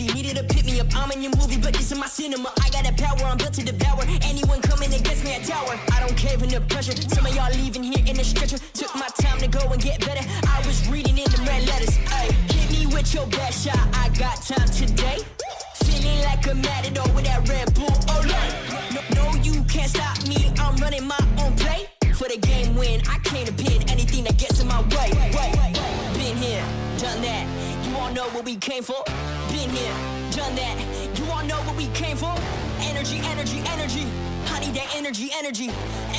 energy. Needed to pick me up, I'm in your movie, but this is my cinema. I got the power, I'm built to devour. Anyone coming against me, I tower. I don't cave under pressure. Some of y'all leaving here in a stretcher. Took my time to go and get better. I was reading in the red letters. Ay, hit me with your best shot, I got time today. Feeling like a matador with that Red Bull, oh yeah. No, you can't stop me, I'm running my own play. For the game win, I came to pin anything that gets in my way. Been here, done that, you all know what we came for. Been here, done that, you all know what we came for. Energy, energy, energy, I need that energy, energy.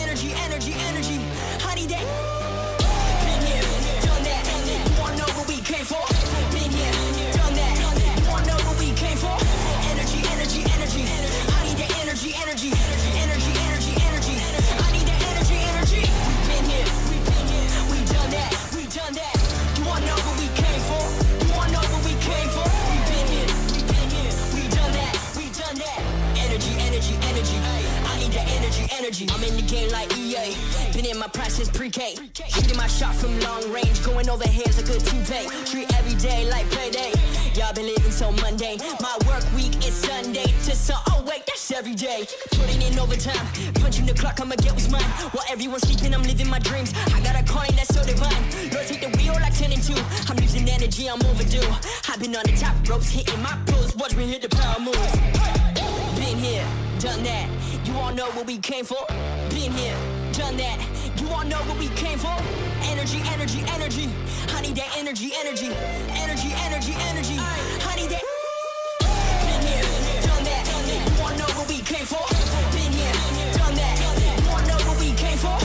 Energy, energy, energy, I need that. Been here, done that, you all know what we came for. Been here, done that, you all know what we came for. Energy, energy, energy, I need that energy, energy. Energy, energy, energy, I need that energy, energy. We've been here, we done that, you all know what we came for. You all know what we came for. We've been here, we done that. Energy, energy, energy, I need that energy, energy. I'm in the game like EA, been in my prime since pre-K. Shooting my shot from long range, going over heads a good toupee. Treat every day like payday. Y'all been living so mundane. My work week is Sunday to oh wait, that's every day. Putting in overtime, punching the clock, I'ma get what's mine. While everyone's sleeping, I'm living my dreams. I got a coin that's so divine. Lord, take the wheel like 10 and 2. I'm losing energy, I'm overdue. I've been on the top ropes, hitting my pulls. Watch me hit the power moves. Been here, done that, you all know what we came for. Been here, done that, you all know what we came for. Energy, energy, energy, I need that energy, energy. Energy, energy, energy, I need that. Been here, done that, you all know what we came for. Been here, done that, you all know what we came for.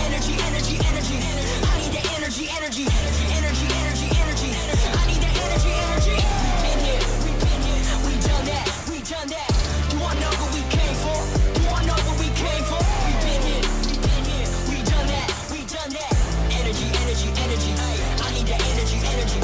Energy, energy, energy, I need that energy, energy. Energy, energy, energy, I need that energy, energy. Been here, we done that, you all know what we came for. You all know what we came for. We've been here, we done that. Energy, energy, energy, I need that energy, energy.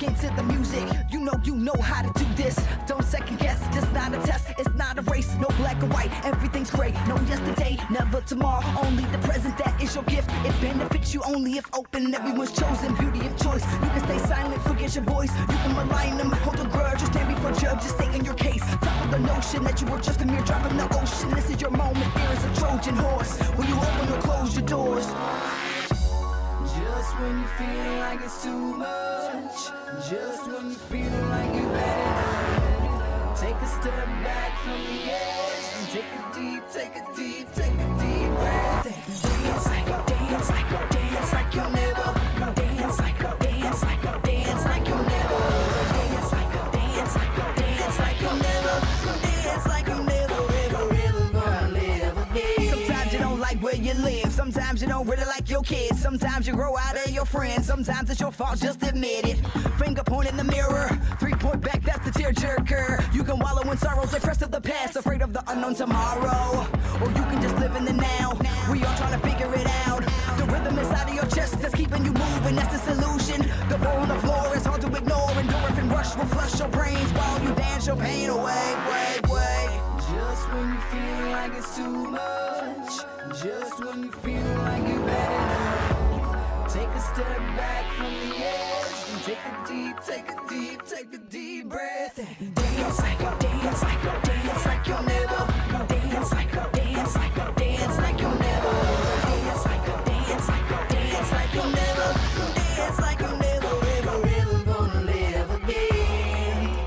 rock into the music. You know how to do this. Don't second guess, just not a test. It's not a race, no black or white. Everything's great. No yesterday, never tomorrow. Only the present, that is your gift. It benefits you only if open. Everyone's chosen, beauty of choice. You can stay silent, forget your voice. You can malign them, hold a grudge, or stand before judge. Just stay in your case. Top of the notion that you were just a mere drop in the ocean. This is your moment, fear is a Trojan horse. When you open or close your doors. Just when you feel like it's too much, just when you feel like you've had enough, take a step back from the edge and take a deep breath. Dance like you'll never, dance like you'll never, dance like you'll never, dance like you'll never, ever gonna live again. Sometimes you don't like where you live, sometimes you don't really like your kids, sometimes you grow out of your friends, sometimes it's your fault, just admit it. Finger point in the mirror, 3-point back, that's the tearjerker. You can wallow in sorrows, depressed of the past, afraid of the unknown tomorrow, or you can just live in the now. We all trying to figure it out. The rhythm inside of your chest that's keeping you moving, that's the solution. The roll on the floor is hard to ignore. Endorphin rush will flush your brains while you dance your pain away. Just when you feel like it's too much, just when you feel like you've had enough, take a step back from the edge and take a deep breath and dance like you'll never, dance like you'll never, dance like you'll never, dance like you'll never, dance like you'll never, ever gonna live again.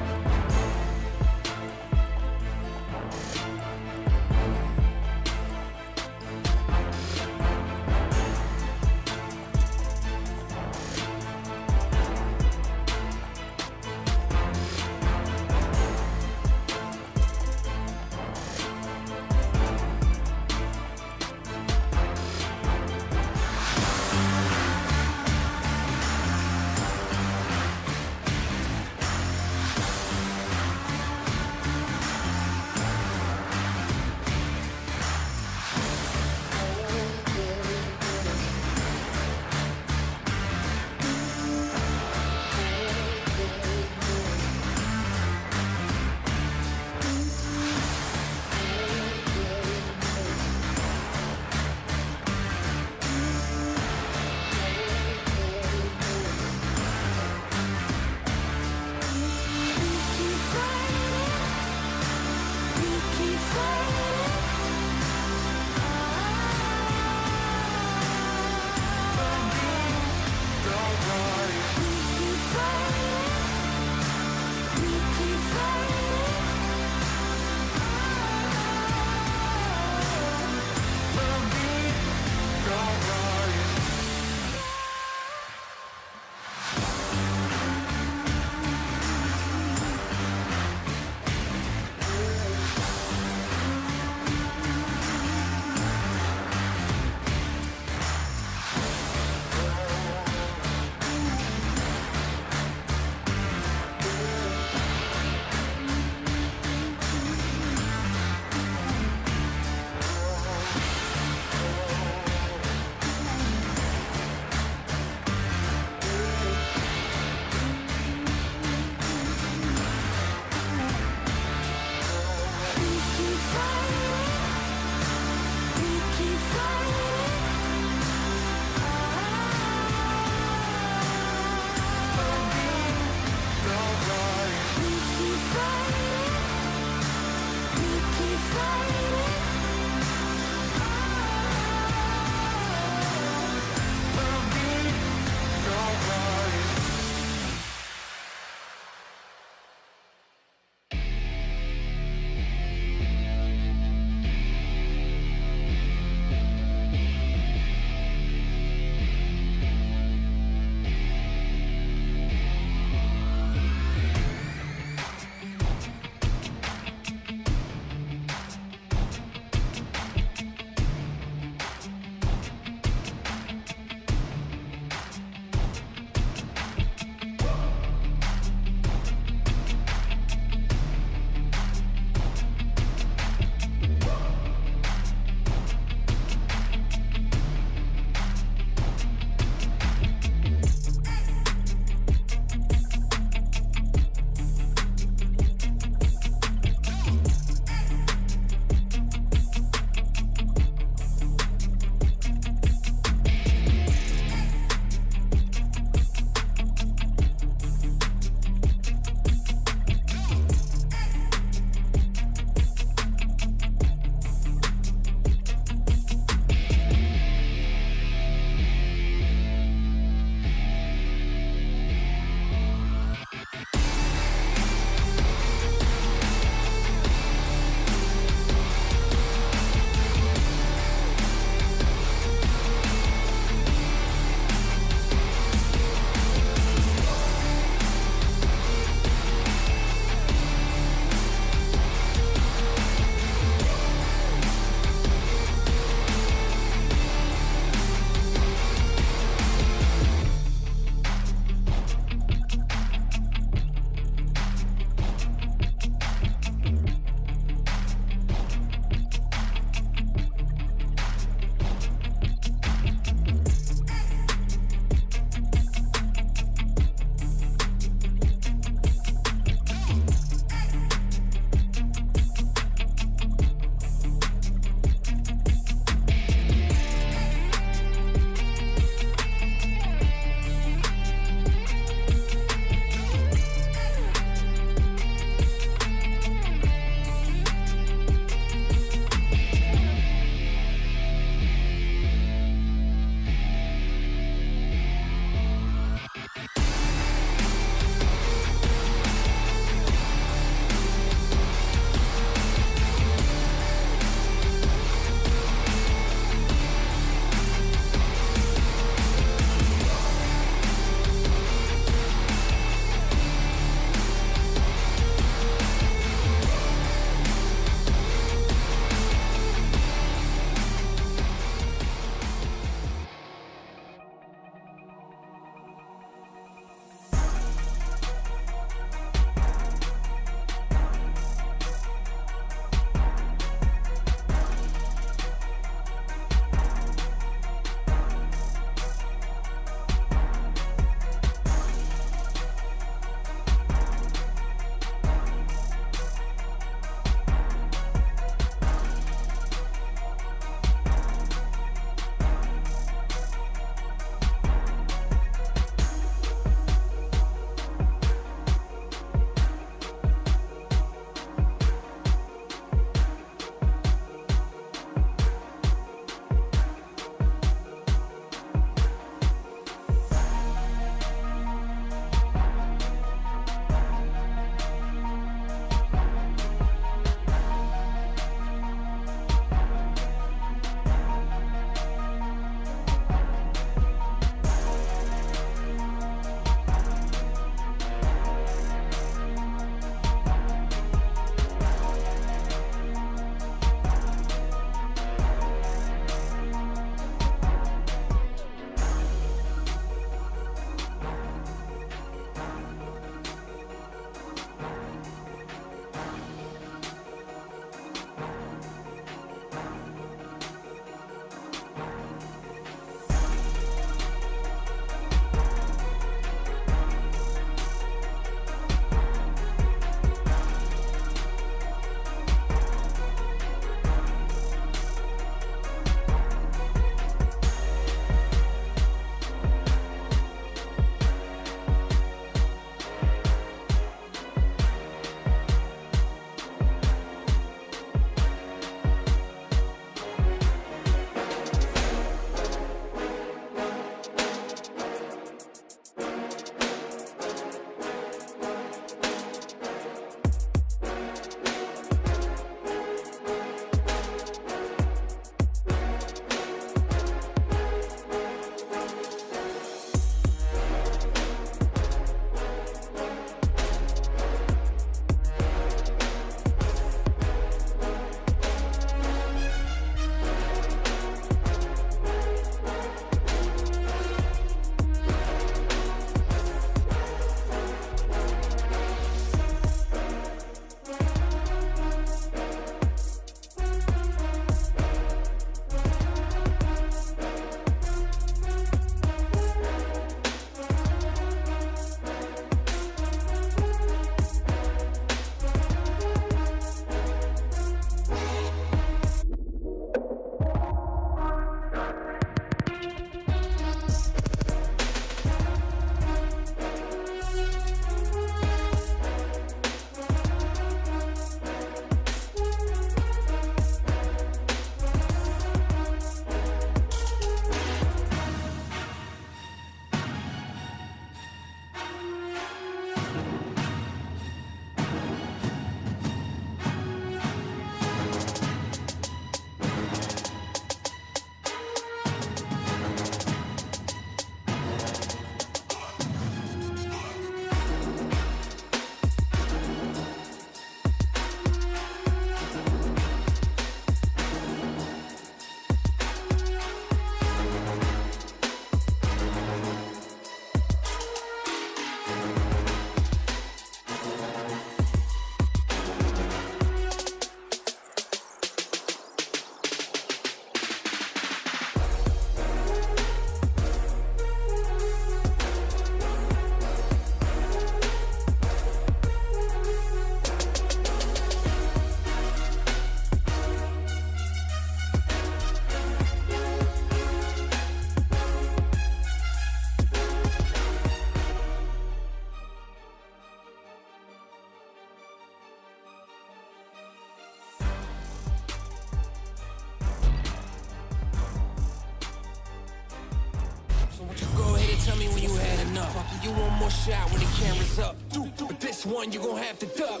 Fucking you one more shot when the camera's up. But this one you gon' have to duck.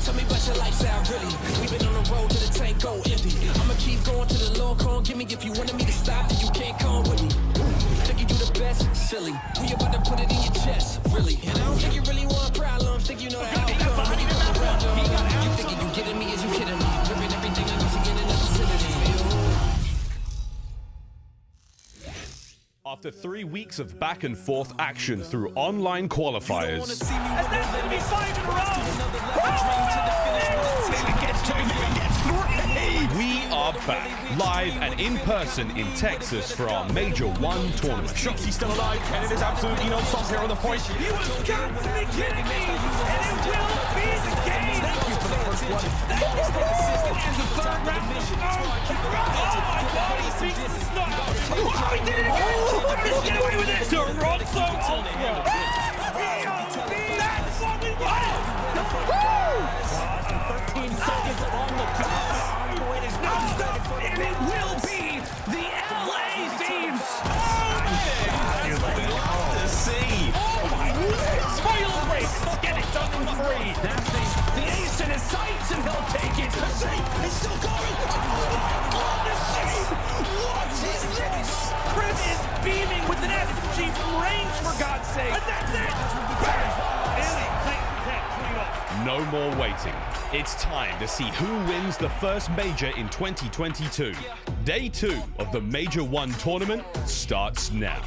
Tell me about your lifestyle, really. We've been on the road to the tank go empty. I'ma keep going to the Lord, come give me. If you wanted me to stop, then you can't come with me. Think you do the best, silly. We about to put it in your chest, really. And I don't think you really want problems. Think you know the outcome. When you come around, you thinking you getting me? Is you kidding me? Ripping everything I used to get in the facility. After 3 weeks of back and forth action through online qualifiers, And that's going to be 5 in a row. we are back, live and in person in Texas for our Major 1 tournament. Shotzzy still alive, and it is absolutely no stop here on the point. You have got to be kidding me, and it will be the game. Thank you for the first one. And the third round. Oh my God, he beat this stuff. Oh, he did it again. Let me get away with this. Toronto Ultra. That's what we wanted. 13 seconds on the clock. It is not stop, and it will be the LA Thieves. Oh my goodness! Final break. Get it done in 3. The ace in his sights, and he'll take it. The save is still going. Oh my God, the save! What is this? Prim is beaming with an SMG from range, for God's sake. And that's it. No more waiting. It's time to see who wins the first Major in 2022. Day 2 of the Major 1 tournament starts now.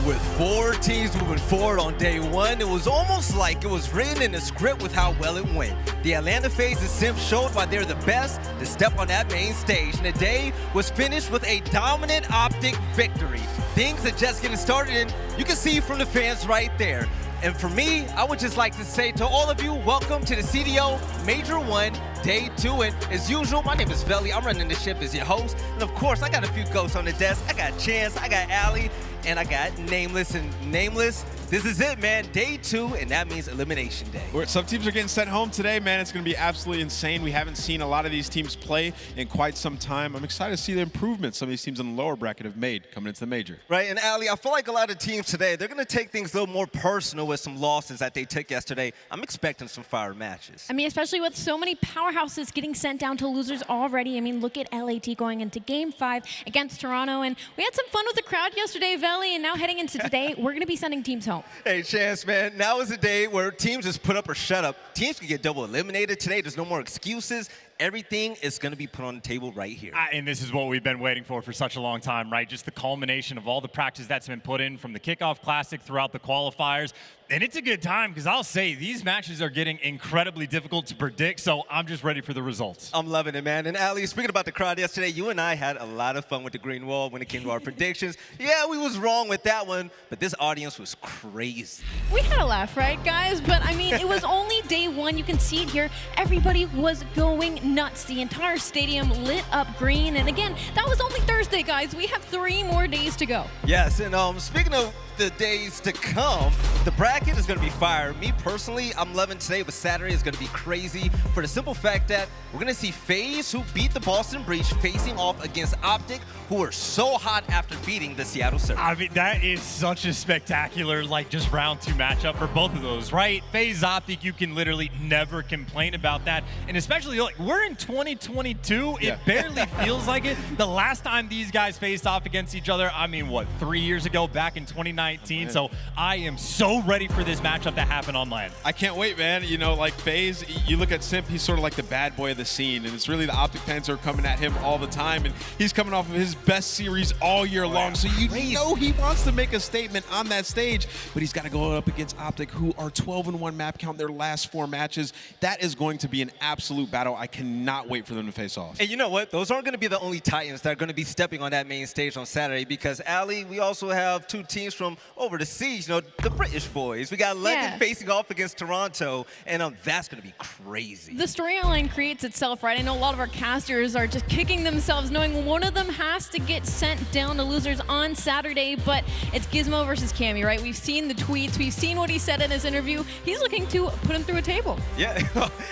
With 4 teams moving forward on day 1, it was almost like it was written in the script with how well it went. The Atlanta FaZe and Simp showed why they're the best to step on that main stage, and the day was finished with a dominant OpTic victory. Things are just getting started, and you can see from the fans right there. And for me, I would just like to say to all of you, welcome to the CDL Major 1 Day 2. And as usual, my name is aBeZy. I'm running the ship as your host. And of course, I got a few ghosts on the desk. I got Chance, I got aLLeY, and I got Nameless. And Nameless, this is it, man. Day 2, and that means elimination day. Some teams are getting sent home today, man. It's going to be absolutely insane. We haven't seen a lot of these teams play in quite some time. I'm excited to see the improvements some of these teams in the lower bracket have made coming into the Major. Right, and aLLeY, I feel like a lot of teams today, they're going to take things a little more personal with some losses that they took yesterday. I'm expecting some fire matches. I mean, especially with so many powerhouses getting sent down to losers already. I mean, look at LAT going into Game 5 against Toronto, and we had some fun with the crowd yesterday, aBeZy, and now heading into today, we're going to be sending teams home. Hey, Chance, man, now is the day where teams just put up or shut up. Teams can get double eliminated today. There's no more excuses. Everything is going to be put on the table right here. And this is what we've been waiting for such a long time, right? Just the culmination of all the practice that's been put in from the Kickoff Classic throughout the qualifiers. And it's a good time because I'll say these matches are getting incredibly difficult to predict, so I'm just ready for the results. I'm loving it, man. And aLLeY, speaking about the crowd yesterday, you and I had a lot of fun with the green wall when it came to our predictions. Yeah, we was wrong with that one, but this audience was crazy. We had a laugh, right, guys? But, I mean, it was only day 1. You can see it here. Everybody was going nuts. The entire stadium lit up green. And, again, that was only Thursday, guys. We have 3 more days to go. Yes, and speaking of the days to come, the bracket is going to be fire. Me personally, I'm loving today, but Saturday is going to be crazy for the simple fact that we're going to see FaZe, who beat the Boston Breach, facing off against OpTic, who are so hot after beating the Seattle Surf. I mean, that is such a spectacular, just round 2 matchup for both of those, right? FaZe OpTic, you can literally never complain about that. And especially, we're in 2022. Yeah. It barely feels like it. The last time these guys faced off against each other, I mean, what, 3 years ago, back in 2019? So I am so ready for this matchup to happen on land. I can't wait, man. You know, like FaZe, you look at Simp, he's sort of like the bad boy of the scene, and it's really the OpTic fans who are coming at him all the time, and he's coming off of his best series all year long, so you know he wants to make a statement on that stage, but he's got to go up against OpTic, who are 12-1 map count their last 4 matches. That is going to be an absolute battle. I cannot wait for them to face off. And you know what? Those aren't going to be the only Titans that are going to be stepping on that main stage on Saturday, because aLLeY, we also have 2 teams from over to Siege, the British boys. We got London facing off against Toronto, and that's going to be crazy. The storyline creates itself, right? I know a lot of our casters are just kicking themselves knowing one of them has to get sent down to losers on Saturday, but it's Gismo versus Cammy, right? We've seen the tweets. We've seen what he said in his interview. He's looking to put him through a table. Yeah,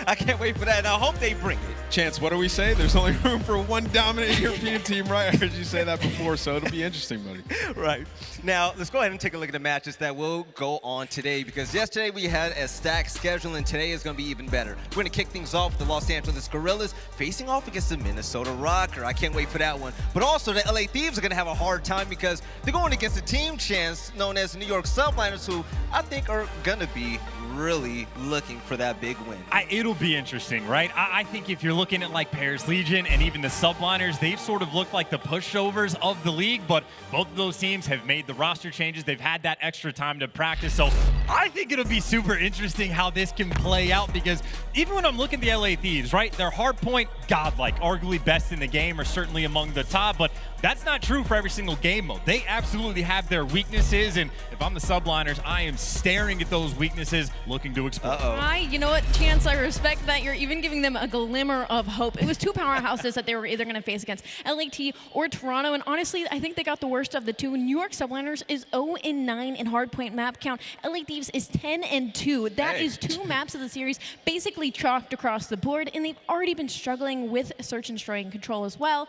I can't wait for that, and I hope they bring it. Chance, what do we say? There's only room for one dominant European team, right? I heard you say that before, so it'll be interesting, buddy. Right. Now, let's go ahead and take a look at the matches that will go on today, because yesterday we had a stacked schedule, and today is going to be even better. We're going to kick things off with the Los Angeles Guerrillas facing off against the Minnesota Røkkr. I can't wait for that one. But also, the LA Thieves are going to have a hard time because they're going against a team chance known as New York Subliners, who I think are going to be really looking for that big win. It'll be interesting, right? I think if you're looking at like Paris Legion and even the Subliners, they've sort of looked like the pushovers of the league, but both of those teams have made the roster changes. They've had that extra time to practice, so I think it'll be super interesting how this can play out, because even when I'm looking at the LA Thieves, right, their hardpoint, godlike, arguably best in the game, or certainly among the top, but that's not true for every single game mode. They absolutely have their weaknesses, and if I'm the Subliners, I am staring at those weaknesses, looking to explode. You know what, Chance, I respect that you're even giving them a glimmer of hope. It was two powerhouses that they were either going to face against, LAT or Toronto, and honestly, I think they got the worst of the two. New York Subliners is 0-9 in hardpoint map count. LA Thieves is 10-2. That is two maps of the series basically chalked across the board, and they've already been struggling with search and destroy and control as well.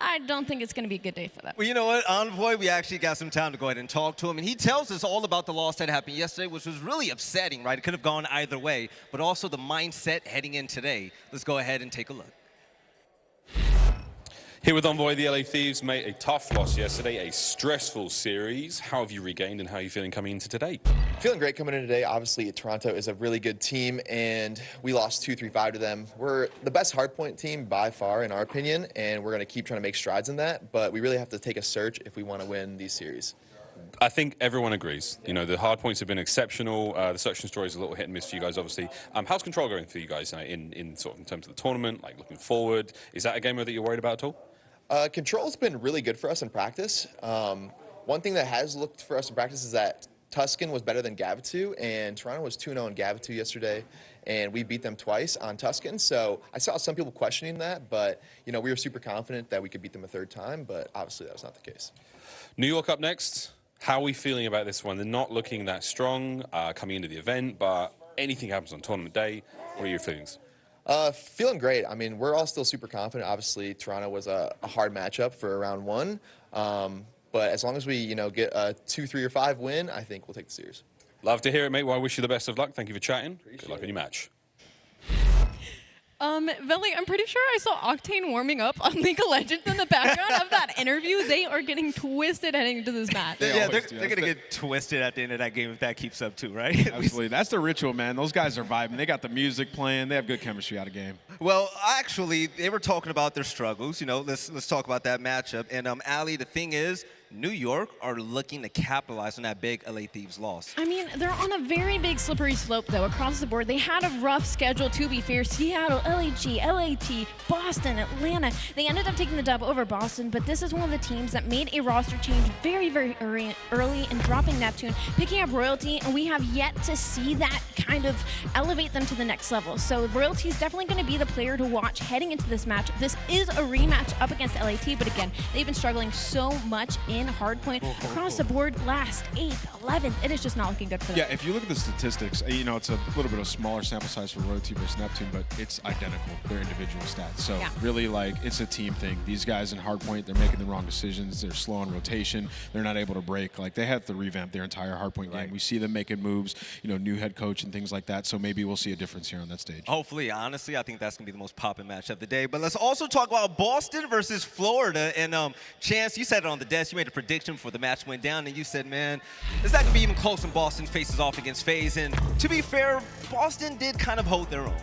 I don't think it's going to be a good day for them. Well, you know what, Envoy, we actually got some time to go ahead and talk to him, and he tells us all about the loss that happened yesterday, which was really upsetting, right? It could have gone either way, but also the mindset heading in today. Let's go ahead and take a look. Here with Envoy, the LA Thieves made a tough loss yesterday, a stressful series. How have you regained and how are you feeling coming into today? Feeling great coming in today. Obviously, Toronto is a really good team, and we lost 2-3-5 to them. We're the best hardpoint team by far, in our opinion, and we're going to keep trying to make strides in that, but we really have to take a search if we want to win these series. I think everyone agrees. You know, the hard points have been exceptional. The search and destroy is a little hit and miss for you guys, obviously. How's control going for you guys in terms of the tournament, like looking forward? Is that a game that you're worried about at all? Control's been really good for us in practice. One thing that has looked for us in practice is that Tuscan was better than Gavitu, and Toronto was 2-0 in Gavitu yesterday, and we beat them twice on Tuscan. So I saw some people questioning that, but we were super confident that we could beat them a third time, but obviously that was not the case. New York up next. How are we feeling about this one? They're not looking that strong coming into the event, but anything happens on tournament day. What are your feelings? Feeling great. I mean, we're all still super confident. Obviously, Toronto was a hard matchup for round one. But as long as we, get a 2, 3, or 5 win, I think we'll take the series. Love to hear it, mate. Well, I wish you the best of luck. Thank you for chatting. Good luck in your match. Veli, I'm pretty sure I saw Octane warming up on League of Legends in the background of that interview. They are getting twisted heading into this match. They're going to get twisted at the end of that game if that keeps up too, right? Absolutely. That's the ritual, man. Those guys are vibing. They got the music playing. They have good chemistry out of game. Well, actually, they were talking about their struggles. Let's talk about that matchup. And aLLeY, the thing is, New York are looking to capitalize on that big LA Thieves loss. I mean, they're on a very big slippery slope, though, across the board. They had a rough schedule, to be fair. Seattle, LAG, LAT, Boston, Atlanta. They ended up taking the dub over Boston, but this is one of the teams that made a roster change very, very early in dropping Neptune, picking up Royalty, and we have yet to see that kind of elevate them to the next level. So Royalty is definitely going to be the player to watch heading into this match. This is a rematch up against LAT, but again, they've been struggling so much in hardpoint across the board, last 8th, 11th. It is just not looking good for them. Yeah, if you look at the statistics, it's a little bit of a smaller sample size for Royalty versus Neptune, but it's identical, their individual stats. So really, it's a team thing. These guys in hardpoint, they're making the wrong decisions. They're slow on rotation. They're not able to break. They have to revamp their entire hardpoint game. We see them making moves, new head coach and things like that. So maybe we'll see a difference here on that stage. Hopefully, honestly, I think that's going to be the most popping match of the day. But let's also talk about Boston versus Florida. And Chance, you said it on the desk. You made a prediction before the match went down, and you said, man, it's not going to be even close when Boston faces off against FaZe. And to be fair, Boston did kind of hold their own.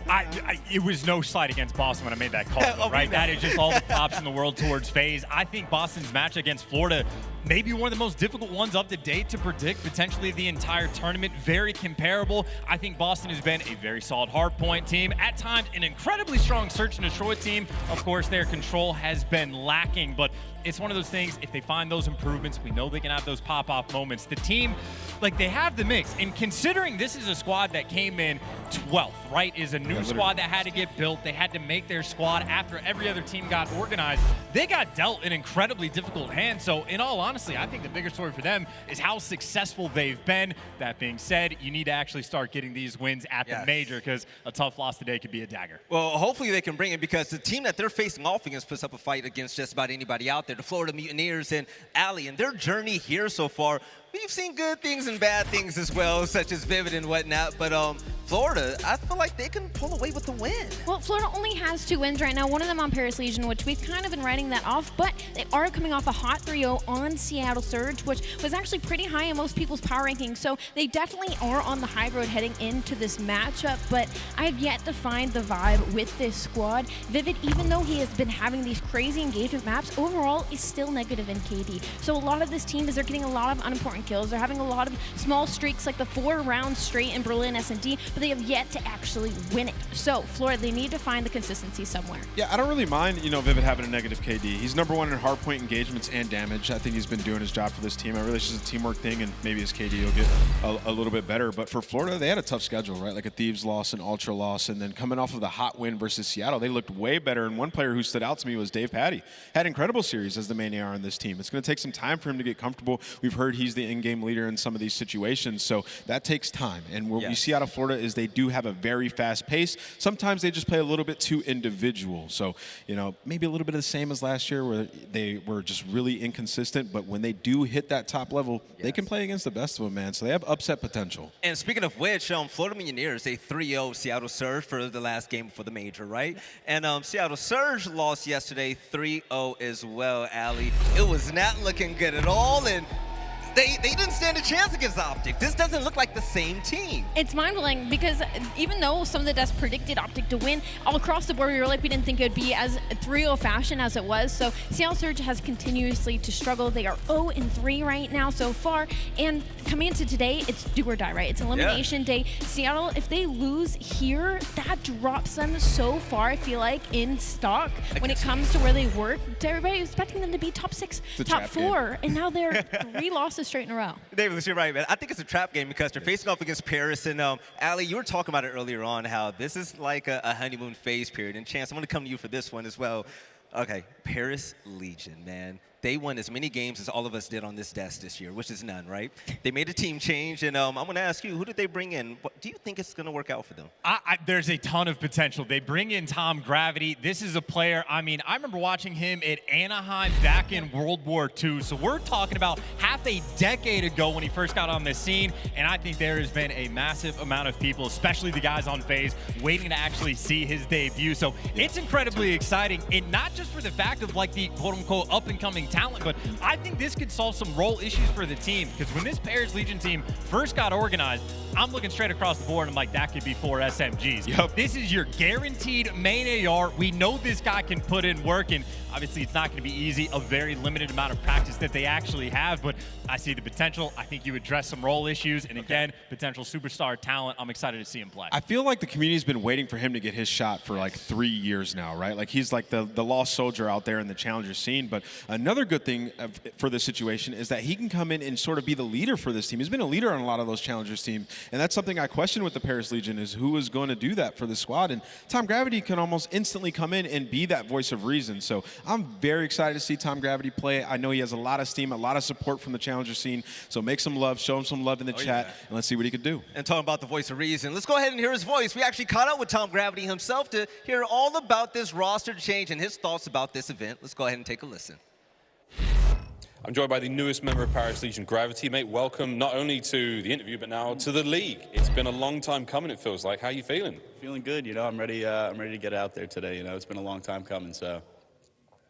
It was no slight against Boston when I made that call, right? That is just all the props in the world towards FaZe. I think Boston's match against Florida maybe one of the most difficult ones up to date to predict, potentially the entire tournament. Very comparable. I think Boston has been a very solid hardpoint team. At times, an incredibly strong search and destroy team. Of course, their control has been lacking, but it's one of those things, if they find those improvements, we know they can have those pop-off moments. The team, like, they have the mix. And considering this is a squad that came in 12th, right, is a new squad that had to get built. They had to make their squad after every other team got organized. They got dealt an incredibly difficult hand. So, in all honesty, I think the bigger story for them is how successful they've been. That being said, you need to actually start getting these wins at the major, because a tough loss today could be a dagger. Well, hopefully they can bring it, because the team that they're facing off against puts up a fight against just about anybody out there. The Florida Mutineers and aLLeY, and their journey here so far, we've seen good things and bad things as well, such as Vivid and whatnot, but Florida, I feel like they can pull away with the win. Well, Florida only has 2 wins right now, one of them on Paris Legion, which we've kind of been writing that off, but they are coming off a hot 3-0 on Seattle Surge, which was actually pretty high in most people's power rankings, so they definitely are on the high road heading into this matchup, but I have yet to find the vibe with this squad. Vivid, even though he has been having these crazy engagement maps, overall is still negative in KD. So a lot of this team is they're getting a lot of unimportant kills. They're having a lot of small streaks, like the 4 rounds straight in Berlin S&D, but they have yet to actually win it. So Florida, they need to find the consistency somewhere. Yeah, I don't really mind, you know, Vivid having a negative KD. He's #1 in hardpoint engagements and damage. I think he's been doing his job for this team. I really, it's just a teamwork thing, and maybe his KD will get a little bit better. But for Florida, they had a tough schedule, right? Like a Thieves loss, an Ultra loss, and then coming off of the hot win versus Seattle, they looked way better. And one player who stood out to me was Dave Patty. Had incredible series as the main AR on this team. It's going to take some time for him to get comfortable. We've heard he's the in-game leader in some of these situations, so that takes time. And what we see out of Florida is they do have a very fast pace. Sometimes they just play a little bit too individual. So, you know, maybe a little bit of the same as last year where they were just really inconsistent, but when they do hit that top level, they can play against the best of them, man. So they have upset potential. And speaking of which, Florida Mutineers, they 3-0 Seattle Surge for the last game before the major, right? And Seattle Surge lost yesterday 3-0 as well, aLLeY. It was not looking good at all, and they didn't stand a chance against OpTic. This doesn't look like the same team. It's mind-blowing, because even though some of the devs predicted OpTic to win, all across the board we were like, we didn't think it would be as 3-0 fashion as it was. So Seattle Surge has continuously to struggle. They are 0-3 right now so far, and coming into today, it's do or die, right? It's elimination day. Seattle, if they lose here, that drops them so far, I feel like, in stock when it comes to where they were. Everybody was expecting them to be top 6, top 4, and now they're 3 losses straight in a row. David, you're right, man. I think it's a trap game because they're facing off against Paris. And aLLeY, you were talking about it earlier on, how this is like a honeymoon phase period. And Chance, I'm going to come to you for this one as well. Okay, Paris Legion, man. They won as many games as all of us did on this desk this year, which is none, right? They made a team change, and I'm going to ask you, who did they bring in? Do you think it's going to work out for them? There's a ton of potential. They bring in Tom Gravity. This is a player, I mean, I remember watching him at Anaheim back in World War II. So we're talking about half a decade ago when he first got on the scene, and I think there has been a massive amount of people, especially the guys on FaZe, waiting to actually see his debut. So it's incredibly exciting, and not just for the fact of like the quote-unquote up-and-coming talent, but I think this could solve some role issues for the team, because when this Paris Legion team first got organized, I'm looking straight across the board and I'm like, that could be 4 SMGs. Yep. This is your guaranteed main AR. We know this guy can put in work, and obviously it's not going to be easy, a very limited amount of practice that they actually have, but I see the potential. I think you address some role issues, and again, potential superstar talent. I'm excited to see him play. I feel like the community's been waiting for him to get his shot for like 3 years now, right? Like he's like the lost soldier out there in the challenger scene. But another good thing for this situation is that he can come in and sort of be the leader for this team. He's been a leader on a lot of those challengers teams, and that's something I question with the Paris Legion, is who is going to do that for the squad. And Tom Gravity can almost instantly come in and be that voice of reason. So I'm very excited to see Tom Gravity play. I know he has a lot of steam, a lot of support from the challenger scene. So make some love, show him some love in the chat, and let's see what he can do. And talking about the voice of reason, let's go ahead and hear his voice. We actually caught up with Tom Gravity himself to hear all about this roster change and his thoughts about this event. Let's go ahead and take a listen. I'm joined by the newest member of Paris Legion, Gravity. Mate, welcome not only to the interview, but now to the league. It's been a long time coming, it feels like. How are you feeling? Feeling good, you know. I'm ready to get out there today, you know. It's been a long time coming, so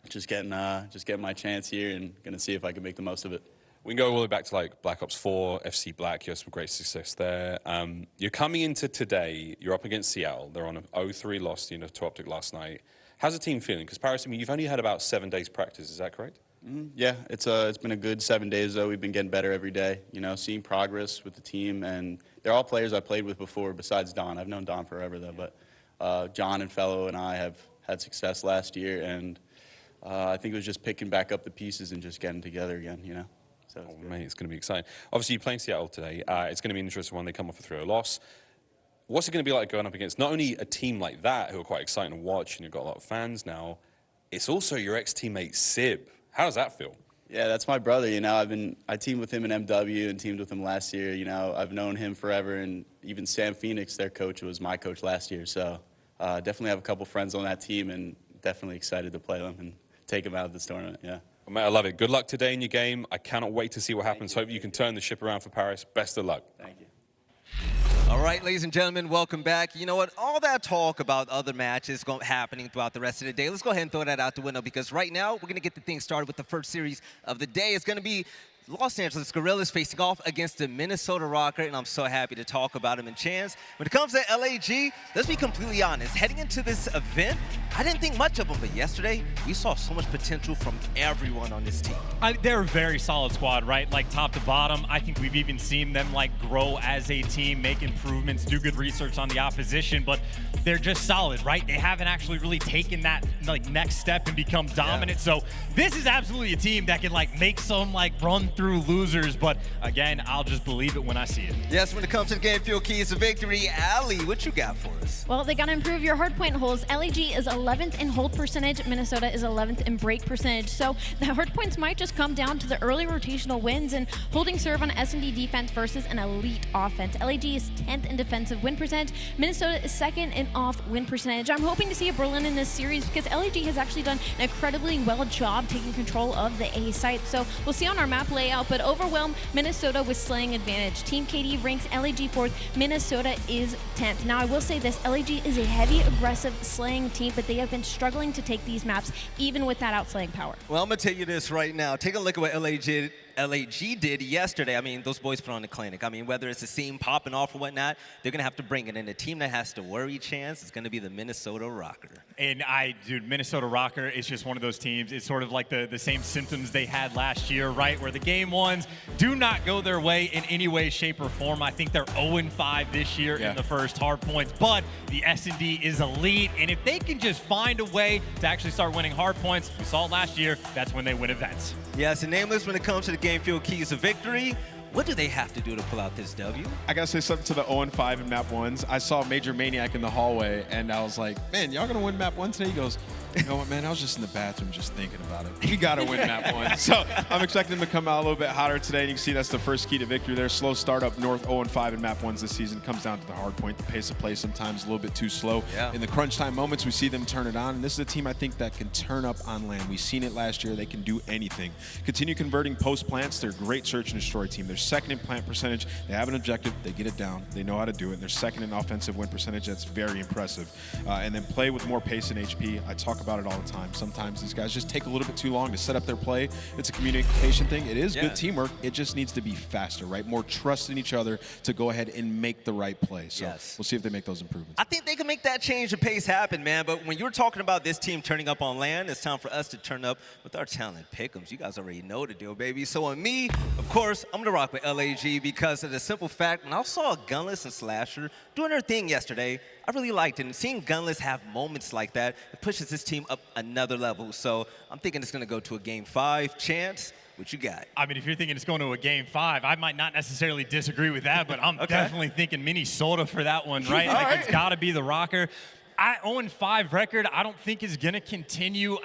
just getting my chance here and going to see if I can make the most of it. We can go all the way back to like Black Ops 4, FC Black. You had some great success there. You're coming into today, you're up against Seattle. They're on an 0-3 loss, you know, to OpTic last night. How's the team feeling? Because Paris, I mean, you've only had about 7 days practice, is that correct? Yeah, it's been a good 7 days, though. We've been getting better every day, you know, seeing progress with the team. And they're all players I played with before besides Don. I've known Don forever, though. But John and Fellow and I have had success last year. And I think it was just picking back up the pieces and just getting together again, you know. So mate, it's going to be exciting. Obviously, you're playing Seattle today. It's going to be an interesting one. They come off a 3-0 loss. What's it going to be like going up against not only a team like that, who are quite exciting to watch, and you've got a lot of fans now, it's also your ex-teammate Sib. How does that feel? Yeah, that's my brother, you know. I teamed with him in MW and teamed with him last year, you know. I've known him forever, and even Sam Phoenix, their coach, was my coach last year. So definitely have a couple friends on that team, and definitely excited to play them and take them out of this tournament, yeah. Well, mate, I love it. Good luck today in your game. I cannot wait to see what happens. Hope you can turn the ship around for Paris. Best of luck. Thank you. All right, ladies and gentlemen, welcome back. You know what? All that talk about other matches happening throughout the rest of the day, let's go ahead and throw that out the window, because right now we're going to get the thing started with the first series of the day. It's going to be Los Angeles Guerrillas facing off against the Minnesota Røkkr, and I'm so happy to talk about them in chance. When it comes to LAG, let's be completely honest. Heading into this event, I didn't think much of them, but yesterday, we saw so much potential from everyone on this team. They're a very solid squad, right? Like top to bottom. I think we've even seen them like grow as a team, make improvements, do good research on the opposition, but they're just solid, right? They haven't actually really taken that like next step and become dominant. Yeah. So this is absolutely a team that can like make some like run through losers, but again, I'll just believe it when I see it. Yes, when it comes to the game field keys to victory, aLLeY, what you got for us? Well, they got to improve your hardpoint holes. LAG is 11th in hold percentage. Minnesota is 11th in break percentage. So the hardpoints might just come down to the early rotational wins and holding serve on S&D defense versus an elite offense. LAG is 10th in defensive win percentage. Minnesota is 2nd in off win percentage. I'm hoping to see a Berlin in this series because LAG has actually done an incredibly well job taking control of the A site. So we'll see on our map layout, but overwhelm Minnesota with slaying advantage. Team KD ranks LAG 4th. Minnesota is 10th. Now I will say this, LAG is a heavy aggressive slaying team, but they have been struggling to take these maps even with that outslaying power. Well, I'm gonna tell you this right now. Take a look at what LAG did yesterday. I mean, those boys put on the clinic. I mean, whether it's a scene popping off or whatnot, they're gonna have to bring it. And the team that has to worry chance is gonna be the Minnesota Røkkr. And dude, Minnesota Røkkr is just one of those teams. It's sort of like the same symptoms they had last year, right? Where the game ones do not go their way in any way, shape, or form. I think they're 0-5 this year in the first hard points, but the S&D is elite. And if they can just find a way to actually start winning hard points, we saw it last year, that's when they win events. Yes, and Nameless, when it comes to the game field keys of victory, what do they have to do to pull out this W? I gotta say something to the 0-5 in map 1s. I saw MajorManiak in the hallway, and I was like, man, y'all gonna win map 1 today? He goes, you know what, man, I was just in the bathroom just thinking about it. We gotta win map 1. So I'm expecting them to come out a little bit hotter today, and you can see that's the first key to victory there. Slow start up north, 0-5 in map 1s this season. Comes down to the hard point. The pace of play sometimes a little bit too slow. Yeah. In the crunch time moments, we see them turn it on, and this is a team I think that can turn up on land. We've seen it last year. They can do anything. Continue converting post plants. They're a great search and destroy team. They're 2nd in plant percentage. They have an objective. They get it down. They know how to do it. They're 2nd in offensive win percentage. That's very impressive. And then play with more pace and HP. I talk about it all the time. Sometimes these guys just take a little bit too long to set up their play. It's a communication thing. It is good teamwork. It just needs to be faster, right? More trust in each other to go ahead and make the right play. So we'll see if they make those improvements. I think they can make that change of pace happen, man. But when you were talking about this team turning up on land, it's time for us to turn up with our talent pick'ems. You guys already know the deal, baby. So on me, of course, I'm gonna rock with LAG because of the simple fact when I saw Gunless and Slasher doing their thing yesterday, I really liked it. And seeing Gunless have moments like that, it pushes this team up another level. So I'm thinking it's going to go to a Game 5. Chance, what you got? I mean, if you're thinking it's going to a Game 5, I might not necessarily disagree with that, but I'm definitely thinking Minnesota for that one, right? Like, it's got to be the Røkkr. 0-5 record, I don't think is going to continue.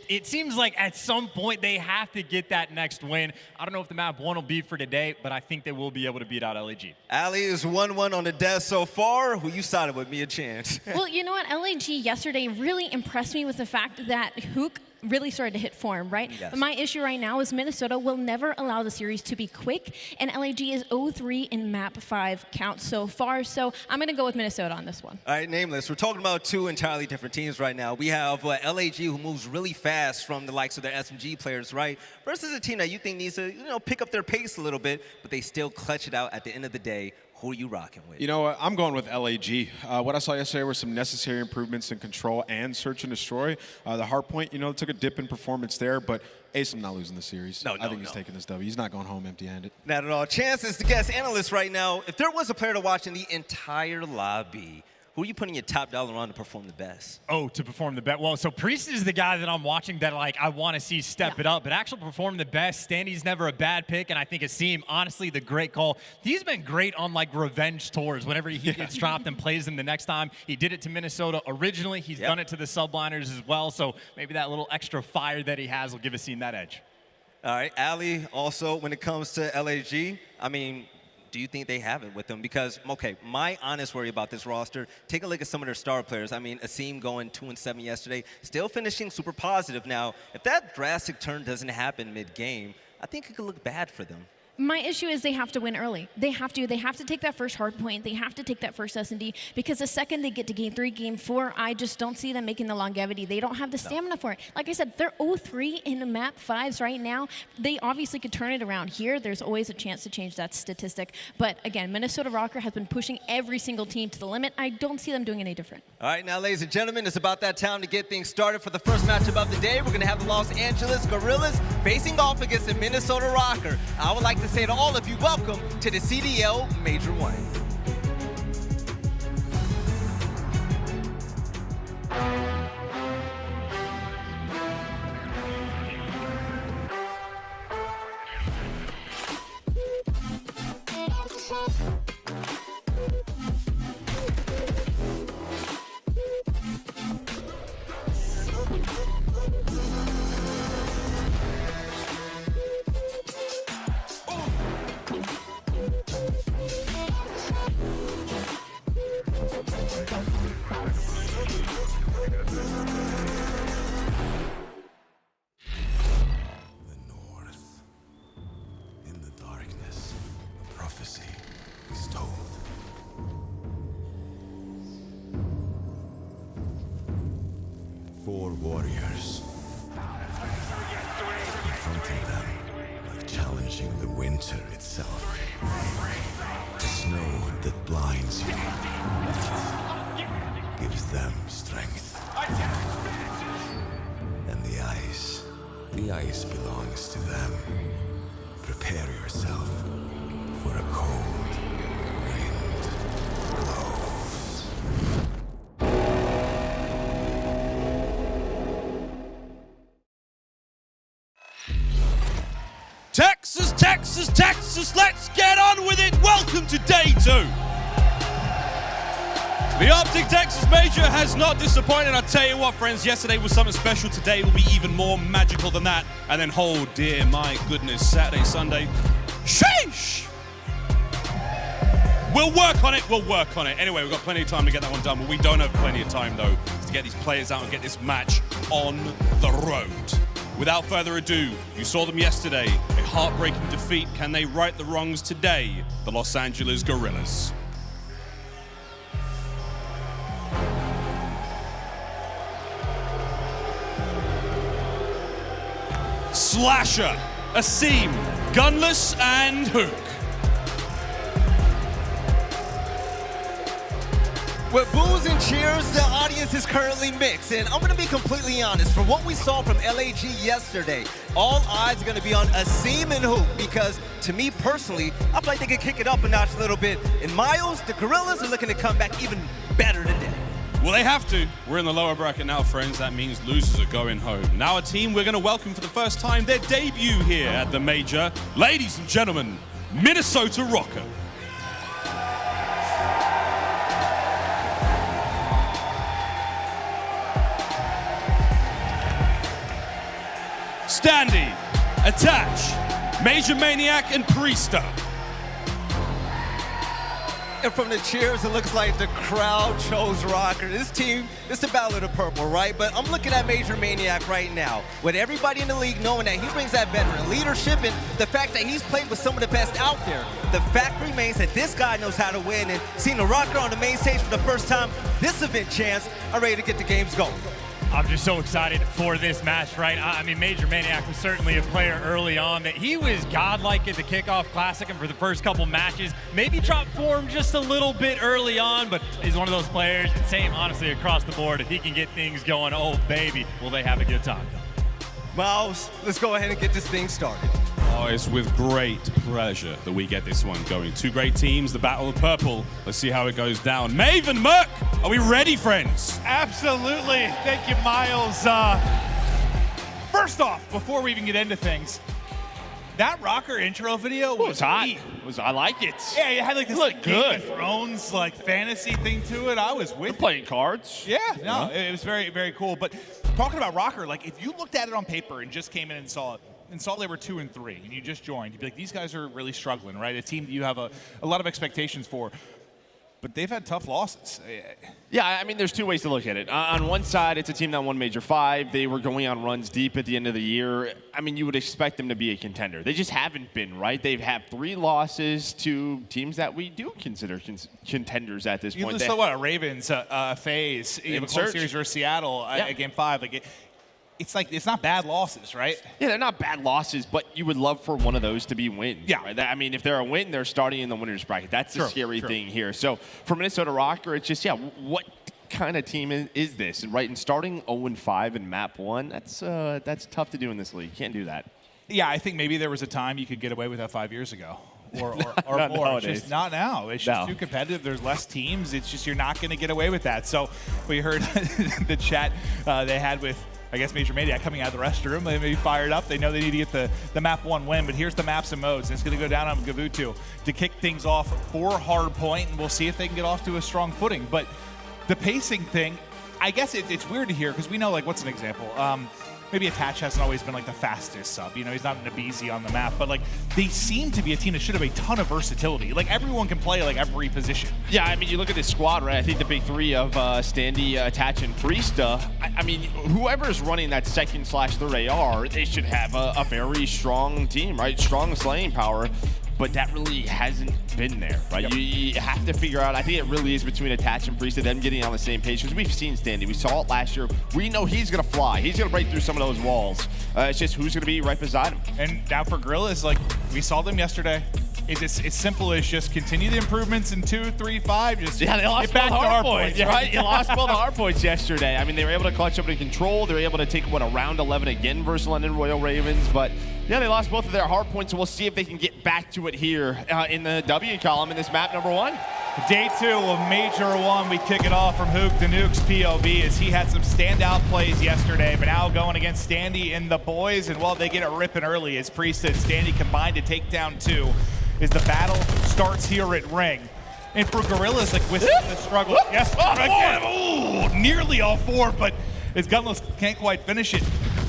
It seems like at some point they have to get that next win. I don't know if the map 1 will be for today, but I think they will be able to beat out LAG. aLLeY is 1-1 on the desk so far. Who you sided with, me a chance? Well, you know what? LAG yesterday really impressed me with the fact that Hook really started to hit form, right? Yes. But my issue right now is Minnesota will never allow the series to be quick, and LAG is 0-3 in map 5 count so far, so I'm going to go with Minnesota on this one. All right, Nameless. We're talking about 2 entirely different teams right now. We have LAG, who moves really fast from the likes of their SMG players, right? Versus a team that you think needs to, pick up their pace a little bit, but they still clutch it out at the end of the day. Who are you rocking with? You know what? I'm going with LAG. What I saw yesterday were some necessary improvements in control and search and destroy. The hardpoint, you know, took a dip in performance there, but Asim not losing the series. I think he's taking this W. He's not going home empty-handed. Not at all. Chance is the guest analyst right now. If there was a player to watch in the entire lobby, who are you putting your top dollar on to perform the best? Oh, to perform the best. Well, so Priestahh is the guy that I'm watching that like I want to see step it up, but actually perform the best. Standy's never a bad pick, and I think Asim, honestly, the great call. He's been great on like revenge tours. Whenever he gets dropped and plays them the next time, he did it to Minnesota originally. He's done it to the Subliners as well. So maybe that little extra fire that he has will give Asim that edge. All right, aLLeY, also when it comes to LAG, I mean, do you think they have it with them? Because, okay, my honest worry about this roster, take a look at some of their star players. I mean, Asim going 2-7 yesterday, still finishing super positive. Now, if that drastic turn doesn't happen mid-game, I think it could look bad for them. My issue is they have to win early. They have to take that first hard point. They have to take that first S&D, because the second they get to game 3, game 4, I just don't see them making the longevity. They don't have the stamina for it. Like I said, they're 0-3 in the map 5s right now. They obviously could turn it around here. There's always a chance to change that statistic. But again, Minnesota Røkkr has been pushing every single team to the limit. I don't see them doing any different. All right, now, ladies and gentlemen, it's about that time to get things started for the first matchup of the day. We're going to have the Los Angeles Guerrillas facing off against the Minnesota Røkkr. I would like to say to all of you, welcome to the CDL Major 1. Four warriors. Confronting them like challenging the winter itself. The snow that blinds you gives them strength. And the ice belongs to them. Prepare yourself for a cold wind blows. Texas, Texas, Texas, let's get on with it. Welcome to day 2. The OpTic Texas Major has not disappointed. I'll tell you what, friends, yesterday was something special. Today will be even more magical than that. And then, oh dear, my goodness, Saturday, Sunday, sheesh! We'll work on it, we'll work on it. Anyway, we've got plenty of time to get that one done, but we don't have plenty of time, though, to get these players out and get this match on the road. Without further ado, you saw them yesterday, a heartbreaking defeat. Can they right the wrongs today? The Los Angeles Guerrillas. Slasher, Asim, Gunless, and Hook. With boos and cheers, the audience is currently mixed. And I'm going to be completely honest. From what we saw from LAG yesterday, all eyes are going to be on Asim and Hook, because to me personally, I feel like they could kick it up a notch a little bit. And Miles, the Guerrillas are looking to come back even better today. Well, they have to. We're in the lower bracket now, friends. That means losers are going home. Now a team we're going to welcome for the first time their debut here at the Major. Ladies and gentlemen, Minnesota Røkkr. Standy, Attach, MajorManiak, and Priestahh. And from the cheers, it looks like the crowd chose Røkkr. This team, it's the Battle of the Purple, right? But I'm looking at MajorManiak right now, with everybody in the league knowing that he brings that veteran leadership and the fact that he's played with some of the best out there. The fact remains that this guy knows how to win, and seeing the Røkkr on the main stage for the first time, this event, Chance, are ready to get the games going. I'm just so excited for this match, right? I mean, MajorManiak was certainly a player early on that he was godlike at the kickoff classic and for the first couple matches. Maybe dropped form just a little bit early on, but he's one of those players, and same honestly across the board. If he can get things going, oh baby, will they have a good time. Well, let's go ahead and get this thing started. Oh, it's with great pleasure that we get this one going. Two great teams, the Battle of Purple. Let's see how it goes down. Maeve and Merc, are we ready, friends? Absolutely. Thank you, Miles. First off, before we even get into things, that Røkkr intro video was hot. neat. I like it. Yeah, it had like this Looked Game good. of Thrones like fantasy thing to it. I was with Playing cards. Yeah, no, it was very, very cool. But talking about Røkkr, like if you looked at it on paper and just came in and saw it, and saw they were 2-3, and you just joined, you'd be like, these guys are really struggling, right? A team that you have a lot of expectations for. But they've had tough losses. Yeah, I mean, there's two ways to look at it. On one side, it's a team that won Major 5. They were going on runs deep at the end of the year. I mean, you would expect them to be a contender. They just haven't been, right? They've had 3 losses to teams that we do consider contenders at this point. You saw what, Ravens, FaZe, you have a close series versus Seattle at Game 5. Like it's like, it's not bad losses, right? Yeah, they're not bad losses, but you would love for one of those to be wins. Yeah. Right? I mean, if they're a win, they're starting in the winner's bracket. That's the scary thing here. So for Minnesota Røkkr, it's just, what kind of team is this? Right, and starting 0-5 in map 1, that's tough to do in this league. You can't do that. Yeah, I think maybe there was a time you could get away with that 5 years ago. Or Not more. nowadays. It's just not now. It's just too competitive. There's less teams. It's just, you're not going to get away with that. So we heard the chat they had with, I guess, MajorManiak coming out of the restroom. They may be fired up. They know they need to get the map 1 win. But here's the maps and modes. And it's going to go down on Gavutu to kick things off for Hardpoint, and we'll see if they can get off to a strong footing. But the pacing thing, I guess it's weird to hear because we know, like, what's an example? Maybe Attach hasn't always been like the fastest sub. You know, he's not an aBeZy on the map, but like they seem to be a team that should have a ton of versatility. Like everyone can play like every position. Yeah, I mean, you look at this squad, right? I think the big 3 of Standy, Attach, and Priestahh. I mean, whoever's running that second/third AR, they should have a very strong team, right? Strong slaying power. But that really hasn't been there, right? Yep. You have to figure out, I think it really is between Attach and Priestahh, them getting on the same page. Because we've seen Standy, we saw it last year. We know he's gonna fly. He's gonna break through some of those walls. It's just who's gonna be right beside him. And now for Guerrillas, like we saw them yesterday. It's as simple as just continue the improvements in 2, 3, 5. Just they lost get back both to hard Hardpoint, points, right? You lost both hard points yesterday. I mean, they were able to clutch up to Control. They were able to take, a round 11 again versus London Royal Ravens. But yeah, they lost both of their hard points, so we'll see if they can get back to it here in the W column in this map number 1. Day 2 of Major 1, we kick it off from Hook to Nuke's POV as he had some standout plays yesterday, but now going against Standy and the boys, and well, they get it ripping early as Priestahh and Standy combined to take down 2 as the battle starts here at Ring. And for Guerrillas, like with the struggle, yes, again, nearly all 4, but as Gunless can't quite finish it.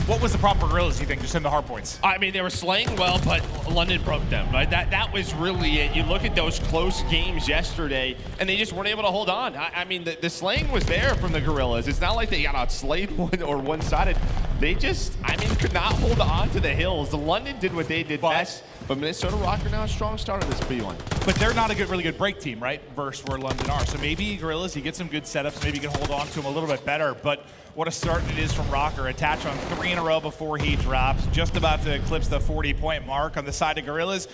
What was the problem for Guerrillas, you think, just in the hard points? I mean, they were slaying well, but London broke them, right? That was really it. You look at those close games yesterday, and they just weren't able to hold on. I mean, the slaying was there from the Guerrillas. It's not like they got outslayed one-sided. They just, could not hold on to the hills. The London did what they did best, but Minnesota Røkkr now a strong start on this B1. But they're not a really good break team, right? Versus where London are. So maybe Guerrillas, you get some good setups, maybe you can hold on to them a little bit better, but what a start it is from Røkkr. Attach on 3 in a row before he drops. Just about to eclipse the 40-point mark. On the side of Guerrillas,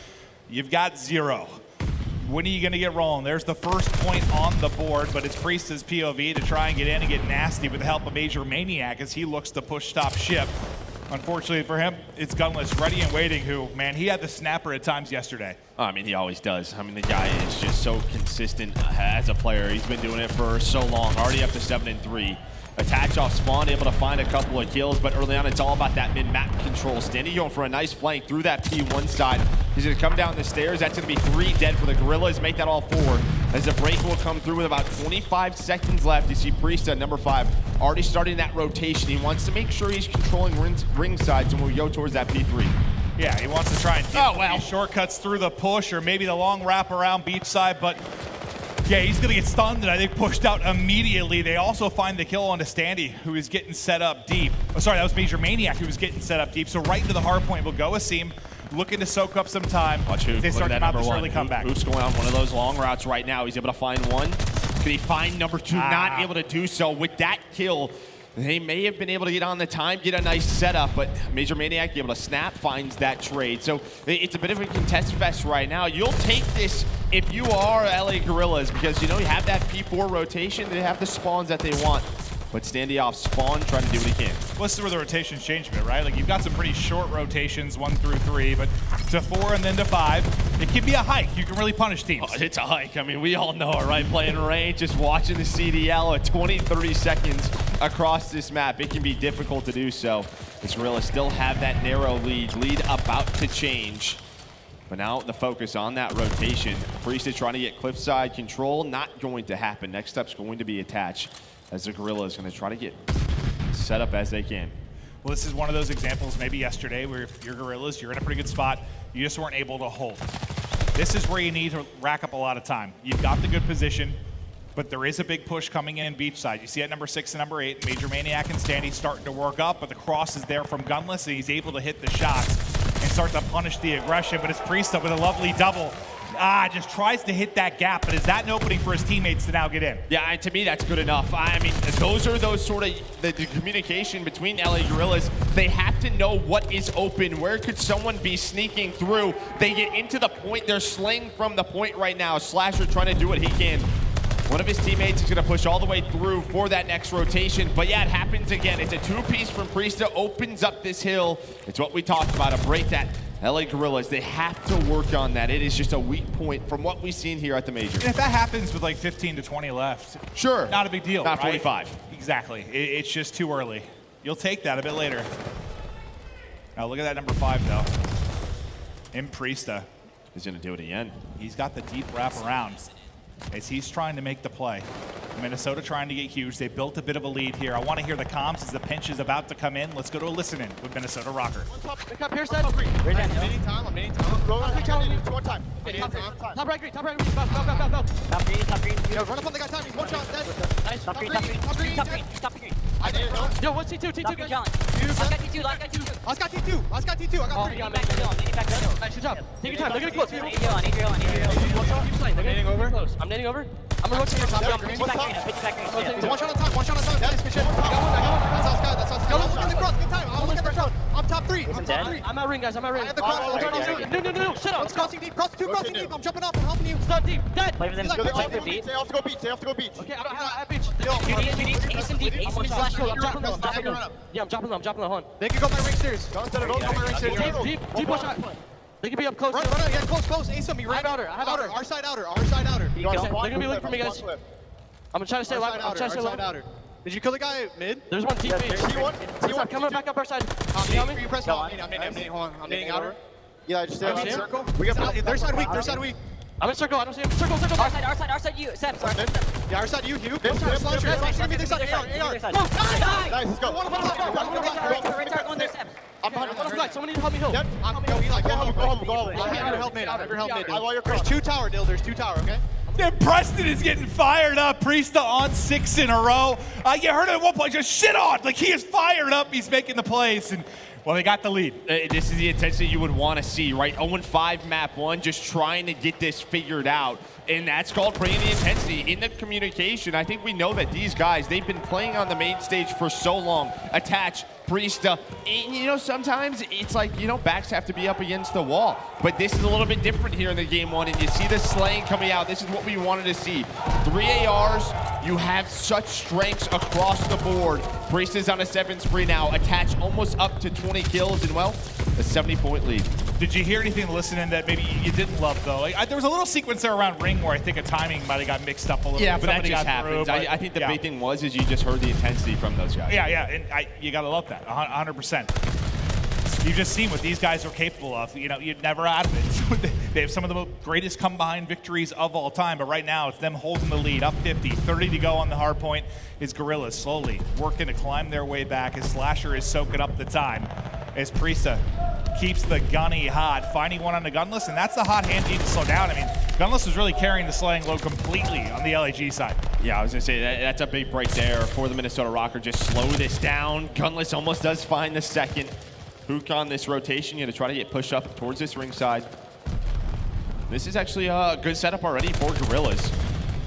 you've got 0. When are you going to get rolling? There's the first point on the board, but it's Priesth's POV to try and get in and get nasty with the help of MajorManiak as he looks to push stop ship. Unfortunately for him, it's Gunless ready and waiting, who, man, he had the snapper at times yesterday. I mean, he always does. I mean, the guy is just so consistent as a player. He's been doing it for so long, already up to 7-3. Attach off spawn, able to find a couple of kills, but early on it's all about that mid-map control. Standy going for a nice flank through that P1 side. He's gonna come down the stairs. That's gonna be 3 dead for the Guerrillas. Make that all 4. As the break will come through with about 25 seconds left. You see Priestahh, number 5, already starting that rotation. He wants to make sure he's controlling ring sides when we go towards that P3. Yeah, he wants to try and get these shortcuts through the push or maybe the long wrap around beach side, but yeah, he's going to get stunned and I think pushed out immediately. They also find the kill onto Standy, who is getting set up deep. Oh, sorry, that was MajorManiak who was getting set up deep. So right into the hard point will go Asim, looking to soak up some time. Watch Hook. They start to mount this early comeback. Hook's going on one of those long routes right now. He's able to find one. Can he find number 2? Not able to do so with that kill. They may have been able to get on the time, get a nice setup, but MajorManiak able to snap, finds that trade. So it's a bit of a contest fest right now. You'll take this if you are LA Guerrillas because, you know, you have that P4 rotation. They have the spawns that they want. But Standy off spawn, trying to do what he can. Well, this is where the rotations change a bit, right? Like, you've got some pretty short rotations, 1 through 3, but to 4 and then to 5, it can be a hike. You can really punish teams. Oh, it's a hike. I mean, we all know it, right? Playing range, just watching the CDL at 20, 30 seconds across this map. It can be difficult to do so. The Guerrillas still have that narrow lead about to change. But now the focus on that rotation. Priestahh trying to get cliffside control, not going to happen. Next step's going to be attached, as the Guerrillas going to try to get set up as they can. Well, this is one of those examples maybe yesterday where if you're Guerrillas, you're in a pretty good spot, you just weren't able to hold. This is where you need to rack up a lot of time. You've got the good position, but there is a big push coming in beachside. You see at number 6 and number 8, MajorManiak and Standy starting to work up, but the cross is there from Gunless, and he's able to hit the shots and start to punish the aggression, but it's Priestahh with a lovely double. Just tries to hit that gap, but is that an opening for his teammates to now get in? Yeah, and to me, that's good enough. I mean, those are those sort of the communication between LA Guerrillas. They have to know what is open. Where could someone be sneaking through? They get into the point. They're slaying from the point right now. Slasher trying to do what he can. One of his teammates is going to push all the way through for that next rotation. But yeah, it happens again. It's a 2-piece from Priestahh. Opens up this hill. It's what we talked about, a break that LA Guerrillas, they have to work on that. It is just a weak point from what we've seen here at the Major. And if that happens with like 15 to 20 left, sure, not a big deal, not right? 45. Exactly. It's just too early. You'll take that a bit later. Now look at that number 5 though. In Priestahh. He's going to do it again. He's got the deep wrap around as he's trying to make the play. Minnesota trying to get huge. They built a bit of a lead here. I want to hear the comms as the pinch is about to come in. Let's go to a listen-in with Minnesota Røkkr. Pick up here, side. I'm needing time. Go on, quick challenge. One time. Top right green. Go. Top green. Yo, run up on the guy, time. He's one shot, dead. Nice. Top green. I did it. Yo, what's T2? T2, guys. Last guy T2. I got 3. Nice, good job. Take your time. Look at it close. I need your heal. I'm nading over. I'm gonna rotate your top down. Pitch back green. One shot on time. Nice, good shit. I got one. That's us. Yo, look at the cross. Good time. I'll look at the cross. I'm top 3. I'm at ring, guys. I'm at ring. I have the cross. No. Shut up. It's crossing deep. Crossing deep. I'm jumping off. I'm helping you. Stun deep. Dead. Play for them. They have to go beach. Okay, I don't have beach. You need ace him deep. Yeah, I'm dropping them. Hold on. They can go my ring stairs. Don't go my ring stairs. Deep one shot. They can be up close. Run. Yeah, close. Ace him. I have outer. Our side outer. They're gonna be looking for me, guys. I'm gonna try to stay alive. Did you kill the guy mid? There's one team. T1. Coming back up our side. You press hold. I'm nading outer. Yeah, just stay in circle. We got their side weak. I'm in circle. I don't see him. Circle. Our side, you. Seps. Yeah, our side, you. Slasher, me this side. AR. Nice, let's go. I'm behind him. Someone need to help me heal. Yep. Go home. I'm here to help mid. There's 2 tower, Dill. There's 2 tower, okay? And Preston is getting fired up. Priestahh on 6 in a row. You heard him at one point just shit on. Like, he is fired up. He's making the plays. And, well, they got the lead. This is the intensity you would want to see, right? 0-5 map 1, just trying to get this figured out. And that's called bringing the intensity in the communication. I think we know that these guys, they've been playing on the main stage for so long. Attach, Priestahh. And, you know, sometimes it's like, you know, backs have to be up against the wall. But this is a little bit different here in the game 1. And you see the slaying coming out. This is what we wanted to see. 3 ARs. You have such strengths across the board. Priestahh's on a 7 spree now. Attach almost up to 20 kills. And, well, a 70-point lead. Did you hear anything listening that maybe you didn't love, though? Like, there was a little sequence there around ring where I think a timing might have got mixed up a little bit. Yeah, but that just happens. I think the big thing was you just heard the intensity from those guys. Yeah, and you got to love that, 100%. You've just seen what these guys are capable of. You know, you're never out of it. They have some of the greatest come-behind victories of all time, but right now it's them holding the lead, up 50, 30 to go on the hard point. Is Guerrillas slowly working to climb their way back as Slasher is soaking up the time, as Priestahh keeps the gunny hot, finding one on the gunless, and that's the hot hand you need to slow down. I mean, gunless was really carrying the slaying load completely on the LAG side. Yeah, I was gonna say that's a big break there for the Minnesota Røkkr. Just slow this down. Gunless almost does find the second. Hook on this rotation, you gotta try to get pushed up towards this ringside. This is actually a good setup already for Guerrillas.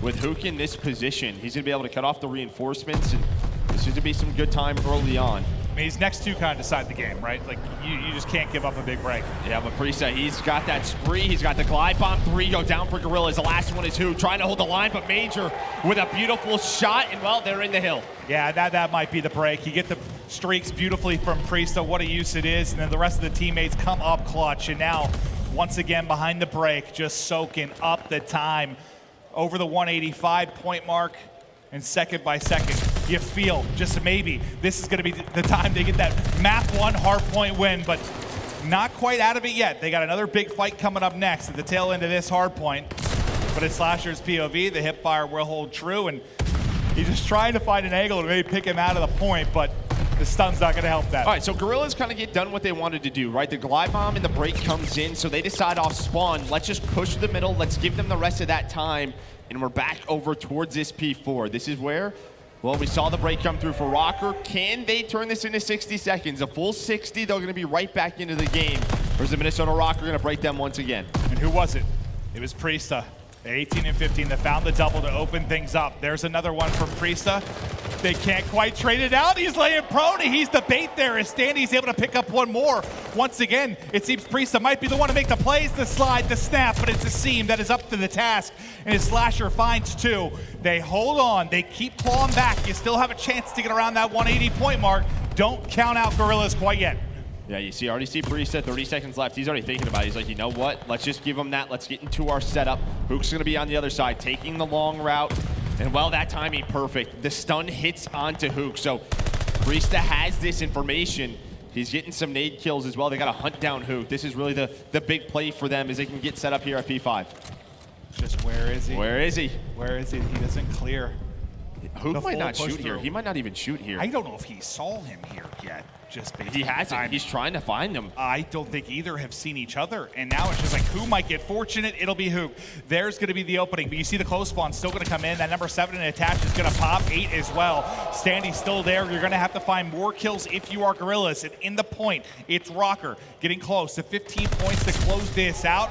With Hook in this position, he's gonna be able to cut off the reinforcements, and this is gonna be some good time early on. I mean, these next two kind of decide the game, right? Like, you just can't give up a big break. Yeah, but Priestahh, he's got that spree. He's got the glide bomb. 3 go down for Guerrillas. The last one is who? Trying to hold the line, but Major with a beautiful shot, and well, they're in the hill. Yeah, that might be the break. You get the streaks beautifully from Priestahh. What a use it is. And then the rest of the teammates come up clutch. And now, once again, behind the break, just soaking up the time over the 185 point mark. And second by second, you feel just maybe this is going to be the time they get that map 1 hard point win, but not quite out of it yet. They got another big fight coming up next at the tail end of this hard point, but it's Slasher's POV. The hip fire will hold true, and he's just trying to find an angle to maybe pick him out of the point, but the stun's not going to help that. All right, so Guerrillas kind of get done what they wanted to do, right? The glide bomb and the break comes in, so they decide off spawn, let's just push the middle, let's give them the rest of that time, and we're back over towards this P4. This is where, well, we saw the break come through for Røkkr. Can they turn this into 60 seconds? A full 60, they're going to be right back into the game. Or is the Minnesota Røkkr going to break them once again? And who was it? It was Priestahh. 18 and 15 that found the double to open things up. There's another one from Priestahh. They can't quite trade it out. He's laying prone. He's the bait there as Standy's able to pick up one more. Once again, it seems Priestahh might be the one to make the plays, the slide, the snap, but it's a seam that is up to the task. And his Slasher finds 2. They hold on. They keep clawing back. You still have a chance to get around that 180 point mark. Don't count out Guerrillas quite yet. Yeah, you already see Priestahh, 30 seconds left. He's already thinking about it. He's like, you know what? Let's just give him that. Let's get into our setup. Hook's going to be on the other side, taking the long route. And, well, that timing perfect. The stun hits onto Hook. So Priestahh has this information. He's getting some nade kills as well. They got to hunt down Hook. This is really the big play for them as they can get set up here at P5. Just where is he? Where is he? Where is he? He doesn't clear. Hook might not shoot here. He might not even shoot here. I don't know if he saw him here yet. Just he hasn't. He's trying to find him. I don't think either have seen each other. And now it's just like, who might get fortunate? It'll be Hook. There's going to be the opening. But you see the close spawn still going to come in. That number 7 and attach is going to pop. 8 as well. Standy's still there. You're going to have to find more kills if you are Guerrillas. And in the point, it's Røkkr getting close to 15 points to close this out.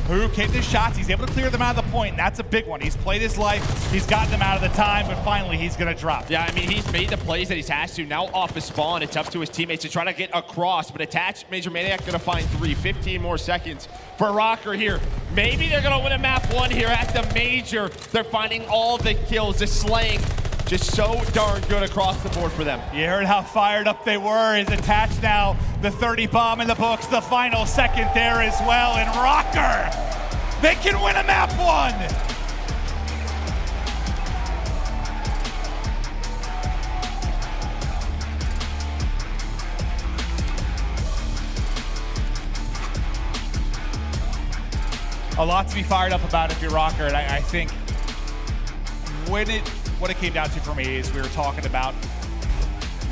Hook hit his shots. He's able to clear them out of the point, and that's a big one. He's played his life. He's gotten them out of the time, but finally he's going to drop. Yeah, I mean, he's made the plays that he's has to. Now off his spawn, it's up to his teammates to try to get across, but attached, MajorManiak going to find 3. 15 more seconds for Røkkr here. Maybe they're going to win a map 1 here at the Major. They're finding all the kills, the slaying. Just so darn good across the board for them. You heard how fired up they were. Is attached now. The 30 bomb in the books. The final second there as well. And Røkkr, they can win a map 1. A lot to be fired up about if you're Røkkr, and I think what it came down to for me is we were talking about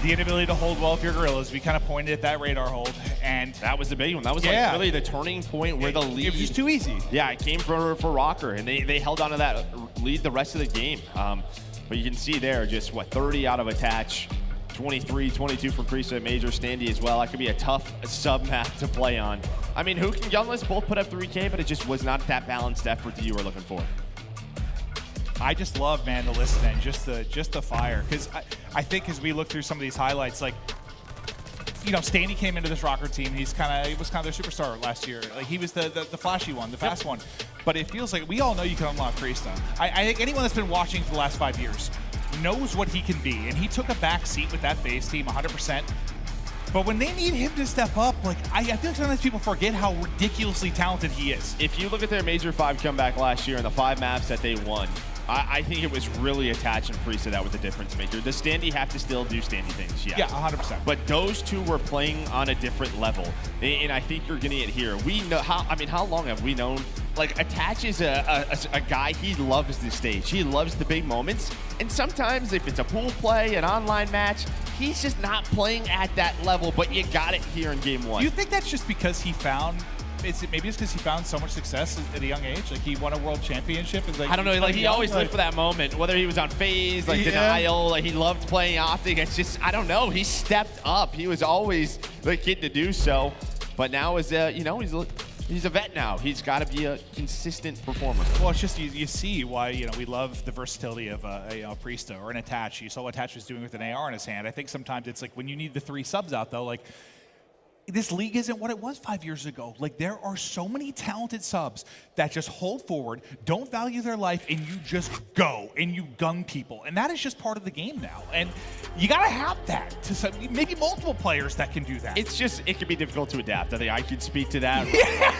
the inability to hold well if you're Guerrillas. We kind of pointed at that radar hold, and that was the big one. That was like really the turning point where the lead. It was just too easy. Yeah, it came for Røkkr, and they held on to that lead the rest of the game. But you can see there, just what, 30 out of attach, 23, 22 from Priestahh, Major, Standy as well. That could be a tough sub map to play on. I mean, Hook and Gunless both put up 3K, but it just was not that balanced effort that you were looking for. I just love, man, the listen and just the fire. Because I think as we look through some of these highlights, like, you know, Standy came into this Røkkr team. He was kind of their superstar last year. Like, he was the flashy one, the fast one. But it feels like we all know you can unlock Priestahh. I think anyone that's been watching for the last 5 years knows what he can be, and he took a back seat with that FaZe team 100%. But when they need him to step up, like, I feel like sometimes people forget how ridiculously talented he is. If you look at their Major 5 comeback last year and the 5 maps that they won, I think it was really attached and Priestahh that was the difference maker. Does Standy have to still do Standy things? Yeah, 100%. But those two were playing on a different level, and I think you're getting it here. We know how long have we known? Like, Attach is a guy, he loves the stage. He loves the big moments, and sometimes if it's a pool play, an online match, he's just not playing at that level, but you got it here in game 1. Do you think that's just because he found, maybe it's because he found so much success at a young age? Like, he won a world championship. And, like, I don't know, like, he always lived for that moment, whether he was on FaZe, like, Denial, like, he loved playing OpTic. It's just, I don't know, he stepped up. He was always the kid to do so, but now is, you know, he's he's a vet now. He's got to be a consistent performer. Well, it's just you see why we love the versatility of a Priestahh or an Attach. You saw what Attach was doing with an AR in his hand. I think sometimes it's like when you need the 3 subs out though, like this league isn't what it was 5 years ago. Like there are so many talented subs that just hold forward, don't value their life, and you just go and you gun people. And that is just part of the game now. And you gotta have that to maybe multiple players that can do that. It's just, it can be difficult to adapt. I think I could speak to that.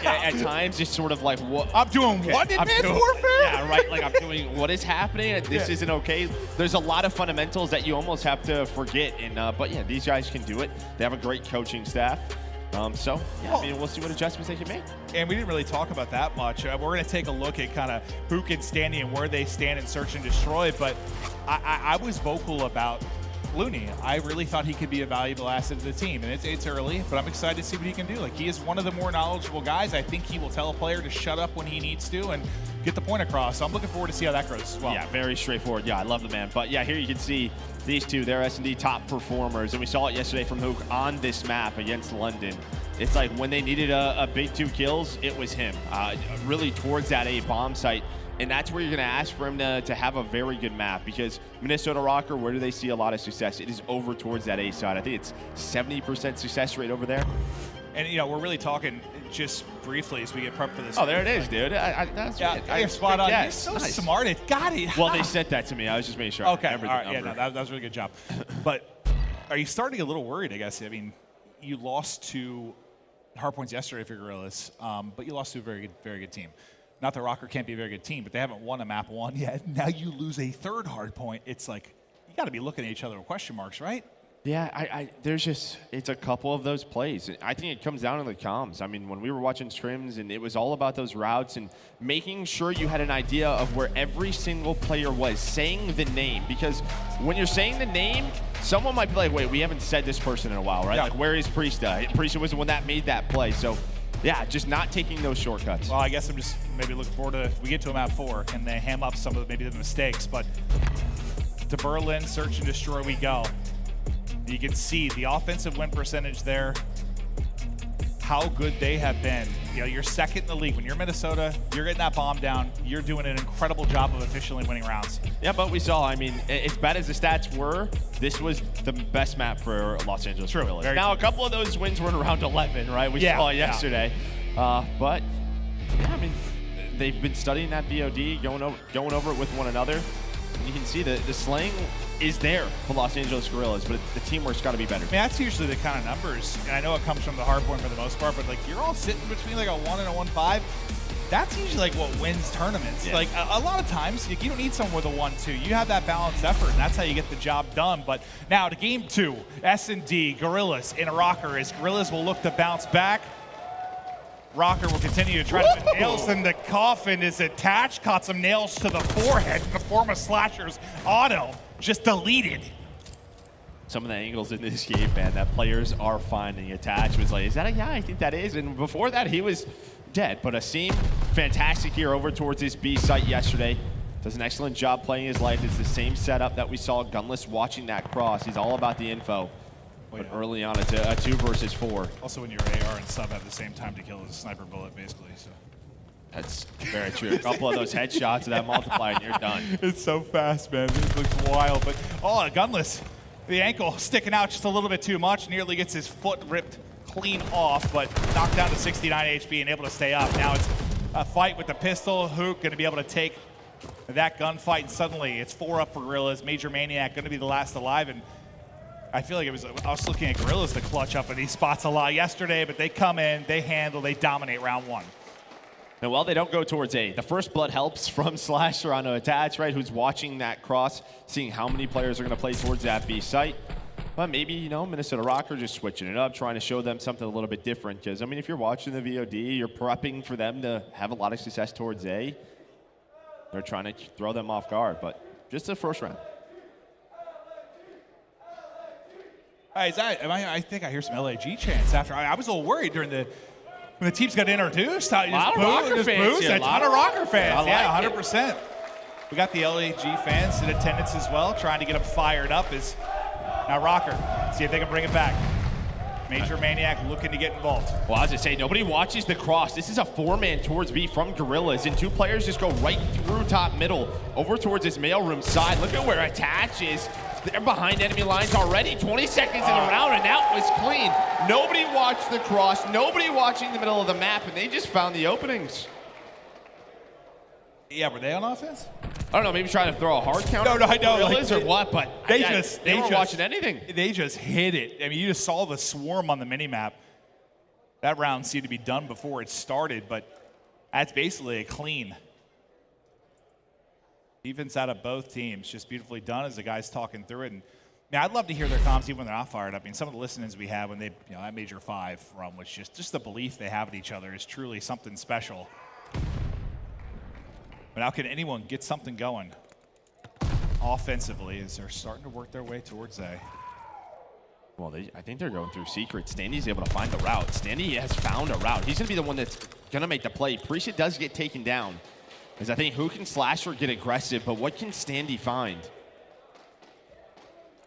At times, it's sort of like, what? I'm doing what in Advanced Warfare? Yeah, right. Like I'm doing, what is happening? This isn't okay. There's a lot of fundamentals that you almost have to forget. And but yeah, these guys can do it. They have a great coaching staff. So, yeah, I mean, we'll see what adjustments they can make. And we didn't really talk about that much. We're going to take a look at kind of who can Standy and where they stand in Search and Destroy. But I was vocal about Looney. I really thought he could be a valuable asset to the team. And it's early, but I'm excited to see what he can do. Like, he is one of the more knowledgeable guys. I think he will tell a player to shut up when he needs to and get the point across. So I'm looking forward to see how that grows as well. Yeah, very straightforward. Yeah, I love the man. But yeah, here you can see these two, they're S&D top performers. And we saw it yesterday from Hook on this map against London. It's like when they needed a big 2 kills, it was him. Really towards that A bomb site. And that's where you're going to ask for him to have a very good map, because Minnesota Røkkr, where do they see a lot of success? It is over towards that A side. I think it's 70% success rate over there. And, we're really talking just briefly as we get prepped for this. Oh, there it is, dude. That's you're spot on. You're so smart. It got it. Well, they sent that to me. I was just making sure. Okay, all right. Yeah, no, that was a really good job. But are you starting to get a little worried, I guess? I mean, you lost to Hardpoints yesterday for Guerrillas, but you lost to a very good team. Not that Røkkr can't be a very good team, but they haven't won a map 1 yet. Now you lose a 3rd Hardpoint. It's like, you got to be looking at each other with question marks, right? Yeah, there's just, it's a couple of those plays. I think it comes down to the comms. I mean, when we were watching scrims, and it was all about those routes and making sure you had an idea of where every single player was, saying the name. Because when you're saying the name, someone might be like, wait, we haven't said this person in a while, right? Yeah. Like, where is Priestahh? Priestahh was the one that made that play. So, yeah, just not taking those shortcuts. Well, I guess I'm just maybe looking forward to, if we get to a map 4, can they ham up some of maybe the mistakes? But to Berlin, Search and Destroy we go. You can see the offensive win percentage there, how good they have been. You're second in the league. When you're Minnesota, you're getting that bomb down. You're doing an incredible job of efficiently winning rounds. Yeah, but we saw, I mean, as bad as the stats were, this was the best map for Los Angeles Guerrillas. Now, a couple of those wins were in round 11, right? We saw it yesterday. But, yeah, I mean, they've been studying that VOD, going over it with one another. You can see the slaying is there for Los Angeles Guerrillas, but the teamwork's got to be better. I mean, that's usually the kind of numbers, and I know it comes from the hardpoint for the most part, but like you're all sitting between like a 1 and a 1-5. That's usually like what wins tournaments. Yeah. Like a lot of times, you don't need someone with a 1-2. You have that balanced effort, and that's how you get the job done. But now to game 2, S&D, Guerrillas in Røkkr, as Guerrillas will look to bounce back. Røkkr will continue to try to put nails in the coffin. Is attached, caught some nails to the forehead in the form of Slasher's auto. Just deleted. Some of the angles in this game, man, that players are finding. Attached was like, is that a guy? I think that is. And before that, he was dead. But Asim, fantastic here over towards his B site yesterday. Does an excellent job playing his life. It's the same setup that we saw Gunless watching that cross. He's all about the info. But early on, it's a 2 versus 4. Also, when your AR and sub at the same time to kill a sniper bullet, basically. So. That's very true. A couple of those headshots of that multiplier, and you're done. It's so fast, man. It looks wild. But, Gunless, the ankle sticking out just a little bit too much. Nearly gets his foot ripped clean off, but knocked down to 69 HP and able to stay up. Now it's a fight with the pistol. Hook going to be able to take that gunfight, and suddenly it's 4 up for Guerrillas. MajorManiak going to be the last alive, and I feel like I was looking at Guerrillas to clutch up in these spots a lot yesterday, but they come in, they handle, they dominate round 1. And while they don't go towards A, the first blood helps from Slasher on Attach, right? Who's watching that cross, seeing how many players are going to play towards that B site. But maybe, Minnesota Røkkr just switching it up, trying to show them something a little bit different. Because, I mean, if you're watching the VOD, you're prepping for them to have a lot of success towards A. They're trying to throw them off guard, but just the first round. I think I hear some LAG chants after. I was a little worried during when the teams got introduced. A lot of Røkkr fans. A lot of Røkkr fans. Yeah, 100%. We got the LAG fans in attendance as well, trying to get them fired up. Now Røkkr, see if they can bring it back. MajorManiak looking to get involved. Well, as I say, nobody watches the cross. This is a 4-man towards B from Guerrillas, and 2 players just go right through top middle over towards this mailroom side. Look at where Attach is. They're behind enemy lines already. 20 seconds in the round, and that was clean. Nobody watched the cross. Nobody watching the middle of the map, and they just found the openings. Yeah, were they on offense? I don't know, maybe trying to throw a hard counter. No, I know. Guerrillas or what, but they weren't watching anything. They just hit it. I mean, you just saw the swarm on the minimap. That round seemed to be done before it started, but that's basically a clean. Defense out of both teams, just beautifully done as the guys talking through it. And man, I'd love to hear their comms even when they're not fired up. I mean, some of the listenings we had when they, that Major 5 run was just the belief they have in each other is truly something special. But how can anyone get something going offensively as they're starting to work their way towards A? Well, I think they're going through secret. Standy's able to find the route. Standy has found a route. He's going to be the one that's going to make the play. Priestahh does get taken down. Because I think who can Slasher get aggressive, but what can Standy find?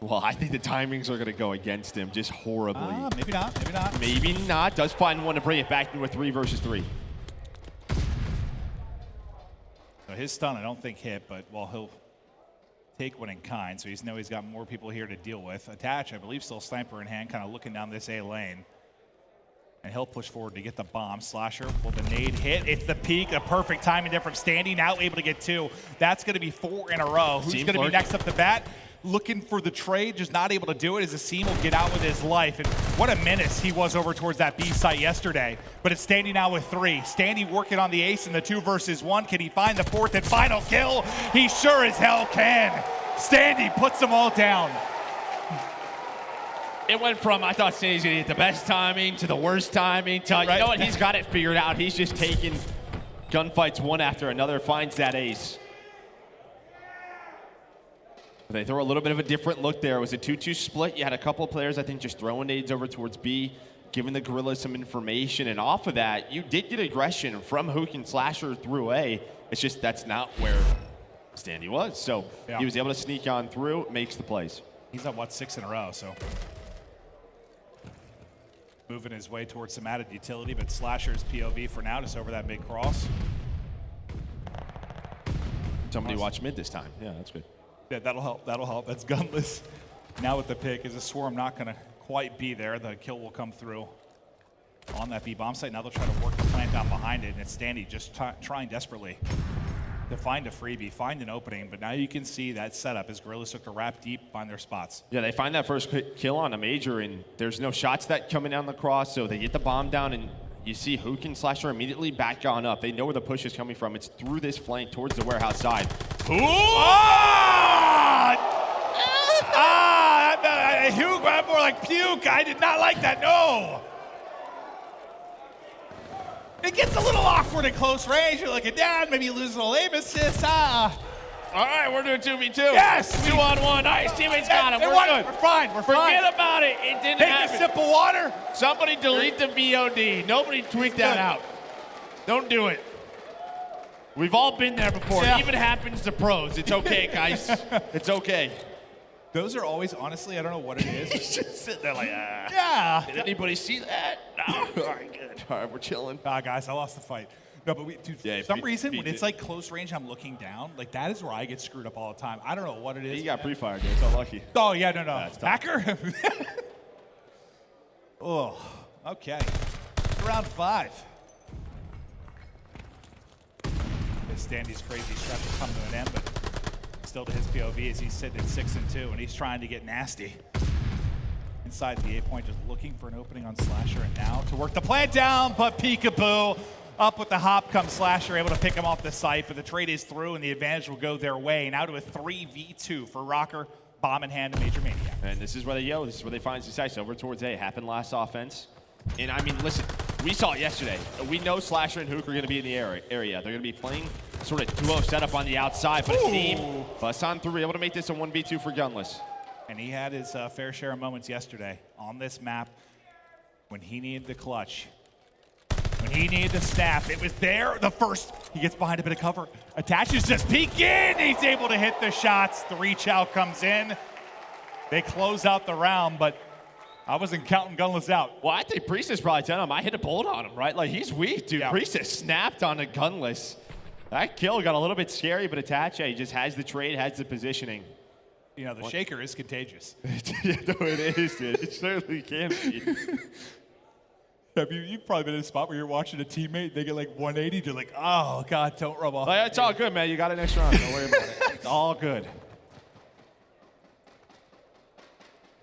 Well, I think the timings are going to go against him just horribly. Maybe not, maybe not. Maybe not. Does find one to bring it back to a 3 versus 3. So his stun, I don't think hit, but well, he'll take one in kind. So he's got more people here to deal with. Attach, I believe, still sniper in hand, kind of looking down this A lane. And he'll push forward to get the bomb. Slasher, will the nade hit? It's the peak, a perfect timing there from Standy. Now able to get 2. That's going to be 4 in a row. Who's going to be next up the bat? Looking for the trade, just not able to do it as Asim will get out with his life. And what a menace he was over towards that B site yesterday. But it's Standy now with 3. Standy working on the ace in the 2 versus 1. Can he find the 4th and final kill? He sure as hell can. Standy puts them all down. It went from, I thought Standy's going to get the best timing to the worst timing to, you know what, he's got it figured out. He's just taking gunfights one after another, finds that ace. They throw a little bit of a different look there. It was a 2-2 split. You had a couple of players, I think, just throwing nades over towards B, giving the Guerrillas some information. And off of that, you did get aggression from Hook and Slasher through A. It's just that's not where Standy was. So he was able to sneak on through, makes the plays. He's at, what, 6 in a row, so. Moving his way towards some added utility, but Slasher's POV for now, just over that mid cross. Somebody watch mid this time. Yeah, that's good. Yeah, that'll help. That'll help. That's gunless. Now with the pick, is a swarm not going to quite be there. The kill will come through on that B bomb site. Now they'll try to work the plant down behind it, and it's Standy just trying desperately to find a freebie, find an opening. But now you can see that setup as Guerrillas took the wrap deep, find their spots. Yeah, they find that first kill on a Major, and there's no shots that coming down the cross, so they get the bomb down, and you see Hook and Slasher immediately back on up. They know where the push is coming from. It's through this flank towards the warehouse side. Hugh, more like puke. I did not like that, no. It gets a little awkward at close range. You're looking down, maybe you lose a little aim assist. All right, we're doing 2v2. Yes. 2-on-1. Nice, teammates got him. We're good. We're fine. We're fine. Forget about it. It didn't happen. Take a sip of water. Somebody delete the VOD. Nobody tweet that out. Don't do it. We've all been there before. Yeah. It even happens to pros. It's okay, guys. It's okay. Those are always, honestly, I don't know what it is. He's just sitting there like, yeah. Did anybody see that? No. All right, good. All right, we're chilling. Guys, I lost the fight. No, but for some reason, when it's like close range, I'm looking down. Like, that is where I get screwed up all the time. I don't know what it is. You got pre-fire, dude. So lucky. Oh, yeah, no. Hacker? Oh, okay. Round 5. Standy's crazy stretch will come to an end, but still to his POV as he's sitting at 6-2, and he's trying to get nasty. Inside the A point, just looking for an opening on Slasher, and now to work the plant down, but peekaboo. Up with the hop comes Slasher, able to pick him off the site, but the trade is through, and the advantage will go their way. Now to a 3v2 for Røkkr, bomb in hand to MajorManiak. And this is where they go. This is where they find success. Over towards A. Happened last offense. And I mean, listen, we saw it yesterday. We know Slasher and Hook are going to be in the area. They're going to be playing sort of duo setup on the outside, but Asim busts on through, able to make this a 1v2 for Gunless. And he had his fair share of moments yesterday on this map when he needed the clutch. When he needed the snap, it was there. The first, he gets behind a bit of cover. Attaches just peek in. He's able to hit the shots. The reach out comes in. They close out the round, but I wasn't counting Gunless out. Well, I think Priestahh's probably telling him, I hit a bullet on him, right? Like, he's weak, dude. Yeah. Priestahh snapped on a Gunless. That kill got a little bit scary, but Itachi, he just has the trade, has the positioning. You know, the shaker is contagious. Yeah, no, it is, dude. It certainly can be. You've probably been in a spot where you're watching a teammate, they get like 180, you're like, oh, God, don't rub off. Like, it's all good, man. You got an extra round. Don't worry about it. It's all good.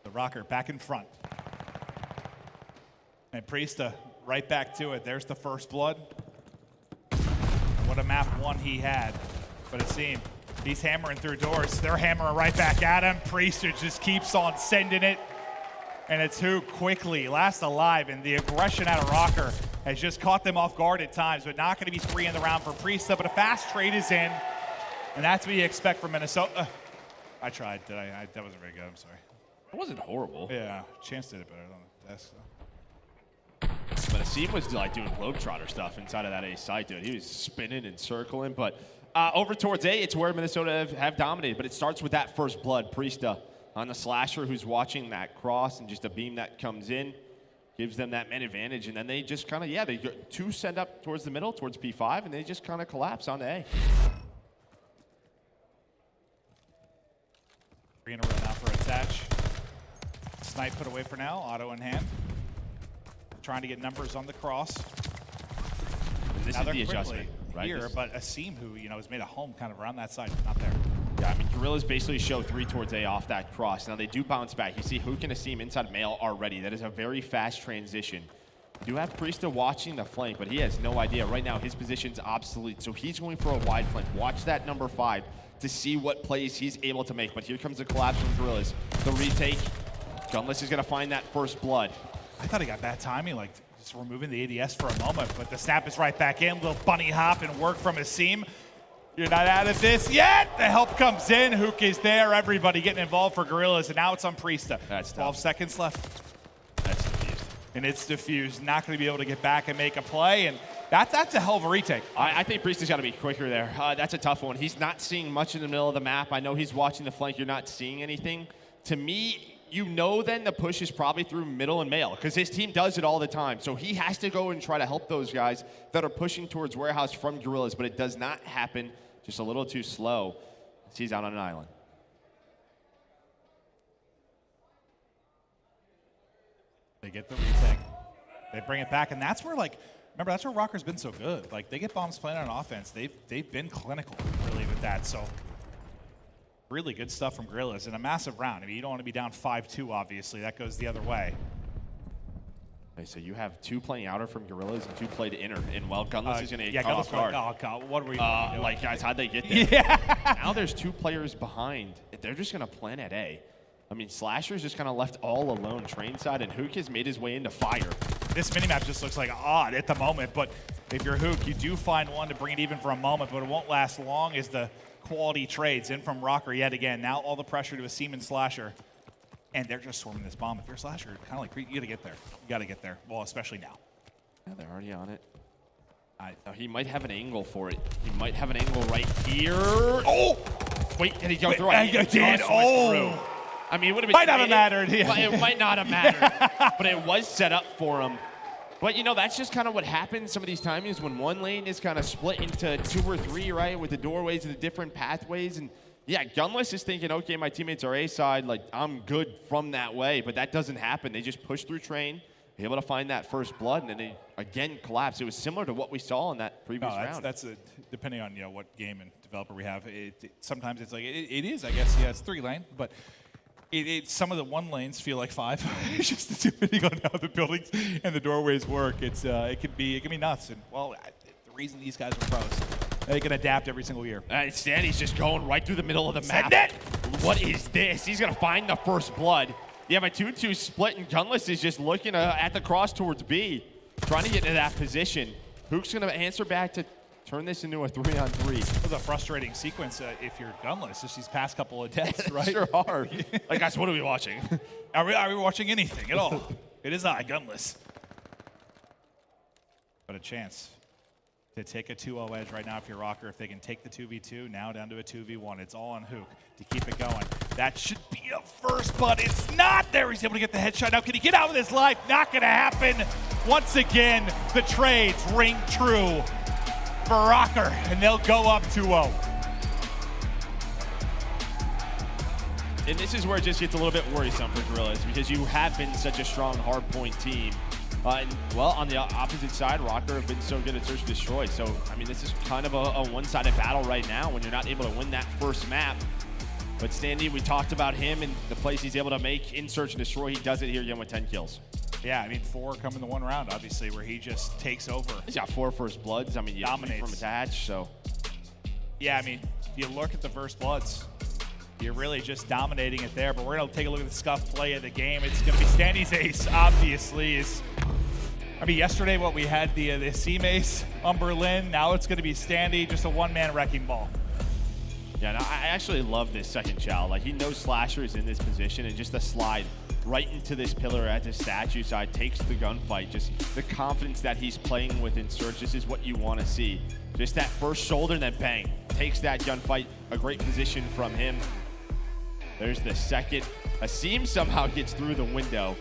The Røkkr back in front. And Priestahh right back to it. There's the first blood. What a map one he had. But it seemed he's hammering through doors. They're hammering right back at him. Priestahh just keeps on sending it. And it's who quickly, last alive, and the aggression out of Røkkr has just caught them off guard at times, but not going to be 3 in the round for Priestahh, but a fast trade is in, and that's what you expect from Minnesota. I tried, did I? That wasn't very good, I'm sorry. It wasn't horrible. Yeah, Chance did it better on the desk, though. But Asim was like doing globetrotter stuff inside of that A site, dude. He was spinning and circling, but over towards A, it's where Minnesota have dominated, but it starts with that first blood. Priestahh on the slasher who's watching that cross and just a beam that comes in, gives them that man advantage, and then they just kind of, yeah, they go 2 send up towards the middle, towards P5, and they just kind of collapse on A. 3 in a row now for Attach. Snipe put away for now, auto in hand. Trying to get numbers on the cross. And this now is the adjustment, right? Here, but Asim, who has made a home kind of around that side, not there. Yeah, I mean, Guerrillas basically show 3 towards A off that cross. Now they do bounce back. You see Hook and Asim inside mail already. That is a very fast transition. You do have Priestahh watching the flank, but he has no idea. Right now, his position's obsolete, so he's going for a wide flank. Watch that number 5 to see what plays he's able to make. But here comes the collapse from Guerrillas. The retake. Gunless is going to find that first blood. I thought he got bad timing, like just removing the ADS for a moment, but the snap is right back in. Little bunny hop and work from Asim. You're not out of this yet. The help comes in. Hook is there. Everybody getting involved for Guerrillas, and now it's on Priestahh. That's 12 tough. seconds left. That's diffused. And it's diffused. Not going to be able to get back and make a play, and that's a hell of a retake. I think Priestahh's got to be quicker there. That's a tough one. He's not seeing much in the middle of the map. I know he's watching the flank. You're not seeing anything. To me, you know then the push is probably through middle and mail because his team does it all the time. So he has to go and try to help those guys that are pushing towards warehouse from Guerrillas, but it does not happen. Just a little too slow. He's out on an island. They get the retake. They bring it back, and that's where, like, remember, that's where Røkkr's been so good. Like, they get bombs planted on offense. They've been clinical, really, with that. So really good stuff from Guerrillas in a massive round. I mean, you don't want to be down 5-2, obviously. That goes the other way. Okay, so you have 2 playing outer from Guerrillas and 2 played inner. And well, Gunless is going to get Gunless caught off guard. oh, God, what were you doing? Like, guys, how'd they get there? Yeah. Now there's 2 players behind. They're just going to plan at A. I mean, Slasher's just kind of left all alone train side, and Hook has made his way into fire. This minimap just looks like odd at the moment, but if you're Hook, you do find one to bring it even for a moment, but it won't last long as the quality trades in from Røkkr yet again. Now all the pressure to Asim and Slasher, and they're just swarming this bomb. If you're Slasher, kind of like, you got to get there. You got to get there. Well, especially now. Yeah, they're already on it. He might have an angle for it. He might have an angle right here. Oh! Wait, did he go through? I did. Oh! I mean, it would have been. Might not have mattered. It might not have mattered, but it was set up for him. But, you know, that's just kind of what happens some of these timings when one lane is kind of split into 2 or 3, right, with the doorways and the different pathways. And, yeah, Gunless is thinking, okay, my teammates are A side, like, I'm good from that way. But that doesn't happen. They just push through train, able to find that first blood, and then they, again, collapse. It was similar to what we saw in that previous round. That's depending on, what game and developer we have. Sometimes it's like, it is, I guess, yeah, it's 3 lane, but some of the 1 lanes feel like 5. It's just depending on how the buildings and the doorways work. It can be nuts. And well, the reason these guys are pros, they can adapt every single year. Standy's just going right through the middle of the map. Send it! What is this? He's gonna find the first blood. You have a 2-2 split, and Gunless is just looking at the cross towards B, trying to get into that position. Hook's gonna answer back to turn this into a 3-on-3. It was a frustrating sequence if you're Gunless, just these past couple of deaths, right? Sure are. Like, guys, what are we watching? Are we watching anything at all? It is Gunless. But a chance to take a 2-0 edge right now if you're Røkkr. If they can take the 2v2, now down to a 2v1. It's all on Hook to keep it going. That should be a first, but it's not there. He's able to get the headshot. Now, can he get out with his life? Not going to happen. Once again, the trades ring true for Røkkr, and they'll go up 2-0. And this is where it just gets a little bit worrisome for Guerrillas, because you have been such a strong hardpoint team. And, well, on the opposite side, Røkkr have been so good at search and destroy. So, I mean, this is kind of a one-sided battle right now when you're not able to win that first map. But Standy, we talked about him and the plays he's able to make in search and destroy. He does it here again with 10 kills. Yeah, I mean, 4 come in the one round, obviously, where he just takes over. He's got 4 first bloods. I mean, dominates from attached, so. Yeah, I mean, if you look at the first bloods, you're really just dominating it there. But we're going to take a look at the scuff play of the game. It's going to be Standy's ace, obviously. I mean, yesterday, what we had the C-Mace on Berlin. Now it's going to be Standy, just a one-man wrecking ball. Yeah, no, I actually love this second chow. Like, he knows Slasher is in this position, and just a slide right into this pillar at the statue side takes the gunfight. Just the confidence that he's playing with in search. This is what you want to see. Just that first shoulder, and then bang, takes that gunfight. A great position from him. There's the second. Asim somehow gets through the window,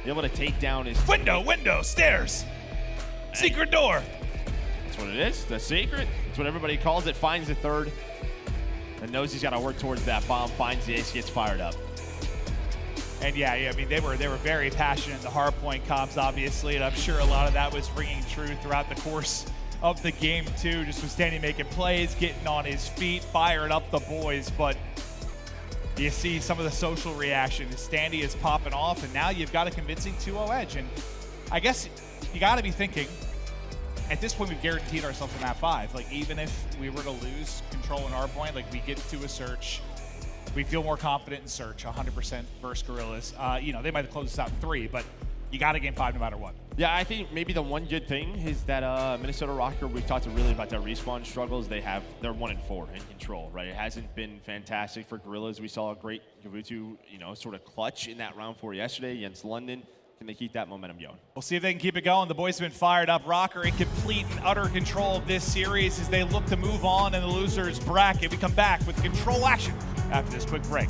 able to take down his window, stairs, secret door. That's what it is. The secret. That's what everybody calls it. Finds the third, and knows he's got to work towards that bomb. Finds the ace, gets fired up. And yeah, I mean, they were very passionate in the hardpoint comms, obviously, and I'm sure a lot of that was ringing true throughout the course of the game too. Just with Standy making plays, getting on his feet, firing up the boys, but you see some of the social reaction. Standy is popping off, and now you've got a convincing 2-0 edge. And I guess you got to be thinking, at this point, we've guaranteed ourselves a map 5. Like, even if we were to lose control in our point, like, we get to a search, we feel more confident in search, 100% versus Guerrillas. You know, they might have closed us out in 3, but you got to game 5 no matter what. Yeah, I think maybe the one good thing is that Minnesota Røkkr, we've talked really about their respawn struggles. They're 1-4 in control, right? It hasn't been fantastic for Guerrillas. We saw a great Gavutu, you know, sort of clutch in that round 4 yesterday against London. Can they keep that momentum going? We'll see if they can keep it going. The boys have been fired up. Røkkr in complete and utter control of this series as they look to move on in the losers bracket. We come back with control action after this quick break.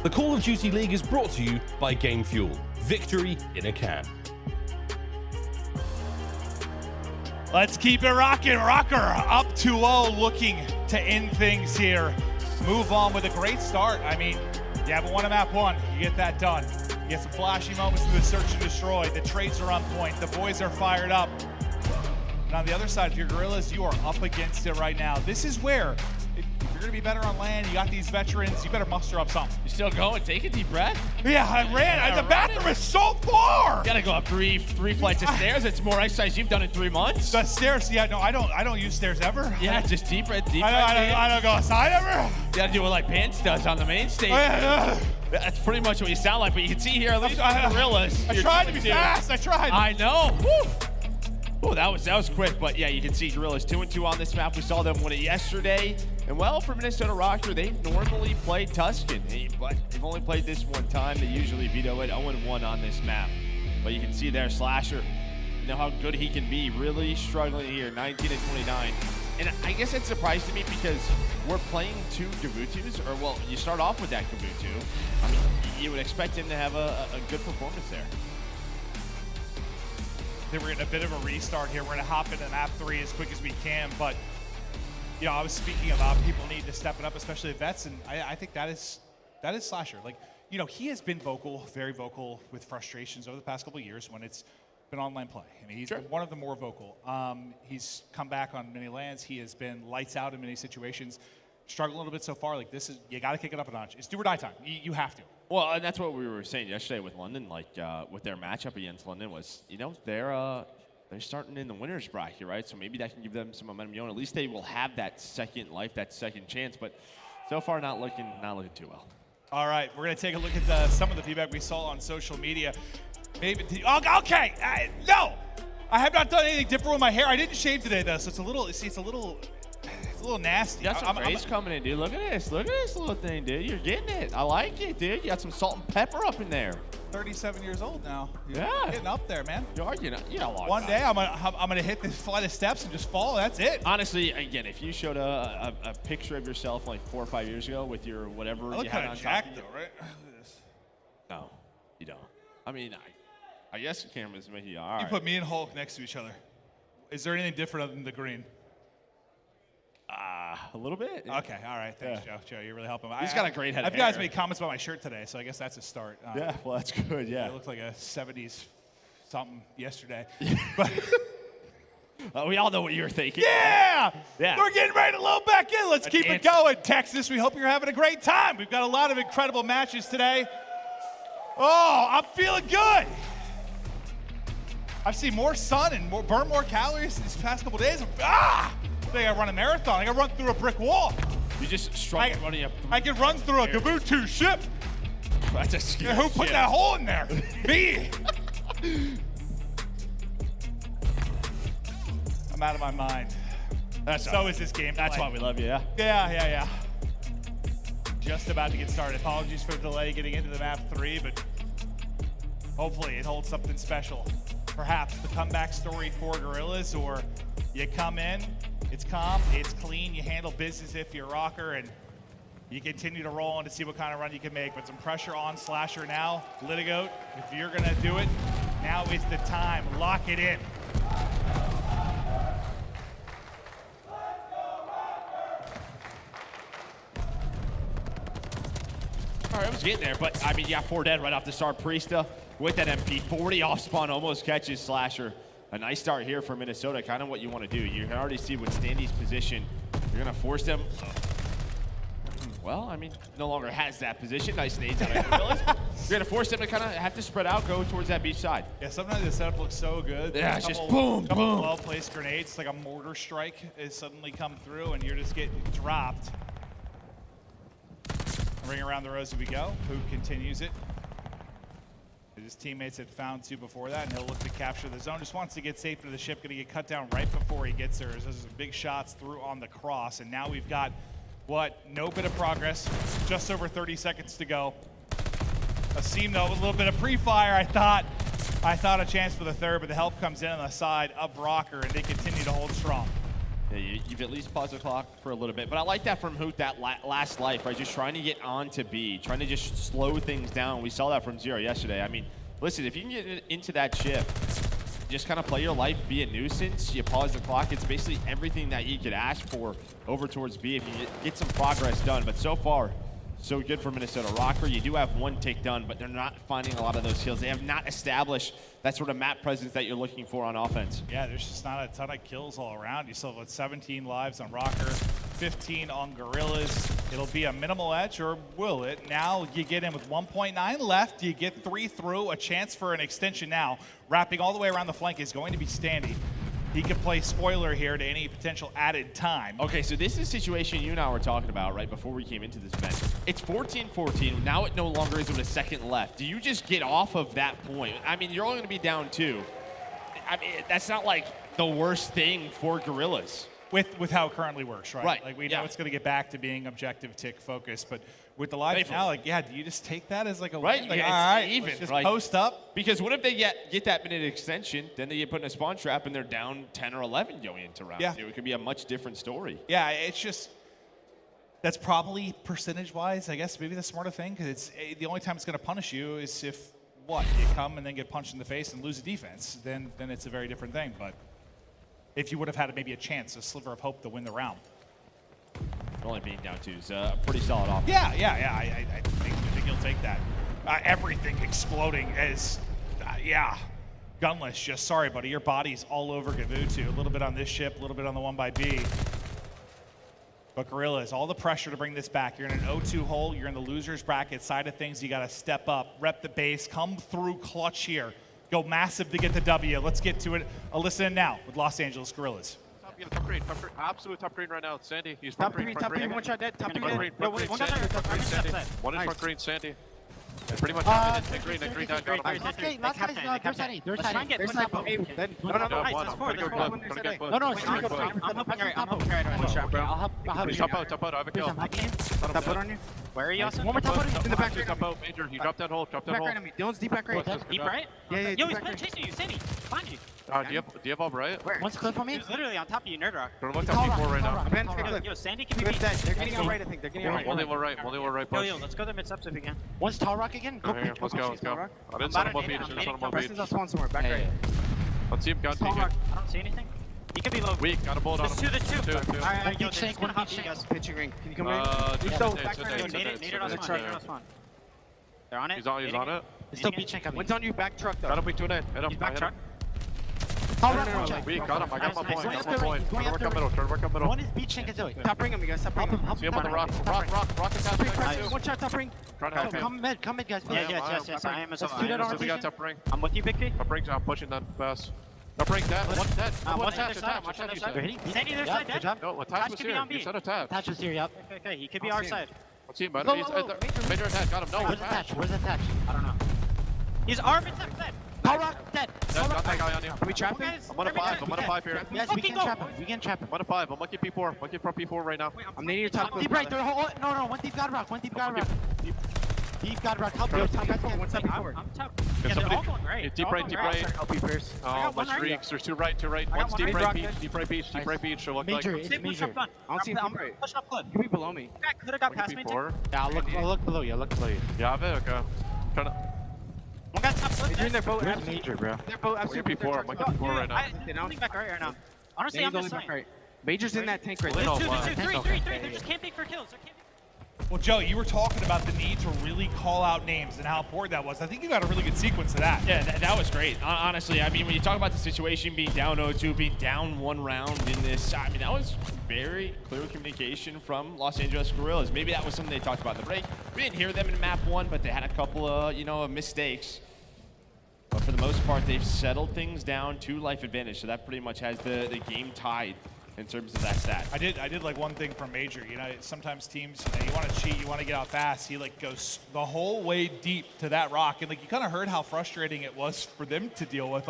The Call of Duty League is brought to you by Game Fuel. Victory in a can. Let's keep it rocking. Røkkr up 2-0, looking to end things here. Move on with a great start. I mean, you haven't won a map 1, you get that done. You get some flashy moments through the search and destroy. The trades are on point. The boys are fired up. And on the other side of your Guerrillas, you are up against it right now. This is where, if you're going to be better on land, you got these veterans, you better muster up something. You still going? Take a deep breath. Yeah, I ran. The bathroom is so far. You gotta go up three flights of stairs. It's more exercise you've done in 3 months. The stairs, yeah, no, I don't use stairs ever. Yeah, just deep breath, deep breath. I don't go outside ever. You gotta do what like Pants does on the main stage. That's pretty much what you sound like, but you can see here, at least Guerrillas. I tried to be fast, I tried. I know. Woo. Oh, that was quick, but yeah, you can see Guerrillas 2-2 on this map. We saw them win it yesterday. And well, for Minnesota Røkkr, they normally play Tuscan, but they've only played this one time. They usually veto it 0-1 on this map. But you can see there, Slasher, you know how good he can be, really struggling here, 19-29. And I guess it surprised me because we're playing 2 Gavutus, or well, you start off with that Gavutu. I mean, you would expect him to have a good performance there. I think we're getting a bit of a restart here. We're gonna hop into map 3 as quick as we can, but you know, I was speaking about people need to step it up, especially vets, and I think that is Slasher. Like, you know, he has been vocal, very vocal with frustrations over the past couple of years when it's been online play. I mean, he's been one of the more vocal. He's come back on many lands. He has been lights out in many situations. Struggled a little bit so far. Like, this is, you got to kick it up a notch. It's do or die time. You have to. Well, and that's what we were saying yesterday with London, like with their matchup against London was, you know, they're starting in the winner's bracket, right? So maybe that can give them some momentum. You know, at least they will have that second life, that second chance. But so far, not looking too well. All right, we're gonna take a look at some of the feedback we saw on social media. Maybe okay, no, I have not done anything different with my hair. I didn't shave today though, so it's a little nasty. You got some rays coming in, dude. Look at this little thing, dude. You're getting it. I like it, dude. You got some salt and pepper up in there. 37 years old now. Yeah, getting up there, man. You are getting up. Yeah, one day I'm gonna hit this flight of steps and just fall. That's it. Honestly, again, if you showed a picture of yourself like 4 or 5 years ago with your whatever I look you had kind on of jacked top, though, right? Look at this. No, you don't. I mean, I guess the camera's making you all right. You put me and Hulk next to each other. Is there anything different other than the green? A little bit. Okay, all right. Thanks, Joe. Joe, you're really helping. He's got a great head of You guys hair. made comments about my shirt today, so I guess that's a start. Yeah, well, that's good, yeah. It looked like a 70s something yesterday. But we all know what you're thinking. Yeah! Yeah. We're getting ready to load back in. Let's keep it going, Texas. We hope you're having a great time. We've got a lot of incredible matches today. Oh, I'm feeling good. I've seen more sun and burn more calories these past couple days. I think I run a marathon. I got to run through a brick wall. You just struggle running up. I can run through a Gavutu ship. That's a scary Who put that hole in there? Me. I'm out of my mind. So is this game. That's why we love you, yeah? Yeah. Just about to get started. Apologies for the delay getting into the map 3, but hopefully it holds something special. Perhaps the comeback story for Guerrillas, or you come in, it's calm, it's clean, you handle business if you're Røkkr, and you continue to roll on to see what kind of run you can make. But some pressure on Slasher now. Litigoat, if you're gonna do it, now is the time. Lock it in. All right, I was getting there, but I mean, yeah, 4 dead right off the start. Priestahh with that MP40 off spawn almost catches Slasher. A nice start here for Minnesota, kind of what you want to do. You can already see with Standy's position, you're going to force them. Well, I mean, no longer has that position. Nice nades out of Guerrillas. You're going to force them to kind of have to spread out, go towards that beach side. Yeah, sometimes the setup looks so good. Yeah, it's just boom, boom. Well-placed grenades, like a mortar strike has suddenly come through, and you're just getting dropped. Ring around the rows as we go. Who continues it? His teammates had found 2 before that, and he'll look to capture the zone. Just wants to get safe to the ship. Going to get cut down right before he gets there. There's some big shots through on the cross, and now we've got, no bit of progress. Just over 30 seconds to go. Asim, though, with a little bit of pre-fire, I thought a chance for the third, but the help comes in on the side of Røkkr, and they continue to hold strong. Yeah, you've at least paused the clock for a little bit. But I like that from Hoot, that last life, right? Just trying to get on to B, trying to just slow things down. We saw that from Zero yesterday. I mean, listen, if you can get into that chip, just kind of play your life, be a nuisance, you pause the clock. It's basically everything that you could ask for over towards B if you get some progress done. But so far, so good for Minnesota. Røkkr, you do have one take done, but they're not finding a lot of those kills. They have not established that sort of map presence that you're looking for on offense. Yeah, there's just not a ton of kills all around. You still have 17 lives on Røkkr, 15 on Guerrillas. It'll be a minimal edge, or will it? Now you get in with 1.9 left. You get 3 through, a chance for an extension now. Wrapping all the way around the flank is going to be Standy. He could play spoiler here to any potential added time. Okay, so this is a situation you and I were talking about right before we came into this event. It's 14-14. Now it no longer is with a second left. Do you just get off of that point? I mean, you're only going to be down 2. I mean, that's not like the worst thing for Guerrillas. With how it currently works, right? Right. Like we know it's going to get back to being objective tick focused, but with the live now, like, yeah, do you just take that as like a right? win? Like, Yeah, all right, even let's just like, post up. Because what if they get that minute extension, then they get put in a spawn trap and they're down 10 or 11 going into round 2. It could be a much different story. Yeah, it's just that's probably percentage-wise, I guess, maybe the smarter thing, because it's the only time it's going to punish you is if you come and then get punched in the face and lose a defense. Then it's a very different thing. But if you would have had maybe a chance, a sliver of hope to win the round. Only being down 2 is pretty solid offense. Yeah. I think you'll take that. Everything exploding as, Gunless, just sorry, buddy. Your body's all over Gavutu. A little bit on this ship, a little bit on the one by B. But Guerrillas, all the pressure to bring this back. You're in an 0-2 hole. You're in the loser's bracket side of things. You got to step up, rep the base, come through clutch here. Go massive to get the W. Let's get to it. Listen in now with Los Angeles Guerrillas. Top green, absolute top green right now. Sandy, he's top green, one shot dead, top green. One is front green, Sandy. And pretty much green down. Okay, last guy's there's Sandy. There's Sandy. There's Sandy. No, I'm helping right. One shot, bro. I'll help you. Top out, I have a kill. Top out on you. Where are you also? One more top out in the back. Top out, Major. He dropped that hole. Dylan's deep back right. Deep right? Yeah. Yo, he's chasing you, Sandy. Find you. Do you have all right? Where? One's cliff on me. He's literally on top of you, Nerdrock. Don't look at people right now. Yo, Sandy can be beat. They're getting out right, I think. They're getting out right. Only one right. Yo, let's go to mid subs if we can. One's tall rock again. Go pick. Let's go. I didn't set him up beach. Preston's on spawn somewhere. Back right. Let's see him gun I don't see anything. He could be low. Weak. Got a bullet on him. There's two. Alright, yo, shank. One hot shank. Pitching ring. Can you come in? He's still back right. Nader on spawn. They're on it. He's on it. It's still beach shank coming. One's on you. Back truck though. Got him. Hit him. He's back truck. We got him. I got my point. Try to work up middle. One is beach shank and Zoe. Top ring him, you guys. Top ring him. See him on the rock. Rock is down. One shot top ring. Trying to help him. Come mid, guys. Yes. I am as well. Do that we got top ring. I'm with you, Big P. Top ring. I'm pushing that fast. Top ring dead. One dead. Watch other side. They're hitting. Sandy, their side dead. No, Attach was here. You said Attach. Attach was here, yep. Okay, he could be our side. Let's see him, bud. Major attack. Got him. No, Where's Attach? I don't know. He's arm and dead. Power rock, dead. Got that guy on you. Can we trap him? I'm on a 5 here. Yes, we can trap him. I'm on a 5. I'm lucky P4. Lucky from P4 right now. I'm needing your top. Deep right. No. One deep God rock. Deep God rock. Help you. Top right. One side forward. I'm top. Yeah, they're all going right. Deep right. Help you first. Oh, my streaks. There's two right. One's deep right beach. So look like. Major. I don't see him deep right. Push up clip. You be below me. Could have got past me. Yeah, I'll look below you. You have it? Okay. Trying to. One guy's top clip. They're in their boat. Where's Major, bro? They're boat. Absolutely. P4. I'm looking P4 right now. They're only back right now. Honestly, I'm just saying. Major's in that tank right now. There's 2, 3. They're just camping for kills. Well, Joe, you were talking about the need to really call out names and how important that was. I think you got a really good sequence of that. Yeah, that was great. Honestly, I mean, when you talk about the situation being down 0-2, being down 1 round in this, I mean, that was very clear communication from Los Angeles Guerrillas. Maybe that was something they talked about in the break. We didn't hear them in map 1, but they had a couple of, mistakes. But for the most part, they've settled things down to life advantage, so that pretty much has the game tied in terms of that stat. I did like one thing from Major. Sometimes teams, you want to cheat, you want to get out fast. He goes the whole way deep to that rock, and you kind of heard how frustrating it was for them to deal with.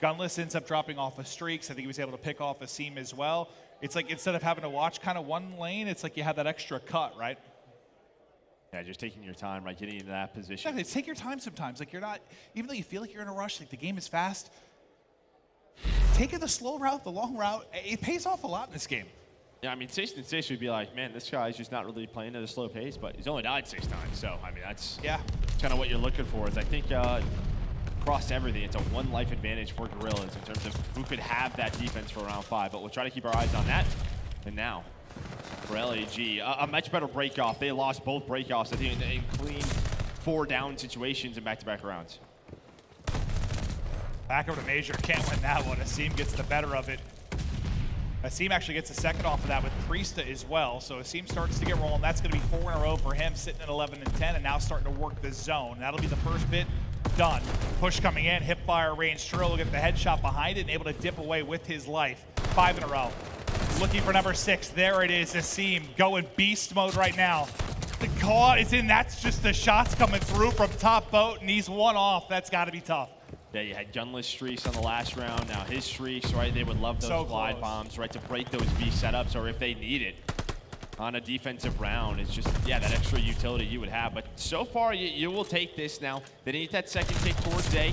Gunless ends up dropping off of streaks. I think he was able to pick off a seam as well. It's like instead of having to watch kind of one lane, it's like you have that extra cut, right? Yeah, just taking your time, right, getting into that position. Exactly. Take your time sometimes. You're not, even though you feel like you're in a rush, the game is fast. taking the slow route, the long route, it pays off a lot in this game. Yeah, I mean, Six and Six would be like, man, this guy's just not really playing at a slow pace, but he's only died 6 times. So, I mean, that's kind of what you're looking for. Is I think across everything, it's a 1 life advantage for Guerrillas in terms of who could have that defense for round 5. But we'll try to keep our eyes on that. And now, for LAG, a much better break-off. They lost both break-offs, I think, in clean 4-down situations in back-to-back rounds. Back over to Major, can't win that one. aBeZy gets the better of it. aBeZy actually gets a second off of that with Priestahh as well. So aBeZy starts to get rolling. That's going to be 4 in a row for him, sitting at 11 and 10, and now starting to work the zone. That'll be the first bit done. Push coming in, hip fire range. Trill will get the headshot behind it and able to dip away with his life. 5 in a row. Looking for number 6. There it is. aBeZy going beast mode right now. The call is in. That's just the shots coming through from top boat, and he's 1 off. That's got to be tough. Yeah, you had gunless streaks on the last round. Now his streaks, right? They would love those glide bombs, right, to break those B setups, or if they need it on a defensive round. It's just, yeah, that extra utility you would have. But so far, you will take this now. They need that second kick towards A.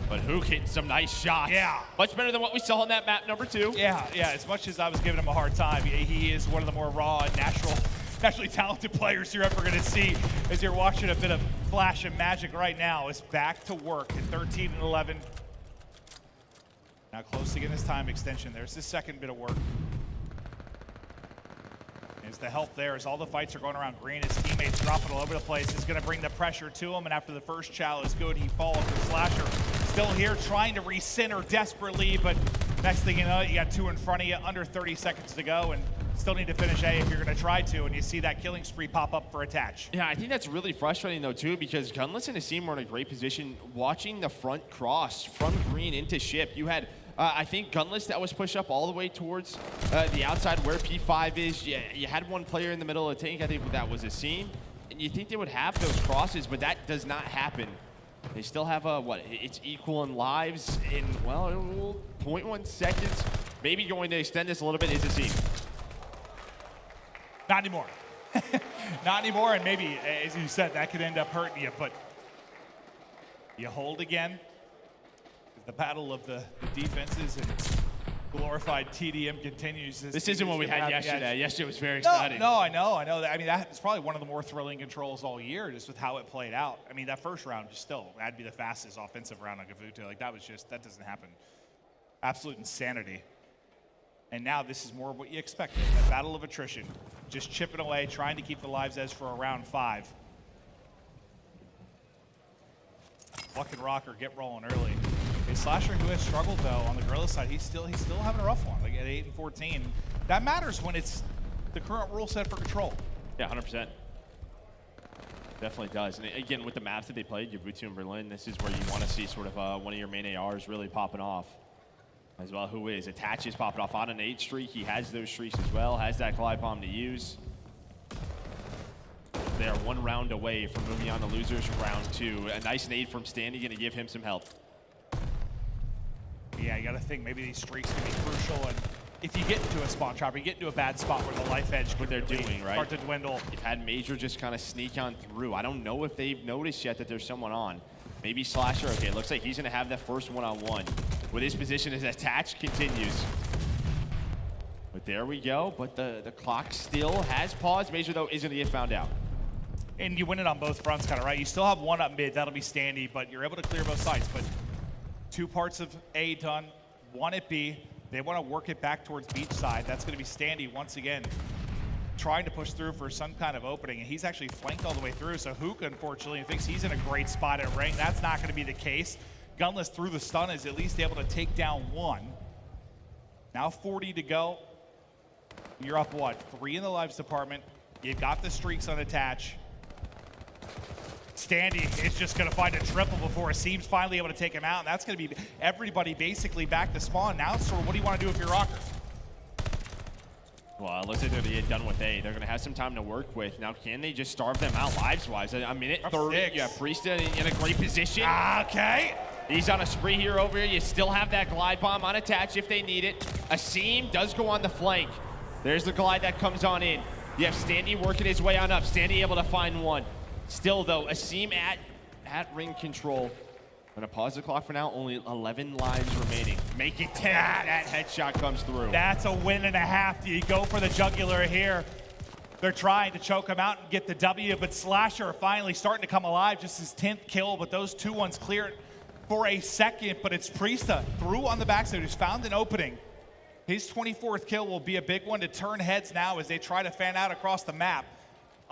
But Hook hitting some nice shots. Yeah. Much better than what we saw on that map number 2. Yeah. As much as I was giving him a hard time, he is one of the more raw and naturally talented players you're ever going to see. As you're watching a bit of flash and magic right now, is back to work at 13 and 11. Now close to getting his time extension. There's his second bit of work. Is the help there as all the fights are going around green. His teammates dropping all over the place. Is going to bring the pressure to him, and after the first chow is good, he falls to Slasher. Still here trying to recenter desperately, but next thing you know, you got 2 in front of you, under 30 seconds to go, and still need to finish A if you're going to try to, and you see that killing spree pop up for attach. Yeah, I think that's really frustrating, though, too, because Gunless and aBeZy were in a great position watching the front cross from green into ship. You had, I think, Gunless that was pushed up all the way towards the outside where P5 is. Yeah, you had one player in the middle of the tank. I think that was aBeZy. And you think they would have those crosses, but that does not happen. They still have it's equal in lives in, well, 0.1 seconds. Maybe going to extend this a little bit is aBeZy. Not anymore. Not anymore, and maybe, as you said, that could end up hurting you, but you hold again. The battle of the defenses and glorified TDM continues. This isn't what we had yesterday. Yesterday was very exciting. No, I know. I mean, that's probably one of the more thrilling controls all year, just with how it played out. I mean, that first round, that'd be the fastest offensive round on Gavuto. Like, that doesn't happen. Absolute insanity. And now this is more of what you expected, a battle of attrition. Just chipping away, trying to keep the lives edge for a round 5. Luck and Røkkr get rolling early. A Slasher who has struggled, though, on the Guerrilla side, he's still having a rough one, like at 8 and 14. That matters when it's the current rule set for control. Yeah, 100%. Definitely does. And again, with the maps that they played, Gavuto and Berlin, this is where you want to see sort of one of your main ARs really popping off. As well, who is? Attach is popping off on an 8 streak. He has those streaks as well, has that glide bomb to use. They are 1 round away from moving on to losers round 2. A nice nade from Standy, going to give him some help. Yeah, you got to think maybe these streaks can be crucial. And if you get into a spawn trap, or you get into a bad spot where the life edge what they're doing, right? Start to dwindle. You've had Major just kind of sneak on through. I don't know if they've noticed yet that there's someone on. Maybe Slasher. Okay, it looks like he's going to have that first one-on-one. With his position as attached continues. But there we go. But the clock still has paused. Major, though, isn't going to get found out. And you win it on both fronts, kind of, right? You still have 1 up mid. That'll be Standy, but you're able to clear both sides. But 2 parts of A done, 1 at B. They want to work it back towards beach side. That's going to be Standy once again, trying to push through for some kind of opening, and he's actually flanked all the way through. So Hook, unfortunately, thinks he's in a great spot at ring. That's not going to be the case. Gunless through the stun is at least able to take down 1. Now 40 to go. You're up, 3 in the lives department. You've got the streaks on attach. Standy is just going to find a triple before aBeZy's finally able to take him out, and that's going to be everybody basically back to spawn. Now, so what do you want to do with your Røkkr? Well, it looks like they're done with A. They're going to have some time to work with. Now, can they just starve them out lives-wise? A minute 30, you have Priestahh in a great position. Okay. He's on a spree here over here. You still have that glide bomb on attach if they need it. aBeZy does go on the flank. There's the glide that comes on in. You have Standy working his way on up. Standy able to find 1. Still, though, aBeZy at ring control. Gonna pause the clock for now. Only 11 lives remaining. Make it 10. That headshot comes through. That's a win and a half. Do you go for the jugular here? They're trying to choke him out and get the W, but Slasher finally starting to come alive. Just his 10th kill, but those 2 ones cleared for a second. But it's Priestahh through on the backside, who's found an opening. His 24th kill will be a big one to turn heads now as they try to fan out across the map.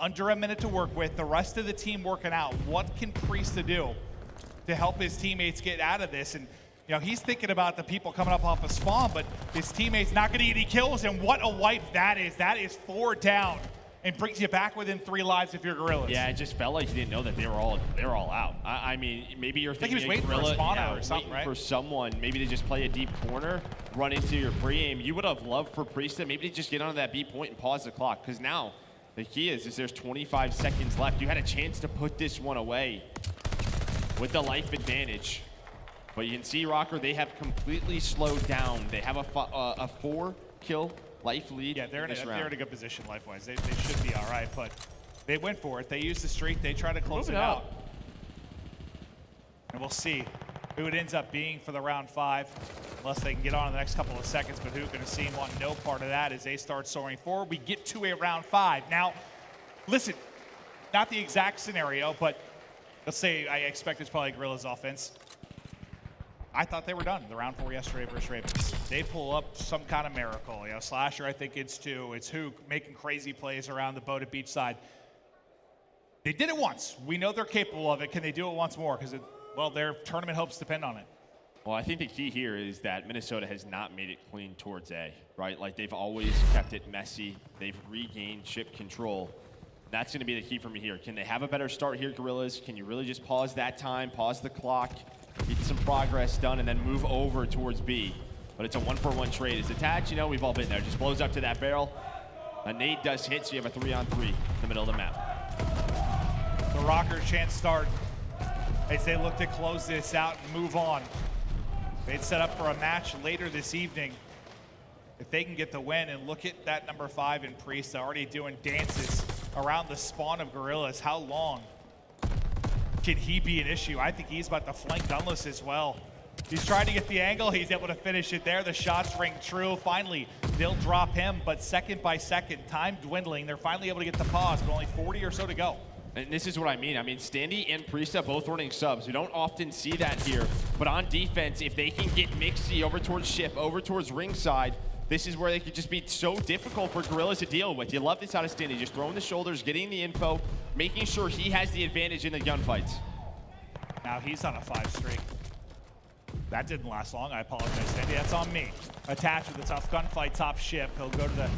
Under a minute to work with. The rest of the team working out. What can Priestahh do to help his teammates get out of this? And you know, he's thinking about the people coming up off of spawn, but his teammates not gonna get any kills, and what a wipe that is. That is 4 down and brings you back within 3 lives if you're Guerrillas. Yeah, it just felt like you didn't know that they were all out. I mean, maybe you're thinking he was waiting for a spawner or something, right? For someone, maybe they just play a deep corner, run into your pre-aim. You would have loved for Priestahh maybe to just get onto that B point and pause the clock, because now the key is there's 25 seconds left. You had a chance to put this one away with the life advantage. But you can see Røkkr, they have completely slowed down. They have a 4-kill life lead. Yeah, they're in round. a good position life-wise. They should be all right, but they went for it. They used the streak. They try to close it out. And we'll see who it ends up being for the round 5, unless they can get on in the next couple of seconds. But who's going to see want no part of that as they start soaring forward. We get to a round 5. Now, listen, not the exact scenario, but let's say I expect it's probably Guerrillas offense. I thought they were done the round 4 yesterday versus Ravens. They pull up some kind of miracle. You know, Slasher, I think it's 2. It's Hook making crazy plays around the boat at beachside. They did it once. We know they're capable of it. Can they do it once more? Because, well, their tournament hopes depend on it. Well, I think the key here is that Minnesota has not made it clean towards A, right? Like, they've always kept it messy. They've regained ship control. That's going to be the key for me here. Can they have a better start here, Guerrillas? Can you really just pause that time, pause the clock, get some progress done, and then move over towards B? But it's a 1-for-1 trade. As attached, you know, we've all been there. Just blows up to that barrel. A nade does hit, so you have a 3-on-3 in the middle of the map. The Røkkr chance start as they look to close this out and move on. They'd set up for a match later this evening. If they can get the win, and look at that number 5 in Priestahh already doing dances around the spawn of Guerrillas. How long can he be an issue? I think he's about to flank Gunless as well. He's trying to get the angle. He's able to finish it there. The shots ring true. Finally, they'll drop him, but second by second, time dwindling. They're finally able to get the pause, but only 40 or so to go. And this is what I mean. I mean, Standy and Priestahh both running subs. We don't often see that here. But on defense, if they can get Mixy over towards ship, over towards ringside, this is where they could just be so difficult for Guerrillas to deal with. You love this out of Standy, just throwing the shoulders, getting the info, making sure he has the advantage in the gunfights. Now he's on a 5 streak. That didn't last long. I apologize, Standy. That's on me. Attached with a tough gunfight, top ship. He'll go to the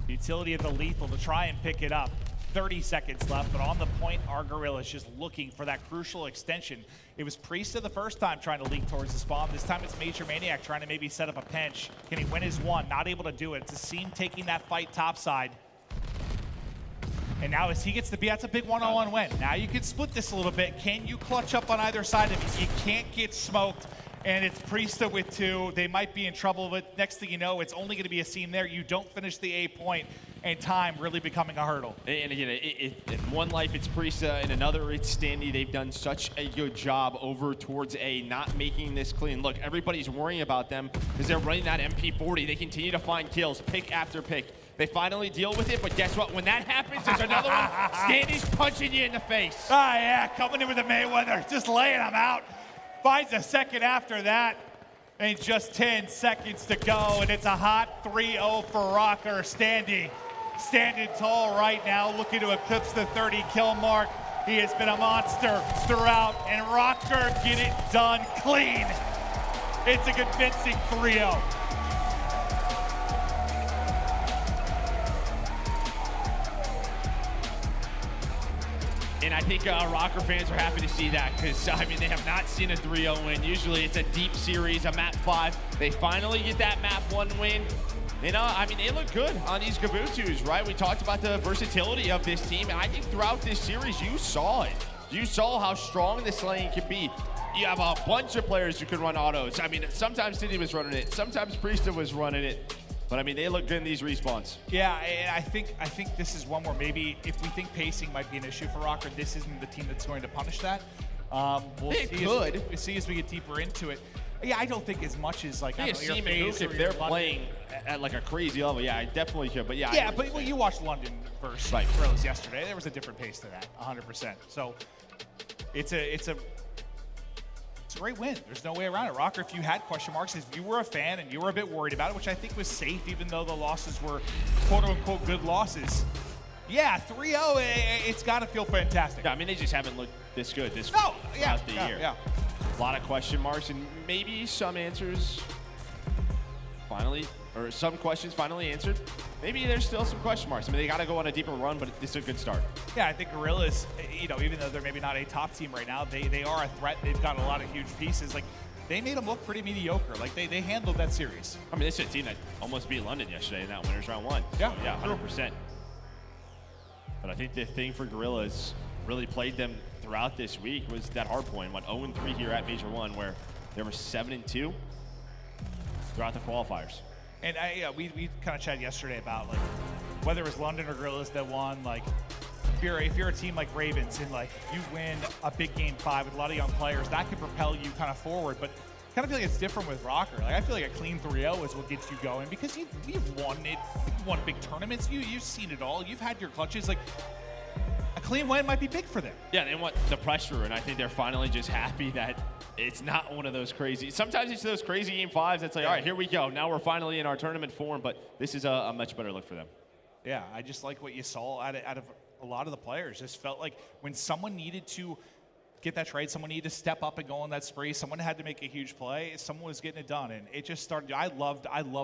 utility of the lethal to try and pick it up. 30 seconds left, but on the point are Guerrillas just looking for that crucial extension. It was Priestahh the first time trying to leak towards the spawn. This time it's MajorManiak trying to maybe set up a pinch. Can he win his one? Not able to do it. It's a Seam taking that fight topside. And now as he gets the B, that's a big one-on-one win. Now you can split this a little bit. Can you clutch up on either side of it? You can't get smoked, and it's Priestahh with 2. They might be in trouble, but next thing you know, it's only gonna be a Seam there. You don't finish the A point, and time really becoming a hurdle. And again, in one life it's Priestahh, in another it's Standy. They've done such a good job over towards A, not making this clean. Look, everybody's worrying about them because they're running that MP40. They continue to find kills, pick after pick. They finally deal with it, but guess what? When that happens, there's another one. Standy's punching you in the face. Ah, yeah, coming in with the Mayweather, just laying them out. Finds a second after that. And just 10 seconds to go, and it's a hot 3-0 for Røkkr. Standy standing tall right now, looking to eclipse the 30 kill mark. He has been a monster throughout, and Røkkr get it done clean. It's a convincing 3-0. And I think Røkkr fans are happy to see that because, I mean, they have not seen a 3-0 win. Usually it's a deep series, a map 5. They finally get that map 1 win. And, I mean, they look good on these Gavutus, right? We talked about the versatility of this team, and I think throughout this series, you saw it. You saw how strong this lane can be. You have a bunch of players who could run autos. I mean, sometimes City was running it. Sometimes Priestahh was running it. But I mean, they look good in these respawns. Yeah, and I think this is one where maybe if we think pacing might be an issue for Røkkr, this isn't the team that's going to punish that. We'll see as we get deeper into it. Yeah, I don't think as much as like if they're playing at like a crazy level, yeah, I definitely could. But yeah, yeah, but well, you watched London versus Guerrillas yesterday. There was a different pace to that, 100%. So it's a great win. There's no way around it. Røkkr, if you had question marks, if you were a fan and you were a bit worried about it, which I think was safe, even though the losses were quote-unquote good losses. Yeah, 3-0, it's got to feel fantastic. Yeah, I mean, they just haven't looked this good throughout the year. Yeah. A lot of question marks and maybe some answers finally, or some questions finally answered. Maybe there's still some question marks. I mean, they got to go on a deeper run, but it's a good start. Yeah, I think Guerrillas, even though they're maybe not a top team right now, they are a threat. They've got a lot of huge pieces. Like, they made them look pretty mediocre. Like, they handled that series. I mean, this is a team that almost beat London yesterday in that winners round 1. Yeah, so, yeah, 100%. But I think the thing for Guerrillas really played them throughout this week was that hard point. Went 0-3 here at Major 1, where they were 7-2 throughout the qualifiers. And we kind of chatted yesterday about like whether it was London or Guerrillas that won. Like, if you're a team like Ravens and like you win a big game 5 with a lot of young players, that could propel you kind of forward. But I kind of feel like it's different with Røkkr. Like, I feel like a clean 3-0 is what gets you going because you've won it. You've won big tournaments. You've seen it all. You've had your clutches. Like, a clean win might be big for them. Yeah, they want the pressure, and I think they're finally just happy that it's not one of those crazy. Sometimes it's those crazy game 5s that's like, all right, here we go. Now we're finally in our tournament form, but this is a much better look for them. Yeah, I just like what you saw out of a lot of the players. Just felt like when someone needed to get that trade, someone needed to step up and go on that spree, someone had to make a huge play, someone was getting it done, and it just started. I loved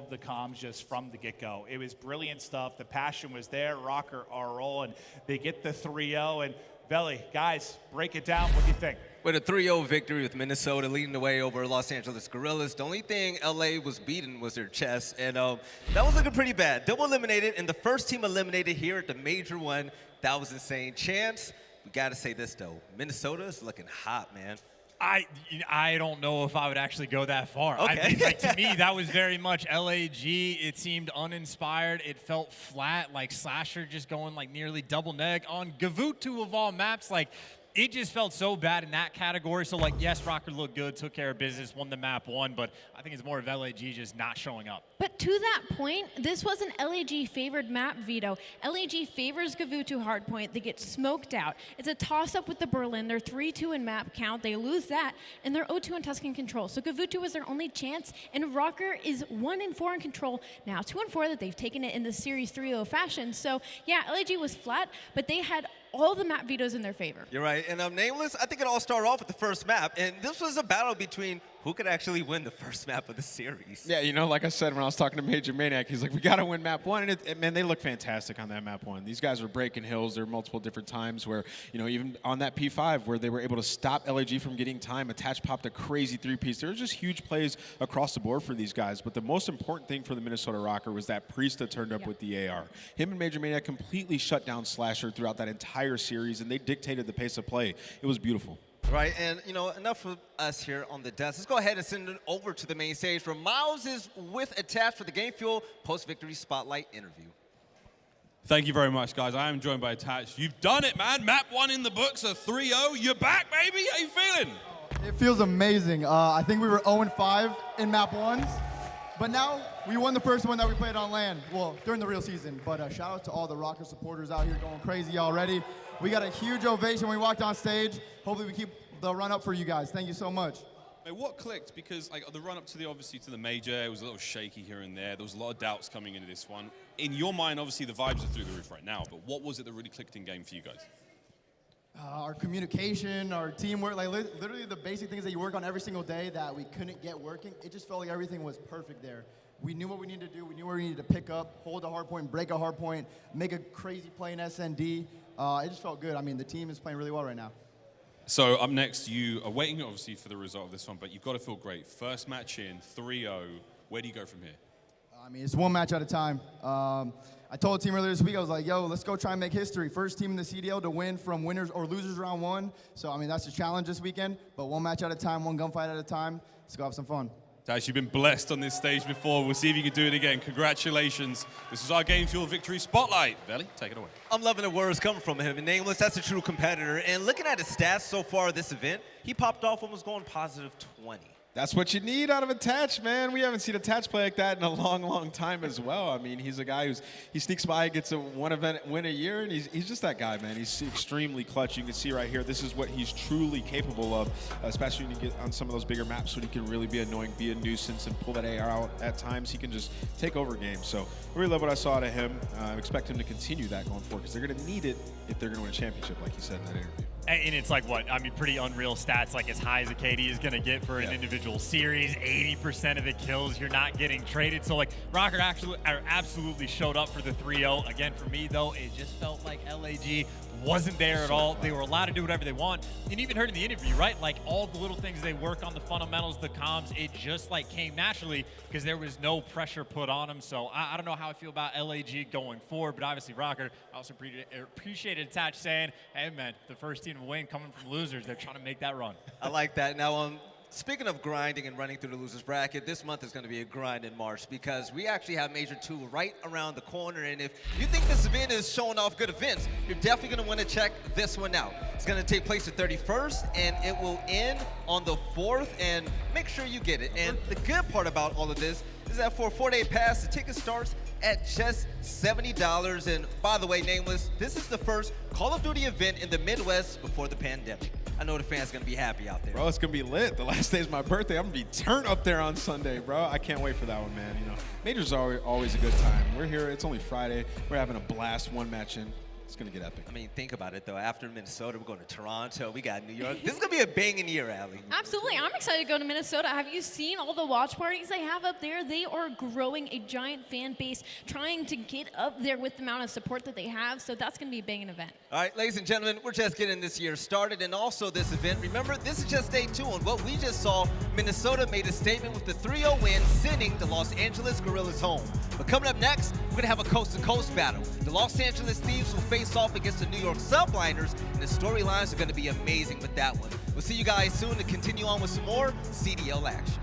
the comms just from the get-go. It was brilliant stuff. The passion was there. Røkkr are rolling. They get the 3-0, and aBeZy, guys, break it down. What do you think? With a 3-0 victory with Minnesota leading the way over Los Angeles Guerrillas, the only thing LA was beating was their chest, and that was looking pretty bad. Double eliminated, and the first team eliminated here at the Major 1. That was insane. Chance, we got to say this, though. Minnesota is looking hot, man. I don't know if I would actually go that far. Okay. I mean, like, to me, that was very much LAG. It seemed uninspired. It felt flat, like Slasher just going like nearly double neg on Gavutu of all maps. Like, it just felt so bad in that category. So, like, yes, Røkkr looked good, took care of business, won the map 1, but I think it's more of LAG just not showing up. But to that point, this was an LAG favored map veto. LAG favors Gavutu hardpoint. They get smoked out. It's a toss-up with the Berlin. They're 3-2 in map count. They lose that, and they're 0-2 in Tuscan control. So Gavutu was their only chance, and Røkkr is 1-4 in control. Now 2-4 that they've taken it in the Series 3-0 fashion. So, yeah, LAG was flat, but they had all the map vetoes in their favor. You're right. And Nameless, I think it all started off with the first map. And this was a battle between who could actually win the first map of the series. Yeah, you know, like I said, when I was talking to MajorManiak, he's like, we got to win map 1. And man, they look fantastic on that map 1. These guys were breaking hills. There were multiple different times where, you know, even on that P5 where they were able to stop LAG from getting time. Attach popped a crazy 3-piece. There were just huge plays across the board for these guys. But the most important thing for the Minnesota Røkkr was that Priestahh turned up with the AR. Him and MajorManiak completely shut down Slasher throughout that entire series, and they dictated the pace of play. It was beautiful. Right, and you know, enough of us here on the desk. Let's go ahead and send it over to the main stage where Miles is with Attach for the Game Fuel post-victory spotlight interview. Thank you very much, guys. I am joined by Attach. You've done it, man. Map 1 in the books, a 3-0. You're back, baby. How you feeling? It feels amazing. I think we were 0-5 in map 1s, but now we won the first one that we played on LAN, well, during the real season. But shout out to all the Røkkr supporters out here going crazy already. We got a huge ovation when we walked on stage. Hopefully we keep the run up for you guys. Thank you so much. Hey, what clicked? Because like the run up to obviously to the major, it was a little shaky here and there. There was a lot of doubts coming into this one. In your mind, obviously the vibes are through the roof right now, but what was it that really clicked in game for you guys? Our communication, our teamwork, like literally the basic things that you work on every single day that we couldn't get working. It just felt like everything was perfect there. We knew what we needed to do. We knew where we needed to pick up, hold a hard point, break a hard point, make a crazy play in SND. It just felt good. I mean, the team is playing really well right now. So up next, you are waiting obviously for the result of this one, but you've got to feel great. First match in, 3-0. Where do you go from here? I mean, it's one match at a time. I told the team earlier this week, I was like, yo, let's go try and make history. First team in the CDL to win from winners or losers round 1. So, I mean, that's the challenge this weekend. But one match at a time, one gunfight at a time. Let's go have some fun. Dash, you've been blessed on this stage before. We'll see if you can do it again. Congratulations. This is our Game Fuel Victory Spotlight. Belly, take it away. I'm loving the words coming from him. And Nameless, that's a true competitor. And looking at his stats so far this event, he popped off almost going positive 20. That's what you need out of Attach, man. We haven't seen Attach play like that in a long, long time as well. I mean, he's a guy he sneaks by, gets a one event win a year, and he's just that guy, man. He's extremely clutch. You can see right here, this is what he's truly capable of, especially when you get on some of those bigger maps when he can really be annoying, be a nuisance, and pull that AR out at times. He can just take over games. So I really love what I saw out of him. I expect him to continue that going forward because they're going to need it if they're going to win a championship, like he said in that interview. And it's like what? I mean, pretty unreal stats, like as high as a KD is going to get for an individual series. 80% of the kills, you're not getting traded. So, like, Røkkr absolutely showed up for the 3-0. Again, for me, though, it just felt like LAG wasn't there at all. They were allowed to do whatever they want. And even heard in the interview, right? Like, all the little things they work on, the fundamentals, the comms, it just, like, came naturally because there was no pressure put on them. So, I don't know how I feel about LAG going forward, but obviously, Røkkr, I also appreciated Attach saying, hey, man, the first team to win coming from losers, they're trying to make that run. I like that. Now, speaking of grinding and running through the losers bracket, this month is going to be a grind in March because we actually have Major 2 right around the corner. And if you think this event is showing off good events, you're definitely going to want to check this one out. It's going to take place the 31st, and it will end on the 4th. And make sure you get it. And the good part about all of this is that for a 4-day pass, the ticket starts at just $70. And by the way, Nameless, this is the first Call of Duty event in the Midwest before the pandemic. I know the fans going to be happy out there. Bro, it's going to be lit. The last day is my birthday. I'm going to be turned up there on Sunday, bro. I can't wait for that one, man. You know, Majors are always a good time. We're here. It's only Friday. We're having a blast, one match in. It's going to get epic. I mean, think about it, though. After Minnesota, we're going to Toronto. We got New York. This is going to be a banging year, aBeZy. Absolutely. I'm excited to go to Minnesota. Have you seen all the watch parties they have up there? They are growing a giant fan base, trying to get up there with the amount of support that they have. So that's going to be a banging event. All right, ladies and gentlemen, we're just getting this year started and also this event. Remember, this is just day 2 on what we just saw. Minnesota made a statement with the 3-0 win, sending the Los Angeles Guerrillas home. But coming up next, we're going to have a coast-to-coast battle. The Los Angeles Thieves will face off against the New York Subliners, and the storylines are going to be amazing with that one. We'll see you guys soon to continue on with some more CDL action.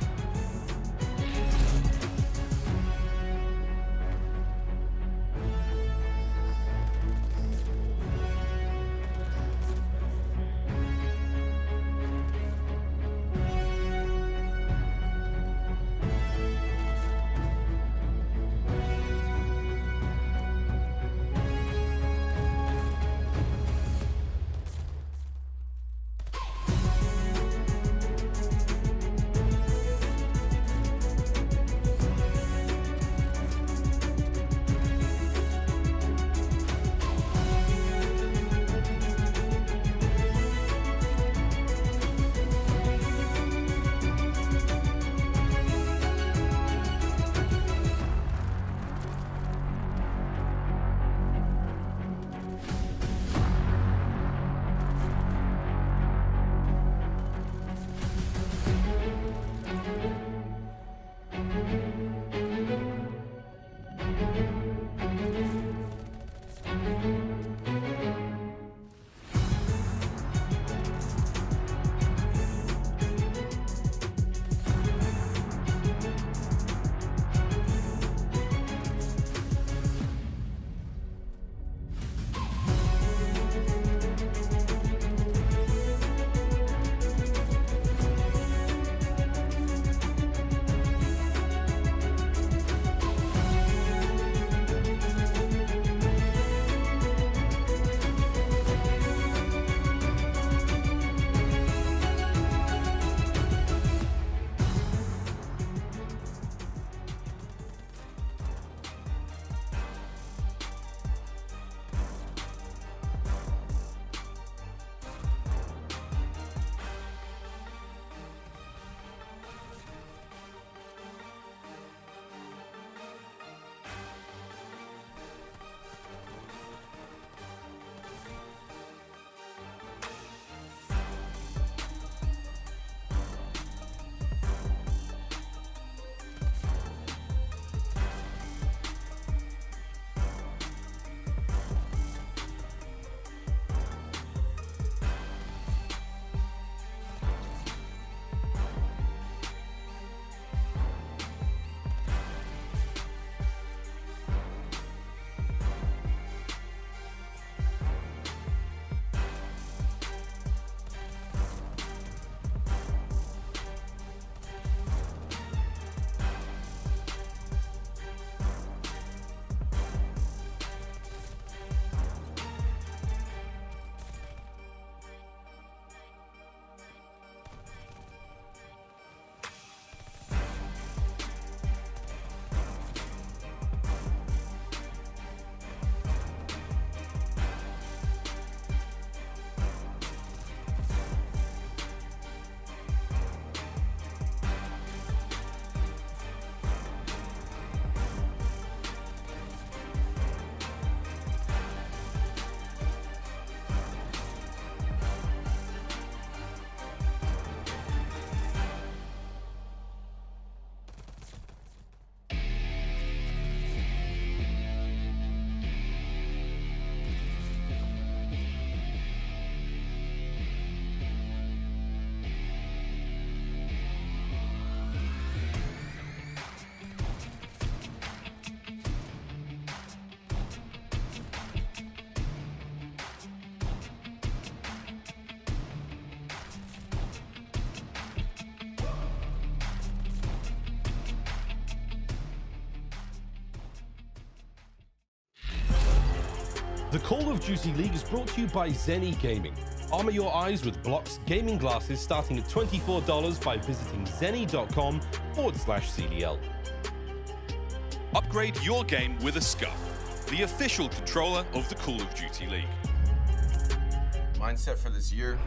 The Call of Duty League is brought to you by Zenny Gaming. Armor your eyes with Block's gaming glasses starting at $24 by visiting zenny.com/CDL. Upgrade your game with a Scump, the official controller of the Call of Duty League. Mindset for this year.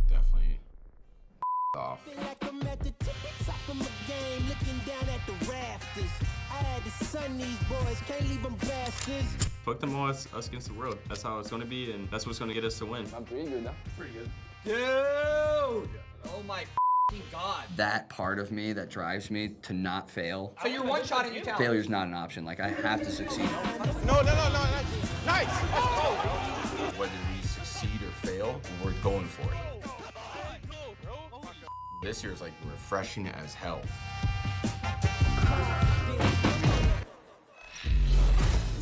Definitely off. Fuck them all, us against the world. That's how it's gonna be, and that's what's gonna get us to win. I'm pretty good now. Pretty good. Dude! Oh my God. That part of me that drives me to not fail. So you're one shot and you tell. Failure's not an option. Like, I have to succeed. No. Nice. Let's go. Whether we succeed or fail, we're going for it. This year is like refreshing as hell.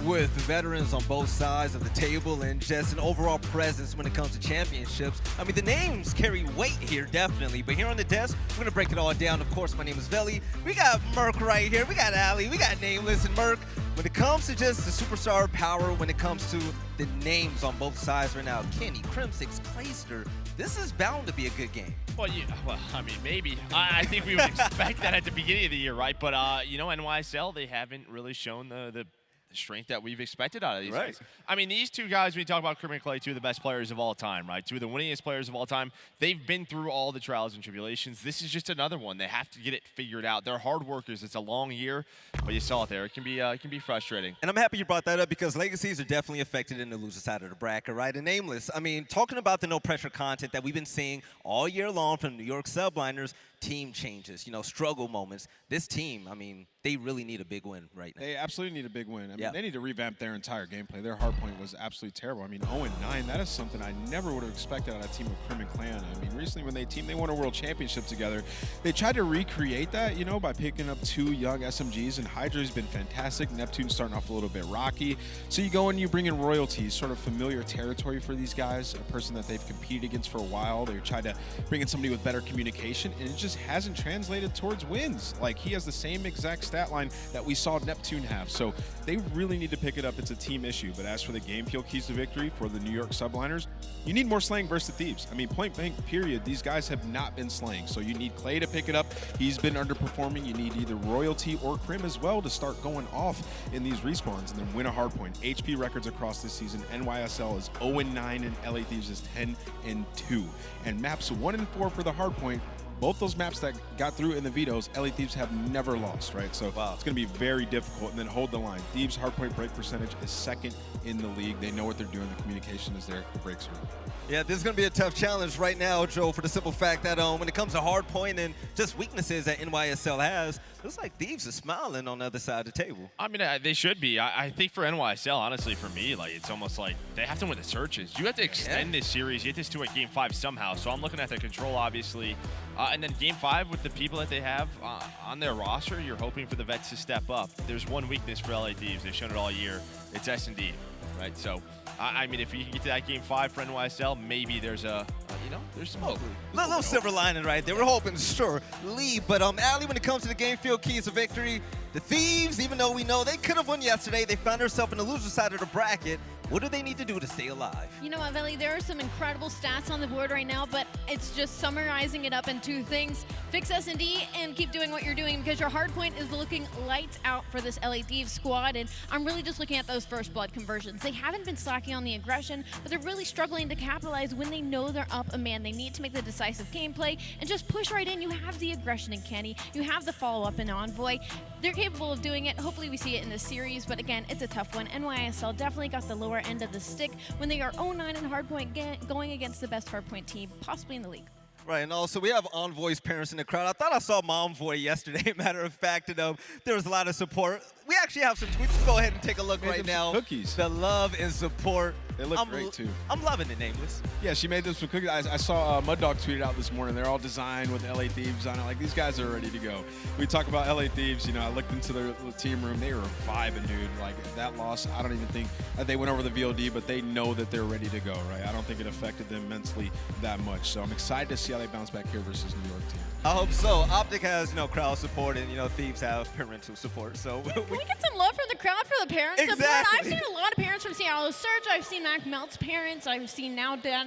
With veterans on both sides of the table and just an overall presence when it comes to championships, I mean, the names carry weight here, definitely. But here on the desk, we're going to break it all down. Of course, my name is aBeZy. We got Merc right here. We got aLLeY. We got Nameless. And Merc, when it comes to just the superstar power, when it comes to the names on both sides right now, Kenny, Crimsix, Clayster, this is bound to be a good game. Well, I mean, maybe. I think we would expect that at the beginning of the year, right? But, you know, NYSL, they haven't really shown the strength that we've expected out of these guys. I mean, these two guys, when you talk about Crim and Clay, two of the best players of all time, right? Two of the winningest players of all time. They've been through all the trials and tribulations. This is just another one. They have to get it figured out. They're hard workers. It's a long year, but you saw it there. It can be frustrating. And I'm happy you brought that up because legacies are definitely affected in the loser side of the bracket, right? And Nameless, I mean, talking about the no pressure content that we've been seeing all year long from New York Subliners, team changes, you know, struggle moments. This team, I mean, they really need a big win right now. They absolutely need a big win. I mean, they need to revamp their entire gameplay. Their hardpoint was absolutely terrible. I mean, 0-9, that is something I never would have expected out of a team of Crim and Clan. I mean, recently when they won a world championship together, they tried to recreate that, you know, by picking up two young SMGs, and Hydra's been fantastic. Neptune's starting off a little bit rocky. So you go and you bring in Royalty, sort of familiar territory for these guys, a person that they've competed against for a while. They tried to bring in somebody with better communication, and it just hasn't translated towards wins. Like, he has the same exact stat line that we saw Neptune have. So they really need to pick it up. It's a team issue. But as for the game fuel keys to victory for the New York Subliners, you need more slaying versus the Thieves. I mean, point blank period, these guys have not been slaying. So you need Clay to pick it up. He's been underperforming. You need either Royalty or Crim as well to start going off in these respawns and then win a hardpoint. HP records across this season. NYSL is 0-9 and LA Thieves is 10-2. And maps 1-4 for the hardpoint. Both those maps that got through in the vetoes, LA Thieves have never lost, right? So it's going to be very difficult. And then hold the line. Thieves' hardpoint break percentage is second in the league. They know what they're doing. The communication is there. The breaks are. Yeah, this is going to be a tough challenge right now, Joe, for the simple fact that when it comes to hardpoint and just weaknesses that NYSL has, looks like Thieves is smiling on the other side of the table. I mean, they should be. I think for NYSL, honestly, for me, like, it's almost like they have to win the searches. You have to extend this series, get this to a Game 5 somehow. So I'm looking at the control, obviously. And then Game 5, with the people that they have on their roster, you're hoping for the vets to step up. There's one weakness for LA Thieves. They've shown it all year. It's S&D, right? So, I mean, if you can get to that Game 5 for NYSL, maybe there's there's some hope. Little silver lining right there. We're hoping, sure, lead. But aLLeY, when it comes to the game field keys of victory, the Thieves, even though we know they could have won yesterday, they found themselves in the loser side of the bracket. What do they need to do to stay alive? You know what, aBeZy, there are some incredible stats on the board right now, but it's just summarizing it up in two things. Fix S&D and keep doing what you're doing because your hardpoint is looking lights out for this LA Thieves squad, and I'm really just looking at those first blood conversions. They haven't been slacking on the aggression, but they're really struggling to capitalize when they know they're up a man. They need to make the decisive gameplay and just push right in. You have the aggression in Kenny. You have the follow-up in Envoy. They're capable of doing it. Hopefully we see it in this series, but again, it's a tough one. NYSL definitely got the lower end of the stick when they are 0-9 in hardpoint, going against the best hardpoint team possibly in the league. Right, and also we have Envoy's parents in the crowd. I thought I saw my Envoy yesterday, matter of fact, and there was a lot of support. We actually have some tweets. Let's go ahead and take a look right now. Cookies. The love and support. They look great too. I'm loving it, Nameless. Yeah, she made them some cookies. I saw Muddog tweeted out this morning. They're all designed with LA Thieves on it. Like, these guys are ready to go. We talk about LA Thieves. You know, I looked into their team room. They were vibing, dude. Like, that loss, I don't even think that they went over the VOD, but they know that they're ready to go, right? I don't think it affected them mentally that much. So I'm excited to see how they bounce back here versus New York team. I hope so. OpTic has, crowd support, and, Thieves have parental support. So Can we get some love from the crowd for the parents support. Exactly. I've seen a lot of parents from Seattle Surge. I've seen Mack Melt's parents. I've seen now Dad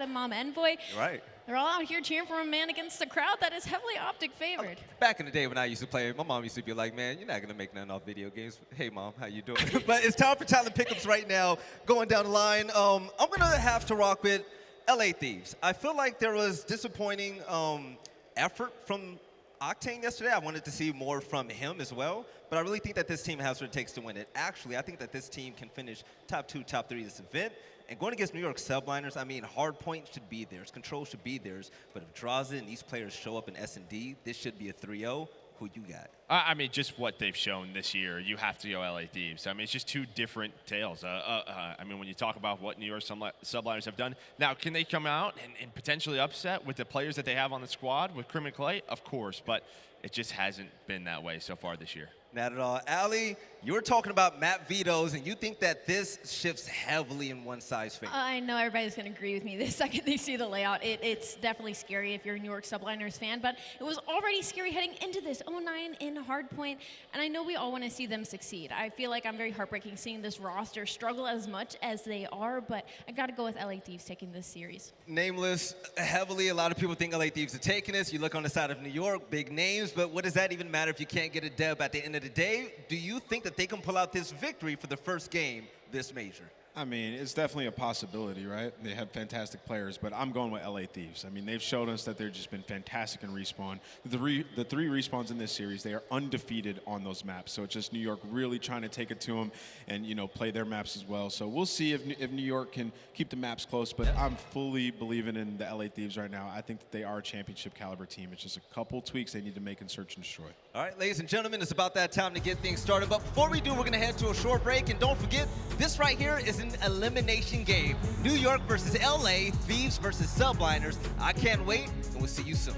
and Mom Envoy. Right. They're all out here cheering for a man against a crowd that is heavily OpTic favored. Back in the day when I used to play, my mom used to be like, man, you're not going to make nothing off video games. Hey, Mom, how you doing? But it's time for talent pickups right now. Going down the line, I'm going to have to rock with LA Thieves. I feel like there was disappointing effort from Octane yesterday. I wanted to see more from him as well. But I really think that this team has what it takes to win it. Actually, I think that this team can finish top 2, top 3 this event. And going against New York Subliners, I mean, hardpoint should be theirs. Control should be theirs. But if Drazah and these players show up in S&D, this should be a 3-0. Who you got? I mean, just what they've shown this year, you have to go LA Thieves. I mean, it's just two different tales. I mean, when you talk about what New York Subliners have done, now, can they come out and potentially upset with the players that they have on the squad with Crim and Clay? Of course, but it just hasn't been that way so far this year. Not at all. aLLeY, you were talking about map vetoes, and you think that this shifts heavily in one side's favor. I know everybody's going to agree with me the second they see the layout. It's definitely scary if you're a New York Subliners fan, but it was already scary heading into this 0-9 in hardpoint, and I know we all want to see them succeed. I feel like I'm very heartbreaking seeing this roster struggle as much as they are, but I got to go with LA Thieves taking this series. Nameless, heavily, a lot of people think LA Thieves are taking this. You look on the side of New York, big names, but what does that even matter if you can't get a dub at the end of the day? Do you think that they can pull out this victory for the first game this major? I mean, it's definitely a possibility, right? They have fantastic players, but I'm going with LA Thieves. I mean, they've showed us that they've just been fantastic in respawn. The three respawns in this series, they are undefeated on those maps. So it's just New York really trying to take it to them and, you know, play their maps as well. So we'll see if New York can keep the maps close, but I'm fully believing in the LA Thieves right now. I think that they are a championship caliber team. It's just a couple tweaks they need to make in Search and Destroy. All right, ladies and gentlemen, it's about that time to get things started. But before we do, we're going to head to a short break. And don't forget, this right here is an elimination game. New York versus LA, Thieves versus Subliners. I can't wait, and we'll see you soon.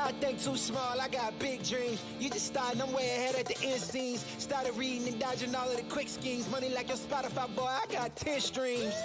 I think too small, I got big dreams. You just starting, I'm way ahead at the end scenes. Started reading and dodging all of the quick schemes. Money like your Spotify, boy, I got 10 streams.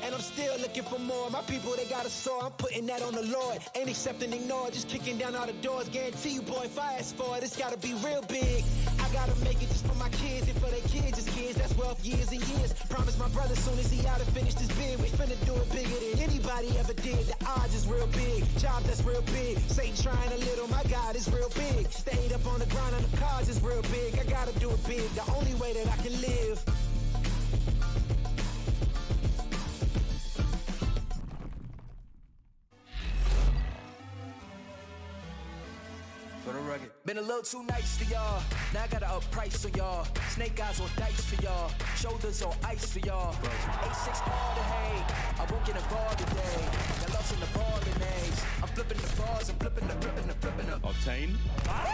And I'm still looking for more. My people, they got a soar. I'm putting that on the Lord. Ain't accepting, ignore, just kicking down all the doors. Guarantee you, boy, if I ask for it, it's gotta be real big. I gotta make it just for my kids and for their kids, just kids. That's wealth, years and years. Promise my brother soon as he out and finish this bid, we finna do it bigger than anybody ever did. The odds is real big, job that's real big. Satan trying a little, my God is real big. Stayed up on the grind on the cars is real big. I gotta do it big, the only way that I can live. For the rugged. Been a little too nice to y'all. Now I gotta up price on y'all. Snake eyes on dice for y'all. Shoulders on ice for y'all. 8-6 all the hay. I won't get involved today. Got lost in the ball and A's. I'm flipping the bars. I'm flipping the Octane. That's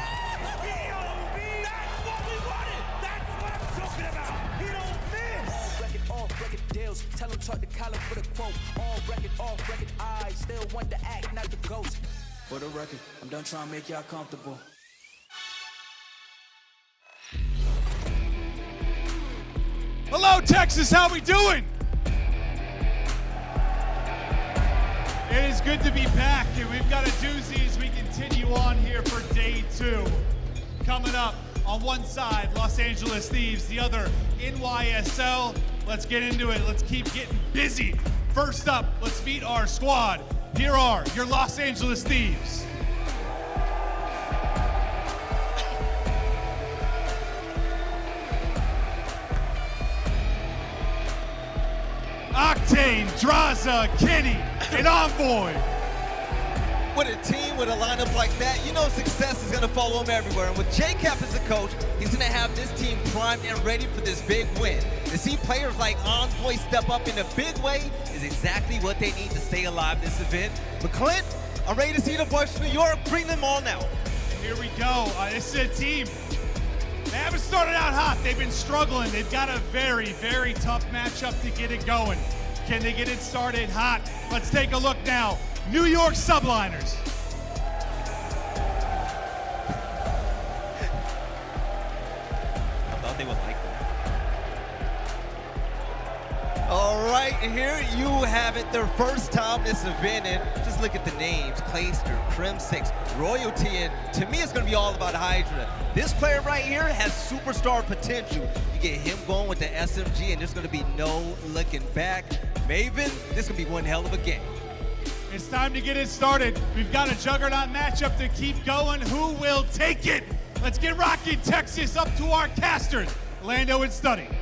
what we wanted. That's what I'm talking about. He don't miss. Off record deals. Tell him talk to Colin with a quote. All record, off record eyes. Still want to act, not the ghost. For the record, I'm done trying to make y'all comfortable. Hello, Texas. How we doing? It is good to be back, and we've got a doozy as we continue on here for day 2. Coming up on one side, Los Angeles Thieves, the other, NYSL. Let's get into it. Let's keep getting busy. First up, let's meet our squad. Here are your Los Angeles Thieves. Octane, Drazah, Kenny, and Envoy. With a team with a lineup like that, you know success is going to follow him everywhere. And with J-Cap as a coach, he's going to have this team primed and ready for this big win. To see players like Envoy step up in a big way is exactly what they need to stay alive this event. But Clint, I'm ready to see the boys from New York. Bring them all now. Here we go. This is a team. They haven't started out hot. They've been struggling. They've got a very, very tough matchup to get it going. Can they get it started hot? Let's take a look now. New York Subliners. I thought they would like that. All right, here you have it. Their first time this event, and just look at the names. Clayster, Crim6, Royalty, and to me it's gonna be all about Hydra. This player right here has superstar potential. You get him going with the SMG, and there's gonna be no looking back. Maven, this is gonna be one hell of a game. It's time to get it started. We've got a juggernaut matchup to keep going. Who will take it? Let's get rocking, Texas, up to our casters, Lando and Standy.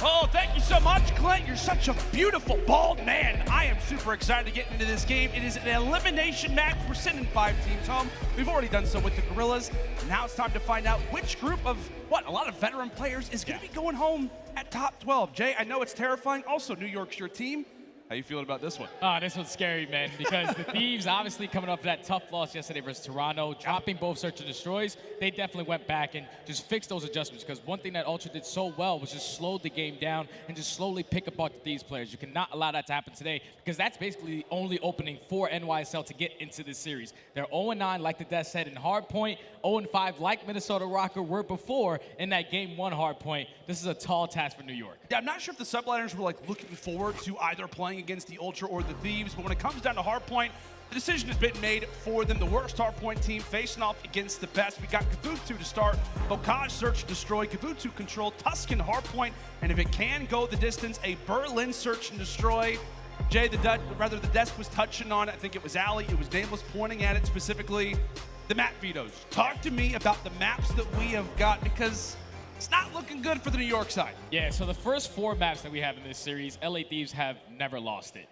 Oh, thank you so much, Clint. You're such a beautiful, bald man. I am super excited to get into this game. It is an elimination match. We're sending 5 teams home. We've already done so with the Guerrillas. Now it's time to find out which group of, a lot of veteran players is going to be going home at top 12. Jay, I know it's terrifying. Also, New York's your team. How you feeling about this one? Oh, this one's scary, man, because the Thieves obviously coming off that tough loss yesterday versus Toronto, dropping both search and destroys. They definitely went back and just fixed those adjustments, because one thing that Ultra did so well was just slow the game down and just slowly pick apart the Thieves players. You cannot allow that to happen today, because that's basically the only opening for NYSL to get into this series. They're 0-9, like the Death said, in Hardpoint, 0-5, like Minnesota Røkkr were before in that Game 1 Hardpoint. This is a tall task for New York. Yeah, I'm not sure if the Subliners were looking forward to either playing against the Ultra or the Thieves, but when it comes down to Hardpoint, the decision has been made for them. The worst Hardpoint team facing off against the best. We got Kuavo to start, Bocage Search and Destroy, Kuavo Control, Tuscan Hardpoint, and if it can go the distance, a Berlin Search and Destroy. Jay, the desk was touching on it. I think it was aLLeY. It was Nameless pointing at it specifically. The map vetoes. Talk to me about the maps that we have got, because it's not looking good for the New York side. Yeah, so the first 4 maps that we have in this series, LA Thieves have never lost it.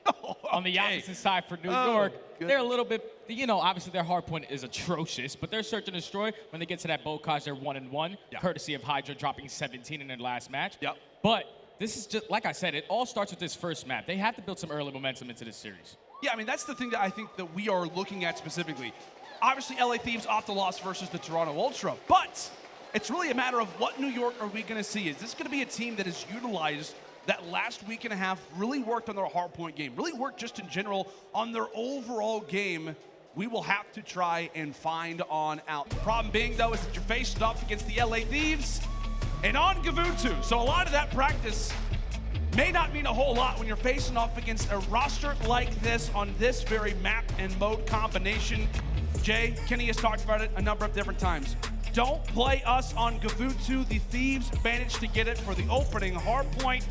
On the opposite side for New York, they're a little bit, obviously their hardpoint is atrocious, but their search and destroy, when they get to that Bocage, they're 1-1, courtesy of Hydra dropping 17 in their last match. Yep. But this is just, like I said, it all starts with this first map. They have to build some early momentum into this series. Yeah, I mean, that's the thing that I think that we are looking at specifically. Obviously, LA Thieves off the loss versus the Toronto Ultra, but it's really a matter of what New York are we going to see. Is this going to be a team that has utilized that last week and a half, really worked on their hardpoint game, really worked just in general on their overall game we will have to try and find on out. The problem being, though, is that you're facing off against the LA Thieves and on Gavutu. So a lot of that practice may not mean a whole lot when you're facing off against a roster like this on this very map and mode combination. Jay, Kenny has talked about it a number of different times. Don't play us on Gavutu. The Thieves managed to get it for the opening hard point.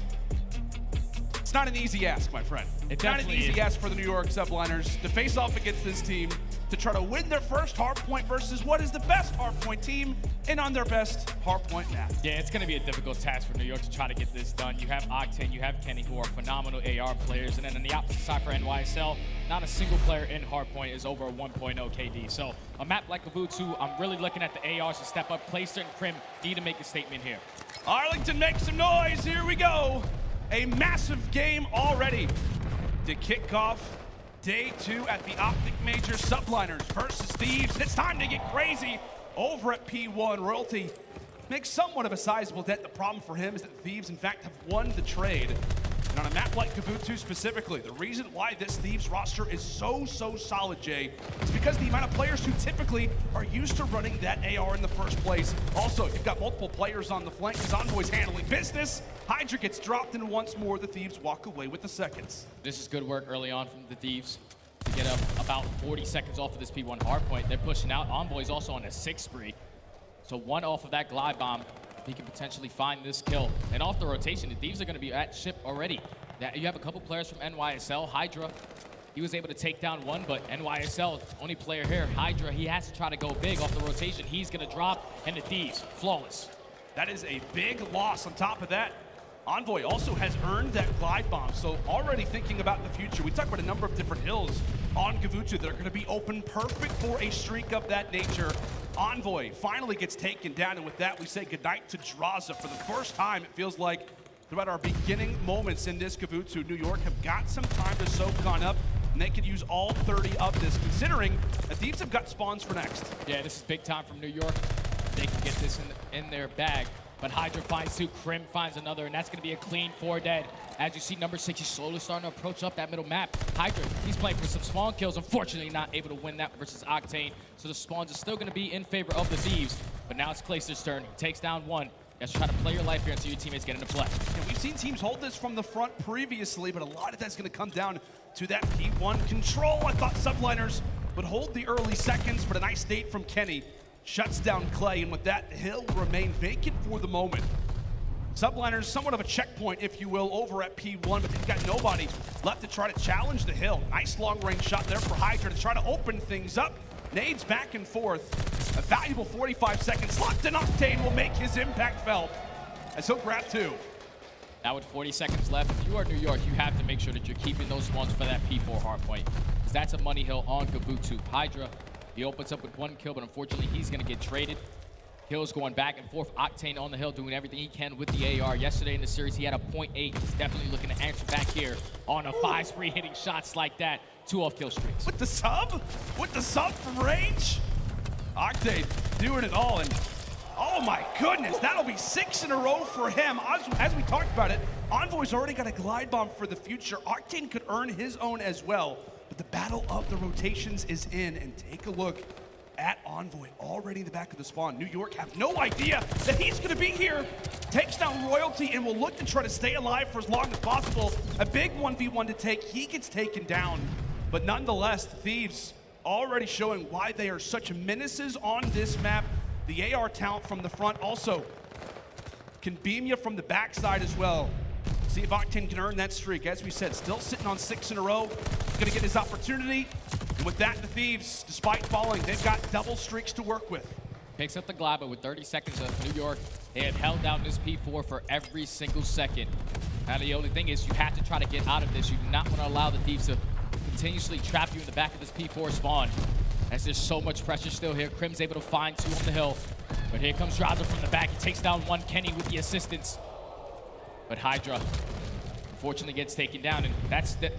It's not an easy ask, my friend. It's not an easy ask for the New York Subliners to face off against this team, to try to win their first hardpoint versus what is the best hardpoint team and on their best hardpoint map. Yeah, it's going to be a difficult task for New York to try to get this done. You have Octane, you have Kenny, who are phenomenal AR players, and then on the opposite side for NYSL, not a single player in hardpoint is over a 1.0 KD. So a map like Gavutu, I'm really looking at the ARs to step up. Clayster and Crim need to make a statement here. Arlington, make some noise. Here we go. A massive game already to kick off day 2 at the OpTic Major. Subliners versus Thieves. It's time to get crazy over at P1. Royalty makes somewhat of a sizable dent. The problem for him is that Thieves, in fact, have won the trade. And on a map like Gavutu specifically, the reason why this Thieves roster is so solid, Jay, is because the amount of players who typically are used to running that AR in the first place. Also, you've got multiple players on the flank because Envoy's handling business. Hydra gets dropped, and once more, the Thieves walk away with the seconds. This is good work early on from the Thieves to get up about 40 seconds off of this P1 hardpoint. They're pushing out. Envoy's also on a 6 spree. So 1 off of that glide bomb, he can potentially find this kill. And off the rotation, the Thieves are going to be at ship already. You have a couple players from NYSL. Hydra, he was able to take down 1, but NYSL, only player here. Hydra, he has to try to go big off the rotation. He's going to drop, and the Thieves, flawless. That is a big loss. On top of that, Envoy also has earned that glide bomb, so already thinking about the future. We talked about a number of different hills on Gavutu that are going to be open, perfect for a streak of that nature. Envoy finally gets taken down, and with that, we say goodnight to Drazah. For the first time, it feels like throughout our beginning moments in this Gavutu, New York have got some time to soak on up, and they could use all 30 of this, considering the Thieves have got spawns for next. Yeah, this is big time from New York. They can get this in their bag. But Hydra finds 2, Crim finds another, and that's going to be a clean 4 dead. As you see, number 6, he's slowly starting to approach up that middle map. Hydra, he's playing for some spawn kills. Unfortunately, not able to win that versus Octane. So the spawns are still going to be in favor of the Thieves. But now it's Clayster's turn. He takes down 1. You guys try to play your life here until your teammates get into play. Yeah, we've seen teams hold this from the front previously, but a lot of that's going to come down to that P1 control. I thought Subliners would hold the early seconds, but a nice nade from Kenny shuts down Clay, and with that, the hill will remain vacant for the moment. Subliners, somewhat of a checkpoint, if you will, over at P1, but they've got nobody left to try to challenge the hill. Nice long-range shot there for Hydra to try to open things up. Nades back and forth. A valuable 45 seconds left, and Octane will make his impact felt as he'll grab 2. Now with 40 seconds left, if you are New York, you have to make sure that you're keeping those spawns for that P4 hardpoint, because that's a money hill on Gavutu. Hydra, he opens up with 1 kill, but unfortunately, he's going to get traded. Kills going back and forth. Octane on the hill doing everything he can with the AR. Yesterday in the series, he had a .8. He's definitely looking to answer back here on a 5 spree, hitting shots like that. 2 off kill streaks. With the sub? With the sub from range? Octane doing it all, and oh my goodness, that'll be 6 in a row for him. As we talked about it, Envoy's already got a glide bomb for the future. Octane could earn his own as well. But the battle of the rotations is in, and take a look at Envoy already in the back of the spawn. New York have no idea that he's going to be here. Takes down Royalty and will look to try to stay alive for as long as possible. A big 1v1 to take. He gets taken down. But nonetheless, the Thieves already showing why they are such menaces on this map. The AR talent from the front also can beam you from the backside as well. See if Octane can earn that streak. As we said, still sitting on 6 in a row. He's going to get his opportunity. And with that, the Thieves, despite falling, they've got double streaks to work with. Picks up the glide, but with 30 seconds of New York, they have held down this P4 for every single second. Now, the only thing is you have to try to get out of this. You do not want to allow the Thieves to continuously trap you in the back of this P4 spawn, as there's so much pressure still here. Crim's able to find 2 on the hill. But here comes Drazah from the back. He takes down 1, Kenny with the assistance. But Hydra, unfortunately, gets taken down, and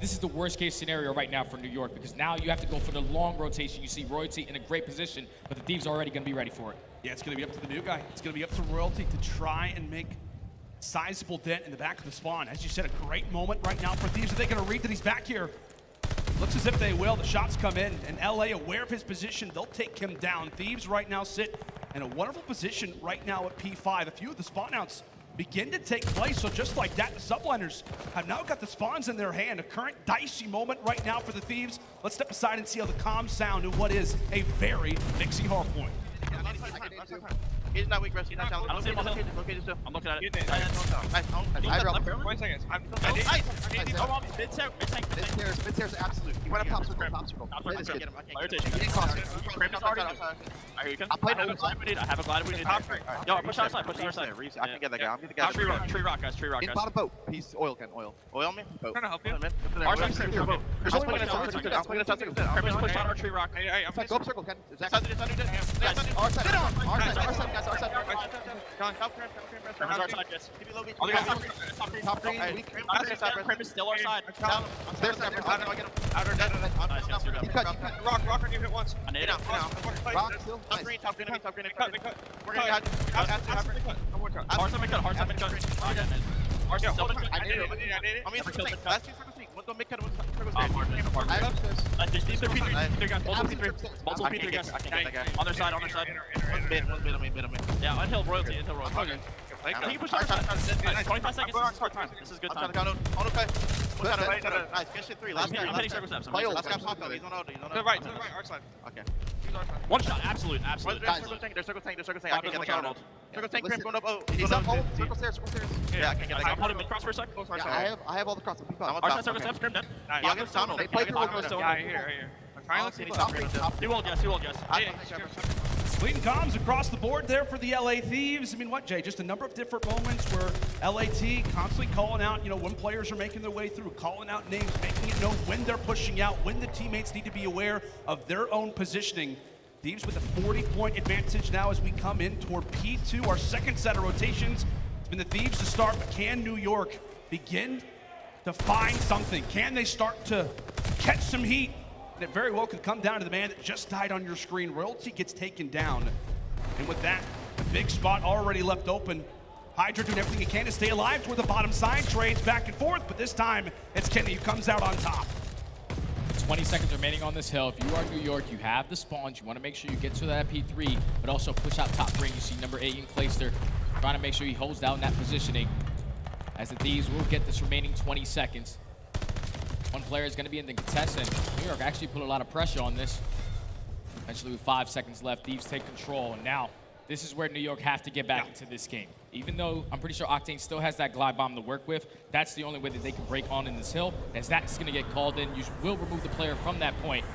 this is the worst case scenario right now for New York, because now you have to go for the long rotation. You see Royalty in a great position, but the Thieves are already going to be ready for it. Yeah, it's going to be up to the new guy. It's going to be up to Royalty to try and make a sizable dent in the back of the spawn. As you said, a great moment right now for Thieves. Are they going to read that he's back here? Looks as if they will. The shots come in, and LA, aware of his position, they'll take him down. Thieves right now sit in a wonderful position right now at P5. A few of the spawn outs begin to take place, so just like that, the Subliners have now got the spawns in their hand. A current dicey moment right now for the Thieves. Let's step aside and see how the comms sound in what is a very mixy hard point. He's not weak, rest. He's not down. I'm looking at it. Nice. 20 seconds. Nice. Mid-stairs, absolute. He went up top circle. Play this kid. I'm playing over. I have a glider. We need top three. Yo, push outside. I can get that guy. Tree rock, guys. He's bottom boat. He's oil me. Boat. Trying to help you. I'm playing a top circle. Chris pushed out our tree rock. Go up circle, Ken. Our side, guys. Our side. Top green. Crimp is still our side. There's that. Røkkr, you hit once. I need it. Rock still. Top green. We're gonna cut. Hard side cut. I need it. I mean, last 2 circles. One go mid cut, one circle straight. I have upstairs. These are P3 guys. Multiple P3 guys. I can't get that guy. On their side. One's mid. Yeah, unhill royalty. Okay. Can you push our side? 25 seconds. This is good time. Nice. Finish it 3. Last guy. I'm hitting circle steps. Last guy's hot though. He's on auto. To the right. Our side. Okay. One shot. Absolute. There's circle tank. I can get the counter. Circle tank. Crimp going up. Oh, he's up. Circle stairs. Yeah, I can get that. I'm holding mid cross for a sec. I have all the cross. Our side circle steps. Crimp dead. Yeah, get down. They play through. Yeah, here. I'm trying to see. You won't guess. Clean comms across the board there for the LA Thieves. I mean, what, Jay? Just a number of different moments where LAT constantly calling out, when players are making their way through, calling out names, making it known when they're pushing out, when the teammates need to be aware of their own positioning. Thieves with a 40-point advantage now as we come in toward P2, our second set of rotations. It's been the Thieves to start, but can New York begin to find something? Can they start to catch some heat? And it very well could come down to the man that just died on your screen. Royalty gets taken down. And with that, a big spot already left open. Hydra doing everything he can to stay alive toward the bottom side, trades back and forth, but this time it's Kenny who comes out on top. 20 seconds remaining on this hill. If you are New York, you have the spawns. You want to make sure you get to that P3, but also push out top ring. You see number 8 in Clayster trying to make sure he holds down that positioning as the Thieves will get this remaining 20 seconds. One player is going to be in the contest, and New York actually put a lot of pressure on this. Eventually, with 5 seconds left, Thieves take control, and now this is where New York have to get back into this game. Even though I'm pretty sure Octane still has that glide bomb to work with, that's the only way that they can break on in this hill, as that's going to get called in. You will remove the player from that point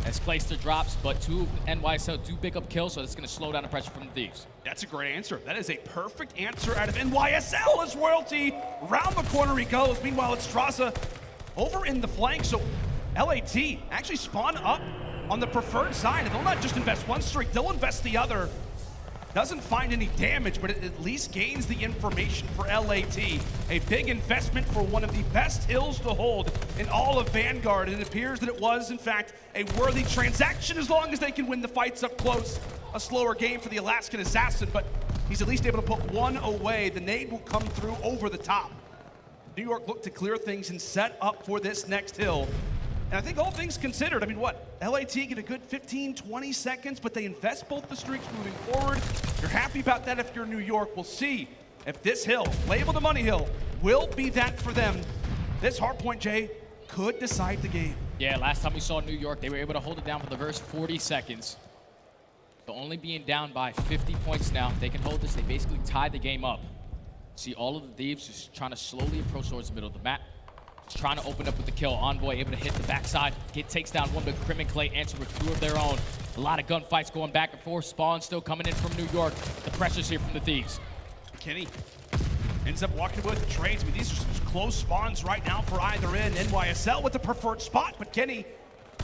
as Clayster drops, but 2 NYSL do pick up kills, so that's going to slow down the pressure from the Thieves. That's a great answer. That is a perfect answer out of NYSL as Royalty. Round the corner he goes. Meanwhile, it's Drazah over in the flank, so LAT actually spawn up on the preferred side, and they'll not just invest one streak, they'll invest the other. Doesn't find any damage, but it at least gains the information for LAT. A big investment for one of the best hills to hold in all of Vanguard, and it appears that it was, in fact, a worthy transaction as long as they can win the fights up close. A slower game for the Alaskan Assassin, but he's at least able to put one away. The nade will come through over the top. New York looked to clear things and set up for this next hill. And I think all things considered, I mean, LAT get a good 15, 20 seconds, but they invest both the streaks moving forward. You're happy about that if you're New York. We'll see if this hill, labeled the money hill, will be that for them. This hardpoint, Jay, could decide the game. Yeah, last time we saw New York, they were able to hold it down for the first 40 seconds. But only being down by 50 points now, if they can hold this, they basically tie the game up. See all of the Thieves just trying to slowly approach towards the middle of the map. Just trying to open up with the kill. Envoy able to hit the backside. Takes down one, but Crim and Clay answer with 2 of their own. A lot of gunfights going back and forth. Spawn still coming in from New York. The pressure's here from the Thieves. Kenny ends up walking away with the trades. I mean, these are some close spawns right now for either end. NYSL with the preferred spot, but Kenny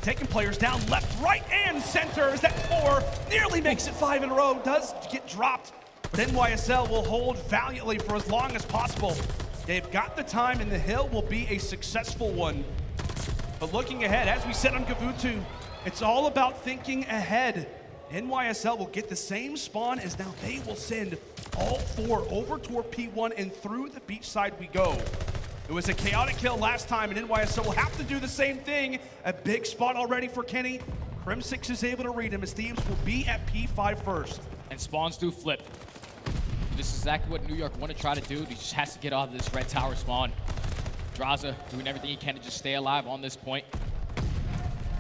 taking players down left, right, and center. Is that 4? Nearly makes it 5 in a row. Does get dropped. But NYSL will hold valiantly for as long as possible. They've got the time, and the hill will be a successful one. But looking ahead, as we said on Gavutu, it's all about thinking ahead. NYSL will get the same spawn as now they will send all 4 over toward P1 and through the beach side we go. It was a chaotic kill last time, and NYSL will have to do the same thing. A big spot already for Kenny. Crim6 is able to read him as Thieves will be at P5 first. And spawns do flip. This is exactly what New York want to try to do. He just has to get out of this red tower spawn. Drazah doing everything he can to just stay alive on this point.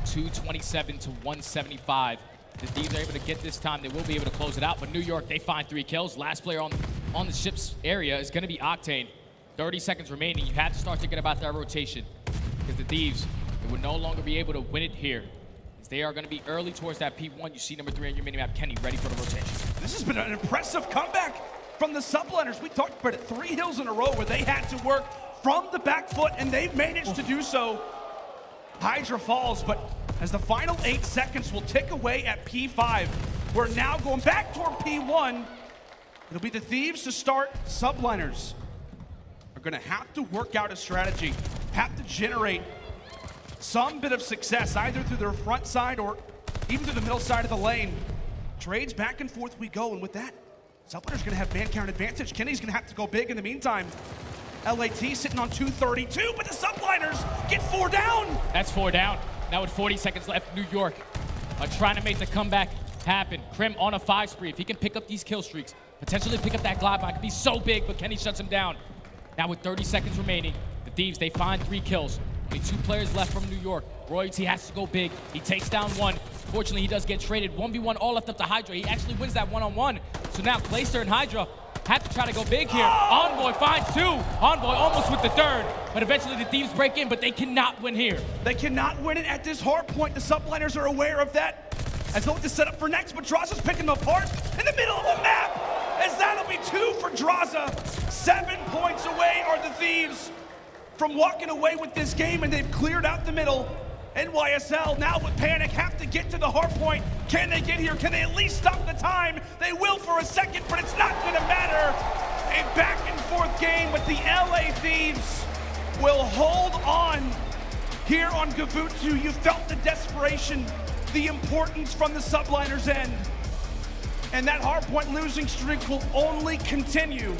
227 to 175. The Thieves are able to get this time. They will be able to close it out, but New York, they find 3 kills. Last player on the ship's area is going to be Octane. 30 seconds remaining. You have to start thinking about that rotation because the Thieves, they would no longer be able to win it here. As they are going to be early towards that P1. You see number 3 on your minimap, Kenny, ready for the rotation. This has been an impressive comeback from the Subliners. We talked about it, 3 hills in a row where they had to work from the back foot, and they've managed to do so. Hydra falls, but as the final 8 seconds will tick away at P5, we're now going back toward P1. It'll be the Thieves to start. Subliners are gonna have to work out a strategy, have to generate some bit of success, either through their front side or even through the middle side of the lane. Trades back and forth we go, and with that, Subliners gonna have man count advantage. Kenny's gonna have to go big in the meantime. LAT sitting on 232, but the Subliners get 4 down. That's 4 down. Now with 40 seconds left, New York are trying to make the comeback happen. Crim on a 5 spree. If he can pick up these kill streaks, potentially pick up that glide bomb, it could be so big, but Kenny shuts him down. Now with 30 seconds remaining, the Thieves, they find 3 kills. Only 2 players left from New York. Royalty has to go big. He takes down 1. Fortunately, he does get traded. 1v1 all left up to Hydra. He actually wins that one-on-one. So now Clayster and Hydra have to try to go big here. Envoy finds 2. Envoy almost with the 3rd, but eventually the Thieves break in, but they cannot win here. They cannot win it at this hard point. The Subliners are aware of that as they look to set up for next, but Drazah's picking them apart in the middle of the map, as that'll be 2 for Drazah. 7 points away are the Thieves from walking away with this game, and they've cleared out the middle. NYSL now with panic have to get to the hard point. Can they get here? Can they at least stop the time? They will for a second, but it's not gonna matter. A back and forth game, but the LA Thieves will hold on here on Gavutu. You felt the desperation, the importance from the Subliners' end. And that hardpoint losing streak will only continue.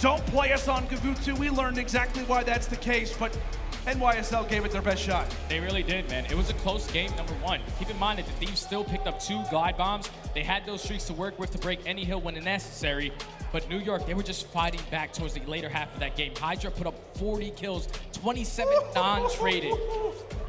Don't play us on Gavutu. We learned exactly why that's the case, but NYSL gave it their best shot. They really did, man. It was a close game, number 1. Keep in mind that the Thieves still picked up 2 glide bombs. They had those streaks to work with to break any hill when necessary. But New York, they were just fighting back towards the later half of that game. Hydra put up 40 kills, 27 non-traded.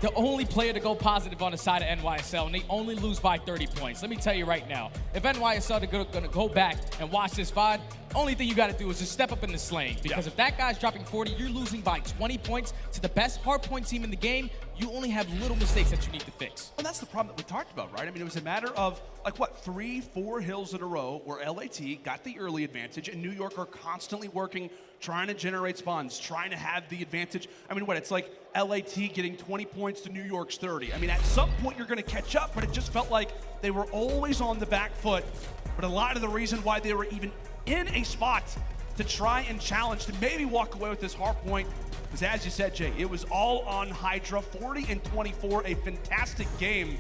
The only player to go positive on the side of NYSL, and they only lose by 30 points. Let me tell you right now, if NYSL are gonna go back and watch this VOD, only thing you gotta do is just step up in the slaying. Because if that guy's dropping 40, you're losing by 20 points to the best hardpoint team in the game. You only have little mistakes that you need to fix. And that's the problem that we talked about, right? I mean, it was a matter of, like, what, 3-4 hills in a row where LAT got the early advantage, and New York are constantly working, trying to generate spawns, trying to have the advantage. I mean, what, it's like LAT getting 20 points to New York's 30. I mean, at some point you're gonna catch up, but it just felt like they were always on the back foot. But a lot of the reason why they were even in a spot to try and challenge, to maybe walk away with this hard point, because as you said, Jay, it was all on Hydra, 40 and 24, a fantastic game.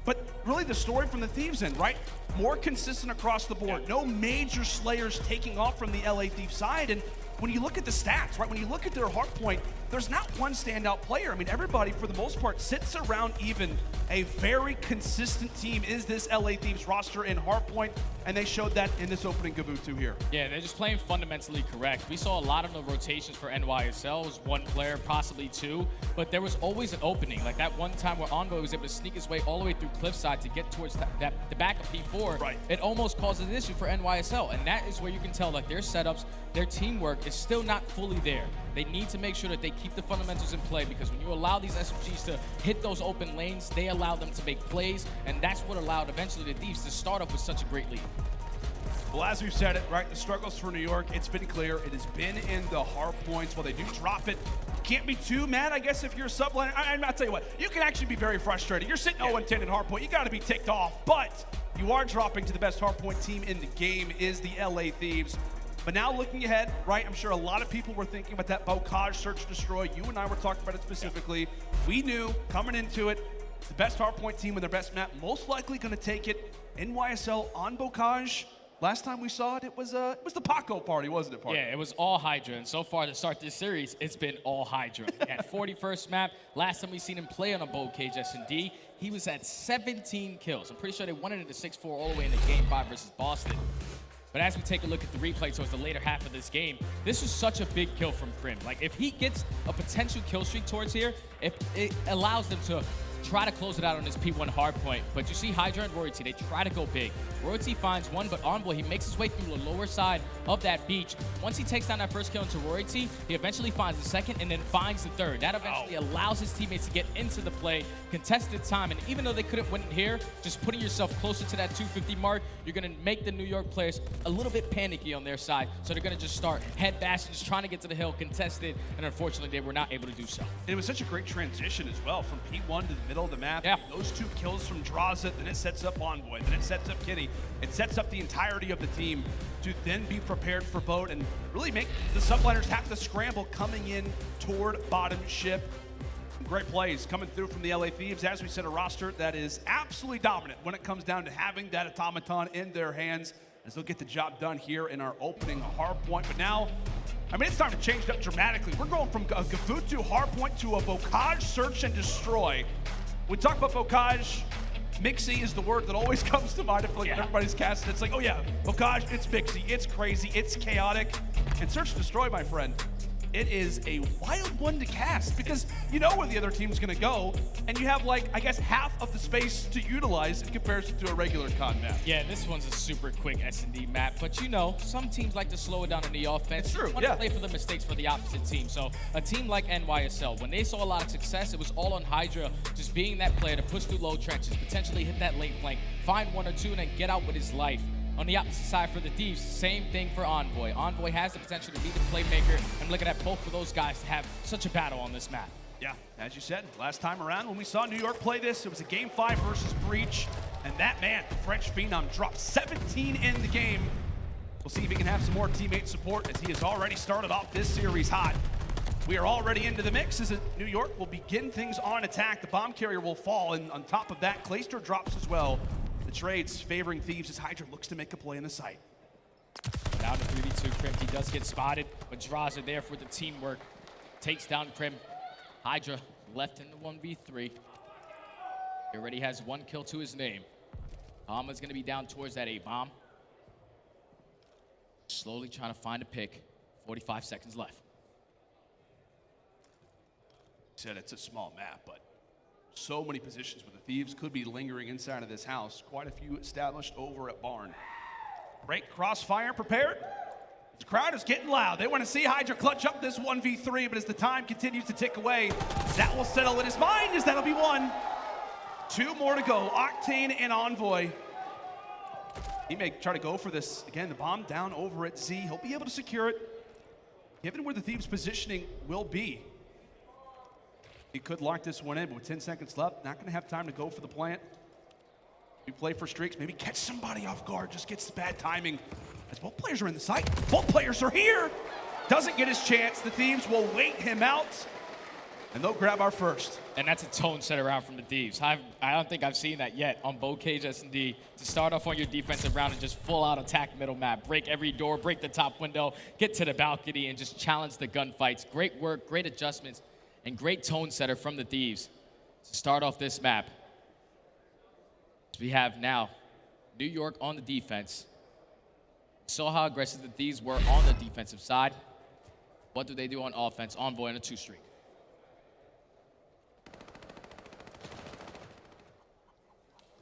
But really the story from the Thieves end, right? More consistent across the board. No major slayers taking off from the LA Thieves side. And when you look at the stats, right? When you look at their hard point, there's not one standout player. I mean, everybody, for the most part, sits around even. A very consistent team is this LA Thieves roster in hardpoint, and they showed that in this opening Gavutu here. Yeah, they're just playing fundamentally correct. We saw a lot of the rotations for NYSL. It was 1 player, possibly 2, but there was always an opening. Like that one time where Envoy was able to sneak his way all the way through Cliffside to get towards the back of P4. Right. It almost caused an issue for NYSL, and that is where you can tell like their setups, their teamwork is still not fully there. They need to make sure that they keep the fundamentals in play, because when you allow these SMGs to hit those open lanes, they allow them to make plays, and that's what allowed eventually the Thieves to start off with such a great lead. Well, as we've said it, right, the struggles for New York, it's been clear. It has been in the hard points. While they do drop it, you can't be too mad, I guess, if you're a subliner. I'll tell you what, you can actually be very frustrated. You're sitting 0-10 in hard point. You got to be ticked off, but you are dropping to the best hard point team in the game is the LA Thieves. But now looking ahead, right, I'm sure a lot of people were thinking about that Bocage search destroy. You and I were talking about it specifically. We knew coming into it, it's the best hardpoint team with their best map, most likely going to take it. NYSL on Bocage, last time we saw it, it was the Paco party, wasn't it, partner? Yeah, it was all Hydra, and so far to start this series, it's been all Hydra. At 41st map, last time we seen him play on a bold cage S&D, he was at 17 kills. I'm pretty sure they won it in the 6-4 all the way into Game 5 versus Boston. But as we take a look at the replay towards the later half of this game, this was such a big kill from Crim. Like, if he gets a potential kill streak towards here, it allows them to try to close it out on his P1 hardpoint. But you see Hydra and Røkkr, they try to go big. Røkkr finds one, but Envoy, he makes his way through the lower side of that beach. Once he takes down that first kill into Røkkr, he eventually finds the second and then finds the third. That eventually allows his teammates to get into the play, contested time, and even though they couldn't win it here, just putting yourself closer to that 250 mark, you're gonna make the New York players a little bit panicky on their side. So they're gonna just start head bashing, just trying to get to the hill, contested, and unfortunately they were not able to do so. And it was such a great transition as well, from P1 to the middle of the map. Yeah. Those 2 kills from Drazah, then it sets up Envoy, then it sets up Kitty. It sets up the entirety of the team to then be prepared for boat and really make the Subliners have to scramble coming in toward bottom ship. Great plays coming through from the LA Thieves. As we said, a roster that is absolutely dominant when it comes down to having that automaton in their hands, as they'll get the job done here in our opening hardpoint. But now, I mean, it's starting to change up dramatically. We're going from a Gafutu hardpoint to a Bocage search and destroy. We talk about Bocage, Mixy is the word that always comes to mind. I feel like everybody's casting. It's like, oh yeah, Bocage, it's Mixy, it's crazy, it's chaotic. And search and destroy, my friend, it is a wild one to cast because you know where the other team's gonna go, and you have, like, I guess half of the space to utilize in comparison to a regular COD map. Yeah, this one's a super quick S&D map, but you know, some teams like to slow it down on the offense. It's true, want to play for the mistakes for the opposite team. So a team like NYSL, when they saw a lot of success, it was all on Hydra, just being that player to push through low trenches, potentially hit that late flank, find 1 or 2, and then get out with his life. On the opposite side for the Thieves, same thing for Envoy. Envoy has the potential to be the playmaker. I'm looking at both of those guys to have such a battle on this map. Yeah, as you said, last time around when we saw New York play this, it was a Game 5 versus Breach, and that man, the French Phenom, dropped 17 in the game. We'll see if he can have some more teammate support as he has already started off this series hot. We are already into the mix as New York will begin things on attack. The bomb carrier will fall, and on top of that, Clayster drops as well. The trades favoring Thieves as Hydra looks to make a play in the site. Down to 3v2, Crim, he does get spotted, but Drazah there for the teamwork. Takes down Crim. Hydra left in the 1v3. He already has 1 kill to his name. Alma's gonna be down towards that A-bomb. Slowly trying to find a pick. 45 seconds left. Said it's a small map, but so many positions where the Thieves could be lingering inside of this house. Quite a few established over at Barn. Great crossfire prepared. The crowd is getting loud. They want to see Hydra clutch up this 1v3, but as the time continues to tick away, that will settle in his mind as that'll be 1. 2 more to go. Octane and Envoy. He may try to go for this. Again, the bomb down over at Z. He'll be able to secure it, given where the Thieves' positioning will be. He could lock this one in, but with 10 seconds left, not going to have time to go for the plant. We play for streaks, maybe catch somebody off guard, just gets bad timing. As both players are in the site, both players are here. Doesn't get his chance. The Thieves will wait him out, and they'll grab our first. And that's a tone setter round from the Thieves. I don't think I've seen that yet on both cage S&D. To start off on your defensive round and just full out attack middle map, break every door, break the top window, get to the balcony, and just challenge the gunfights. Great work, great adjustments, and great tone setter from the Thieves to start off this map. We have now New York on the defense. Saw how aggressive the Thieves were on the defensive side. What do they do on offense? Envoy on a 2-streak.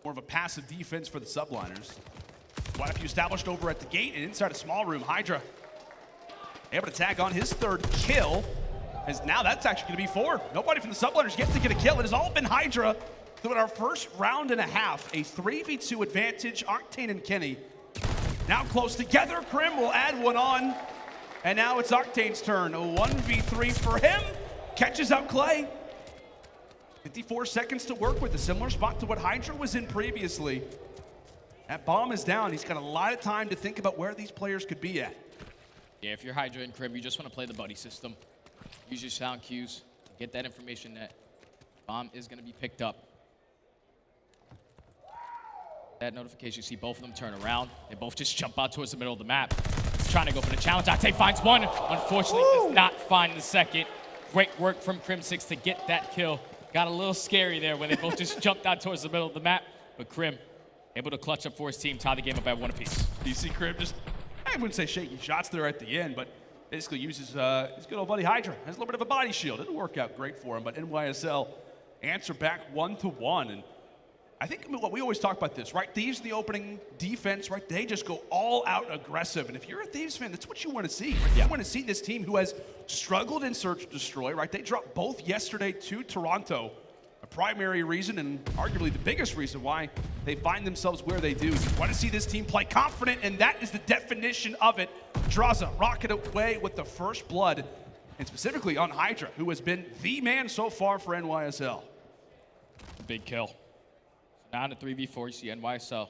More of a passive defense for the Subliners. Quite a few established over at the gate and inside a small room. Hydra able to tag on his 3rd kill. As now that's actually going to be 4. Nobody from the Subliners gets to get a kill. It has all been Hydra through our first round and a half. A 3v2 advantage. Octane and Kenny now close together. Crim will add 1 on. And now it's Octane's turn. A 1v3 for him. Catches out Clay. 54 seconds to work with. A similar spot to what Hydra was in previously. That bomb is down. He's got a lot of time to think about where these players could be at. Yeah, if you're Hydra and Crim, you just want to play the buddy system. Use your sound cues. Get that information that bomb is going to be picked up. That notification, you see both of them turn around. They both just jump out towards the middle of the map. Trying to go for the challenge. Octane finds one. Unfortunately, does not find the second. Great work from Crim6 to get that kill. Got a little scary there when they both just jumped out towards the middle of the map. But Crim able to clutch up for his team, tie the game up at 1 apiece. You see Crim just, I wouldn't say shaky shots there at the end, but basically uses his good old buddy Hydra. Has a little bit of a body shield. Didn't work out great for him, but NYSL answer back 1-1. And I think what we always talk about this, right? Thieves in the opening defense, right? They just go all out aggressive. And if you're a Thieves fan, that's what you want to see. Right? You want to see this team who has struggled in Search and Destroy, right? They dropped both yesterday to Toronto. A primary reason and arguably the biggest reason why they find themselves where they do. You want to see this team play confident, and that is the definition of it. Drazah rocket away with the first blood, and specifically on Hydra, who has been the man so far for NYSL. A big kill. So now in the 3v4, you see NYSL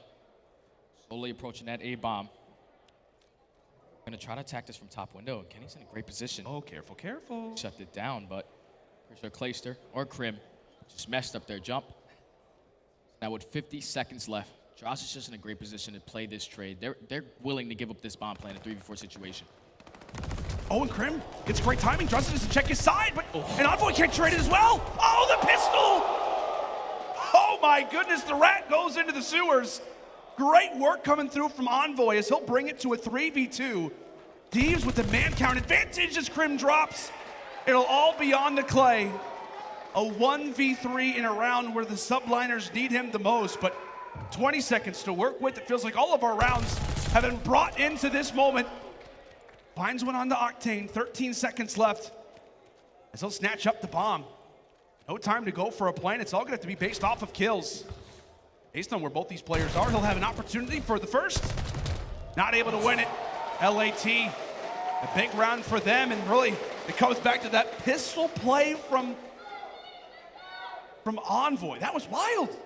slowly approaching that A-bomb. Gonna try to attack this from top window, and Kenny's in a great position. Oh, careful, careful. Shut it down, but pretty sure Clayster or Crim just messed up their jump. Now with 50 seconds left, Drazah's just in a great position to play this trade. They're willing to give up this bomb play in a 3v4 situation. Oh, and Crim gets great timing. Drazah doesn't check his side, but and Envoy can't trade it as well. Oh, the pistol! Oh my goodness, the rat goes into the sewers. Great work coming through from Envoy as he'll bring it to a 3v2. Thieves with the man count advantage as Crim drops. It'll all be on to Clay. A 1v3 in a round where the Subliners need him the most, but 20 seconds to work with. It feels like all of our rounds have been brought into this moment. Finds one on the Octane, 13 seconds left as he'll snatch up the bomb. No time to go for a plan. It's all gonna have to be based off of kills. Based on where both these players are, he'll have an opportunity for the first. Not able to win it. LAT, a big round for them, and really, it comes back to that pistol play from Envoy. That was wild.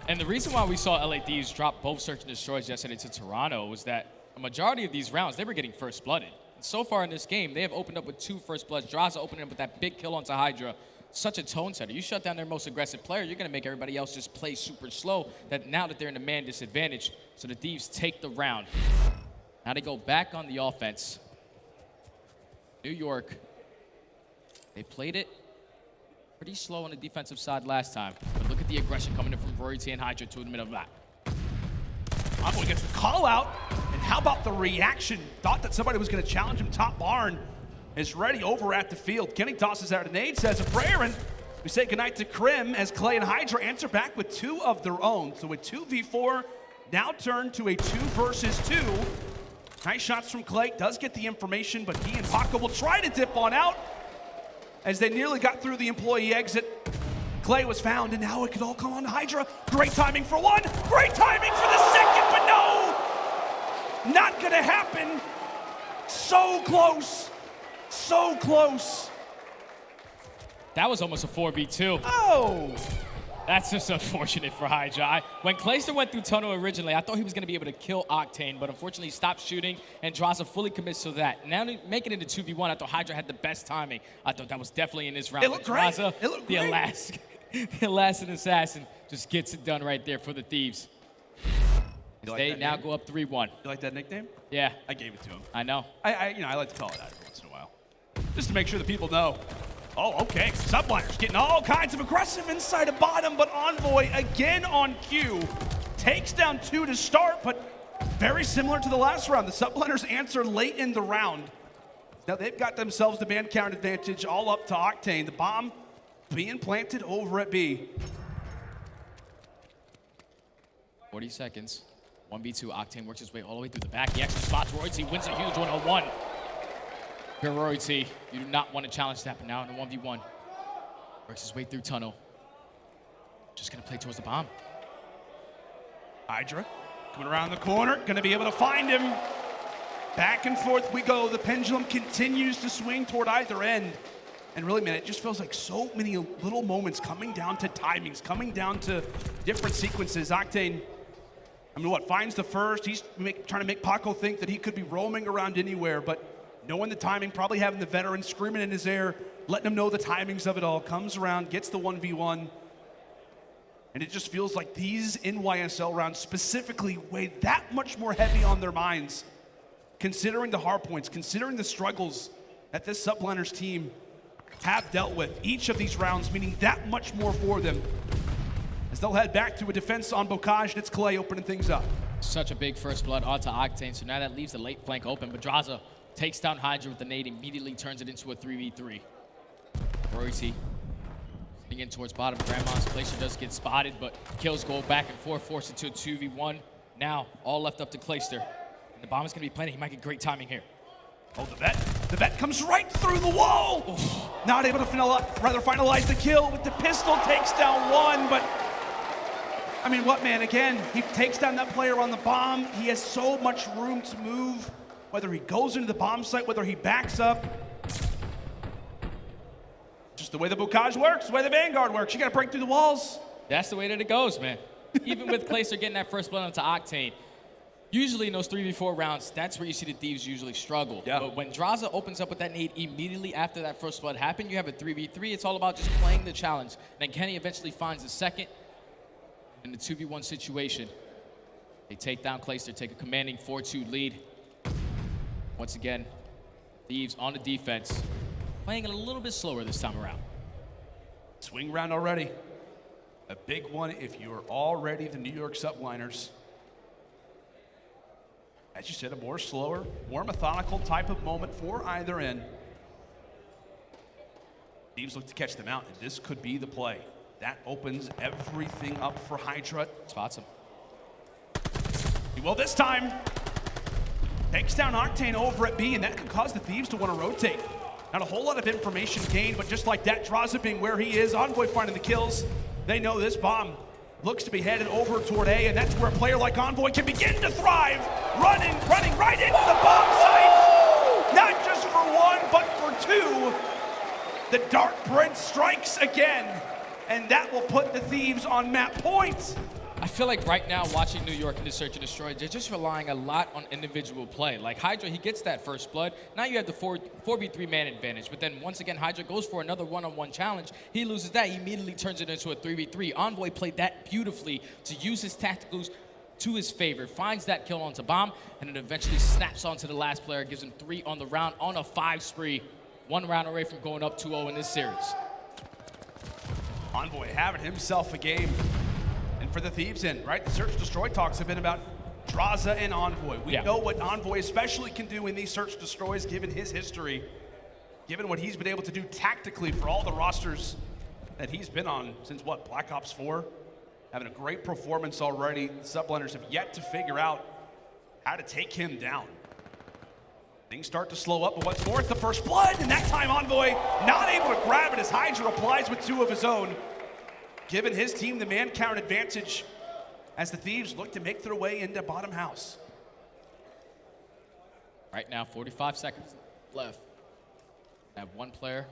And the reason why we saw LA Thieves drop both Search and Destroys yesterday to Toronto was that a majority of these rounds, they were getting first blooded. And so far in this game, they have opened up with 2 first bloods. Drazah opening up with that big kill onto Hydra. Such a tone setter. You shut down their most aggressive player, you're going to make everybody else just play super slow. That now that they're in a man disadvantage, so the Thieves take the round. Now they go back on the offense. New York, they played it pretty slow on the defensive side last time. But look at the aggression coming in from Røkkr and Hydra to the middle of that. Envoy gets the call out, and how about the reaction? Thought that somebody was going to challenge him top barn. Is ready over at the field. Kenny tosses out a nade, says a prayer, and we say goodnight to Crim as Clay and Hydra answer back with 2 of their own. So a 2v4 now turned to a 2 versus 2. Nice shots from Clay, does get the information, but he and Paco will try to dip on out as they nearly got through the employee exit. Clay was found, and now it could all come on to Hydra. Great timing for one, great timing for the second, but no! Not gonna happen. So close. So close. That was almost a 4v2. Oh! That's just unfortunate for Hydra. When Clayster went through tunnel originally, I thought he was going to be able to kill Octane, but unfortunately he stopped shooting, and Drazah fully commits to that. Now making it into 2v1, I thought Hydra had the best timing. I thought that was definitely in this round. It looked great. Drazah, It looked the great. the Alaskan Assassin, just gets it done right there for the Thieves. You like They that now name? go up 3-1. You like that nickname? Yeah. I gave it to him. I know. I like to call it out every once in a while. Just to make sure that people know. Oh, okay. Subliners getting all kinds of aggressive inside of bottom, but Envoy again on cue. Takes down 2 to start, but very similar to the last round. The Subliners answer late in the round. Now they've got themselves the man count advantage all up to Octane. The bomb being planted over at B. 40 seconds. 1v2. Octane works his way all the way through the back. He actually spots Røkkr. He wins a huge 1-on-1. Here, Røkkr, you do not want to challenge that, but now in a 1v1. Works his way through tunnel. Just going to play towards the bomb. Hydra coming around the corner. Going to be able to find him. Back and forth we go. The pendulum continues to swing toward either end. And really, man, it just feels like so many little moments coming down to timings, coming down to different sequences. Octane, I mean, what, finds the first. He's trying to make Paco think that he could be roaming around anywhere, but knowing the timing, probably having the veteran screaming in his ear, letting him know the timings of it all. Comes around, gets the 1v1. And it just feels like these NYSL rounds specifically weigh that much more heavy on their minds, considering the hard points, considering the struggles that this Subliners team have dealt with. Each of these rounds meaning that much more for them, as they'll head back to a defense on Bocage, and it's Clay opening things up. Such a big first blood onto Octane, so now that leaves the late flank open, but Drazah takes down Hydra with the nade, immediately turns it into a 3v3. Royce in towards bottom. Grandma's Glacier does get spotted, but kills go back and forth, forced into a 2v1. Now, all left up to Clayster. And the bomb is going to be planted. He might get great timing here. Oh, the vet comes right through the wall! Oh. Not able to finalize the kill with the pistol, takes down one, but I mean, what man, again, he takes down that player on the bomb. He has so much room to move, whether he goes into the bomb site, whether he backs up. Just the way the Bocage works, the way the Vanguard works. You gotta break through the walls. That's the way that it goes, man. Even with Clayster getting that first blood onto Octane, usually in those 3v4 rounds, that's where you see the Thieves usually struggle. Yeah. But when Drazah opens up with that nade immediately after that first blood happened, you have a 3v3. It's all about just playing the challenge. And then Kenny eventually finds the second in the 2v1 situation. They take down Clayster, take a commanding 4-2 lead. Once again, Thieves on the defense, playing it a little bit slower this time around. Swing round already. A big one if you're already the New York Subliners. As you said, a more slower, more methodical type of moment for either end. Thieves look to catch them out, and this could be the play. That opens everything up for Hydra. Spots him. He will this time. Takes down Octane over at B, and that could cause the Thieves to want to rotate. Not a whole lot of information gained, but just like that, Drazah being where he is, Envoy finding the kills. They know this bomb looks to be headed over toward A, and that's where a player like Envoy can begin to thrive. Running right into the bomb site. Not just for one, but for two. The Dark Prince strikes again, and that will put the Thieves on map points. I feel like right now, watching New York in the Search and Destroy, they're just relying a lot on individual play. Like Hydra, he gets that first blood. Now you have the 4v3 man advantage. But then once again, Hydra goes for another one-on-one challenge. He loses that. He immediately turns it into a 3v3. Envoy played that beautifully to use his tacticals to his favor. Finds that kill onto Bomb, and then eventually snaps onto the last player. Gives him 3 on the round on a 5 spree. 1 round away from going up 2-0 in this series. Envoy having himself a game. For the Thieves in, right? The Search Destroy talks have been about Drazah and Envoy. We know what Envoy especially can do in these Search Destroys, given his history, given what he's been able to do tactically for all the rosters that he's been on since, what, Black Ops 4? Having a great performance already. The Subliners have yet to figure out how to take him down. Things start to slow up, but what's more, it's the first blood, and that time Envoy not able to grab it as Hydra applies with 2 of his own, giving his team the man count advantage as the Thieves look to make their way into bottom house. Right now, 45 seconds left. Have one player,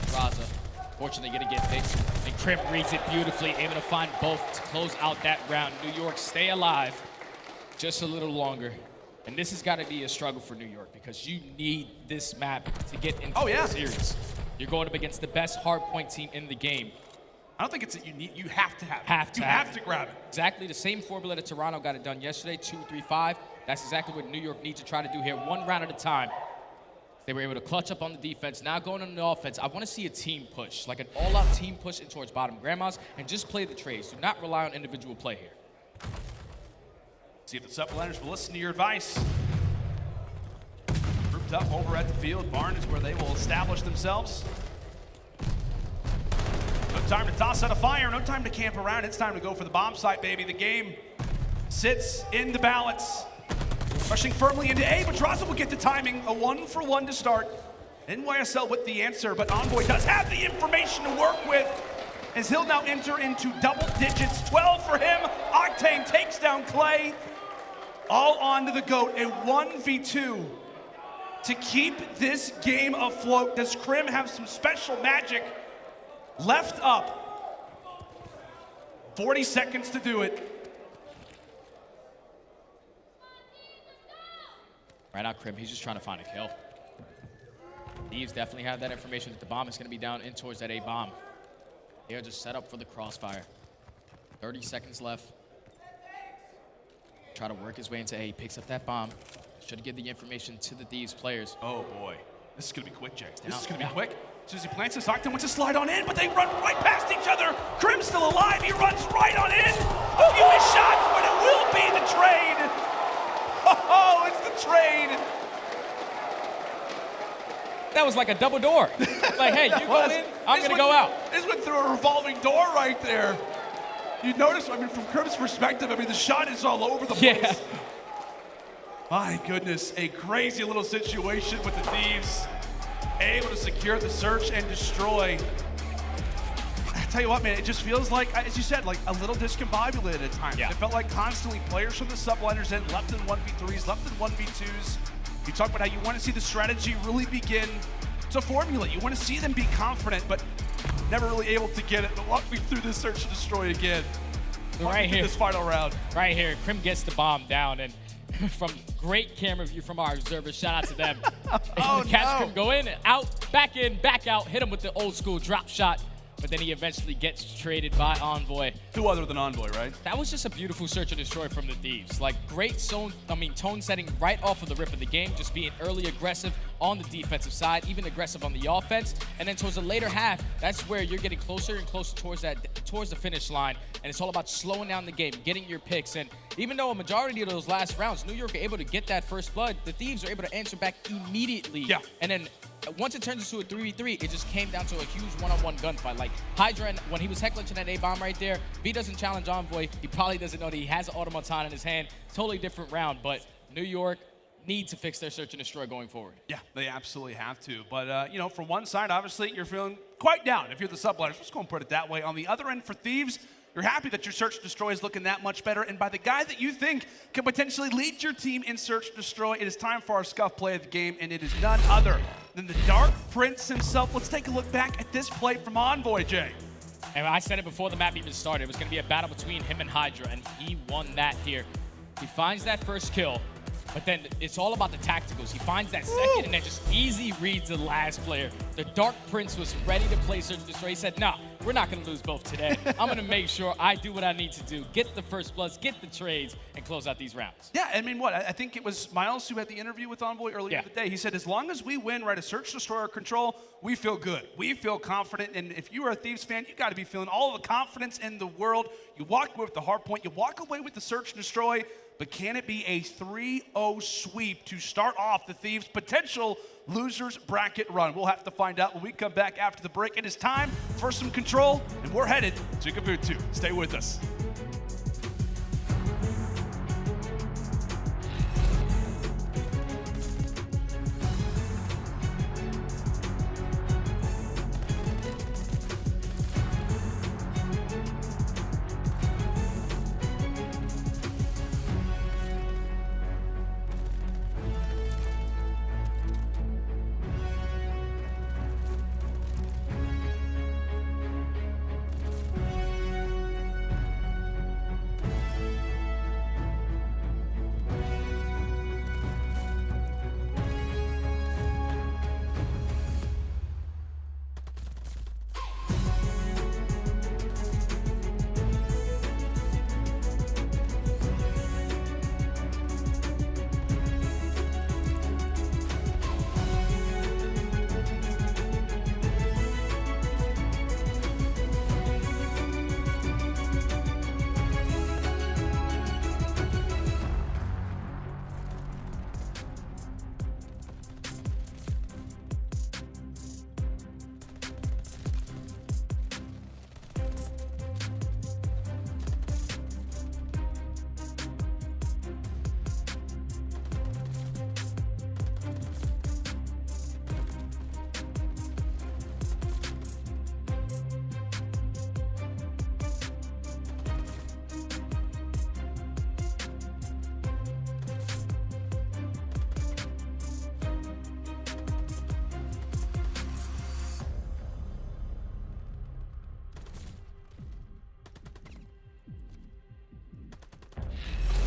Drazah, fortunately gonna get picked, and Crimp reads it beautifully, able to find both to close out that round. New York stay alive just a little longer. And this has got to be a struggle for New York because you need this map to get into the series. You're going up against the best hardpoint team in the game. I don't think it's that you need, you have to have it. You have to grab it. Exactly the same formula that Toronto got it done yesterday, 2-3-5. That's exactly what New York needs to try to do here, 1 round at a time. They were able to clutch up on the defense. Now going on the offense, I want to see a team push, like an all-out team push in towards bottom grandmas, and just play the trades. Do not rely on individual play here. See if the Subliners will listen to your advice. Grouped up over at the field. Barn is where they will establish themselves. No time to toss out a fire, no time to camp around. It's time to go for the bomb site, baby. The game sits in the balance. Rushing firmly into A, but Drazah will get the timing. A 1-for-1 to start. NYSL with the answer, but Envoy does have the information to work with as he'll now enter into double digits. 12 for him. Octane takes down Clay. All onto the GOAT, a 1v2 to keep this game afloat. Does Crim have some special magic left up? 40 seconds to do it. Right now, Crim, he's just trying to find a kill. Thieves definitely have that information that the bomb is going to be down in towards that A bomb. They are just set up for the crossfire. 30 seconds left. Try to work his way into A. He picks up that bomb. Should give the information to the Thieves players. Oh boy. This is gonna be quick, Jay. This is gonna be quick. As soon as he plants this, Octane wants to slide on in, but they run right past each other. Crim's still alive. He runs right on in. A few missed shots, but it will be the trade. Oh, it's the trade. That was like a double door. Like, hey, you go in, I'm gonna go out. This went through a revolving door right there. You notice, I mean, from Crim's perspective, I mean, the shot is all over the place. Yeah. My goodness, a crazy little situation with the Thieves. Able to secure the search and destroy. I tell you what, man, it just feels like, as you said, like a little discombobulated at times. Yeah. It felt like constantly players from the Subliners in, left in 1v3s, left in 1v2s. You talk about how you want to see the strategy really begin to formulate. You want to see them be confident, but never really able to get it. But walk me through this search and destroy again. Right here. This final round. Right here, Crim gets the bomb down, and from great camera view from our observers, shout out to them. Oh, Catch no. Crim go in, out, back in, back out, hit him with the old school drop shot, but then he eventually gets traded by Envoy. Who other than Envoy, right? That was just a beautiful search and destroy from the Thieves. Like, great tone setting right off of the rip of the game, just being early aggressive on the defensive side, even aggressive on the offense. And then towards the later half, that's where you're getting closer and closer towards the finish line. And it's all about slowing down the game, getting your picks. And even though a majority of those last rounds, New York are able to get that first blood, the Thieves are able to answer back immediately. Yeah. And then once it turns into a 3v3, it just came down to a huge one-on-one gunfight. Like, Hydra, when he was heckling that A-bomb right there, B doesn't challenge Envoy. He probably doesn't know that he has an automaton in his hand. Totally different round, but New York need to fix their search and destroy going forward. Yeah, they absolutely have to. But, you know, from one side, obviously, you're feeling quite down if you're the Subliners. Let's go and put it that way. On the other end, for Thieves, you're happy that your search and destroy is looking that much better. And by the guy that you think can potentially lead your team in search and destroy, it is time for our scuff play of the game, and it is none other than the Dark Prince himself. Let's take a look back at this play from Envoy, Jay. And I said it before the map even started. It was going to be a battle between him and Hydra, and he won that here. He finds that first kill, but then it's all about the tacticals. He finds that second and then just easy reads the last player. The Dark Prince was ready to play search and destroy. He said, nah, we're not going to lose both today. I'm going to make sure I do what I need to do, get the first bloods, get the trades, and close out these rounds. Yeah, I mean, what? I think it was Miles who had the interview with Envoy earlier in the day. He said, as long as we win, right, a search, destroy, or control, we feel good. We feel confident, and if you are a Thieves fan, you got to be feeling all of the confidence in the world. You walk away with the hard point. You walk away with the search and destroy, but can it be a 3-0 sweep to start off the Thieves' potential losers bracket run? We'll have to find out when we come back after the break. It is time for some control, and we're headed to Kuavo. Stay with us.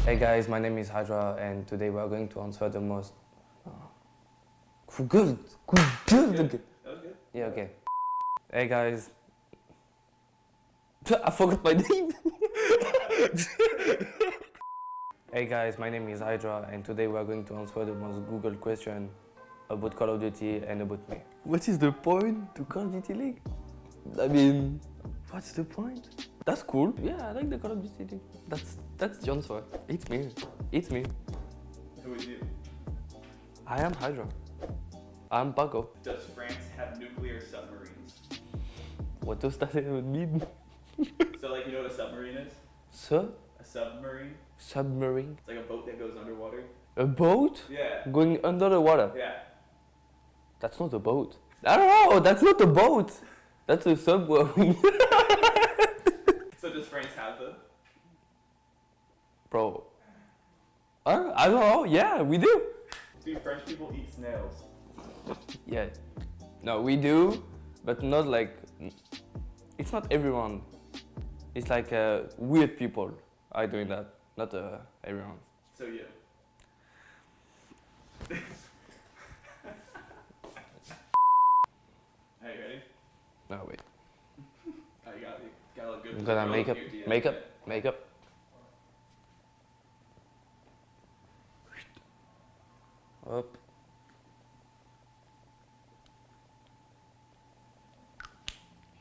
Hey guys, my name is Hydra, and today we are going to answer the most... Good. Yeah, okay. Hey guys. I forgot my name. Hey guys, my name is Hydra, and today we are going to answer the most Googled question about Call of Duty and about me. What is the point to Call of Duty League? I mean, what's the point? That's cool. Yeah, I like the Call of Duty League. That's the answer. It's me. It's me. Who is you? I am Hydra. I'm Paco. Does France have nuclear submarines? What does that even mean? So like, you know what a submarine is? Sir? A submarine? Submarine? It's like a boat that goes underwater. A boat? Yeah. Going under the water? Yeah. That's not a boat. I don't know, that's not a boat. That's a submarine. So does France have them? Bro. I don't know, yeah, we do. Do French people eat snails? Yeah. No, we do, but not like, it's not everyone. It's like weird people are doing that, not everyone. So you. Are you ready? No, wait. Oh, you got a look good. I'm gonna makeup. Up.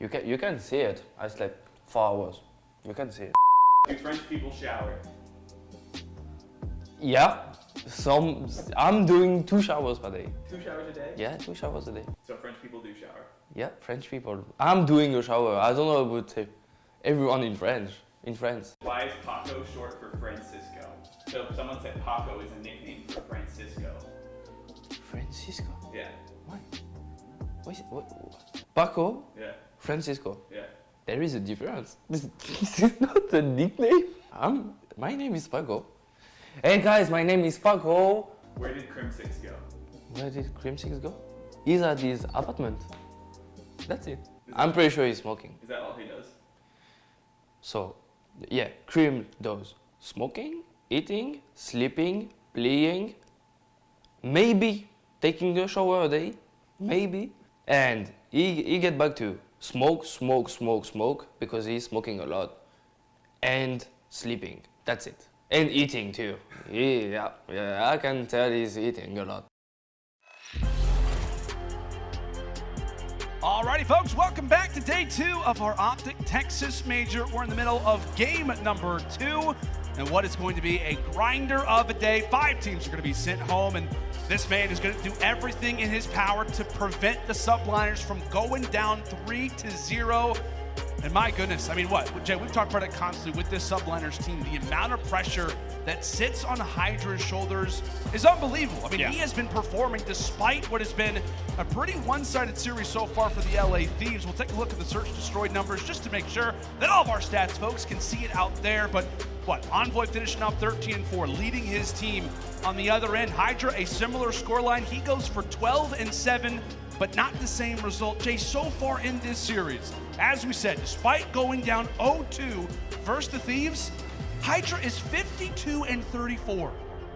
You can see it. I slept 4 hours. You can see it. Do French people shower? Yeah. I'm doing 2 showers per day. 2 showers a day? Yeah, 2 showers a day. So French people do shower? Yeah, French people. I'm doing a shower. I don't know about everyone in France. Why is Paco short for Francisco? So if someone said Paco is a nickname for Francisco. Francisco? Yeah. Why? What? Paco? Yeah. Francisco? Yeah. There is a difference. This is not a nickname. My name is Paco. Hey guys, my name is Paco. Where did Crim6 go? Where did Crim6 go? He's at his apartment. That's it. I'm pretty sure he's smoking. Is that all he does? So, yeah, Crim does smoking, eating, sleeping, playing, maybe taking a shower a day, maybe. And he get back to smoke, because he's smoking a lot. And sleeping, that's it. And eating too. Yeah, I can tell he's eating a lot. Alrighty, folks, welcome back to day 2 of our OpTic Texas Major. We're in the middle of game number 2, and what is going to be a grinder of a day. 5 teams are going to be sent home, and this man is going to do everything in his power to prevent the Subliners from going down 3-0. And my goodness, I mean, what? Jay, we've talked about it constantly with this Subliners team. The amount of pressure that sits on Hydra's shoulders is unbelievable. I mean, he has been performing despite what has been a pretty one-sided series so far for the LA Thieves. We'll take a look at the search destroyed numbers just to make sure that all of our stats folks can see it out there. But what? Envoy finishing up 13-4, leading his team. On the other end, Hydra, a similar scoreline. He goes for 12-7, but not the same result. Jay, so far in this series, as we said, despite going down 0-2 versus the Thieves, Hydra is 52-34.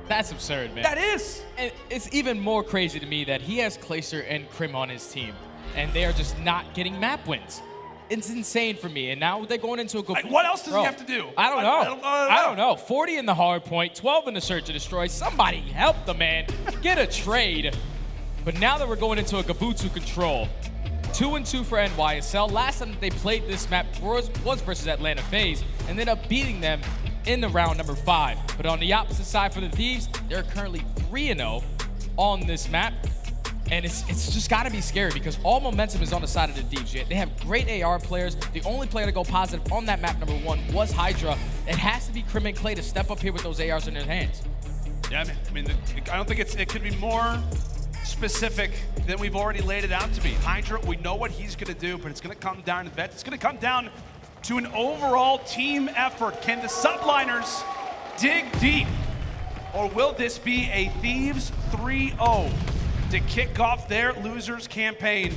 That's absurd, man. That is. And it's even more crazy to me that he has Clayster and Crim on his team, and they are just not getting map wins. It's insane for me, and now they're going into a good. What else does he have to do? I don't know. I don't know. 40 in the hard point, 12 in the search and destroy. Somebody help the man. Get a trade. But now that we're going into a Gabutu control, 2-2 for NYSL. Last time they played this map was versus Atlanta FaZe, and ended up beating them in the round number 5. But on the opposite side for the Thieves, they're currently 3-0 on this map. And it's just got to be scary because all momentum is on the side of the Thieves. They have great AR players. The only player to go positive on that map number 1 was Hydra. It has to be Crim and Clay to step up here with those ARs in their hands. Yeah, I mean, I don't think it could be more specific than we've already laid it out to be. Hydra, we know what he's going to do, but it's going to come down to vets. It's going to come down to an overall team effort. Can the Subliners dig deep? Or will this be a Thieves 3-0 to kick off their losers campaign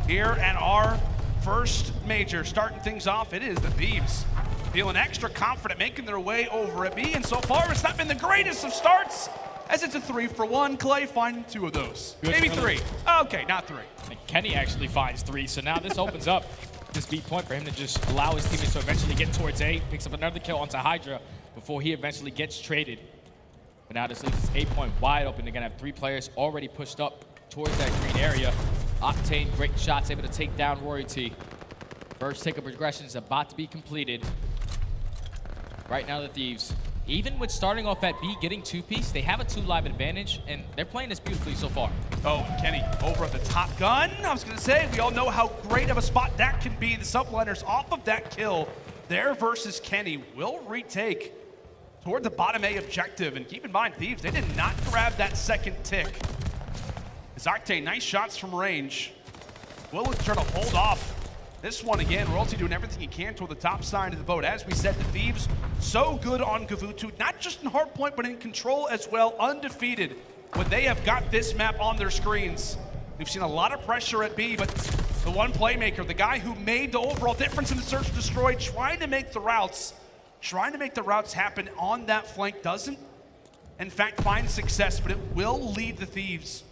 here at our first major? Starting things off, it is the Thieves. Feeling extra confident, making their way over at B, and so far it's not been the greatest of starts, as it's a 3-for-1. Clay finding 2 of those. Maybe 3. Okay, not 3. And Kenny actually finds 3, so now this opens up this beat point for him to just allow his teammates to eventually get towards A. Picks up another kill onto Hydra before he eventually gets traded. But now this leaves this A point wide open. They're gonna have 3 players already pushed up towards that green area. Octane, great shots, able to take down Røkkr. First take of progression is about to be completed. Right now the Thieves, even with starting off at B, getting 2-piece, they have a 2-live advantage, and they're playing this beautifully so far. Oh, and Kenny over at the top gun. I was going to say, we all know how great of a spot that can be. The Subliners off of that kill there versus Kenny will retake toward the bottom A objective. And keep in mind, Thieves, they did not grab that second tick. As Octane, nice shots from range. Will try to hold off this one again. Royalty doing everything he can toward the top side of the boat. As we said, the Thieves so good on Gavutu, not just in hardpoint, but in control as well, undefeated when they have got this map on their screens. We've seen a lot of pressure at B, but the one playmaker, the guy who made the overall difference in the search and destroy, trying to make the routes happen on that flank, doesn't, in fact, find success, but it will lead the Thieves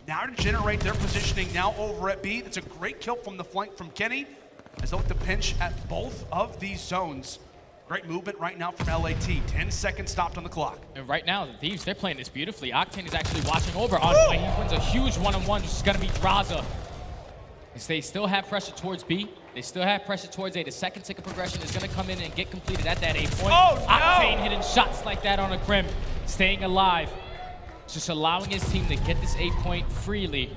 now to generate their positioning now over at B. That's a great kill from the flank from Kenny, as they look to pinch at both of these zones. Great movement right now from LAT. 10 seconds stopped on the clock. And right now, the Thieves, they're playing this beautifully. Octane is actually watching over Envoy. He wins a huge one-on-one, which is going to be Drazah. As they still have pressure towards B. They still have pressure towards A. The second tick of progression is going to come in and get completed at that A point. Oh, no! Octane hitting shots like that on a Grim, staying alive. Just allowing his team to get this A point freely.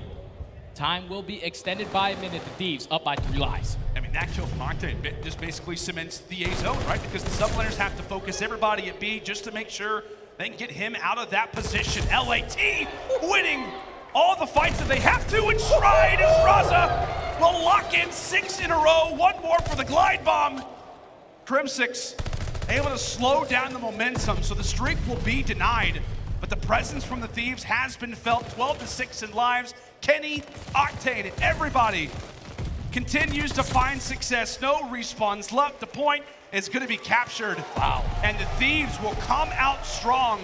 Time will be extended by a minute. The Thieves up by 3 lives. I mean, that kill from Octane just basically cements the A zone, right? Because the Subliners have to focus everybody at B just to make sure they can get him out of that position. LAT winning all the fights that they have to, and Stride as Drazah will lock in 6 in a row. 1 more for the glide bomb. Crimsix able to slow down the momentum, so the streak will be denied. But the presence from the Thieves has been felt. 12-6 in lives. Kenny, Octane, everybody continues to find success. No respawns left. The point is going to be captured. Wow. And the Thieves will come out strong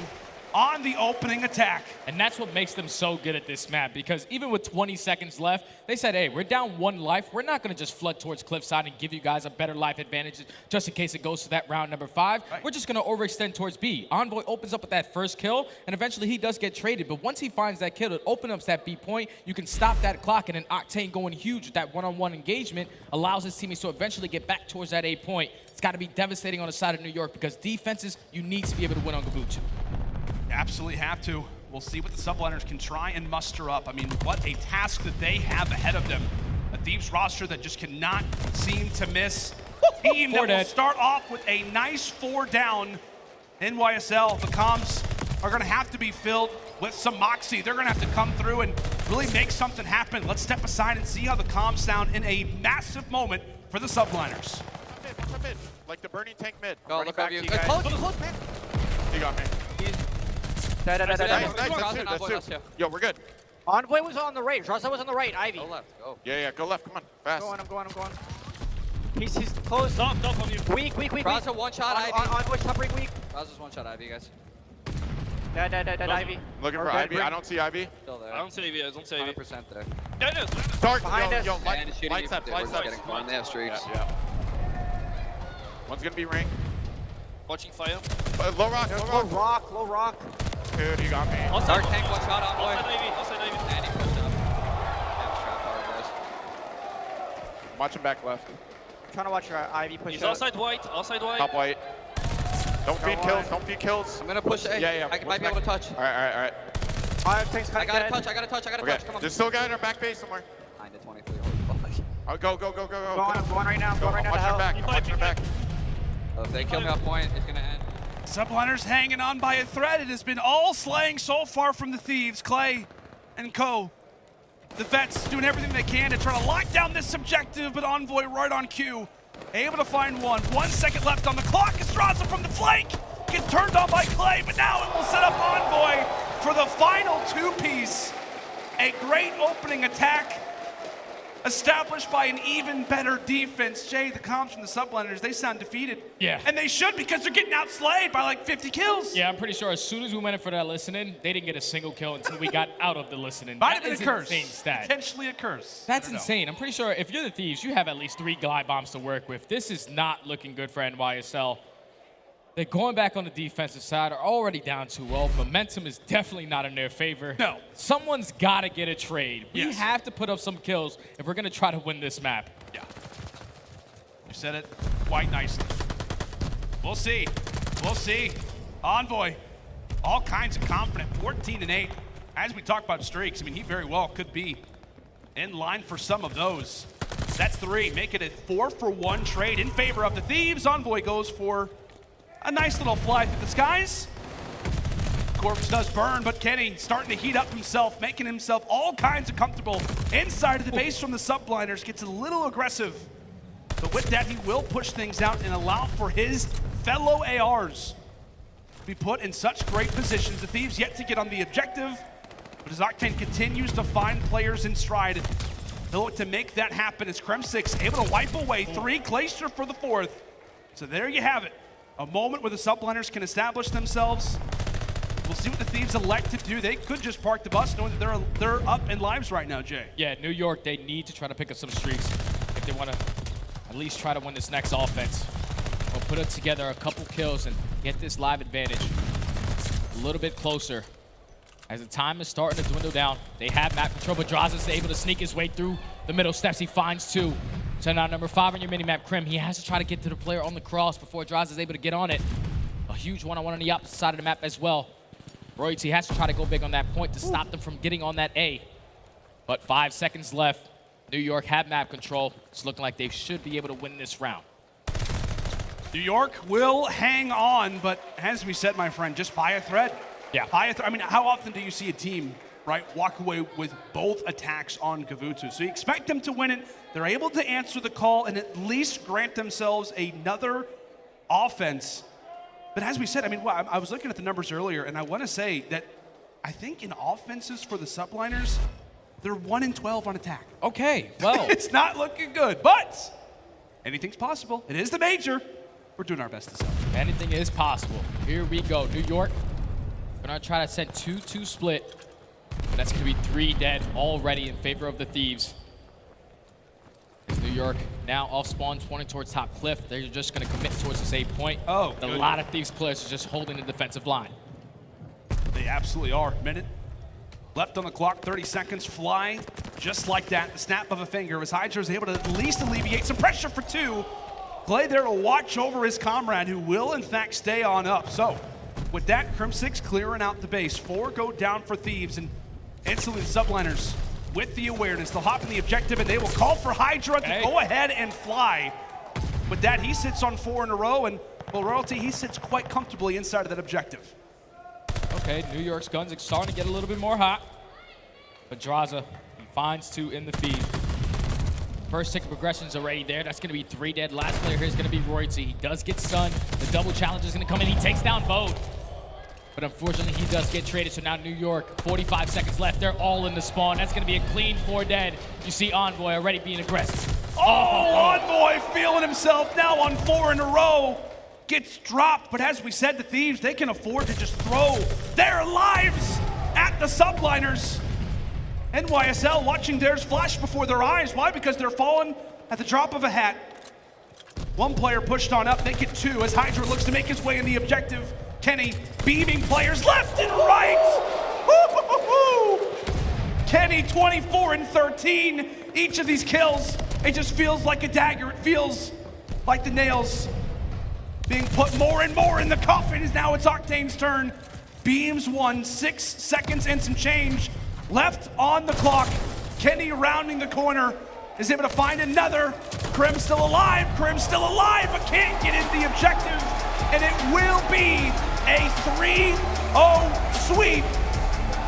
on the opening attack. And that's what makes them so good at this map, because even with 20 seconds left, they said, hey, we're down 1 life. We're not going to just flood towards cliffside and give you guys a better life advantage just in case it goes to that round number 5. Right. We're just going to overextend towards B. Envoy opens up with that first kill, and eventually he does get traded. But once he finds that kill, it opens up that B point. You can stop that clock, and then Octane going huge with that one-on-one engagement allows his teammates to eventually get back towards that A point. It's got to be devastating on the side of New York, because defenses, you need to be able to win on Gavutu. Absolutely have to. We'll see what the Subliners can try and muster up. I mean, what a task that they have ahead of them. A Thieves roster that just cannot seem to miss. Team that will start off with a nice 4 down. NYSL, the comms are going to have to be filled with some moxie. They're going to have to come through and really make something happen. Let's step aside and see how the comms sound in a massive moment for the Subliners. Mid. Like the burning tank mid. Oh, look over you. Close, man. You got me. Nice. Yo, we're good. Envoy was on the right. Drazah was on the right. Ivy. Go left. Go. Yeah, go left. Come on, fast. I'm going. He's close. Stop on you. Weak. Drazah one-shot Ivy. Envoy's top ring weak. Drazah's one-shot Ivy, guys. Dead, Ivy. Looking for Ivy. I don't see Ivy. Still there. I don't see Ivy. 100% there. Yeah, it is. Dark. Behind us. Yo, And shooting lights up. They have streaks. Yeah. One's gonna be ring. Watching fire. Low rock. Dude, you got me. Dark tank one-shot Envoy. Outside Ivy. And he pushed up. Damn strap power, guys. Watching back left. Trying to watch your Ivy push He's out. outside white. Top white. Don't feed kills. I'm gonna push A. Yeah. I might be able to touch. All right. I gotta touch. Okay. Come on. There's still a guy in our back base somewhere. 9-23. Holy fuck. Oh, go. I'm going right now. Watch your back. Oh, if they kill me off point, it's gonna end. Subliners hanging on by a thread. It has been all slaying so far from the Thieves. Clay and Co. The vets doing everything they can to try to lock down this objective, but Envoy right on cue. Able to find one. 1 second left on the clock. As Drazah from the flank gets turned on by Clay, but now it will set up Envoy for the final 2-piece. A great opening attack established by an even better defense. Jay, the comms from the Subliners, they sound defeated. Yeah. And they should, because they're getting outslayed by like 50 kills. Yeah, I'm pretty sure as soon as we went in for that listening, they didn't get a single kill until we got out of the listening. Might have That been is a an curse. insane stat. Potentially a curse. That's insane. I'm pretty sure if you're the Thieves, you have at least 3 glide bombs to work with. This is not looking good for NYSL. They're going back on the defensive side, are already down 2-0. Momentum is definitely not in their favor. No. Someone's got to get a trade. We Yes. have to put up some kills if we're going to try to win this map. Yeah. You said it quite nicely. We'll see. We'll see. Envoy, all kinds of confident, 14-8. As we talk about streaks, I mean, he very well could be in line for some of those. That's 3. Make it a 4-for-1 trade in favor of the Thieves. Envoy goes for a nice little fly through the skies. Corpse does burn, but Kenny starting to heat up himself, making himself all kinds of comfortable inside of the base from the Subliners. Gets a little aggressive, but with that, he will push things out and allow for his fellow ARs to be put in such great positions. The Thieves yet to get on the objective, but as Octane continues to find players in stride, they'll look to make that happen as Krem6 able to wipe away 3, Glacier for the 4th. So there you have it. A moment where the Subliners can establish themselves. We'll see what the Thieves elect to do. They could just park the bus knowing that they're up in lives right now, Jay. Yeah, New York, they need to try to pick up some streaks if they want to at least try to win this next offense. Or put it together a couple kills and get this live advantage a little bit closer. As the time is starting to dwindle down, they have map control, but Drazah's able to sneak his way through the middle steps. He finds 2. So now number 5 on your minimap, Krim, he has to try to get to the player on the cross before Drazah is able to get on it. A huge one-on-one on the opposite side of the map as well. Røkkr has to try to go big on that point to stop them from getting on that A. But 5 seconds left. New York have map control. It's looking like they should be able to win this round. New York will hang on, but as we said, my friend, just buy a thread. Yeah. Buy a thread. I mean, how often do you see a team, right, walk away with both attacks on Kavutu? So you expect them to win it. They're able to answer the call and at least grant themselves another offense. But as we said, I mean, I was looking at the numbers earlier, and I want to say that I think in offenses for the Subliners, they're 1-12 on attack. Okay, well. It's not looking good, but anything's possible. It is the major. We're doing our best to sell. Anything is possible. Here we go. New York, gonna try to send 2-2 split. But that's gonna be 3 dead already in favor of the Thieves. As New York now off spawn, pointing towards top cliff. They're just gonna commit towards the save point. Oh, a lot of Thieves players are just holding the defensive line. They absolutely are. Minute left on the clock, 30 seconds fly. Just like that, the snap of a finger as Hydra is able to at least alleviate some pressure for 2. Clay there to watch over his comrade who will in fact stay on up. So with that, Krem6 clearing out the base. 4 go down for Thieves, and instantly the Subliners with the awareness. They'll hop in the objective and they will call for Hydra to go ahead and fly. With that, he sits on 4 in a row, and well, Royalty, he sits quite comfortably inside of that objective. Okay, New York's guns are starting to get a little bit more hot. But Drazah, he finds 2 in the feed. First tick of progression's already there. That's gonna be 3 dead. Last player here is gonna be Røkkr. He does get stunned. The double challenge is gonna come in. He takes down both. But unfortunately, he does get traded. So now New York, 45 seconds left. They're all in the spawn. That's gonna be a clean 4 dead. You see Envoy already being aggressive. Oh, Envoy feeling himself now on 4 in a row. Gets dropped, but as we said, the Thieves, they can afford to just throw their lives at the Subliners. NYSL watching theirs flash before their eyes. Why? Because they're falling at the drop of a hat. 1 player pushed on up, make it 2 as Hydra looks to make his way in the objective. Kenny beaming players left and right. Kenny 24 and 13. Each of these kills, it just feels like a dagger. It feels like the nails being put more and more in the coffin. As now it's Octane's turn. Beams 1, 6 seconds and some change left on the clock. Kenny rounding the corner is able to find another. Krim's still alive, but can't get into the objective. And it will be a 3-0 sweep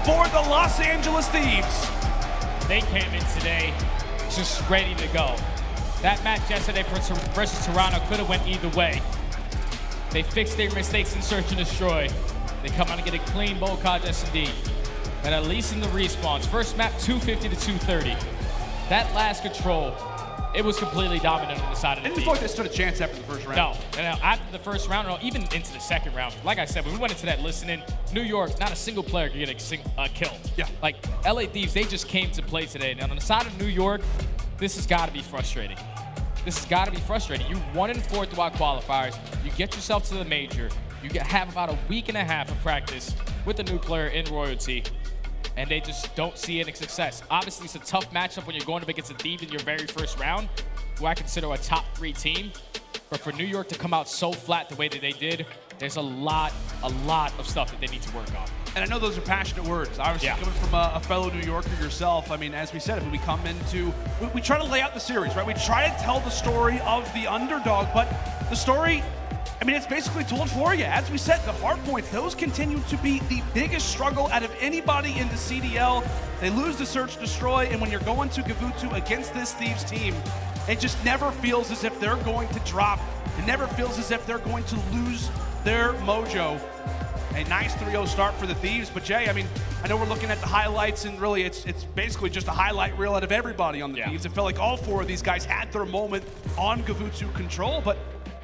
for the Los Angeles Thieves. They came in today just ready to go. That match yesterday versus Toronto could have went either way. They fixed their mistakes in search and destroy. They come out and get a clean Bocage S&D. But at least in the respawns, first map 250 to 230. that last control, it was completely dominant on the side of the Didn't team. feel like they stood a chance after the first round. No, and after the first round, no, even into the second round. Like I said, when we went into that listening, New York, not a single player could get a kill. Yeah. Like LA Thieves, they just came to play today. Now on the side of New York, this has got to be frustrating. This has got to be frustrating. You 1-4 throughout qualifiers. You get yourself to the major. You have about a week and a half of practice with the new player in Royalty, and they just don't see any success. Obviously, it's a tough matchup when you're going up against a Thieves in your very first round, who I consider a top 3 team. But for New York to come out so flat the way that they did, there's a lot of stuff that they need to work on. And I know those are passionate words. Obviously, coming from a fellow New Yorker yourself, I mean, as we said, when we come into, we try to lay out the series, right? We try to tell the story of the underdog, but the story, I mean, it's basically told for you. As we said, the hard points, those continue to be the biggest struggle out of anybody in the CDL. They lose the search destroy, and when you're going to Gavutu against this Thieves team, it just never feels as if they're going to drop. It never feels as if they're going to lose their mojo. A nice 3-0 start for the Thieves, but Jay, I mean, I know we're looking at the highlights, and really it's basically just a highlight reel out of everybody on the Thieves. It felt like all 4 of these guys had their moment on Gavutu control, but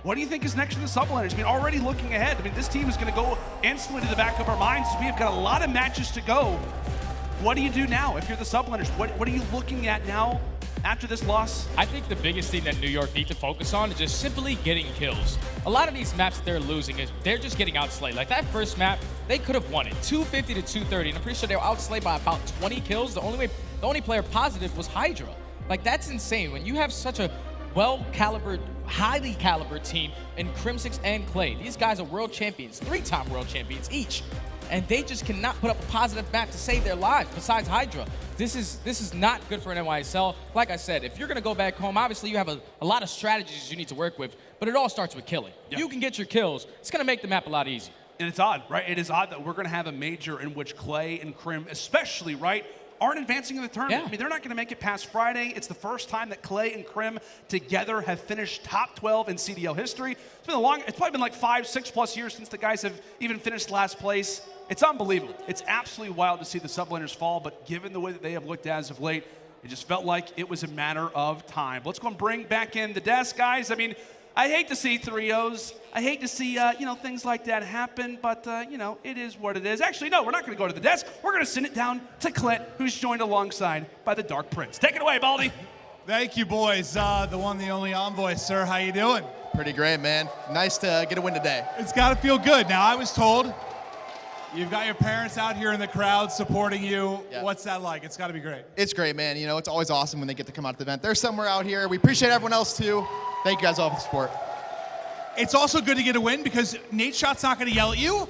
what do you think is next for the Subliners? I mean, already looking ahead, I mean, this team is going to go instantly to the back of our minds. We have got a lot of matches to go. What do you do now if you're the Subliners? What are you looking at now after this loss? I think the biggest thing that New York need to focus on is just simply getting kills. A lot of these maps that they're losing, they're just getting outslayed. Like that first map, they could have won it, 250 to 230, and I'm pretty sure they were outslayed by about 20 kills. The only player positive was Hydra. Like that's insane. When you have such a well-calibered, highly calibered team in Crimsix and Clay, these guys are world champions, 3-time world champions each. And they just cannot put up a positive map to save their lives besides Hydra. This is not good for an NYSL. Like I said, if you're going to go back home, obviously you have a lot of strategies you need to work with, but it all starts with killing. Yep. You can get your kills. It's going to make the map a lot easier. And it's odd, right? It is odd that we're going to have a major in which Clay and Crim, especially, right, aren't advancing in the tournament. I mean, they're not going to make it past Friday. It's the first time that Clay and Crim together have finished top 12 in CDL history. It's probably been like 5-6+ years since the guys have even finished last place. It's unbelievable. It's absolutely wild to see the Subliners fall, but given the way that they have looked as of late, it just felt like it was a matter of time. Let's go and bring back in the desk, guys. I mean, I hate to see 3-0s. I hate to see, things like that happen, but, it is what it is. Actually, no, we're not going to go to the desk. We're going to send it down to Clint, who's joined alongside by the Dark Prince. Take it away, Baldy. Thank you, boys. The one, the only Envoy, sir. How you doing? Pretty great, man. Nice to get a win today. It's got to feel good. Now, I was told you've got your parents out here in the crowd supporting you. Yeah. What's that like? It's got to be great. It's great, man. It's always awesome when they get to come out to the event. They're somewhere out here. We appreciate everyone else, too. Thank you guys all for the support. It's also good to get a win because Nate Shot's not going to yell at you.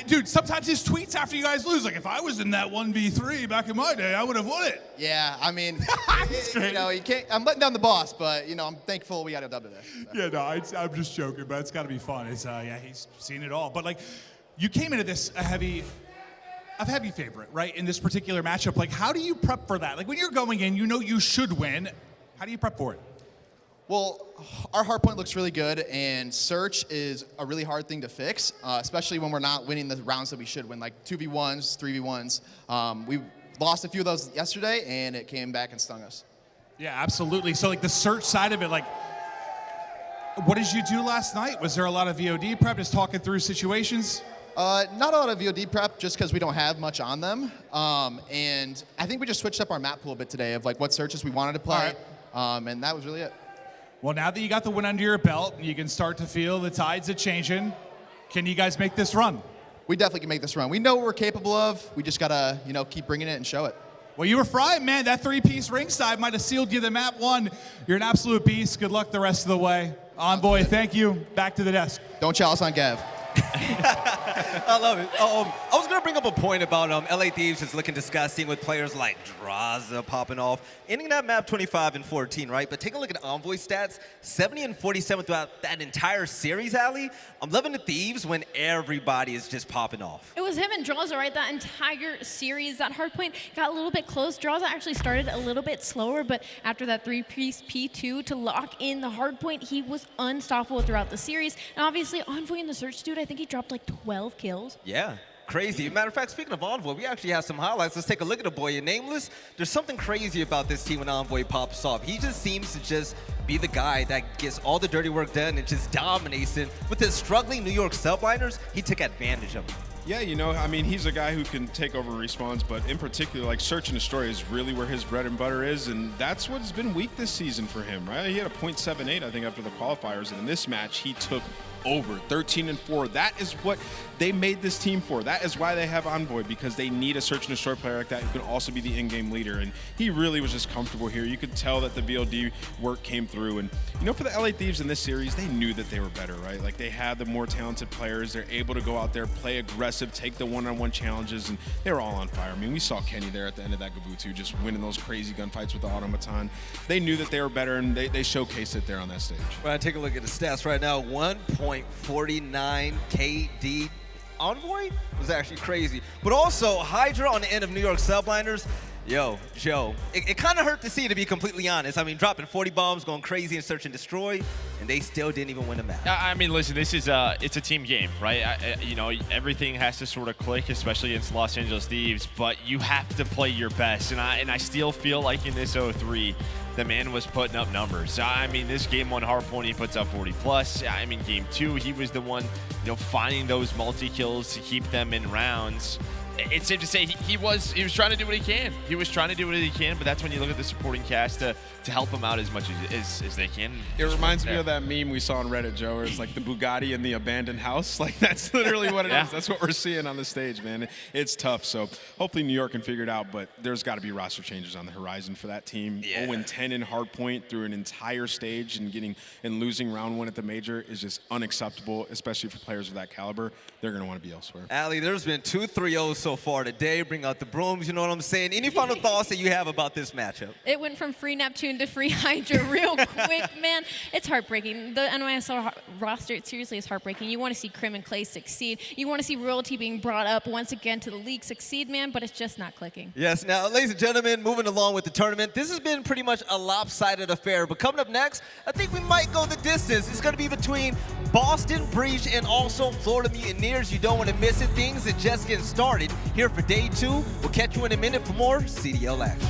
Dude, sometimes his tweets after you guys lose, like, if I was in that 1v3 back in my day, I would have won it. Yeah, I mean, you can't. I'm letting down the boss, but, I'm thankful we got a dub today. So. Yeah, no, I'm just joking, but it's got to be fun. It's, he's seen it all. But, like, you came into this a heavy favorite, right, in this particular matchup. Like, how do you prep for that? Like, when you're going in, you know you should win. How do you prep for it? Well, our hardpoint looks really good, and search is a really hard thing to fix, especially when we're not winning the rounds that we should win, like 2v1s, 3v1s. We lost a few of those yesterday, and it came back and stung us. Yeah, absolutely. So, like, the search side of it, like, what did you do last night? Was there a lot of VOD prep, just talking through situations? Not a lot of VOD prep, just because we don't have much on them. And I think we just switched up our map pool a bit today of, like, what searches we wanted to play, and that was really it. Well, now that you got the win under your belt, you can start to feel the tides are changing. Can you guys make this run? We definitely can make this run. We know what we're capable of. We just got to, keep bringing it and show it. Well, you were frying, man. That 3-piece ringside might have sealed you the map one. You're an absolute beast. Good luck the rest of the way. Envoy, thank you. Back to the desk. Don't chalice on Gav. I love it. I was going to bring up a point about LA Thieves is looking disgusting with players like Drazah popping off, ending that map 25-14, right? But take a look at Envoy stats, 70-47 throughout that entire series, aLLeY. I'm loving the Thieves when everybody is just popping off. It was him and Drazah, right? That entire series, that hardpoint got a little bit close. Drazah actually started a little bit slower, but after that 3-piece P2 to lock in the hardpoint, he was unstoppable throughout the series. And obviously, Envoy in the search, dude, I think he dropped like 12 kills. Yeah. crazy. Matter of fact, speaking of Envoy, we actually have some highlights. Let's take a look at the boy in Nameless. There's something crazy about this team when Envoy pops off. He just seems to just be the guy that gets all the dirty work done and just dominates it. With his struggling New York Subliners, he took advantage of it. Yeah, you know, I mean, he's a guy who can take over respawns, but in particular, like, search and destroy is really where his bread and butter is, and that's what's been weak this season for him, right? He had a .78, I think, after the qualifiers, and in this match, he took over 13-4. That is what they made this team for. That is why they have Envoy, because they need a search and destroy player like that who can also be the in-game leader, and he really was just comfortable here. You could tell that the VOD work came through, and you know, for the LA Thieves in this series, they knew that they were better, right? Like, they had the more talented players. They're able to go out there, play aggressive, take the one-on-one challenges, and they were all on fire. I mean, we saw Kenny there at the end of that Gabutu just winning those crazy gunfights with the automaton. They knew that they were better, and they showcased it there on that stage. When I take a look at the stats right now, 1.49 KD. Envoy was actually crazy. But also, Hydra on the end of New York Subliners. Yo, Joe, it kind of hurt to see, to be completely honest. I mean, dropping 40 bombs, going crazy in search and destroy, and they still didn't even win the match. I mean, listen, this is it's a team game, right? You know, everything has to sort of click, especially against Los Angeles Thieves, but you have to play your best. And I still feel like in this 0-3, the man was putting up numbers. I mean, this game 1 hardpoint, he puts up 40 plus. I mean, game 2, he was the one, you know, finding those multi-kills to keep them in rounds. It's safe to say he was trying to do what he can. He was trying to do what he can, but that's when you look at the supporting cast to help him out as much as they can. It reminds me of that meme we saw on Reddit, Joe, where it's like the Bugatti in the abandoned house. Like, that's literally what it is. That's what we're seeing on the stage, man. It's tough. So hopefully New York can figure it out, but there's got to be roster changes on the horizon for that team. 0-10 in hardpoint through an entire stage and losing round 1 at the major is just unacceptable, especially for players of that caliber. They're going to want to be elsewhere. aLLeY, there's been 2 3-0s so far today. Bring out the brooms, you know what I'm saying? Any final thoughts that you have about this matchup? It went from free Neptune to free Hydra real quick, man. It's heartbreaking. The NYSL roster, it seriously is heartbreaking. You want to see Crim and Clay succeed. You want to see Royalty being brought up once again to the league succeed, man, but it's just not clicking. Yes, now, ladies and gentlemen, moving along with the tournament, this has been pretty much a lopsided affair, but coming up next, I think we might go the distance. It's going to be between Boston Breach and also Florida Mutineers. You don't want to miss it. Things are just getting started here for day 2. We'll catch you in a minute for more CDL action.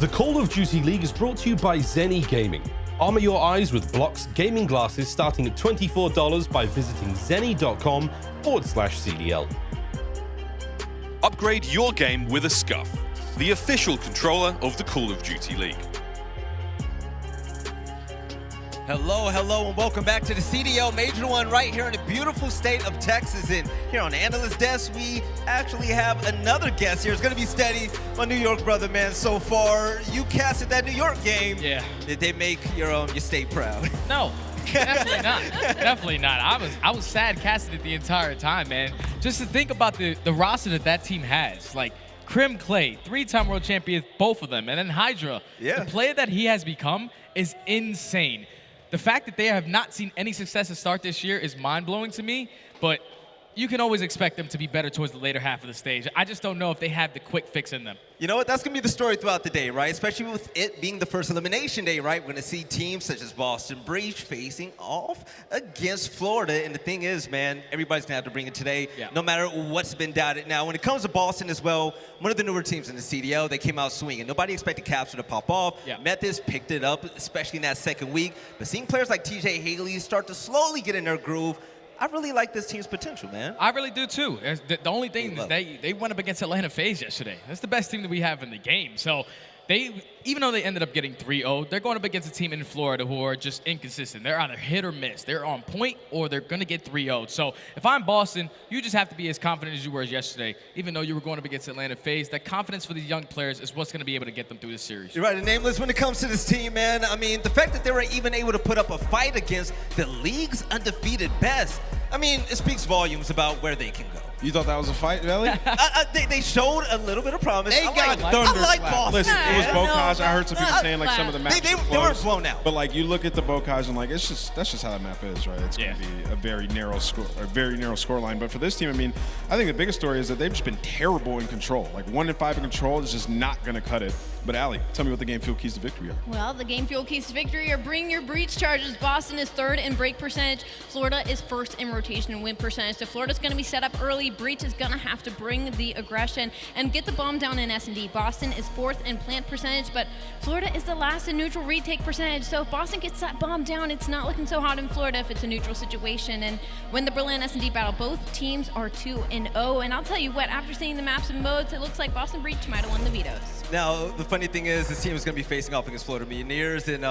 The Call of Duty League is brought to you by Zenny Gaming. Armor your eyes with Block's gaming glasses starting at $24 by visiting zenny.com/CDL. Upgrade your game with a Scuff, the official controller of the Call of Duty League. Hello, and welcome back to the CDL Major One right here in the beautiful state of Texas. And here on the analyst desk, we actually have another guest here. It's going to be Standy, my New York brother, man. So far, you casted that New York game. Yeah. Did they make your state proud? No, definitely not. Definitely not. I was sad casting it the entire time, man. Just to think about the roster that team has. Like, Crim Clay, 3-time world champion, both of them. And then Hydra. Yeah. The player that he has become is insane. The fact that they have not seen any success to start this year is mind-blowing to me, but you can always expect them to be better towards the later half of the stage. I just don't know if they have the quick fix in them. You know what? That's going to be the story throughout the day, right? Especially with it being the first elimination day, right? We're going to see teams such as Boston Breach facing off against Florida. And the thing is, man, everybody's going to have to bring it today, no matter what's been doubted. Now, when it comes to Boston as well, one of the newer teams in the CDL, they came out swinging. Nobody expected Capsidal to pop off. Methodz picked it up, especially in that second week. But seeing players like TJHaly start to slowly get in their groove, I really like this team's potential, man. I really do, too. The only thing is they went up against Atlanta FaZe yesterday. That's the best team that we have in the game. So even though they ended up getting 3-0, they're going up against a team in Florida who are just inconsistent. They're either hit or miss. They're on point or they're going to get 3-0. So if I'm Boston, you just have to be as confident as you were yesterday. Even though you were going up against Atlanta FaZe, that confidence for these young players is what's going to be able to get them through this series. You're right, and Nameless, when it comes to this team, man, I mean, the fact that they were even able to put up a fight against the league's undefeated best, I mean, it speaks volumes about where they can go. You thought that was a fight, Ellie? They showed a little bit of promise. They got I like Boston. Listen, it was Bocage. I heard some people saying like some of the maps they were blown out. But like you look at the Bocage and like that's just how that map is, right? It's going to be a very narrow score line. But for this team, I mean, I think the biggest story is that they've just been terrible in control. Like 1-5 in control is just not going to cut it. But Allie, tell me what the game fuel keys to victory are. Well, the game fuel keys to victory are bring your breach charges. Boston is 3rd in break percentage. Florida is 1st in rotation and win percentage. So Florida's going to be set up early. Breach is going to have to bring the aggression and get the bomb down in S&D. Boston is 4th in plant percentage, but Florida is the last in neutral retake percentage. So if Boston gets that bomb down, it's not looking so hot in Florida if it's a neutral situation. And when the Berlin S&D battle, both teams are 2-0. And I'll tell you what, after seeing the maps and modes, it looks like Boston Breach might have won the vetoes. Now, the funny thing is, this team is going to be facing off against Florida Mutineers and,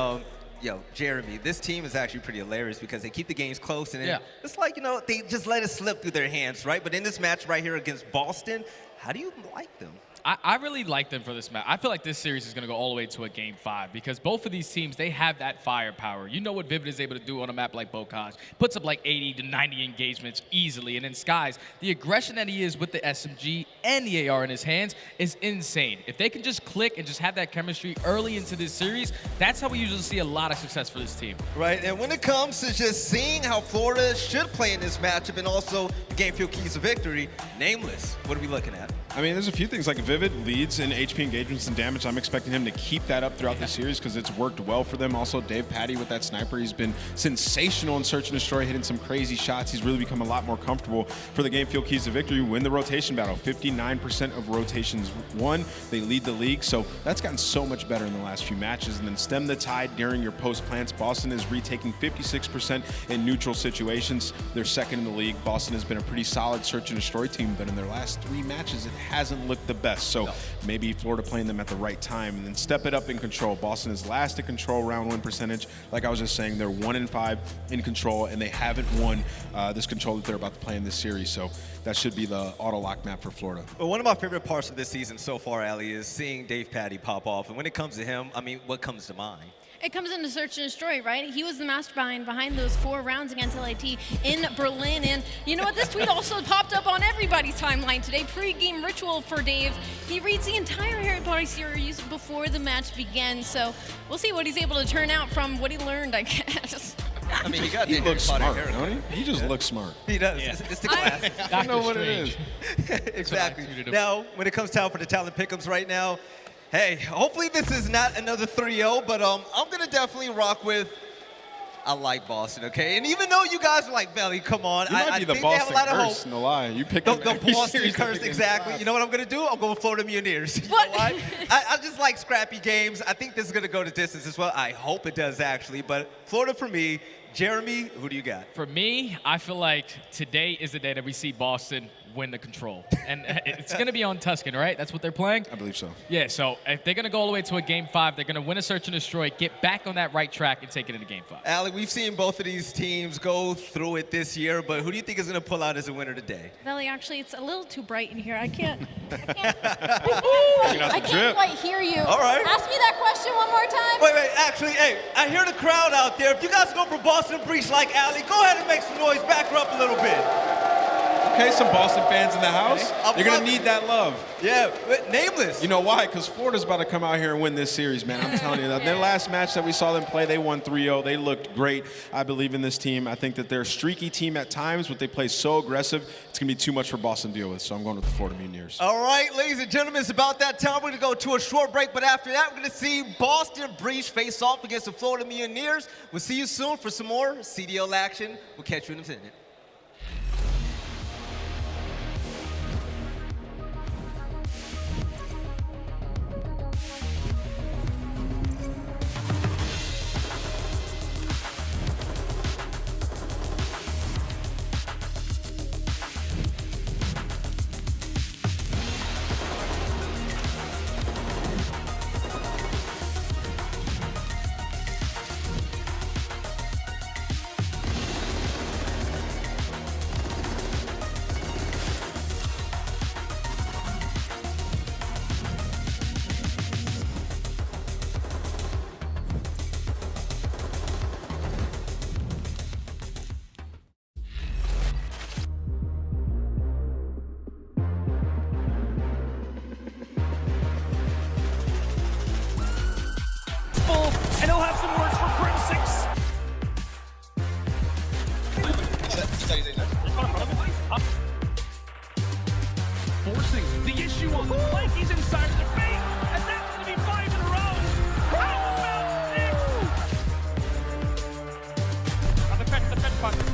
Jeremy, this team is actually pretty hilarious because they keep the games close and it's like, they just let it slip through their hands, right? But in this match right here against Boston, how do you like them? I really like them for this match. I feel like this series is going to go all the way to a Game 5 because both of these teams, they have that firepower. You know what Vivid is able to do on a map like Bocage. Puts up like 80 to 90 engagements easily. And in Skies, the aggression that he is with the SMG and the AR in his hands is insane. If they can just click and just have that chemistry early into this series, that's how we usually see a lot of success for this team. Right, and when it comes to just seeing how Florida should play in this matchup and also the game field keys to victory, Nameless, what are we looking at? I mean, there's a few things. Like Vivid leads in HP engagements and damage. I'm expecting him to keep that up throughout the series because it's worked well for them. Also, Dave Patty with that sniper. He's been sensational in Search and Destroy, hitting some crazy shots. He's really become a lot more comfortable for the game field keys to victory. Win the rotation battle. 59% of rotations won. They lead the league. So that's gotten so much better in the last few matches. And then stem the tide during your post plants. Boston is retaking 56% in neutral situations. They're 2nd in the league. Boston has been a pretty solid Search and Destroy team, but in their last 3 matches, it hasn't looked the best. So maybe Florida playing them at the right time and then step it up in control. Boston is last in control round win percentage. Like I was just saying, they're 1-5 in control and they haven't won this control that they're about to play in this series. So that should be the auto lock map for Florida. Well, one of my favorite parts of this season so far, Allie, is seeing Dave Patty pop off. And when it comes to him, I mean, what comes to mind? It comes into Search and Destroy, right? He was the mastermind behind those 4 rounds against LIT in Berlin. And you know what? This tweet also popped up on everybody's timeline today. Pre-game ritual for Dave. He reads the entire Harry Potter series before the match begins. So we'll see what he's able to turn out from what he learned, I guess. I mean, he looks smart, don't he? He just looks smart. He does. Yeah. It's the class. I know what it is. Exactly. Now, when it comes time for the talent pick'ems right now, hey, hopefully this is not another 3-0, but I'm going to definitely rock with I like Boston, okay? And even though you guys are like, Belly, come on. You might I be the think they have a Boston lot of curse, hope. no lie. You pick The them every Boston series curse, that they exactly. get You know what I'm going to do? I'm going to Florida Mutineers. You know what? I just like scrappy games. I think this is going to go to distance as well. I hope it does, actually. But Florida for me. Jeremy, who do you got? For me, I feel like today is the day that we see Boston win the control. And it's going to be on Tuscan, right? That's what they're playing? I believe so. Yeah, so if they're going to go all the way to a Game 5, they're going to win a search and destroy, get back on that right track, and take it into Game 5. Allie, we've seen both of these teams go through it this year, but who do you think is going to pull out as a winner today? Belly, actually, it's a little too bright in here. I can't quite hear you. All right. Ask me that question one more time. Wait, actually, hey, I hear the crowd out there. If you guys go for Boston Breach like Allie, go ahead and make some noise. Back her up a little bit. Okay, some Boston fans in the house. You're going to need that love. Yeah, but nameless. You know why? Because Florida's about to come out here and win this series, man. I'm telling you. Their last match that we saw them play, they won 3-0. They looked great. I believe in this team. I think that they're a streaky team at times, but they play so aggressive, it's going to be too much for Boston to deal with. So I'm going with the Florida Mutineers. All right, ladies and gentlemen, it's about that time. We're going to go to a short break, but after that, we're going to see Boston Breach face off against the Florida Mutineers. We'll see you soon for some more CDL action. We'll catch you in a minute. And he'll have some words for Prim 6. Forcing the issue on the flank. He's inside of the paint. And that's going to be 5 in a row. How about 6? On the fetch button.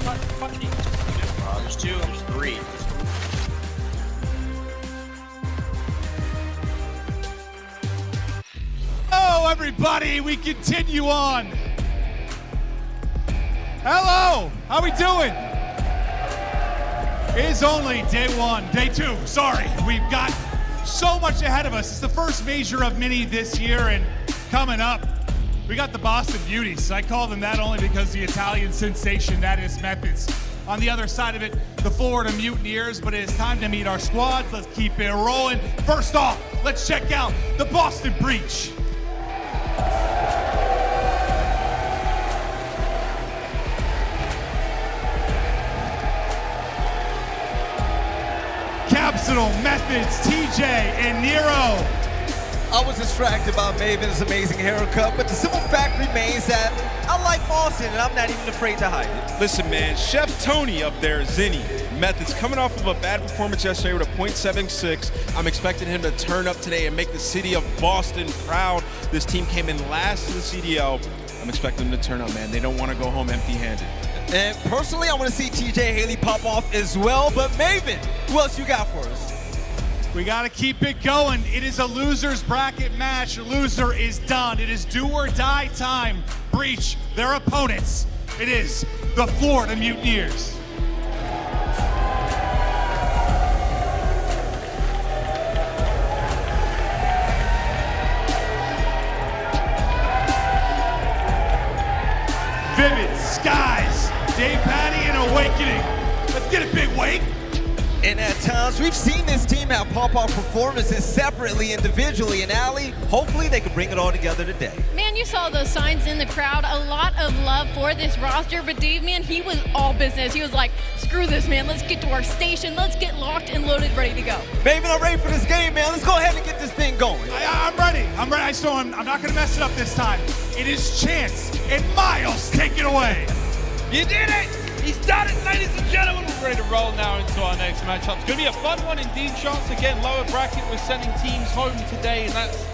There's 2, there's 3. Hello, everybody. We continue on. Hello. How we doing? It is only day 2. Sorry. We've got so much ahead of us. It's the first major of many this year, and coming up, we got the Boston Beauties. I call them that only because the Italian sensation that is Methodz. On the other side of it, the Florida Mutineers, but it is time to meet our squads. Let's keep it rolling. First off, let's check out the Boston Breach. Capsidal, Methodz, TJ, and Nero. I was distracted by Maven's amazing haircut, but the simple fact remains that I like Boston, and I'm not even afraid to hide it. Listen, man, Chef Tony up there, Zinni. Methodz coming off of a bad performance yesterday with a .76. I'm expecting him to turn up today and make the city of Boston proud. This team came in last in the CDL. I'm expecting them to turn up, man. They don't want to go home empty-handed. And personally, I want to see TJHaly pop off as well, but Maven, who else you got for us? We got to keep it going. It is a loser's bracket match. Loser is done. It is do or die time. Breach their opponents. It is the Florida Mutineers. Vivid skies, Dave Patty and Awakening. Let's get it, big weight. And at times, we've seen this team have pop-off performances separately, individually, and aLLeY, hopefully they can bring it all together today. Man, you saw those signs in the crowd. A lot of love for this roster, but Dave, man, he was all business. He was like, screw this, man. Let's get to our station. Let's get locked and loaded, ready to go. Maven, I'm ready for this game, man. Let's go ahead and get this thing going. I'm ready. I'm ready. I'm not going to mess it up this time. It is Chance and Miles. Take it away. You did it! He's done it, ladies and gentlemen. We're ready to roll now into our next matchup. It's going to be a fun one indeed, Shots. Again, lower bracket. We're sending teams home today, and that's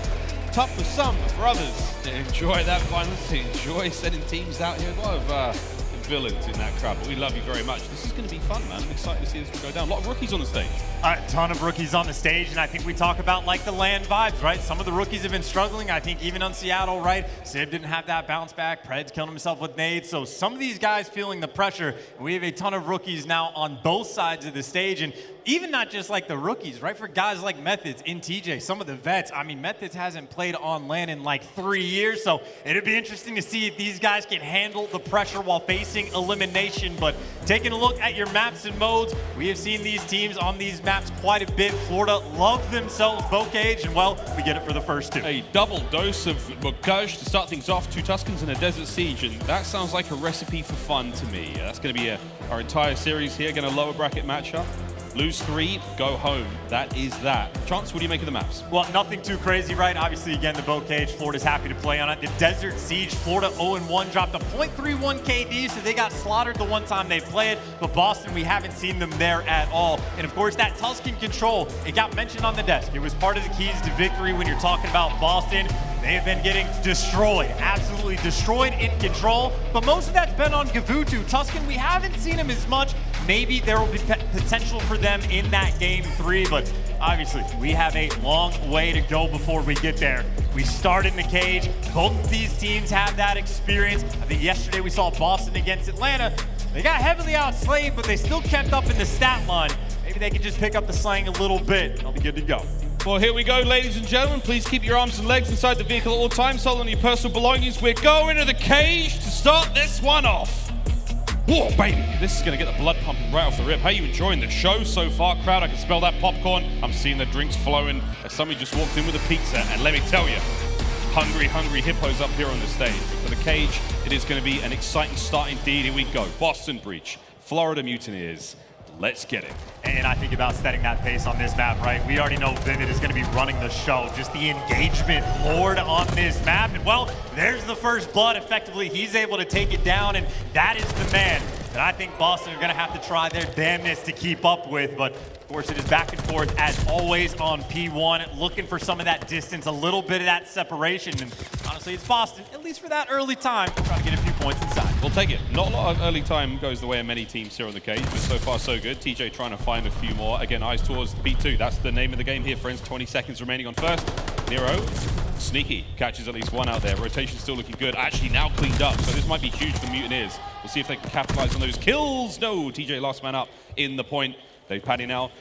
tough for some, but for others, they enjoy that violence, they enjoy sending teams out here. A lot of villains in that crowd, but we love you very much. This is going to be fun, man. I'm excited to see this go down. A lot of rookies on the stage. A ton of rookies on the stage, and I think we talk about like the LAN vibes, right? Some of the rookies have been struggling. I think even on Seattle, right? Sib didn't have that bounce back. Pred's killing himself with nades. So some of these guys feeling the pressure. And we have a ton of rookies now on both sides of the stage, and even not just like the rookies, right? For guys like Methodz in TJ, some of the vets. I mean, Methodz hasn't played on LAN in like 3 years, so it'd be interesting to see if these guys can handle the pressure while facing elimination. But taking a look at your maps and modes, we have seen these teams on these maps quite a bit. Florida love themselves Bocage, and well, we get it for the first two. A double dose of Bocage to start things off. 2 Tuscans and a Desert Siege, and that sounds like a recipe for fun to me. That's going to be our entire series here. Going to lower bracket matchup. Lose 3, go home. That is that. Chance, what do you make of the maps? Well, nothing too crazy, right? Obviously, again, the Bocage, Florida's happy to play on it. The Desert Siege, Florida 0-1, dropped a .31 KD, so they got slaughtered the one time they played. But Boston, we haven't seen them there at all. And of course, that Tuscan control, it got mentioned on the desk. It was part of the keys to victory when you're talking about Boston. They have been getting destroyed, absolutely destroyed in control. But most of that's been on Gavutu. Tuscan, we haven't seen him as much. Maybe there will be potential for them in that game 3, but obviously we have a long way to go before we get there. We start in the cage. Both of these teams have that experience. I think yesterday we saw Boston against Atlanta. They got heavily outslayed, but they still kept up in the stat line. Maybe they can just pick up the slang a little bit. They'll be good to go. Well, here we go, ladies and gentlemen. Please keep your arms and legs inside the vehicle at all times. Hold on your personal belongings. We're going to the cage to start this one off. Whoa, baby. This is going to get the blood pumping right off the rip. How are you enjoying the show so far, crowd? I can smell that popcorn. I'm seeing the drinks flowing. Somebody just walked in with a pizza, and let me tell you, hungry, hungry hippos up here on the stage. For the cage, it is going to be an exciting start indeed. Here we go. Boston Breach, Florida Mutineers. Let's get it. And I think about setting that pace on this map, right? We already know Vivid is going to be running the show. Just the engagement lord on this map. And well, there's the first blood. Effectively, he's able to take it down, and that is the man that I think Boston are going to have to try their damnedest to keep up with. But of course, it is back and forth as always on P1, looking for some of that distance, a little bit of that separation. And honestly, it's Boston, at least for that early time, try to get a few points inside. We'll take it. Not a lot of early time goes the way of many teams here on the cage, but so far so good. TJ trying to find a few more. Again, eyes towards P2. That's the name of the game here, friends. 20 seconds remaining on first. Nero, sneaky, catches at least one out there. Rotation still looking good. Actually now cleaned up, so this might be huge for Mutineers. We'll see if they can capitalize on those kills. No, TJ last man up in the point. Dave Paddy now.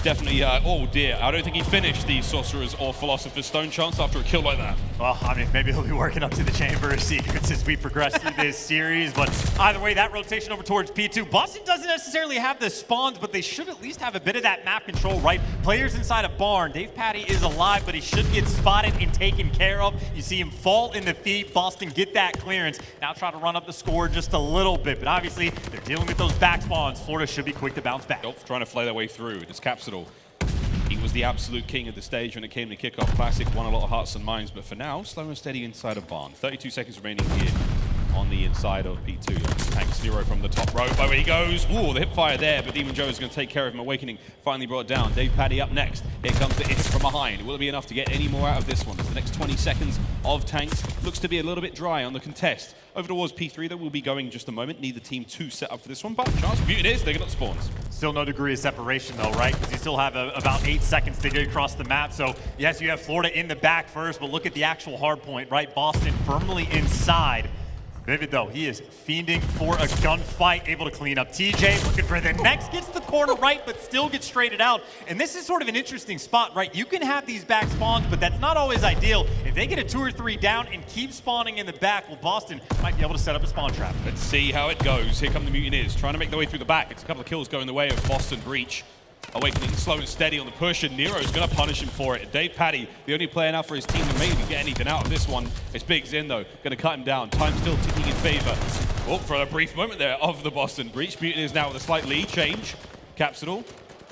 Definitely, oh dear, I don't think he finished the Sorcerer's or Philosopher's Stone chance after a kill like that. Well, I mean, maybe he'll be working up to the Chamber of Secrets as we progress through this series, but either way, that rotation over towards P2. Boston doesn't necessarily have the spawns, but they should at least have a bit of that map control, right? Players inside a barn. Dave Paddy is alive, but he should get spotted and taken care of. You see him fall in the Thief. Boston get that clearance. Now try to run up the score just a little bit, but obviously, they're dealing with those back spawns. Florida should be quick to bounce back. Nope, trying to flay their way through. It's Capsidal. He was the absolute king of the stage when it came to Kickoff Classic, won a lot of hearts and minds, but for now, slow and steady inside of barn. 32 seconds remaining here on the inside of P2. Tanks Nero from the top row. Over he goes. Ooh, the hip fire there, but Demon Joe is going to take care of him. Awakening finally brought down. Dave Paddy up next. Here comes the hit from behind. Will it be enough to get any more out of this one? As the next 20 seconds of tanks looks to be a little bit dry on the contest. Over towards P3, that will be going in just a moment. Neither team to set up for this one, but chance Mutineers, they got spawns. Still no degree of separation though, right? Because you still have about 8 seconds to get across the map. So yes, you have Florida in the back first, but look at the actual hard point, right? Boston firmly inside. Vivid though, he is fiending for a gunfight, able to clean up TJ, looking for the next, gets the corner right, but still gets traded out. And this is sort of an interesting spot, right? You can have these back spawns, but that's not always ideal. If they get a 2 or 3 down and keep spawning in the back, well, Boston might be able to set up a spawn trap. Let's see how it goes. Here come the Mutineers, trying to make their way through the back. It's a couple of kills going the way of Boston Breach. Awakening slow and steady on the push, and Nero's going to punish him for it. Dave Paddy, the only player now for his team to maybe get anything out of this one. It's Big Zin, though, going to cut him down. Time still ticking in favor. Oh, for a brief moment there of the Boston Breach. Mutineers now with a slight lead change. Capsidal,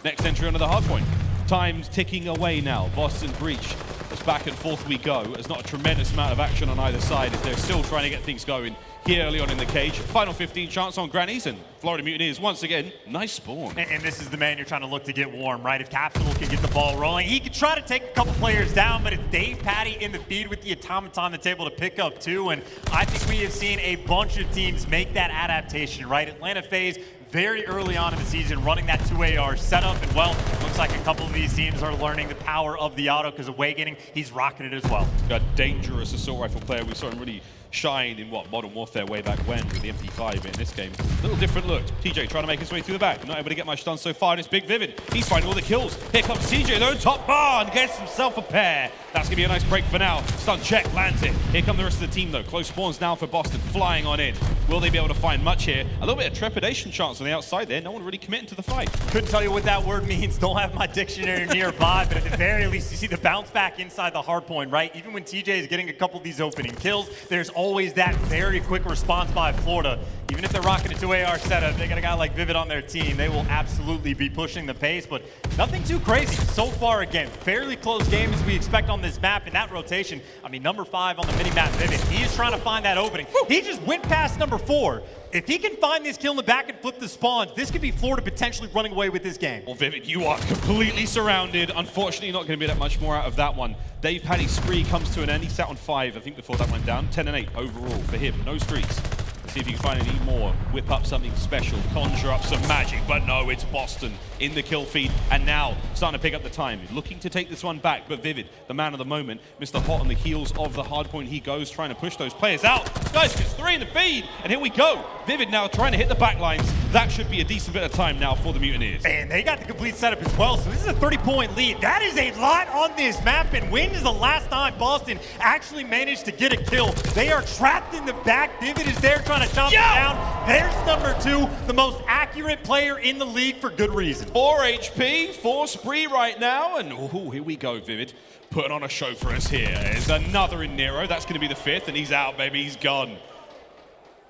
next entry onto the hard point. Time's ticking away now. Boston Breach as back and forth we go. There's not a tremendous amount of action on either side as they're still trying to get things going here early on in the cage. Final 15 chance on Grannies, and Florida Mutineers once again, nice spawn. And this is the man you're trying to look to get warm, right? If Capsidal can get the ball rolling, he could try to take a couple players down, but it's Dave Patty in the feed with the automaton that's able to pick up two, and I think we have seen a bunch of teams make that adaptation, right? Atlanta FaZe, very early on in the season, running that 2AR setup, and well, looks like a couple of these teams are learning the power of the auto, because Awakening, he's rocking it as well. A dangerous assault rifle player. We saw him really shine in Modern Warfare way back when with the MP5 in this game. A little different look. TJ trying to make his way through the back. Not able to get much done so far, and it's Big Vivid. He's finding all the kills. Here comes TJ though, top bar, and gets himself a pair. That's gonna be a nice break for now. Stun check, lands it. Here come the rest of the team though. Close spawns now for Boston, flying on in. Will they be able to find much here? A little bit of trepidation chance on the outside there. No one really committing to the fight. Couldn't tell you what that word means. Don't have my dictionary nearby, but at the very least, you see the bounce back inside the hard point, right? Even when TJ is getting a couple of these opening kills, there's always that very quick response by Florida. Even if they're rocking a 2AR setup, they got a guy like Vivid on their team. They will absolutely be pushing the pace, but nothing too crazy so far. Again, fairly close game as we expect on this map. In that rotation, I mean, number 5 on the mini-map, Vivid, he is trying to find that opening. He just went past number 4. If he can find this kill in the back and flip the spawns, this could be Florida potentially running away with this game. Well, Vivid, you are completely surrounded. Unfortunately, not going to be that much more out of that one. Dave Patty's spree comes to an end. He sat on 5, I think, before that went down. 10 and 8 overall for him. No streaks. Let's see if you can find any more. Whip up something special. Conjure up some magic. But no, it's Boston in the kill feed. And now, starting to pick up the time. Looking to take this one back. But Vivid, the man of the moment, Mr. Hot on the heels of the hard point. He goes, trying to push those players out. Guys, gets 3 in the feed. And here we go. Vivid now trying to hit the back lines. That should be a decent bit of time now for the Mutineers. And they got the complete setup as well. So this is a 30-point lead. That is a lot on this map. And when is the last time Boston actually managed to get a kill? They are trapped in the back. Vivid is there trying to chomp it down. There's number 2, the most accurate player in the league for good reason. 4 HP, 4 spree right now. And ooh, here we go, Vivid. Putting on a show for us here. There's another in Nero. That's going to be the 5th. And he's out, baby. He's gone.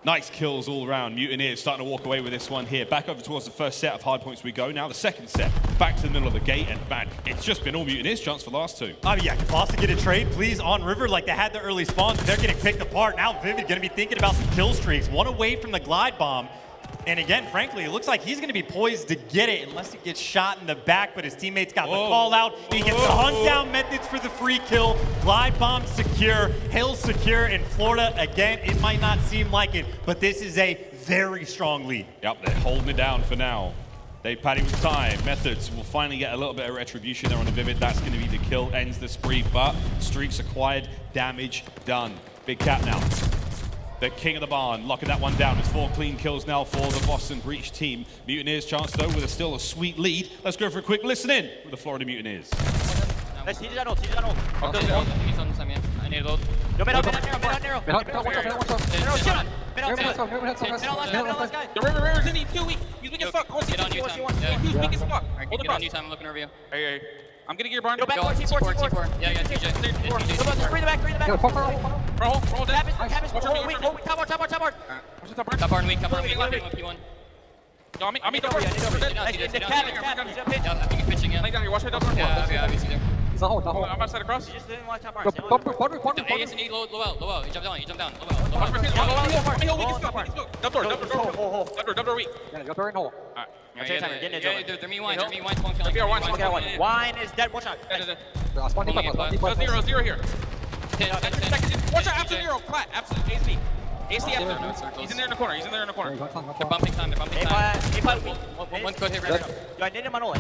Nice kills all around. Mutineers starting to walk away with this one here. Back over towards the first set of hard points we go. Now the second set. Back to the middle of the gate. And man, it's just been all Mutineers chance for the last 2. Oh yeah, can Boston get a trade, please, on River like they had the early spawns, and they're getting picked apart. Now Vivid going to be thinking about some kill streaks. 1 away from the glide bomb. And again, frankly, it looks like he's going to be poised to get it unless he gets shot in the back, but his teammates got the call out. He gets the hunt down Methodz for the free kill. Glide bomb secure, Hill secure, and Florida, again, it might not seem like it, but this is a very strong lead. Yep, they're holding it down for now. They padding with time. Methodz will finally get a little bit of retribution there on the Vivid. That's going to be the kill, ends the spree, but streaks acquired, damage done. Big cap now. The king of the barn, locking that one down. It's 4 clean kills now for the Boston Breach team. Mutineers chance though with still a sweet lead. Let's go for a quick listen in with the Florida Mutineers. Nice, TJ down, TJ down. I need load. Yo, Nero. Røkkr, he's 2 weak. He's weak as fuck. Get on you, Tom. He's weak as fuck. Get on you, Tom. I'm looking over you. Hey. I'm gonna get your barn. Go back, T4. Yeah, TJ. Three in the back. Roll that. Top board. Top barn weak, P1. No, I mean, don't worry. The cabin. I think you're pitching in. Lay down here, watch my double. Yeah, obviously there. I'm outside across. You just didn't want top barn. A is an E, low out. He jumped down. Double door weak. They're me wine. Wine is dead. Watch out. Zero here. Watch out. Absolute Nero. Flat. Absolute. A's me. AC after. He's in there in the corner. They're bumping time. One's code hit River. I need him on all.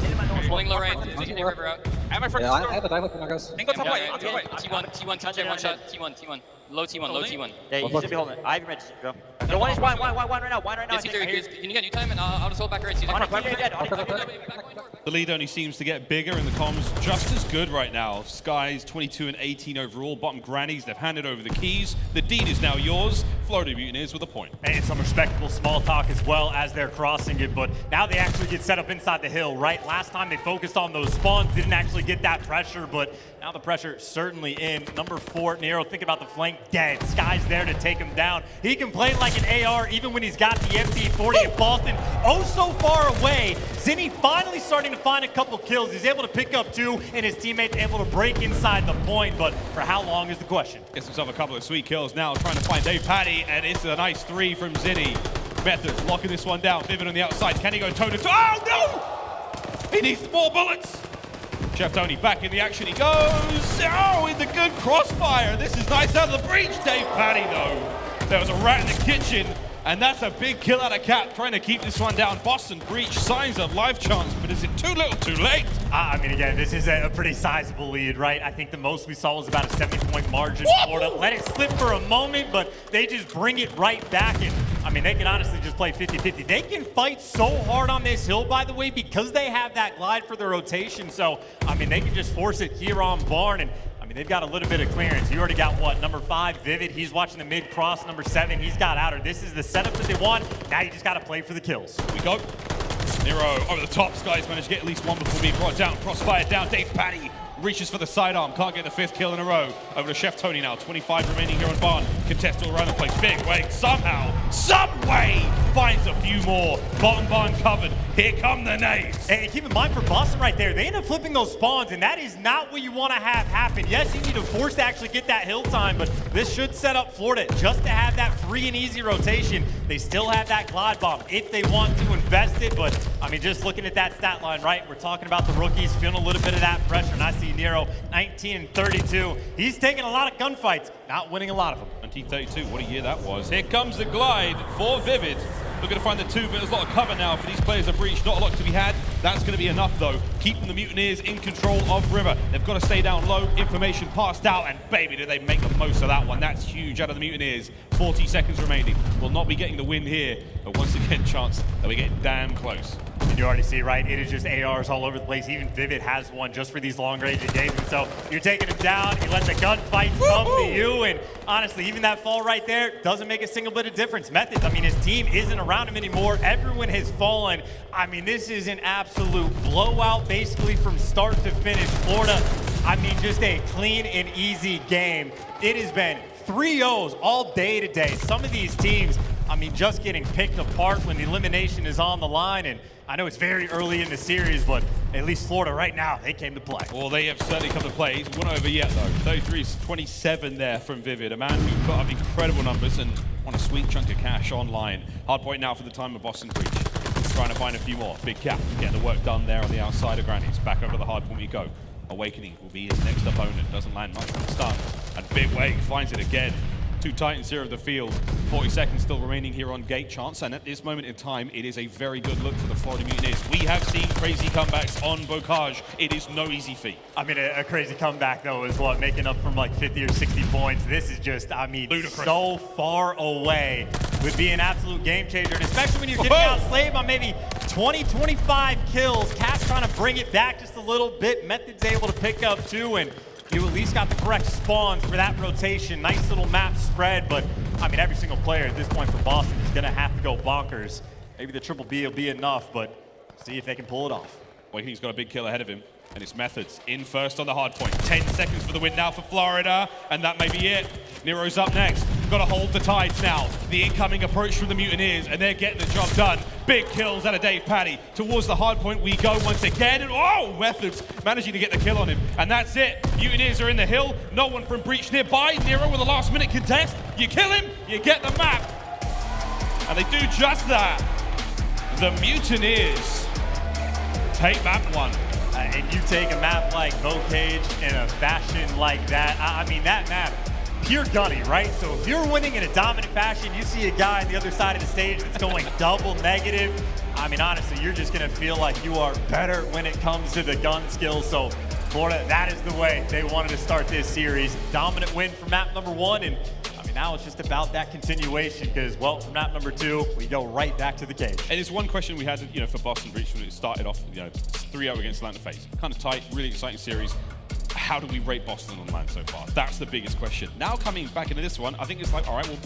Rolling low range. Taking River out. I have my first. I have a dive up, guys. Go top right. T1, TJ, one shot. T1. Low T1. Yeah, you should be holding it. I have your message, bro. No, one is wine right now. Can you get new time and I'll just hold back right. The lead only seems to get bigger and the comms just as good right now. Skies 22 and 18 overall. Bottom Grannies, they've handed over the keys. The deed is now yours. Florida Mutineers with a point. And some respectable small talk as well as they're crossing it, but now they actually get set up inside the hill, right? Last time they focused on those spawns, didn't actually get that pressure, but now the pressure certainly in. Number 4, Nero, think about the flank, dead. Sky's there to take him down. He can play like freaking AR, even when he's got the MP40 and Boston oh so far away. Zinni finally starting to find a couple kills. He's able to pick up 2, and his teammates able to break inside the point, but for how long is the question? Gets himself a couple of sweet kills now, trying to find DavePaddy, and it's a nice 3 from Zinni. Methodz locking this one down. Vivid on the outside. Can he go toe-to-toe? Oh, no! He needs more bullets. ChefTony back in the action. He goes. Oh, with the good crossfire. This is nice out of the breach. DavePaddy, though. There was a rat in the kitchen, and that's a big kill out of Cap, trying to keep this one down. Boston breach, signs of life chance, but is it too little, too late? I mean, again, this is a pretty sizable lead, right? I think the most we saw was about a 70-point margin. Florida let it slip for a moment, but they just bring it right back. And I mean, they can honestly just play 50-50. They can fight so hard on this hill, by the way, because they have that glide for the rotation. So, I mean, they can just force it here on Barn. And I mean, they've got a little bit of clearance. You already got what? Number 5, Vivid. He's watching the mid cross. Number 7, he's got outer. This is the setup that they want. Now you just got to play for the kills. Here we go. Nero over the top. Skies managed to get at least one before being brought down. Crossfire down. DavePaddy reaches for the sidearm. Can't get the 5th kill in a row. Over to ChefTony now. 25 remaining here on Barn. Contest all around the place. Big Wake somehow, some way, finds a few more. Bottom Barn covered. Here come the nades. And keep in mind for Boston right there, they end up flipping those spawns, and that is not what you want to have happen. Yes, you need to force to actually get that hill time, but this should set up Florida just to have that free and easy rotation. They still have that glide bomb if they want to invest it, but I mean, just looking at that stat line, right? We're talking about the rookies feeling a little bit of that pressure, and I see Nero 19 and 32. He's taking a lot of gunfights, not winning a lot of them. 1932, what a year that was. Here comes the glide for Vivid. Looking to find the 2, but there's a lot of cover now for these players of Breach. Not a lot to be had. That's going to be enough, though. Keeping the Mutineers in control of Røkkr. They've got to stay down low. Information passed out, and baby, do they make the most of that one. That's huge out of the Mutineers. 40 seconds remaining. Will not be getting the win here, but once again, chance that we get damn close. And you already see, right? It is just ARs all over the place. Even Vivid has one just for these long-range engagements. So you're taking him down. You let the gunfight come to you. And honestly, even that fall right there doesn't make a single bit of difference. Methodz, I mean, his team isn't around him anymore. Everyone has fallen. I mean, this is an absolute blowout, basically from start to finish. Florida, I mean, just a clean and easy game. It has been 3-0s all day today. Some of these teams, I mean, just getting picked apart when the elimination is on the line. And I know it's very early in the series, but at least Florida right now, they came to play. Well, they have certainly come to play. He's won over yet, though. 33-27 there from Vivid, a man who put up incredible numbers and won a sweet chunk of cash online. Hard point now for the time of Boston Breach. Trying to find a few more. Big Cap getting the work done there on the outside of Granny's. Back over the hard point we go. Awakening will be his next opponent. Doesn't land much from the stun. And Big Wake finds it again. 2 Titans here of the field. 40 seconds still remaining here on gate chance, and at this moment in time, it is a very good look for the Florida Mutineers. We have seen crazy comebacks on Bocage. It is no easy feat. I mean, a crazy comeback, though, is what, making up from like 50 or 60 points. This is just, I mean, ludicrous. So far away. Would be an absolute game changer, and especially when you're getting outslaved on maybe 20, 25 kills. Cap's trying to bring it back just a little bit. Methodz able to pick up 2, and you at least got the correct spawns for that rotation. Nice little map spread, but I mean, every single player at this point for Boston is gonna have to go bonkers. Maybe the triple B will be enough, but see if they can pull it off. Awakening's got a big kill ahead of him, and it's Methodz in first on the hard point. 10 seconds for the win now for Florida, and that may be it. Nero's up next. Got to hold the tides now. The incoming approach from the Mutineers, and they're getting the job done. Big kills out of DavePaddy. Towards the hard point we go once again, and oh, Methodz managing to get the kill on him, and that's it. Mutineers are in the hill. No one from Breach nearby. Nero with a last-minute contest. You kill him, you get the map, and they do just that. The Mutineers take map 1. And you take a map like Bocage in a fashion like that. I mean, that map, pure gunny, right? So if you're winning in a dominant fashion, you see a guy on the other side of the stage that's going double negative. I mean, honestly, you're just going to feel like you are better when it comes to the gun skills. So Florida, that is the way they wanted to start this series. Dominant win for map number 1, and I mean, now it's just about that continuation because, well, from map number 2, we go right back to the cage. And it's one question we had, you know, for Boston Breach when it started off, you know, 3-0 against Atlanta FaZe. Kind of tight, really exciting series. How do we rate Boston on land so far? That's the biggest question. Now coming back into this one, I think it's like, all right, well,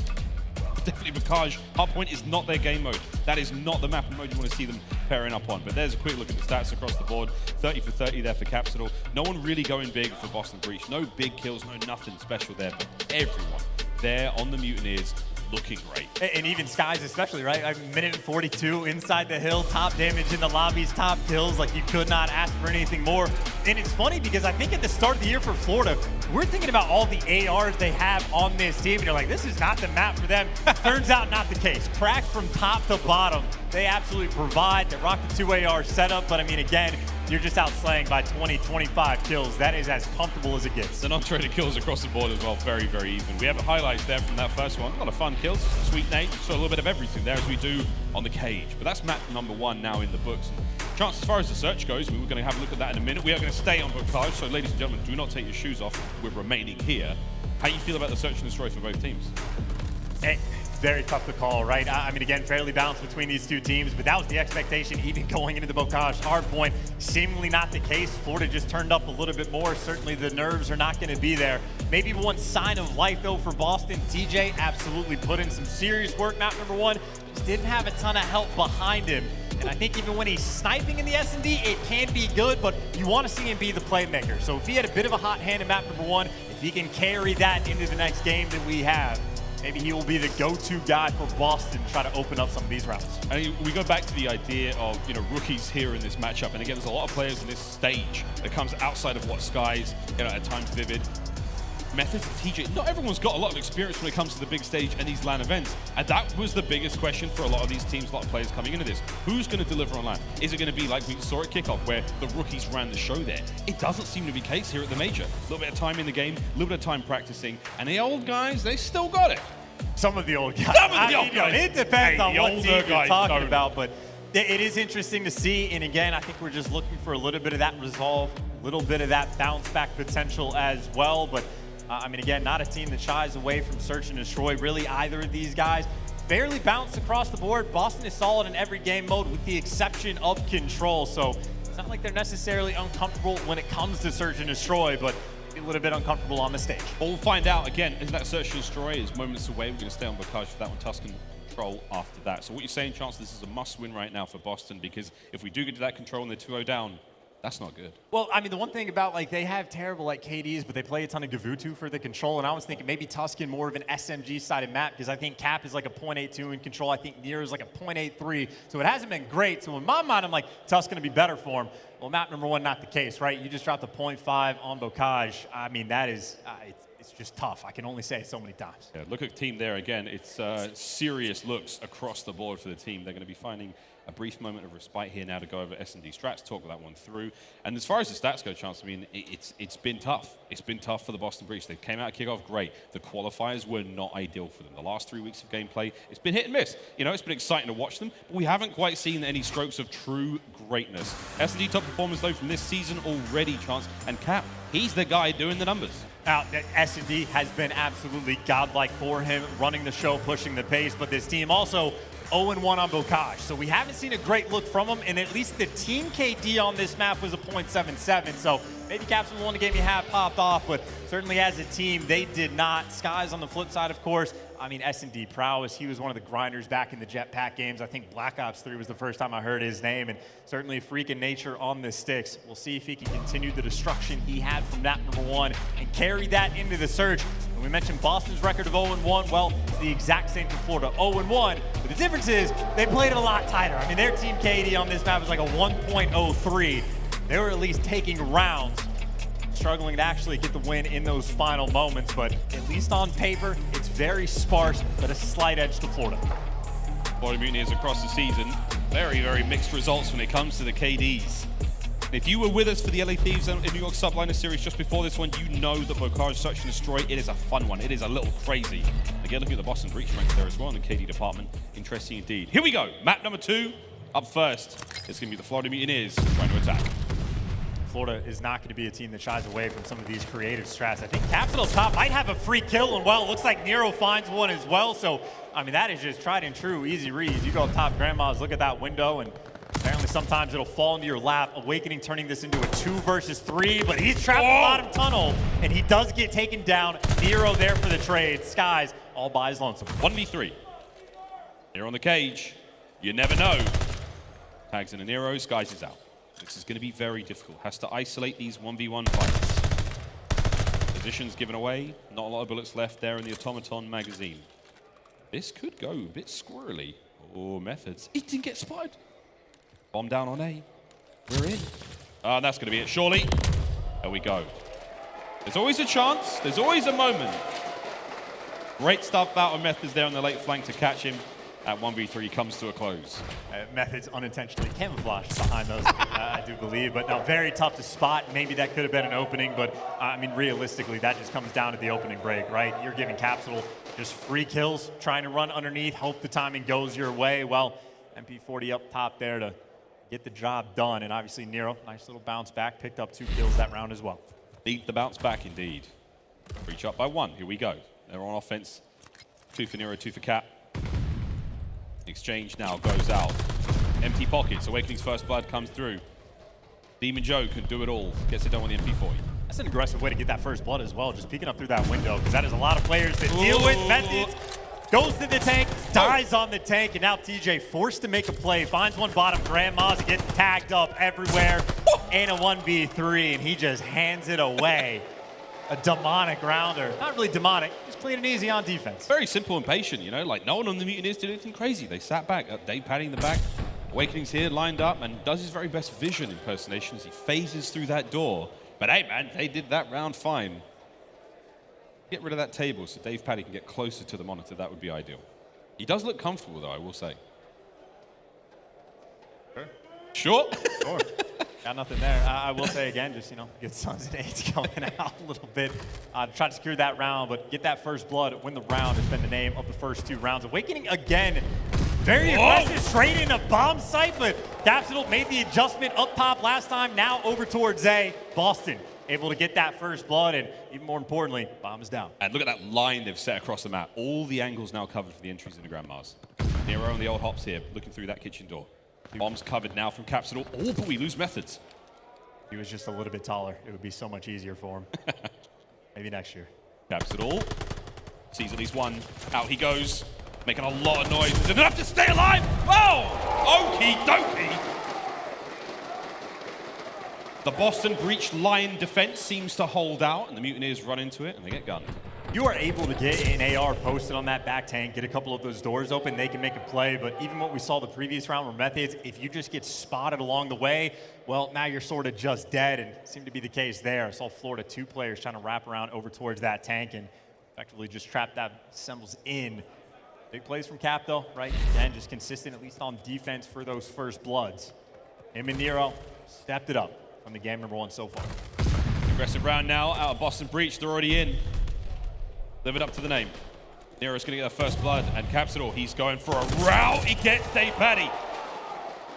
definitely Bocage. Hardpoint is not their game mode. That is not the map and mode you want to see them pairing up on. But there's a quick look at the stats across the board. 30 for 30 there for Capsidal. No one really going big for Boston Breach. No big kills, no nothing special there. But everyone there on the Mutineers looking great. And even Skies especially, right? I mean, minute and 42 inside the hill, top damage in the lobbies, top kills. Like, you could not ask for anything more. And it's funny because I think at the start of the year for Florida, we're thinking about all the ARs they have on this team. And you're like, this is not the map for them. Turns out not the case. Cracked from top to bottom. They absolutely provide. They rock the 2 AR setup. But I mean, again, you're just outslaying by 20, 25 kills. That is as comfortable as it gets. The non-traded kills across the board as well, very, very even. We have highlights there from that first one. A lot of fun kills, sweet nade, so a little bit of everything there as we do on the cage. But that's map number 1 now in the books. Chance, as far as the search goes, we were going to have a look at that in a minute. We are going to stay on Bookage, so ladies and gentlemen, do not take your shoes off. We're remaining here. How you feel about the search and destroy for both teams? Very tough to call, right? I mean, again, fairly balanced between these two teams, but that was the expectation even going into the Bocage hardpoint. Seemingly not the case. Florida just turned up a little bit more. Certainly the nerves are not going to be there. Maybe one sign of life, though, for Boston. TJ absolutely put in some serious work, map number 1. Just didn't have a ton of help behind him. And I think even when he's sniping in the S&D, it can be good, but you want to see him be the playmaker. So if he had a bit of a hot hand in map number 1, if he can carry that into the next game that we have, maybe he will be the go-to guy for Boston to try to open up some of these rounds. And we go back to the idea of, rookies here in this matchup. And again, there's a lot of players in this stage that comes outside of what Skies, at times Vivid, Methodz, TJ. Not everyone's got a lot of experience when it comes to the big stage and these LAN events. And that was the biggest question for a lot of these teams, a lot of players coming into this. Who's going to deliver on LAN? Is it going to be like we saw at kickoff where the rookies ran the show there? It doesn't seem to be the case here at the Major. A little bit of time in the game, a little bit of time practicing, and the old guys, they still got it. Some of the old guys. Some of the old guys. It depends on what team you're talking don't. about, but it is interesting to see. And again, I think we're just looking for a little bit of that resolve, a little bit of that bounce back potential as well. But I mean, again, not a team that shies away from search and destroy, really, either of these guys. Fairly balanced across the board. Boston is solid in every game mode with the exception of control. So it's not like they're necessarily uncomfortable when it comes to search and destroy, but a little bit uncomfortable on the stage. Well, we'll find out again as that search and destroy is moments away. We're going to stay on Bocage for that one. Tuscan control after that. So what you're saying, Chance, this is a must-win right now for Boston, because if we do get to that control and they're 2-0 down, that's not good. Well, I mean, the one thing about, they have terrible, KDs, but they play a ton of Gavutu for the control, and I was thinking maybe Tuscan more of an SMG-sided map, because I think Cap is like a 0.82 in control. I think Nero is like a 0.83, so it hasn't been great. So in my mind, I'm like, Tuscan to be better for him. Well, map number 1, not the case, right? You just dropped a 0.5 on Bocage. I mean, that is, it's just tough. I can only say it so many times. Yeah, look at the team there again. It's serious looks across the board for the team. They're going to be finding a brief moment of respite here now to go over S&D strats, talk that one through. And as far as the stats go, Chance, I mean, it's been tough. It's been tough for the Boston Breach. They came out of kickoff great. The qualifiers were not ideal for them. The last 3 weeks of gameplay, it's been hit and miss. It's been exciting to watch them, but we haven't quite seen any strokes of true greatness. S&D top performers, though, from this season already, Chance. And Cap, he's the guy doing the numbers. Now, S&D has been absolutely godlike for him, running the show, pushing the pace, but this team also 0-1 on Bocage. So we haven't seen a great look from him, and at least the team KD on this map was a 0.77. So maybe Caps was one to get me half popped off, but certainly as a team, they did not. Skies on the flip side, of course. I mean, S&D prowess. He was one of the grinders back in the Jetpack games. I think Black Ops 3 was the first time I heard his name, and certainly a freak in nature on the sticks. We'll see if he can continue the destruction he had from map number 1 and carry that into the search. And we mentioned Boston's record of 0-1. Well, it's the exact same for Florida, 0-1. But the difference is they played it a lot tighter. I mean, their team KD on this map was like a 1.03. They were at least taking rounds, struggling to actually get the win in those final moments, but at least on paper, it's very sparse, but a slight edge to Florida. Florida Mutineers across the season, very, very mixed results when it comes to the KDs. And if you were with us for the LA Thieves in New York Subliners series just before this one, you know that Bocage Search and Destroy, it is a fun one. It is a little crazy. Again, looking at the Boston Breach ranks there as well in the KD department. Interesting indeed. Here we go. Map number 2, up first. It's going to be the Florida Mutineers trying to attack. Florida is not going to be a team that shies away from some of these creative strats. I think Capsidal top might have a free kill, and well, it looks like Nero finds one as well. So, I mean, that is just tried and true, easy reads. You go up top, grandmas, look at that window, and apparently sometimes it'll fall into your lap. Awakening turning this into a 2 versus 3, but he's trapped in the bottom tunnel, and he does get taken down. Nero there for the trade. Skies all by his lonesome. 1v3. Nero on the cage. You never know. Tags in a Nero, Skies is out. This is going to be very difficult. Has to isolate these 1v1 fights. Positions given away. Not a lot of bullets left there in the Automaton magazine. This could go a bit squirrely. Oh, Methodz. He didn't get spotted. Bomb down on A. We're in. That's going to be it, surely. There we go. There's always a chance. There's always a moment. Great stuff out of Methodz there on the late flank to catch him. That 1v3 comes to a close. Methodz unintentionally camouflaged behind those, I do believe. But now very tough to spot. Maybe that could have been an opening, but I mean, realistically, that just comes down to the opening break, right? You're giving Capsidal just free kills, trying to run underneath, hope the timing goes your way. Well, MP40 up top there to get the job done. And obviously, Nero, nice little bounce back, picked up 2 kills that round as well. Need the bounce back, indeed. Reach up by 1. Here we go. They're on offense. 2 for Nero, 2 for Cap. Exchange now goes out. Empty pockets. Awakening's first blood comes through. Demon Joe can do it all. Gets it done with the MP40. That's an aggressive way to get that first blood as well, just peeking up through that window, because that is a lot of players to deal with. Methodz goes to the tank, dies on the tank, and now TJ forced to make a play, finds one bottom. Grandma's gets tagged up everywhere, and a 1v3, and he just hands it away. A demonic rounder. Not really demonic, just clean and easy on defense. Very simple and patient, you know, like no one on the Mutineers did anything crazy. They sat back, davePaddy in the back. Awakening's here, lined up, and does his very best vision impersonation as he phases through that door. But hey, man, they did that round fine. Get rid of that table so davePaddy can get closer to the monitor. That would be ideal. He does look comfortable, though, I will say. Sure. Sure. Got nothing there. I will say again, just, you know, get Sons and Eights going out a little bit. Try to secure that round, but get that first blood, win the round has been the name of the first 2 rounds. Awakening again, very aggressive, straight in a bomb site, but Capsidal made the adjustment up top last time, now over towards A. Boston able to get that first blood, and even more importantly, bomb is down. And look at that line they've set across the map. All the angles now covered for the entries into Grandma's. Nero and the old hops here, looking through that kitchen door. Bombs covered now from Capsidal. Oh, but we lose Methodz. He was just a little bit taller. It would be so much easier for him. Maybe next year. Capsidal sees at least one. Out he goes, making a lot of noise. Is it enough to stay alive? Oh, okie dokie. The Boston breach line defense seems to hold out, and the Mutineers run into it, and they get gunned. You are able to get an AR posted on that back tank, get a couple of those doors open, they can make a play. But even what we saw the previous round were Methodz, if you just get spotted along the way, well, now you're sort of just dead, and it seemed to be the case there. I saw Florida 2 players trying to wrap around over towards that tank and effectively just trap that Sembles in. Big plays from Cap, though, right? Again, just consistent, at least on defense for those first bloods. Him and Nero stepped it up from the game number 1 so far. Aggressive round now out of Boston breach. They're already in. Live it up to the name. Nero's going to get the first blood, and Capsidal, he's going for a rout. He gets davePaddy.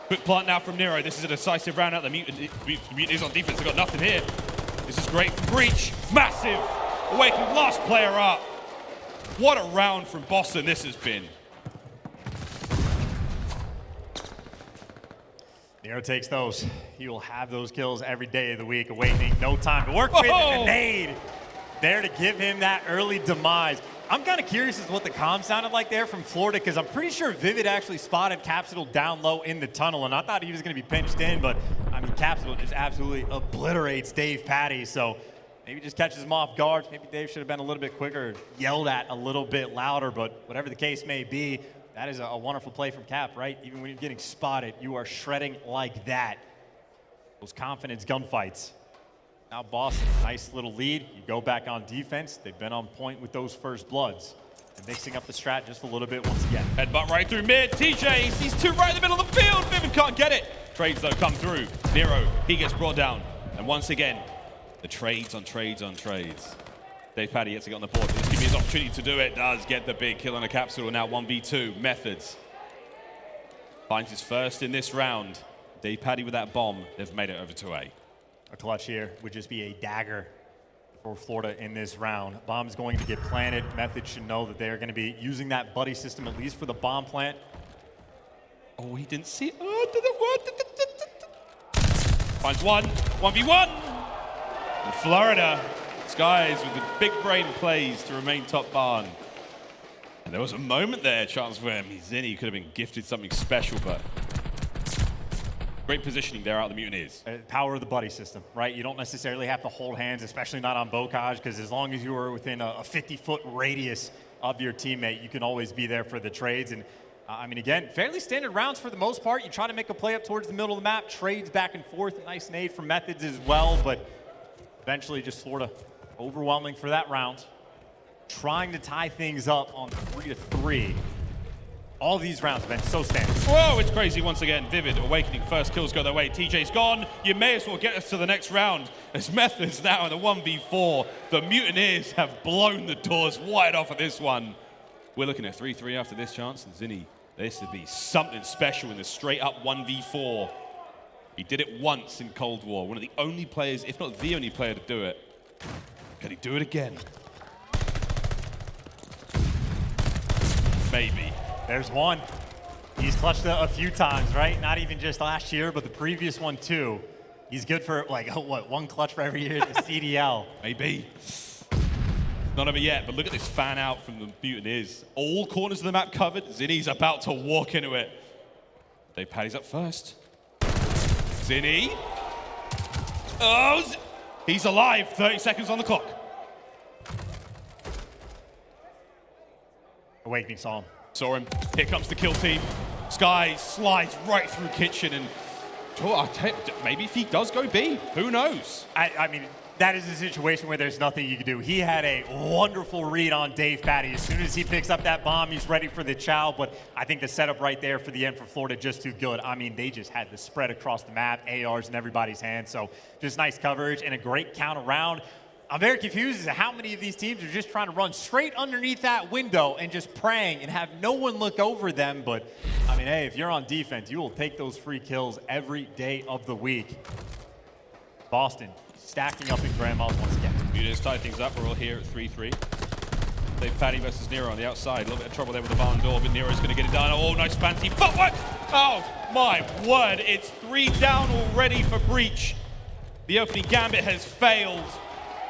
Quick plant now from Nero. This is a decisive round out. The Mutineers on defense have got nothing here. This is great for breach. Massive. Awakened last player up. What a round from Boston this has been. Nero takes those. He will have those kills every day of the week. Awakening, no time to work with, and a nade there to give him that early demise. I'm kind of curious as to what the comm sounded like there from Florida, because I'm pretty sure Vivid actually spotted Capsidal down low in the tunnel, and I thought he was going to be pinched in, but I mean, Capsidal just absolutely obliterates davePaddy, so maybe just catches him off guard. Maybe Dave should have been a little bit quicker, yelled at a little bit louder, but whatever the case may be, that is a wonderful play from Cap, right? Even when you're getting spotted, you are shredding like that. Those confidence gunfights. Now Boston, nice little lead. You go back on defense. They've been on point with those first bloods. And mixing up the strat just a little bit once again. Headbutt right through mid. TJ sees 2 right in the middle of the field. Vivid can't get it. Trades, though, come through. Nero, he gets brought down. And once again, the trades on trades on trades. davePaddy gets to get on the board. This gives me his opportunity to do it. Does get the big kill on a Capsidal. Now 1v2. Methodz finds his first in this round. davePaddy with that bomb. They've made it over to A. A clutch here would just be a dagger for Florida in this round. Bomb is going to get planted. Methodz should know that they are going to be using that buddy system, at least for the bomb plant. Oh, he didn't see it. Oh, did it work? Finds one. 1v1. And Florida, Skies with the big brain plays to remain top barn. And there was a moment there, chance where Mizini could have been gifted something special, but great positioning there out of the Mutineers. Power of the buddy system, right? You don't necessarily have to hold hands, especially not on Bocage, because as long as you are within a 50-foot radius of your teammate, you can always be there for the trades. And I mean, again, fairly standard rounds for the most part. You try to make a play up towards the middle of the map, trades back and forth, a nice nade from Methodz as well, but eventually just Florida overwhelming for that round. Trying to tie things up on 3-3. All these rounds have been so standard. Whoa, it's crazy once again. Vivid, Awakening, first kills go their way. TJ's gone. You may as well get us to the next round. As Methodz now in the 1v4. The Mutineers have blown the doors wide off of this one. We're looking at 3-3 after this chance. And Zinni, this would be something special in the straight-up 1v4. He did it once in Cold War. One of the only players, if not the only player to do it. Can he do it again? Maybe. There's one. He's clutched a few times, right? Not even just last year, but the previous one too. He's good for, like, what, one clutch for every year at the CDL. Maybe. None of it yet, but look at this fan out from the Mutineers. All corners of the map covered. Zinni's about to walk into it. aBeZy's up first. Zinni. Oh, he's alive. 30 seconds on the clock. Awakening saw him. Saw him. Here comes the kill team. Sky slides right through Kitchen, and maybe if he does go B, who knows? I mean, that is a situation where there's nothing you can do. He had a wonderful read on DavePatty. As soon as he picks up that bomb, he's ready for the chow, but I think the setup right there for the end for Florida just too good. I mean, they just had the spread across the map, ARs in everybody's hands, so just nice coverage and a great count around. I'm very confused as to how many of these teams are just trying to run straight underneath that window and just praying and have no one look over them. But, I mean, hey, if you're on defense, you will take those free kills every day of the week. Boston stacking up in grandmas once again. Mutineers tie things up. We're all here at 3-3. aBeZy versus Nero on the outside. A little bit of trouble there with the barn door, but Nero's going to get it done. Oh, nice fancy footwork. Oh, my word. It's 3 down already for Breach. The opening gambit has failed.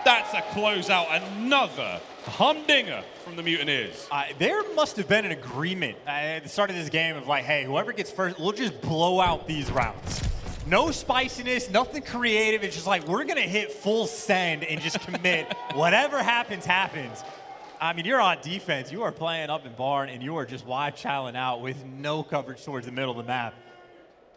That's a closeout, another humdinger from the Mutineers. There must have been an agreement at the start of this game of like, hey, whoever gets first, we'll just blow out these rounds. No spiciness, nothing creative. It's just like, we're going to hit full send and just commit. Whatever happens, happens. I mean, you're on defense. You are playing up in barn, and you are just wide challenging out with no coverage towards the middle of the map.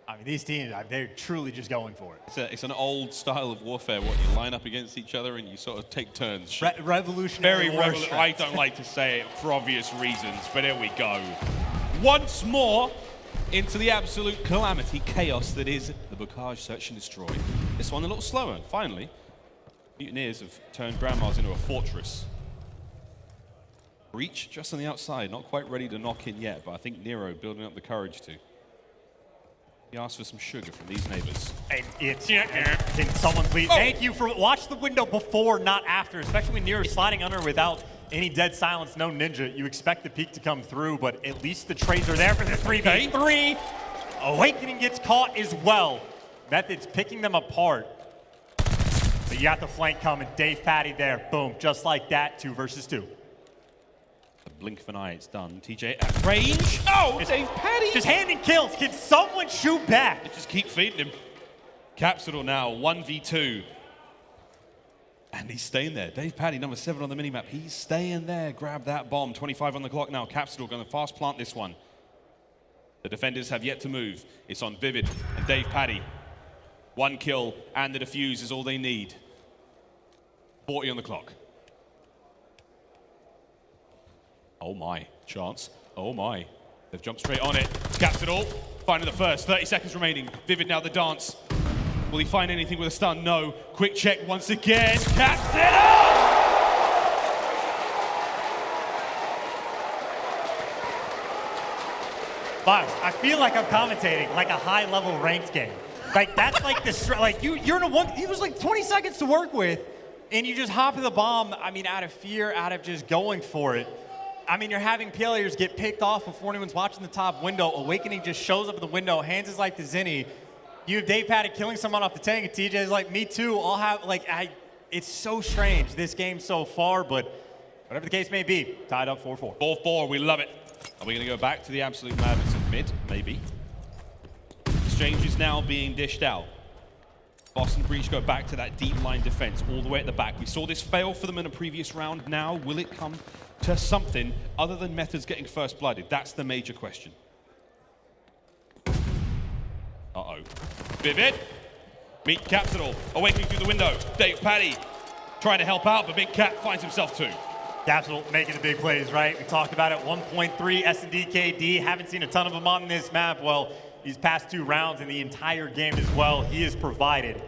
I mean, these teams, they're truly just going for it. It's an old style of warfare, what you line up against each other and you sort of take turns. Revolutionary. Very revolutionary. I don't like to say it for obvious reasons, but here we go. Once more into the absolute calamity, chaos that is the Bocage Search and Destroy. This one a little slower, finally. Mutineers have turned grandmas into a fortress. Breach just on the outside, not quite ready to knock in yet, but I think Nero building up the courage to. He asked for some sugar from these neighbors. And it's, can someone please, thank you for, watch the window before, not after, especially when Nero's sliding under without any dead silence, no ninja. You expect the peek to come through, but at least the trades are there for the 3v3. Awakening gets caught as well. Methodz picking them apart. But you got the flank coming, DavePatty there, boom, just like that, 2 versus 2. A blink of an eye, it's done. TJ at range. Oh, DavePatty! Just handing kills. Can someone shoot back? Just keep feeding him. Capsidal now, 1v2. And he's staying there. DavePatty, number 7 on the minimap. He's staying there. Grab that bomb. 25 on the clock now. Capsidal going to fast plant this one. The defenders have yet to move. It's on Vivid and DavePatty. 1 kill and the defuse is all they need. 40 on the clock. Oh my, chance. Oh my. They've jumped straight on it. Capsidal, finding the first. 30 seconds remaining. Vivid now the dance. Will he find anything with a stun? No. Quick check once again. Capsidal! Box, I feel like I'm commentating like a high-level ranked game. Like, that's like the, like, you're in a one, it was like 20 seconds to work with, and you just hop in the bomb, I mean, out of fear, out of just going for it. I mean, you're having players get picked off before anyone's watching the top window. Awakening just shows up at the window, hands is like to Zinni. You have DavePatty killing someone off the tank, and TJ's like, me too. I'll have, like, it's so strange, this game so far, but whatever the case may be, tied up 4-4. 4-4, we love it. Are we going to go back to the absolute madness of mid? Maybe. Exchange is now being dished out. Boston Breach go back to that deep line defense all the way at the back. We saw this fail for them in a previous round. Now, will it come to something other than Methodz getting first blooded? That's the major question. Uh-oh. Vivid. Meet Capsidal. Awakening through the window. TJHaly trying to help out, but Big Cap finds himself too. Capsidal making the big plays, right? We talked about it, 1.3 S&D KD. Haven't seen a ton of them on this map. Well, these past 2 rounds in the entire game as well, he has provided.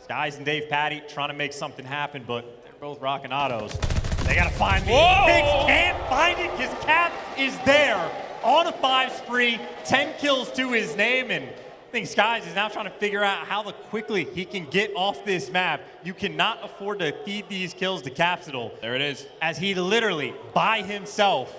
Skies and TJHaly trying to make something happen, but they're both rocking autos. They gotta find me. Pigs can't find it because Cap is there on a 5 spree, 10 kills to his name, and I think Skies is now trying to figure out how quickly he can get off this map. You cannot afford to feed these kills to Capsidal. There it is. As he literally, by himself,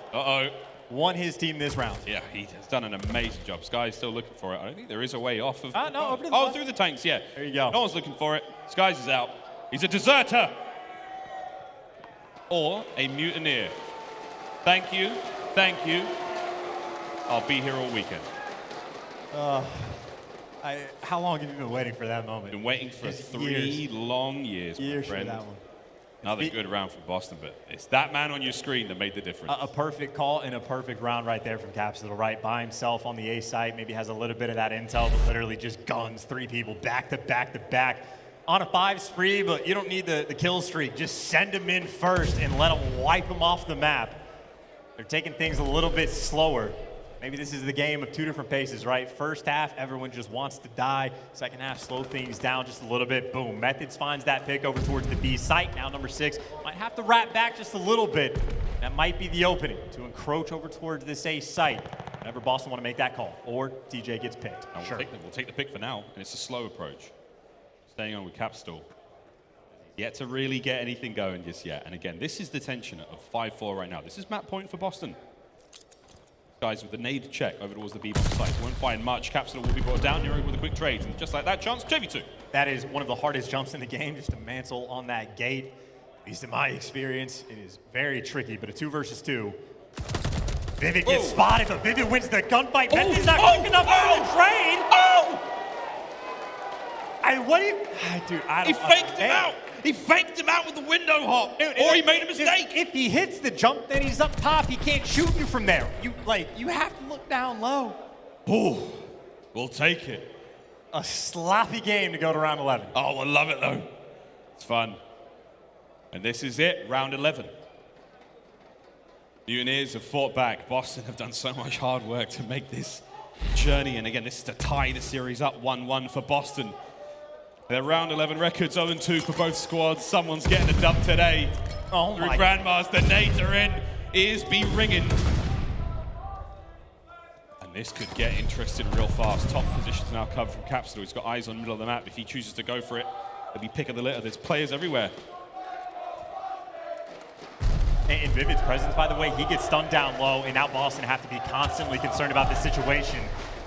won his team this round. Yeah, he has done an amazing job. Sky's still looking for it. I don't think there is a way off of... no, open the through the tanks, yeah. There you go. No one's looking for it. Skies is out. He's a deserter. Or a mutineer. Thank you. Thank you. I'll be here all weekend. How long have you been waiting for that moment? Been waiting for 3 long years, my friend. For that one. Another good round from Boston, but it's that man on your screen that made the difference. A perfect call and a perfect round right there from Capsidal, right? By himself on the A site, maybe has a little bit of that intel, but literally just guns 3 people back to back to back on a 5 spree, but you don't need the kill streak. Just send them in first and let them wipe them off the map. They're taking things a little bit slower. Maybe this is the game of 2 different paces, right? First half, everyone just wants to die. Second half, slow things down just a little bit. Boom. Methodz finds that pick over towards the B site. Now number 6 might have to wrap back just a little bit. That might be the opening to encroach over towards this A site. Whenever Boston want to make that call, or TJ gets picked. Sure. We'll take the pick for now, and it's a slow approach. Staying on with Capsidal. Yet to really get anything going just yet. And again, this is the tension of 5-4 right now. This is map point for Boston. Guys with the nade check over towards the B-bomb site. Won't find much. Capsidal will be brought down. Nero with a quick trade. And just like that, chance, JV2. That is one of the hardest jumps in the game, just to mantle on that gate. At least in my experience, it is very tricky, but a 2 versus 2. Vivid gets spotted, but Vivid wins the gunfight. Methodz not quick enough for the trade. Dude, I don't... He faked him out. He faked him out with the window hop. Dude, or he made a mistake. If he hits the jump, then he's up top. He can't shoot you from there. You have to look down low. Ooh, we'll take it. A sloppy game to go to round 11. Oh, I love it though. It's fun. And this is it, round 11. Mutineers have fought back. Boston have done so much hard work to make this journey. And again, this is to tie the series up 1-1 for Boston. Their round 11 records 0-2 for both squads. Someone's getting a dub today. Oh Through my. Grandmas, the nades are in. Ears be ringing. And this could get interesting real fast. Top positions now covered from Capsidal. He's got eyes on the middle of the map. If he chooses to go for it, he'll be pick of the litter. There's players everywhere. In Vivid's presence, by the way, he gets stunned down low, and now Boston have to be constantly concerned about this situation.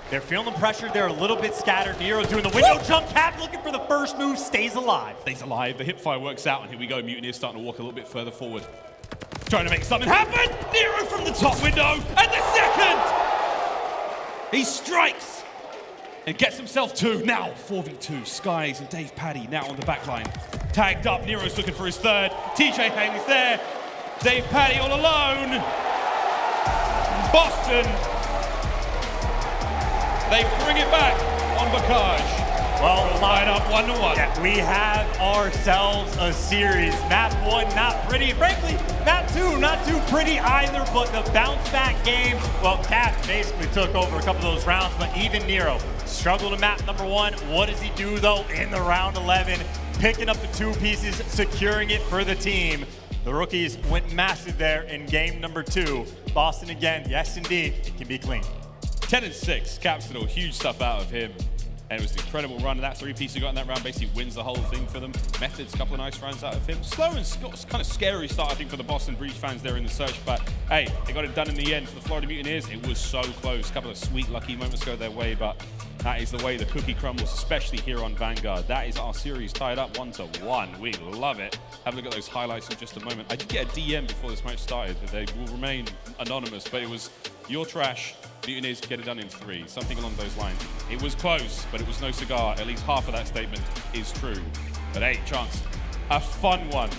They're feeling the pressure. They're a little bit scattered. Nero doing the window jump. Cap looking for the first move. Stays alive. Stays alive. The hipfire works out, and here we go. Mutineers starting to walk a little bit further forward. Trying to make something happen. Nero from the top window, and the second. He strikes and gets himself 2. Now 4v2. Skies and TJHaly now on the back line. Tagged up. Nero's looking for his 3rd. TJHaly's there. TJHaly all alone. Boston. They bring it back on Bacage. Well, line up 1-1. Yeah, we have ourselves a series. Map 1, not pretty. Frankly, map 2, not too pretty either, but the bounce back games, well, Cap basically took over a couple of those rounds, but even Nero struggled in map number 1. What does he do, though, in the round 11? Picking up the 2 pieces, securing it for the team. The rookies went massive there in game number 2. Boston again, yes, indeed, it can be clean. 10-6, Capsidal, huge stuff out of him. And it was an incredible run. That 3-piece he got in that round basically wins the whole thing for them. Methodz, a couple of nice runs out of him. Slow and kind of scary start, I think, for the Boston Breach fans there in the search. But hey, they got it done in the end for the Florida Mutineers. It was so close. A couple of sweet, lucky moments go their way. But that is the way the cookie crumbles, especially here on Vanguard. That is our series tied up 1-1. We love it. Have a look at those highlights in just a moment. I did get a DM before this match started, but they will remain anonymous. But it was You're trash. Mutineers get it done in 3. Something along those lines. It was close, but it was no cigar. At least half of that statement is true. But hey, Chance, a fun one.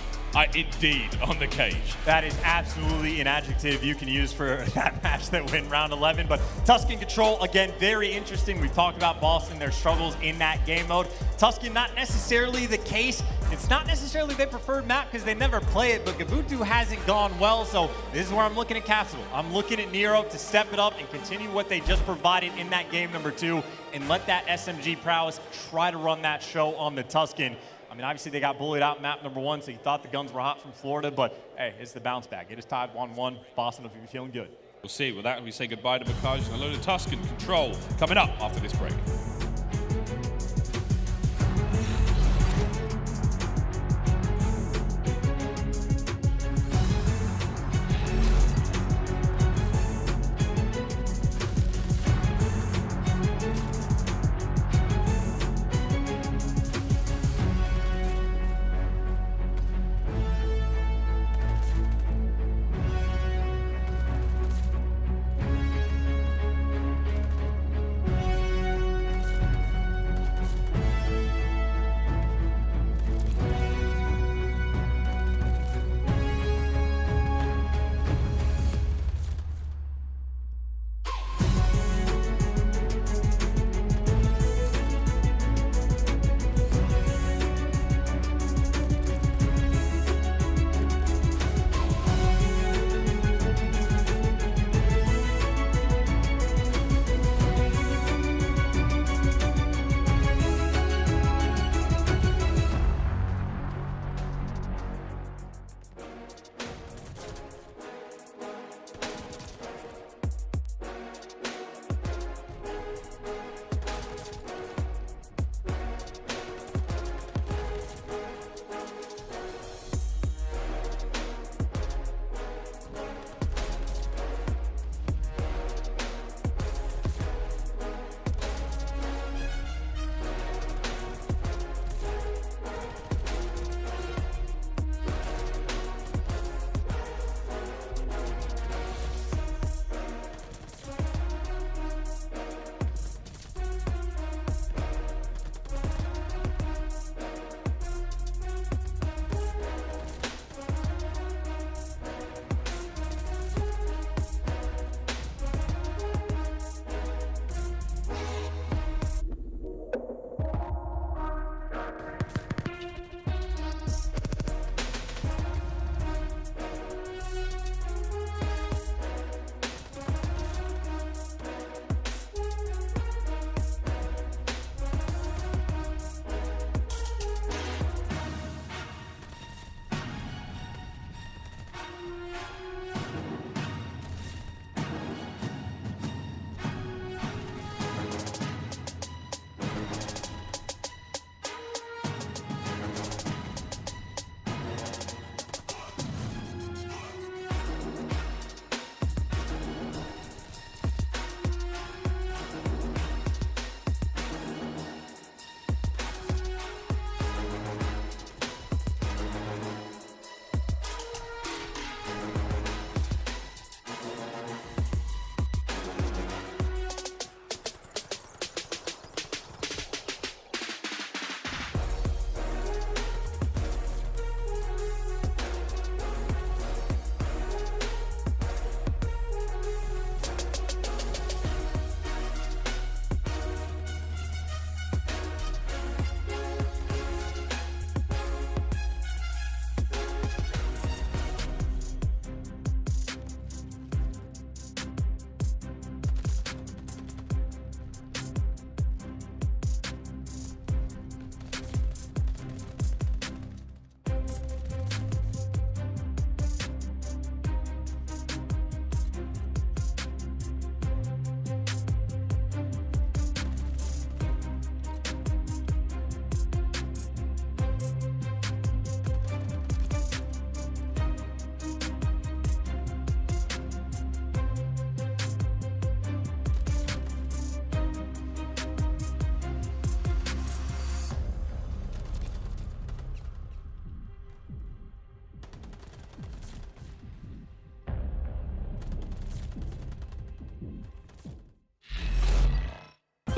Indeed, on the cage. That is absolutely an adjective you can use for that match that went round 11. But Tuscan Control, again, very interesting. We've talked about Boston, their struggles in that game mode. Tuscan, not necessarily the case. It's not necessarily their preferred map because they never play it, but Gabutu hasn't gone well. So this is where I'm looking at Capsidal. I'm looking at Nero to step it up and continue what they just provided in that game number 2 and let that SMG prowess try to run that show on the Tuscan. I mean, obviously they got bullied out map number 1, so you thought the guns were hot from Florida, but hey, it's the bounce back. It is tied 1-1. Boston will be feeling good. We'll see. With that, we say goodbye to Bakaj and hello to Tuscan Control coming up after this break.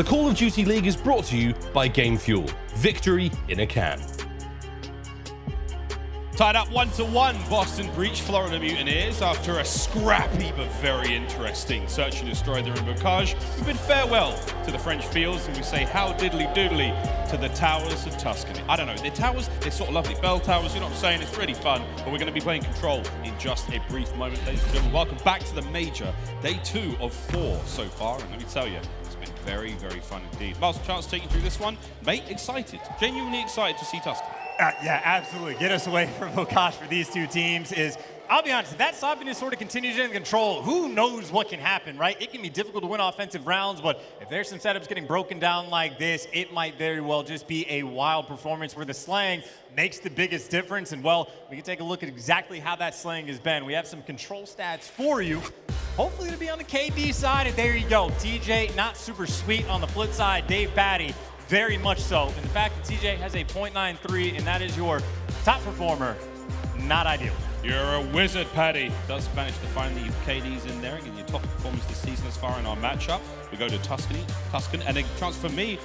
The Call of Duty League is brought to you by Game Fuel. Victory in a can. Tied up 1-1, Boston breach Florida Mutineers after a scrappy but very interesting search and destroy there in Røkkr. We bid farewell to the French fields and we say how diddly doodly to the towers of Tuscany. I don't know, the towers, they're sort of lovely bell towers, you know what I'm saying? It's really fun, but we're going to be playing Control in just a brief moment, ladies and gentlemen. Welcome back to the Major, day 2 of 4 so far, and let me tell you, it's been very, very fun indeed. Last chance to take you through this one. Mate, excited, genuinely excited to see Tuscany. Yeah, absolutely. Get us away from Røkkr for these two teams is, I'll be honest, if that sloppiness sort of continues in Control, who knows what can happen, right? It can be difficult to win offensive rounds, but if there's some setups getting broken down like this, it might very well just be a wild performance where the slang makes the biggest difference. And well, we can take a look at exactly how that slang has been. We have some Control stats for you. Hopefully to be on the KD side, and there you go. TJ, not super sweet on the flip side. DavePatty, very much so. And the fact that TJ has a .93 and that is your top performer, not ideal. You're a wizard, Paddy. Does manage to find the KDs in there and get your top performance this season as far in our matchup. We go to Tuscan, and a chance for me.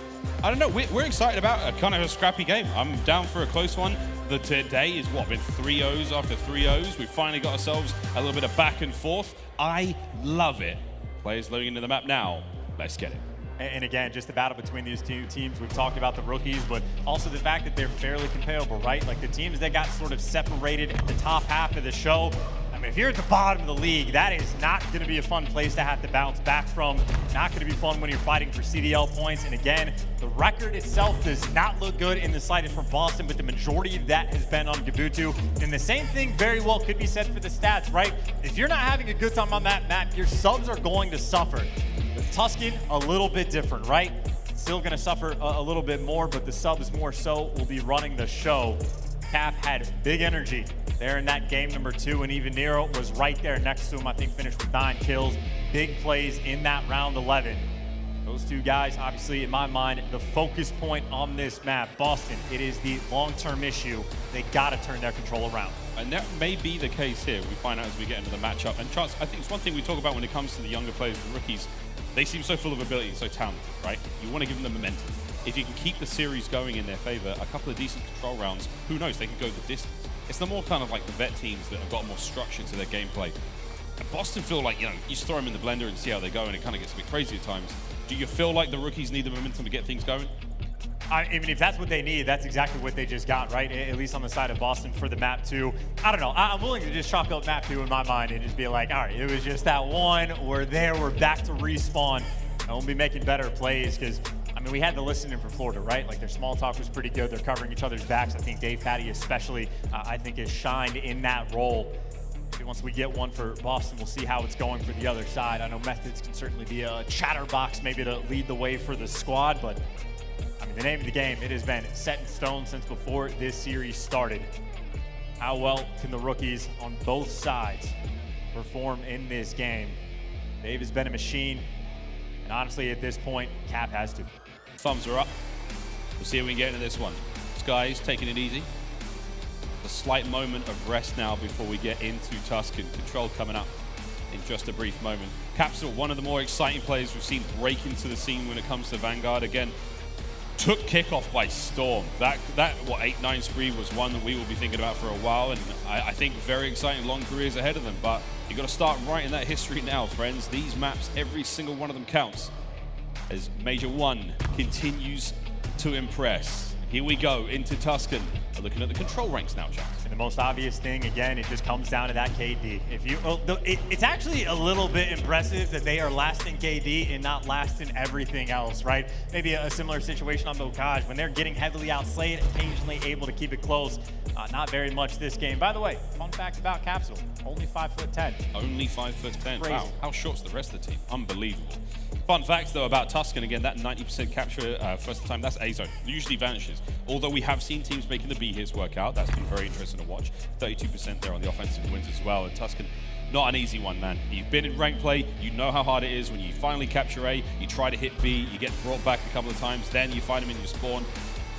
I don't know, we're excited about a kind of a scrappy game. I'm down for a close one. The today is what, been 3-0s after 3-0s. We've finally got ourselves a little bit of back and forth. I love it. Players loading into the map now. Let's get it. And again, just the battle between these two teams. We've talked about the rookies, but also the fact that they're fairly comparable, right? Like the teams that got sort of separated at the top half of the show. I mean, if you're at the bottom of the league, that is not going to be a fun place to have to bounce back from. Not going to be fun when you're fighting for CDL points. And again, the record itself does not look good in the slightest for Boston, but the majority of that has been on Gabutu. And the same thing very well could be said for the stats, right? If you're not having a good time on that map, your subs are going to suffer. With Tuscan, a little bit different, right? Still going to suffer a little bit more, but the subs more so will be running the show. Cap had big energy there in that game number 2, and even Nero was right there next to him. I think finished with 9 kills. Big plays in that round 11. Those two guys, obviously, in my mind, the focus point on this map. Boston, it is the long-term issue. They got to turn their Control around. And that may be the case here. We find out as we get into the matchup. And Chance, I think it's one thing we talk about when it comes to the younger players, the rookies. They seem so full of ability, so talented, right? You want to give them the momentum. If you can keep the series going in their favor, a couple of decent Control rounds, who knows, they can go the distance. It's the more kind of like the vet teams that have got more structure to their gameplay. And Boston feel like, you know, you just throw them in the blender and see how they go, and it kind of gets a bit crazy at times. Do you feel like the rookies need the momentum to get things going? I mean, if that's what they need, that's exactly what they just got, right? At least on the side of Boston for the map 2. I don't know. I'm willing to just chalk up map 2 in my mind and just be like, all right, it was just that one. We're there. We're back to respawn. And we'll be making better plays because, I mean, we had the listening for Florida, right? Like their small talk was pretty good. They're covering each other's backs. I think DavePatty especially, I think, has shined in that role. Maybe once we get one for Boston, we'll see how it's going for the other side. I know Methodz can certainly be a chatterbox maybe to lead the way for the squad, but I mean, the name of the game, it has been set in stone since before this series started. How well can the rookies on both sides perform in this game? Dave has been a machine, and honestly, at this point, Cap has to. Thumbs are up. We'll see how we can get into this one. Sky's taking it easy. A slight moment of rest now before we get into Tuscan. Control coming up in just a brief moment. Capsidal, one of the more exciting players we've seen break into the scene when it comes to Vanguard. Again, took kickoff by storm. That what 8-9 spree was one that we will be thinking about for a while, and I think very exciting long careers ahead of them. But you got to start writing that history now, friends. These maps, every single one of them counts. As Major 1 continues to impress. Here we go into Tuscan. We're looking at the Control ranks now, Chuck. And the most obvious thing, again, it just comes down to that KD. If you, it's actually a little bit impressive that they are last in KD and not last in everything else, right? Maybe a similar situation on Røkkr when they're getting heavily outslayed, occasionally able to keep it close. Not very much this game. By the way, fun fact about Capsidal, only 5'10". Only 5'10". Crazy. Wow, how short's the rest of the team? Unbelievable. Fun facts though about Tuscan, again, that 90% capture first time, that's aBeZy. Usually vanishes. Although we have seen teams making the B hits work out, that's been very interesting to watch. 32% there on the offensive wins as well. And Tuscan, not an easy one, man. You've been in rank play, you know how hard it is when you finally capture A, you try to hit B, you get brought back a couple of times, then you find them in your spawn.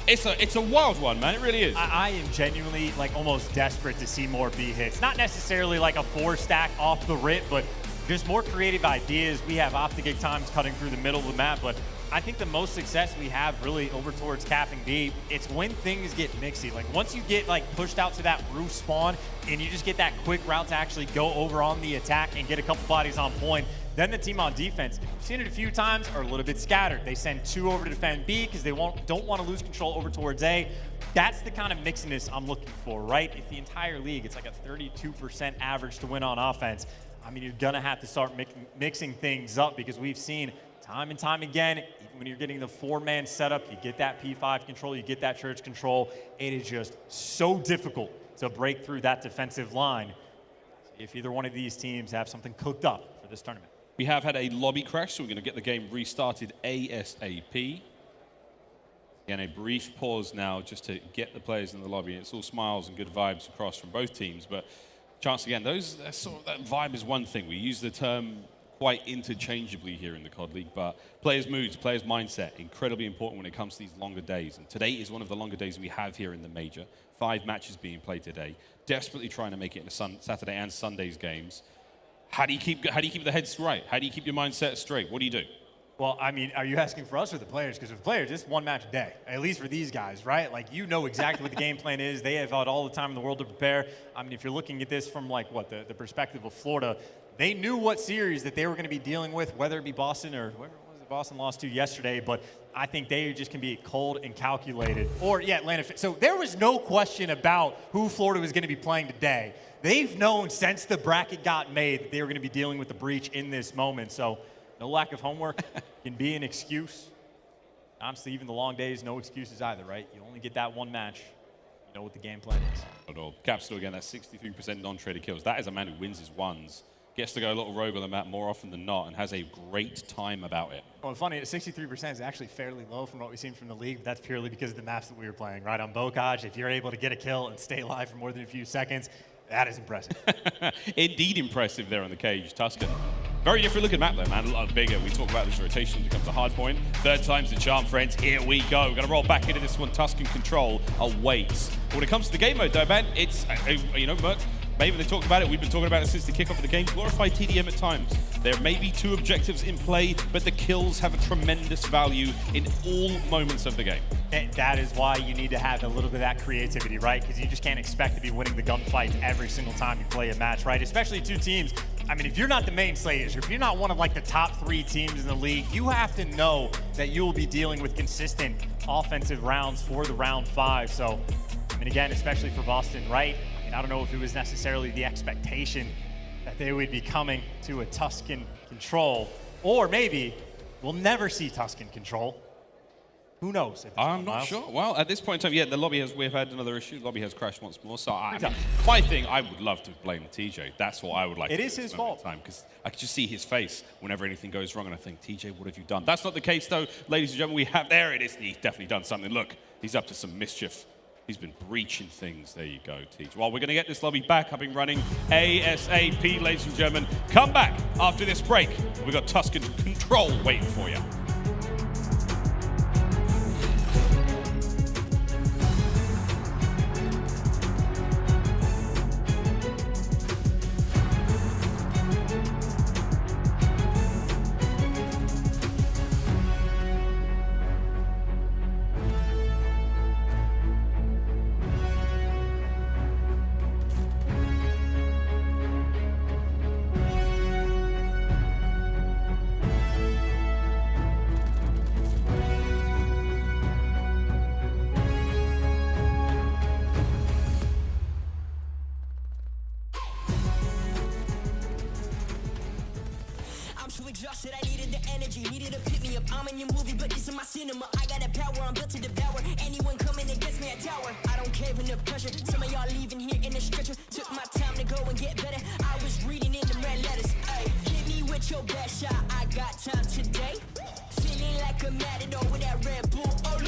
It's a wild one, man. It really is. I am genuinely like almost desperate to see more B hits. Not necessarily like a 4-stack off the rip, but just more creative ideas. We have OpTic times cutting through the middle of the map, but I think the most success we have really over towards capping B, it's when things get mixy. Like once you get like pushed out to that roof spawn and you just get that quick route to actually go over on the attack and get a couple bodies on point, then the team on defense, we've seen it a few times, are a little bit scattered. They send 2 over to defend B because they don't want to lose control over towards A. That's the kind of mixiness I'm looking for, right? If the entire league, it's like a 32% average to win on offense, I mean, you're going to have to start mixing things up because we've seen time and time again, even when you're getting the 4-man setup, you get that P5 control, you get that church control. It is just so difficult to break through that defensive line. If either one of these teams have something cooked up for this tournament. We have had a lobby crash, so we're going to get the game restarted ASAP. Again, a brief pause now just to get the players in the lobby. It's all smiles and good vibes across from both teams, but chance again, that vibe is one thing. We use the term quite interchangeably here in the COD League, but players' moods, players' mindset, incredibly important when it comes to these longer days. And today is one of the longer days we have here in the Major. 5 matches being played today. Desperately trying to make it into Saturday and Sunday's games. How do you keep the heads right? How do you keep your mindset straight? What do you do? Well, I mean, are you asking for us or the players? Because with players, it's 1 match a day, at least for these guys, right? Like, you know exactly what the game plan is. They have had all the time in the world to prepare. I mean, if you're looking at this from, like, what, the perspective of Florida, they knew what series that they were going to be dealing with, whether it be Boston or whoever it was that Boston lost to yesterday, but I think they just can be cold and calculated. Or, yeah, Atlanta. So there was no question about who Florida was going to be playing today. They've known since the bracket got made that they were going to be dealing with the breach in this moment. So no lack of homework can be an excuse. Honestly, even the long days, no excuses either, right? You only get that 1 match. You know what the game plan is. At all. Capsidal again, that's 63% non-traded kills. That is a man who wins his ones. Gets to go a little rogue on the map more often than not and has a great time about it. Well, funny, 63% is actually fairly low from what we've seen from the league. But that's purely because of the maps that we were playing, right? On Bocage, if you're able to get a kill and stay alive for more than a few seconds, that is impressive. Indeed impressive there on the cage. Tuscan. Very different looking map though, man. A lot bigger. We talk about this rotation becomes a hard point. 3rd time's the charm, friends. Here we go. We're going to roll back into this one. Tuscan control awaits. When it comes to the game mode though, man, it's, you know, Merc, maybe they talked about it. We've been talking about it since the kickoff of the game. Glorify TDM at times. There may be 2 objectives in play, but the kills have a tremendous value in all moments of the game. And that is why you need to have a little bit of that creativity, right? Because you just can't expect to be winning the gunfights every single time you play a match, right? Especially 2 teams. I mean, if you're not the main Slayers, or if you're not one of like the top 3 teams in the league, you have to know that you will be dealing with consistent offensive rounds for the round 5. So, I mean, again, especially for Boston, right? I mean, I don't know if it was necessarily the expectation that they would be coming to a Tuscan control, or maybe we'll never see Tuscan control. Who knows? I'm not sure. Well, at this point in time, yeah, the lobby we've had another issue. The lobby has crashed once more. So my thing, I would love to blame TJ. That's what I would like to do. It is his fault. Because I could just see his face whenever anything goes wrong, and I think, TJ, what have you done? That's not the case, though. Ladies and gentlemen, there it is. He's definitely done something. Look, he's up to some mischief. He's been breaching things. There you go, TJ. Well, we're going to get this lobby back up and running ASAP, ladies and gentlemen. Come back after this break. We've got Tuscan control waiting for you. Exhausted, I needed the energy, needed to pick me up. I'm in your movie, but this is my cinema. I got the power, I'm built to devour anyone coming against me at tower. I don't care when the pressure. Some of y'all leaving here in a stretcher. Took my time to go and get better. I was reading in the red letters. Ay, hit me with your best shot. I got time today. Feeling like a matador with that Red Bull. Oh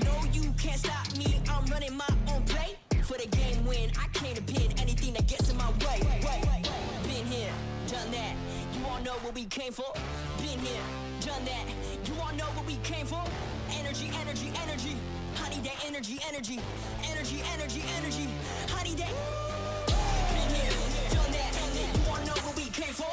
no, you can't stop me. I'm running my own play. For the game win, I can't pin anything that gets in my way. Been here, done that. You all know what we came for. Been here, done that. You all know what we came for. Energy, energy, energy. I need that energy, energy. Energy, energy, energy. I need that. Been here, done that. You all know what we came for.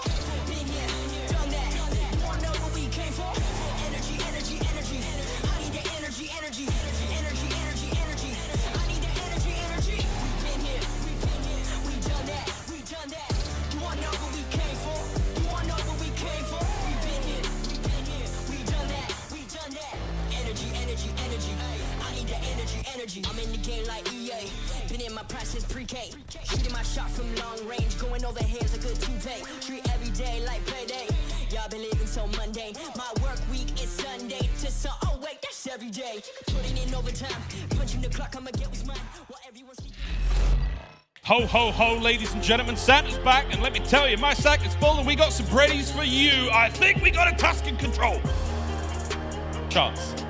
energy. I'm in the game like EA. Been in my prime since pre-K. Shooting my shot from long range. Going over heads a good toupee. Treat every day like payday. Y'all been living so mundane. My work week is Sunday to sun. Oh wait, that's every day. Putting in overtime. Punching the clock, I'ma get what's mine. While everyone's Ho, ho, ho, ladies and gentlemen, Santa's back, and let me tell you, my sack is full, and we got some breadies for you. I think we got a Tuscan control. Chance,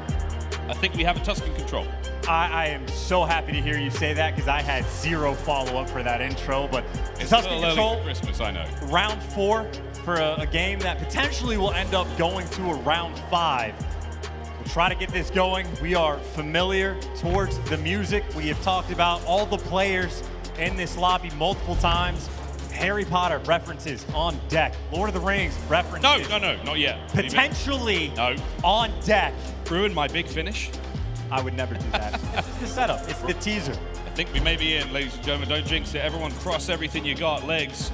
I think we have a Tuscan control. I am so happy to hear you say that because I had zero follow-up for that intro, but It's Tuscan a little control, early for Christmas, I know. round 4 for a game that potentially will end up going to a round 5. We'll try to get this going. We are familiar towards the music. We have talked about all the players in this lobby multiple times. Harry Potter references on deck. Lord of the Rings references. No, not yet. Potentially on deck. Ruin my big finish. I would never do that. It's just the setup. It's the teaser. I think we may be in, ladies and gentlemen. Don't jinx it. Everyone cross everything you got. Legs,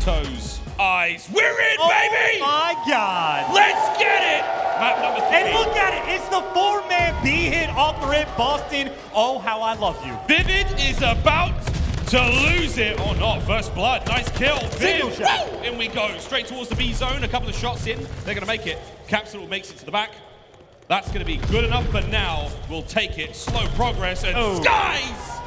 toes, eyes. We're in, baby! Oh my God. Let's get it! Map number 3. And look at it. It's the 4-man B-hit off the rip. Boston. Oh, how I love you. Vivid is about to lose it or not. First blood, nice kill. Single shot. In we go, straight towards the B zone. A couple of shots in, they're gonna make it. Capsidal makes it to the back. That's gonna be good enough for now. We'll take it, slow progress, and skies!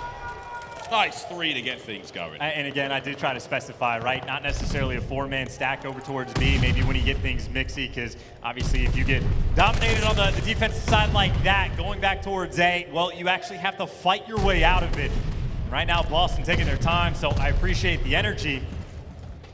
Nice 3 to get things going. And again, I did try to specify, right? Not necessarily a 4-man stack over towards B, maybe when you get things mixy, because obviously if you get dominated on the defensive side like that, going back towards A, well, you actually have to fight your way out of it. Right now, Boston taking their time, so I appreciate the energy.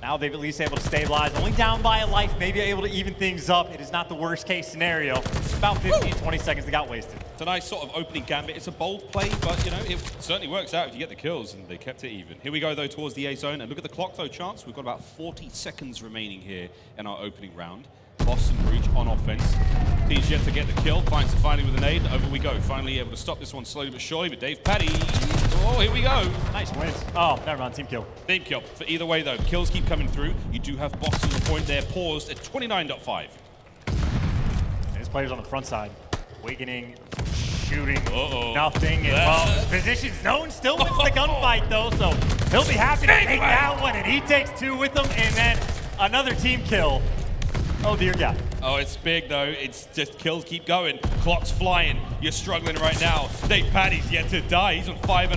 Now they've at least able to stabilize, only down by a life, maybe able to even things up. It is not the worst case scenario. About 15, 20 seconds they got wasted. It's a nice sort of opening gambit. It's a bold play, but you know, it certainly works out if you get the kills, and they kept it even. Here we go though towards the A zone, and look at the clock though, Chance. We've got about 40 seconds remaining here in our opening round. Boston Breach on offense. He's yet to get the kill, finds it finally with a nade. Over we go, finally able to stop this one slowly but surely, but Dave Paddy, oh, here we go. Nice wins. Oh, never mind, team kill. Team kill. For either way though, kills keep coming through. You do have Boston on the point there, paused at 29.5. His players on the front side, awakening, shooting, nothing. And well, his position's known, still wins the gunfight though, so he'll be happy to take that one, and he takes 2 with him, and then another team kill. Oh dear God. Oh, it's big though. It's just kills keep going. Clock's flying. You're struggling right now. Dave Paddy's yet to die. He's on 5-0.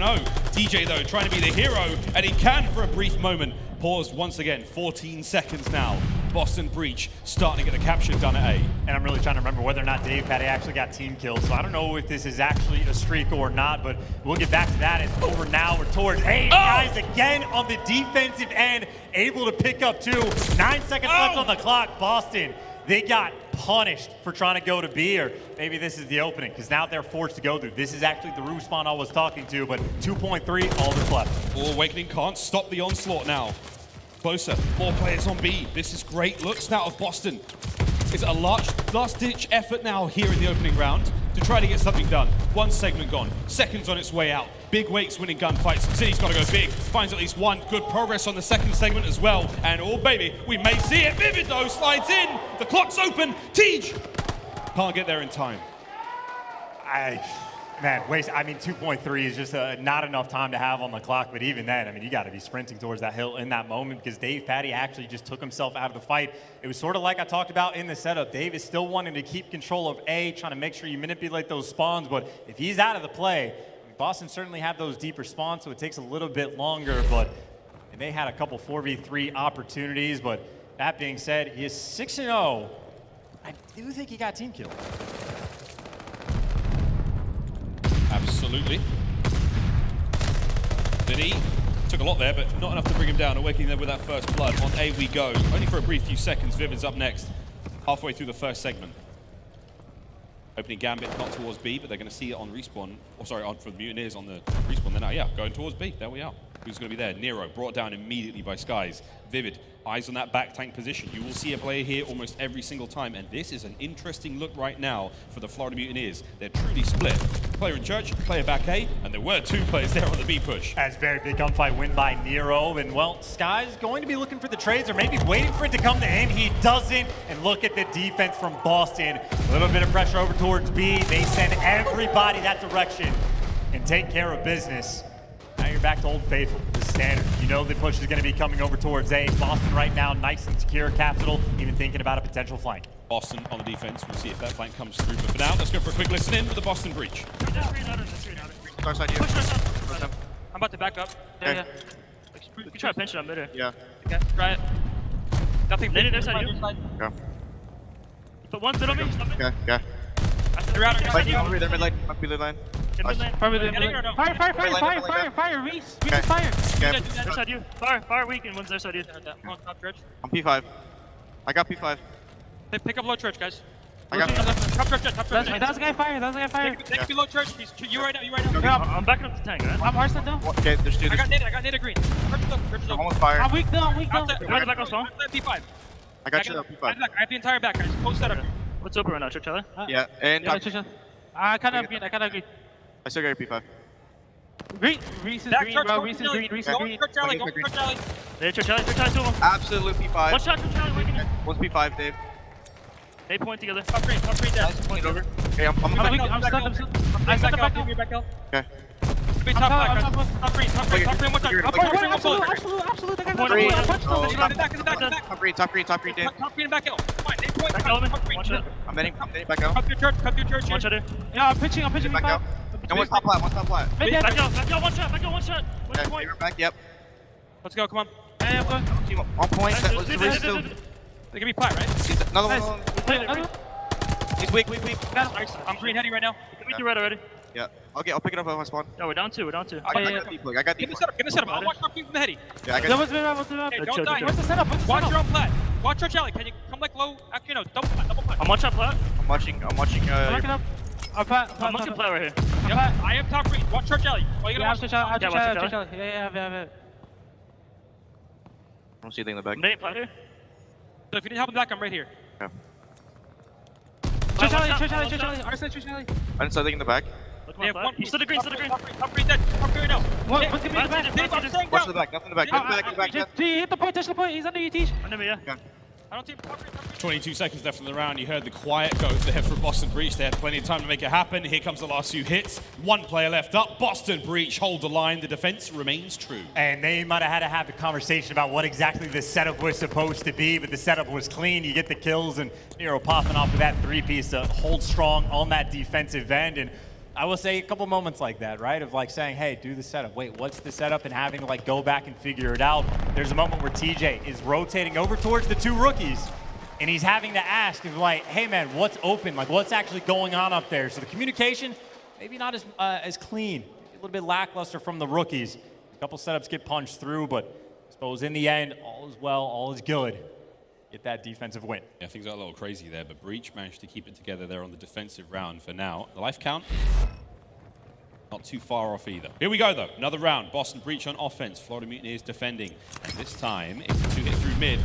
TJ though, trying to be the hero, and he can for a brief moment. Paused once again. 14 seconds now. Boston Breach starting to get the capture done at A. And I'm really trying to remember whether or not Dave Paddy actually got team kills. So I don't know if this is actually a streak or not, but we'll get back to that. It's over now. We're towards A. Guys again on the defensive end, able to pick up 2. 9 seconds left on the clock. Boston, they got punished for trying to go to B, or maybe this is the opening, because now they're forced to go through. This is actually the respawn I was talking to, but 2.3, all that's left. Oh, Awakening can't stop the onslaught now. Closer, more players on B. This is great looks now of Boston. It's a last-ditch effort now here in the opening round to try to get something done. 1 segment gone, seconds on its way out. Big Wake's winning gunfights. City's got to go big. Finds at least 1. Good progress on the 2nd segment as well. And oh baby, we may see it. Vivid though slides in. The clock's open. Tej can't get there in time. Man, I mean, 2.3 is just not enough time to have on the clock, but even then, I mean, you got to be sprinting towards that hill in that moment, because Dave Paddy actually just took himself out of the fight. It was sort of like I talked about in the setup. Dave is still wanting to keep control of A, trying to make sure you manipulate those spawns, but if he's out of the play, Boston certainly have those deeper spawns, so it takes a little bit longer, but and they had a couple 4v3 opportunities, but that being said, he is 6-0. I do think he got team killed. Absolutely. Did he? Took a lot there, but not enough to bring him down. Awakening there with that first blood. On A we go. Only for a brief few seconds. Vivid's up next. Halfway through the first segment. Opening gambit, not towards B, but they're going to see it on respawn. Oh, sorry, for the Mutineers on the respawn. They're now, yeah, going towards B. There we are. Who's going to be there? Nero, brought down immediately by Skies. Vivid, eyes on that back tank position. You will see a player here almost every single time, and this is an interesting look right now for the Florida Mutineers. They're truly split. Player in church, player back A, and there were 2 players there on the B push. That's a very big gunfight win by Nero, and well, Skies going to be looking for the trades, or maybe waiting for it to come to him. He doesn't, and look at the defense from Boston. A little bit of pressure over towards B. They send everybody that direction. and take care of business, now you're back to Old Faithful, the standard. You know the push is going to be coming over towards A. Boston right now, nice and secure. Capsidal even thinking about a potential flank. Boston on the defense. We'll see if that flank comes through. But for now, let's go for a quick listen in with the Boston breach. Far side, you. I'm about to back up. Okay. You can try to pinch it on mid. Yeah. Okay, try it. Nothing. There's side, Go. Put one mid on me. Okay, yeah. They're out. Like, over there, mid lane. Up mid lane. Fire, Reese, Okay. fire. Okay. Their side you. Fire, weak, and one's their side you. On top church. I'm P5. I got P5. Pick up low church, guys. I got Top church. That was a guy fire. They can be low church. He's you right now. I'm backing up the tank, right? I'm Arslan though. Okay, there's two. I got Nita green. Church is I'm up. almost fire. I'm weak though. Where's the back on song? P5. I got you up P5. I have the entire back, guys. Post setup. What's open right now, Church? Yeah, and top. I kind of agree. I still got your P5. Reese is green, bro. Reese is green. Church alley. There, Church alley, two of them. Absolute P5. One shot, Church alley, weak. One's P5, Dave. They point together. Top green dead. Point over. Okay, I'm stuck. I stuck the back hill. Okay. Top green, one time. Absolute. Top green, Dave. Top green back hill. Fine, they point Back element. top green. One shot. I'm hitting back out. Cut your church. One shot. Yeah, I'm pitching. Back out. And one's top flat, Back out, one shot. Okay, Point. you're back, yep. Let's go, come on. Hey, I'm going. Team on point. That was the wrist still. They can be plat, right? Another one. He's weak. I'm green heady right now. We do red already. Yeah. Okay, I'll pick it up on my spawn. No, we're down two. I got deep look. Give me the setup. I'll watch top green from the heady. Yeah, I got What's the Hey, don't die. What's the setup? Watch your own plat. Watch your alley. Can you come like low? Actually, no. Double plat. I'm one shot flat. I'm watching. I'm looking up. I'm looking flat right here. Yep. I have top green. Watch church alley. Oh, you gotta watch. Yeah. I don't see anything in the back. They ain't flat here. So if you need help in the back, I'm right here. Okay. Church alley. Arslan, Church alley. I didn't see anything in the back. They have one. He's to the green. Top green dead. Top green now. What's gonna be in the back? Watch the back. Nothing in the back. Nothing in the back. Hit the point, touch the point. He's under you, Teach. Under me, yeah. I don't see him. 22 seconds left in the round. You heard the quiet go there for Boston Breach. They had plenty of time to make it happen. Here comes the last few hits. One player left up. Boston Breach hold the line. The defense remains true. And they might have had to have a conversation about what exactly the setup was supposed to be, but the setup was clean. You get the kills, and Nero popping off of that three-piece to hold strong on that defensive end. And I will say a couple moments like that, right? Of like saying, hey, do the setup. Wait, what's the setup? And having to like go back and figure it out. There's a moment where TJ is rotating over towards the two rookies, and he's having to ask, is like, hey man, what's open? Like, what's actually going on up there? So the communication, maybe not as clean, a little bit lackluster from the rookies. A couple setups get punched through, but I suppose in the end, all is well, all is good. Get that defensive win. Yeah, things got a little crazy there, but Breach managed to keep it together there on the defensive round for now. The life count, not too far off either. Here we go, though. Another round. Boston Breach on offense. Florida Mutineers defending. And this time, it's a two-hit through mid.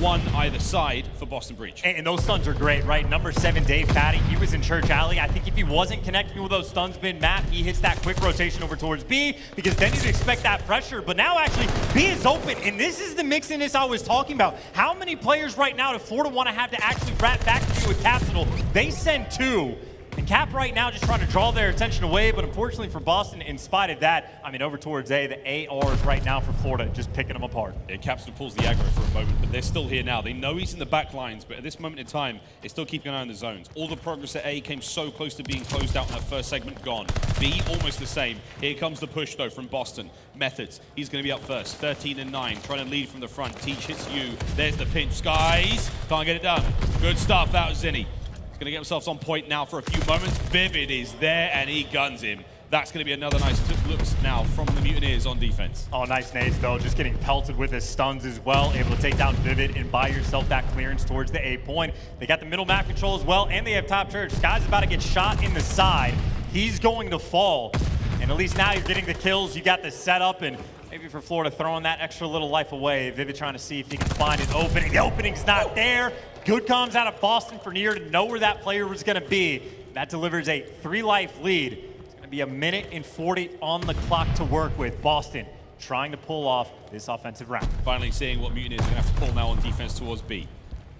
One either side for Boston Breach. And those stuns are great, right? Number 7, Dave Patty, he was in Church Alley. I think if he wasn't connecting with those stuns mid-map, he hits that quick rotation over towards B, because then you'd expect that pressure. But now, actually, B is open, and this is the mixiness I was talking about. How many players right now do Florida want to have to actually wrap back to you with Capsidal? They send 2. And Cap right now just trying to draw their attention away, but unfortunately for Boston, in spite of that, I mean, over towards A, the ARs right now for Florida just picking them apart. Yeah, Capsidal pulls the aggro for a moment, but they're still here now. They know he's in the back lines, but at this moment in time, they're still keeping an eye on the zones. All the progress at A came so close to being closed out in that first segment, gone. B, almost the same. Here comes the push, though, from Boston. Methodz, he's going to be up first. 13 and 9, trying to lead from the front. Teach hits you. There's the pinch. Skies, can't get it done. Good stuff out of Zinni. He's going to get himself on point now for a few moments. Vivid is there, and he guns him. That's going to be another nice look now from the Mutineers on defense. Oh, nice nades, though. Just getting pelted with his stuns as well. Able to take down Vivid and buy yourself that clearance towards the A point. They got the middle map control as well, and they have top church. Guy's about to get shot in the side. He's going to fall. And at least now you're getting the kills. You got the setup, and maybe for Florida throwing that extra little life away. Vivid trying to see if he can find an opening. The opening's not there. Good comes out of Boston for Nero to know where that player was going to be. That delivers a 3-life lead. It's going to be 1:40 on the clock to work with. Boston trying to pull off this offensive round. Finally seeing what Mutineers are going to have to pull now on defense towards B.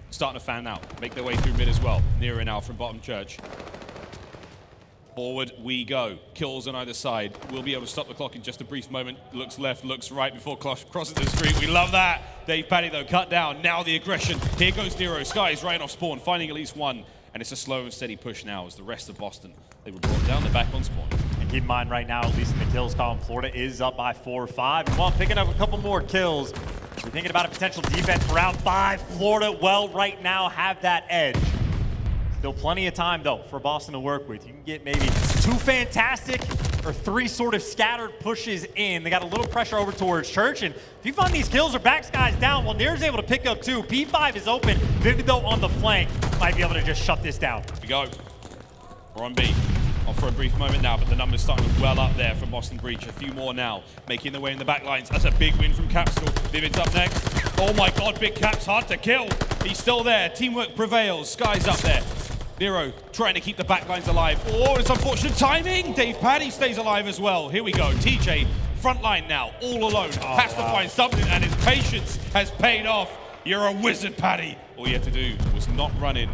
Starting to fan out, make their way through mid as well. Nero now from bottom church. Forward we go. Kills on either side. We'll be able to stop the clock in just a brief moment. Looks left, looks right before crossing the street. We love that. aBeZy though, cut down. Now the aggression. Here goes Nero. Sky is right off spawn, finding at least one. And it's a slow and steady push now as the rest of Boston, they were brought down. They're back on spawn. And keep in mind right now, at least in the kills column, Florida is up by 4 or 5. And while picking up a couple more kills, we're thinking about a potential defense for round 5. Florida, well, right now have that edge. Still plenty of time, though, for Boston to work with. You can get maybe 2 fantastic or 3 sort of scattered pushes in. They got a little pressure over towards Church, and if you find these kills or backs guys down, well, Nero's able to pick up 2. P5 is open. Vivid, though, on the flank might be able to just shut this down. Here we go. We're on B. Off for a brief moment now, but the numbers starting well up there from Boston Breach. A few more now, making their way in the back lines. That's a big win from Capsidal. Vivid's up next. Oh my God, Big Cap's hard to kill. He's still there. Teamwork prevails. Sky's up there. Nero trying to keep the back lines alive. Oh, it's unfortunate timing. aBeZy stays alive as well. Here we go. TJ, front line now, all alone. Has to find something, and his patience has paid off. You're a wizard, Paddy. All you had to do was not run in.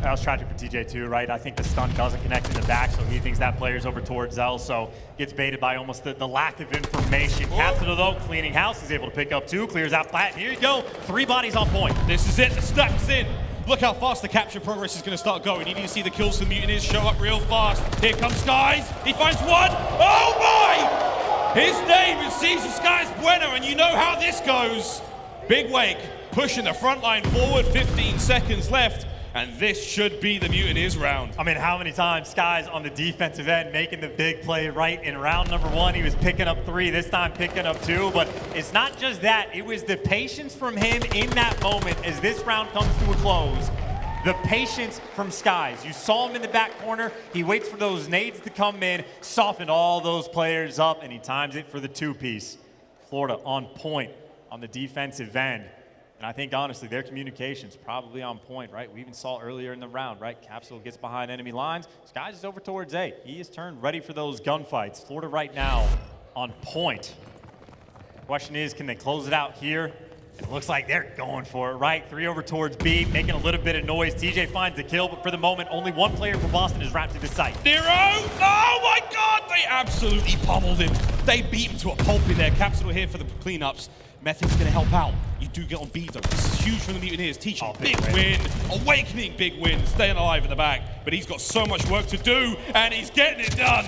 That was tragic for TJ too, right? I think the stun doesn't connect in the back, so he thinks that player's over towards Zell, so gets baited by almost the lack of information. Capsidal though, cleaning house, is able to pick up 2, clears out flat. Here you go, 3 bodies on point. This is it, the stack's in. Look how fast the capture progress is going to start going. You need to see the kills for the Mutineers show up real fast. Here comes Skies. He finds one. Oh my! His name is Caesar Skies Bueno, and you know how this goes. Big Wake pushing the front line forward. 15 seconds left. And this should be the Mutineers round. I mean, how many times Skies on the defensive end making the big play right in round number 1? He was picking up 3, this time picking up 2. But it's not just that. It was the patience from him in that moment as this round comes to a close. The patience from Skies. You saw him in the back corner. He waits for those nades to come in, softened all those players up, and he times it for the 2-piece. Florida on point on the defensive end. And I think, honestly, their communication's probably on point, right? We even saw earlier in the round, right? Capsidal gets behind enemy lines. Skies is over towards A. He is turned ready for those gunfights. Florida right now on point. The question is, can they close it out here? It looks like they're going for it, right? 3 over towards B, making a little bit of noise. TJ finds the kill, but for the moment, only 1 player for Boston is wrapped to the site. Nero! Oh my God! They absolutely pummeled him. They beat him to a pulp in there. Capsidal here for the cleanups. Methodz going to help out. You do get on B though. This is huge for the Mutineers. Teaching big win. Awakening big win. Staying alive in the back. But he's got so much work to do, and he's getting it done.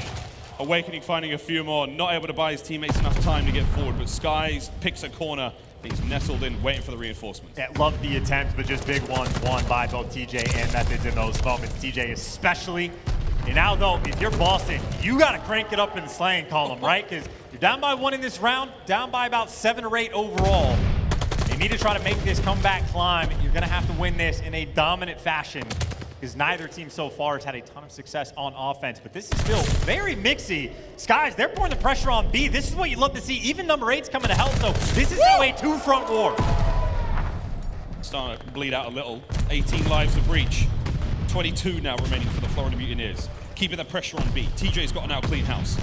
Awakening finding a few more. Not able to buy his teammates enough time to get forward, but Skies picks a corner. He's nestled in, waiting for the reinforcements. Yeah, love the attempt, but just big ones won by both TJ and Methodz in those moments. TJ especially. And now though, if you're Boston, you got to crank it up in the slaying column, right? Because you're down by 1 in this round, down by about 7 or 8 overall. You need to try to make this comeback climb. You're going to have to win this in a dominant fashion because neither team so far has had a ton of success on offense. But this is still very mixy. Skies, they're pouring the pressure on B. This is what you'd love to see. Even number 8's coming to help, so this is now a 2-front war. Starting to bleed out a little. 18 lives of Breach. 22 now remaining for the Florida Mutineers. Keeping the pressure on B. TJ's got an out clean house.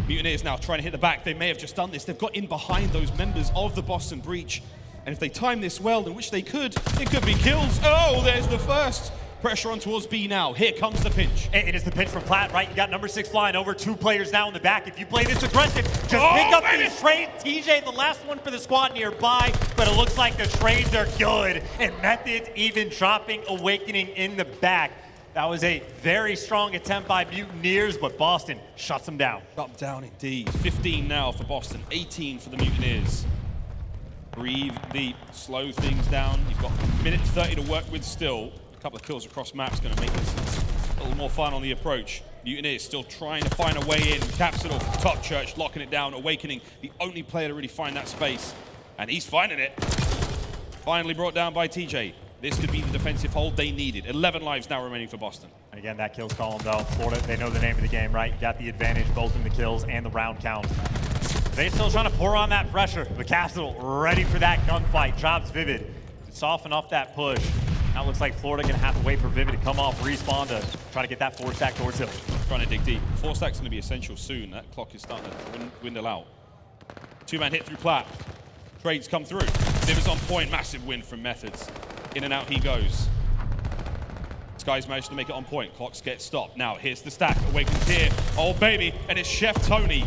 Mutineers now trying to hit the back. They may have just done this. They've got in behind those members of the Boston Breach. And if they time this well, in which they could, it could be kills. Oh, there's the first. Pressure on towards B now. Here comes the pinch. It is the pinch from Platt, right? You got number 6 flying over, 2 players now in the back. If you play this aggressive, just pick up these trades. TJ, the last one for the squad nearby, but it looks like the trades are good. And Methodz even dropping Awakening in the back. That was a very strong attempt by Mutineers, but Boston shuts them down. Shut them down indeed. 15 now for Boston, 18 for the Mutineers. Breathe deep, slow things down. You've got a minute 30 to work with still. A couple of kills across maps going to make this a little more fun on the approach. Mutineers still trying to find a way in. Capsidal, Top Church, locking it down. Awakening, the only player to really find that space. And he's finding it. Finally brought down by TJ. This could be the defensive hold they needed. 11 lives now remaining for Boston. And again, that kills column though. Florida, they know the name of the game, right? You got the advantage both in the kills and the round count. They're still trying to pour on that pressure. But Capsidal ready for that gunfight. Drops Vivid to soften up that push. Now it looks like Florida gonna have to wait for Vivid to come off respawn to try to get that 4-stack towards him. Trying to dig deep. 4-stack's gonna be essential soon. That clock is starting to dwindle out. 2-man hit through Platt. Trades come through. Vivid's on point. Massive win from Methodz. In and out he goes. Sky's managed to make it on point. Clocks get stopped. Now, here's the stack. Awakens here. Oh, baby. And it's Chef Tony.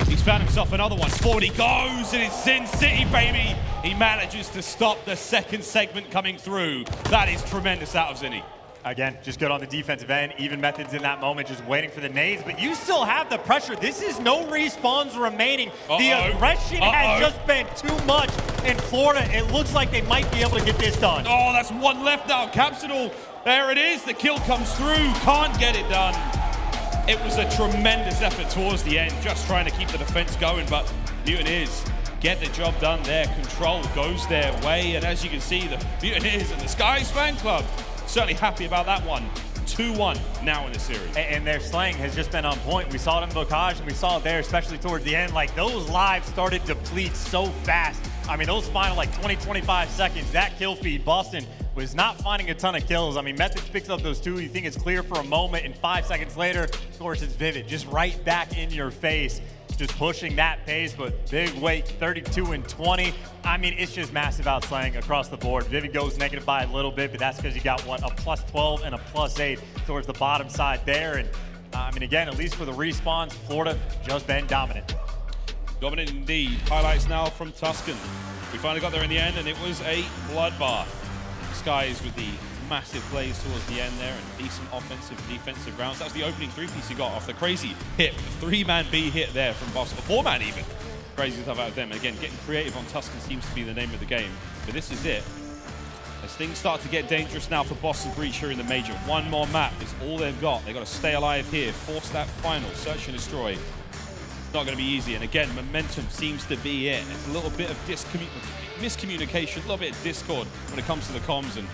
He's found himself another one. Forward he goes, and it's Sin City, baby. He manages to stop the second segment coming through. That is tremendous out of Zinni. Again, just good on the defensive end. Even Methodz in that moment, just waiting for the nades. But you still have the pressure. This is no respawns remaining. The aggression has just been too much in Florida. It looks like they might be able to get this done. Oh, that's one left now. Capsidal. There it is. The kill comes through. Can't get it done. It was a tremendous effort towards the end, just trying to keep the defense going. But Mutineers get the job done there. Control goes their way. And as you can see, the Mutineers and the Skies fan club certainly happy about that one. 2-1 now in the series. And their slaying has just been on point. We saw it in Bocage, and we saw it there, especially towards the end. Like, those lives started to deplete so fast. I mean, those final, like, 20, 25 seconds, that kill feed, Boston was not finding a ton of kills. I mean, Methodz picks up those two. You think it's clear for a moment, and 5 seconds later, of course, it's Vivid. Just right back in your face. Just pushing that pace, but big weight, 32 and 20. I mean, it's just massive outslaying across the board. Vivid goes negative by a little bit, but that's because you got, what, a +12 and a +8 towards the bottom side there. And, I mean, again, at least for the respawns, Florida just been dominant. Dominant indeed. Highlights now from Tuscan. We finally got there in the end, and it was a bloodbath. Skies with the massive plays towards the end there and decent offensive, defensive rounds. That's the opening 3-piece he got off the crazy hit. The 3-man B hit there from Boston. 4-man even. Crazy stuff out of them. Again, getting creative on Tuscan seems to be the name of the game. But this is it. As things start to get dangerous now for Boston Breach here in the Major. One more map is all they've got. They've got to stay alive here, force that final, search and destroy. It's not going to be easy. And again, momentum seems to be it. It's a little bit of miscommunication, a little bit of discord when it comes to the comms. And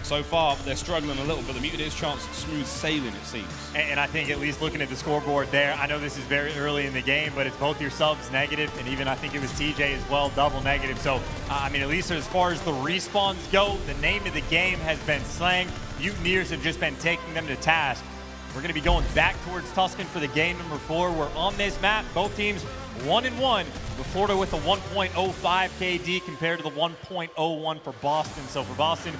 so far, they're struggling a little, but the Mutineers' chance smooth sailing, it seems. And I think at least looking at the scoreboard there, I know this is very early in the game, but it's both your subs negative, and even I think it was TJ as well, double negative. So, I mean, at least as far as the respawns go, the name of the game has been slang. Mutineers have just been taking them to task. We're going to be going back towards Tuscan for the game number 4. We're on this map, both teams 1-1, with Florida with a 1.05 KD compared to the 1.01 for Boston. So for Boston,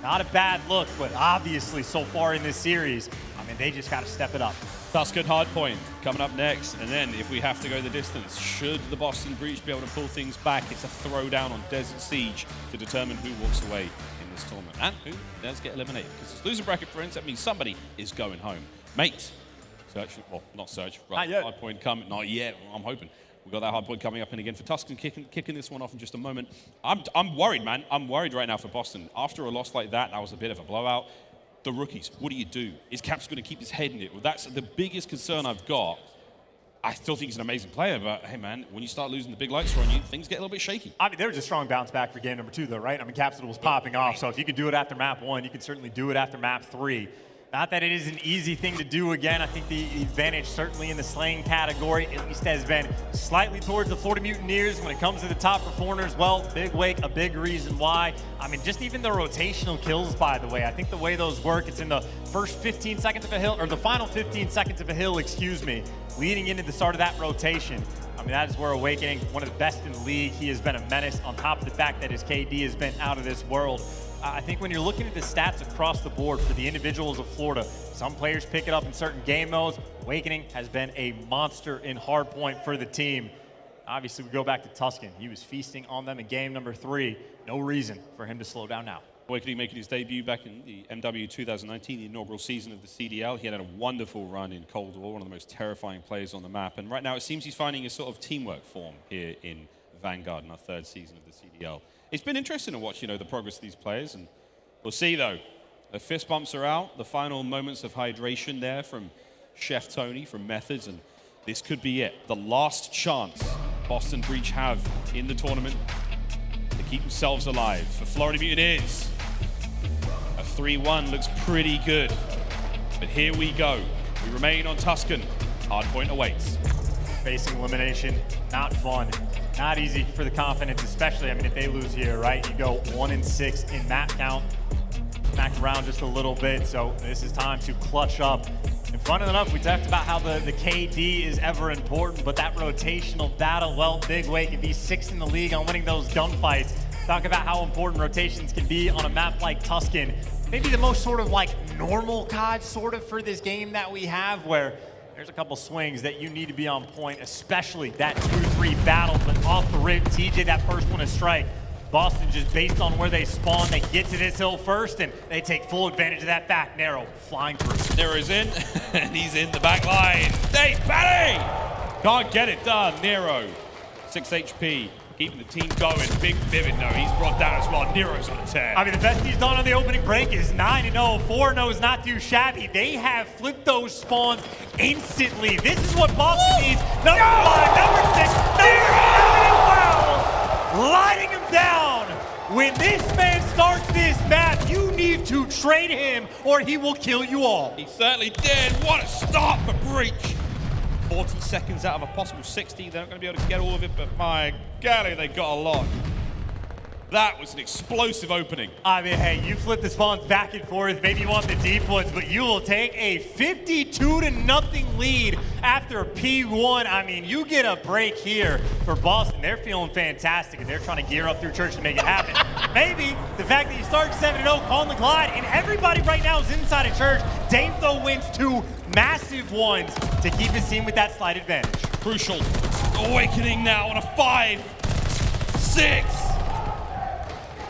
not a bad look, but obviously so far in this series, I mean, they just got to step it up. Tuscan hardpoint coming up next, and then if we have to go the distance, should the Boston Breach be able to pull things back, it's a throwdown on Desert Siege to determine who walks away in this tournament and who does get eliminated. Because it's loser bracket, friends, that means somebody is going home. Mate, search, well, not search, right, hardpoint coming, not yet, I'm hoping. We've got that hard point coming up, and again for Tuscan kicking this one off in just a moment. I'm worried, man. I'm worried right now for Boston. After a loss like that was a bit of a blowout. The rookies, what do? Is Caps going to keep his head in it? Well, that's the biggest concern I've got. I still think he's an amazing player, but hey, man, when you start losing the big lights on you, things get a little bit shaky. I mean, there was a strong bounce back for game number 2, though, right? I mean, Capsidal was popping off, so if you could do it after map 1, you can certainly do it after map 3. Not that it is an easy thing to do again. I think the advantage, certainly in the slaying category, at least has been slightly towards the Florida Mutineers when it comes to the top performers. Well, Big Wake, a big reason why. I mean, just even the rotational kills, by the way. I think the way those work, it's in the first 15 seconds of a hill, or the final 15 seconds of a hill, excuse me, leading into the start of that rotation. I mean, that is where Awakening, one of the best in the league. He has been a menace on top of the fact that his KD has been out of this world. I think when you're looking at the stats across the board for the individuals of Florida, some players pick it up in certain game modes. Awakening has been a monster in hardpoint for the team. Obviously, we go back to Tuscan. He was feasting on them in game number 3. No reason for him to slow down now. Awakening making his debut back in the MW 2019, the inaugural season of the CDL. He had a wonderful run in Cold War, one of the most terrifying players on the map. And right now, it seems he's finding a sort of teamwork form here in Vanguard in our 3rd season of the CDL. It's been interesting to watch, the progress of these players, and we'll see, though. The fist bumps are out, the final moments of hydration there from Chef Tony, from Methodz, and this could be it. The last chance Boston Breach have in the tournament to keep themselves alive. For Florida Mutineers, a 3-1 looks pretty good, but here we go. We remain on Tuscan. Hardpoint awaits. Facing elimination, not fun. Not easy for the confidence, especially, I mean, if they lose here, right? You go 1-6 in map count, smacked around just a little bit, so this is time to clutch up. And fun enough, we talked about how the KD is ever important, but that rotational battle, well, Big Wake can be 6th in the league on winning those gunfights. Talk about how important rotations can be on a map like Tuscan. maybe the most sort of like normal COD sort of for this game that we have, where there's a couple swings that you need to be on point, especially that 2-3 battle, but off the rip, TJ, that first one to strike. Boston, just based on where they spawn, they get to this hill first, and they take full advantage of that fact. Nero flying through. Nero's in, and he's in the back line. DavePaDi! Can't get it done. Nero, 6 HP, keeping the team going. Big Vivid, no, he's brought down as well. Nero's on a tear. I mean, the best he's done on the opening break is 9-0. 4-0 is not too shabby. They have flipped those spawns instantly. This is what Boston needs. Number 5, number 6, lighting him down. When this man starts this map, you need to trade him or he will kill you all. He certainly did. What a start for Breach. 40 seconds out of a possible 60. They're not going to be able to get all of it, but my golly, they got a lot. That was an explosive opening. I mean, hey, you flip the spawns back and forth. Maybe you want the deep ones, but you will take a 52-0 lead after P1. I mean, you get a break here for Boston. They're feeling fantastic, and they're trying to gear up through church to make it happen. Maybe the fact that you start 7-0, calling the glide, and everybody right now is inside of church. Dave, though, wins 2 massive ones to keep his team with that slight advantage. Crucial. Awakening now on a 5, 6.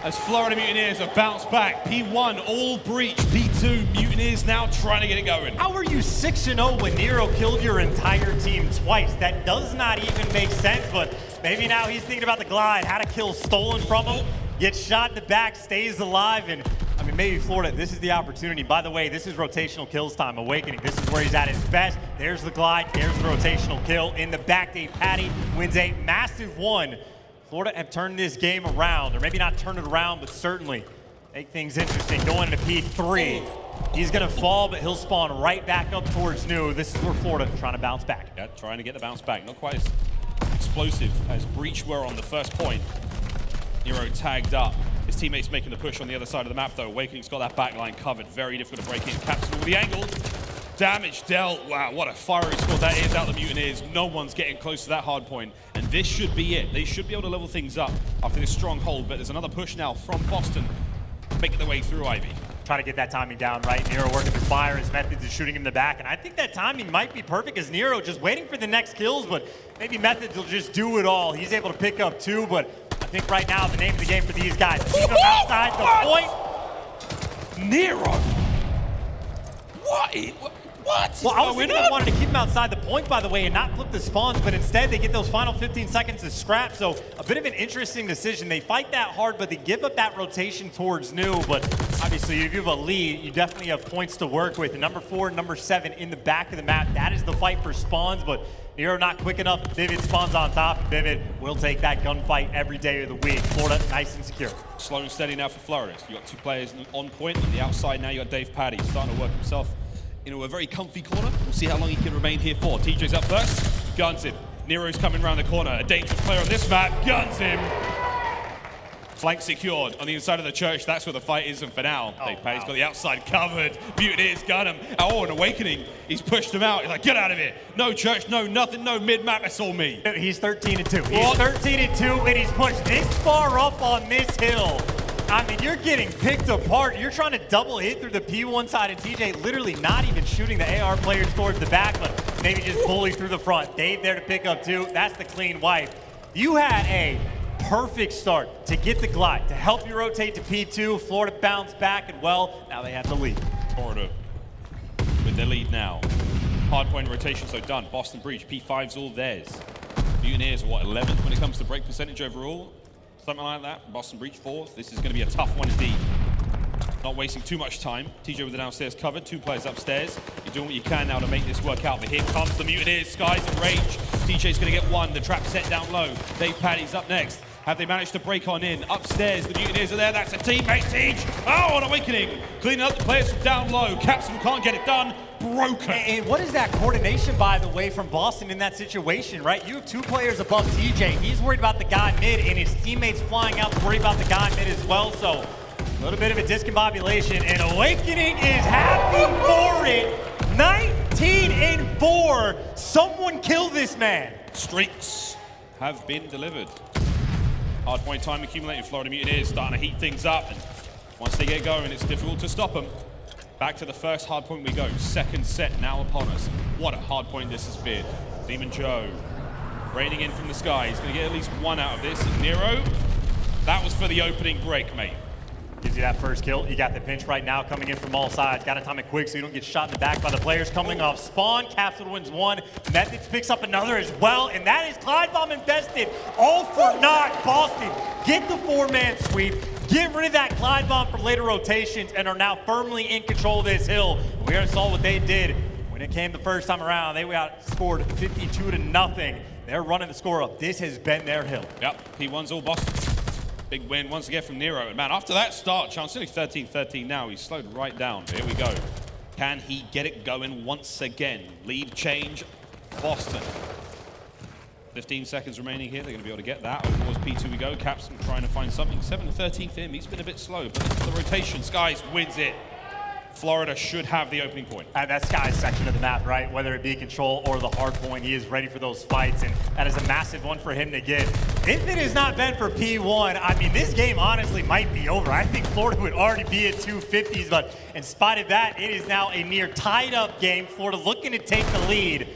As Florida Mutineers have bounced back. P1, all Breach. P2, Mutineers now trying to get it going. How are you 6-0 when Nero killed your entire team twice? That does not even make sense, but maybe now he's thinking about the glide, how to kill stolen from him, gets shot in the back, stays alive, and I mean, maybe Florida, this is the opportunity. By the way, this is rotational kills time, Awakening. This is where he's at his best. There's the glide, there's the rotational kill. In the back, DavePaDi wins a massive 1. Florida have turned this game around, or maybe not turned it around, but certainly make things interesting. Going into P3, he's gonna fall, but he'll spawn right back up towards New. This is where Florida trying to bounce back. Yeah, trying to get the bounce back. Not quite as explosive as Breach were on the first point. Nero tagged up. His teammates making the push on the other side of the map, though. Awakening's got that back line covered. Very difficult to break in. Capsidal with the angle. Damage dealt. Wow, what a fiery squad that is out the Mutineers. No one's getting close to that hard point. And this should be it. They should be able to level things up after this stronghold. But there's another push now from Boston, making their way through iBeZy. Trying to get that timing down, right? Nero working the fire, his Methodz is shooting him in the back. And I think that timing might be perfect as Nero just waiting for the next kills, but maybe Methodz will just do it all. He's able to pick up 2, but I think right now the name of the game for these guys, keep them outside the point. Nero! What? What? Well, I was thinking I wanted to keep him outside the point, by the way, and not flip the spawns, but instead they get those final 15 seconds to scrap. So a bit of an interesting decision. They fight that hard, but they give up that rotation towards New. But obviously, if you have a lead, you definitely have points to work with. Number 4, number 7 in the back of the map. That is the fight for spawns, but Nero not quick enough. Vivid spawns on top. Vivid will take that gunfight every day of the week. Florida, nice and secure. Slow and steady now for Florida. You got 2 players on point. On the outside now, you got DavePaDi starting to work himself into a very comfy corner. We'll see how long he can remain here for. TJ's up first, guns him. Nero's coming around the corner. A dangerous player on this map, guns him. Flank secured on the inside of the church. That's where the fight is, and for now, DavePaDi's got the outside covered. Mutineers got him. Oh, an Awakening. He's pushed him out. He's like, get out of here. No church, no nothing, no mid-map, it's all me. He's 13-2. He's 13-2, and he's pushed this far up on this hill. I mean, you're getting picked apart. You're trying to double hit through the P1 side, and TJ literally not even shooting the AR players towards the back, but maybe just bully through the front. Dave there to pick up 2. That's the clean wipe. You had a perfect start to get the glide, to help you rotate to P2. Florida bounced back, and well, now they have the lead. Florida with their lead now. Hard point rotation, so done. Boston Breach, P5's all theirs. Mutineers are what, 11th when it comes to break percentage overall? Something like that. Boston Breach 4th. This is going to be a tough one indeed. Not wasting too much time. TJ with the downstairs covered. 2 players upstairs. You're doing what you can now to make this work out. But here comes the Mutineers. Sky's in range. TJ's going to get 1. The trap set down low. DavePaDi's up next. Have they managed to break on in? Upstairs, the Mutineers are there. That's a teammate siege. Oh, an Awakening. Cleaning up the players from down low. Capsidal can't get it done. Broken. And what is that coordination, by the way, from Boston in that situation, right? You have 2 players above TJ. He's worried about the guy mid, and his teammates flying out to worry about the guy mid as well. So a little bit of a discombobulation, and Awakening is happy for it. 19-4. Someone kill this man. Streaks have been delivered. Hard point time accumulating. Florida Mutineers starting to heat things up. And Once they get going, it's difficult to stop them. Back to the first hard point we go. Second set now upon us. What a hard point this has been. Demon Joe raining in from the sky. He's going to get at least one out of this. Nero, that was for the opening break, mate. Gives you that first kill. You got the pinch right now coming in from all sides. Got to time it quick so you don't get shot in the back by the players coming off spawn. Capsidal wins one. Methodz picks up another as well, and that is Clyde Bomb infested. All for naught. Boston get the four-man sweep. Get rid of that Clyde Bomb for later rotations and are now firmly in control of this hill. We already saw what they did when it came the first time around. They got scored 52-0. They're running the score up. This has been their hill. Yep, P1's all Boston. Big win once again from Nero. And man, after that start, chance only 13-13 now. He's slowed right down. Here we go. Can he get it going once again? Lead change, Boston. 15 seconds remaining here. They're going to be able to get that. Of course, P2 we go. Capsidal trying to find something. 7-13 for him. He's been a bit slow, but the rotation, Skies wins it. Florida should have the opening point. That's Sky's section of the map, right? Whether it be control or the hard point, he is ready for those fights, and that is a massive one for him to get. If it has not been for P1, I mean, this game honestly might be over. I think Florida would already be at 250s, but in spite of that, it is now a near tied-up game. Florida looking to take the lead.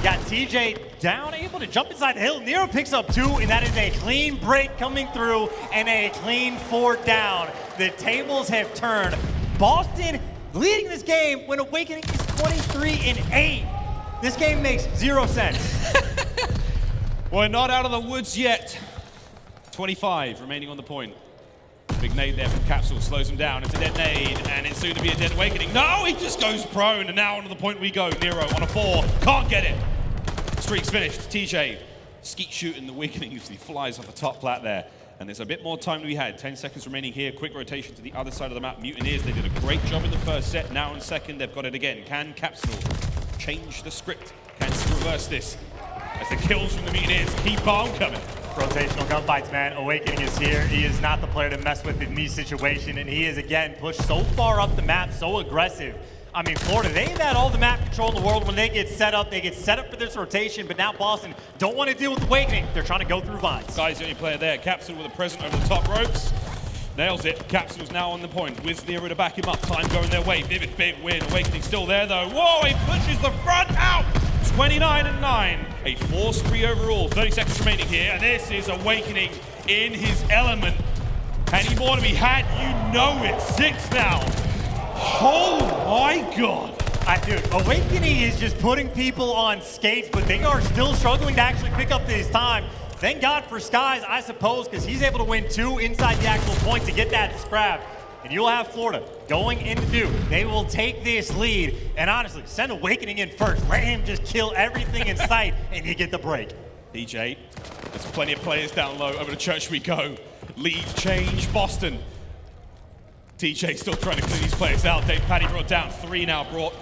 Got TJ down, able to jump inside the hill. Nero picks up two, and that is a clean break coming through and a clean 4 down. The tables have turned. Boston leading this game when Awakening is 23-8. This game makes 0 sense. We're not out of the woods yet. 25 remaining on the point. Big nade there from Capsidal, slows him down. It's a dead nade, and it's soon to be a dead Awakening. No, he just goes prone, and now onto the point we go. Nero on a 4, can't get it. Streak's finished. TJ skeet shooting the Awakening as he flies off the top plat there. And there's a bit more time to be had. 10 seconds remaining here. Quick rotation to the other side of the map. Mutineers, they did a great job in the first set. Now in second, they've got it again. Can Capsidal change the script? Can he reverse this? As the kills from the Mutineers keep on coming. Rotational gunfights, man. Awakening is here. He is not the player to mess with in these situations, and he is, again, pushed so far up the map, so aggressive. I mean, Florida, they've had all the map control in the world when they get set up. They get set up for this rotation, but now Boston don't want to deal with Awakening. They're trying to go through vines. Guy's the only player there. Capsidal with a present over the top ropes. Nails it. Capsidal's now on the point with Nero to back him up. Time going their way. Vivid big win. Awakening still there, though. Whoa, he pushes the front out. 29-9. A 4-3 overall. 30 seconds remaining here, and this is Awakening in his element. Any more to be had? You know it. 6 now. Oh my God. Dude, Awakening is just putting people on skates, but they are still struggling to actually pick up this time. Thank God for Skies, I suppose, because he's able to win 2 inside the actual point to get that scrap. And you'll have Florida going into Duke. They will take this lead. And honestly, send Awakening in first. Let him just kill everything in sight, and you get the break. DJ, there's plenty of players down low. Over to church we go. Lead change, Boston. TJ still trying to clear these players out. Dave Paddy brought down 3 now brought.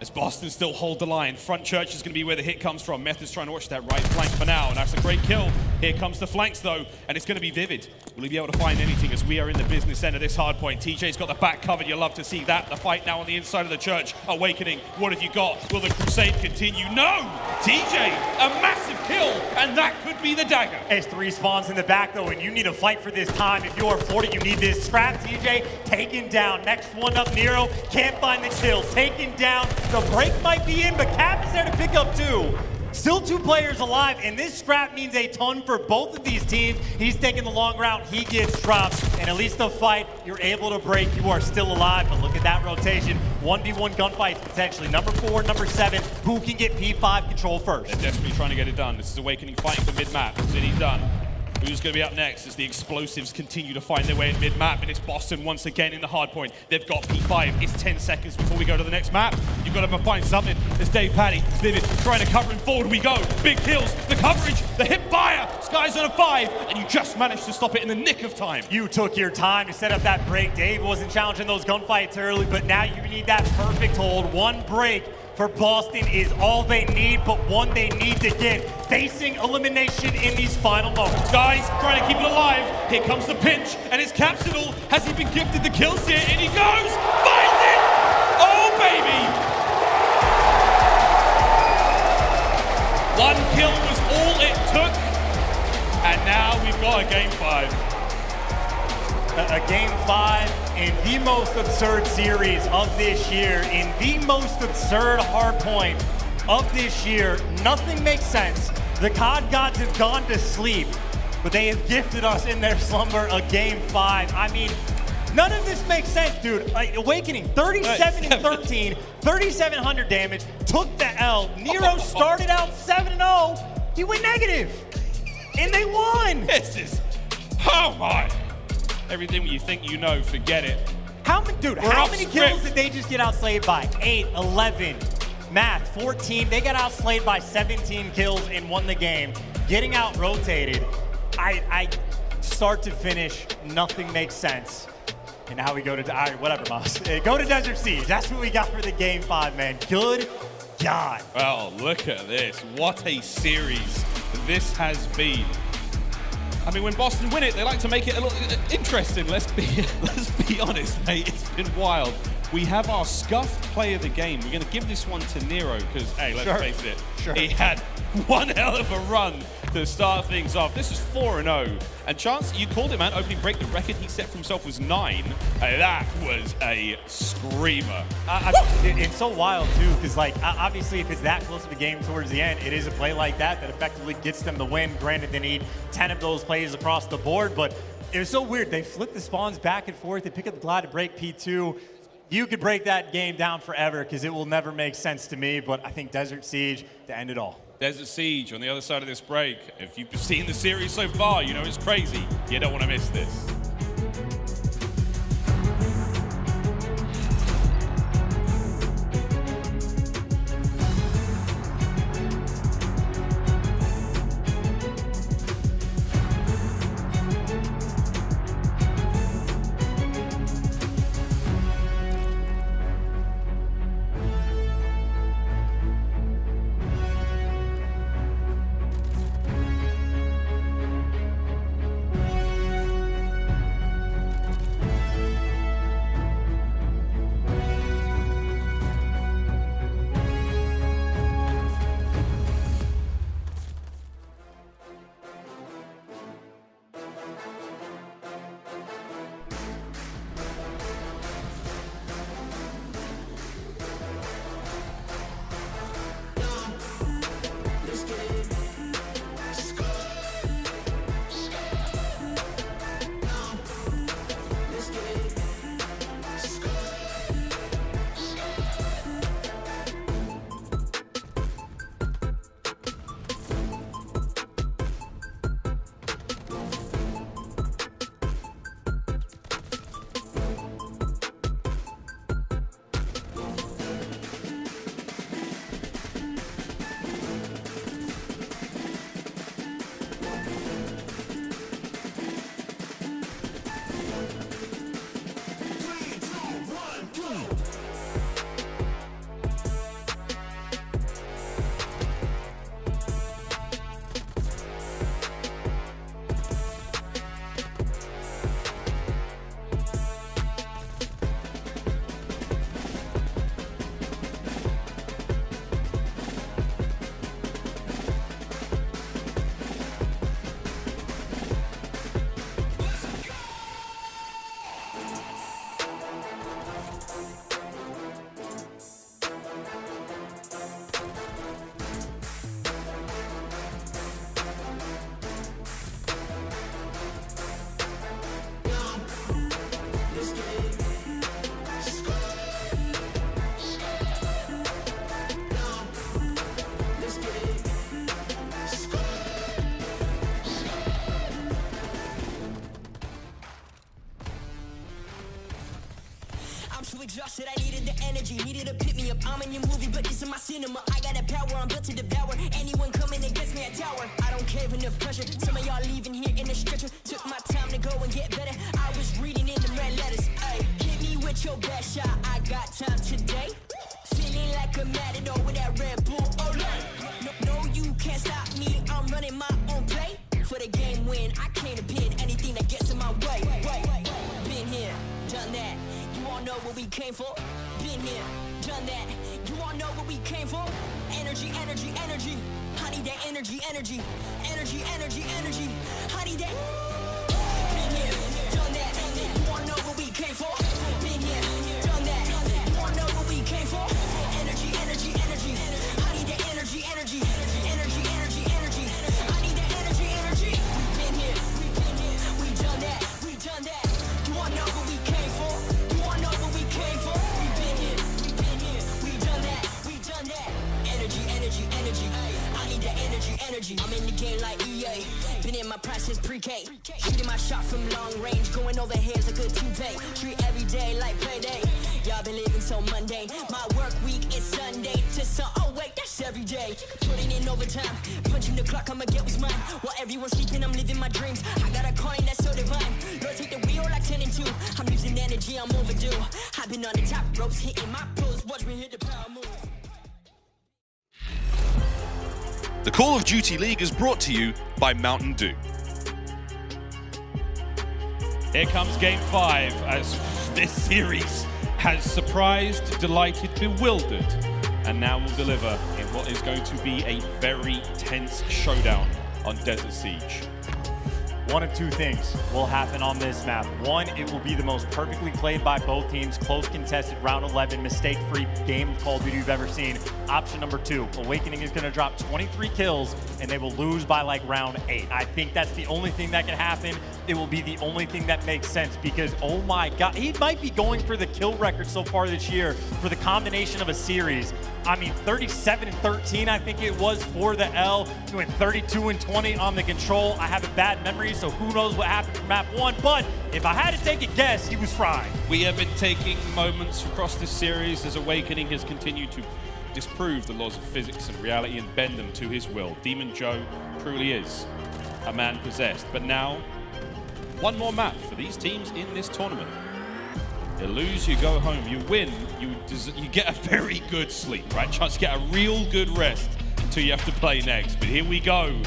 As Boston still hold the line. Front church is going to be where the hit comes from. Methodz trying to watch that right flank for now. And that's a great kill. Here comes the flanks though. And it's going to be Vivid. Will he be able to find anything as we are in the business end of this hard point? TJ's got the back covered. You'll love to see that. The fight now on the inside of the church. Awakening. What have you got? Will the crusade continue? No! TJ, a massive kill. And that could be the dagger. It's 3 spawns in the back though, and you need to fight for this time. If you are Florida, you need this. Scrap TJ, taken down. Next one up, Nero. Can't find the kill. Taken down. The break might be in, but Cap is there to pick up 2. Still 2 players alive, and this scrap means a ton for both of these teams. He's taking the long route, he gets dropped, and at least the fight, you're able to break, you are still alive, but look at that rotation. 1v1 gunfights potentially. Number 4, number 7, who can get P5 control first? They're desperately trying to get it done. This is Awakening fighting for mid-map. City's done. Who's going to be up next as the explosives continue to find their way in mid-map, and it's Boston once again in the hard point. They've got P5. It's 10 seconds before we go to the next map. You've got to find something. There's Dave Paddy, Vivid, trying to cover him forward. We go. Big kills, the coverage, the hip fire. Sky's on a 5, and you just managed to stop it in the nick of time. You took your time to set up that break. Dave wasn't challenging those gunfights early, but now you need that perfect hold. 1 break for Boston is all they need, but one they need to get. Facing elimination in these final moments. Guys trying to keep it alive. Here comes the pinch, and it's Capsidal. Has he been gifted the kill steer? And he goes, finds it! Oh, baby! 1 kill was all it took, and now we've got a game 5. a Game 5 in the most absurd series of this year, in the most absurd hard point of this year. Nothing makes sense. The COD gods have gone to sleep, but they have gifted us in their slumber a Game 5. I mean, none of this makes sense, dude. Like, Awakening, 37-13, 3,700 damage, took the L. Nero started out 7-0. He went negative, and they won. This is, oh my. Everything you think you know, forget it. How many, dude, how many kills did they just get outslayed by? 8, 11, math, 14. They got outslayed by 17 kills and won the game. Getting out-rotated, I start to finish, nothing makes sense. And now we go to, all right, whatever, Moss. Go to Desert Siege. That's what we got for the Game 5, man. Good God. Well, look at this. What a series this has been. I mean, when Boston win it, they like to make it a little interesting. Let's be honest, mate. It's been wild. We have our scuffed play of the game. We're going to give this one to Nero because, hey, let's face it, he had one hell of a run to start things off. This is 4-0. And Chance, you called it, man. Opening break, the record he set for himself was 9. That was a screamer. It's so wild, too, because, like, obviously, if it's that close to the game towards the end, it is a play like that that effectively gets them the win. Granted, they need 10 of those plays across the board, but it was so weird. They flip the spawns back and forth. They pick up the glide to break P2. You could break that game down forever because it will never make sense to me, but I think Desert Siege to end it all. Desert Siege on the other side of this break. If you've seen the series so far, you know it's crazy. You don't want to miss this. Exhausted, I needed the energy, needed to pick me up. I'm in your movie, but this is my cinema. I got that power, I'm built to devour. Anyone coming against me, a tower. I don't care enough pressure. Some of y'all leaving here in the stretcher. Took my time to go and get better. I was reading in the red letters. Ay, hit me with your best shot. I got time today. Feeling like a matador with that Red Bull. Oh, no, you can't stop me. I'm running my own play. For the game win, I came to pin anything that gets in my way. Been here, done that. You all know what we came for. Been here, done that. You all know what we came for. Energy, energy, energy. I need that energy, energy. Energy, energy, energy. I need that. Been here, done that. You came for. Been here, done that. You wanna know what we came for? Energy, energy, energy. I need that energy, energy. Energy, energy, energy. I need that energy, energy. We've been here, we done that, we done that. You wanna know what we came for? You wanna know what we came for? We've been here, we done that, we done that. Energy, energy, energy. I need that energy, energy. I'm in the game like EA. Been in my prime since pre-K. Shooting my shot from long range, going over heads like a toupee. Treat every day like payday. Y'all been living so mundane. My work week is Sunday to Sun. Oh wait, that's every day. Putting in overtime, punching the clock. I'ma get what's mine. While everyone's sleeping, I'm living my dreams. I got a coin that's so divine. Lord, take the wheel like 10 and 2. I'm losing energy, I'm overdue. I've been on the top ropes, hitting my pros. Watch me hit the power move. The Call of Duty League is brought to you by Mountain Dew. Here comes Game 5 as this series has surprised, delighted, bewildered, and now will deliver in what is going to be a very tense showdown on Desert Siege. One of two things will happen on this map. One, it will be the most perfectly played by both teams, close contested, round 11, mistake-free game of Call of Duty you've ever seen. Option number 2, Awakening is gonna drop 23 kills and they will lose by like round 8. I think that's the only thing that can happen. It will be the only thing that makes sense because, oh my God, he might be going for the kill record so far this year for the combination of a series. I mean, 37 and 13, I think it was for the L, doing 32 and 20 on the control. I have a bad memory, so who knows what happened from map 1, but if I had to take a guess, he was frying. We have been taking moments across this series as Awakening has continued to disprove the laws of physics and reality and bend them to his will. Demon Joe truly is a man possessed, but now, one more map for these teams in this tournament. You lose, you go home. You win, you get a very good sleep, right? Chance to get a real good rest until you have to play next. But here we go.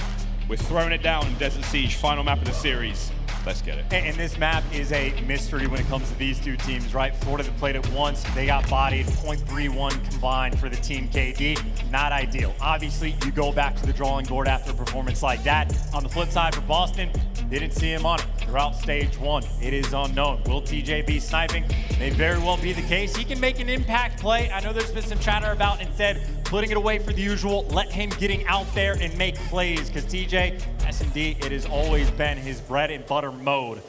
We're throwing it down in Desert Siege, final map of the series. Let's get it. And this map is a mystery when it comes to these two teams, right? Florida that played it once, they got bodied, 0.31 combined for the team KD. Not ideal. Obviously, you go back to the drawing board after a performance like that. On the flip side for Boston, didn't see him on it throughout stage 1. It is unknown. Will TJ be sniping? May very well be the case. He can make an impact play. I know there's been some chatter about instead putting it away for the usual. Let him getting out there and make plays because TJ, S&D, it has always been his bread and butter mode.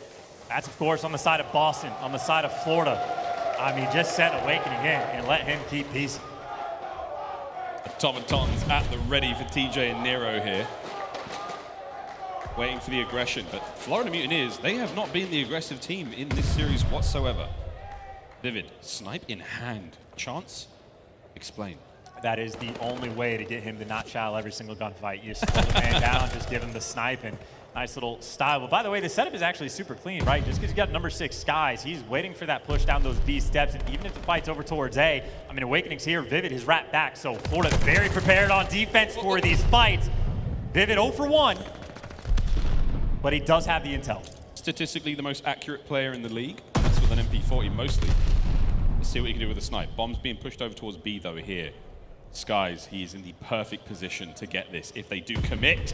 That's, of course, on the side of Boston, on the side of Florida. I mean, just set Awakening in and let him keep peace. Automatons at the ready for TJ and Nero here. Waiting for the aggression, but Florida Mutineers, they have not been the aggressive team in this series whatsoever. Vivid, snipe in hand. Chance? Explain. That is the only way to get him to not shell every single gunfight. You slow the man down, just give him the snipe, and nice little style. But by the way, the setup is actually super clean, right? Just because you got number 6 Skies, he's waiting for that push down those B steps, and even if the fight's over towards A, I mean, Awakening's here, Vivid has wrapped back, so Florida very prepared on defense for these fights. Vivid 0 for 1, but he does have the intel. Statistically the most accurate player in the league. That's with an MP40 mostly. Let's see what he can do with the snipe. Bomb's being pushed over towards B though here. Skies, he is in the perfect position to get this if they do commit.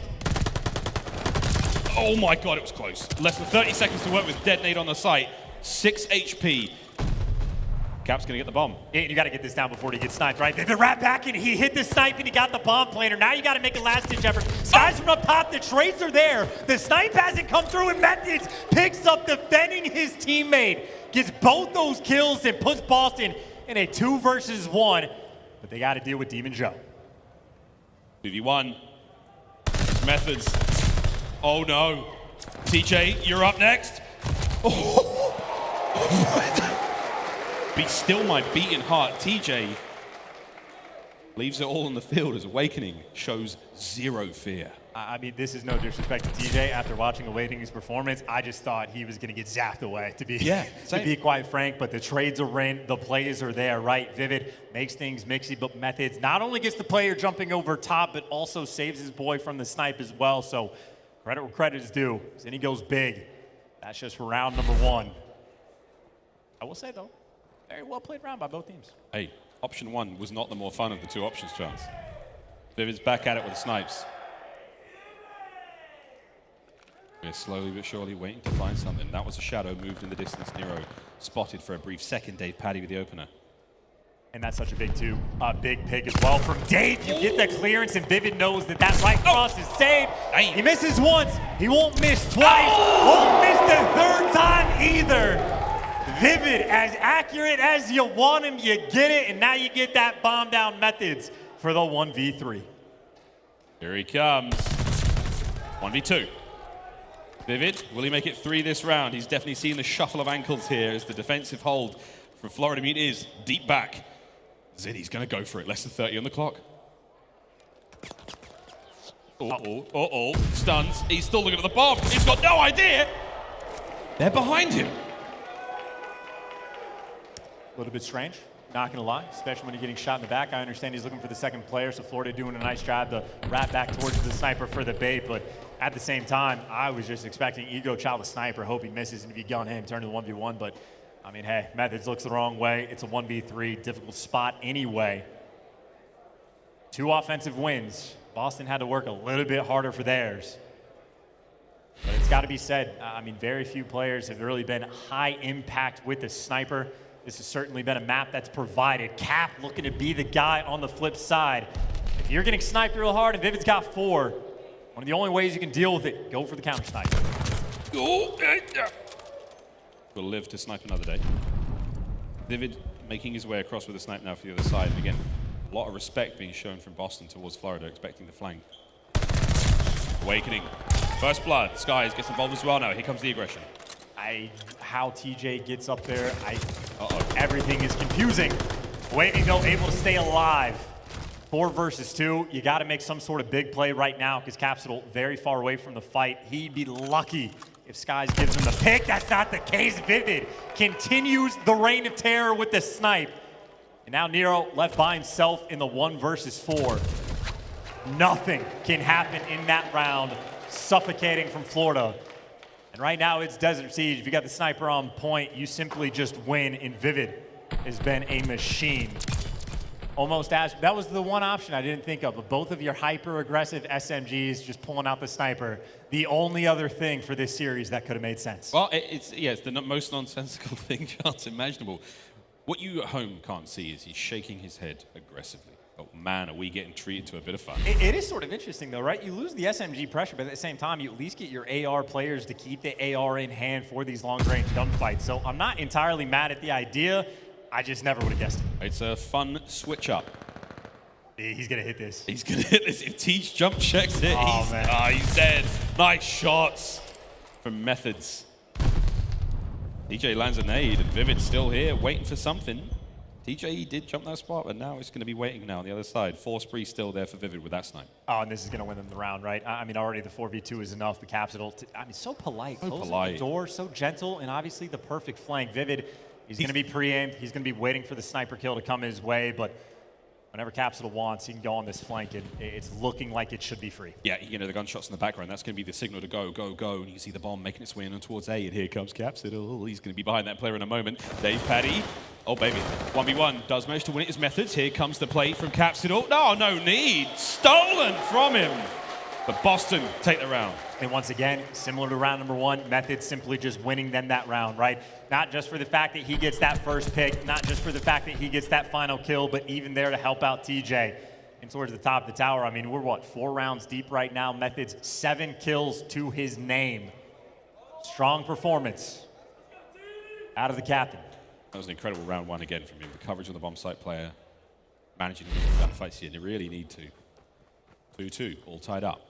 Oh my God, it was close. Less than 30 seconds to work with detonate on the site. 6 HP. Cap's gonna get the bomb. You gotta get this down before he gets sniped, right? They ran back and he hit the snipe and he got the bomb planter. Now you gotta make a last ditch effort. Skies from up top, the trades are there. The snipe hasn't come through and Methodz picks up defending his teammate. Gets both those kills and puts Boston in a 2 versus 1. But they gotta deal with Demon Joe. 2v1. Methodz. Oh no. TJ, you're up next. Oh. Be still my beating heart. TJ leaves it all on the field as Awakening shows zero fear. I mean, this is no disrespect to TJ. After watching Awakening's performance, I just thought he was going to get zapped away, to be quite frank. But the trades are in, the plays are there, right? Vivid makes things mixy, but Methodz not only gets the player jumping over top, but also saves his boy from the snipe as well. So credit where credit is due. Then he goes big. That's just for round number 1. I will say, though, very well played round by both teams. Hey, option 1 was not the more fun of the 2 options, Chance. Vivid's back at it with the snipes. We're slowly but surely waiting to find something. That was a shadow moved in the distance. Nero spotted for a brief second. Dave with the opener. And that's such a big big pick as well from Dave. You get the clearance, and Vivid knows that that right cross is saved. He misses once. He won't miss twice. Won't miss the third time either. Vivid, as accurate as you want him, you get it, and now you get that bomb down Methodz for the 1v3. Here he comes. 1v2. Vivid, will he make it 3 this round? He's definitely seen the shuffle of ankles here as the defensive hold from Florida Mutineers is deep back. Zinni's going to go for it. Less than 30 on the clock. Uh-oh. Stuns. He's still looking at the bomb. He's got no idea. They're behind him. A little bit strange, not gonna lie, especially when you're getting shot in the back. I understand he's looking for the second player, so Florida doing a nice job to wrap back towards the sniper for the bait, but at the same time, I was just expecting Ego Chow the sniper, hope he misses, and if you gun him, turn to the 1v1, but I mean, hey, Methodz looks the wrong way. It's a 1v3, difficult spot anyway. 2 offensive wins. Boston had to work a little bit harder for theirs. But it's got to be said, I mean, very few players have really been high impact with the sniper. This has certainly been a map that's provided. Cap looking to be the guy on the flip side. If you're getting sniped real hard and Vivid's got 4, one of the only ways you can deal with it, go for the counter snipe. Will live to snipe another day. Vivid making his way across with a snipe now for the other side. And again, a lot of respect being shown from Boston towards Florida, expecting the flank. Awakening. First blood. Skies gets involved as well now. Here comes the aggression. How TJ gets up there, everything is confusing. Awakening though, able to stay alive. 4 versus 2. You got to make some sort of big play right now because Capsidal very far away from the fight. He'd be lucky if Skies gives him the pick. That's not the case. Vivid continues the reign of terror with the snipe. And now Nero left by himself in the 1 versus 4. Nothing can happen in that round. Suffocating from Florida. And right now it's Desert Siege. If you got the sniper on point, you simply just win. And Vivid has been a machine. Almost as, that was the one option I didn't think of. But both of your hyper-aggressive SMGs just pulling out the sniper. The only other thing for this series that could have made sense. Well, it's the most nonsensical thing chance imaginable. What you at home can't see is he's shaking his head aggressively. Oh man, are we getting treated to a bit of fun. It is sort of interesting though, right? You lose the SMG pressure, but at the same time, you at least get your AR players to keep the AR in hand for these long-range gunfights. So I'm not entirely mad at the idea. I just never would have guessed it. It's a fun switch up. He's gonna hit this. He's gonna hit this. If Teach jump checks it, man. He's dead. Nice shots from Methodz. TJ lands a nade, and Vivid's still here, waiting for something. TJ did jump that spot, but now it's going to be waiting now on the other side. 4 spree still there for Vivid with that snipe. Oh, and this is going to win them the round, right? I mean, already the 4v2 is enough. The Capsidal, I mean, so polite. So closing polite. the door, so gentle, and obviously the perfect flank. Vivid, he's going to be pre-aimed. He's going to be waiting for the sniper kill to come his way, but whenever Capsidal wants, he can go on this flank, and it's looking like it should be free. Yeah, you know, the gunshots in the background, that's going to be the signal to go, go, go, and you see the bomb making its way in towards A, and here comes Capsidal. He's going to be behind that player in a moment. Dave Paddy. Oh, baby. 1v1 does manage to win it as Methodz. Here comes the play from Capsidal. No need. Stolen from him. But Boston take the round. And once again, similar to round number 1, Methodz simply just winning them that round, right? Not just for the fact that he gets that first pick, not just for the fact that he gets that final kill, but even there to help out TJ. And towards the top of the tower, I mean, we're what, 4 rounds deep right now. Methodz 7 kills to his name. Strong performance out of the captain. That was an incredible round 1 again from him. The coverage on the bomb site player, managing to win gunfights here. They really need to. 2-2, all tied up.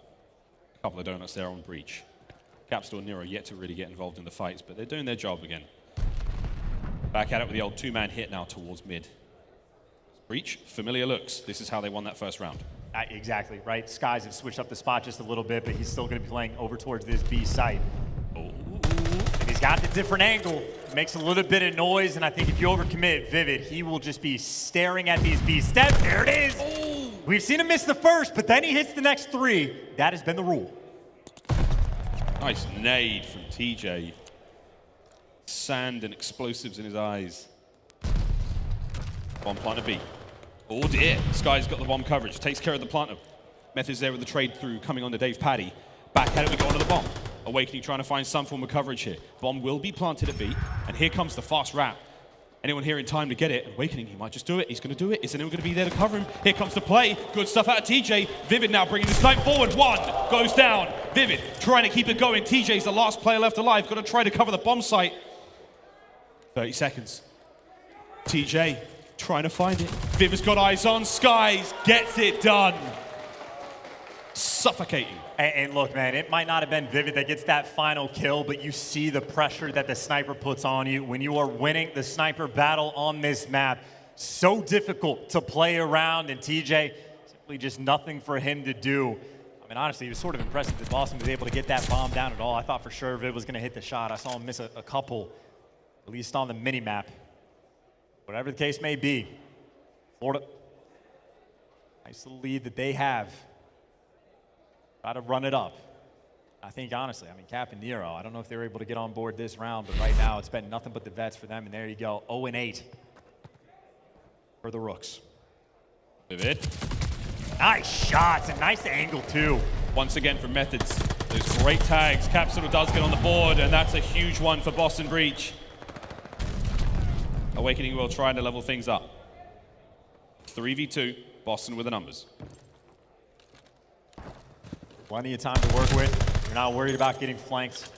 A couple of donuts there on breach. Capsidal and Nero yet to really get involved in the fights, but they're doing their job again. Back at it with the old 2-man hit now towards mid. Breach, familiar looks. This is how they won that first round. Exactly, right? Skies have switched up the spot just a little bit, but he's still going to be playing over towards this B site. And he's got the different angle. Makes a little bit of noise, and I think if you overcommit Vivid, he will just be staring at these B steps. There it is. Ooh. We've seen him miss the first, but then he hits the next 3. That has been the rule. Nice nade from TJ. Sand and explosives in his eyes. Bomb planter B. Oh dear, Sky's got the bomb coverage, takes care of the planter. Methodz there with the trade through, coming on to Dave Paddy. Back at it, we go onto the bomb. Awakening trying to find some form of coverage here. Bomb will be planted at B, and here comes the fast wrap. Anyone here in time to get it? Awakening, he might just do it. He's going to do it. Is anyone going to be there to cover him? Here comes the play. Good stuff out of TJ. Vivid now bringing the snipe forward. One goes down. Vivid trying to keep it going. TJ's the last player left alive. Got to try to cover the bomb site. 30 seconds. TJ trying to find it. Vivid's got eyes on. Skies gets it done. Suffocating. And look, man, it might not have been Vivid that gets that final kill, but you see the pressure that the sniper puts on you when you are winning the sniper battle on this map. So difficult to play around, and TJ, simply just nothing for him to do. I mean, honestly, it was sort of impressive that Boston was able to get that bomb down at all. I thought for sure Vivid was going to hit the shot. I saw him miss a couple, at least on the mini-map. Whatever the case may be, Florida, nice little lead that they have. Try to run it up. I think, honestly, I mean, Cap and Nero, I don't know if they were able to get on board this round, but right now it's been nothing but the vets for them, and there you go, 0-8 for the Rooks. Vivid. Nice shots, and nice angle, too. Once again from Methodz. Those great tags. Capsidal does get on the board, and that's a huge one for Boston Breach. Awakening will try to level things up. 3v2, Boston with the numbers. Plenty of time to work with. You're not worried about getting flanked.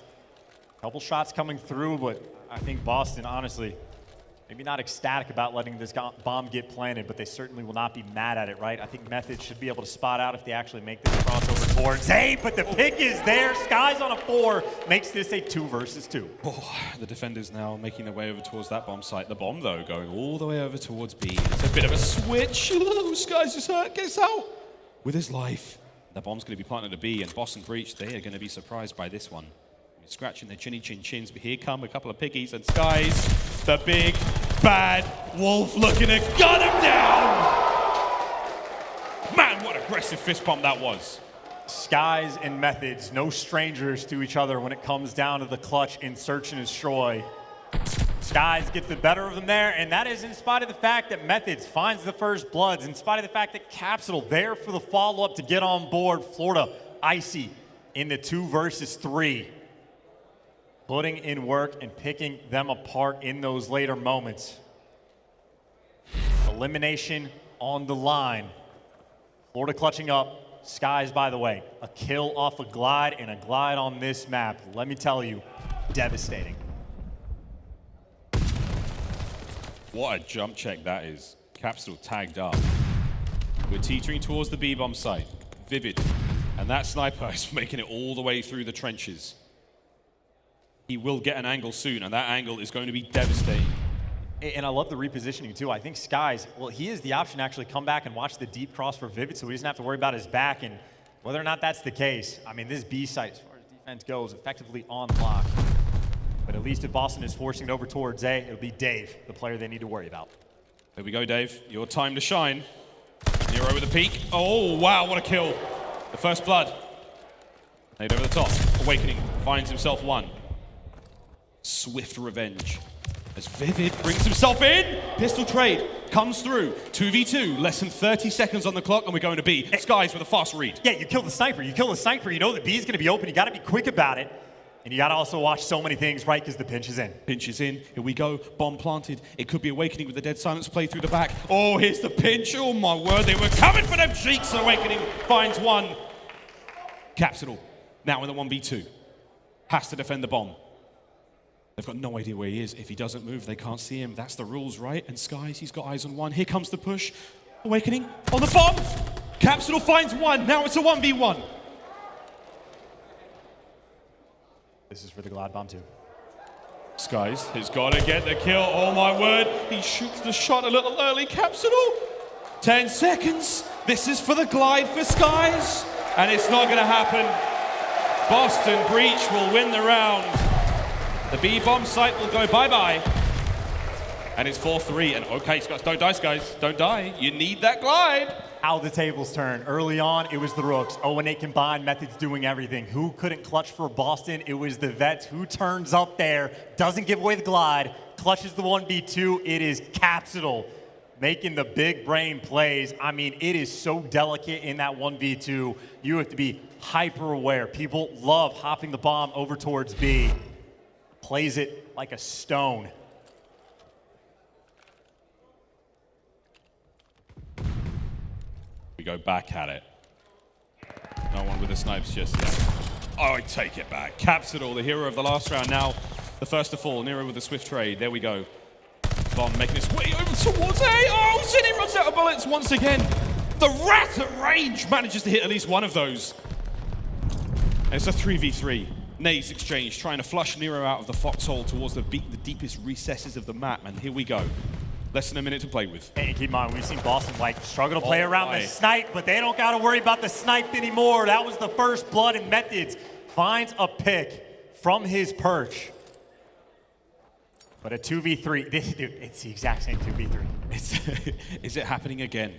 Couple shots coming through, but I think Boston, honestly, maybe not ecstatic about letting this bomb get planted, but they certainly will not be mad at it, right? I think Methodz should be able to spot out if they actually make this crossover towards Zay, but the pick is there. Sky's on a 4, makes this a 2 versus 2. Oh, the defenders now making their way over towards that bomb site. The bomb, though, going all the way over towards B. It's a bit of a switch. Sky's just hurt, gets out with his life. The bomb's going to be planted to B, and Boston Breach, they are going to be surprised by this one. Scratching their chinny chin chins, but here come a couple of piggies, and Skies, the big bad wolf, looking to gun him down! Man, what aggressive fist pump that was. Skies and Methodz, no strangers to each other when it comes down to the clutch in search and destroy. Skies gets the better of them there, and that is in spite of the fact that Methodz finds the first bloods, in spite of the fact that Capsidal there for the follow-up to get on board. Florida, icy in the 2 versus 3. Putting in work and picking them apart in those later moments. Elimination on the line. Florida clutching up. Skies, by the way, a kill off a glide, and a glide on this map. Let me tell you, devastating. What a jump check that is. Capsidal tagged up. We're teetering towards the B-bomb site. Vivid. And that sniper is making it all the way through the trenches. He will get an angle soon, and that angle is going to be devastating. And I love the repositioning, too. I think Skies, well, he has the option to actually come back and watch the deep cross for Vivid, so he doesn't have to worry about his back. And whether or not that's the case, I mean, this B site, as far as defense goes, effectively on lock. But at least if Boston is forcing it over towards A, it'll be Dave, the player they need to worry about. There we go, Dave. Your time to shine. Nero with a peek. Oh, wow, what a kill. The first blood. Nade over the top. Awakening finds himself one. Swift revenge. As Vivid brings himself in. Pistol trade comes through. 2v2, less than 30 seconds on the clock, and we're going to B. Skies with a fast read. Yeah, you kill the sniper. You kill the sniper. You know that B is going to be open. You got to be quick about it. And you got to also watch so many things, right? Because the pinch is in. Pinch is in. Here we go. Bomb planted. It could be Awakening with the dead silence play through the back. Oh, here's the pinch. Oh, my word. They were coming for them cheeks. Awakening finds one. Capsidal now in the 1v2. Has to defend the bomb. They've got no idea where he is. If he doesn't move, they can't see him. That's the rules, right? And Skies, he's got eyes on one. Here comes the push. Awakening on the bomb. Capsidal finds one. Now it's a 1v1. This is for the glide bomb, too. Skies has got to get the kill. Oh, my word. He shoots the shot a little early. Capsidal. 10 seconds. This is for the glide for Skies. And it's not going to happen. Boston Breach will win the round. The B-bomb site will go bye-bye. And it's 4-3. And okay, Skies, don't die, Skies. Don't die. You need that glide. How the tables turn. Early on, it was the Rooks. 0-8 combined, Methodz doing everything. Who couldn't clutch for Boston? It was the vets. Who turns up there, doesn't give away the glide, clutches the 1v2. It is Capsidal. making the big brain plays. I mean, it is so delicate in that 1v2. You have to be hyper aware. People love hopping the bomb over towards B. Plays it like a stone. We go back at it. No one with the snipes just yet. Oh, I take it back. Capsidal, the hero of the last round, now the first to fall. Nero with the swift trade. There we go. Bomb making its way over towards A. Oh, City runs out of bullets once again. The rat at range manages to hit at least one of those. And it's a 3v3. Nades exchange, trying to flush Nero out of the foxhole towards the deepest recesses of the map. And here we go. Less than a minute to play with. Hey, keep in mind, we've seen Boston like struggle to play around the snipe, but they don't got to worry about the snipe anymore. That was the first blood, and Methodz finds a pick from his perch. But a 2v3, dude, it's the exact same 2v3. Is it happening again?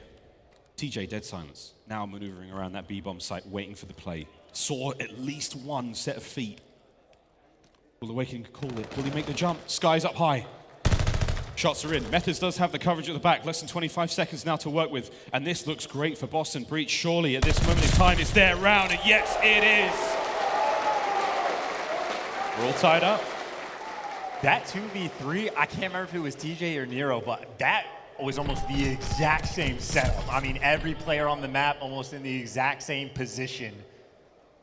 TJ, dead silence. Now maneuvering around that B-bomb site, waiting for the play. Saw at least one set of feet. Will the Awakening call it? Will he make the jump? Sky's up high. Shots are in. Methodz does have the coverage at the back. Less than 25 seconds now to work with. And this looks great for Boston Breach. Surely at this moment in time, it's their round. And yes, it is. We're all tied up. That 2v3, I can't remember if it was TJ or Nero, but that was almost the exact same setup. I mean, every player on the map almost in the exact same position.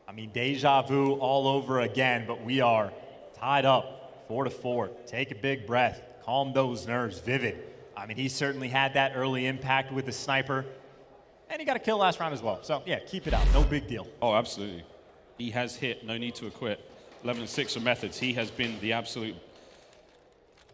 I mean, deja vu all over again, but we are tied up 4-4. Take a big breath. Calm those nerves. Vivid. I mean, he certainly had that early impact with the sniper. And he got a kill last round as well. So, yeah, keep it out. No big deal. Oh, absolutely. He has hit. No need to acquit. 11-6 for Methodz. He has been the absolute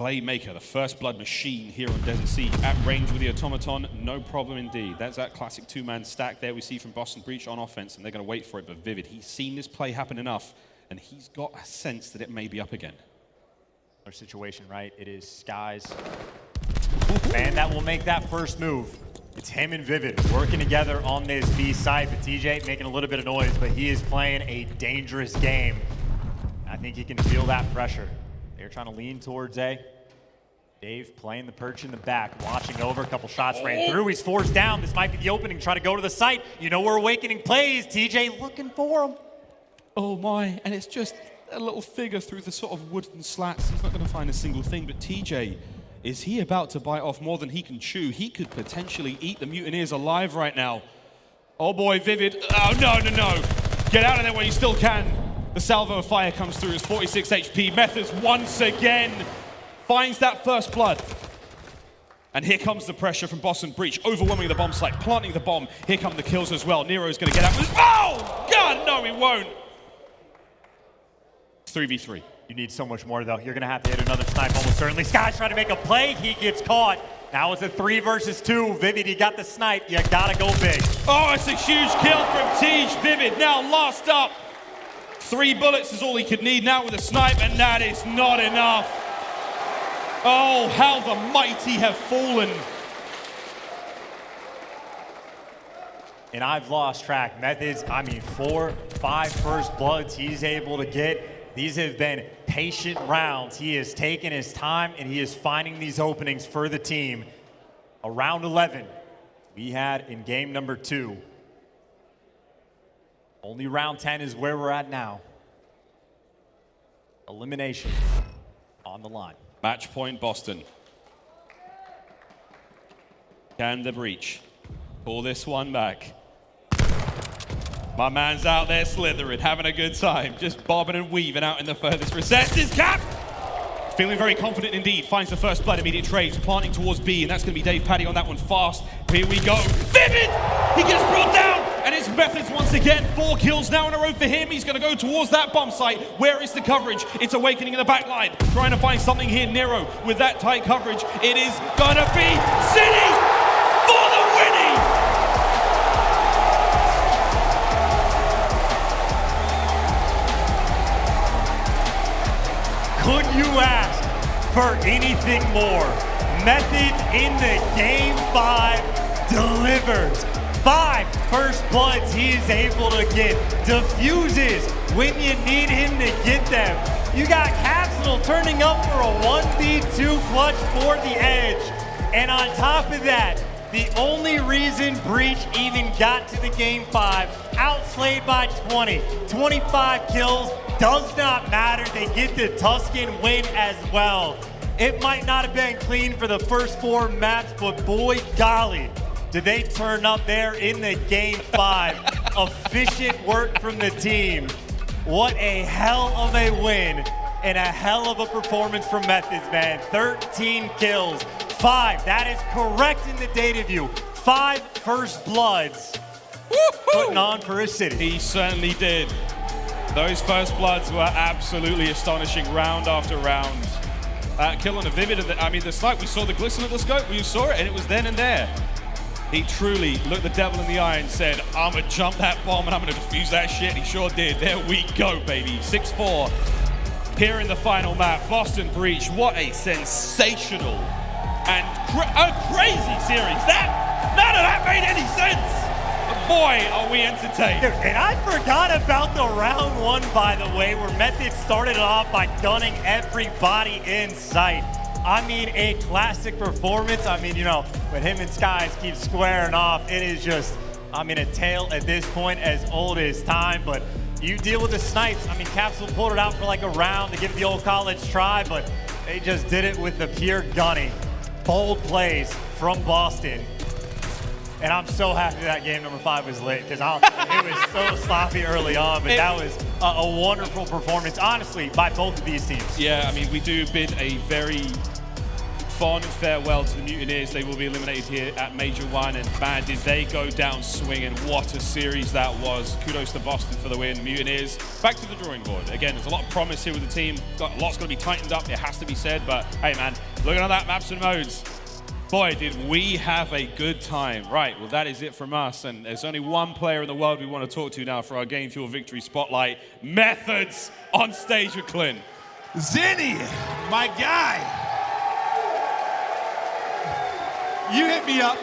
playmaker, the first blood machine here on Desert Sea. At range with the automaton, no problem indeed. That's that classic two-man stack there we see from Boston Breach on offense, and they're going to wait for it, but Vivid, he's seen this play happen enough, and he's got a sense that it may be up again. Our situation, right? It is Skies. Man, that will make that first move. It's him and Vivid working together on this B side, but TJ making a little bit of noise, but he is playing a dangerous game. I think he can feel that pressure. They're trying to lean towards A. Dave playing the perch in the back, watching over. A couple shots ran through. He's forced down. This might be the opening. Try to go to the site. You know where Awakening plays. TJ looking for him. Oh my, and it's just a little figure through the sort of wooden slats. He's not going to find a single thing, but TJ, is he about to bite off more than he can chew? He could potentially eat the Mutineers alive right now. Oh boy, Vivid. Oh, no, no, no. Get out of there while you still can. The salvo of fire comes through as 46 HP. Methodz once again finds that first blood. And here comes the pressure from Boston Breach, overwhelming the bomb site, planting the bomb. Here come the kills as well. Nero's going to get out. Oh, God, no, he won't. 3v3. You need so much more, though. You're going to have to hit another snipe almost certainly. Sky's trying to make a play. He gets caught. Now it's a 3 versus 2. Vivid, you got the snipe. You got to go big. Oh, it's a huge kill from Tej. Vivid now last up. 3 bullets is all he could need now with a snipe, and that is not enough. Oh, how the mighty have fallen. And I've lost track. Methodz, I mean, 4, 5 first bloods he's able to get. These have been patient rounds. He has taken his time, and he is finding these openings for the team. Around 11, we had in game number 2. Only round 10 is where we're at now. Elimination on the line. Match point, Boston. Can the Breach pull this one back? My man's out there slithering, having a good time, just bobbing and weaving out in the furthest recess. Is Cap! Feeling very confident indeed, finds the first blood, immediate trades, planting towards B, and that's going to be Dave Paddy on that one fast. Here we go. Vivid! He gets brought down, and it's Methodz once again. 4 kills now in a row for him. He's going to go towards that bomb site. Where is the coverage? It's Awakening in the back line, trying to find something here. Nero with that tight coverage. It is going to be City for the winning! Could you ask for anything more? Methodz in the game 5 delivers. 5 first bloods he is able to get. Diffuses when you need him to get them. You got Capsidal turning up for a 1v2 clutch for the edge. And on top of that, the only reason Breach even got to the Game 5, outslayed by 20, 25 kills, does not matter. They get the Tuscan win as well. It might not have been clean for the first 4 maps, but boy golly, did they turn up there in the Game 5. Efficient work from the team. What a hell of a win and a hell of a performance from Methodz, man. 13 kills, 5. That is correct in the data view. 5 first bloods. Putting on for his city. He certainly did. Those first bloods were absolutely astonishing, round after round. Kill on a vivid, I mean, the snipe, we saw the glisten of the scope, we saw it, and it was then and there. He truly looked the devil in the eye and said, I'm gonna jump that bomb and I'm gonna defuse that shit. He sure did. There we go, baby. 6-4 here in the final map. Boston Breach, what a sensational and crazy series. None of that made any sense. But boy, are we entertained. Dude, and I forgot about the round 1, by the way, where Methodz started off by gunning everybody in sight. I mean, a classic performance. I mean, you know, when him and Skies keep squaring off, it is just, I mean, a tale at this point as old as time, but you deal with the snipes. I mean, Capsidal pulled it out for like a round to give the old college try, but they just did it with the pure gunning. Bold plays from Boston. And I'm so happy that game number 5 was lit, because it was so sloppy early on, but that was a wonderful performance, honestly, by both of these teams. Yeah, I mean, we do bid a very fond farewell to the Mutineers. They will be eliminated here at Major 1, and man, did they go down swinging. What a series that was. Kudos to Boston for the win. Mutineers back to the drawing board. Again, there's a lot of promise here with the team. A lot's going to be tightened up, it has to be said, but hey man, looking at that maps and modes, boy, did we have a good time. Right, well, that is it from us. And there's only one player in the world we want to talk to now for our Game Fuel Victory Spotlight. Methodz on stage with Clint. Zinni, my guy. You hit me up,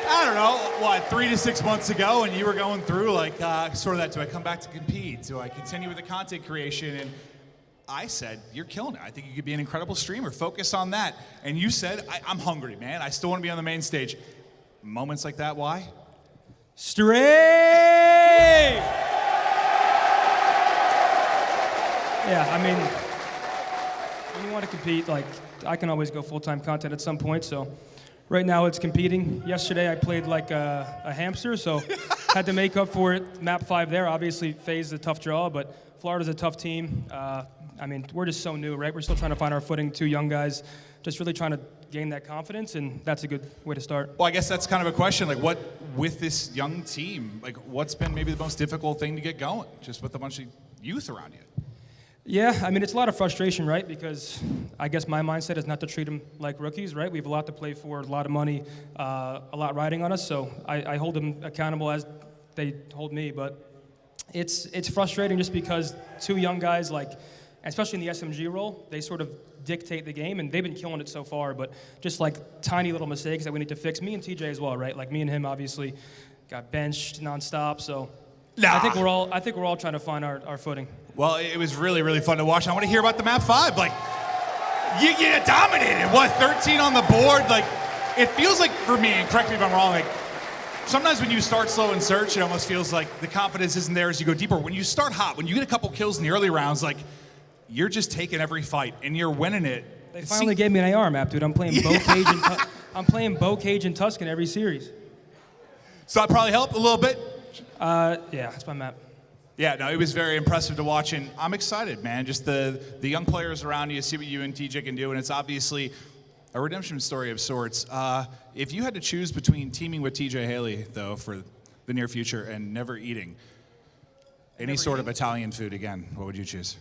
I don't know, what, 3 to 6 months ago, and you were going through, like, sort of that, do I come back to compete? Do I continue with the content creation? And I said, you're killing it. I think you could be an incredible streamer. Focus on that. And you said, I'm hungry, man. I still want to be on the main stage. Moments like that, why? Straight! Yeah, I mean, when you want to compete, like, I can always go full-time content at some point, so right now it's competing. Yesterday I played like a hamster, so had to make up for it. Map 5 there, obviously FaZe is a tough draw, but Florida's a tough team. I mean, we're just so new, right? We're still trying to find our footing, 2 young guys, just really trying to gain that confidence, and that's a good way to start. Well, I guess that's kind of a question, like what, with this young team, like what's been maybe the most difficult thing to get going, just with a bunch of youth around you? Yeah, I mean, it's a lot of frustration, right? Because I guess my mindset is not to treat them like rookies, right? We have a lot to play for, a lot of money, a lot riding on us, so I hold them accountable as they hold me, but it's frustrating just because 2 young guys, like, especially in the SMG role, they sort of dictate the game, and they've been killing it so far, but just like tiny little mistakes that we need to fix. Me and TJ as well, right? Like me and him obviously got benched nonstop, so I think we're all trying to find our footing. Well, it was really, really fun to watch. I want to hear about the map 5. Like, you dominated. What, 13 on the board? Like, it feels like for me, and correct me if I'm wrong, like, sometimes when you start slow in search, it almost feels like the confidence isn't there as you go deeper. When you start hot, when you get a couple kills in the early rounds, like, you're just taking every fight and you're winning it. They finally gave me an AR map, dude. I'm playing Bow Cage and I'm playing Bow Cage and Tuscan every series. So that probably helped a little bit? Yeah, that's my map. Yeah, no, it was very impressive to watch, and I'm excited, man. Just the young players around you, see what you and TJ can do, and it's obviously a redemption story of sorts. If you had to choose between teaming with TJHaly, though, for the near future, and never eating any sort of Italian food again, what would you choose?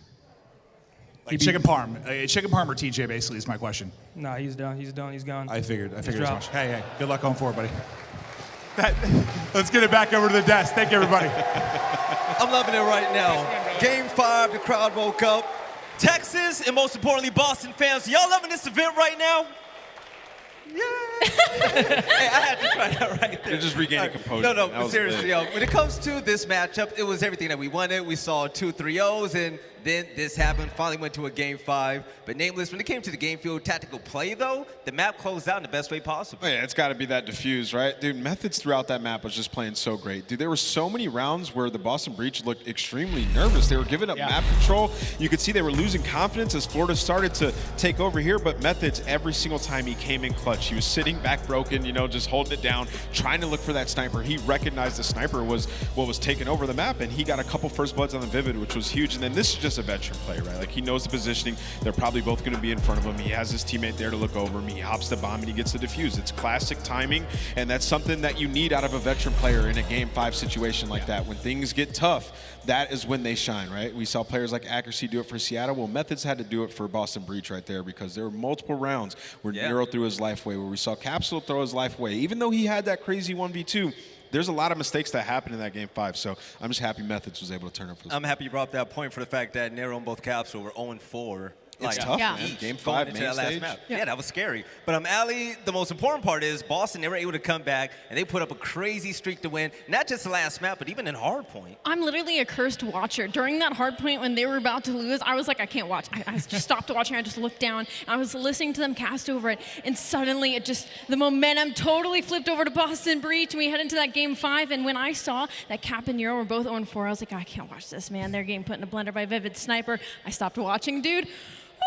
Like chicken parm. Chicken parm or TJ, basically, is my question. Nah, he's done. He's done. He's gone. I figured as much. Hey, good luck going forward, buddy. Let's get it back over to the desk. Thank you, everybody. I'm loving it right now. Game 5, the crowd woke up. Texas, and most importantly, Boston fans, y'all loving this event right now? Yeah. Hey, I had to try that right there. You're just regaining composure. No, seriously, yo. When it comes to this matchup, it was everything that we wanted. We saw 2 3-0s, and Then this happened, finally went to a game 5. But Nameless, when it came to the game field tactical play though, the map closed out in the best way possible. Yeah, it's got to be that diffuse, right? Dude, Methodz throughout that map was just playing so great. Dude, there were so many rounds where the Boston Breach looked extremely nervous. They were giving up map control. You could see they were losing confidence as Florida started to take over here, but Methodz, every single time he came in clutch, he was sitting back broken, you know, just holding it down, trying to look for that sniper. He recognized the sniper was what was taking over the map, and he got a couple first bloods on the Vivid, which was huge. And then this is just a veteran play, right? Like, he knows the positioning. They're probably both going to be in front of him. He has his teammate there to look over him. He hops the bomb and he gets the defuse. It's classic timing, and that's something that you need out of a veteran player in a game 5 situation like that. When things get tough, that is when they shine, right? We saw players like Accuracy do it for Seattle. Well, Methodz had to do it for Boston Breach right there, because there were multiple rounds where Nero threw his life away, where we saw Capsidal throw his life away. Even though he had that crazy 1v2, there's a lot of mistakes that happened in that game 5, so I'm just happy Methodz was able to turn up for this. I'm happy you brought up that point for the fact that Nero and both Capsidal were 0-4. It's tough, man. Game 5, main stage. Yeah, that was scary. But aLLeY, the most important part is Boston, they were able to come back, and they put up a crazy streak to win, not just the last map, but even in hardpoint. I'm literally a cursed watcher. During that hardpoint when they were about to lose, I was like, I can't watch. I just stopped watching. I just looked down, and I was listening to them cast over it, and suddenly the momentum totally flipped over to Boston Breach, and we head into that game 5, and when I saw that Cap and Nero were both 0-4, I was like, I can't watch this, man. They're getting put in a blender by Vivid Sniper. I stopped watching, dude.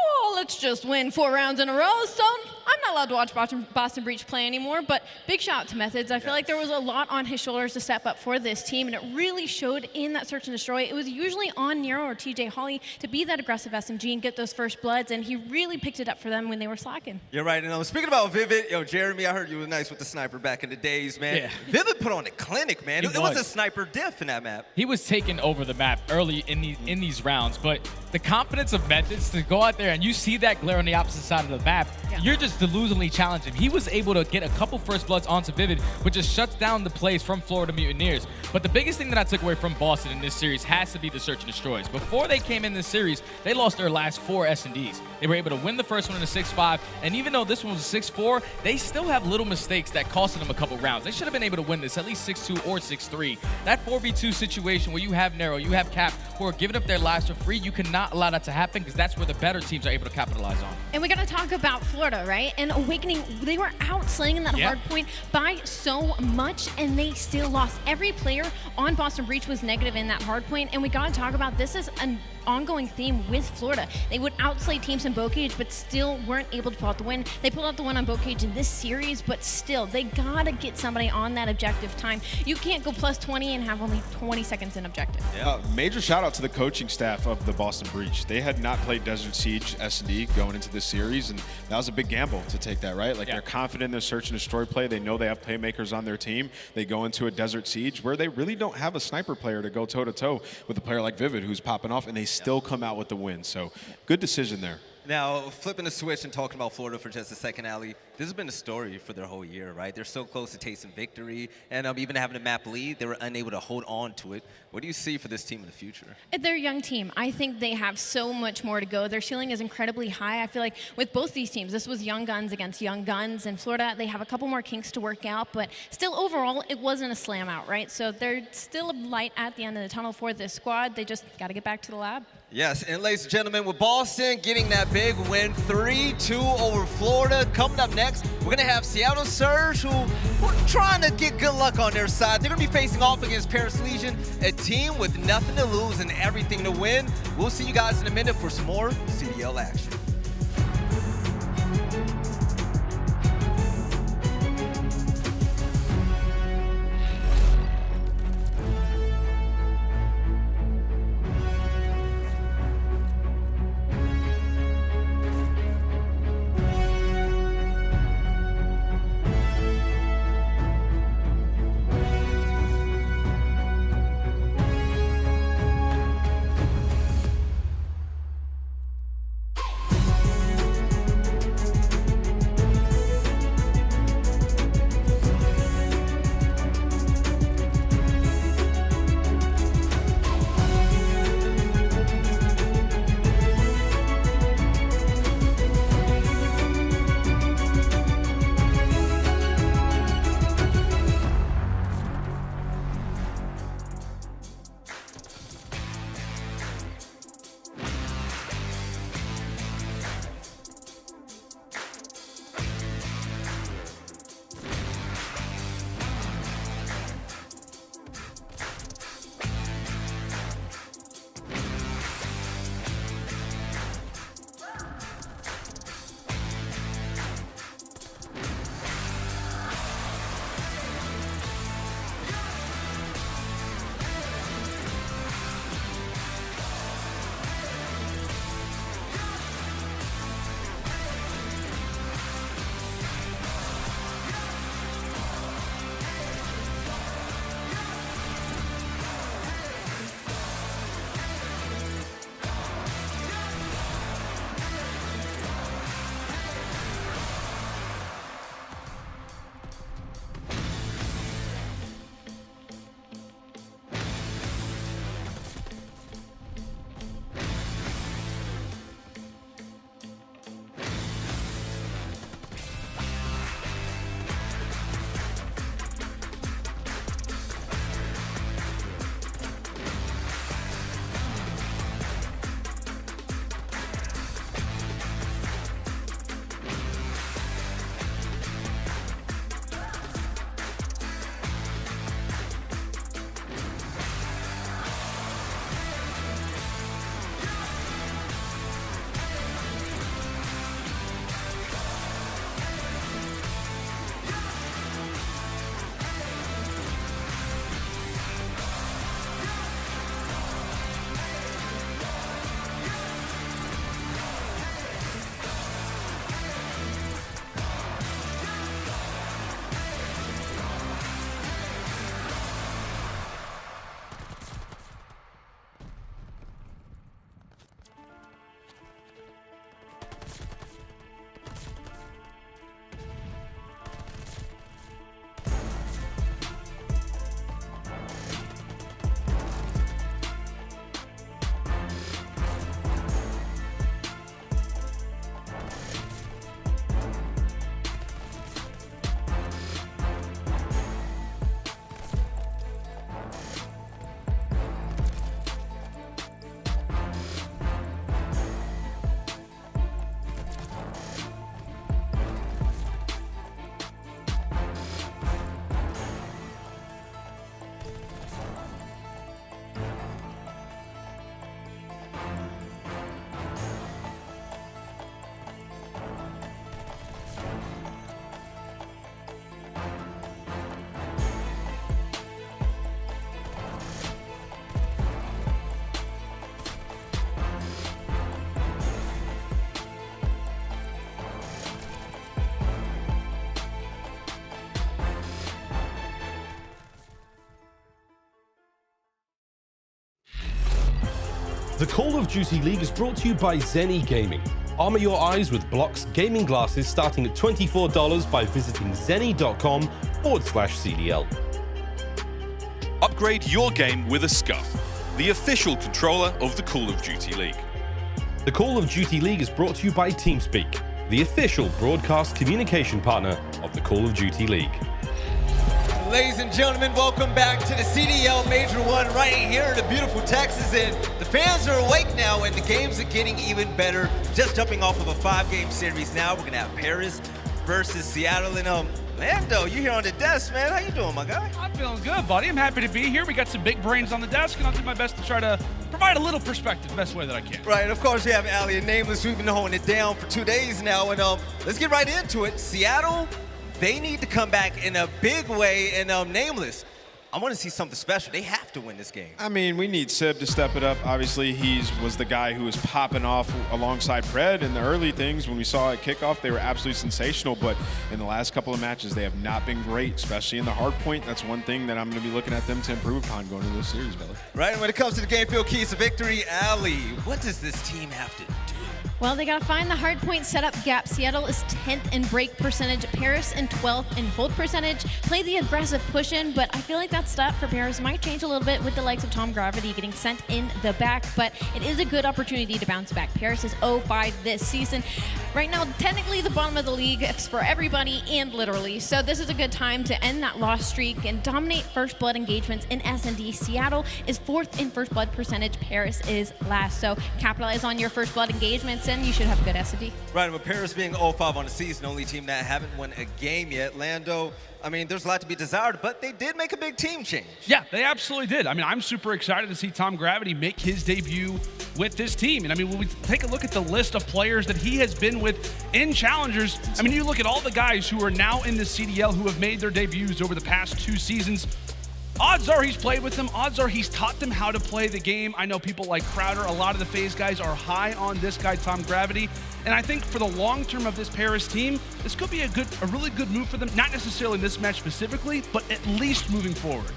Oh, let's just win 4 rounds in a row, son. I'm not allowed to watch Boston Breach play anymore, but big shout out to Methodz. I feel like there was a lot on his shoulders to step up for this team, and it really showed in that search and destroy. It was usually on Nero or TJHaly to be that aggressive SMG and get those first bloods, and he really picked it up for them when they were slacking. You're right, and speaking about Vivid, yo, Jeremy, I heard you were nice with the sniper back in the days, man. Yeah. Vivid put on a clinic, man. It was a sniper diff in that map. He was taking over the map early in these rounds, but the confidence of Methodz to go out there and you see that glare on the opposite side of the map, you're just delusionally challenging. He was able to get a couple first bloods onto Vivid, which just shuts down the plays from Florida Mutineers. But the biggest thing that I took away from Boston in this series has to be the search and destroys. Before they came in this series, they lost their last 4 S&Ds. They were able to win the first one in a 6-5, and even though this one was a 6-4, they still have little mistakes that costed them a couple rounds. They should have been able to win this at least 6-2 or 6-3. That 4v2 situation where you have Nero, you have Cap, who are giving up their lives for free, you cannot allow that to happen, because that's where the better teams are able to capitalize on. And we got to talk about Florida, right? And Awakening, they were out slaying that hard point by so much, and they still lost. Every player on Boston Breach was negative in that hard point, and we got to talk about this as an ongoing theme with Florida. They would outslay teams in Bocage, but still weren't able to pull out the win. They pulled out the win on Bocage in this series, but still, they gotta get somebody on that objective time. You can't go plus 20 and have only 20 seconds in objective. Major shout out to the coaching staff of the Boston Breach. They had not played Desert Siege S&D going into this series, and that was a big gamble to take that, right? Like, they're confident in their search and destroy play. They know they have playmakers on their team. They go into a Desert Siege where they really don't have a sniper player to go toe-to-toe with a player like Vivid, who's popping off, and they still come out with the win. So good decision there. Now, flipping the switch and talking about Florida for just a second, aLLeY, this has been a story for their whole year, right? They're so close to tasting victory, and even having a map lead, they were unable to hold on to it. What do you see for this team in the future? They're a young team. I think they have so much more to go. Their ceiling is incredibly high. I feel like with both these teams, this was young guns against young guns. In Florida, they have a couple more kinks to work out, but still overall, it wasn't a slam out, right? So they're still a light at the end of the tunnel for this squad. They just got to get back to the lab. Yes, and ladies and gentlemen, with Boston getting that big win, 3-2 over Florida. Coming up next, we're going to have Seattle Surge, who we're trying to get good luck on their side. They're going to be facing off against Paris Legion, a team with nothing to lose and everything to win. We'll see you guys in a minute for some more CDL action. The Call of Duty League is brought to you by Zenny Gaming. Armor your eyes with Block's gaming glasses starting at $24 by visiting zenny.com/CDL. Upgrade your game with a Scump, the official controller of the Call of Duty League. The Call of Duty League is brought to you by TeamSpeak, the official broadcast communication partner of the Call of Duty League. Ladies and gentlemen, welcome back to the CDL Major 1 right here in the beautiful Texas. And the fans are awake now and the games are getting even better. Just jumping off of a 5-game series now. We're gonna have Paris versus Seattle. And Lando, you here on the desk, man. How you doing, my guy? I'm feeling good, buddy. I'm happy to be here. We got some big brains on the desk, and I'll do my best to try to provide a little perspective the best way that I can. Right, and of course we have aLLeY and Nameless. We've been holding it down for 2 days now, and let's get right into it. Seattle, they need to come back in a big way, and Nameless, I want to see something special. They have to win this game. I mean, we need Sib to step it up. Obviously, he was the guy who was popping off alongside Pred in the early things. When we saw at kickoff, they were absolutely sensational, but in the last couple of matches, they have not been great, especially in the hard point. That's one thing that I'm going to be looking at them to improve upon going into this series, Billy. Right, and when it comes to the game field keys to victory, aLLeY, what does this team have to do? Well, they got to find the hard point setup gap. Seattle is 10th in break percentage, Paris in 12th in hold percentage. Play the aggressive push in, but I feel like that stat for Paris might change a little bit with the likes of Tom Gravity getting sent in the back, but it is a good opportunity to bounce back. Paris is 0-5 this season. Right now, technically the bottom of the league for everybody and literally, so this is a good time to end that loss streak and dominate first blood engagements in S&D. Seattle is 4th in first blood percentage, Paris is last, so capitalize on your first blood engagements and you should have good S&D. Right, with Paris being 0-5 on the season, only team that haven't won a game yet. Lando, I mean, there's a lot to be desired, but they did make a big team change. Yeah, they absolutely did. I mean, I'm super excited to see Tom Gravity make his debut with this team. And I mean, when we take a look at the list of players that he has been with in Challengers, I mean, you look at all the guys who are now in the CDL who have made their debuts over the past 2 seasons. Odds are he's played with them. Odds are he's taught them how to play the game. I know people like Crowder, a lot of the FaZe guys are high on this guy, Tom Gravity. And I think for the long term of this Paris team, this could be a really good move for them. Not necessarily in this match specifically, but at least moving forward.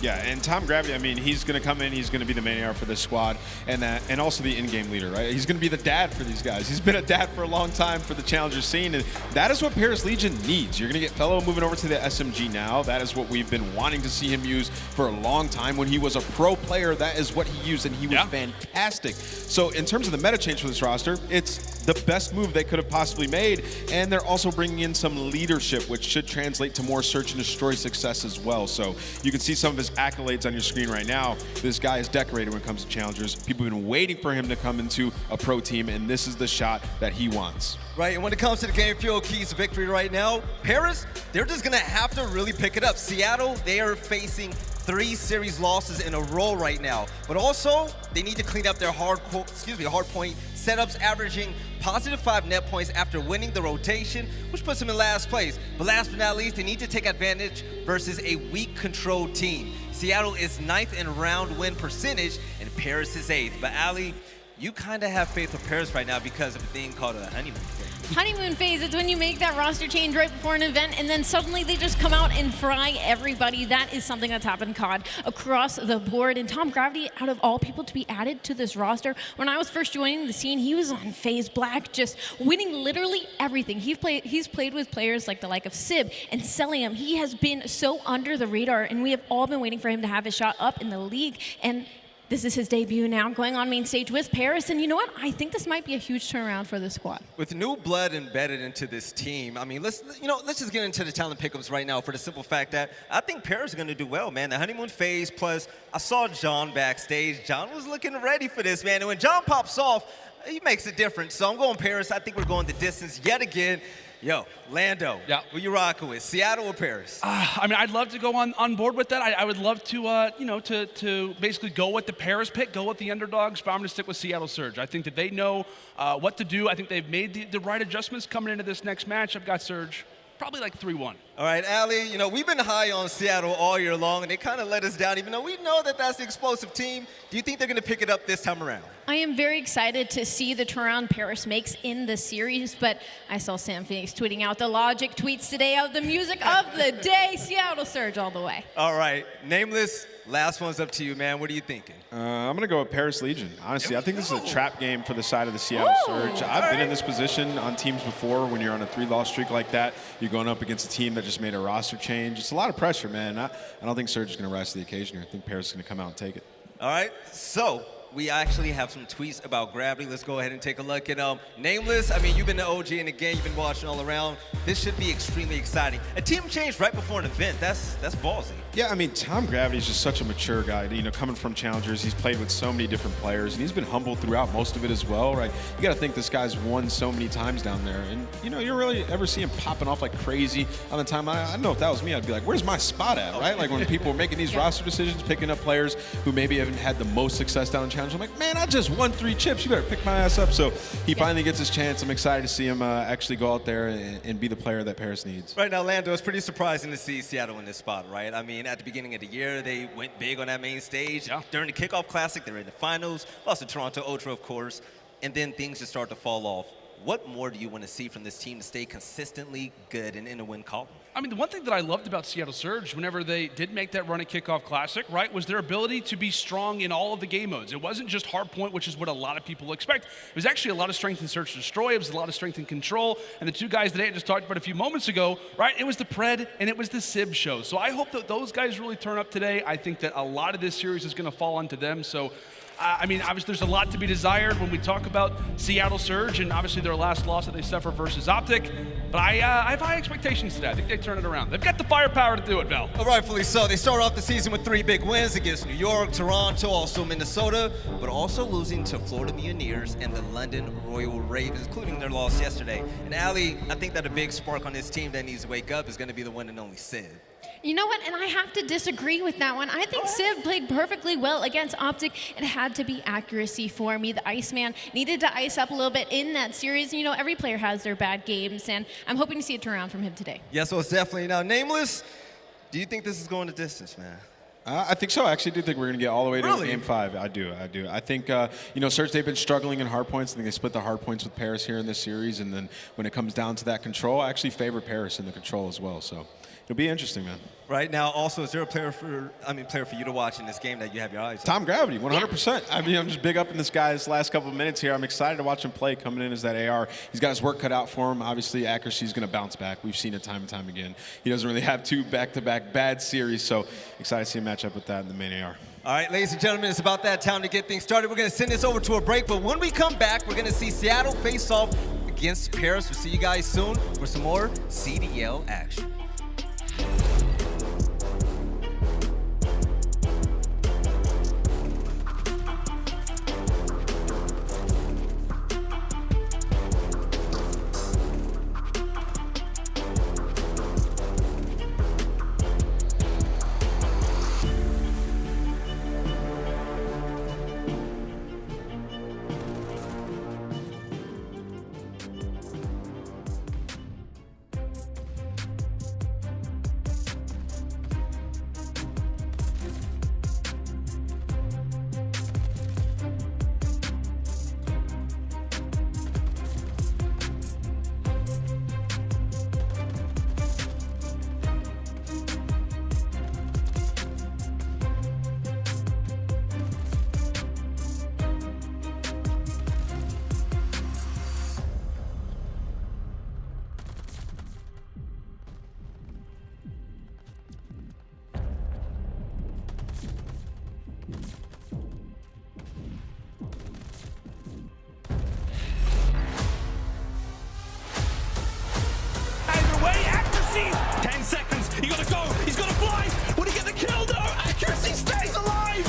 Yeah, and Tom Gravity, I mean, he's going to come in, he's going to be the main AR for this squad, and also the in-game leader, right? He's going to be the dad for these guys. He's been a dad for a long time for the Challenger scene, and that is what Paris Legion needs. You're going to get Fellow moving over to the SMG now. That is what we've been wanting to see him use for a long time. When he was a pro player, that is what he used, and he was fantastic. So in terms of the meta change for this roster, it's the best move they could have possibly made, and they're also bringing in some leadership, which should translate to more search and destroy success as well. So you can see some of his accolades on your screen right now. This guy is decorated when it comes to Challengers. People have been waiting for him to come into a pro team, and this is the shot that he wants. Right, and when it comes to the game field keys to victory right now, Paris, they're just gonna have to really pick it up. Seattle, they are facing 3 series losses in a row right now, but also they need to clean up their hard point setups, averaging +5 net points after winning the rotation, which puts them in last place. But last but not least, they need to take advantage versus a weak controlled team. Seattle is 9th in round win percentage, and Paris is 8th. But aLLeY, you kind of have faith with Paris right now because of a thing called a honeymoon phase. Honeymoon phase, it's when you make that roster change right before an event and then suddenly they just come out and fry everybody. That is something that's happened, COD, across the board. And Tom Gravity, out of all people to be added to this roster, when I was first joining the scene, he was on FaZe Black, just winning literally everything. He's played with players like the like of Sib and Cellium. He has been so under the radar, and we have all been waiting for him to have his shot up in the league. And this is his debut now, going on main stage with Paris, and you know what? I think this might be a huge turnaround for the squad. With new blood embedded into this team, I mean, let's just get into the talent pickups right now for the simple fact that I think Paris is going to do well, man. The honeymoon phase, plus I saw John backstage. John was looking ready for this, man, and when John pops off, he makes a difference. So I'm going Paris. I think we're going the distance yet again. Yo, Lando, who you rocking with, Seattle or Paris? I mean, I'd love to go on board with that. I would love to, to basically go with the Paris pick, go with the underdogs, but I'm going to stick with Seattle Surge. I think that they know what to do. I think they've made the right adjustments coming into this next match. I've got Surge probably like 3-1. All right, aLLeY, you know, we've been high on Seattle all year long, and they kind of let us down, even though we know that that's the explosive team. Do you think they're going to pick it up this time around? I am very excited to see the turnaround Paris makes in the series, but I saw Sam Phoenix tweeting out the logic tweets today of the music of the day. Seattle Surge all the way. All right, Nameless, last one's up to you, man. What are you thinking? I'm going to go with Paris Legion. Honestly, I think this is a trap game for the side of the Seattle Surge. I've been in this position on teams before when you're on a 3-loss streak like that. You're going up against a team that just made a roster change. It's a lot of pressure, man. I don't think Surge is going to rise to the occasion here. I think Paris is going to come out and take it. All right, so we actually have some tweets about Gravity. Let's go ahead and take a look at Nameless. I mean, you've been the OG in the game. You've been watching all around. This should be extremely exciting. A team change right before an event. That's ballsy. Yeah, I mean, Tom Gravity is just such a mature guy. You know, coming from Challengers, he's played with so many different players, and he's been humble throughout most of it as well, right? You got to think this guy's won so many times down there, and you know, you don't really ever see him popping off like crazy on the time. I know if that was me, I'd be like, "Where's my spot at?" Right? Like when people were making these roster decisions, picking up players who maybe haven't had the most success down in Challenge. I'm like, man, I just won 3 chips. You better pick my ass up. So he finally gets his chance. I'm excited to see him actually go out there and be the player that Paris needs. Right now, Lando, it's pretty surprising to see Seattle in this spot, right? I mean, at the beginning of the year, they went big on that main stage. Yeah. During the Kickoff Classic, they were in the finals, lost to Toronto Ultra, of course, and then things just start to fall off. What more do you want to see from this team to stay consistently good and in a win column? I mean, the one thing that I loved about Seattle Surge whenever they did make that run at Kickoff Classic, right, was their ability to be strong in all of the game modes. It wasn't just hardpoint, which is what a lot of people expect. It was actually a lot of strength in Search and Destroy. It was a lot of strength in Control. And the two guys that I just talked about a few moments ago, right, it was the Pred and it was the Sib show. So I hope that those guys really turn up today. I think that a lot of this series is going to fall onto them. So I mean, obviously there's a lot to be desired when we talk about Seattle Surge and obviously their last loss that they suffer versus OpTic. But I have high expectations today. I think they turn it around. They've got the firepower to do it, Val. Rightfully so. They start off the season with 3 big wins against New York, Toronto, also Minnesota, but also losing to Florida Mutineers and the London Royal Ravens, including their loss yesterday. And aLLeY, I think that a big spark on this team that needs to wake up is going to be the one and only Sid. You know what, and I have to disagree with that one. I think Civ played perfectly well against OpTic. It had to be accuracy for me. The Iceman needed to ice up a little bit in that series. You know, every player has their bad games, and I'm hoping to see a turnaround from him today. Yes, well, it's definitely. Now, Nameless, do you think this is going the distance, man? I think so. I actually do think we're going to get all the way to Game 5. I do. I think, you know, Surge, they've been struggling in hardpoints. I think they split the hardpoints with Paris here in this series, and then when it comes down to that control, I actually favor Paris in the control as well. So it'll be interesting, man. Right now, also, is there a player for you to watch in this game that you have your eyes on? Tom Gravity, 100%. I mean, I'm just big up in this guy's last couple of minutes here. I'm excited to watch him play coming in as that AR. He's got his work cut out for him. Obviously, accuracy is going to bounce back. We've seen it time and time again. He doesn't really have 2 back-to-back bad series, so excited to see him match up with that in the main AR. All right, ladies and gentlemen, it's about that time to get things started. We're going to send this over to a break, but when we come back, we're going to see Seattle face off against Paris. We'll see you guys soon for some more CDL action.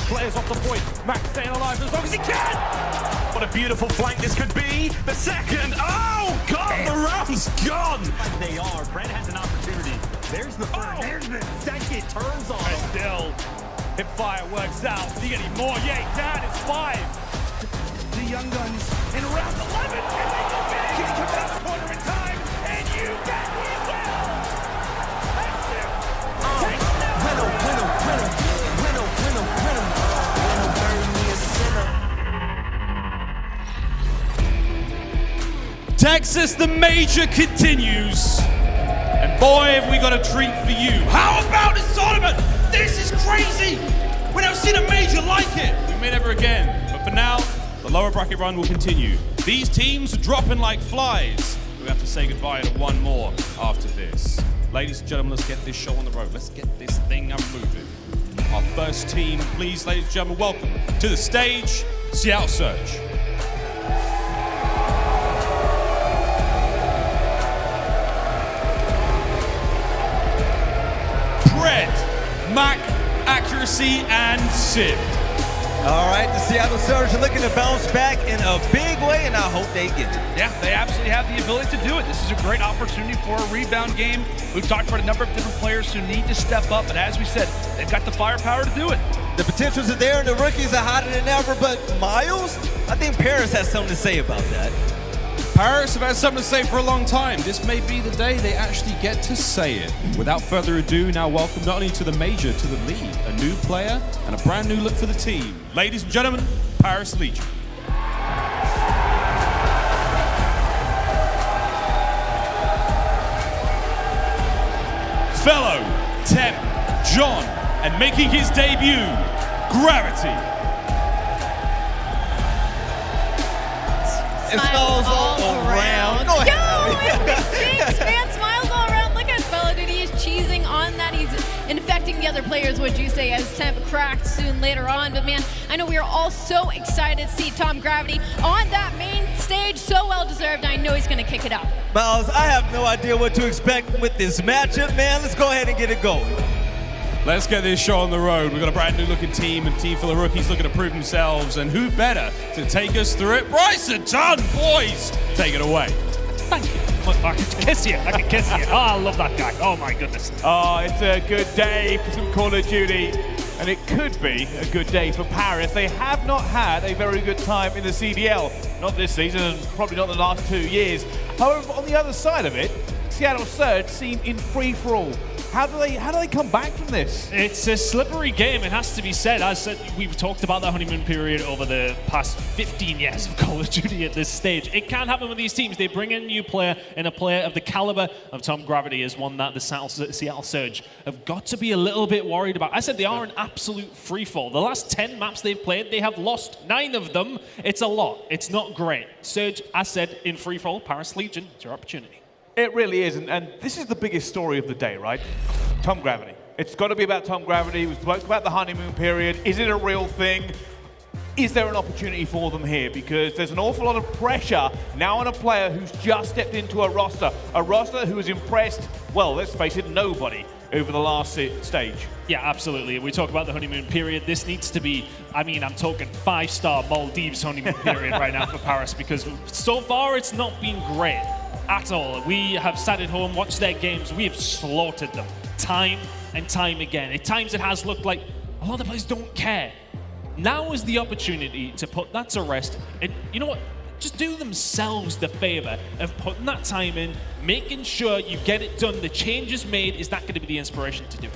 Players off the point. Mack staying alive as long as he can. What a beautiful flank this could be. The second. Oh, God, the round's gone. They are. Brent has an opportunity. There's the first. There's the second. Turns on. And still, hip fire works out. Do you get any more? Yeah, down. It's 5. The Young Guns in round 11. And they go big. Can he come out the corner in time? And you bet he will. Texas, the major continues. And boy, have we got a treat for you. How about this tournament? This is crazy. We've never seen a major like it. We may never again, but for now, the lower bracket run will continue. These teams are dropping like flies. We have to say goodbye to one more after this. Ladies and gentlemen, let's get this show on the road. Let's get this thing up moving. Our first team, please, ladies and gentlemen, welcome to the stage, Seattle Surge. Mack, Accuracy, and Simp. All right, the Seattle Surge are looking to bounce back in a big way, and I hope they get it. Yeah, they absolutely have the ability to do it. This is a great opportunity for a rebound game. We've talked about a number of different players who need to step up, but as we said, they've got the firepower to do it. The potentials are there, and the rookies are hotter than ever, but Miles, I think Paris has something to say about that. Paris have had something to say for a long time. This may be the day they actually get to say it. Without further ado, now welcome not only to the major, to the league, a new player and a brand new look for the team. Ladies and gentlemen, Paris Legion. Fellow, Temp, John, and making his debut, Gravity. It smells all around. Yo, thanks, man. Smiles all around. Look at fellow dude. He is cheesing on that. He's infecting the other players, would you say, as Temp cracked soon later on. But man, I know we are all so excited to see Tom Gravity on that main stage. So well deserved. I know he's going to kick it up. Miles, I have no idea what to expect with this matchup, man. Let's go ahead and get it going. Let's get this show on the road. We've got a brand new looking team and team full of rookies looking to prove themselves. And who better to take us through it? Bryson Dunn, boys, take it away. Thank you. I could kiss you. I could kiss you. Oh, I love that guy. Oh my goodness. Oh, it's a good day for some Call of Duty. And it could be a good day for Paris. They have not had a very good time in the CDL. Not this season, and probably not the last 2 years. However, on the other side of it, Seattle Surge seem in free-for-all. How do they come back from this? It's a slippery game, it has to be said. As said, we've talked about the honeymoon period over the past 15 years of Call of Duty at this stage. It can happen with these teams. They bring in a new player, and a player of the caliber of Tom Gravity is one that the Seattle Surge have got to be a little bit worried about. I said they are an absolute free-fall. The last 10 maps they've played, they have lost 9 of them. It's a lot. It's not great. Surge, as said, in free-fall, Paris Legion, it's your opportunity. It really is, and this is the biggest story of the day, right? Tom Gravity. It's got to be about Tom Gravity. We've spoken about the honeymoon period. Is it a real thing? Is there an opportunity for them here? Because there's an awful lot of pressure now on a player who's just stepped into a roster who has impressed, well, let's face it, nobody over the last stage. Yeah, absolutely. We talk about the honeymoon period. This needs to be, I mean, I'm talking 5-star Maldives honeymoon period right now for Paris, because so far it's not been great at all. We have sat at home, watched their games. We have slaughtered them time and time again. At times it has looked like a lot of the players don't care. Now is the opportunity to put that to rest, and you know what? Just do themselves the favor of putting that time in, making sure you get it done. The changes made, is that going to be the inspiration to do it?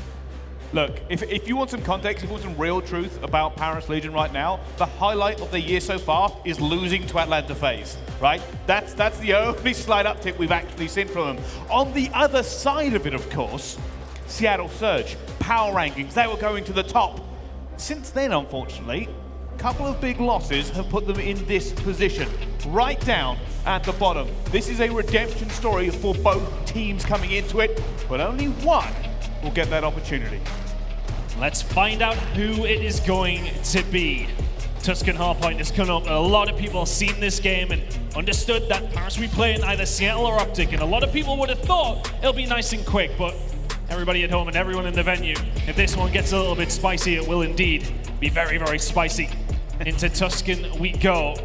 Look, if you want some context, if you want some real truth about Paris Legion right now, the highlight of the year so far is losing to Atlanta FaZe, right? That's the only slight uptick we've actually seen from them. On the other side of it, of course, Seattle Surge, power rankings, they were going to the top. Since then, unfortunately, a couple of big losses have put them in this position, right down at the bottom. This is a redemption story for both teams coming into it, but only one will get that opportunity. Let's find out who it is going to be. Tuscan Hardpoint has come up. A lot of people have seen this game and understood that Paris will be playing either Seattle or OpTic, and a lot of people would have thought it'll be nice and quick, but everybody at home and everyone in the venue, if this one gets a little bit spicy, it will indeed be very, very spicy. Into Tuscan we go.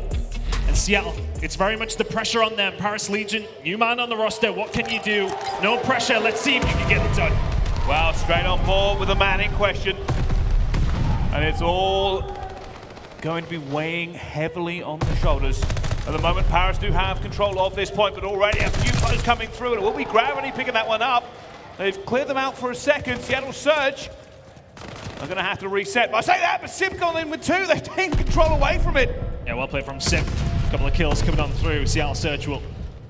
And Seattle, it's very much the pressure on them. Paris Legion, new man on the roster, what can you do? No pressure, let's see if you can get it done. Well, straight on board with the man in question. And it's all going to be weighing heavily on the shoulders. At the moment, Paris do have control of this point, but already a few players coming through, and it will be Gravity picking that one up. They've cleared them out for a second. Seattle Surge are going to have to reset. But I say that, but Simp gone in with 2. They've taken control away from it. Yeah, well played from Simp. A couple of kills coming on through. Seattle Surge will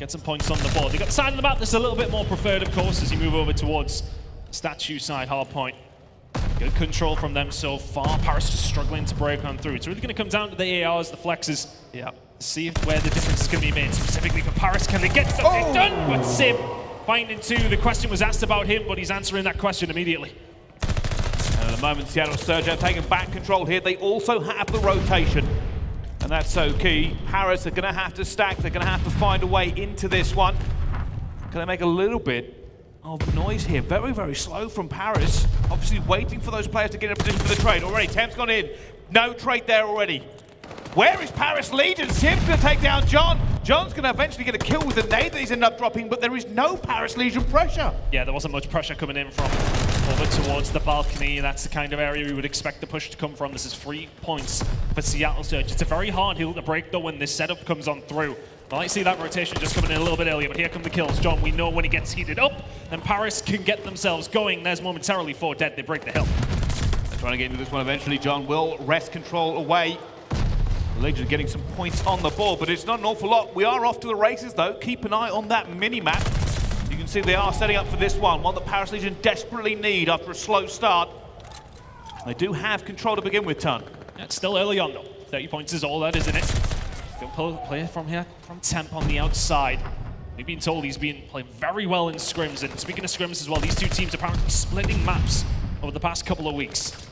get some points on the board. They got the side of the map that's a little bit more preferred, of course, as you move over towards the statue side hard point. Good control from them so far. Paris just struggling to break on through. It's really going to come down to the ARs, the flexes. Yeah. See where the difference is going to be made. Specifically for Paris, can they get something done? But Simp finding two. The question was asked about him, but he's answering that question immediately. And at the moment, Seattle Surge are taking back control here. They also have the rotation, and that's so key. Paris are going to have to stack. They're going to have to find a way into this one. Can they make a little bit of noise here? Very, very slow from Paris. Obviously waiting for those players to get in a position for the trade. Already, Temp's gone in. No trade there already. Where is Paris Legion? Simp's going to take down John. John's going to eventually get a kill with the nade that he's ended up dropping, but there is no Paris Legion pressure. Yeah, there wasn't much pressure coming in from over towards the balcony. That's the kind of area we would expect the push to come from. This is 3 points for Seattle Surge. It's a very hard hill to break, though, when this setup comes on through. I might see that rotation just coming in a little bit earlier, but here come the kills. John, we know when he gets heated up, and Paris can get themselves going. There's momentarily 4 dead. They break the hill. They're trying to get into this one eventually. John will wrest control away. Legion getting some points on the board, but it's not an awful lot. We are off to the races, though. Keep an eye on that mini-map. You can see they are setting up for this one that Paris Legion desperately need after a slow start. They do have control to begin with, Ton. Yeah, it's still early on, though. 30 points is all that, isn't it? Good player from here, from Temp on the outside. We've been told he's been playing very well in scrims, and speaking of scrims as well, these two teams are apparently splitting maps over the past couple of weeks.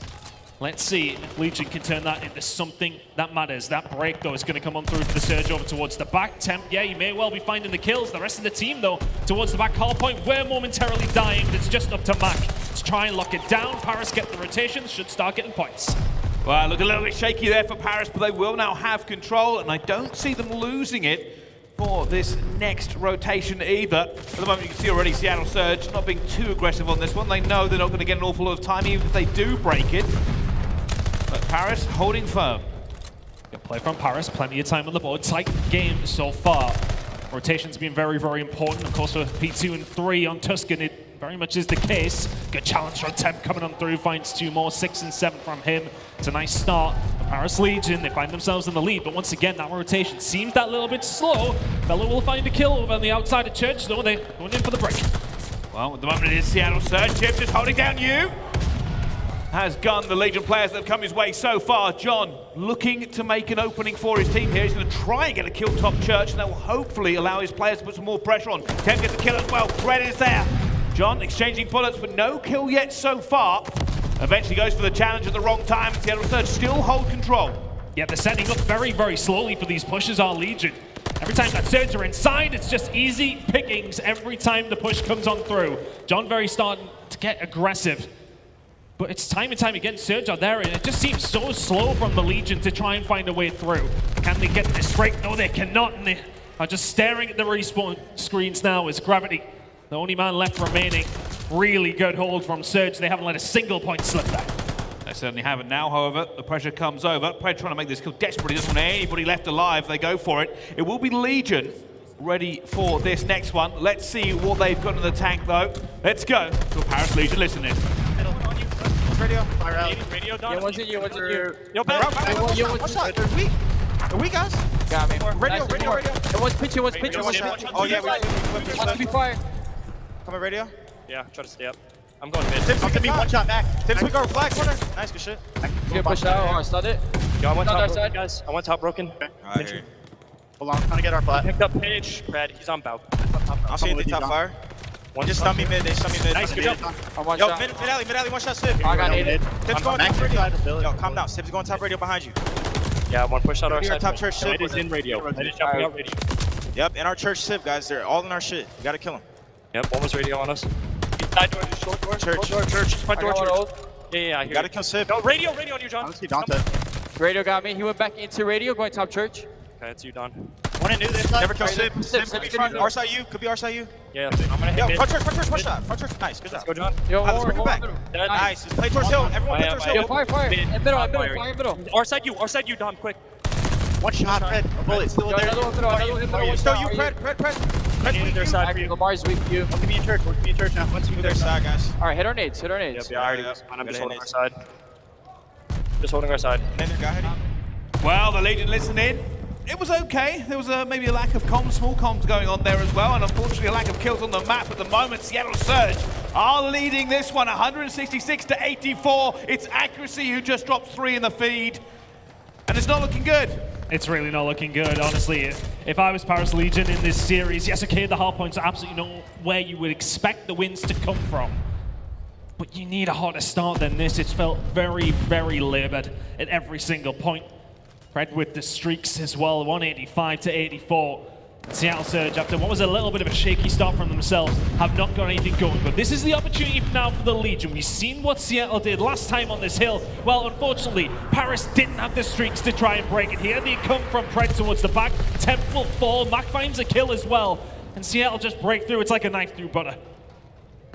Let's see if Legion can turn that into something that matters. That break, though, is going to come on through for the Surge over towards the back. Temp, yeah, he may well be finding the kills. The rest of the team, though, towards the back hard point, we're momentarily dying, but it's just up to Mack to try and lock it down. Paris get the rotations, should start getting points. Well, look a little bit shaky there for Paris, but they will now have control, and I don't see them losing it for this next rotation either. At the moment, you can see already Seattle Surge not being too aggressive on this one. They know they're not going to get an awful lot of time, even if they do break it. But Paris holding firm. Good play from Paris, plenty of time on the board. Tight game so far. Rotation's been very, very important. Of course, for P2 and 3 on Tuscan, it very much is the case. Good challenge from Temp coming on through, finds 2 more, 6 and 7 from him. It's a nice start for Paris Legion. They find themselves in the lead, but once again, that rotation seems that little bit slow. Fellow will find a kill over on the outside of Church, though. They're going in for the break. Well, at the moment it is Seattle Surge. Chip just holding down you. Has gunned the Legion players that have come his way so far. John looking to make an opening for his team here. He's going to try and get a kill top Church, and that will hopefully allow his players to put some more pressure on. Temp gets a kill as well. Fred is there. John exchanging bullets, but no kill yet so far. Eventually goes for the challenge at the wrong time. Seattle Surge still hold control. Yeah, they're setting up very, very slowly for these pushes, our Legion. Every time that Surge are inside, it's just easy pickings every time the push comes on through. John very starting to get aggressive. But it's time and time again, Surge are there, and it just seems so slow from the Legion to try and find a way through. Can they get this break? No, they cannot, and they are just staring at the respawn screens now as Gravity, the only man left remaining. Really good hold from Surge. They haven't let a single point slip there. They certainly haven't now, however. The pressure comes over. Pred trying to make this kill desperately. Doesn't want anybody left alive. They go for it. It will be Legion ready for this next one. Let's see what they've got in the tank, though. Let's go to Paris Legion. Listen in. Radio. Radio done. Yeah, what's it you? Yo, back. What's up? They're weak. They're weak, guys. Got me. Radio. It was pitcher. Oh, yeah, Watch me fire. Come on, radio. Yeah, try to stay up. I'm going mid. Tips, give me one shot back. Tips, we go flag corner. Nice, good shit. You push out or start it? Yo, I went top broken, guys. I went top broken. Alright. Hold on, I'm trying to get our flat. Picked up Page. Brad, he's on bow. I'll see the top fire. Just stun me mid, they stun me mid. Nice, good job. Yo, mid alley, one shot Sib. I got needed. Tips going top radio. Yo, calm down. Sib's going top radio behind you. Yeah, one push out our side. Top church Sib. It is in radio. It is jumping out radio. Yep, in our church Sib, guys. They're all in our shit. You gotta kill them. Yep, one was radio on us. Side door, short door. Church. Front door, church. Yeah, I hear you. Gotta kill Sib. No, radio on you, John. Let's see Dante. Radio got me. He went back into radio, going top church. Okay, that's you, Don. One in new this side. Never kill Sib. Sib could be front. Our side you. Could be our side you. Yeah, I'm gonna hit mid. Front church, one shot. Front church, nice. Good job. Go, John. Yo, let's bring it back. Nice. Just play towards hill. Everyone play towards hill. Yo, fire. Middle. Our side you, Don, quick. One shot, Fred. A bullet still there. Another one. Still you, Fred. I need their side for you. Lamar's weak for you. Give me in church now. Let's move their side, guys. Alright, hit our nades. Yep, yeah, I already was. I'm just holding our side. Just holding our side. Go ahead. Well, the Legion listen in. it was okay. There was maybe a lack of comms, small comms going on there as well, and unfortunately a lack of kills on the map at the moment. Seattle Surge are leading this one, 166 to 84. It's Accuracy who just dropped 3 in the feed, and it's not looking good. It's really not looking good, honestly. If I was Paris Legion in this series, yes, okay, the hard points are absolutely not where you would expect the wins to come from. But you need a harder start than this. It's felt very, very labored at every single point. Pred with the streaks as well, 185 to 84. Seattle Surge, after what was a little bit of a shaky start from themselves, have not got anything going. But this is the opportunity now for the Legion. We've seen what Seattle did last time on this hill. Well, unfortunately, Paris didn't have the streaks to try and break it here. They come from Pred towards the back. Temp will fall. Mack finds a kill as well. And Seattle just break through. It's like a knife through butter.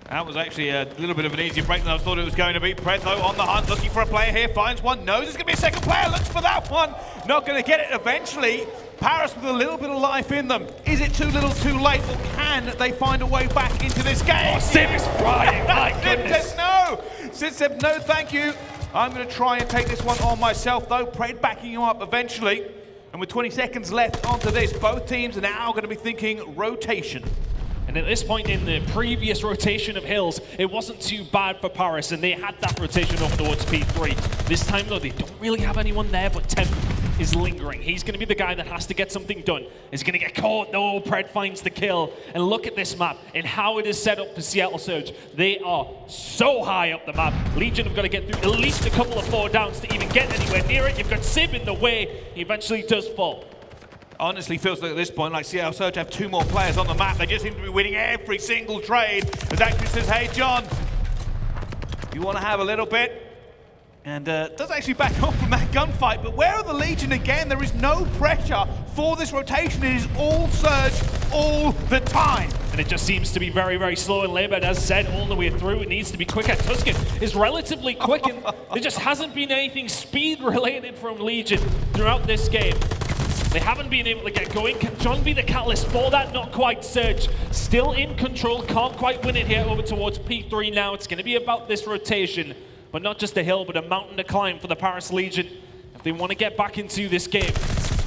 That was actually a little bit of an easier break than I thought it was going to be. Pred, though, on the hunt, looking for a player here. Finds one, knows there's going to be a second player. Looks for that one. Not going to get it eventually. Paris with a little bit of life in them. Is it too little too late, or can they find a way back into this game? Oh, Simp is flying, my goodness. Simp said no. Simp said no, thank you. I'm going to try and take this one on myself, though. Pred backing him up eventually. And with 20 seconds left onto this, both teams are now going to be thinking rotation. And at this point in the previous rotation of hills, it wasn't too bad for Paris, and they had that rotation over towards P3. This time, though, they don't really have anyone there, but Temp is lingering. He's going to be the guy that has to get something done. He's going to get caught. No, Pred finds the kill. And look at this map and how it is set up for Seattle Surge. They are so high up the map. Legion have got to get through at least a couple of 4 downs to even get anywhere near it. You've got Simp in the way. He eventually does fall. Honestly feels like at this point, like Seattle Surge have 2 more players on the map. They just seem to be winning every single trade. As Accuracy says, hey, John, you want to have a little bit? And does actually back off from that gunfight, but where are the Legion again? There is no pressure for this rotation. It is all Surge all the time. And it just seems to be very, very slow and labored. As said, all the way through, it needs to be quicker. Tuscan is relatively quick, and there just hasn't been anything speed-related from Legion throughout this game. They haven't been able to get going. Can John be the catalyst for that? Not quite. Surge still in control, can't quite win it here over towards P3 now. It's going to be about this rotation. But not just a hill, but a mountain to climb for the Paris Legion. If they want to get back into this game,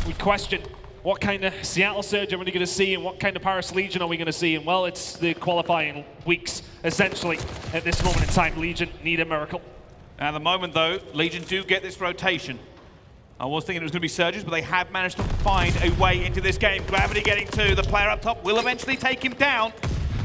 we question what kind of Seattle Surge are we going to see and what kind of Paris Legion are we going to see. And well, it's the qualifying weeks, essentially. At this moment in time, Legion need a miracle. At the moment, though, Legion do get this rotation. I was thinking it was going to be Surges, but they have managed to find a way into this game. Gravity getting to the player up top will eventually take him down.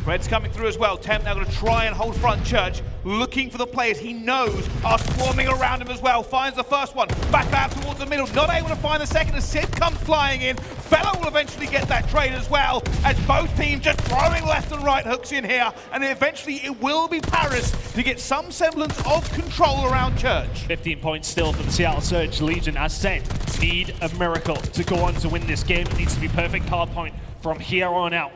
Red's coming through as well. Temp now going to try and hold front Church, looking for the players he knows are swarming around him as well. Finds the first one, back out towards the middle, not able to find the second as Sid comes flying in. Fellow will eventually get that trade as well, as both teams just throwing left and right hooks in here, and eventually it will be Paris to get some semblance of control around Church. 15 points still for the Seattle Surge. Legion, as said, need a miracle to go on to win this game. It needs to be perfect hard point from here on out.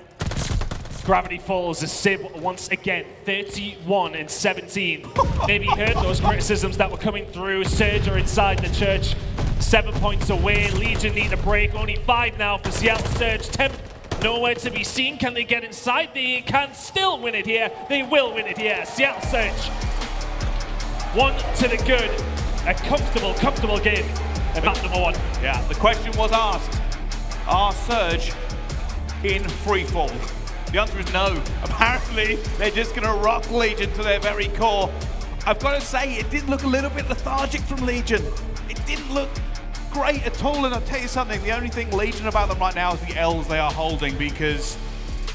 Gravity falls as Sib once again, 31 and 17. Maybe you heard those criticisms that were coming through. Surge are inside the Church, 7 points away. Legion need a break, only 5 now for Seattle Surge. Temp nowhere to be seen. Can they get inside? They can still win it here. They will win it here. Seattle Surge, 1 to the good. A comfortable game at map number 1. Yeah, the question was asked, are Surge in freefall? The answer is no. Apparently, they're just going to rock Legion to their very core. I've got to say, it did look a little bit lethargic from Legion. It didn't look great at all, and I'll tell you something, the only thing Legion about them right now is the L's they are holding, because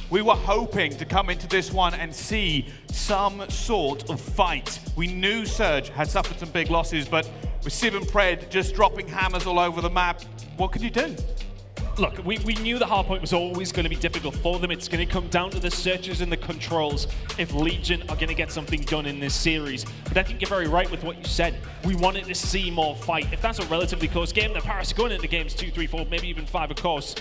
we were hoping to come into this one and see some sort of fight. We knew Surge had suffered some big losses, but with Sib and Pred just dropping hammers all over the map, what could you do? Look, we knew the hardpoint was always going to be difficult for them. It's going to come down to the searches and the controls if Legion are going to get something done in this series. But I think you're very right with what you said. We wanted to see more fight. If that's a relatively close game, then Paris are going into games 2, 3, 4, maybe even 5, of course,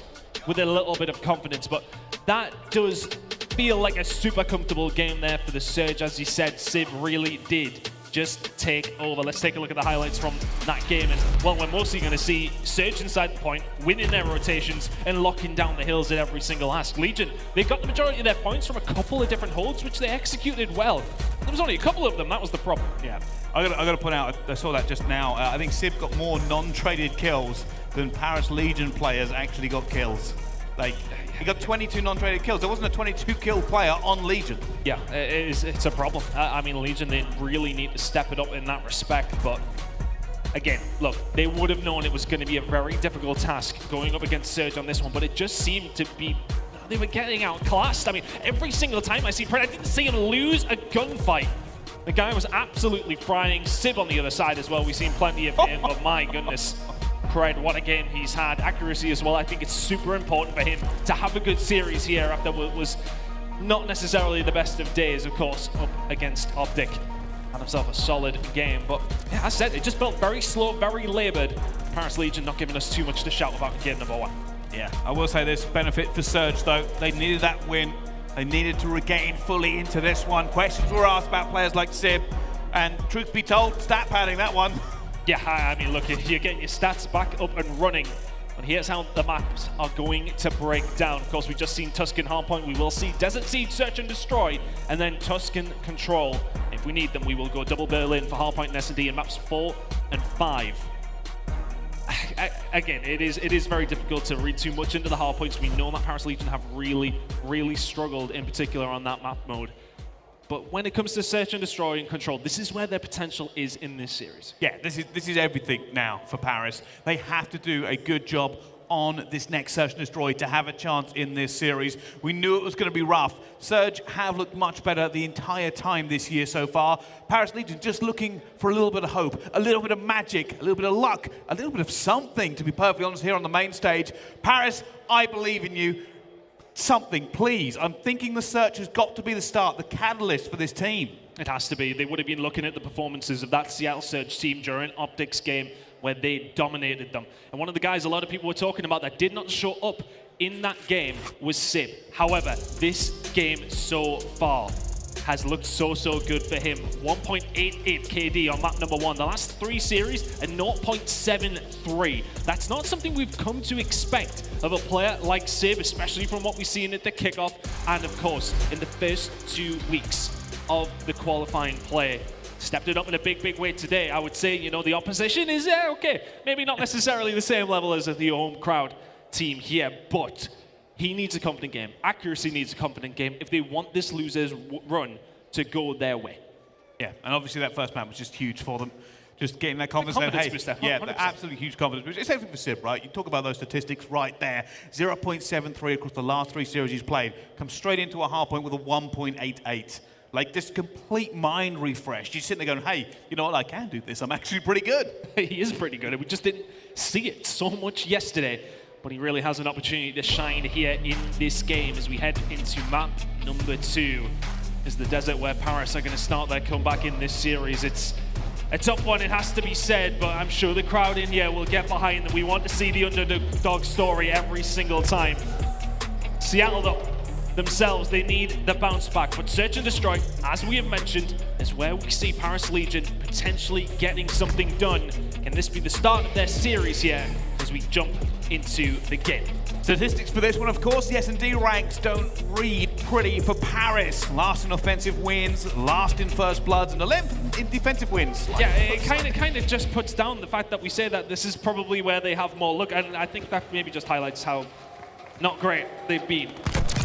with a little bit of confidence. But that does feel like a super comfortable game there for the Surge. As you said, Sib really did just take over. Let's take a look at the highlights from that game. And, well, we're mostly going to see Surge inside the point, winning their rotations, and locking down the hills at every single ask. Legion, they got the majority of their points from a couple of different holds, which they executed well. There was only a couple of them. That was the problem. Yeah, I got to point out, I saw that just now. I think Simp got more non-traded kills than Paris Legion players actually got kills. Like, he got 22 non-traded kills. There wasn't a 22-kill player on Legion. Yeah, it's a problem. I mean, Legion, they really need to step it up in that respect. But again, look, they would have known it was going to be a very difficult task going up against Surge on this one, but it just seemed to be, they were getting outclassed. I mean, every single time I see Pred, I didn't see him lose a gunfight. The guy was absolutely frying. Sib on the other side as well. We've seen plenty of him, but my goodness. Pred, what a game he's had. Accuracy as well. I think it's super important for him to have a good series here after what was not necessarily the best of days, of course, up against OpTic. Had himself a solid game, but yeah, as I said, it just felt very slow, very labored. Paris Legion not giving us too much to shout about game number one. Yeah, I will say this benefit for Surge though. They needed that win. They needed to regain fully into this one. Questions were asked about players like Sib, and truth be told, stat padding that one. Yeah, I mean, look, if you're getting your stats back up and running, and here's how the maps are going to break down. Of course, we've just seen Tuscan Hardpoint. We will see Desert Siege, Search and Destroy, and then Tuscan Control. If we need them, we will go double Berlin for Hardpoint and S&D in maps 4 and 5. Again, it is very difficult to read too much into the Hardpoints. We know that Paris Legion have really struggled, in particular on that map mode. But when it comes to Search and Destroy and Control, this is where their potential is in this series. Yeah, this is everything now for Paris. They have to do a good job on this next Search and Destroy to have a chance in this series. We knew it was going to be rough. Surge have looked much better the entire time this year so far. Paris Legion just looking for a little bit of hope, a little bit of magic, a little bit of luck, a little bit of something, to be perfectly honest, here on the main stage. Paris, I believe in you. Something, please. I'm thinking the Search has got to be the start, the catalyst for this team. It has to be. They would have been looking at the performances of that Seattle Surge team during OpTic's game where they dominated them. And one of the guys a lot of people were talking about that did not show up in that game was Sib. However, this game so far has looked so good for him. 1.88 KD on map number 1. The last 3 series, a 0.73. That's not something we've come to expect of a player like Sib, especially from what we've seen at the kickoff and, of course, in the first 2 weeks of the qualifying play. Stepped it up in a big way today. I would say, you know, the opposition is okay. Maybe not necessarily the same level as the home crowd team here, but he needs a confident game. Accuracy needs a confident game if they want this loser's run to go their way. Yeah, and obviously that first map was just huge for them. Just getting that confidence. Booster, yeah, the absolutely huge confidence boost. It's everything for Sib, right? You talk about those statistics right there. 0.73 across the last 3 series he's played. Comes straight into a hard point with a 1.88. Like, this complete mind refresh. You're sitting there going, hey, you know what, I can do this. I'm actually pretty good. He is pretty good. We just didn't see it so much yesterday. But he really has an opportunity to shine here in this game as we head into map number 2. Is the desert where Paris are going to start their comeback in this series. It's a tough one, it has to be said, but I'm sure the crowd in here will get behind them. We want to see the underdog story every single time. Seattle, though, themselves, they need the bounce back. But Search and Destroy, as we have mentioned, is where we see Paris Legion potentially getting something done. Can this be the start of their series here as we jump into the game? Statistics for this one, of course, the S&D ranks don't read pretty for Paris. Last in offensive wins, last in first bloods, and 11th in defensive wins. Yeah, it kind of just puts down the fact that we say that this is probably where they have more luck, and I think that maybe just highlights how not great they've been.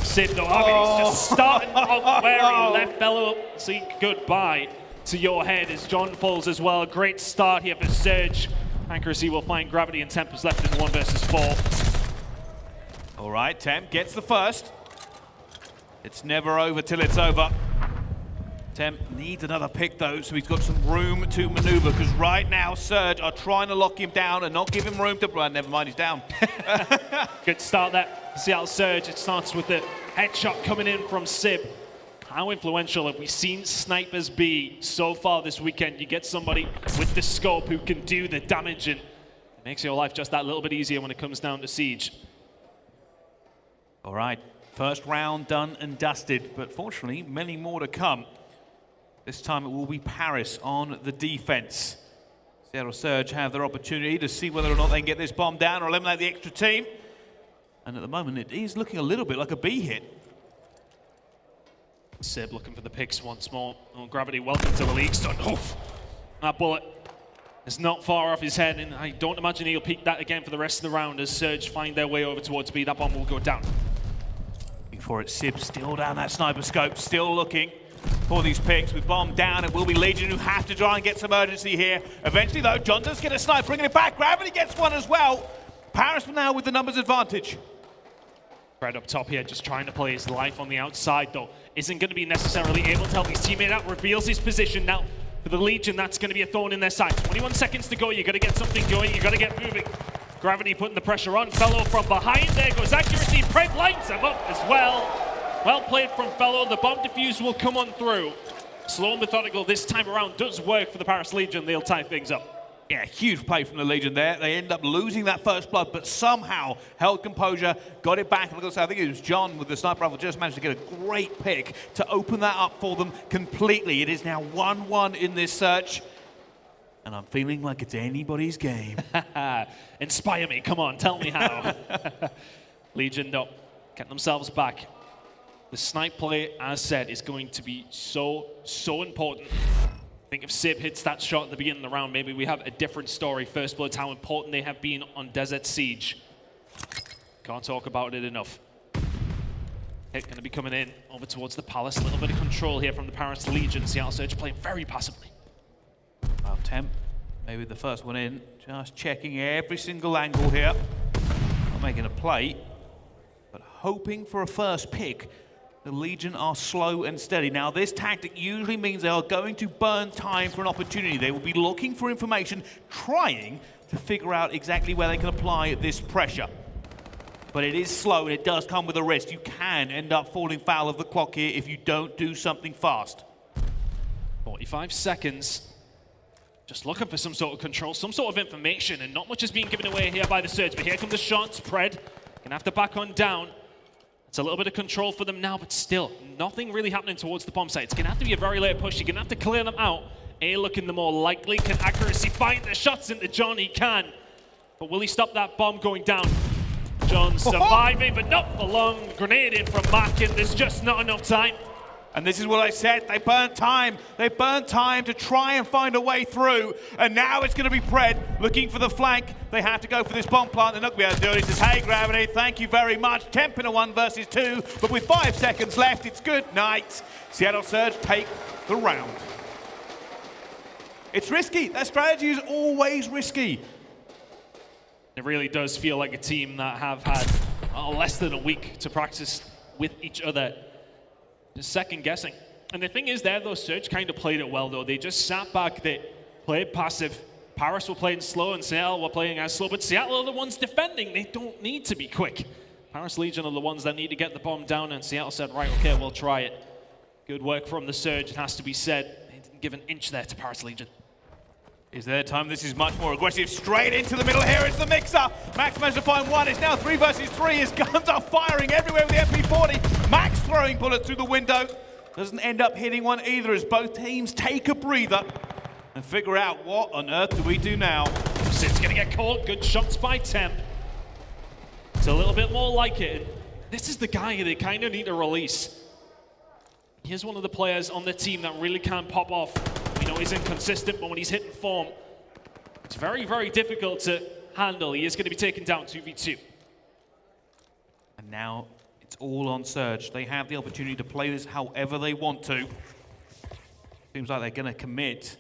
Sib, though, I mean, he's just starting off where he left fellow. See, goodbye to your head as John falls as well. Great start here for Surge. Accuracy will find Gravity and Temp is left in 1 versus 4. All right, Temp gets the first. It's never over till it's over. Temp needs another pick, though, so he's got some room to maneuver, because right now Surge are trying to lock him down and not give him room to... Well, never mind, he's down. Good start there. Seattle Surge, it starts with the headshot coming in from Sib. How influential have we seen snipers be so far this weekend? You get somebody with the scope who can do the damage, and it makes your life just that little bit easier when it comes down to Siege. All right, first round done and dusted, but fortunately, many more to come. This time it will be Paris on the defense. Seattle Surge have their opportunity to see whether or not they can get this bomb down or eliminate the extra team. And at the moment, it is looking a little bit like a B hit. Sib looking for the picks once more. Oh, Gravity, welcome to the league. Oof. That bullet is not far off his head, and I don't imagine he'll peek that again for the rest of the round as Surge find their way over towards B. That bomb will go down. Before it, Sib still down that sniper scope, still looking for these picks. With bomb down, it will be Legion who have to try and get some urgency here. Eventually, though, John does get a snipe, bringing it back. Gravity gets one as well. Paris now with the numbers advantage. Right up top here, just trying to play his life on the outside, though. Isn't going to be necessarily able to help his teammate out. Reveals his position now. For the Legion, that's going to be a thorn in their side. 21 seconds to go. You've got to get something going. You've got to get moving. Gravity putting the pressure on. Fellow from behind. There goes accuracy. Pred lights him up as well. Well played from Fellow. The bomb defuse will come on through. Slow and methodical this time around does work for the Paris Legion. They'll tie things up. Yeah, huge play from the Legion there. They end up losing that first blood, but somehow held composure, got it back. I think it was John with the sniper rifle just managed to get a great pick to open that up for them completely. It is now 1-1 in this search. And I'm feeling like it's anybody's game. Inspire me, come on, tell me how. Legion, no, getting themselves back. The snipe play, as said, is going to be so important. I think if Sib hits that shot at the beginning of the round, maybe we have a different story. First Blood's how important they have been on Desert Siege. Can't talk about it enough. Hit going to be coming in over towards the Palace. A little bit of control here from the Paris Legion. Seattle Surge playing very passively. Well, Temp, maybe the first one in. Just checking every single angle here. Not making a play, but hoping for a first pick. The Legion are slow and steady. Now, this tactic usually means they are going to burn time for an opportunity. They will be looking for information, trying to figure out exactly where they can apply this pressure. But it is slow, and it does come with a risk. You can end up falling foul of the clock here if you don't do something fast. 45 seconds. Just looking for some sort of control, some sort of information, and not much is being given away here by the Surge. But here come the shots. Pred gonna have to back on down. It's a little bit of control for them now, but still, nothing really happening towards the bomb site. It's going to have to be a very late push. You're going to have to clear them out. A looking the more likely. Can accuracy find the shots into John? He can. But will he stop that bomb going down? John surviving, but not for long. Grenade in from Mack, and there's just not enough time. And this is what I said. They burnt time. They burnt time to try and find a way through. And now it's going to be Pred looking for the flank. They have to go for this bomb plant. They're not going to be able to do it. He says, hey, Gravity, thank you very much. Temp in a 1 versus 2. But with 5 seconds left, it's good night. Seattle Surge take the round. It's risky. That strategy is always risky. It really does feel like a team that have had less than a week to practice with each other. Just second guessing. And the thing is there, though, Surge kind of played it well, though. They just sat back, they played passive. Paris were playing slow and Seattle were playing as slow, but Seattle are the ones defending. They don't need to be quick. Paris Legion are the ones that need to get the bomb down, and Seattle said, right, okay, we'll try it. Good work from the Surge, it has to be said. They didn't give an inch there to Paris Legion. Is their time? This is much more aggressive. Straight into the middle here. It's the mixer. Max managed to find one. It's now 3 versus 3. His guns are firing everywhere with the MP40. Max throwing bullets through the window. Doesn't end up hitting one either as both teams take a breather and figure out what on earth do we do now. Sid's gonna get caught. Good shots by Temp. It's a little bit more like it. This is the guy they kind of need to release. Here's one of the players on the team that really can pop off. We know he's inconsistent, but when he's hitting form, it's very, very difficult to handle. He is going to be taken down 2v2. And now it's all on Surge. They have the opportunity to play this however they want to. Seems like they're going to commit.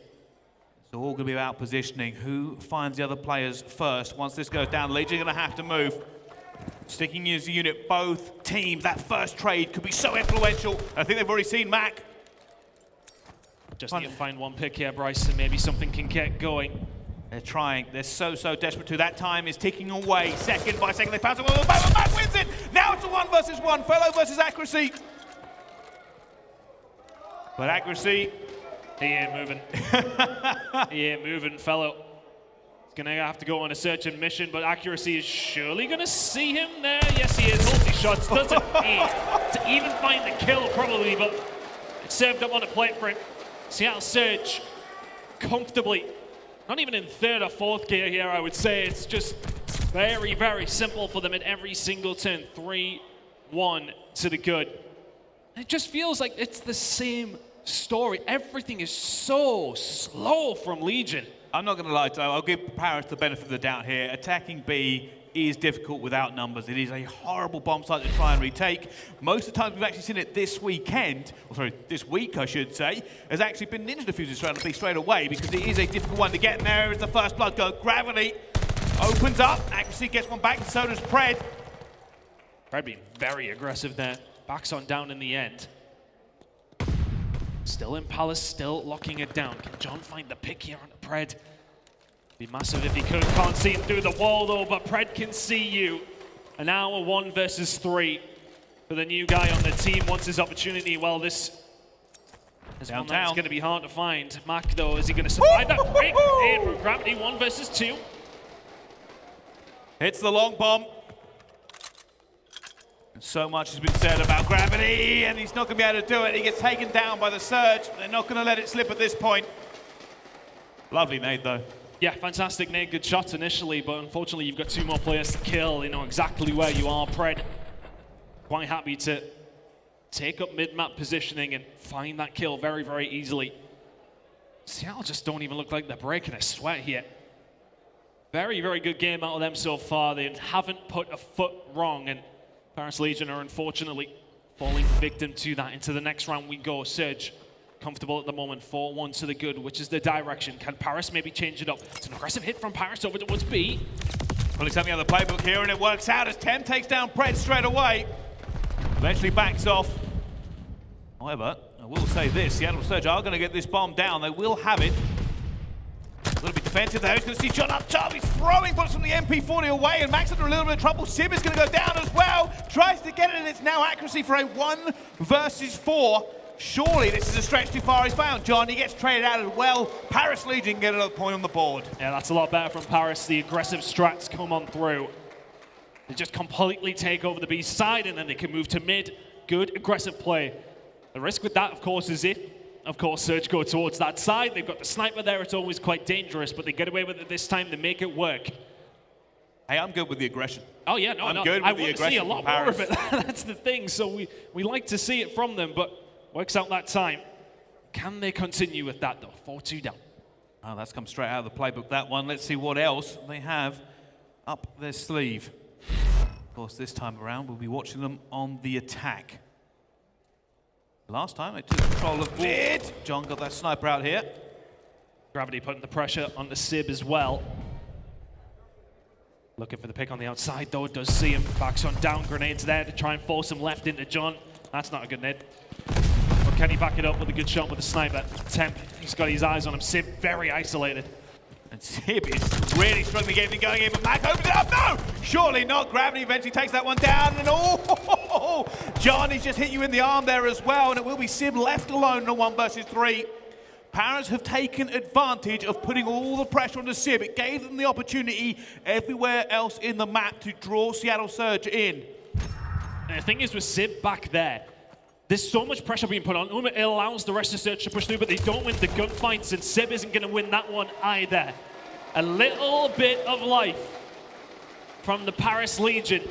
It's all going to be about positioning. Who finds the other players first? Once this goes down, Legion are going to have to move. Sticking his unit, both teams. That first trade could be so influential. I think they've already seen Mack. Just need to find one pick here, Bryce, and maybe something can get going. They're trying. They're so desperate to. That time is ticking away. Second by second, they found someone. Mack wins it. Now it's a 1 versus 1. Fellow versus accuracy. But accuracy. He ain't moving. He ain't moving, Fellow. He's gonna have to go on a searching mission, but accuracy is surely gonna see him there. Yes, he is. Multi-shots. Doesn't need to even find the kill, probably, but it served up on a plate for him. Seattle Surge comfortably, not even in third or fourth gear here, I would say. It's just very, very simple for them at every single turn. 3-1 to the good. It just feels like it's the same story. Everything is so slow from Legion. I'm not going to lie, though. I'll give Paris the benefit of the doubt here. Attacking B is difficult without numbers. It is a horrible bomb site to try and retake. Most of the times we've actually seen it this weekend, or sorry, this week, I should say, has actually been Ninja Diffusers straight away because it is a difficult one to get in there. As the first blood go, Gravity opens up, accuracy gets one back, and so does Pred. Pred being very aggressive there. Backs on down in the end. Still in Palace, still locking it down. Can John find the pick here on Pred? Be massive if he could. Can't see him through the wall though, but Pred can see you. And now a 1 versus 3 for the new guy on the team. Wants his opportunity. Well, this is one that's going to be hard to find. Mack though, is he going to survive that? Great aid from Gravity, 1 versus 2. Hits the long bomb. And so much has been said about Gravity, and he's not going to be able to do it. He gets taken down by the Surge. They're not going to let it slip at this point. Lovely nade, though. Yeah, fantastic nade. Good shots initially, but unfortunately you've got 2 more players to kill. They know exactly where you are. Pred quite happy to take up mid-map positioning and find that kill very, very easily. Seattle just don't even look like they're breaking a sweat here. Very, very good game out of them so far. They haven't put a foot wrong, and Paris Legion are unfortunately falling victim to that. Into the next round we go. Surge comfortable at the moment, 4-1 to the good, which is the direction. Can Paris maybe change it up? It's an aggressive hit from Paris over towards B. Pulling something out of the playbook here, and it works out as Tem takes down Pred straight away. Eventually backs off. However, I will say this, Seattle Surge are going to get this bomb down. They will have it. A little bit defensive there. He's going to see John up top. He's throwing bullets from the MP40 away, and Mack's under a little bit of trouble. Sib is going to go down as well. Tries to get it, and it's now accuracy for a 1 versus 4. Surely this is a stretch too far. He's found John. He gets traded out as well. Paris Legion get another point on the board. Yeah, that's a lot better from Paris. The aggressive strats come on through. They just completely take over the B side, and then they can move to mid. Good aggressive play. The risk with that, of course, is if, of course, Surge go towards that side. They've got the sniper there. It's always quite dangerous, but they get away with it this time. They make it work. Hey, I'm good with the aggression. Oh, yeah, no, I'm good with the aggression. I want to see a lot more of it. That's the thing. So we like to see it from them, but works out that time. Can they continue with that, though? 4-2 down. Oh, that's come straight out of the playbook, that one. Let's see what else they have up their sleeve. Of course, this time around, we'll be watching them on the attack. Last time, they took control of mid. John got that sniper out here. Gravity putting the pressure on the Sib as well. Looking for the pick on the outside, though. Does see him. Backs on down. Grenades there to try and force him left into John. That's not a good nade. But can he back it up with a good shot with the sniper? Temp, he's got his eyes on him. Sib very isolated. And Sib is really struggling to get anything going here, but Mack opens it up. No! Surely not. Gravity eventually takes that one down. And oh, John, he's just hit you in the arm there as well. And it will be Sib left alone in a 1 versus 3. Paris have taken advantage of putting all the pressure on the Sib. It gave them the opportunity everywhere else in the map to draw Seattle Surge in. And the thing is with Sib back there, there's so much pressure being put on them. It allows the rest of Surge to push through, but they don't win the gunfights, and Sib isn't going to win that one either. A little bit of life from the Paris Legion.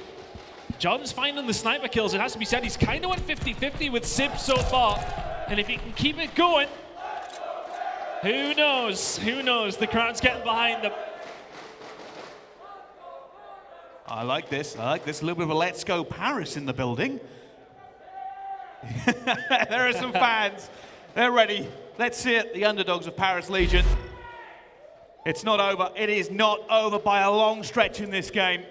John's finding the sniper kills. It has to be said, he's kind of went 50-50 with Sib so far. And if he can keep it going, who knows? Who knows? The crowd's getting behind them. I like this. I like this. A little bit of a let's go Paris in the building. There are some fans. They're ready. Let's see it. The underdogs of Paris Legion. It's not over. It is not over by a long stretch in this game.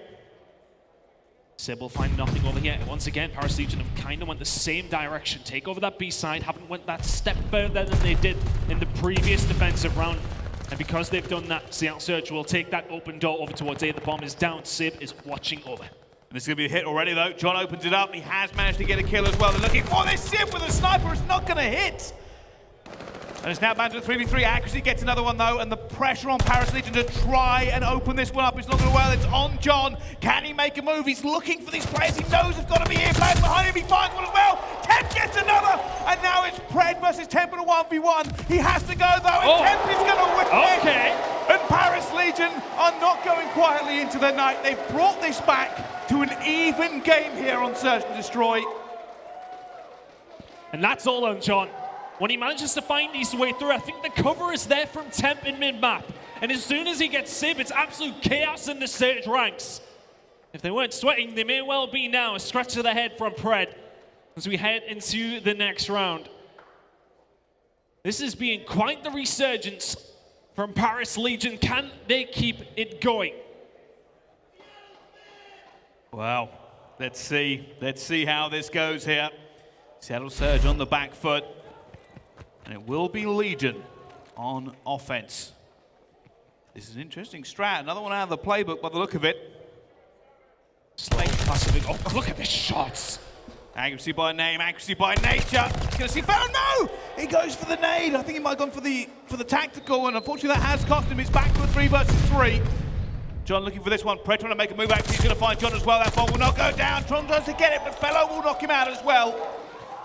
Sib will find nothing over here. Once again, Paris Legion have kind of went the same direction. Take over that B side. Haven't went that step further than they did in the previous defensive round. And because they've done that, Seattle Surge will take that open door over towards A. The bomb is down. Sib is watching over. And this is going to be a hit already, though. John opens it up. He has managed to get a kill as well. They're looking for this Sib with a sniper. It's not going to hit. And it's now back to the 3v3. aBeZy gets another one though, and the pressure on Paris Legion to try and open this one up is not going to well. It's on John. Can he make a move? He's looking for these players. He knows they've got to be here. Players behind him. He finds one as well. Temp gets another. And now it's Pred versus Temp in a 1v1. He has to go though, and Temp is going to win it. Okay. And Paris Legion are not going quietly into the night. They've brought this back to an even game here on Search and Destroy. And that's all on John. When he manages to find his way through, I think the cover is there from Temp in mid-map. And as soon as he gets Simp, it's absolute chaos in the Surge ranks. If they weren't sweating, they may well be now. A scratch to the head from Pred as we head into the next round. This has been quite the resurgence from Paris Legion. Can they keep it going? Wow, let's see how this goes here. Seattle Surge on the back foot. And it will be Legion on offense. This is an interesting strat. Another one out of the playbook by the look of it. Slate passive. Oh, look at the shots. aBeZy by name, aBeZy by nature. He's going to see foul. No! He goes for the nade. I think he might have gone for the tactical, and unfortunately that has cost him. It's back to a 3 versus 3. John looking for this one. Pred trying to make a move. aBeZy's going to find John as well. That ball will not go down. Tron tries to get it, but Fellow will knock him out as well.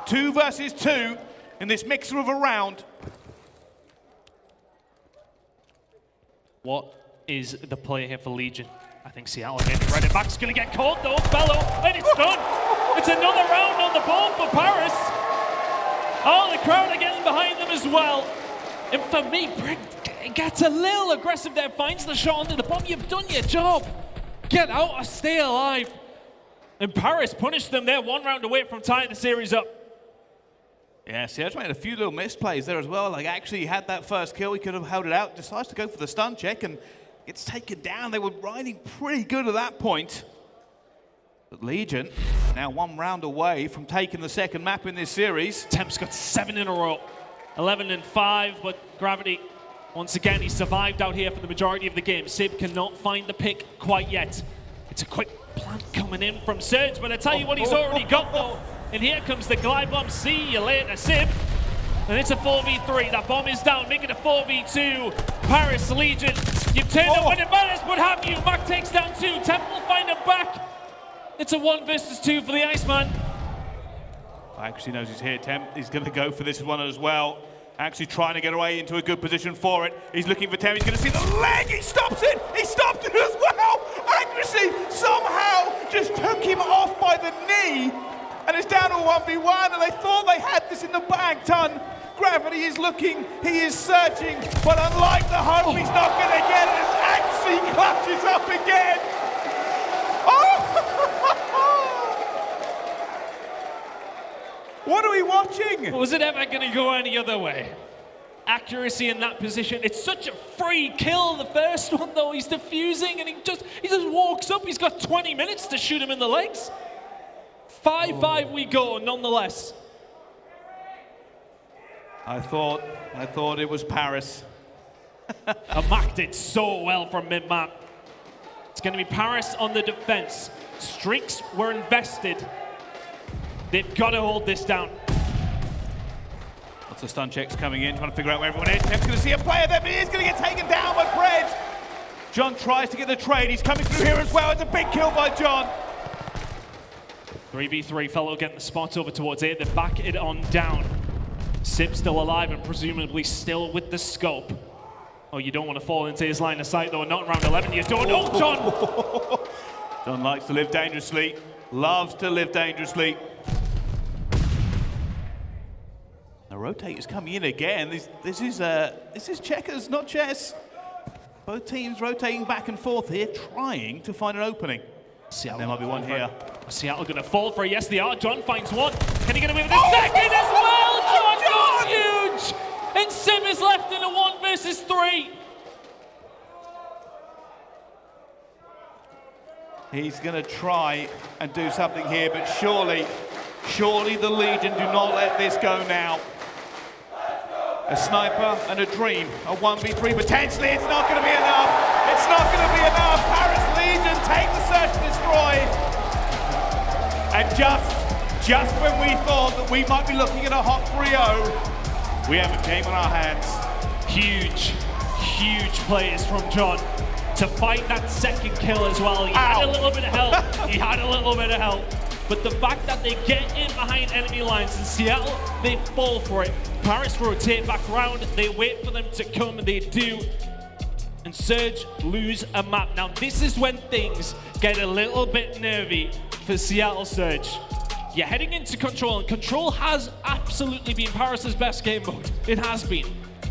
2 versus 2. In this mixer of a round. What is the play here for Legion? I think Seattle are getting ready. Mack's going to get caught though, Fellow, and it's done. It's another round on the board for Paris. Oh, the crowd are getting behind them as well. And for me, Pred gets a little aggressive there, finds the shot under the bomb. You've done your job. Get out or stay alive. And Paris punished them there, 1 round away from tying the series up. Yeah, Serge made a few little misplays there as well. Like, actually, he had that first kill. He could have held it out. Decides to go for the stun check and gets taken down. They were riding pretty good at that point. But Legion now 1 round away from taking the second map in this series. Temp's got 7 in a row. 11 and 5, but Gravity, once again, he survived out here for the majority of the game. Simp cannot find the pick quite yet. It's a quick plant coming in from Surge, but I tell you what he's already got, though. And here comes the glide bomb. See you later, Simp. And it's a 4v3. That bomb is down, making it a 4v2. Paris Legion, you've turned up when it matters. What have you? Mack takes down 2. Temp will find him back. It's a 1 versus 2 for the Iceman. aBeZy knows he's here. Temp, he's going to go for this one as well. Actually trying to get away into a good position for it. He's looking for Temp. He's going to see the leg. He stops it. He stopped it as well. aBeZy somehow just took him off by the knee. And it's down to a 1v1, and they thought they had this in the bag ton. Gravity is looking, he is searching, but unlike the hope, he's not going to get it as aBeZy clutches up again. Oh! What are we watching? Was it ever going to go any other way? Accuracy in that position. It's such a free kill, the first one, though. He's defusing, and he just walks up. He's got 20 minutes to shoot him in the legs. 5-5 we go, nonetheless. I thought it was Paris. And Mack did so well from mid-map. It's going to be Paris on the defense. Streaks were invested. They've got to hold this down. Lots of stun checks coming in, trying to figure out where everyone is. Temp's going to see a player there, but he is going to get taken down by Pred. John tries to get the trade. He's coming through here as well. It's a big kill by John. 3v3, Fellow getting the spot over towards A. They back it on down. Simp still alive and presumably still with the scope. Oh, you don't want to fall into his line of sight, though. Not around 11. You don't. Oh, John! John likes to live dangerously. Loves to live dangerously. The rotate is coming in again. This is checkers, not chess. Both teams rotating back and forth here, trying to find an opening. Seattle there might be one here. Seattle going to fall for it. Yes, they are. John finds one. Can he get away with the second as well? John goes huge! And Simp is left in a 1 versus 3. He's going to try and do something here, but surely the Legion do not let this go now. A sniper and a dream, a 1v3 potentially. It's not going to be enough. It's not going to be enough. Paris Legion take the search and destroy. And just when we thought that we might be looking at a hot 3-0, We have a game on our hands. Huge plays from John to find that second kill as well. He had a little bit of help. But the fact that they get in behind enemy lines in Seattle, they fall for it. Paris rotate back around, they wait for them to come, and they do. And Surge lose a map. Now this is when things get a little bit nervy for Seattle Surge. You're heading into Control, and Control has absolutely been Paris' best game mode. It has been.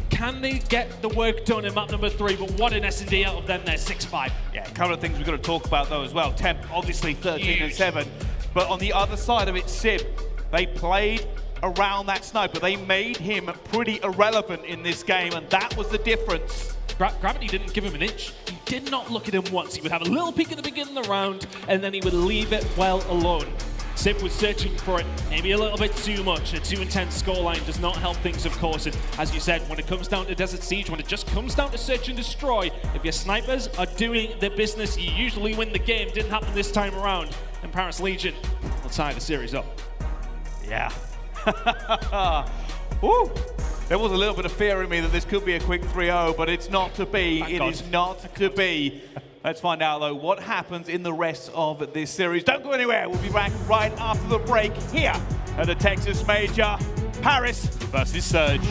Can they get the work done in map number 3? But what an S&D out of them there, 6-5. Yeah, a couple of things we've got to talk about though as well. Temp, obviously 13 and 7. But on the other side of it, Simp, they played around that sniper. They made him pretty irrelevant in this game, and that was the difference. Gravity didn't give him an inch. He did not look at him once. He would have a little peek at the beginning of the round, and then he would leave it well alone. Simp was searching for it, maybe a little bit too much. A too intense scoreline does not help things, of course. And as you said, when it comes down to Desert Siege, when it just comes down to search and destroy, if your snipers are doing their business, you usually win the game. Didn't happen this time around, and Paris Legion will tie the series up. Yeah. Woo. There was a little bit of fear in me that this could be a quick 3-0, but it's not to be. It is not to be. Let's find out, though, what happens in the rest of this series. Don't go anywhere. We'll be back right after the break here at the Texas Major. Paris versus Surge.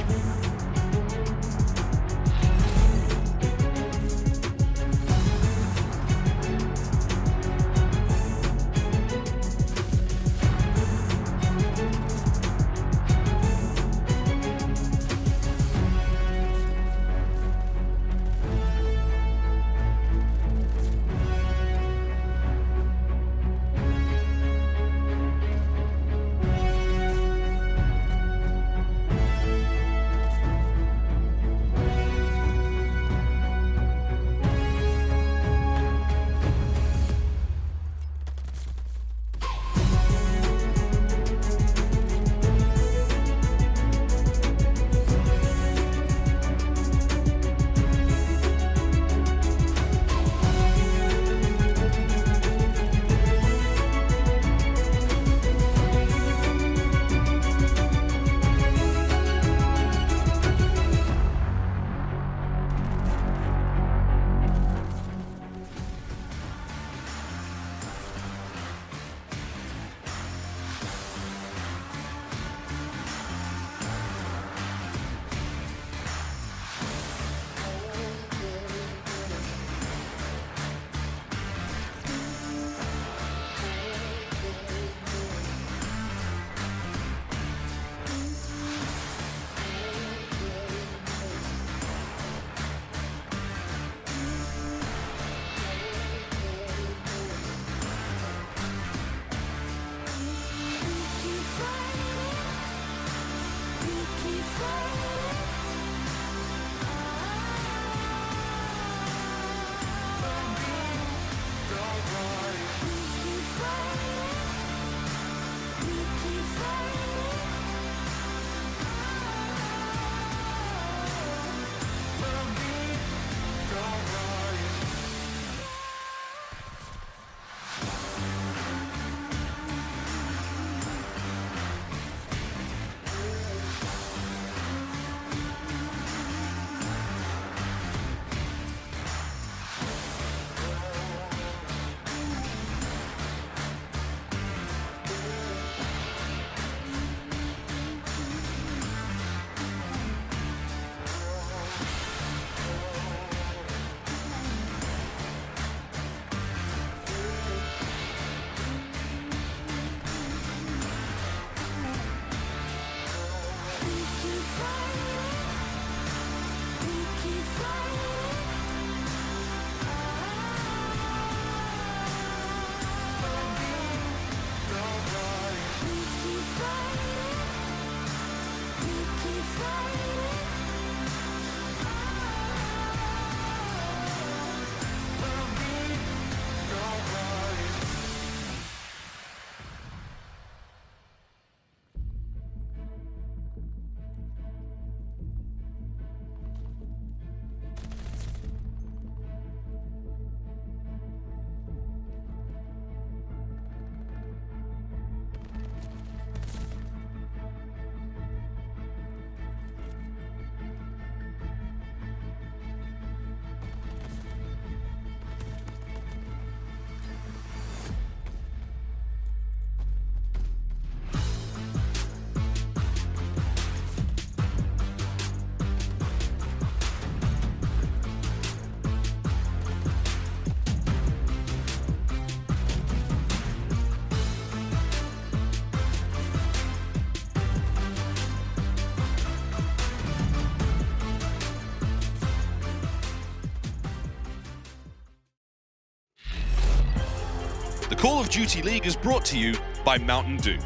The Call of Duty League is brought to you by Mountain Dew.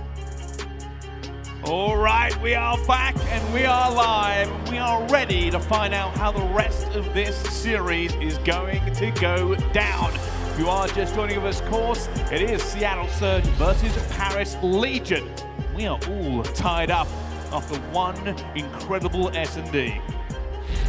All right, we are back and we are live. We are ready to find out how the rest of this series is going to go down. If you are just joining us, of course, it is Seattle Surge versus Paris Legion. We are all tied up after one incredible S&D.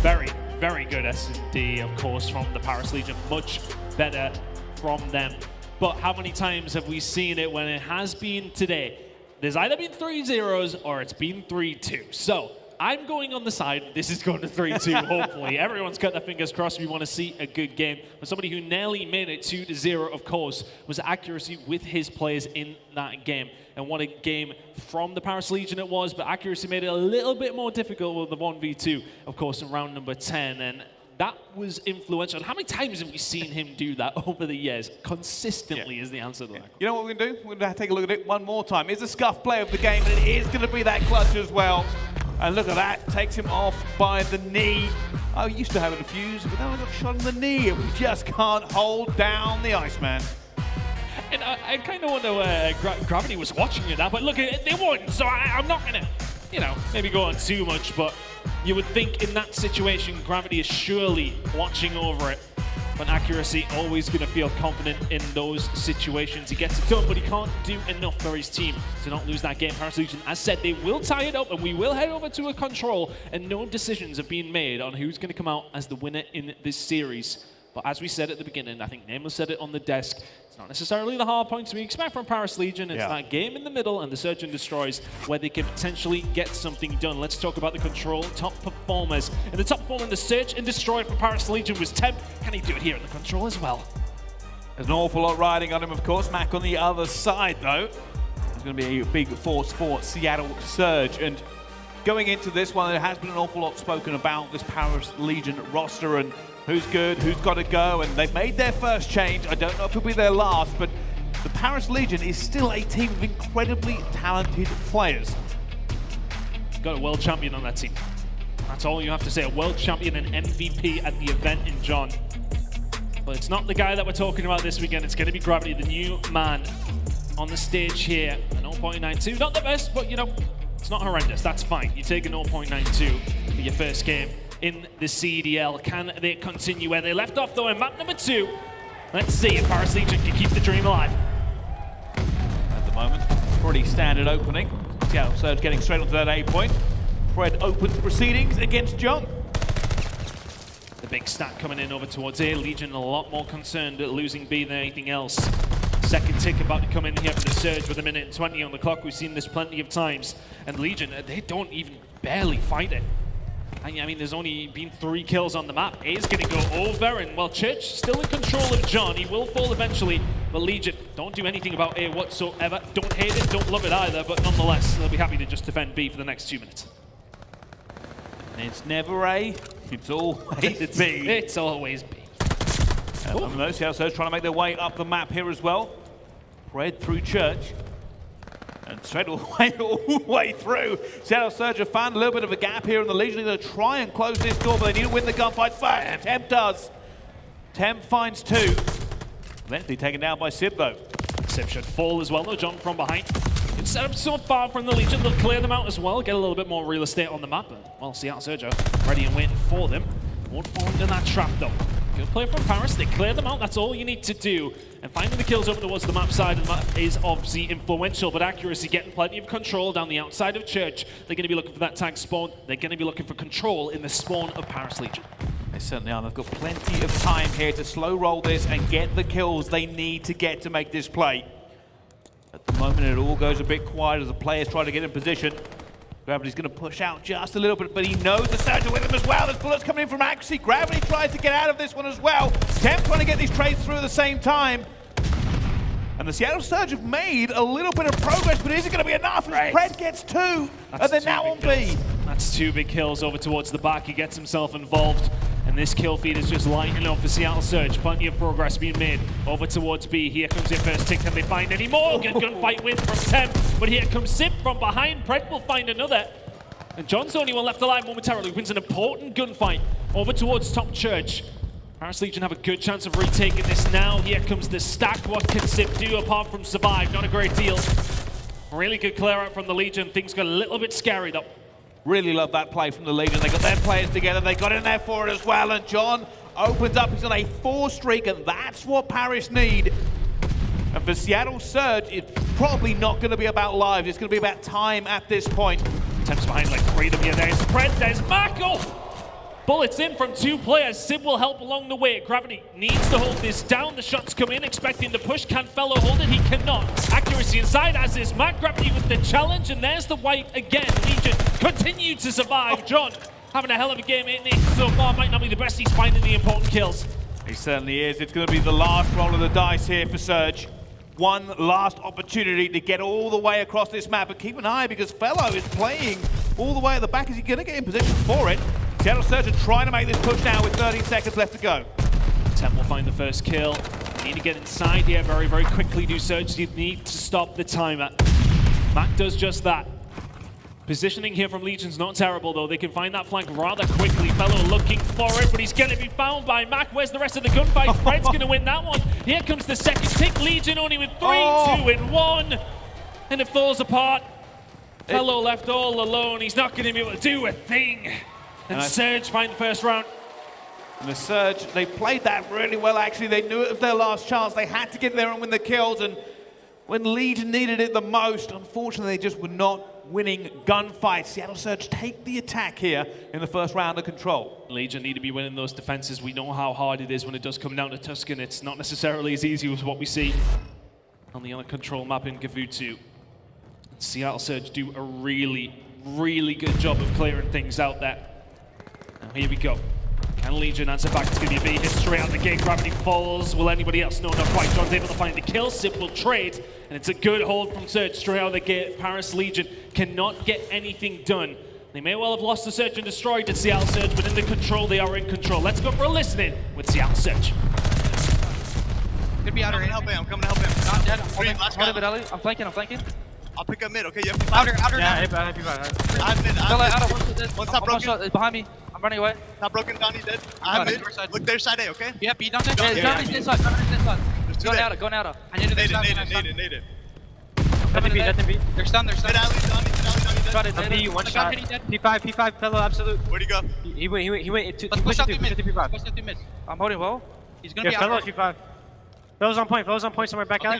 Very, very good S&D, of course, from the Paris Legion. Much better from them. But how many times have we seen it when it has been today? There's either been 3-0s or it's been 3-2. So I'm going on the side, this is going to 3-2, hopefully. Everyone's got their fingers crossed. We want to see a good game. But somebody who nearly made it 2-0, of course, was accuracy with his players in that game. And what a game from the Paris Legion it was, but accuracy made it a little bit more difficult with the 1v2, of course, in round number 10. And that was influential. How many times have we seen him do that over the years? Consistently is the answer to that. You know what we're going to do? We're going to take a look at it one more time. It's a scuff play of the game, and it is going to be that clutch as well. And look at that, takes him off by the knee. I used to have a defuse, but now I got shot in the knee, and we just can't hold down the Iceman. And I kind of wonder where Gravity was watching it now, but look, they won, so I'm not going to, you know, maybe go on too much, but you would think in that situation, Gravity is surely watching over it. But accuracy, always going to feel confident in those situations. He gets it done, but he can't do enough for his team to not lose that game. Paris Legion, as said, they will tie it up, and we will head over to a control, and no decisions have been made on who's going to come out as the winner in this series. But as we said at the beginning, I think Nameless said it on the desk, it's not necessarily the hard points we expect from Paris Legion. It's that game in the middle and the Search and Destroys where they can potentially get something done. Let's talk about the control top performers. And the top performer in the Search and Destroy for Paris Legion was Temp. Can he do it here in the control as well? There's an awful lot riding on him, of course. Mack on the other side, though. There's going to be a big force for Seattle Surge. And going into this one, there has been an awful lot spoken about this Paris Legion roster and who's good, who's got to go, and they've made their first change. I don't know if it'll be their last, but the Paris Legion is still a team of incredibly talented players. Got a world champion on that team. That's all you have to say, a world champion and MVP at the event in John. But it's not the guy that we're talking about this weekend. It's going to be Gravity, the new man on the stage here. A 0.92, not the best, but you know, it's not horrendous. That's fine. You take a 0.92 for your first game in the CDL. Can they continue where they left off, though, in map number 2? Let's see if Paris Legion can keep the dream alive. At the moment, pretty standard opening. Seattle Surge getting straight onto that A point. Fred opens proceedings against John. The big stack coming in over towards A. Legion a lot more concerned at losing B than anything else. Second tick about to come in here for the Surge with 1:20 on the clock. We've seen this plenty of times. And Legion, they don't even barely fight it. I mean, there's only been 3 kills on the map. A's going to go over, and well, Church still in control of John. He will fall eventually, but Legion don't do anything about A whatsoever. Don't hate it, don't love it either, but nonetheless, they'll be happy to just defend B for the next 2 minutes. And it's never A, it's always B. It's always B. And those Seattle Surge trying to make their way up the map here as well. Fred through Church. And straight all the way through. Seattle Surge have found a little bit of a gap here in the Legion. They're going to try and close this door, but they need to win the gunfight first. Temp does. Temp finds 2. Eventually taken down by Simp, though. Simp should fall as well, though. John from behind. It's set up so far from the Legion. They'll clear them out as well, get a little bit more real estate on the map. But, well, Seattle Surge are ready and waiting for them. Won't fall into that trap, though. Good play from Paris. They clear them out. That's all you need to do. And finding the kills over towards the map side is obviously influential, but accuracy getting plenty of control down the outside of Church. They're going to be looking for that tag spawn. They're going to be looking for control in the spawn of Paris Legion. They certainly are. They've got plenty of time here to slow roll this and get the kills they need to get to make this play. At the moment, it all goes a bit quiet as the players try to get in position. Gravity's going to push out just a little bit, but he knows the Surge are with him as well. There's bullets coming in from accuracy. Gravity tries to get out of this one as well. Temp trying to get these trades through at the same time. And the Seattle Surge have made a little bit of progress, but is it going to be enough? Fred gets 2, and they're now on B. That's 2 big kills over towards the back. He gets himself involved. And this kill feed is just lighting up for Seattle Surge. Plenty of progress being made over towards B. Here comes their first tick. Can they find any more? Good gunfight win from Temp. But here comes Simp from behind. Pred will find another. And John's the only one left alive momentarily. Wins an important gunfight over towards top Church. Paris Legion have a good chance of retaking this now. Here comes the stack. What can Simp do apart from survive? Not a great deal. Really good clear out from the Legion. Things got a little bit scary though. Really love that play from the Legion. They got their players together. They got in there for it as well. And John opens up. He's on a 4 streak, and that's what Paris need. And for Seattle Surge, it's probably not going to be about lives. It's going to be about time at this point. Attempts behind like 3 of them here. There's Fred, there's Mack. Oh! Bullets in from 2 players. Simp will help along the way. Gravity needs to hold this down. The shots come in, expecting the push. Can Fellow hold it? He cannot. Accuracy inside, as is Mack. Gravity with the challenge, and there's the wipe again. Legion continue to survive. John having a hell of a game in it so far. Might not be the best. He's finding the important kills. He certainly is. It's going to be the last roll of the dice here for Surge. One last opportunity to get all the way across this map. But keep an eye, because Fellow is playing all the way at the back. Is he going to get in position for it? Seattle Surge are trying to make this push now with 13 seconds left to go. Temp will find the first kill. Need to get inside here very, very quickly. Do Surge need to stop the timer. Mack does just that. Positioning here from Legion's not terrible though. They can find that flank rather quickly. Fellow looking for it, but he's going to be found by Mack. Where's the rest of the gunfight? Fred's going to win that one. Here comes the second tick. Legion only with 3, 2, and 1. And it falls apart. Fellow left all alone. He's not going to be able to do a thing. And Surge find the first round. And the Surge, they played that really well actually. They knew it was their last chance. They had to get there and win the kills. And when Legion needed it the most, unfortunately they just were not winning gunfights. Seattle Surge take the attack here in the first round of Control. Legion need to be winning those defenses. We know how hard it is when it does come down to Tuscan. It's not necessarily as easy as what we see on the other Control map in Gavutu. Seattle Surge do a really, really good job of clearing things out there. Now here we go. Can Legion answer back? It's going to be a big hit straight out the gate. Gravity falls. Will anybody else? No, not quite. John's able to find the kill. Simp will trade. And it's a good hold from Surge straight out of the gate. Paris Legion cannot get anything done. They may well have lost the Search and destroyed the Seattle Surge, but in the Control, they are in control. Let's go for a listening with Seattle Surge. Could be outer. I'm coming to help him. Not dead. I'm flanking. I'll pick up mid, okay? You have to outer. Yeah, I'm mid. One stop broken. It's behind me. I'm running away. Top broken, Donnie dead. I'm mid. Look their side A, okay? Yeah, beat down there. Donnie's inside. Go now. I need to nade it. Nothing beat. They're stunned. Mid alley, Donnie dead. P, one shot. P5, Fellow, absolute. Where'd he go? He went to P5. Push up to mid. I'm holding well. He's gonna be out. Fellow P5. Fellow's on point somewhere back alley.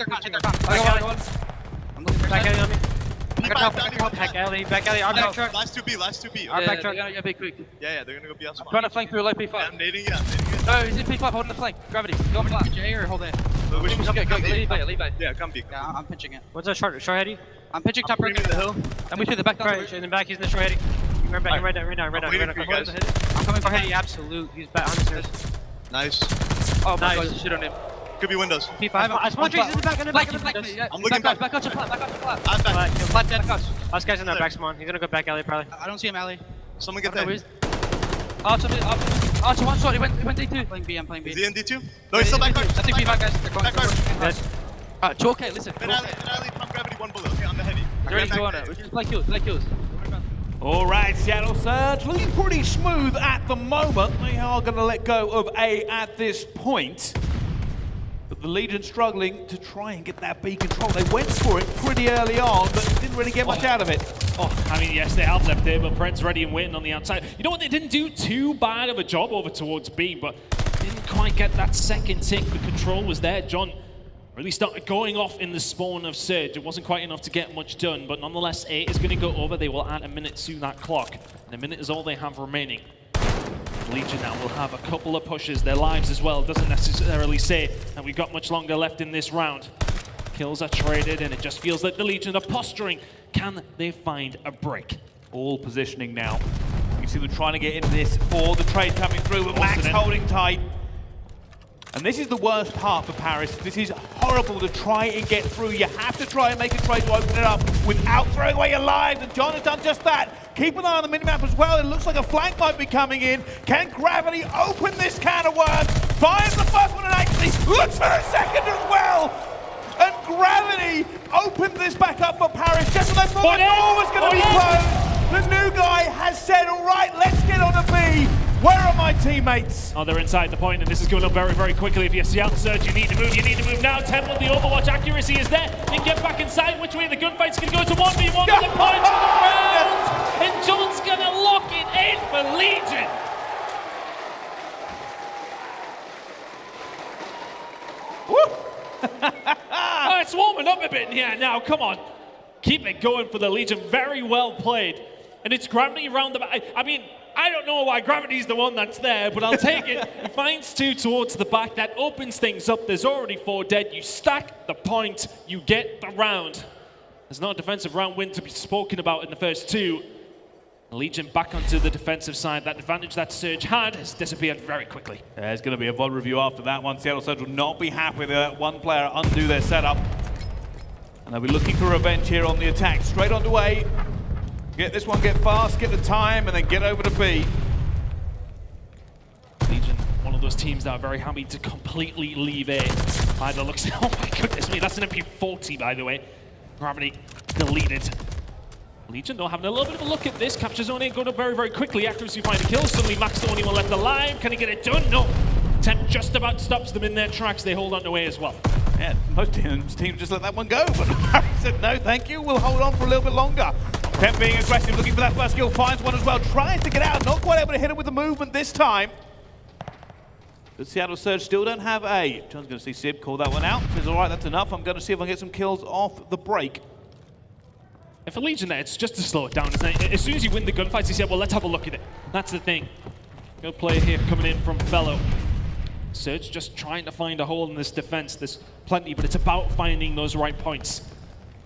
Back alley on me. Back alley, our back truck. Last 2B. Our back truck. Yeah, be quick. Yeah, they're gonna go be outside. I'm trying to flank through light P5. Yeah, I'm nading it. No, he's in P5, holding the flank. Gravity. Go up flat. J or hold it. Lead by. Yeah, come B. Yeah, I'm pinching it. What's that short heady? I'm pitching top right the hill. And we through the back down. Right, in the back, he's in the short heady. Right now. I'm coming for heady, absolute. He's back on the stairs. Nice. Oh my god, shit on him. Could be windows. P5. I spawned trees in the back. I'm looking back. Back out your plat. I'm back. Flat dead. Last guy's in that back spawn. He's gonna go back alley probably. I don't see him alley. Someone get that. Archer one shot. He went D2. Playing B. I'm playing B. Is he in D2? No, he's still back guard. I think P5 guys. Back guard. Okay, listen. Mid alley, top gravity, 1 bullet. Okay, on the heady. Ready to go on it. We just play kills. All right, Seattle Surge looking pretty smooth at the moment. They are going to let go of A at this point. But the Legion struggling to try and get that B control. They went for it pretty early on, but didn't really get much out of it. I mean, yes, they have left there, but Brent's ready and waiting on the outside. You know what? They didn't do too bad of a job over towards B, but didn't quite get that second tick. The control was there. John really started going off in the spawn of Surge. It wasn't quite enough to get much done, but nonetheless, A is going to go over. They will add a minute to that clock, and a minute is all they have remaining. Legion now will have a couple of pushes, their lives as well. Doesn't necessarily say that we've got much longer left in this round. Kills are traded, and it just feels like the Legion are posturing. Can they find a break? All positioning now. You can see them trying to get into this for the trade coming through, with Max holding tight. And this is the worst part for Paris. This is horrible to try and get through. You have to try and make a trade to open it up without throwing away your lives, and John has done just that. Keep an eye on the minimap as well. It looks like a flank might be coming in. Can Gravity open this can of worms? Finds the first one and actually looks for the second as well. And Gravity opened this back up for Paris just when they thought the door was going to be closed. The new guy has said, all right, let's get on a B. Where are my teammates? Oh, they're inside the point, and this is going up very, very quickly. If you're Seattle Surge, you need to move. You need to move now. 10 with the Overwatch accuracy is there. You can get back inside. Which way the gunfight's going to go to 1v1 on the point of the round. And John's going to lock it in for Legion. Oh, it's warming up a bit here now. Come on. Keep it going for the Legion. Very well played. And it's Gravity around the back. I mean, I don't know why Gravity's the one that's there, but I'll take it. He finds 2 towards the back. That opens things up. There's already 4 dead. You stack the point. You get the round. There's not a defensive round win to be spoken about in the first 2. Legion back onto the defensive side. That advantage that Surge had has disappeared very quickly. There's going to be a VOD review after that one. Seattle Surge will not be happy with that one player undo their setup. And they'll be looking for revenge here on the attack. Straight on the way. Get this one, get fast, get the time, and then get over to B. Legion, one of those teams that are very happy to completely leave A by the looks. Oh my goodness me, that's an MP40 by the way. Gravity deleted. Legion though having a little bit of a look at this. Capture zone A going up very, very quickly. Accuracy find a kill. Suddenly Mack's the only one left alive. Can he get it done? No. Temp just about stops them in their tracks. They hold on to A as well. Yeah, most teams just let that one go, but Harry said no, thank you. We'll hold on for a little bit longer. Temp being aggressive, looking for that first kill, finds one as well, tries to get out, not quite able to hit it with the movement this time. But Seattle Surge still don't have A. John's going to see Sib call that one out. Says, all right, that's enough. I'm going to see if I can get some kills off the break. And for Legion there, it's just to slow it down, isn't it? As soon as you win the gunfights, you say, well, let's have a look at it. That's the thing. Good play here coming in from Fellow. Surge just trying to find a hole in this defense. There's plenty, but it's about finding those right points.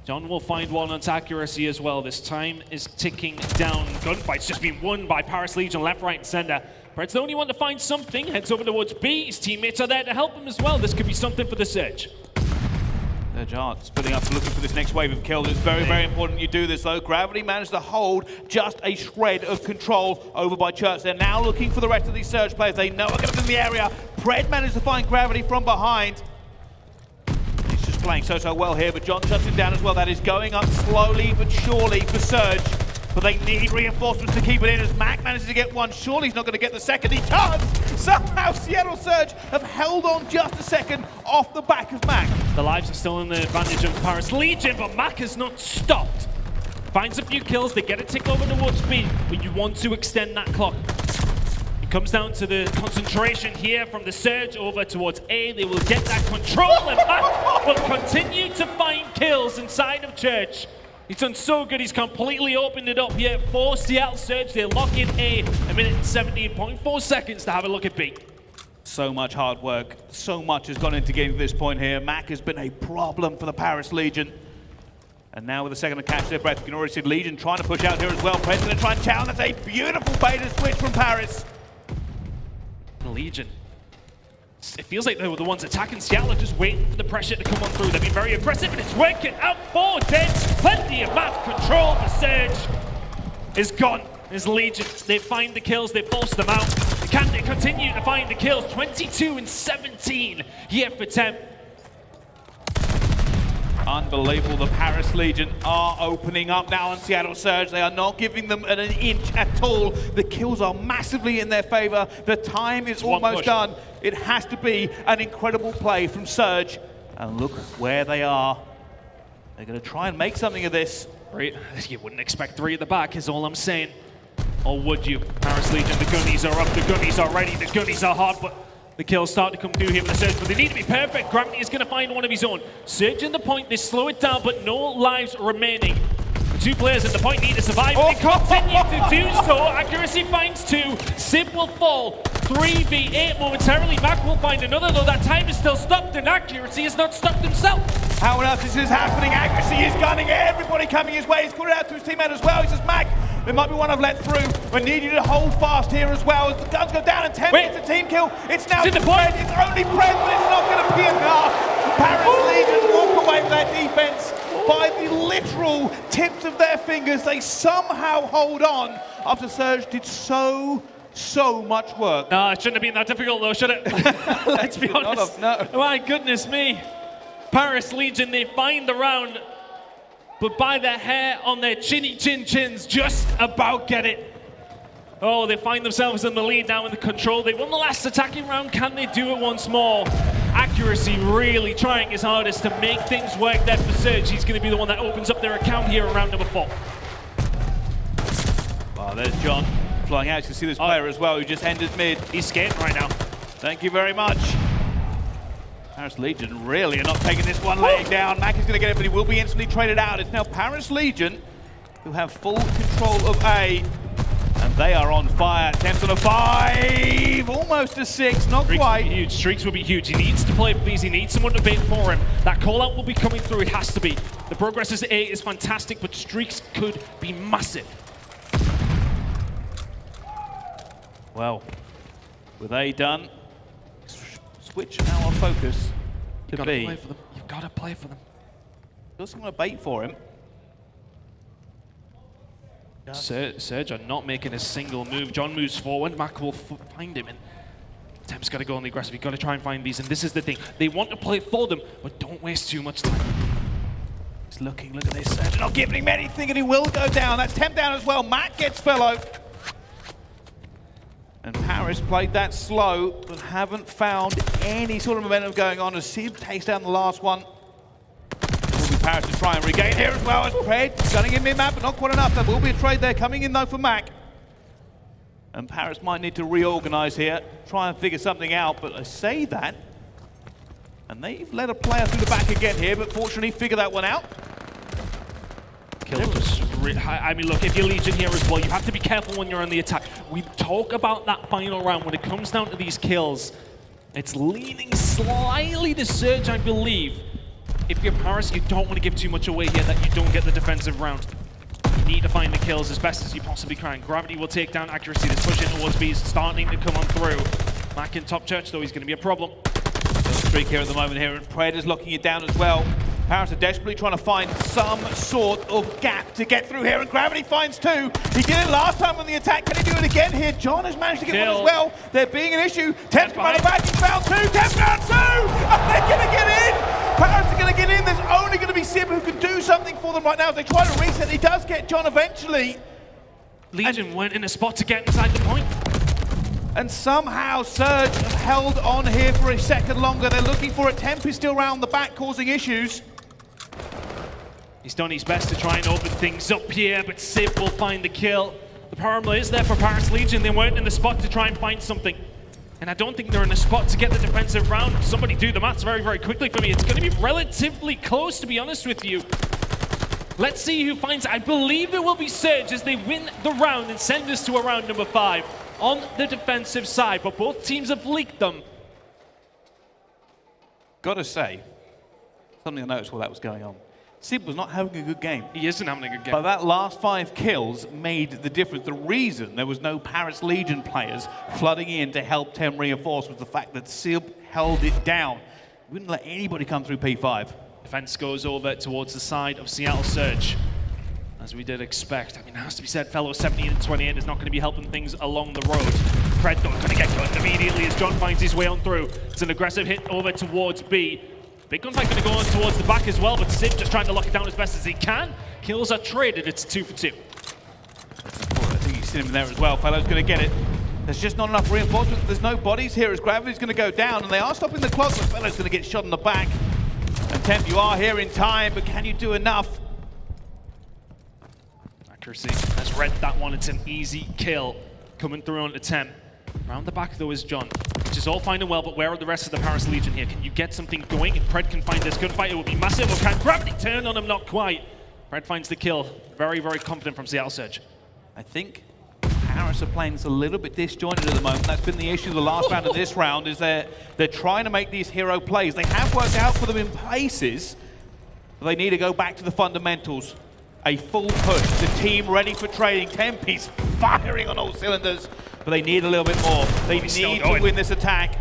John will find one on accuracy as well. This time is ticking down. Gunfight's just been won by Paris Legion, left, right, and center. Brett's the only one to find something. Heads over towards B. His teammates are there to help him as well. This could be something for the Surge. Surge are splitting up, looking for this next wave of kills. It's very, very important you do this, though. Gravity managed to hold just a shred of control over by Church. They're now looking for the rest of these Surge players. They know are going to be in the area. Pred managed to find Gravity from behind. He's just playing so well here, but John shuts him down as well. That is going up slowly but surely for Surge. But they need reinforcements to keep it in as Mack manages to get one. Surely he's not going to get the second. He does! Somehow Seattle Surge have held on just a second off the back of Mack. The lives are still in the advantage of Paris Legion, but Mack has not stopped. Finds a few kills, they get a tick over towards B, but you want to extend that clock. It comes down to the concentration here from the Surge over towards A. They will get that control, and Mack will continue to find kills inside of Church. He's done so good, he's completely opened it up here for Seattle Surge. They lock in A, a minute and 17.4 seconds to have a look at B. So much hard work, so much has gone into getting to this point here. Mack has been a problem for the Paris Legion. And now with a second to catch their breath, you can already see Legion trying to push out here as well. Pred's going to try and challenge. That's a beautiful beta switch from Paris. Legion. It feels like they were the ones attacking. Seattle are just waiting for the pressure to come on through. They've been very aggressive, and it's working out for dead. Plenty of map control for Surge. Is gone. Is Legion. They find the kills. They force them out. They continue to find the kills. 22 and 17 here for Temp. Unbelievable. The Paris Legion are opening up now on Seattle Surge. They are not giving them an inch at all. The kills are massively in their favor. The time is almost done. It has to be an incredible play from Surge. And look where they are. They're going to try and make something of this. You wouldn't expect 3 at the back is all I'm saying. Or would you? Paris Legion, the gunnies are up, the gunnies are ready, the gunnies are hot, but the kills start to come through here for the Surge, but they need to be perfect. Gravity is going to find one of his own. Surge in the point, they slow it down, but no lives remaining. The 2 players at the point need to survive. They continue to do so. Accuracy finds 2. Simp will fall. 3v8 momentarily. Mack will find another, though that time is still stopped, and Accuracy has not stopped himself. How else is this happening? Accuracy is gunning everybody coming his way. He's put it out to his teammate as well. He says, Mack, there might be one I've let through. I need you to hold fast here as well. As the guns go down and 10 gets a team kill. It's now Pred. It's only Pred, but it's not going to be enough. Paris Legion walk away with that defense by the literal tips of their fingers. They somehow hold on after Surge did so much work. No, it shouldn't have been that difficult though, should it? Let's be honest. No. My goodness me. Paris Legion, they find the round, but by the hair on their chins, just about get it. Oh, they find themselves in the lead now in the control. They won the last attacking round. Can they do it once more? Accuracy really trying his hardest to make things work there for Surge. He's going to be the one that opens up their account here in round number 4. Well, there's John flying out. You can see this player as well who just entered mid. He's skating right now. Thank you very much. Paris Legion really are not taking this one laying down. Mack is going to get it, but he will be instantly traded out. It's now Paris Legion who have full control of A. And they are on fire. Temps on a 5, almost a 6, not Streaks quite. Will be huge. Streaks will be huge. He needs to play for these. He needs someone to bait for him. That call out will be coming through. It has to be. The progress as A is fantastic, but Streaks could be massive. Well, with A done, switch our focus to B. Play for them. You've got to play for them. Doesn't want to bait for him. Surge are not making a single move. John moves forward. Mack will find him. And Temp's got to go on the aggressive. You've got to try and find these. And this is the thing. They want to play for them, but don't waste too much time. He's looking. Look at this. Surge not giving him anything, and he will go down. That's Temp down as well. Mack gets fellow. And Paris played that slow, but haven't found any sort of momentum going on as Simp takes down the last one. Paris to try and regain here as well as Pred gunning in mid-map, but not quite enough. There will be a trade there coming in though for Mack. And Paris might need to reorganize here, try and figure something out, but I say that. And they've let a player through the back again here, but fortunately figure that one out. I mean, look, if you're Legion here as well, you have to be careful when you're on the attack. We talk about that final round. When it comes down to these kills, it's leaning slightly to Surge, I believe. If you're Paris, you don't want to give too much away here that you don't get the defensive round. You need to find the kills as best as you possibly can. Gravity will take down Accuracy. This push in towards B is starting to come on through. Mack in top church, though, he's going to be a problem. Streak here at the moment here, and Pred is locking it down as well. Paris are desperately trying to find some sort of gap to get through here, and Gravity finds 2. He did it last time on the attack. Can he do it again here? John has managed to get one as well. There being an issue. Temp's come out back. He found 2. Temp's found 2! And they're going to get in! Paris are going to get in. There's only going to be Simp who can do something for them right now as they try to reset. He does get John eventually. Legion went in a spot to get inside the point. And somehow Surge have held on here for a second longer. They're looking for it. Temp is still round the back causing issues. He's done his best to try and open things up here, but Simp will find the kill. The Paramla is there for Paris Legion. They weren't in the spot to try and find something. And I don't think they're in a spot to get the defensive round. Somebody do the maths very, very quickly for me. It's going to be relatively close, to be honest with you. Let's see who finds it. I believe it will be Surge as they win the round and send us to a round number 5 on the defensive side. But both teams have leaked them. Gotta say, something I noticed while that was going on. Simp was not having a good game. He isn't having a good game. But that last 5 kills made the difference. The reason there was no Paris Legion players flooding in to help Tem reinforce was the fact that Simp held it down. Wouldn't let anybody come through P5. Defense goes over towards the side of Seattle Surge, as we did expect. I mean, it has to be said, fellow 17 and 28 is not going to be helping things along the road. Pred going to get gunned immediately as John finds his way on through. It's an aggressive hit over towards B. Big gunfight going to go on towards the back as well, but Simp just trying to lock it down as best as he can. Kills are traded, it's 2 for 2. I think he's seen him there as well. Fellow's going to get it. There's just not enough reinforcement. There's no bodies here as Gravity's going to go down, and they are stopping the clock, but Fellow's going to get shot in the back. And Temp, you are here in time, but can you do enough? Accuracy has read that one. It's an easy kill coming through on the Temp. Round the back, though, is John, which is all fine and well, but where are the rest of the Paris Legion here? Can you get something going? If Pred can find this gunfight, it will be massive. Or can Gravity turn on him? Not quite. Pred finds the kill. Very, very confident from Seattle Surge. I think Paris are playing this a little bit disjointed at the moment. That's been the issue the last round of this round, is they're trying to make these hero plays. They have worked out for them in places, but they need to go back to the fundamentals. A full push, the team ready for trading. Temp is firing on all cylinders, but they need a little bit more. They need to win this attack.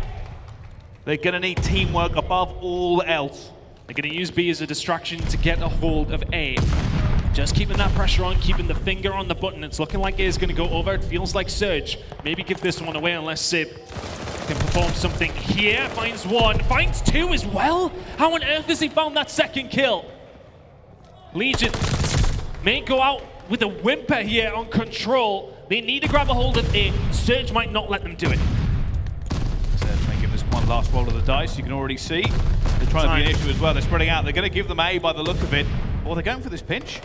They're going to need teamwork above all else. They're going to use B as a distraction to get a hold of A. Just keeping that pressure on, keeping the finger on the button. It's looking like A is going to go over. It feels like Surge. Maybe give this one away unless Simp can perform something here. Finds 1, finds 2 as well. How on earth has he found that second kill? Legion may go out with a whimper here on control. They need to grab a hold of A. Surge might not let them do it. Surge may give us one last roll of the dice. You can already see they're trying to be an issue as well. They're spreading out. They're going to give them A by the look of it. Or they're going for this pinch.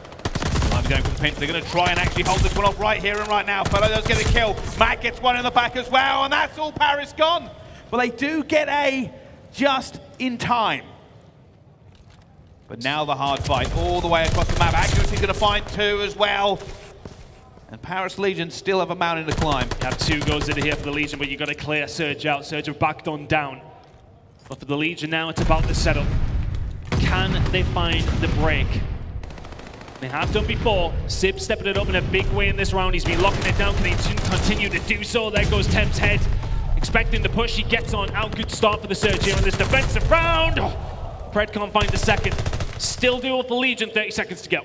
I'm going for the pinch. They're going to try and actually hold this one off right here and right now. Fellow does get a kill. Mack gets one in the back as well, and that's all Paris gone. But they do get A just in time. But now the hard fight all the way across the map. Accuracy's going to find 2 as well. And Paris Legion still have a mountain to climb. You have 2 goes in here for the Legion, but you've got to clear Surge out. Surge have backed on down. But for the Legion now, it's about to settle. Can they find the break? They have done before. Sib stepping it up in a big way in this round. He's been locking it down. Can he continue to do so? There goes Temp's head. Expecting the push. He gets on. Out good start for the Surge here in this defensive round. Pred can't find the second. Still duel for Legion. 30 seconds to go.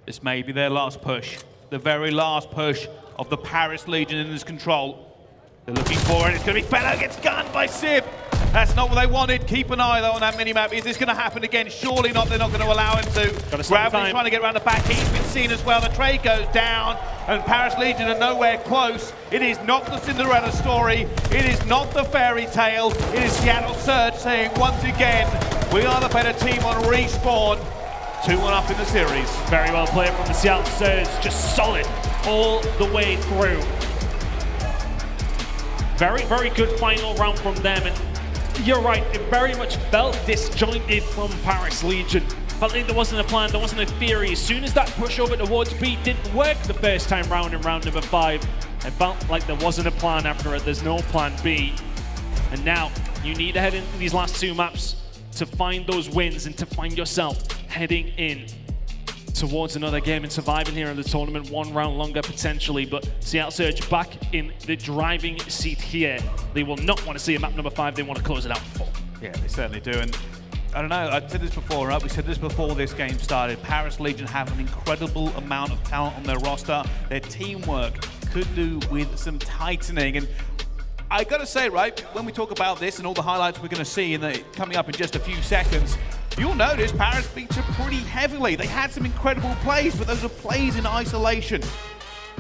This may be their last push. The very last push of the Paris Legion in this control. They're looking for it. It's going to be Fellow gets gunned by Sib. That's not what they wanted. Keep an eye, though, on that minimap. Is this going to happen again? Surely not. They're not going to allow him to. Gravity's trying to get around the back. He's been seen as well. The trade goes down, and Paris Legion are nowhere close. It is not the Cinderella story. It is not the fairy tale. It is Seattle Surge saying once again, we are the better team on respawn. 2-1 up in the series. Very well played from the Seattle Surge. Just solid all the way through. Very, very good final round from them. And you're right, it very much felt disjointed from Paris Legion. Felt like there wasn't a plan, there wasn't a theory. As soon as that push over towards B didn't work the first time round in round number 5, it felt like there wasn't a plan after it. There's no plan B. And now, you need to head into these last 2 maps to find those wins and to find yourself heading in towards another game and surviving here in the tournament 1 round longer potentially. But Seattle Surge back in the driving seat here. They will not want to see a map number 5. They want to close it out before. Yeah, they certainly do. And I don't know, I said this before, right? We said this before this game started. Paris Legion have an incredible amount of talent on their roster. Their teamwork could do with some tightening. And I gotta say, right, when we talk about this and all the highlights we're gonna see coming up in just a few seconds, you'll notice Paris featured pretty heavily. They had some incredible plays, but those are plays in isolation.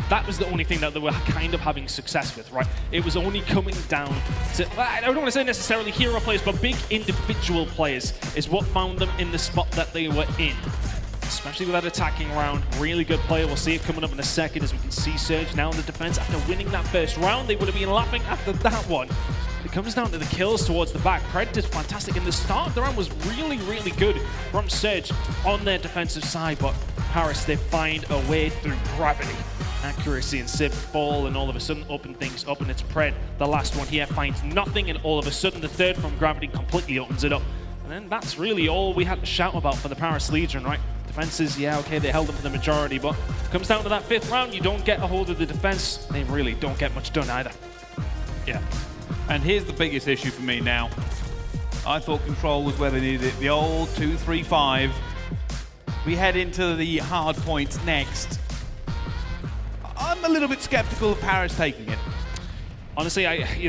That was the only thing that they were kind of having success with, right? It was only coming down to, I don't want to say necessarily hero players, but big individual players is what found them in the spot that they were in. Especially with that attacking round, really good player. We'll see it coming up in a second as we can see Surge now in the defense. After winning that first round, they would have been laughing after that one. It comes down to the kills towards the back. Pred did fantastic, and the start of the round was really, really good from Surge on their defensive side, but Paris, they find a way through gravity. Accuracy and Sib fall, and all of a sudden open things up, and it's Pred. The last one here finds nothing, and all of a sudden the third from gravity completely opens it up. And then that's really all we had to shout about for the Paris Legion, right? Defenses, yeah, okay, they held them for the majority, but comes down to that 5th round, you don't get a hold of the defense, they really don't get much done either. Yeah, and here's the biggest issue for me now. I thought control was where they needed it, the old 2-3-5. We head into the hard points next. I'm a little bit skeptical of Paris taking it. Honestly,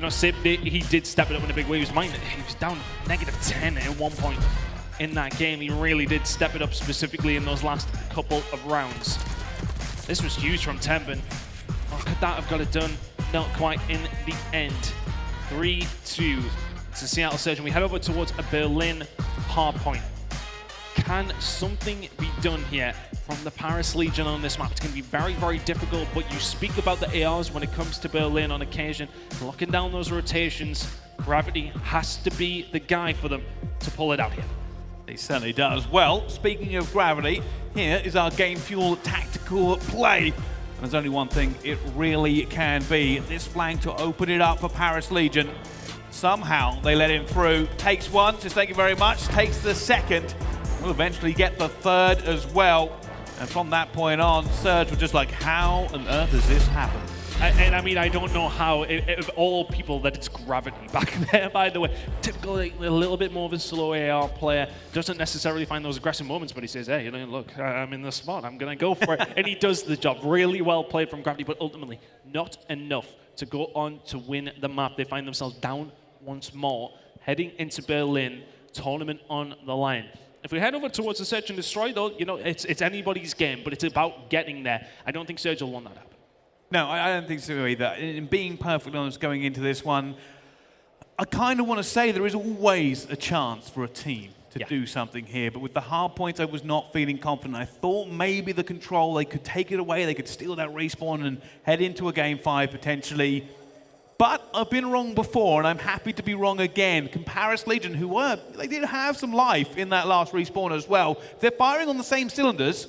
Sib, he did step it up in a big way. He was down -10 at one point in that game. He really did step it up specifically in those last couple of rounds. This was huge from Tempen. Oh, could that have got it done? Not quite in the end. 3-2 to Seattle Surge. And we head over towards a Berlin hard point. Can something be done here from the Paris Legion on this map? It's going to be very, very difficult, but you speak about the ARs when it comes to Berlin on occasion. Locking down those rotations, Gravity has to be the guy for them to pull it out here. He certainly does. Well, speaking of Gravity, here is our Game Fuel tactical play. And there's only one thing it really can be. This flank to open it up for Paris Legion. Somehow they let him through. Takes one, says thank you very much. Takes the second. Will eventually get the third as well. And from that point on, Surge were just like, how on earth does this happen? And I mean, I don't know how, of all people, that it's Gravity back there, by the way. Typically, a little bit more of a slow AR player. Doesn't necessarily find those aggressive moments, but he says, hey, look, I'm in the spot. I'm going to go for it. And he does the job. Really well played from Gravity, but ultimately not enough to go on to win the map. They find themselves down once more, heading into Berlin, tournament on the line. If we head over towards the Search and Destroy, though, it's anybody's game, but it's about getting there. I don't think Surge will want that happen. No, I don't think so either. In being perfectly honest going into this one, I kind of want to say there is always a chance for a team to do something here, but with the hard points, I was not feeling confident. I thought maybe the control, they could take it away, they could steal that respawn and head into a game 5 potentially. But I've been wrong before, and I'm happy to be wrong again. Paris Legion, they did have some life in that last respawn as well. If they're firing on the same cylinders,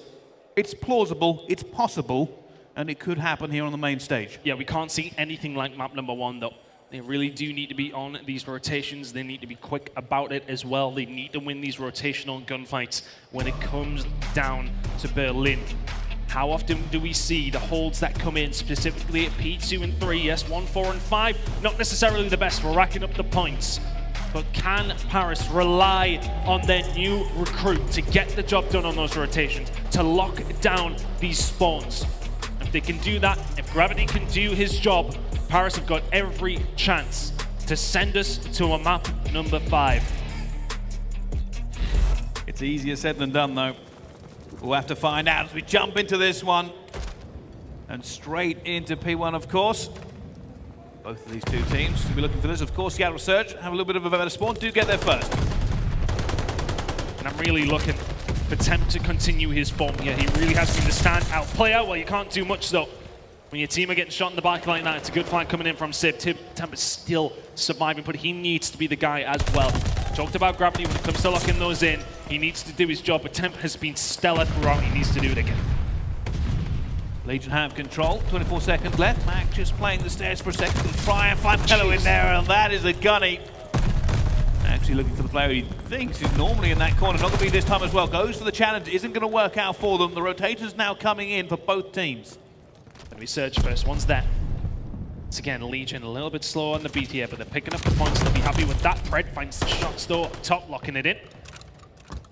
it's plausible, it's possible, and it could happen here on the main stage. Yeah, we can't see anything like map number 1, though. They really do need to be on these rotations. They need to be quick about it as well. They need to win these rotational gunfights when it comes down to Berlin. How often do we see the holds that come in, specifically at P2 and 3? Yes, 1, 4, and 5, not necessarily the best for racking up the points. But can Paris rely on their new recruit to get the job done on those rotations, to lock down these spawns? If they can do that, if Gravity can do his job, Paris have got every chance to send us to a map number 5. It's easier said than done, though. We'll have to find out as we jump into this one. And straight into P1, of course. Both of these two teams will be looking for this. Of course, Seattle Surge have a little bit of a better spawn. Do get there first. And I'm really looking for Temp to continue his form here. He really has been the standout player. Well, you can't do much, though. When your team are getting shot in the back like that, it's a good flank coming in from Simp. Temp is still surviving, but he needs to be the guy as well. Talked about Gravity when it comes to locking those in. He needs to do his job, but Temp has been stellar throughout. He needs to do it again. Legion have control. 24 seconds left. Mack just playing the stairs for a second to try and find Fellow in there, and that is a gunny. Actually looking for the player he thinks is normally in that corner. Not going to be this time as well. Goes for the challenge. Isn't going to work out for them. The rotator's now coming in for both teams. Going to be Surge first. One's there. Once again, Legion a little bit slower on the beat here, but they're picking up the points. They'll be happy with that. Pred finds the shots though up top, locking it in.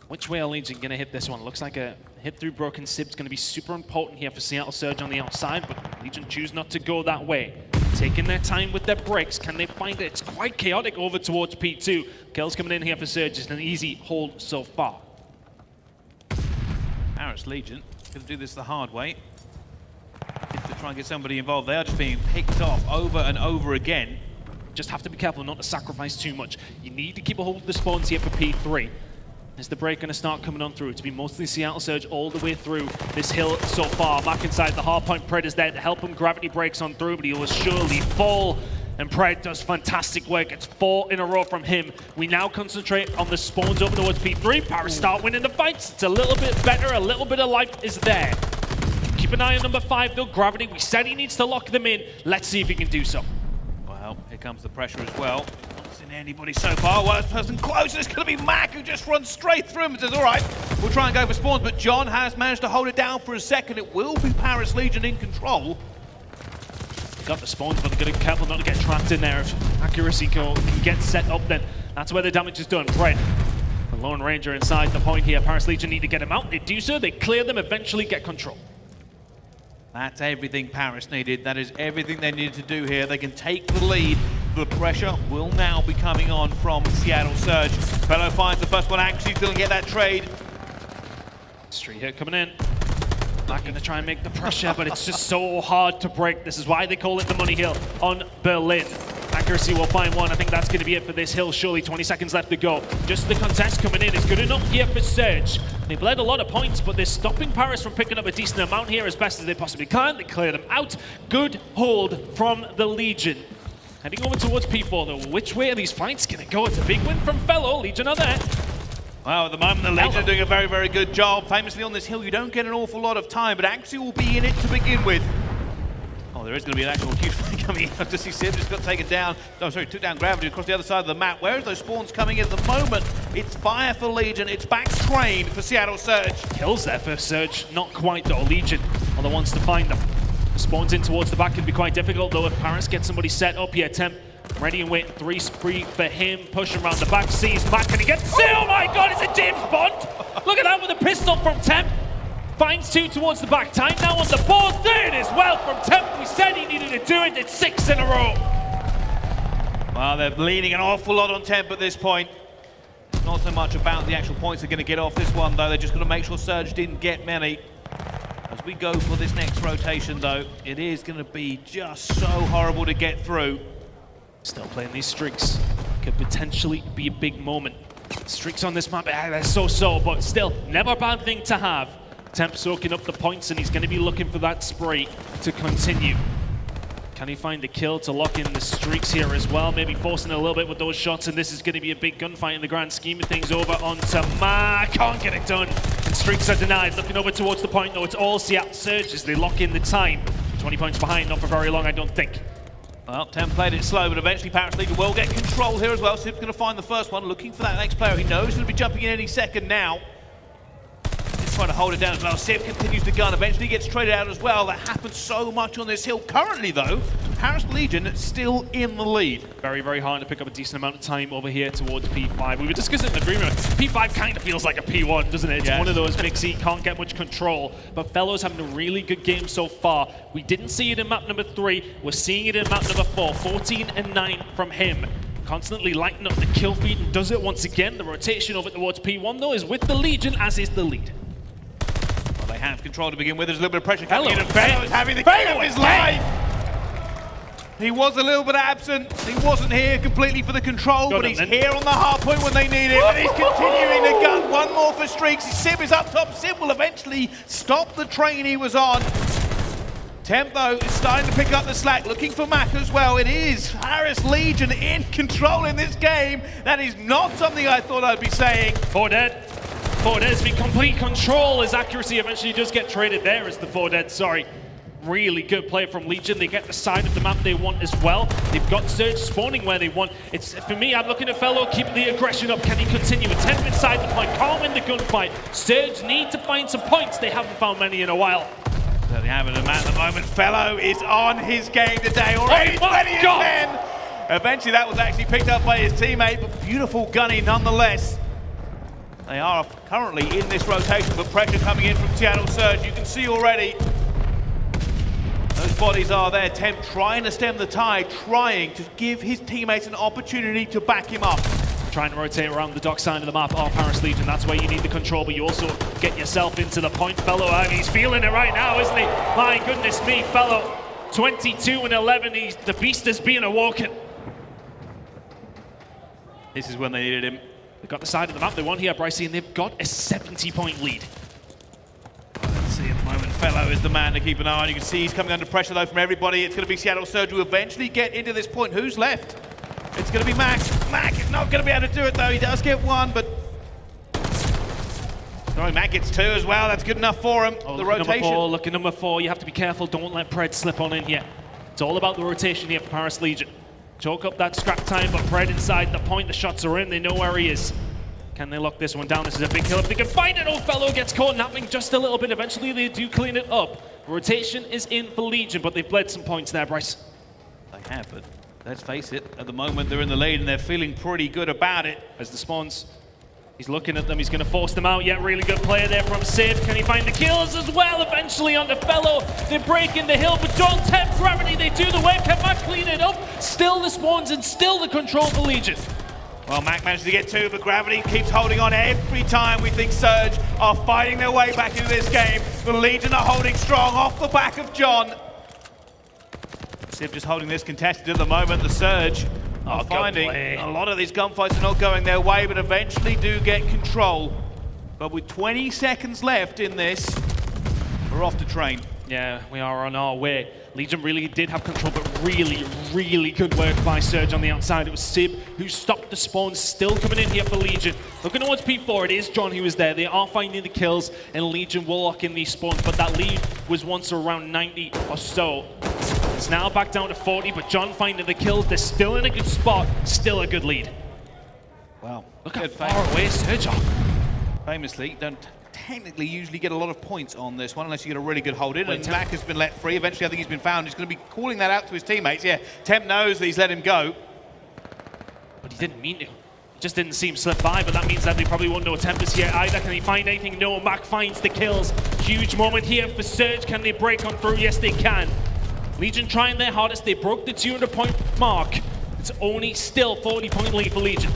Which way are Legion going to hit this one? Looks like a hit through Broken Sib's going to be super important here for Seattle Surge on the outside, but Legion choose not to go that way. Taking their time with their breaks. Can they find it? It's quite chaotic over towards P2. Kills coming in here for Surge. It's an easy hold so far. Paris Legion going to do this the hard way. To try and get somebody involved. They are just being picked off over and over again. Just have to be careful not to sacrifice too much. You need to keep a hold of the spawns here for P3. Is the break going to start coming on through? It's been mostly Seattle Surge all the way through this hill so far. Back inside the hard point, Pred is there to help him. Gravity breaks on through, but he will surely fall. And Pred does fantastic work. It's 4 in a row from him. We now concentrate on the spawns over towards P3. Paris start winning the fights. It's a little bit better. A little bit of life is there. Keep an eye on number 5 though, Gravity. We said he needs to lock them in. Let's see if he can do so. Well, here comes the pressure as well. Not seen anybody so far. Worst person close is going to be Mack, who just runs straight through him and says, all right, we'll try and go for spawns. But John has managed to hold it down for a second. It will be Paris Legion in control. They got the spawns, but they're going to be careful not to get trapped in there. If accuracy can get set up, then that's where the damage is done. Pred, the Lone Ranger inside the point here. Paris Legion need to get him out. They do so. They clear them, eventually get control. That's everything Paris needed. That is everything they needed to do here. They can take the lead. The pressure will now be coming on from Seattle Surge. Fellow finds the first one. Actually going to get that trade. Street hit coming in. Not going to try and make the pressure, but it's just so hard to break. This is why they call it the money hill on Berlin. Accuracy will find one. I think that's going to be it for this hill, surely. 20 seconds left to go. Just the contest coming in is good enough here for Surge. They've led a lot of points, but they're stopping Paris from picking up a decent amount here as best as they possibly can. They clear them out. Good hold from the Legion. Heading over towards P4, though. Which way are these fights going to go? It's a big win from Fellow. Legion are there. Well, at the moment, the Legion are doing a very, very good job. Famously on this hill, you don't get an awful lot of time, but actually will be in it to begin with. Oh, there is going to be an actual huge fight coming in. To see Simp just got taken down. Oh, sorry, took down Gravity across the other side of the map. Where are those spawns coming in at the moment? It's fire for Legion. It's back train for Seattle Surge. Kills there for Surge. Not quite, though. Legion are the ones to find them. The spawns in towards the back can be quite difficult, though, if Paris gets somebody set up here. Temp ready and waiting. 3 spree for him. Pushing around the back. Sees Mack. Can he get... Oh, my God, it's a James Bond. Look at that with a pistol from Temp. Finds 2 towards the back. Time now on the board. There it is. Well from Temp. We said he needed to do it. It's 6 in a row. Well, they're leaning an awful lot on Temp at this point. Not so much about the actual points they're going to get off this one, though. They're just going to make sure Surge didn't get many. As we go for this next rotation, though, it is going to be just so horrible to get through. Still playing these streaks. Could potentially be a big moment. Streaks on this map, they're so, but still, never a bad thing to have. Temp soaking up the points, and he's going to be looking for that spree to continue. Can he find a kill to lock in the streaks here as well? Maybe forcing a little bit with those shots, and this is going to be a big gunfight in the grand scheme of things. Over onto Mack, can't get it done, and streaks are denied. Looking over towards the point, though, it's all Seattle Surge as they lock in the time. 20 points behind, not for very long, I don't think. Well, Temp played it slow, but eventually Paris League will get control here as well. Simp's going to find the first one, looking for that next player. He knows he's going to be jumping in any second now. He's trying to hold it down as well. Simp continues to gun, eventually gets traded out as well. That happens so much on this hill. Currently, though, Paris Legion still in the lead. Very hard to pick up a decent amount of time over here towards P5. We were discussing in the green room, P5 kind of feels like a P1, doesn't it? It's one of those mixy, can't get much control. But Fellows having a really good game so far. We didn't see it in map number 3. We're seeing it in map number 4. 14 and 9 from him. Constantly lighting up the kill feed and does it once again. The rotation over towards P1, though, is with the Legion, as is the lead. Well, they have control to begin with. There's a little bit of pressure Hello, coming in, and Fellows having the game of his life. He was a little bit absent. He wasn't here completely for the control, but he's here on the hard point when they need him. And he's continuing to gun. One more for streaks. Simp is up top. Simp will eventually stop the train he was on. Temp, though, is starting to pick up the slack, looking for Mack as well. It is Paris Legion in control in this game. That is not something I thought I'd be saying. 4 dead. 4 dead has been complete control. His accuracy eventually does get traded there as the 4 dead, sorry. Really good play from Legion. They get the side of the map they want as well. They've got Surge spawning where they want. It's, for me, I'm looking at Fellow, keep the aggression up. Can he continue? A 10 inside the point, can't win the gunfight. Surge need to find some points. They haven't found many in a while. So they have it at the moment. Fellow is on his game today. Already 20 and 10. Eventually that was actually picked up by his teammate, but beautiful gunning nonetheless. They are currently in this rotation, but pressure coming in from Seattle Surge. You can see already those bodies are there. Temp trying to stem the tide, trying to give his teammates an opportunity to back him up. Trying to rotate around the dock side of the map of Paris Legion. That's where you need the control, but you also get yourself into the point. Fellow, I mean, he's feeling it right now, isn't he? My goodness me, Fellow. 22 and 11. The beast is being awoken. This is when they needed him. They've got the side of the map they want here, Brycey, and they've got a 70-point lead. Let's see at the moment, Fellow is the man to keep an eye on. You can see he's coming under pressure, though, from everybody. It's going to be Seattle Surge who eventually get into this point. Who's left? It's going to be Mack. Mack is not going to be able to do it, though. He does get one, but... Sorry, Mack gets 2 as well. That's good enough for him. Oh, the rotation. Look at number 4. You have to be careful. Don't let Pred slip on in here. It's all about the rotation here for Paris Legion. Choke up that scrap time, but Pred inside the point. The shots are in. They know where he is. Can they lock this one down? This is a big kill. If they can find it, old Fellow gets caught napping just a little bit. Eventually, they do clean it up. Rotation is in for Legion, but they've bled some points there, Bryce. They have, but let's face it, at the moment they're in the lead and they're feeling pretty good about it. As the spawns, he's looking at them, he's going to force them out. Yeah, really good player there from Simp. Can he find the kills as well? Eventually on the Fellow, they're breaking the hill, but don't tempt gravity. They do the wave. Can Mack clean it up? Still the spawns and still the control for Legion. Well, Mack managed to get 2, but Gravity keeps holding on every time. We think Surge are fighting their way back into this game. The Legion are holding strong off the back of John. Simp just holding this contested at the moment. The Surge are finding a lot of these gunfights are not going their way, but eventually do get control. But with 20 seconds left in this, we're off the train. Yeah, we are on our way. Legion really did have control, but really good work by Surge on the outside. It was Simp who stopped the spawns, still coming in here for Legion. Looking towards P4, it is John who was there. They are finding the kills, and Legion will lock in these spawns, but that lead was once around 90 or so. It's now back down to 40, but John finding the kills. They're still in a good spot, still a good lead. Wow. Look how far away Surge are. Famously, don't technically usually get a lot of points on this one unless you get a really good hold in, and Mack has been let free. Eventually I think he's been found. He's going to be calling that out to his teammates. Yeah, Temp knows that he's let him go. But he didn't mean to. He just didn't see him slip by, but that means that they probably won't know Temp is here either. Can he find anything? No, Mack finds the kills. Huge moment here for Surge. Can they break on through? Yes, they can. Legion trying their hardest. They broke the 200-point mark. It's only still 40-point lead for Legion.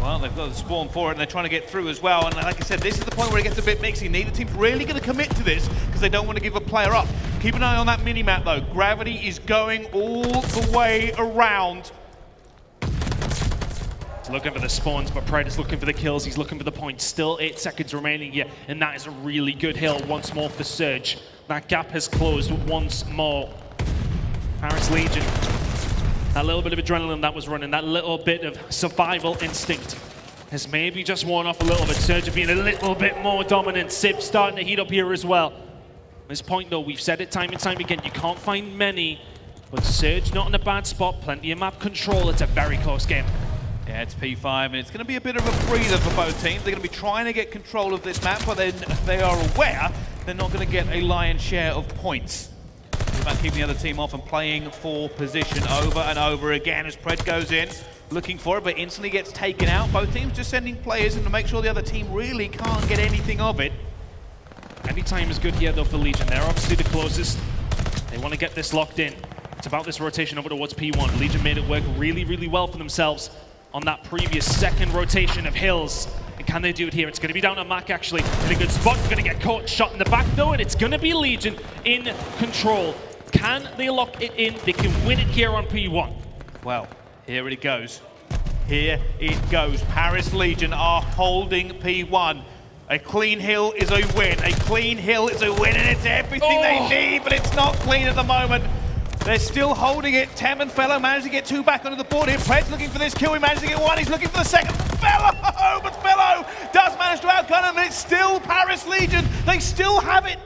Well, they've got the spawn for it, and they're trying to get through as well. And like I said, this is the point where it gets a bit mixy. Neither team's really going to commit to this because they don't want to give a player up. Keep an eye on that mini-map, though. Gravity is going all the way around. He's looking for the spawns, but Pred is looking for the kills. He's looking for the points. Still 8 seconds remaining here, and that is a really good hill once more for Surge. That gap has closed once more. Paris Legion. That little bit of adrenaline that was running, that little bit of survival instinct has maybe just worn off a little bit. Surge being a little bit more dominant. Simp starting to heat up here as well. At this point though, we've said it time and time again, you can't find many, but Surge not in a bad spot, plenty of map control. It's a very close game. Yeah, it's P5, and it's going to be a bit of a breather for both teams. They're going to be trying to get control of this map, but they are aware they're not going to get a lion's share of points. It's about keeping the other team off and playing for position over and over again as Pred goes in, looking for it, but instantly gets taken out. Both teams just sending players in to make sure the other team really can't get anything of it. Any time is good here though for Legion. They're obviously the closest. They want to get this locked in. It's about this rotation over towards P1. Legion made it work really, really well for themselves on that previous second rotation of hills. And can they do it here? It's going to be down to Mack actually in a good spot. They're going to get caught, shot in the back though, and it's going to be Legion in control. Can they lock it in? They can win it here on P1. Well, here it goes. Here it goes. Paris Legion are holding P1. A clean hill is a win. A clean hill is a win, and it's everything they need, but it's not clean at the moment. They're still holding it. Tem and Fellow managed to get 2 back onto the board here. Pred's looking for this kill. He managed to get 1. He's looking for the second. Fellow! But Fellow does manage to outgun him, and it's still Paris Legion. They still have it.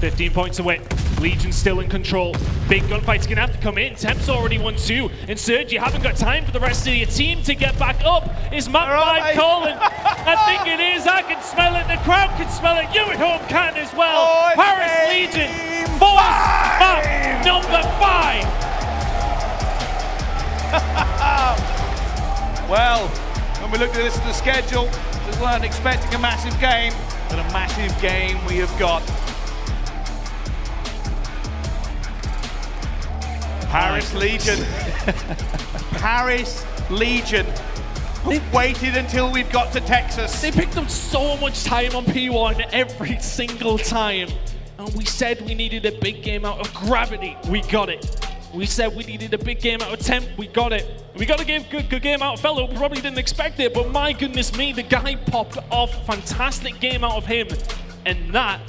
15 points away. Legion still in control. Big gunfight's gonna have to come in. Temp's already 1-2. And Surge, you haven't got time for the rest of your team to get back up. Is Map 5 calling? I think it is. I can smell it. The crowd can smell it. You at home can as well. Paris Legion force map number 5. Well, when we looked at this in the schedule, we weren't expecting a massive game, but a massive game we have got. Paris Legion. Paris Legion. Waited until we've got to Texas. They picked up so much time on P1 every single time. And we said we needed a big game out of Gravity. We got it. We said we needed a big game out of Temp. We got it. We got a good game out of Fellow. Probably didn't expect it, but my goodness me, the guy popped off. Fantastic game out of him. And that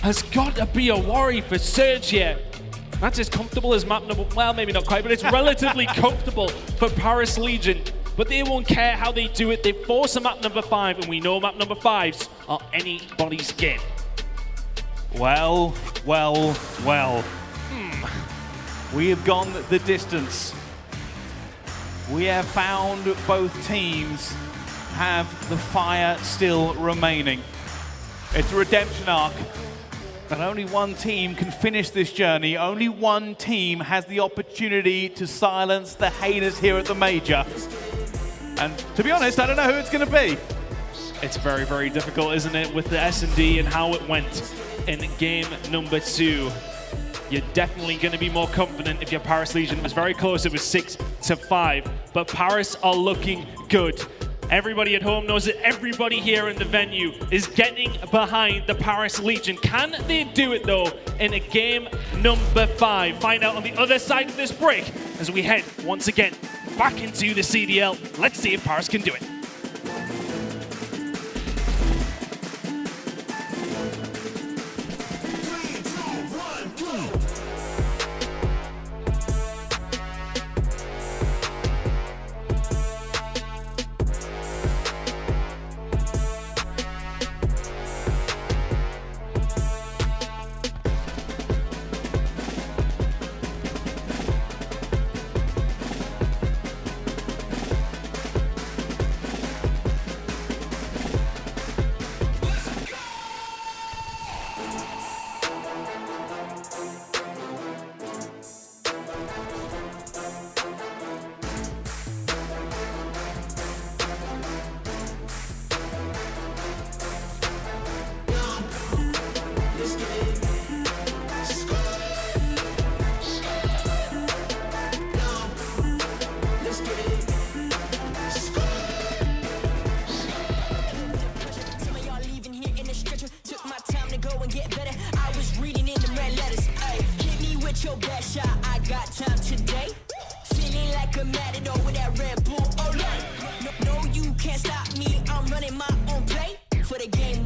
has got to be a worry for Surge here. That's as comfortable as map number, well, maybe not quite, but it's relatively comfortable for Paris Legion. But they won't care how they do it. They force a map number 5, and we know map number 5s are anybody's game. Well. We have gone the distance. We have found both teams have the fire still remaining. It's a redemption arc. But only one team can finish this journey. Only one team has the opportunity to silence the haters here at the Major. And to be honest, I don't know who it's going to be. It's very, very difficult, isn't it, with the S&D and how it went in game number 2. You're definitely going to be more confident if you're Paris Legion. It was very close. It was 6-5. But Paris are looking good. Everybody at home knows that everybody here in the venue is getting behind the Paris Legion. Can they do it, though, in a game number 5? Find out on the other side of this break as we head, once again, back into the CDL. Let's see if Paris can do it.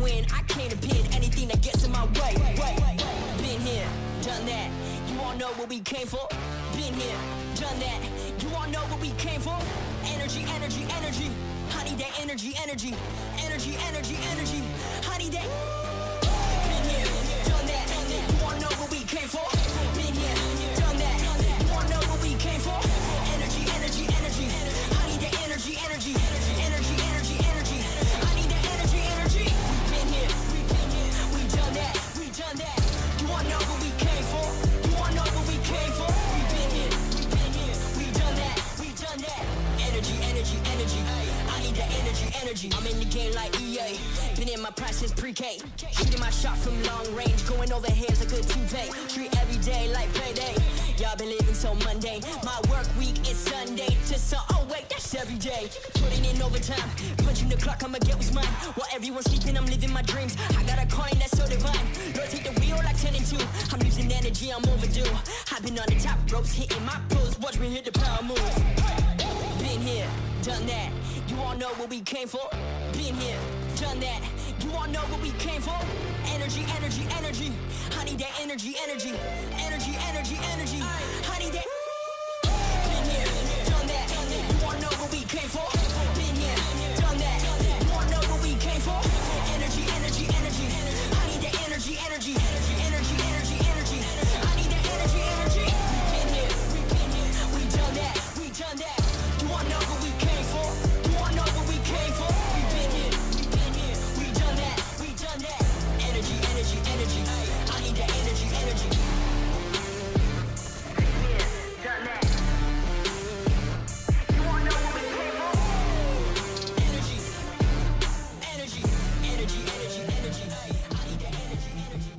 win. I came to pin anything that gets in my way. Been here, done that. You all know what we came for. Been here, done that. You all know what we came for. Energy, energy, energy. I need that energy, energy, energy, energy, energy. I need that. Been here, done that. You all know what we came for. Been here, done that. You all know what we came for. Energy, energy, energy. I need that energy, energy, energy, energy, energy. I need that energy, energy. Been here, we done that, we done that. You all know what we came for. You all know what we came for. We been here, we done that, we done that. Energy, energy, energy. I need that energy, energy. I'm in the game like EA. Been in my prime since pre-K. Shooting my shot from long range, going over heads like a toupee. Treat every day like payday. Y'all been living so mundane. My work week is Sunday to Sun. Oh wait, that's every day. Putting in overtime, punching the clock. I'ma get what's mine. While everyone's sleeping, I'm living my dreams. I got a coin that's so divine. Lord, take the wheel like 10 and 2. I'm losing energy, I'm overdue. I've been on the top ropes, hitting my pros. Watch me hit the power moves. Been here, done that. You all know what we came for. Been here, done that. You all know what we came for. Energy, energy, energy. I need that energy, energy, energy, energy, energy. I need that. Been here, done that. You all know what we came for. Been here, done that. You all know what we came for. Energy, energy, energy. I need that energy, energy, energy, energy, energy. I need that energy, energy. Been here, we done that, we done that. You all know what we came for. You all know what we came for. We been here, we done that, we done that. Energy, energy, energy. I need that energy, energy. Done that. You all know what we came for. Energy, energy, energy, energy, energy. I need that energy, energy.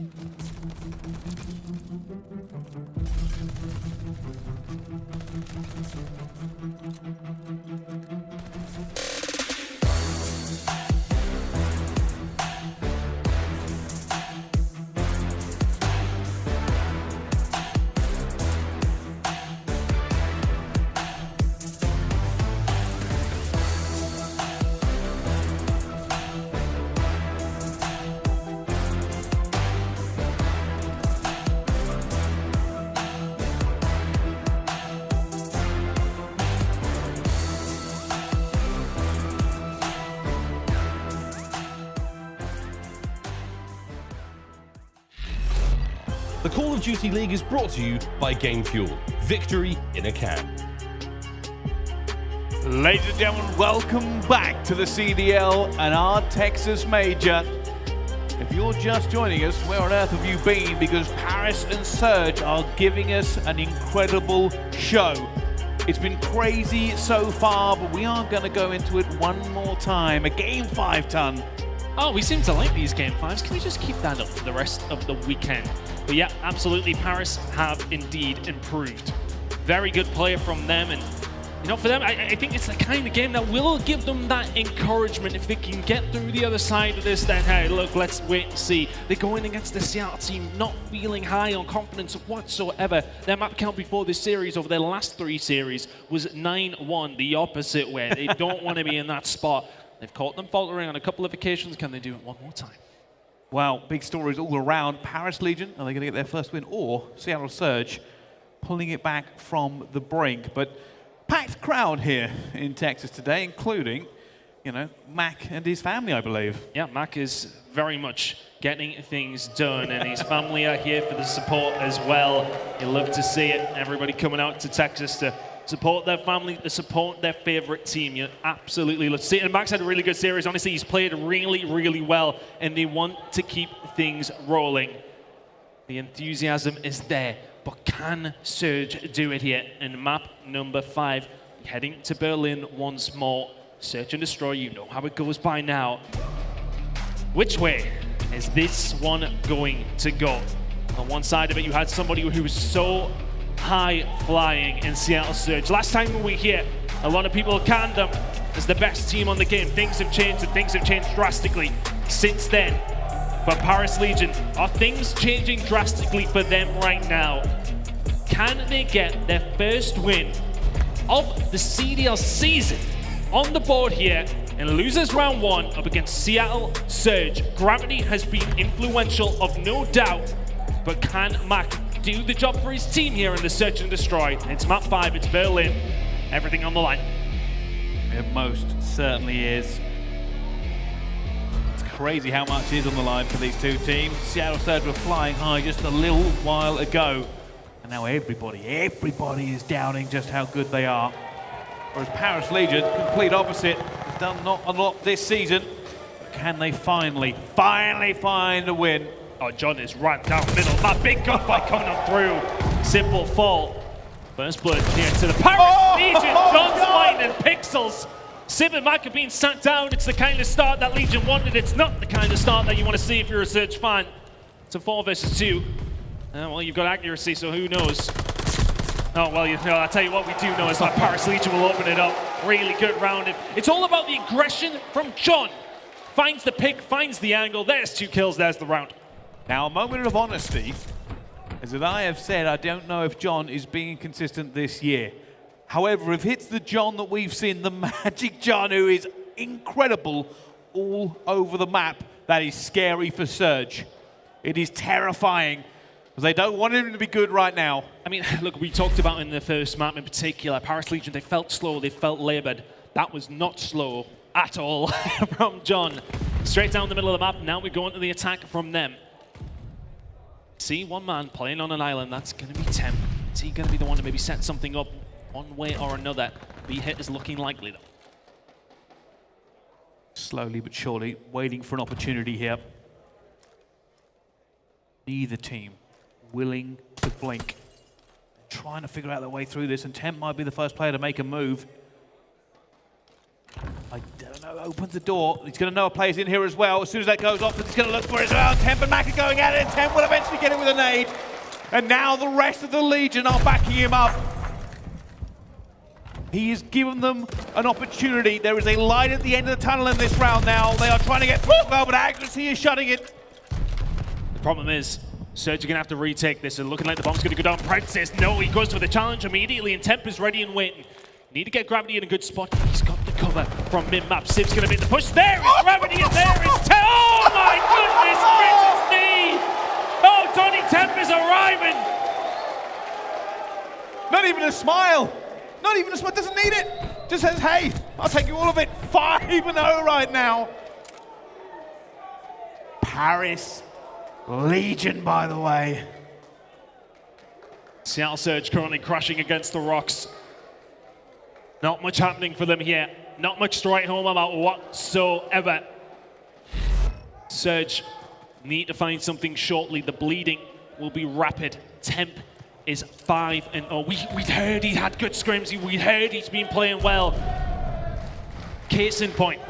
The Call of Duty League is brought to you by Game Fuel. Victory in a can. Ladies and gentlemen, welcome back to the CDL and our Texas Major. If you're just joining us, where on earth have you been? Because Paris and Surge are giving us an incredible show. It's been crazy so far, but we are going to go into it one more time. A Game 5 ton. Oh, we seem to like these Game 5s. Can we just keep that up for the rest of the weekend? But yeah, absolutely, Paris have indeed improved. Very good player from them, and you know, for them, I think it's the kind of game that will give them that encouragement. If they can get through the other side of this, then hey, look, let's wait and see. They're going against the Seattle team, not feeling high on confidence whatsoever. Their map count before this series, over their last 3 series, was 9-1, the opposite way. They don't want to be in that spot. They've caught them faltering on a couple of occasions. Can they do it one more time? Well, big stories all around. Paris Legion, are they going to get their first win? Or Seattle Surge pulling it back from the brink. But packed crowd here in Texas today, including, you know, Mack and his family, I believe. Yeah, Mack is very much getting things done, and his family are here for the support as well. You love to see it. Everybody coming out to Texas to support their family, to support their favorite team. You absolutely love to see it. And Mack's had a really good series. Honestly, he's played really, really well, and they want to keep things rolling. The enthusiasm is there, but can Surge do it here? And map number 5, heading to Berlin once more. Search and destroy, you know how it goes by now. Which way is this one going to go? On one side of it, you had somebody who was so high flying in Seattle Surge. Last time we were here, a lot of people canned them as the best team on the game. Things have changed, and things have changed drastically since then. But Paris Legion, are things changing drastically for them right now? Can they get their first win of the CDL season on the board here and loses round 1 up against Seattle Surge. Gravity has been influential, of no doubt, but can Mack do the job for his team here in the Search and Destroy? It's map 5, it's Berlin, everything on the line. It most certainly is. It's crazy how much is on the line for these two teams. Seattle Surge were flying high just a little while ago, and now everybody is doubting just how good they are. Whereas Paris Legion, complete opposite, has done not a lot this season. But can they finally find a win? Oh, John is right down the middle. That big gunfight coming on through. Simple fault. First blood here to the Paris Legion. John's fighting Pixels. Simp and Mack are being sat down. It's the kind of start that Legion wanted. It's not the kind of start that you want to see if you're a Surge fan. It's a 4 versus 2. Well, you've got accuracy, so who knows? Oh, well, I'll tell you what we do know is that Paris Legion will open it up. Really good round. It's all about the aggression from John. Finds the pick, finds the angle. There's 2 kills, there's the round. Now, a moment of honesty is that I have said I don't know if John is being consistent this year. However, if it's the John that we've seen, the Magic John, who is incredible all over the map, that is scary for Surge. It is terrifying, because they don't want him to be good right now. I mean, look, we talked about in the first map in particular, Paris Legion, they felt slow, they felt labored. That was not slow at all from John. Straight down the middle of the map, now we go into the attack from them. See, one man playing on an island, that's going to be Temp. Is he going to be the one to maybe set something up one way or another? B-hit is looking likely, though. Slowly but surely, waiting for an opportunity here. Neither team willing to blink. Trying to figure out their way through this, and Temp might be the first player to make a move. I don't know, opens the door. He's going to know a player's in here as well. As soon as that goes off, he's going to look for it as well. Temp and Mack are going at it, and Temp will eventually get it with a nade. And now the rest of the Legion are backing him up. He has given them an opportunity. There is a light at the end of the tunnel in this round now. They are trying to get well, but accuracy is shutting it. The problem is, Surge are going to have to retake this, and looking like the bomb's going to go down. Pride says no, he goes for the challenge immediately, and Temp is ready and waiting. Need to get Gravity in a good spot. He's got the cover from mid-map. Siv's going to make the push. There is Gravity, and there is Temp. Oh my goodness gracious me! Oh, Donnie Temp is arriving! Not even a smile. Not even a smile. Doesn't need it. Just says, hey, I'll take you all of it. 5-0 right now. Paris Legion, by the way. Seattle Surge currently crashing against the rocks. Not much happening for them here. Not much to write home about whatsoever. Surge need to find something shortly. The bleeding will be rapid. Temp is 5-0. We'd heard he had good scrims. We'd heard he's been playing well. Case in point.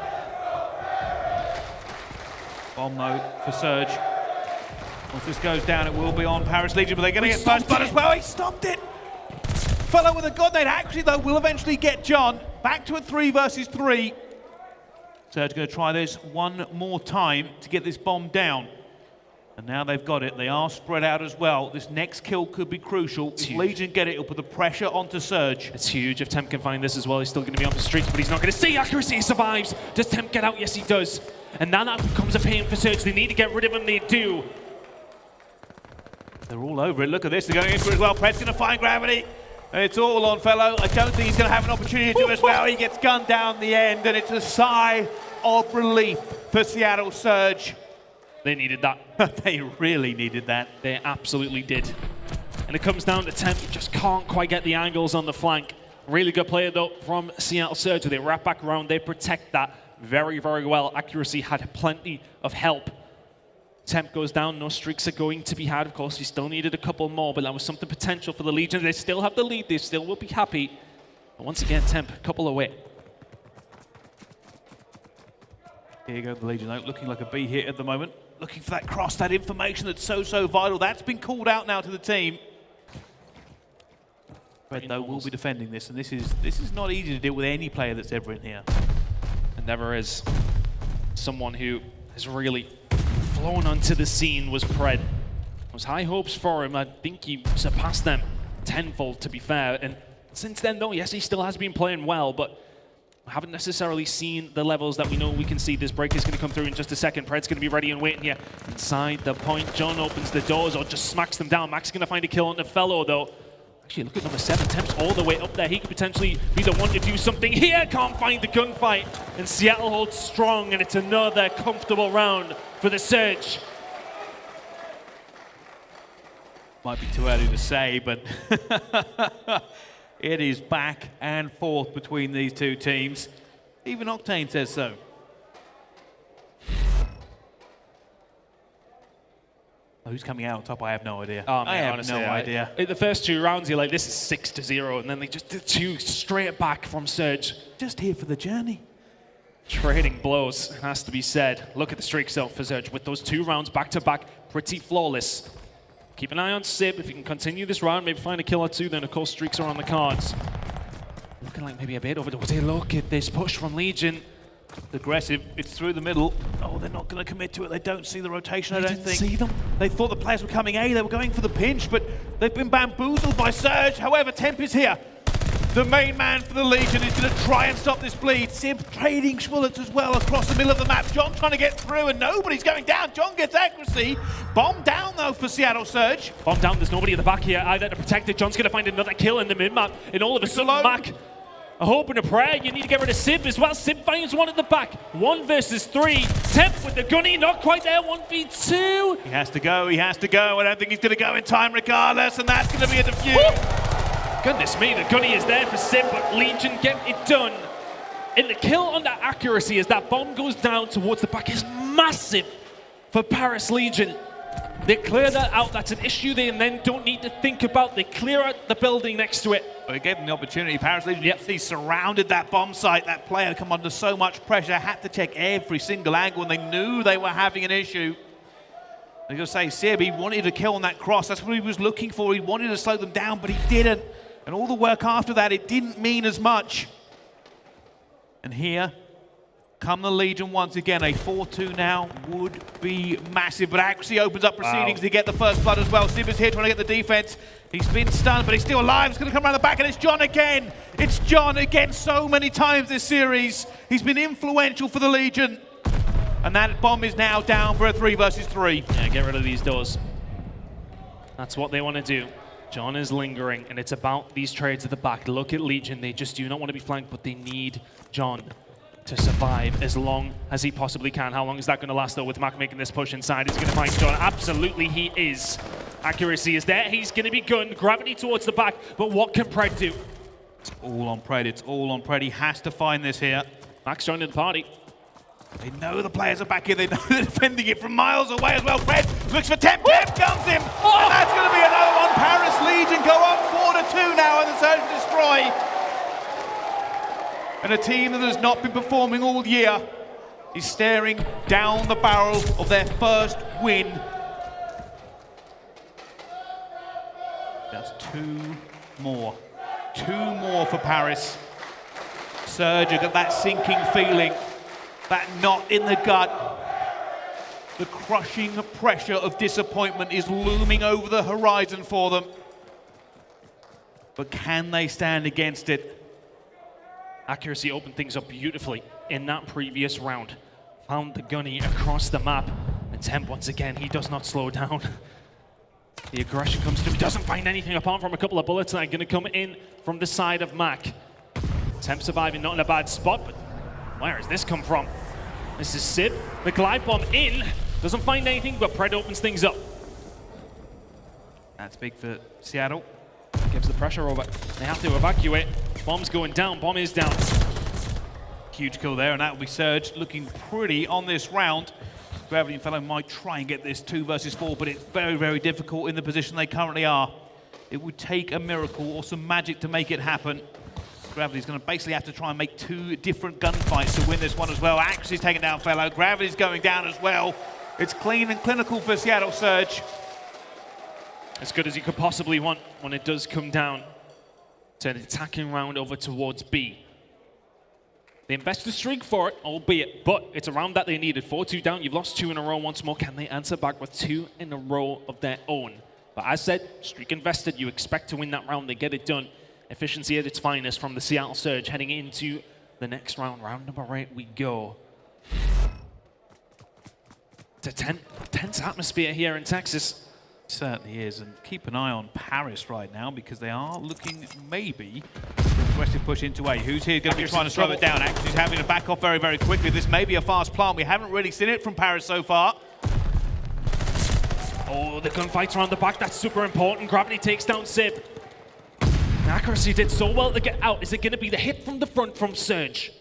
Bomb mode for Surge. Once this goes down, it will be on Paris Legion, but they're going to get first blood as well. He stopped it. Fellow with a god nade actually, though, will eventually get John. Back to a 3 versus 3. Surge going to try this one more time to get this bomb down. And now they've got it. They are spread out as well. This next kill could be crucial. If Legion get it, it'll put the pressure onto Surge. It's huge. If Temp can find this as well, he's still going to be on the streets, but he's not going to see accuracy. He survives. Does Temp get out? Yes, he does. And now that becomes a pain for Surge. They need to get rid of him. They do. They're all over it. Look at this. They're going into it as well. Pred's going to find Gravity. And it's all on Fellow. I don't think he's going to have an opportunity to as well. He gets gunned down the end, and it's a sigh of relief for Seattle Surge. They needed that. They really needed that. They absolutely did. And it comes down to Temp. You just can't quite get the angles on the flank. Really good player, though, from Seattle Surge. They wrap back around. They protect that very, very well. Accuracy had plenty of help. Temp goes down, no streaks are going to be had. Of course, he still needed a couple more, but that was something potential for the Legion. They still have the lead, they still will be happy. But once again, Temp, a couple away. Here you go, the Legion out, looking like a B hit at the moment. Looking for that cross, that information that's so vital. That's been called out now to the team. Red, though, will be defending this, and this is not easy to deal with any player that's ever in here. And never is. Someone who has really flown onto the scene was Pred. There was high hopes for him. I think he surpassed them tenfold, to be fair. And since then, though, yes, he still has been playing well, but haven't necessarily seen the levels that we know we can see. This break is going to come through in just a second. Pred's going to be ready and waiting here inside the point. John opens the doors or just smacks them down. Mack's going to find a kill on the fellow, though. Actually, look at number 7. Temp's all the way up there. He could potentially be the one to do something here. Can't find the gunfight. And Seattle holds strong, and it's another comfortable round for the Surge. Might be too early to say, but it is back and forth between these two teams. Even Octane says so. Who's coming out on top? I have no idea. Oh, man, I have honestly, no idea. The first 2 rounds, you're like, this is 6-0, and then they just did 2 straight back from Surge. Just here for the journey. Trading blows, has to be said. Look at the streaks though for Surge with those 2 rounds back-to-back, pretty flawless. Keep an eye on Sib. If you can continue this round, maybe find a kill or 2, then of course streaks are on the cards. Looking like maybe a bit over the way. Look at this push from Legion. Aggressive, it's through the middle. Oh, they're not going to commit to it. They don't see the rotation, I don't think. See them? They thought the players were coming A, they were going for the pinch, but they've been bamboozled by Surge. However, Temp is here. The main man for the Legion is going to try and stop this bleed. Simp trading bullets as well across the middle of the map. John trying to get through and nobody's going down. John gets accuracy. Bomb down though for Seattle Surge. Bomb down, there's nobody at the back here either to protect it. John's going to find another kill in the mid-map. And all of a sudden, Mack, a hope and a prayer. You need to get rid of Simp as well. Simp finds one at the back. 1 versus 3. Temp with the gunny, not quite there. 1v2. He has to go, he has to go. I don't think he's going to go in time regardless, and that's going to be a defuse. Goodness me, the gunny is there for Simp, but Legion get it done. And the kill on that accuracy as that bomb goes down towards the back is massive for Paris Legion. They clear that out. That's an issue they then don't need to think about. They clear out the building next to it. Well, it gave them the opportunity. Paris Legion, he surrounded that bomb site. That player come under so much pressure, had to check every single angle, and they knew they were having an issue. I was going to say, Sib, he wanted to kill on that cross. That's what he was looking for. He wanted to slow them down, but he didn't. And all the work after that, it didn't mean as much. And here come the Legion once again. A 4-2 now would be massive, but accuracy opens up proceedings to get the first blood as well. Sib is here trying to get the defense. He's been stunned, but he's still alive. It's going to come around the back, and it's John again. It's John again so many times this series. He's been influential for the Legion. And that bomb is now down for a 3 versus 3. Yeah, get rid of these doors. That's what they want to do. John is lingering, and it's about these trades at the back. Look at Legion. They just do not want to be flanked, but they need John to survive as long as he possibly can. How long is that going to last, though, with Mack making this push inside? He's going to find John. Absolutely, he is. Accuracy is there. He's going to be gunned. Gravity towards the back, but what can Pred do? It's all on Pred. It's all on Pred. He has to find this here. Mack's joining the party. They know the players are back here. They know they're defending it from miles away as well. Pred looks for Temp. Temp comes him. Oh! And that's going to be another one. Paris Legion go up 4-2 now in the Search and Destroy. And a team that has not been performing all year is staring down the barrel of their first win. Just 2 more. 2 more for Paris. Surge got that sinking feeling. That knot in the gut. The crushing pressure of disappointment is looming over the horizon for them. But can they stand against it? Accuracy opened things up beautifully in that previous round. Found the gunny across the map. And Temp, once again, he does not slow down. The aggression comes through. He doesn't find anything apart from a couple of bullets that are going to come in from the side of Mack. Temp surviving, not in a bad spot, but where has this come from? This is Sib. The glide bomb in. Doesn't find anything, but Pred opens things up. That's big for Seattle. Gives the pressure over. They have to evacuate. Bomb's going down. Bomb is down. Huge kill there, and that will be Surge looking pretty on this round. Gravity and Fellow might try and get this 2 versus 4, but it's very, very difficult in the position they currently are. It would take a miracle or some magic to make it happen. Gravity's going to basically have to try and make 2 different gunfights to win this one as well. Axie's taking down Fellow. Gravity's going down as well. It's clean and clinical for Seattle Surge. As good as you could possibly want when it does come down to an attacking round over towards B. They invested a streak for it, albeit, but it's a round that they needed. 4-2 down, you've lost 2 in a row once more. Can they answer back with 2 in a row of their own? But as said, streak invested, you expect to win that round, they get it done. Efficiency at its finest from the Seattle Surge heading into the next round, round number 8, we go. It's a tense atmosphere here in Texas. Certainly is, and keep an eye on Paris right now because they are looking maybe aggressive push into A. Who's here going to be trying to slow it down? Actually, he's having to back off very, very quickly. This may be a fast plant. We haven't really seen it from Paris so far. Oh, the gunfights around the back, that's super important. Gravity takes down Simp. Accuracy did so well to get out. Is it going to be the hit from the front from Surge?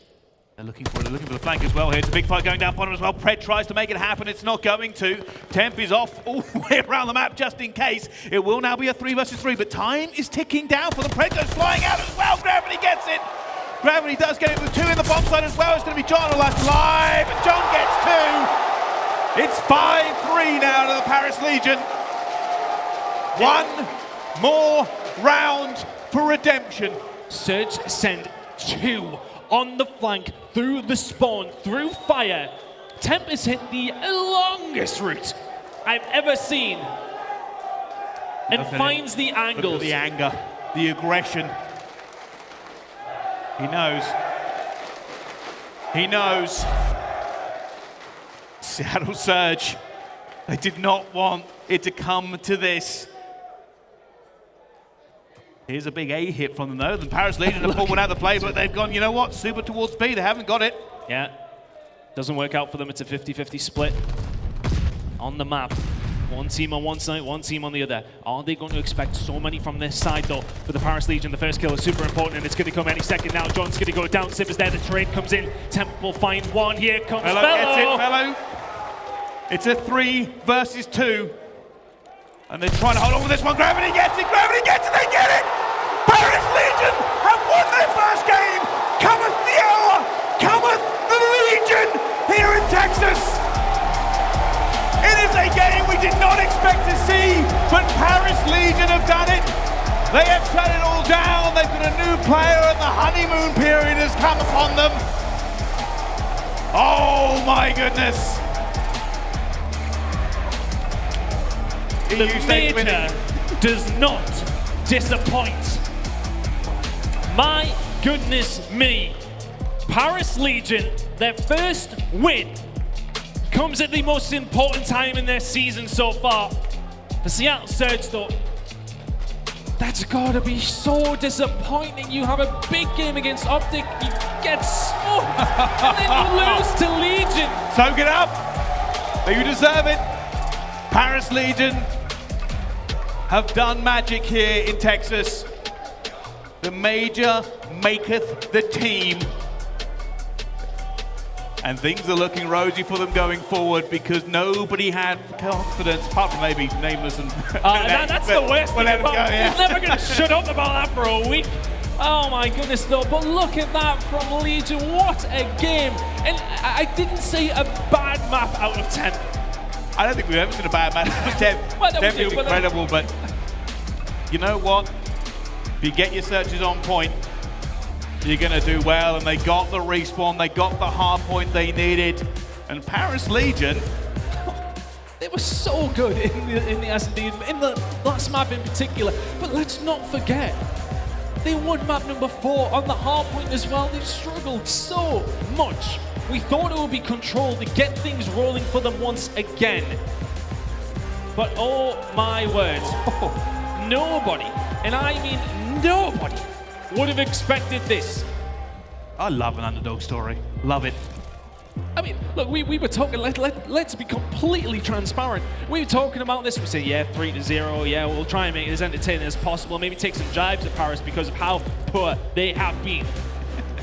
They're looking for the flank as well here. It's a big fight going down bottom as well. Pred tries to make it happen. It's not going to. Temp is off all the way around the map just in case. It will now be a 3 versus 3, but time is ticking down for the Pred goes flying out as well. Gravity gets it. Gravity does get it with 2 in the bomb side as well. It's going to be John left alive, and John gets 2. It's 5-3 now to the Paris Legion. 1 more round for redemption. Surge send 2 on the flank, through the spawn, through fire. Temp has hit the longest route I've ever seen. And finds the angles. Look at the anger, the aggression. He knows. He knows. Seattle Surge, they did not want it to come to this. Here's a big A hit from them though. The Paris Legion have pulled one out of the play, but they've gone, you know what, super towards B. They haven't got it. Yeah, doesn't work out for them. It's a 50-50 split on the map. One team on one side, one team on the other. Are they going to expect so many from this side though? For the Paris Legion, the first kill is super important and it's going to come any second now. John's going to go down, Simp is there, the trade comes in. Temp will find one, here comes Fellow. Gets it, Fellow. It's a 3 versus 2. And they're trying to hold on with this one. Gravity gets it, they get it! Paris Legion have won their first game! Cometh the hour! Cometh the Legion here in Texas! It is a game we did not expect to see, but Paris Legion have done it. They have shut it all down. They've got a new player and the honeymoon period has come upon them. Oh my goodness. The Major does not disappoint. My goodness me. Paris Legion, their first win, comes at the most important time in their season so far. For Seattle Surge though, that's gotta be so disappointing. You have a big game against OpTic, you get smoked, and then you lose to Legion. Soak it up, you deserve it. Paris Legion have done magic here in Texas. The Major maketh the team. And things are looking rosy for them going forward because nobody had confidence, apart from maybe Nameless and... that's the worst thing about it. Yeah. He's never going to shut up about that for a week. Oh my goodness though, but look at that from Legion. What a game. And I didn't see a bad map out of 10. I don't think we've ever seen a bad map out of 10. Well, 10 is incredible, but you know what? If you get your searches on point, you're going to do well. And they got the respawn, they got the hard point they needed. And Paris Legion, they were so good in the S&D, in the last map in particular. But let's not forget, they won map number 4 on the hard point as well. They've struggled so much. We thought it would be control to get things rolling for them once again. But oh my word, nobody, and I mean nobody, would have expected this. I love an underdog story. Love it. I mean, look, we were talking, let's be completely transparent. We were talking about this, we said, yeah, 3-0, yeah, we'll try and make it as entertaining as possible, maybe take some jibes at Paris because of how poor they have been.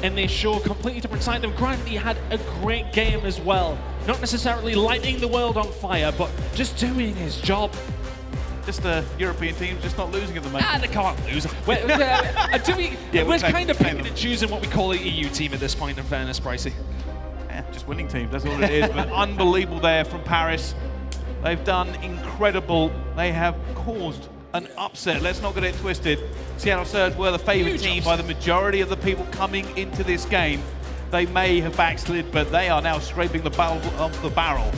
And they show a completely different side of them. Granted, he had a great game as well. Not necessarily lighting the world on fire, but just doing his job. Just the European team just not losing at the moment. They can't lose. We're kind of picking and choosing what we call the EU team at this point, in fairness, Pricey. Yeah, just winning teams, that's all it is. But unbelievable there from Paris. They've done incredible. They have caused an upset. Let's not get it twisted. Seattle Surge were the favorite team by the majority of the people coming into this game. They may have backslid, but they are now scraping the barrel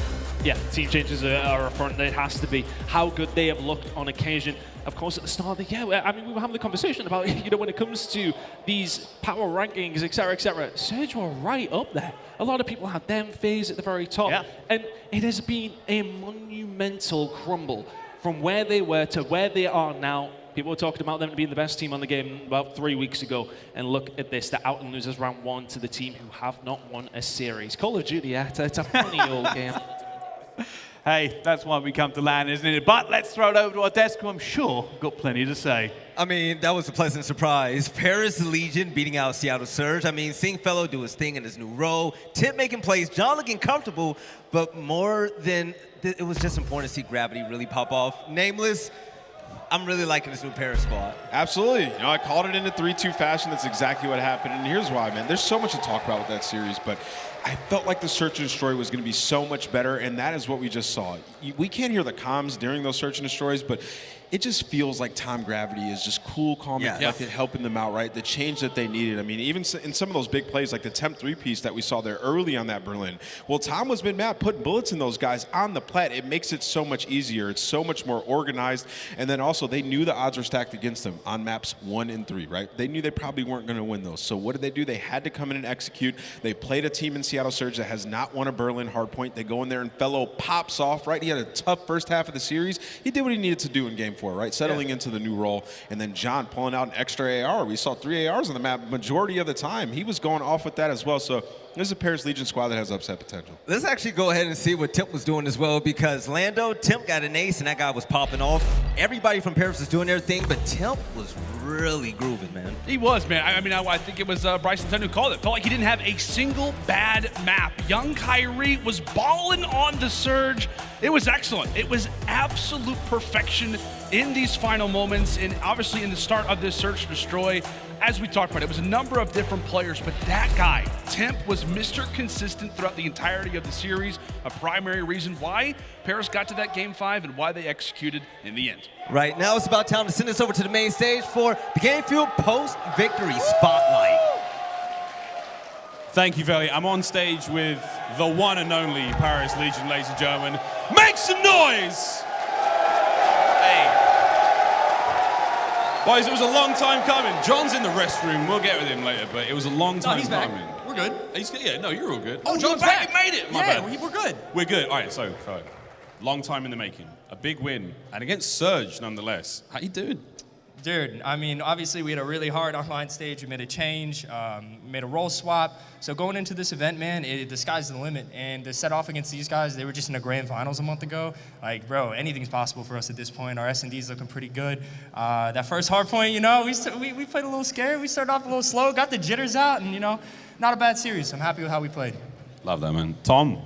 Yeah, team changes are a front. It has to be how good they have looked on occasion. Of course, at the start of the year, I mean, we were having the conversation about, you know, when it comes to these power rankings, etc., Surge were right up there. A lot of people had them FaZe at the very top. Yeah. And it has been a monumental crumble from where they were to where they are now. People were talking about them being the best team on the game about 3 weeks ago. And look at this, they're out and losers round 1 to the team who have not won a series. Call of Duty, it's a funny old game. Hey, that's why we come to LAN, isn't it? But let's throw it over to our desk, who I'm sure have got plenty to say. I mean, that was a pleasant surprise. Paris Legion beating out Seattle Surge. I mean, seeing Fellow do his thing in his new role, Tip making plays, John looking comfortable, but more than it was just important to see Gravity really pop off. Nameless, I'm really liking this new Paris squad. Absolutely. You know, I called it in a 3-2 fashion. That's exactly what happened. And here's why, man. There's so much to talk about with that series, but I felt like the Search and Destroy was going to be so much better, and that is what we just saw. We can't hear the comms during those Search and Destroys, but it just feels like Tom Gravity is just cool, calm, and collected, helping them out, right? The change that they needed. I mean, even in some of those big plays, like the Temp 3-piece that we saw there early on that Berlin. Well, Tom was mid-map, putting bullets in those guys on the plat. It makes it so much easier. It's so much more organized. And then also, they knew the odds were stacked against them on maps 1 and 3, right? They knew they probably weren't going to win those. So what did they do? They had to come in and execute. They played a team in Seattle Surge that has not won a Berlin hardpoint. They go in there and Fellow pops off, right? He had a tough first half of the series. He did what he needed to do in Game 4, right? Settling into the new role, and then John pulling out an extra AR. We saw 3 ARs on the map majority of the time. He was going off with that as well. So this is a Paris Legion squad that has upset potential. Let's actually go ahead and see what Timp was doing as well, because Lando, Timp got an ace, and that guy was popping off. Everybody from Paris was doing their thing, but Timp was really grooving, man. He was, man. I mean, I think it was Bryson Ten who called it. Felt like he didn't have a single bad map. Young Kyrie was balling on the Surge. It was excellent. It was absolute perfection in these final moments, and obviously in the start of this Search and Destroy. As we talked about, it was a number of different players, but that guy, Temp, was Mr. Consistent throughout the entirety of the series, a primary reason why Paris got to that Game 5 and why they executed in the end. Right, now it's about time to send us over to the main stage for the Game Fuel post-victory spotlight. Thank you, Veli. I'm on stage with the one and only Paris Legion, ladies and gentlemen. Make some noise! Boys, it was a long time coming. John's in the restroom. We'll get with him later, but it was a long time coming. We're good. Yeah, no, you're all good. Oh, John's back. You made it. My bad. We're good. We're good. All right, so long time in the making. A big win, and against Surge, nonetheless. How you doing? Dude, I mean, obviously we had a really hard online stage. We made a change, made a role swap. So going into this event, man, the sky's the limit. And to set off against these guys, they were just in the grand finals a month ago. Like, bro, anything's possible for us at this point. Our S&D's looking pretty good. That first hard point, you know, we played a little scared. We started off a little slow, got the jitters out, and, you know, not a bad series. I'm happy with how we played. Love that, man. Tom,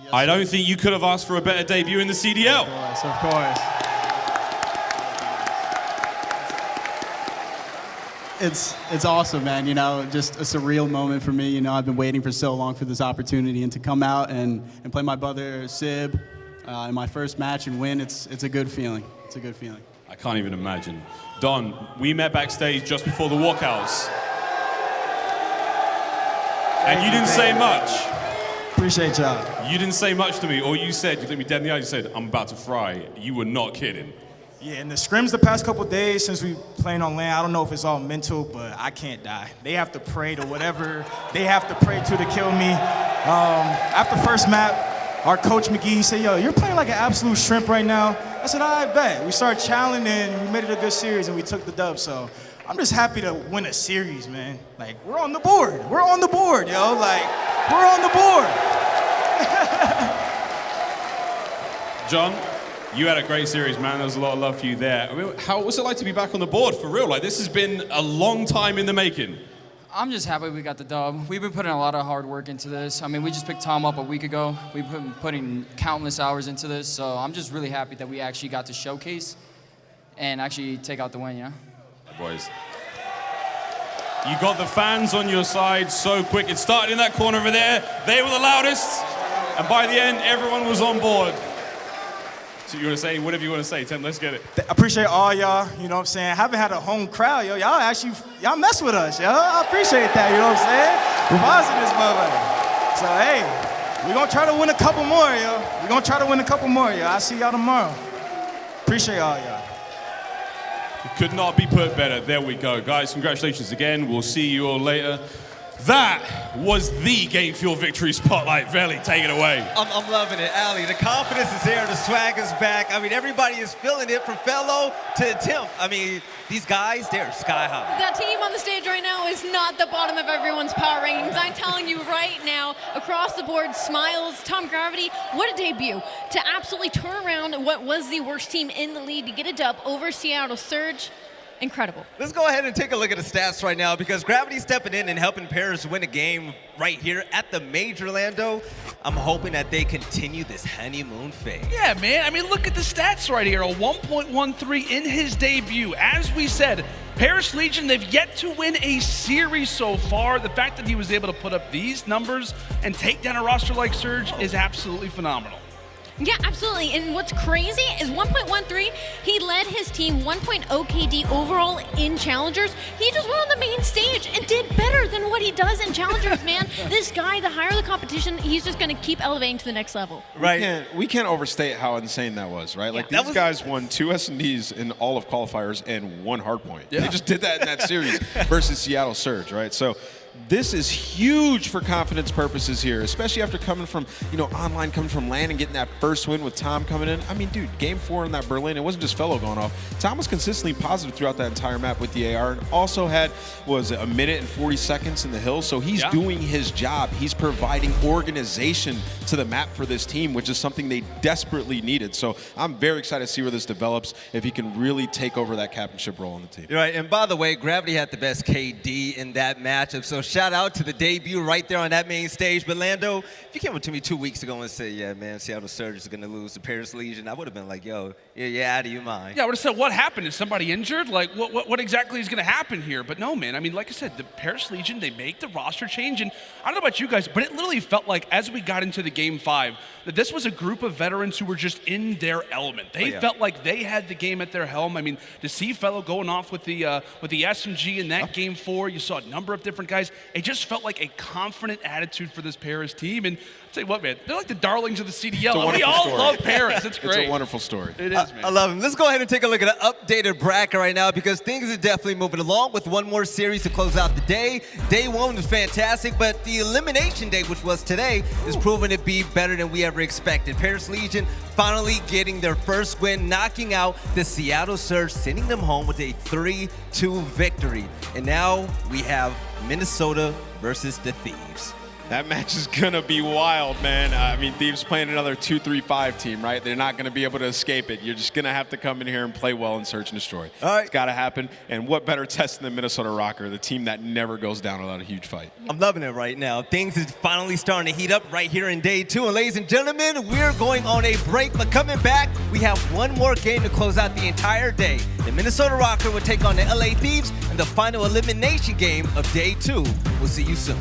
yes, I don't think you could have asked for a better debut in the CDL. Of course. It's awesome, man. You know, just a surreal moment for me. You know, I've been waiting for so long for this opportunity, and to come out and play my brother Sib in my first match and win, it's a good feeling. It's a good feeling. I can't even imagine. Don, we met backstage just before the walkouts, and you didn't say much. Appreciate y'all. You didn't say much to me. All you said, you looked me dead in the eye, you said, I'm about to fry. You were not kidding. Yeah, and the scrims the past couple days since we playing on LAN, I don't know if it's all mental, but I can't die. They have to pray to whatever they have to pray to kill me. After first map, our coach McGee said, yo, you're playing like an absolute shrimp right now. I said, I bet. We started challenging and we made it a good series and we took the dub, so I'm just happy to win a series, man. Like, we're on the board. We're on the board, yo. Like, we're on the board. John, you had a great series, man. There was a lot of love for you there. I mean, what's it like to be back on the board, for real? Like, this has been a long time in the making. I'm just happy we got the dub. We've been putting a lot of hard work into this. I mean, we just picked Tom up a week ago. We've been putting countless hours into this, so I'm just really happy that we actually got to showcase and actually take out the win, yeah? Boys. You got the fans on your side so quick. It started in that corner over there. They were the loudest, and by the end, everyone was on board. So you want to say whatever you want to say, Tim, let's get it. I appreciate all y'all, you know what I'm saying? I haven't had a home crowd, yo. Y'all mess with us, yo. I appreciate that, you know what I'm saying? We're in this motherfucker. So, hey, We're going to try to win a couple more, yo. We're going to try to win a couple more, yo. I'll see y'all tomorrow. Appreciate all y'all. Could not be put better. There we go. Guys, congratulations again. We'll see you all later. That was the Game Fuel Victory Spotlight. Veli, take it away. I'm loving it, aLLeY. The confidence is there. The swag is back. I mean, everybody is feeling it from Fellow to Tim. I mean, these guys, they're sky high. That team on the stage right now is not the bottom of everyone's power rankings. I'm telling you right now, across the board, Smiles, Tom Gravity, what a debut. To absolutely turn around what was the worst team in the league to get a dub over Seattle Surge. Incredible. Let's go ahead and take a look at the stats right now because Gravity's stepping in and helping Paris win a game right here at the Major Lando. I'm hoping that they continue this honeymoon phase. Yeah, man. I mean, look at the stats right here. A 1.13 in his debut. As we said, Paris Legion, they've yet to win a series so far. The fact that he was able to put up these numbers and take down a roster like Surge is absolutely phenomenal. Yeah, absolutely. And what's crazy is 1.13, he led his team 1.0 KD overall in Challengers. He just went on the main stage and did better than what he does in Challengers, man. This guy, the higher the competition, he's just going to keep elevating to the next level. Right. We can't overstate how insane that was, right? Like, these guys won 2 S&Ds in all of qualifiers and 1 hardpoint. Yeah. They just did that in that series versus Seattle Surge, right? So this is huge for confidence purposes here, especially after coming from, online, coming from LAN and getting that first win with Tom coming in. I mean, dude, game 4 in that Berlin, it wasn't just Fellow going off. Tom was consistently positive throughout that entire map with the AR and also had, a minute and 40 seconds in the hills. So he's doing his job. He's providing organization to the map for this team, which is something they desperately needed. So I'm very excited to see where this develops, if he can really take over that captainship role on the team. Right, and by the way, Gravity had the best KD in that matchup. So shout out to the debut right there on that main stage. But Lando, if you came up to me 2 weeks ago and said, yeah, man, Seattle Surge is going to lose to Paris Legion, I would have been like, yo, you're out of your mind. Yeah, I would have said, what happened? Is somebody injured? Like, what exactly is going to happen here? But no, man. I mean, like I said, the Paris Legion, they make the roster change. And I don't know about you guys, but it literally felt like as we got into the Game 5, that this was a group of veterans who were just in their element. They felt like they had the game at their helm. I mean, to see Fellow going off with the SMG in that Game 4, you saw a number of different guys. It just felt like a confident attitude for this Paris team. And I'll tell you what, man, they're like the darlings of the CDL. We all love Paris. It's great. It's a wonderful story. It is, man. I love him. Let's go ahead and take a look at an updated bracket right now because things are definitely moving along with one more series to close out the day. Day 1 was fantastic, but the elimination day, which was today, is proven to be better than we ever expected. Paris Legion finally getting their first win, knocking out the Seattle Surge, sending them home with a 3-2 victory. And now we have Minnesota versus the Thieves. That match is going to be wild, man. I mean, Thieves playing another 2-3-5 team, right? They're not going to be able to escape it. You're just going to have to come in here and play well and search and destroy. All right. It's got to happen. And what better test than Minnesota Røkkr, the team that never goes down without a huge fight. I'm loving it right now. Things is finally starting to heat up right here in day 2. And ladies and gentlemen, we're going on a break. But coming back, we have one more game to close out the entire day. The Minnesota Røkkr will take on the LA Thieves in the final elimination game of day 2. We'll see you soon.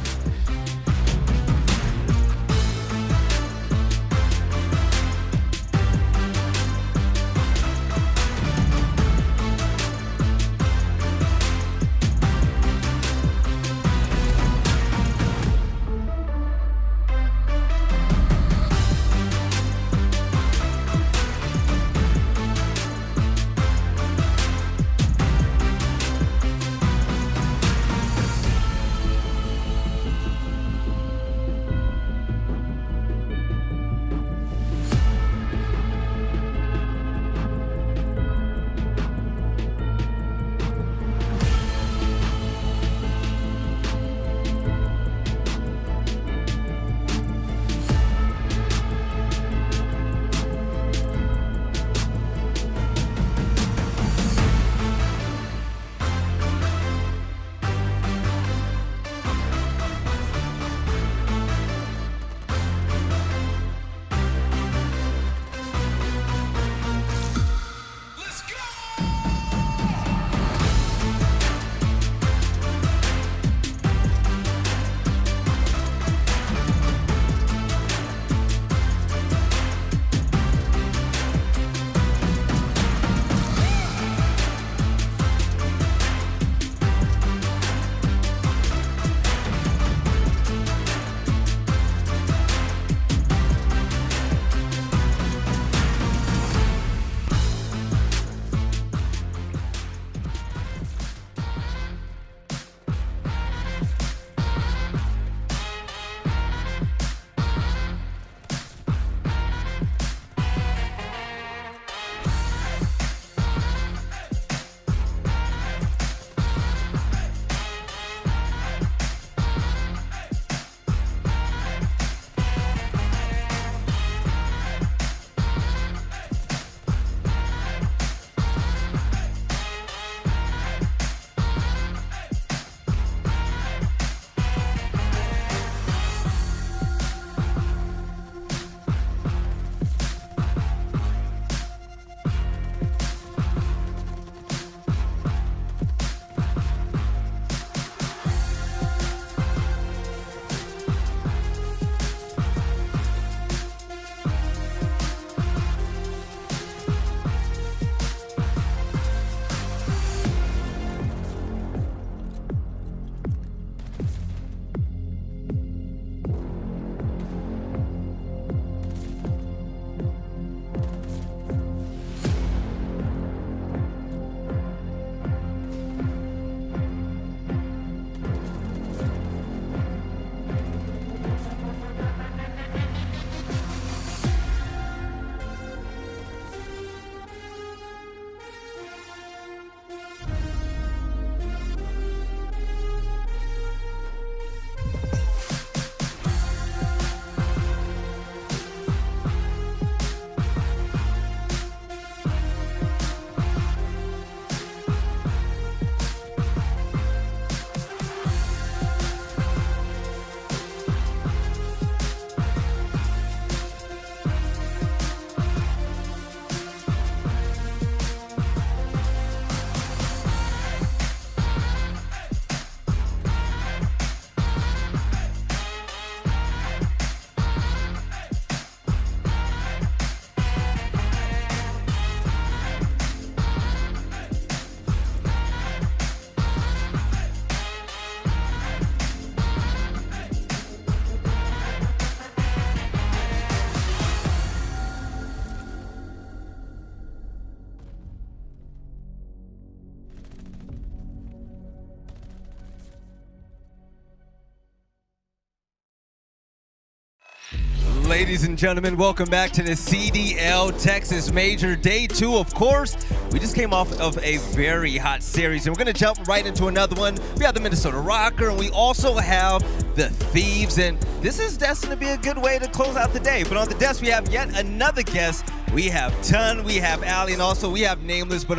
Ladies and gentlemen, welcome back to the CDL Texas Major Day 2. Of course, we just came off of a very hot series, and we're going to jump right into another one. We have the Minnesota Røkkr, and we also have the Thieves, and this is destined to be a good way to close out the day. But on the desk, we have yet another guest. We have Ton, we have aLLeY, and also we have Nameless. But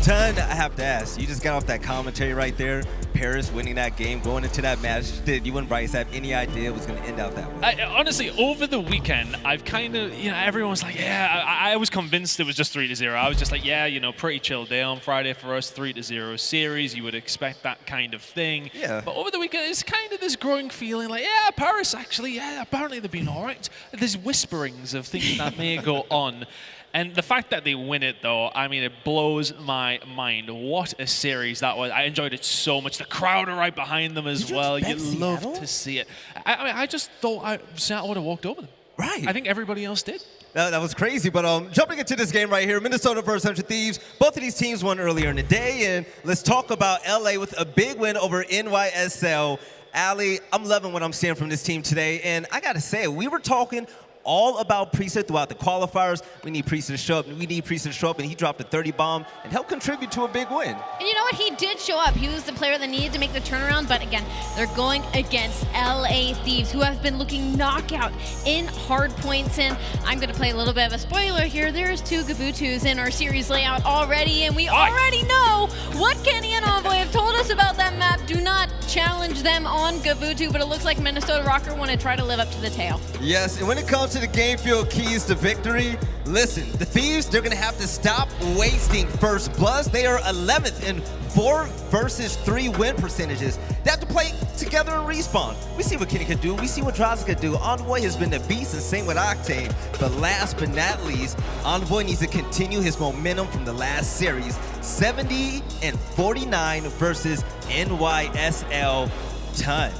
Ton, I have to ask, you just got off that commentary right there. Paris winning that game, going into that match. Did you and Bryce have any idea it was going to end out that way? Honestly, over the weekend, I've kind of, everyone was like, yeah, I was convinced it was just 3-0. I was just like, yeah, pretty chill day on Friday for us, 3-0 series. You would expect that kind of thing. Yeah. But over the weekend, it's kind of this growing feeling like, yeah, Paris actually, yeah, apparently they've been all right. There's whisperings of things that may go on. And the fact that they win it, though, I mean, it blows my mind. What a series that was. I enjoyed it so much. The crowd are right behind them as well. You love to see it. I just thought Seattle would have walked over them. Right. I think everybody else did. That was crazy, but jumping into this game right here, Minnesota versus 100 Thieves. Both of these teams won earlier in the day, and let's talk about LA with a big win over NYSL. aLLeY, I'm loving what I'm seeing from this team today, and I gotta say, we were talking all about Priestahh throughout the qualifiers. We need Priestahh to show up. We need Priestahh to show up, and he dropped a 30 bomb and helped contribute to a big win. And you know what? He did show up. He was the player that needed to make the turnaround, but again, they're going against LA Thieves, who have been looking knockout in hard points. And I'm going to play a little bit of a spoiler here. There's 2 Gavutus in our series layout already, and we already know what Kenny and Envoy have told us about that map. Do not challenge them on Gavutu, but it looks like Minnesota Røkkr want to try to live up to the tale. Yes, and when it comes to the game field keys to victory, listen, the Thieves, they're going to have to stop wasting first bloods. They are 11th in 4 versus 3 win percentages. They have to play together and respawn. We see what Kenny could do. We see what Drazah could do. Envoy has been the beast, and same with Octane. But last but not least, Envoy needs to continue his momentum from the last series. 70-49 versus NYSL Ton.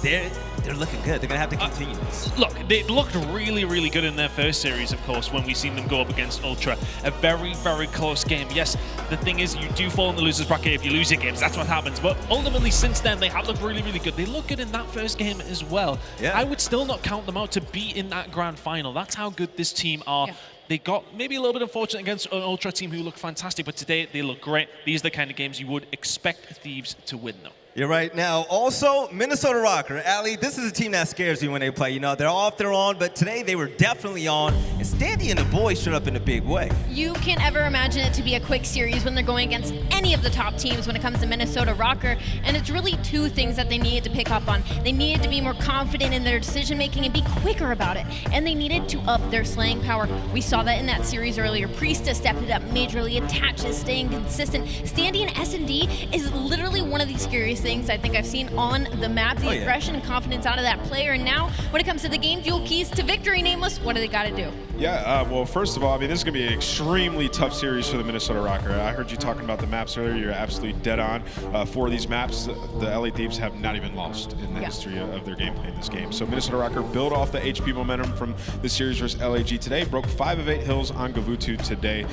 They're looking good. They're going to have to continue this. Look, they looked really, really good in their first series, of course, when we seen them go up against Ultra. A very, very close game. Yes, the thing is, you do fall in the loser's bracket if you lose your games. That's what happens. But ultimately, since then, they have looked really, really good. They look good in that first game as well. Yeah. I would still not count them out to be in that grand final. That's how good this team are. Yeah. They got maybe a little bit unfortunate against an Ultra team who looked fantastic, but today they look great. These are the kind of games you would expect Thieves to win, though. You're right. Now, also, Minnesota Røkkr. aLLeY, this is a team that scares you when they play. They're off, they're on, but today they were definitely on. And Standy and the boys showed up in a big way. You can't ever imagine it to be a quick series when they're going against any of the top teams when it comes to Minnesota Røkkr. And it's really 2 things that they needed to pick up on. They needed to be more confident in their decision-making and be quicker about it. And they needed to up their slaying power. We saw that in that series earlier. Priestahh stepped it up majorly, attaches, staying consistent. Standy and S&D is literally one of the scariest things I think I've seen on the map. The aggression and confidence out of that player. And now, when it comes to the game fuel keys to victory, Nameless, what do they got to do? Yeah, well, first of all, this is going to be an extremely tough series for the Minnesota Røkkr. I heard you talking about the maps earlier. You're absolutely dead on. For these maps, the LA Thieves have not even lost in the history of their gameplay in this game. So Minnesota Røkkr built off the HP momentum from the series versus LAG today, broke 5 of 8 hills on Gavutu today.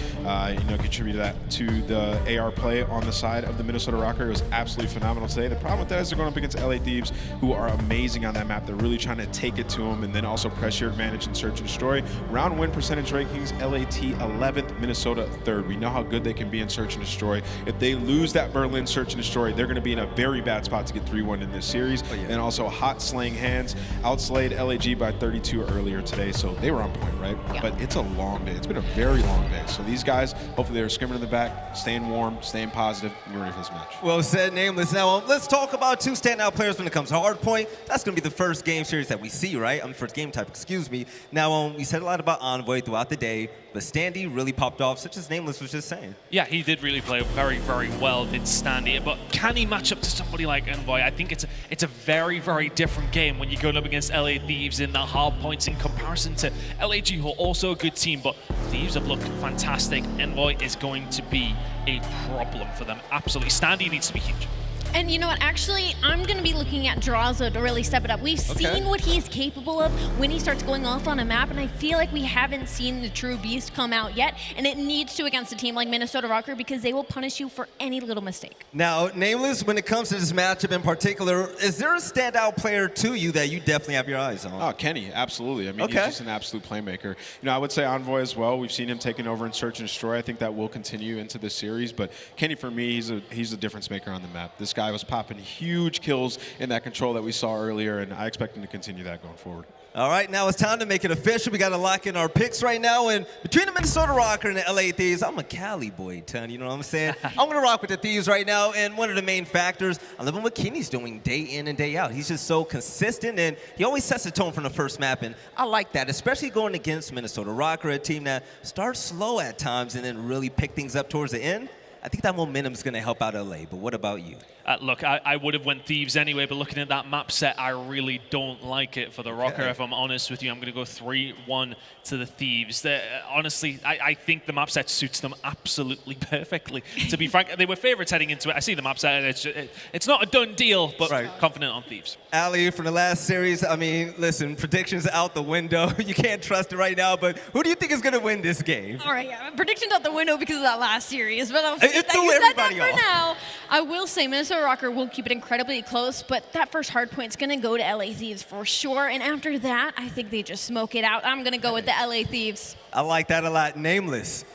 Contributed that to the AR play on the side of the Minnesota Røkkr. It was absolutely phenomenal today. The problem with that is they're going up against LA Thieves, who are amazing on that map. They're really trying to take it to them, and then also press your advantage and search and destroy. Round win percentage rankings, LAT 11th, Minnesota 3rd. We know how good they can be in search and destroy. If they lose that Berlin search and destroy, they're going to be in a very bad spot to get 3-1 in this series. And also hot slaying hands, outslayed LAG by 32 earlier today, so they were on point, right? Yeah. But it's a long day. It's been a very long day. So these guys, hopefully they're skimming in the back, staying warm, staying positive, and ready for this match. Well said, Nameless. Now, let's talk about 2 standout players when it comes to hardpoint. That's going to be the first game series that we see, right? First game type, excuse me. Now, we said a lot about Envoy throughout the day, but Standy really popped off, such as Nameless was just saying. Yeah, he did really play very, very well, did Standy. But can he match up to somebody like Envoy? I think it's a very, very different game when you're going up against LA Thieves in the hard points in comparison to LAG, who are also a good team, but Thieves have looked fantastic. Envoy is going to be a problem for them. Absolutely. Standy needs to be huge. And you know what? Actually, I'm going to be looking at Drazah to really step it up. We've seen what he's capable of when he starts going off on a map, and I feel like we haven't seen the true beast come out yet, and it needs to against a team like Minnesota Røkkr because they will punish you for any little mistake. Now, Nameless, when it comes to this matchup in particular, is there a standout player to you that you definitely have your eyes on? Oh, Kenny, absolutely. I mean, he's just an absolute playmaker. You know, I would say Envoy as well. We've seen him taking over in Search and Destroy. I think that will continue into this series, but Kenny, for me, he's a difference maker on the map. This guy was popping huge kills in that control that we saw earlier, and I expect him to continue that going forward. All right, now it's time to make it official. We got to lock in our picks right now, and between the Minnesota Røkkr and the LA Thieves, I'm a Cali boy, ton, you know what I'm saying? I'm going to rock with the Thieves right now, and one of the main factors, I love what Kenny's doing day in and day out. He's just so consistent, and he always sets the tone from the first map, and I like that, especially going against Minnesota Røkkr, a team that starts slow at times and then really pick things up towards the end. I think that momentum is going to help out LA, but what about you? Look, I would have went Thieves anyway, but looking at that map set, I really don't like it for the Røkkr, if I'm honest with you. I'm going to go 3-1 to the Thieves. Honestly, I think the map set suits them absolutely perfectly. To be frank, they were favorites heading into it. I see the map set, and it's not a done deal, but confident on Thieves. Ali, from the last series, I mean, listen, predictions out the window. You can't trust it right now, but who do you think is going to win this game? All right, yeah, predictions out the window because of that last series, but I'll It threw everybody off. For now, I will say Minnesota Røkkr will keep it incredibly close, but that first hard point's going to go to LA Thieves for sure, and after that, I think they just smoke it out. I'm going to go with the LA Thieves. I like that a lot. Nameless,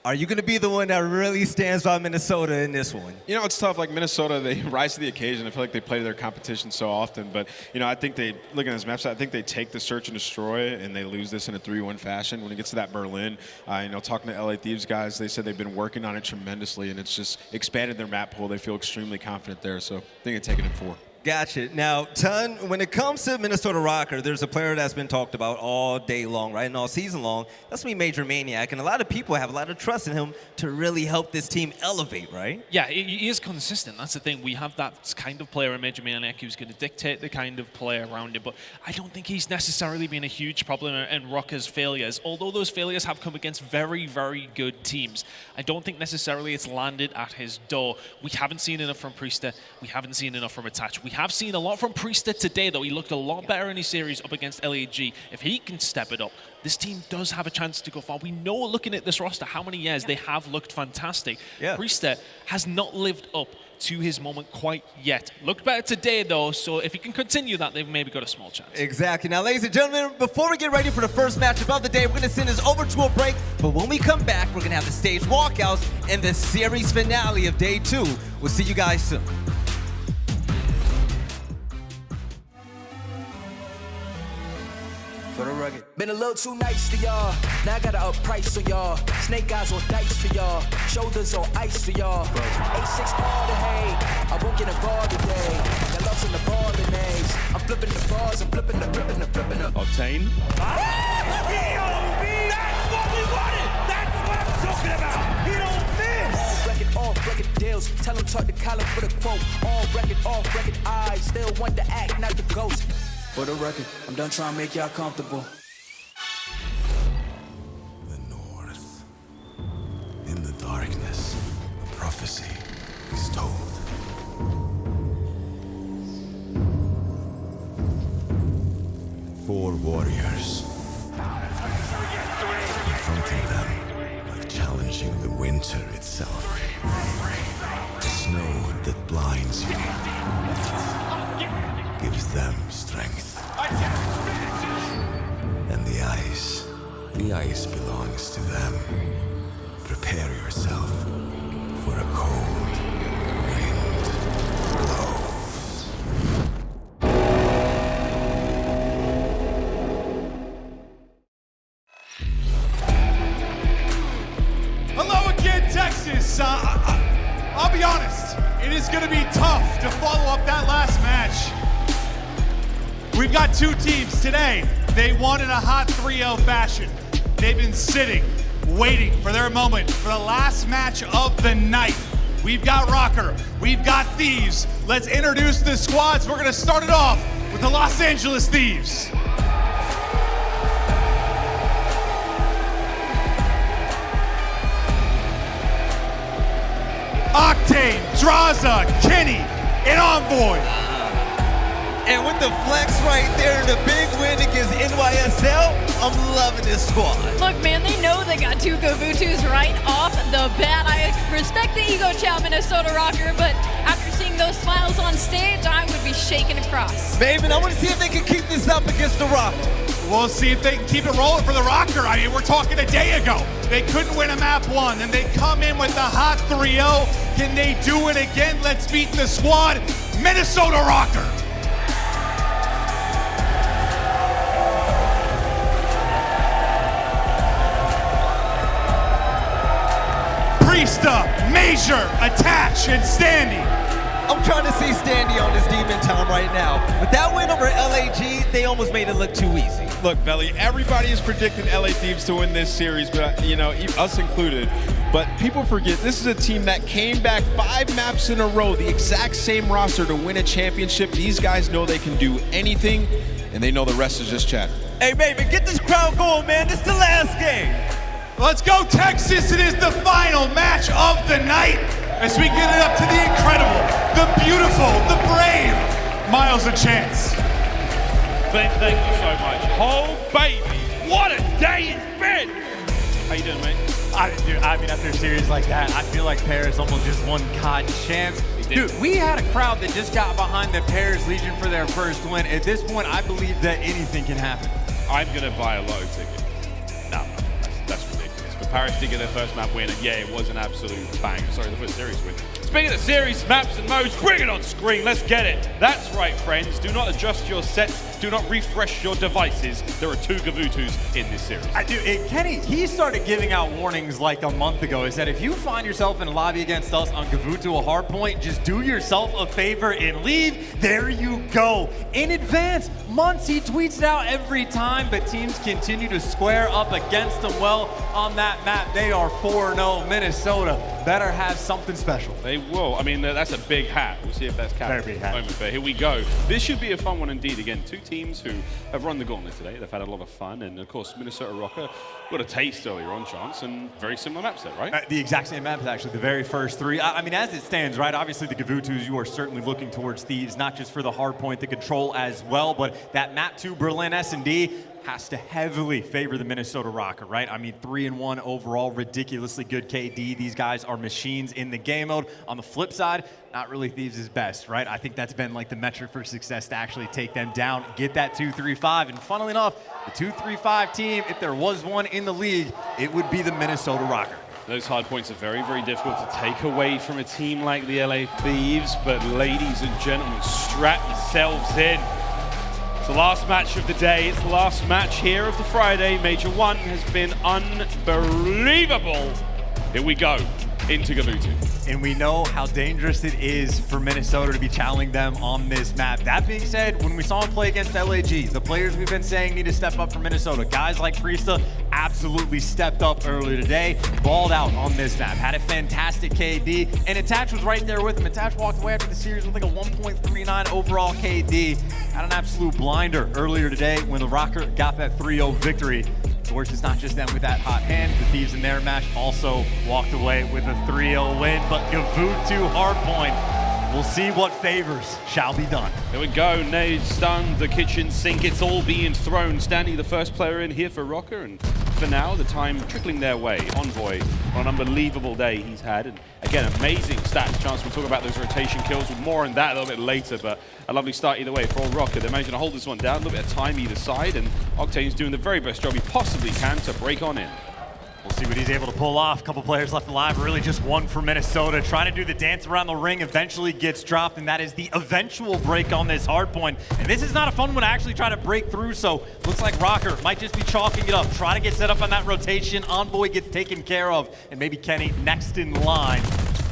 are you going to be the one that really stands by Minnesota in this one? You know, it's tough. Like Minnesota, they rise to the occasion. I feel like they play their competition so often. But, you know, I think look at this map set, I think they take the Search and Destroy and they lose this in a 3-1 fashion. When it gets to that Berlin, you know, talking to LA Thieves guys, they said they've been working on it tremendously and it's just expanded their map pool. They feel extremely confident there. So I think they take it in 4. Gotcha. Now, Ton, when it comes to Minnesota Røkkr, there's a player that's been talked about all day long, right, and all season long. That's going to be MajorManiak, and a lot of people have a lot of trust in him to really help this team elevate, right? Yeah, he is consistent. That's the thing. We have that kind of player in MajorManiak who's going to dictate the kind of player around it, but I don't think he's necessarily been a huge problem in Røkkr's failures. Although those failures have come against very, very good teams, I don't think necessarily it's landed at his door. We haven't seen enough from Priestahh. We haven't seen enough from Attach. We have seen a lot from Priestahh today, though. He looked a lot better in his series up against LAG. If he can step it up, this team does have a chance to go far. We know, looking at this roster, how many years they have looked fantastic. Priestahh has not lived up to his moment quite yet. Looked better today, though, so if he can continue that, they've maybe got a small chance. Exactly. Now, ladies and gentlemen, before we get ready for the first matchup of the day, we're going to send this over to a break, but when we come back, we're going to have the stage walkouts and the series finale of day 2. We'll see you guys soon. For the rugged. Been a little too nice to y'all. Now I gotta up price for y'all. Snake eyes on dice for y'all. Shoulders on ice for y'all. 8-6 all the hay. I won't get involved today. Got lost in the ball and A's. I'm flipping the bars. I'm flipping the Octane. That's what we wanted. That's what I'm talking about. He don't miss. Off record deals. Tell him talk to Colin for the quote. Off record eyes. Still want to act, not the ghost. For the record, I'm done trying to make y'all comfortable. The North. In the darkness, a prophecy is told. 4 warriors. Confronting them, like challenging the winter itself. The snow that blinds you gives them strength. And the ice belongs to them. Prepare yourself for a cold wind blows. Hello again, Texas. I'll be honest, it is going to be tough to follow up that last match. We've got 2 teams today. They won in a hot 3-0 fashion. They've been sitting, waiting for their moment for the last match of the night. We've got Røkkr, we've got Thieves. Let's introduce the squads. We're gonna start it off with the Los Angeles Thieves. Octane, Drazah, Kenny, and Envoy. And with the flex right there and the big win against NYSL, I'm loving this squad. Look, man, they know they got 2 Gavutus right off the bat. I respect the ego chow, Minnesota Røkkr, but after seeing those smiles on stage, I would be shaking across. Maven, I want to see if they can keep this up against the Røkkr. We'll see if they can keep it rolling for the Røkkr. I mean, we're talking a day ago. They couldn't win a map 1, and they come in with the hot 3-0. Can they do it again? Let's beat the squad, Minnesota Røkkr. Priestahh, Major, Attach, and Standy. I'm trying to see Standy on this demon time right now. With that win over LAG, they almost made it look too easy. Look, Belly, everybody is predicting LA Thieves to win this series, but you know, us included. But people forget this is a team that came back 5 maps in a row, the exact same roster to win a championship. These guys know they can do anything, and they know the rest is just chatter. Hey, Maven, get this crowd going, man. This is the last game. Let's go, Texas. It is the final match of the night as we get it up to the incredible, the beautiful, the brave Miles of Chance. Thank you so much. Oh, baby, what a day it's been. How you doing, mate? I mean, after a series like that, I feel like Paris almost just won COD champs. Dude, we had a crowd that just got behind the Paris Legion for their first win. At this point, I believe that anything can happen. I'm going to buy a low ticket. No, that's ridiculous. But Paris did get their first map win, and yeah, it was an absolute banger. Sorry, the first series win. Speaking of the series, maps and modes, bring it on screen. Let's get it. That's right, friends. Do not adjust your sets. Do not refresh your devices. There are 2 Gavutus in this series. Kenny, he started giving out warnings like a month ago. He said, if you find yourself in a lobby against us on Gavutu or Hardpoint, just do yourself a favor and leave. There you go. In advance, months, he tweets it out every time, but teams continue to square up against them. Well, on that map, they are 4-0. Minnesota better have something special. They will. I mean, that's a big hat. We'll see if that's capped at the moment. But here we go. This should be a fun one indeed. Again, 2 teams who have run the gauntlet today. They've had a lot of fun. And of course, Minnesota Røkkr got a taste earlier on, Chance, and very similar maps there, right? The exact same maps, actually, the very first 3. I mean, as it stands, right, obviously the Gavutus, you are certainly looking towards Thieves, not just for the hard point, the control as well, but that map 2 Berlin S&D has to heavily favor the Minnesota Røkkr, right? I mean, 3-1 overall, ridiculously good KD. These guys are machines in the game mode. On the flip side, not really Thieves' best, right? I think that's been like the metric for success to actually take them down, get that 2-3-5. And funnily enough, the 2-3-5 team, if there was one in the league, it would be the Minnesota Røkkr. Those hard points are very, very difficult to take away from a team like the LA Thieves. But ladies and gentlemen, strap yourselves in. It's the last match of the day. It's the last match here of the Friday. Major 1 has been unbelievable. Here we go into Gavutu. And we know how dangerous it is for Minnesota to be challenging them on this map. That being said, when we saw him play against LAG, the players we've been saying need to step up for Minnesota. Guys like Priestahh absolutely stepped up earlier today, balled out on this map, had a fantastic KD, and Attach was right there with him. Attach walked away after the series with like a 1.39 overall KD. Had an absolute blinder earlier today when the Røkkr got that 3-0 victory. Of course, it's not just them with that hot hand. The Thieves in their match also walked away with a 3-0 win, but Gavutu Hardpoint, we'll see what favors shall be done. There we go, nade, stun, the kitchen sink, it's all being thrown. Standy, the first player in here for Røkkr, and for now, the time trickling their way. Envoy, on an unbelievable day he's had, and again, amazing stats. Chance, we'll talk about those rotation kills, with more on that a little bit later, but a lovely start either way for all Røkkr. They're managing to hold this one down, a little bit of time either side, and Octane's doing the very best job he possibly can to break on in. We'll see what he's able to pull off. A couple players left alive, really just one for Minnesota. Trying to do the dance around the ring, eventually gets dropped, and that is the eventual break on this hard point. And this is not a fun one to actually try to break through, so looks like Røkkr might just be chalking it up. Try to get set up on that rotation. Envoy gets taken care of, and maybe Kenny next in line.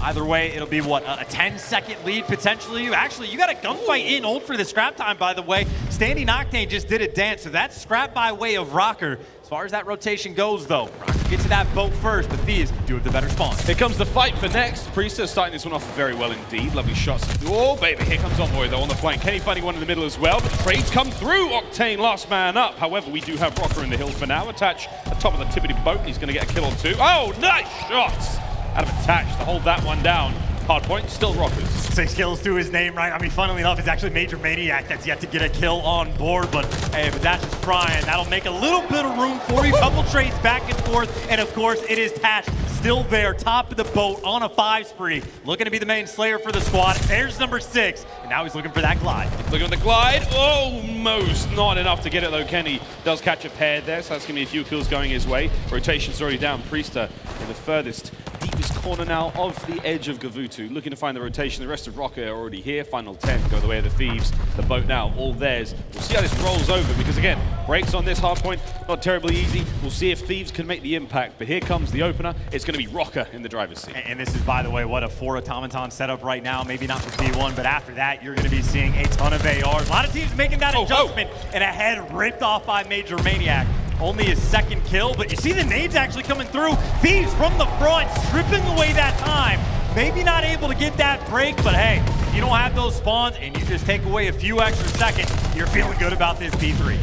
Either way, it'll be, what, a 10-second lead potentially? Actually, you got a gunfight in hold for the scrap time, by the way. Standy and Octane just did a dance, so that's scrap by way of Røkkr. As far as that rotation goes, though, Røkkr gets to that boat first, but Thieves do have the better spawn. Here comes the fight for next. Priestahh starting this one off very well indeed. Lovely shots. Oh, baby, here comes Envoy, though, on the flank. Kenny finding one in the middle as well, but trades come through. Octane, last man up. However, we do have Røkkr in the hill for now. Attach at top of the tippity boat, and he's going to get a kill or 2. Oh, nice shots! Out of Attach to hold that one down. Hard point, still Røkkr. 6 kills to his name, right? I mean, funnily enough, it's actually MajorManiak that's yet to get a kill on board, but hey, but that's just frying. That'll make a little bit of room for you. Couple trades back and forth, and of course, it is Tatch still there, top of the boat on a 5 spree, looking to be the main slayer for the squad. There's number 6, and now he's looking for that glide. Looking at the glide, almost not enough to get it though. Kenny does catch a pair there, so that's gonna be a few kills going his way. Rotation's already down. Priestahh in the furthest, deepest corner now of the edge of Gavutu, looking to find the rotation. The rest of Røkkr are already here. Final 10 go the way of the Thieves. The boat now all theirs. We'll see how this rolls over because again, breaks on this hard point, not terribly easy. We'll see if Thieves can make the impact, but here comes the opener. It's going to be Røkkr in the driver's seat. And this is, by the way, what a 4 automaton setup right now. Maybe not for P1, but after that, you're going to be seeing a ton of ARs. A lot of teams making that adjustment, and a head ripped off by MajorManiak. Only his 2nd kill, but you see the nades actually coming through. Thieves from the front, stripping away that time. Maybe not able to get that break, but hey, if you don't have those spawns and you just take away a few extra seconds, you're feeling good about this P3.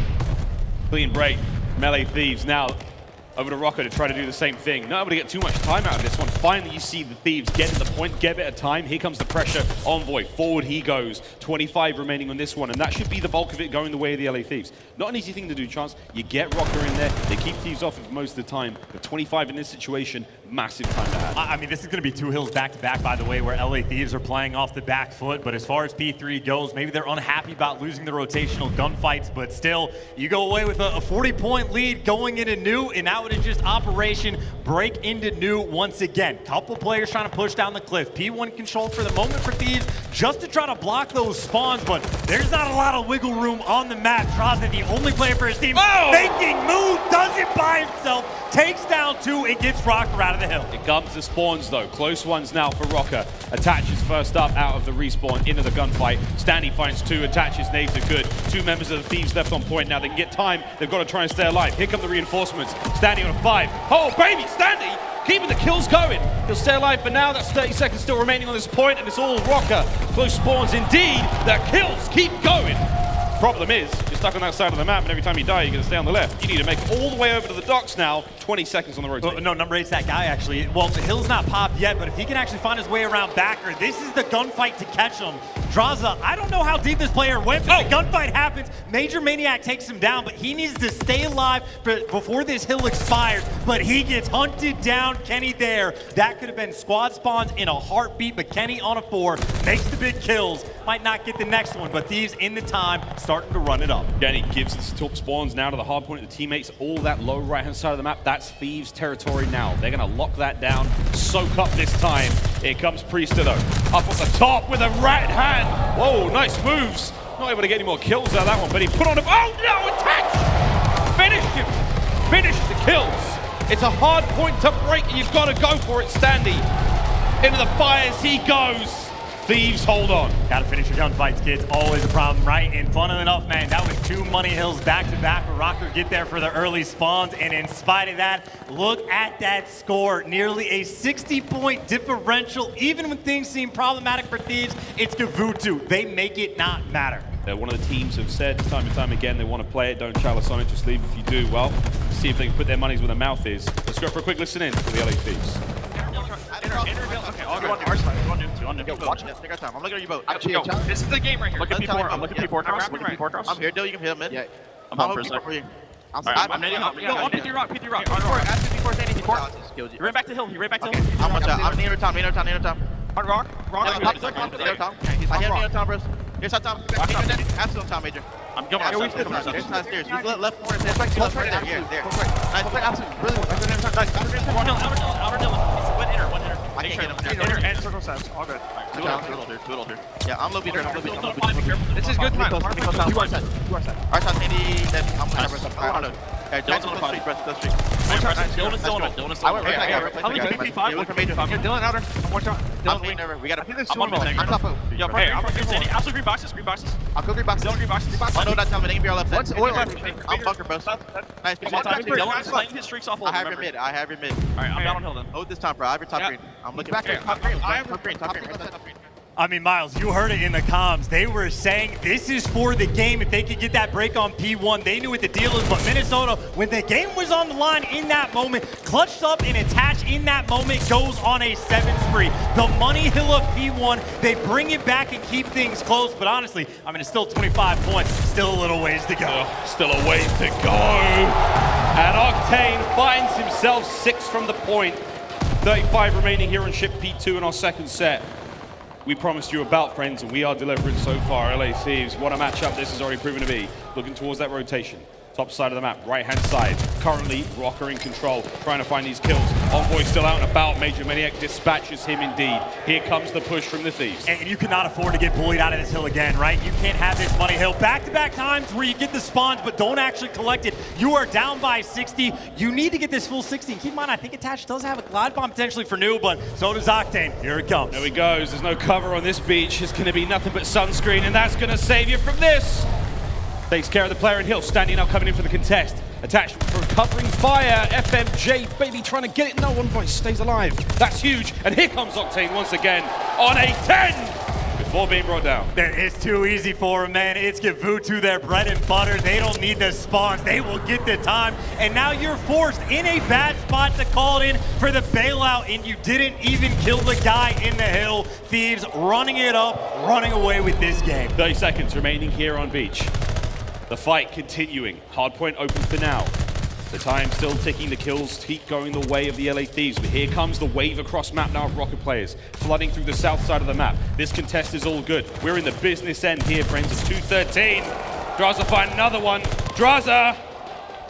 Clean break, melee Thieves now over to Røkkr to try to do the same thing. Not able to get too much time out of this one. Finally, you see the Thieves getting the point, get a bit of time. Here comes the pressure. Envoy, forward he goes. 25 remaining on this one, and that should be the bulk of it going the way of the LA Thieves. Not an easy thing to do, Chance. You get Røkkr in there. They keep Thieves off for most of the time, but 25 in this situation, massive time to have. I mean, this is going to be 2 hills back-to-back, by the way, where LA Thieves are playing off the back foot, but as far as P3 goes, maybe they're unhappy about losing the rotational gunfights, but still, you go away with a 40-point lead going into new, and now it is just Operation break into new once again. Couple players trying to push down the cliff. P1 control for the moment for Thieves just to try to block those spawns, but there's not a lot of wiggle room on the map. Drazah, the only player for his team, making move, does it by himself, takes down 2, and gets Røkkr out of the hill. It comes to spawns though. Close ones now for Røkkr. Attaches first up out of the respawn into the gunfight. Standy finds 2, attaches, nades are good. 2 members of the Thieves left on point now. They can get time. They've got to try and stay alive. Here come the reinforcements. Standy on a 5. Oh baby, Standy keeping the kills going. He'll stay alive for now. That's 30 seconds still remaining on this point, and it's all Røkkr. Close spawns indeed. The kills keep going. Problem is, you're stuck on that side of the map, and every time you die, you're going to stay on the left. You need to make it all the way over to the docks now. 20 seconds on the rotation. No, number 8's that guy, actually. Well, the hill's not popped yet, but if he can actually find his way around backer, this is the gunfight to catch him. Drazah, I don't know how deep this player went, but the gunfight happens. MajorManiak takes him down, but he needs to stay alive before this hill expires, but he gets hunted down. Kenny there. That could have been squad spawns in a heartbeat, but Kenny on a 4 makes the big kills. Might not get the next one, but Thieves in the time, starting to run it up. Kenny gives the top spawns now to the hard point of the teammates, all that low right-hand side of the map. That's Thieves territory now. They're going to lock that down, soak up this time. Here comes Priestahh though, up at the top with a right hand. Whoa, nice moves. Not able to get any more kills out of that one, but he put on a, oh no, attack! Finished him, finished the kills. It's a hard point to break, and you've got to go for it, Standy. Into the fires he goes. Thieves hold on. Gotta finish your gunfights, kids. Always a problem, right? And funnily enough, man, that was 2 money hills back-to-back where Røkkr get there for the early spawns. And in spite of that, look at that score. Nearly a 60-point differential. Even when things seem problematic for Thieves, it's Gavutu. They make it not matter. They're one of the teams who've said time and time again they want to play it. Don't chalice on it, just leave if you do. Well, see if they can put their monies where their mouth is. Let's go for a quick listen in for the LA Thieves. Okay, I'll go on our side. Yo, watch it. Take our time. I'm looking at you both. This is the game right here. Look at P4. I'm looking at P4 cross. Look at P4 cross. I'm here. Dill, you can hit him mid. Yeah. I'm on for a second. I'm netting up. Yo, on P3 rock. Ask P4, Standy, P4. He ran back to hill. I'm on top. I'm Nero town. On rock. Nero town. I hit Nero town, bros. Here's our town. Absolute town, Major. I'm going. There's not stairs. He's left corner. There's right there. Yeah, there. Nice. Absolute. Really. Nice. Outer Dylan. One hitter. I can't get him. Inner and circle sides. All good. Two here. Yeah, I'm low beater. This is good time. You are set. Alright, Sandy. I'm going to hey, Dylan's on the body. Dylan's still on it. I went right. How many P5? Look for Major. Dylan outer. One shot. Dylan, we got to. I'm on I'm top of. Yo, hey, I'm Sandy. Absolute green boxes. I'll go green boxes. Dylan green boxes. I know that time. It ain't be our left side. I'm bunker, bro. Nice. Dylan's playing his streaks off. I have your mid. Alright, I'm down on hill then. Hold this time, bro. I have your top green. I'm looking back. Top green. I mean, Miles, you heard it in the comms. They were saying this is for the game. If they could get that break on P1, they knew what the deal is. But Minnesota, when the game was on the line in that moment, clutched up and attached in that moment, goes on a 7 spree. The money hill of P1, they bring it back and keep things close. But honestly, I mean, it's still 25 points. Still a little ways to go. Still a ways to go. And Octane finds himself 6 from the point. 35 remaining here on ship P2 in our second set. We promised you about, friends, and we are delivering so far. LA Thieves, what a matchup this has already proven to be. Looking towards that rotation. Top side of the map, right-hand side. Currently, Røkkr in control, trying to find these kills. Envoy still out and about. MajorManiak dispatches him indeed. Here comes the push from the Thieves. And you cannot afford to get bullied out of this hill again, right? You can't have this money hill. Back-to-back times where you get the spawns but don't actually collect it. You are down by 60. You need to get this full 60. And keep in mind, I think Attach does have a glide bomb potentially for new, but so does Octane. Here it comes. There he goes. There's no cover on this beach. It's going to be nothing but sunscreen, and that's going to save you from this. Takes care of the player in hill. Standy now coming in for the contest. Attached for covering fire. FMJ, baby, trying to get it. No, Envoy stays alive. That's huge. And here comes Octane once again on a 10 before being brought down. It's too easy for him, man. It's Gavutu, their bread and butter. They don't need the spawns. They will get the time. And now you're forced in a bad spot to call it in for the bailout, and you didn't even kill the guy in the hill. Thieves running it up, running away with this game. 30 seconds remaining here on beach. The fight continuing. Hardpoint open for now. The time still ticking. The kills keep going the way of the LA Thieves. But here comes the wave across map now of Røkkr players, flooding through the south side of the map. This contest is all good. We're in the business end here, friends. It's 2:13. Drazah find another one. Drazah!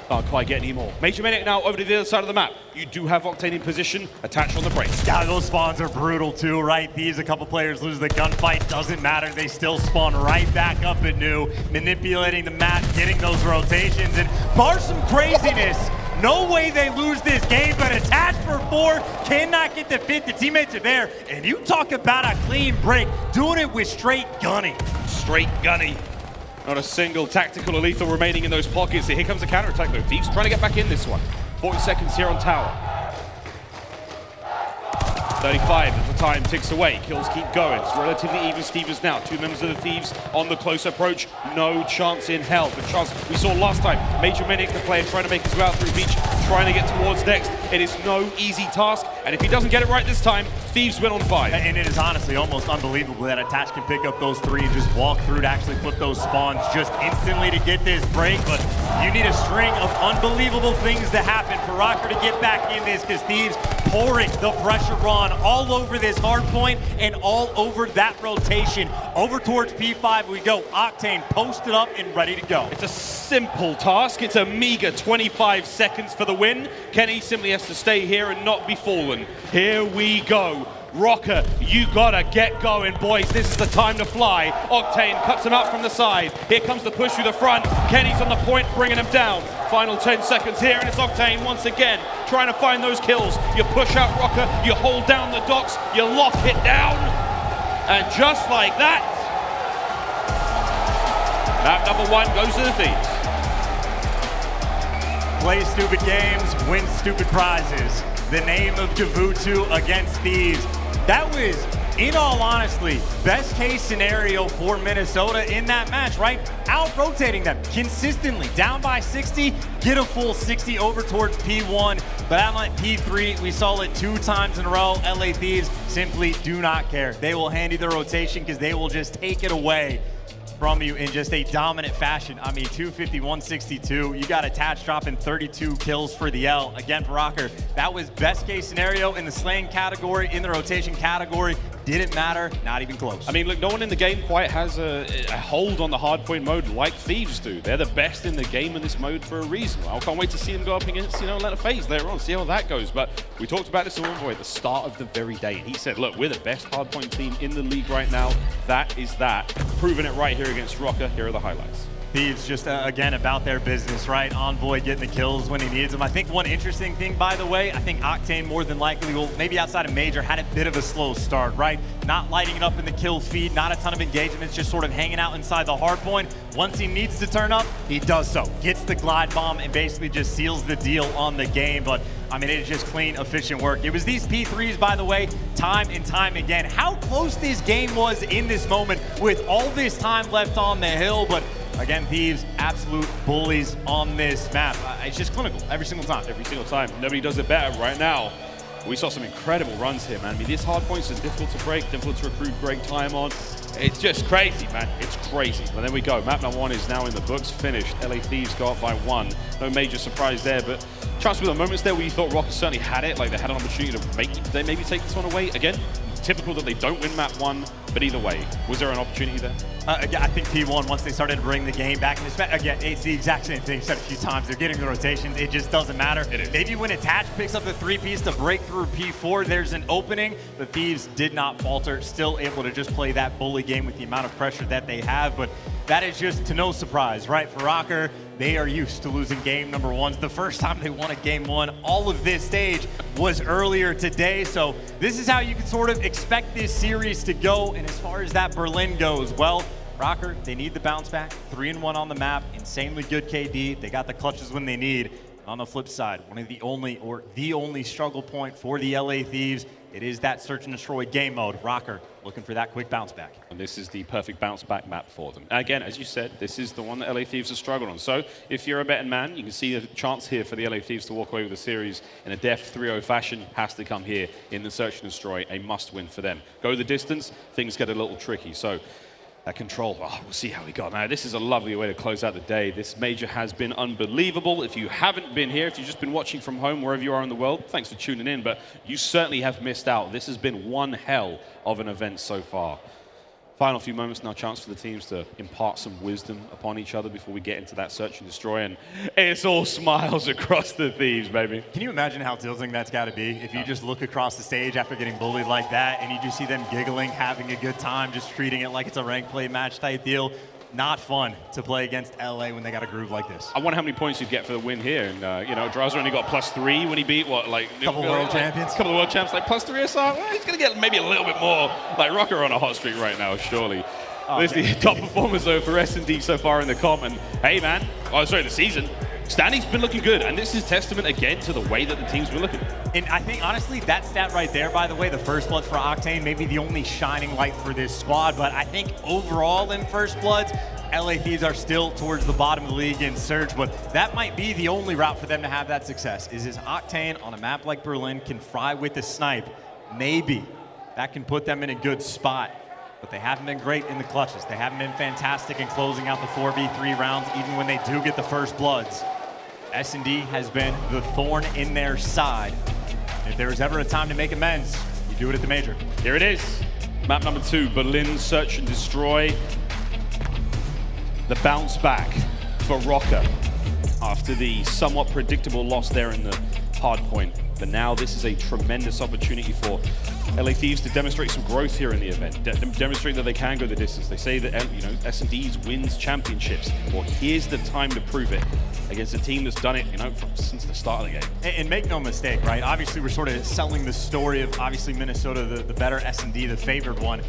Can't quite get any more. MajorManiak now over to the other side of the map. You do have Octane in position, attached on the break. Yeah, those spawns are brutal too, right? These, a couple players lose the gunfight, doesn't matter. They still spawn right back up at new, manipulating the map, getting those rotations, and bar some craziness. No way they lose this game, but attached for 4, cannot get the fit. The teammates are there, and you talk about a clean break, doing it with straight gunny. Straight gunny. Not a single tactical or lethal remaining in those pockets. Here comes the counter-attack though. Thieves trying to get back in this one. 40 seconds here on tower. 35 as the time ticks away. Kills keep going. It's relatively even Stevens now. 2 members of the Thieves on the close approach. No chance in hell. The chance we saw last time. MajorManiak, the player, trying to make his way out through beach, trying to get towards next. It is no easy task, and if he doesn't get it right this time, Thieves win on 5. And it is honestly almost unbelievable that Attach can pick up those 3 and just walk through to actually flip those spawns just instantly to get this break, but you need a string of unbelievable things to happen for Røkkr to get back in this, because Thieves pouring the pressure on all over this hard point and all over that rotation. Over towards P5 we go. Octane posted up and ready to go. It's a simple task. It's a meager 25 seconds for the win. Kenny simply has to stay here and not be fallen. Here we go. Røkkr, you gotta get going, boys. This is the time to fly. Octane cuts him out from the side. Here comes the push through the front. Kenny's on the point, bringing him down. Final 10 seconds here, and it's Octane once again, trying to find those kills. You push out Røkkr, you hold down the docks, you lock it down, and just like that, map number 1 goes to the Thieves. Play stupid games, win stupid prizes. The name of Gavutu against Thieves. That was, in all honesty, best case scenario for Minnesota in that match, right? Out-rotating them consistently, down by 60, get a full 60 over towards P1, but out like P3, we saw it 2 times in a row. LA Thieves simply do not care. They will hand you the rotation because they will just take it away from you in just a dominant fashion. I mean, 250, 162. You got Attach dropping 32 kills for the L. Again, for Røkkr, that was best case scenario in the slaying category, in the rotation category. Didn't matter, not even close. I mean, look, no one in the game quite has a hold on the hardpoint mode like Thieves do. They're the best in the game in this mode for a reason. I can't wait to see them go up against, Atlanta FaZe later on, see how that goes. But we talked about this with Envoy at the start of the very day. He said, look, we're the best hardpoint team in the league right now. That is that. Proving it right here against Røkkr. Here are the highlights. Thieves just, again, about their business, right? Envoy getting the kills when he needs them. I think one interesting thing, by the way, I think Octane more than likely will, maybe outside of Major, had a bit of a slow start, right? Not lighting it up in the kill feed, not a ton of engagements, just sort of hanging out inside the hard point. Once he needs to turn up, he does so. Gets the glide bomb and basically just seals the deal on the game. But I mean, it is just clean, efficient work. It was these P3s, by the way, time and time again. How close this game was in this moment with all this time left on the hill, but again, Thieves, absolute bullies on this map. It's just clinical every single time. Every single time. Nobody does it better right now. We saw some incredible runs here, man. I mean, these hard points are difficult to break, difficult to recruit great time on. It's just crazy, man. It's crazy. But then we go. Map number 1 is now in the books, finished. LA Thieves go up by 1. No major surprise there, but chance with the moments there where you thought Røkkr certainly had it, like they had an opportunity to maybe take this one away. Again, typical that they don't win map 1, but either way, was there an opportunity there? Again, I think P1, once they started to bring the game back, and again, it's the exact same thing said a few times. They're getting the rotations. It just doesn't matter. Maybe when Attach picks up the 3-piece to break through P4, there's an opening. The Thieves did not falter, still able to just play that bully game with the amount of pressure that they have. But that is just to no surprise, right? For Røkkr, they are used to losing game number 1s. The first time they won a game 1, all of this stage was earlier today. So this is how you can sort of expect this series to go. And as far as that Berlin goes, well, Røkkr, they need the bounce back. 3-1 on the map, insanely good KD. They got the clutches when they need. On the flip side, one of the only struggle point for the LA Thieves, it is that search and destroy game mode. Røkkr looking for that quick bounce back. And this is the perfect bounce back map for them. Again, as you said, this is the one that LA Thieves have struggled on. So if you're a betting man, you can see a chance here for the LA Thieves to walk away with the series in a deft 3-0 fashion. Has to come here in the search and destroy, a must win for them. Go the distance, things get a little tricky. So that control, we'll see how we got. Now, this is a lovely way to close out the day. This major has been unbelievable. If you haven't been here, if you've just been watching from home, wherever you are in the world, thanks for tuning in, but you certainly have missed out. This has been one hell of an event so far. Final few moments now, chance for the teams to impart some wisdom upon each other before we get into that search and destroy, and it's all smiles across the Thieves, baby. Can you imagine how tilting that's got to be if you just look across the stage after getting bullied like that and you just see them giggling, having a good time, just treating it like it's a rank play match type deal? Not fun to play against LA when they got a groove like this. I wonder how many points you'd get for the win here. And, you know, Drazah only got +3 when he beat, what, like... Couple world champions. Couple of world champs, like +3 or so. Well, he's going to get maybe a little bit more. Like, Røkkr on a hot streak right now, surely. There's the top performers, though, for S&D so far in the comp. And, hey, man, the season. Standy's been looking good, and this is testament again to the way that the team's been looking. And I think, honestly, that stat right there, by the way, the first blood for Octane, maybe the only shining light for this squad, but I think overall in first bloods, LA Thieves are still towards the bottom of the league in Surge, but that might be the only route for them to have that success, is Octane on a map like Berlin can fry with the snipe. Maybe that can put them in a good spot, but they haven't been great in the clutches. They haven't been fantastic in closing out the 4v3 rounds, even when they do get the first bloods. S&D has been the thorn in their side. If there was ever a time to make amends, you do it at the major. Here it is. Map number 2, Berlin Search and Destroy. The bounce back for Røkkr after the somewhat predictable loss there in the hard point. But now this is a tremendous opportunity for LA Thieves to demonstrate some growth here in the event, demonstrate that they can go the distance. They say that S&D wins championships. Well, here's the time to prove it against a team that's done it, since the start of the game. And make no mistake, right? Obviously, we're sort of selling the story of obviously Minnesota, the better S&D, the favored one.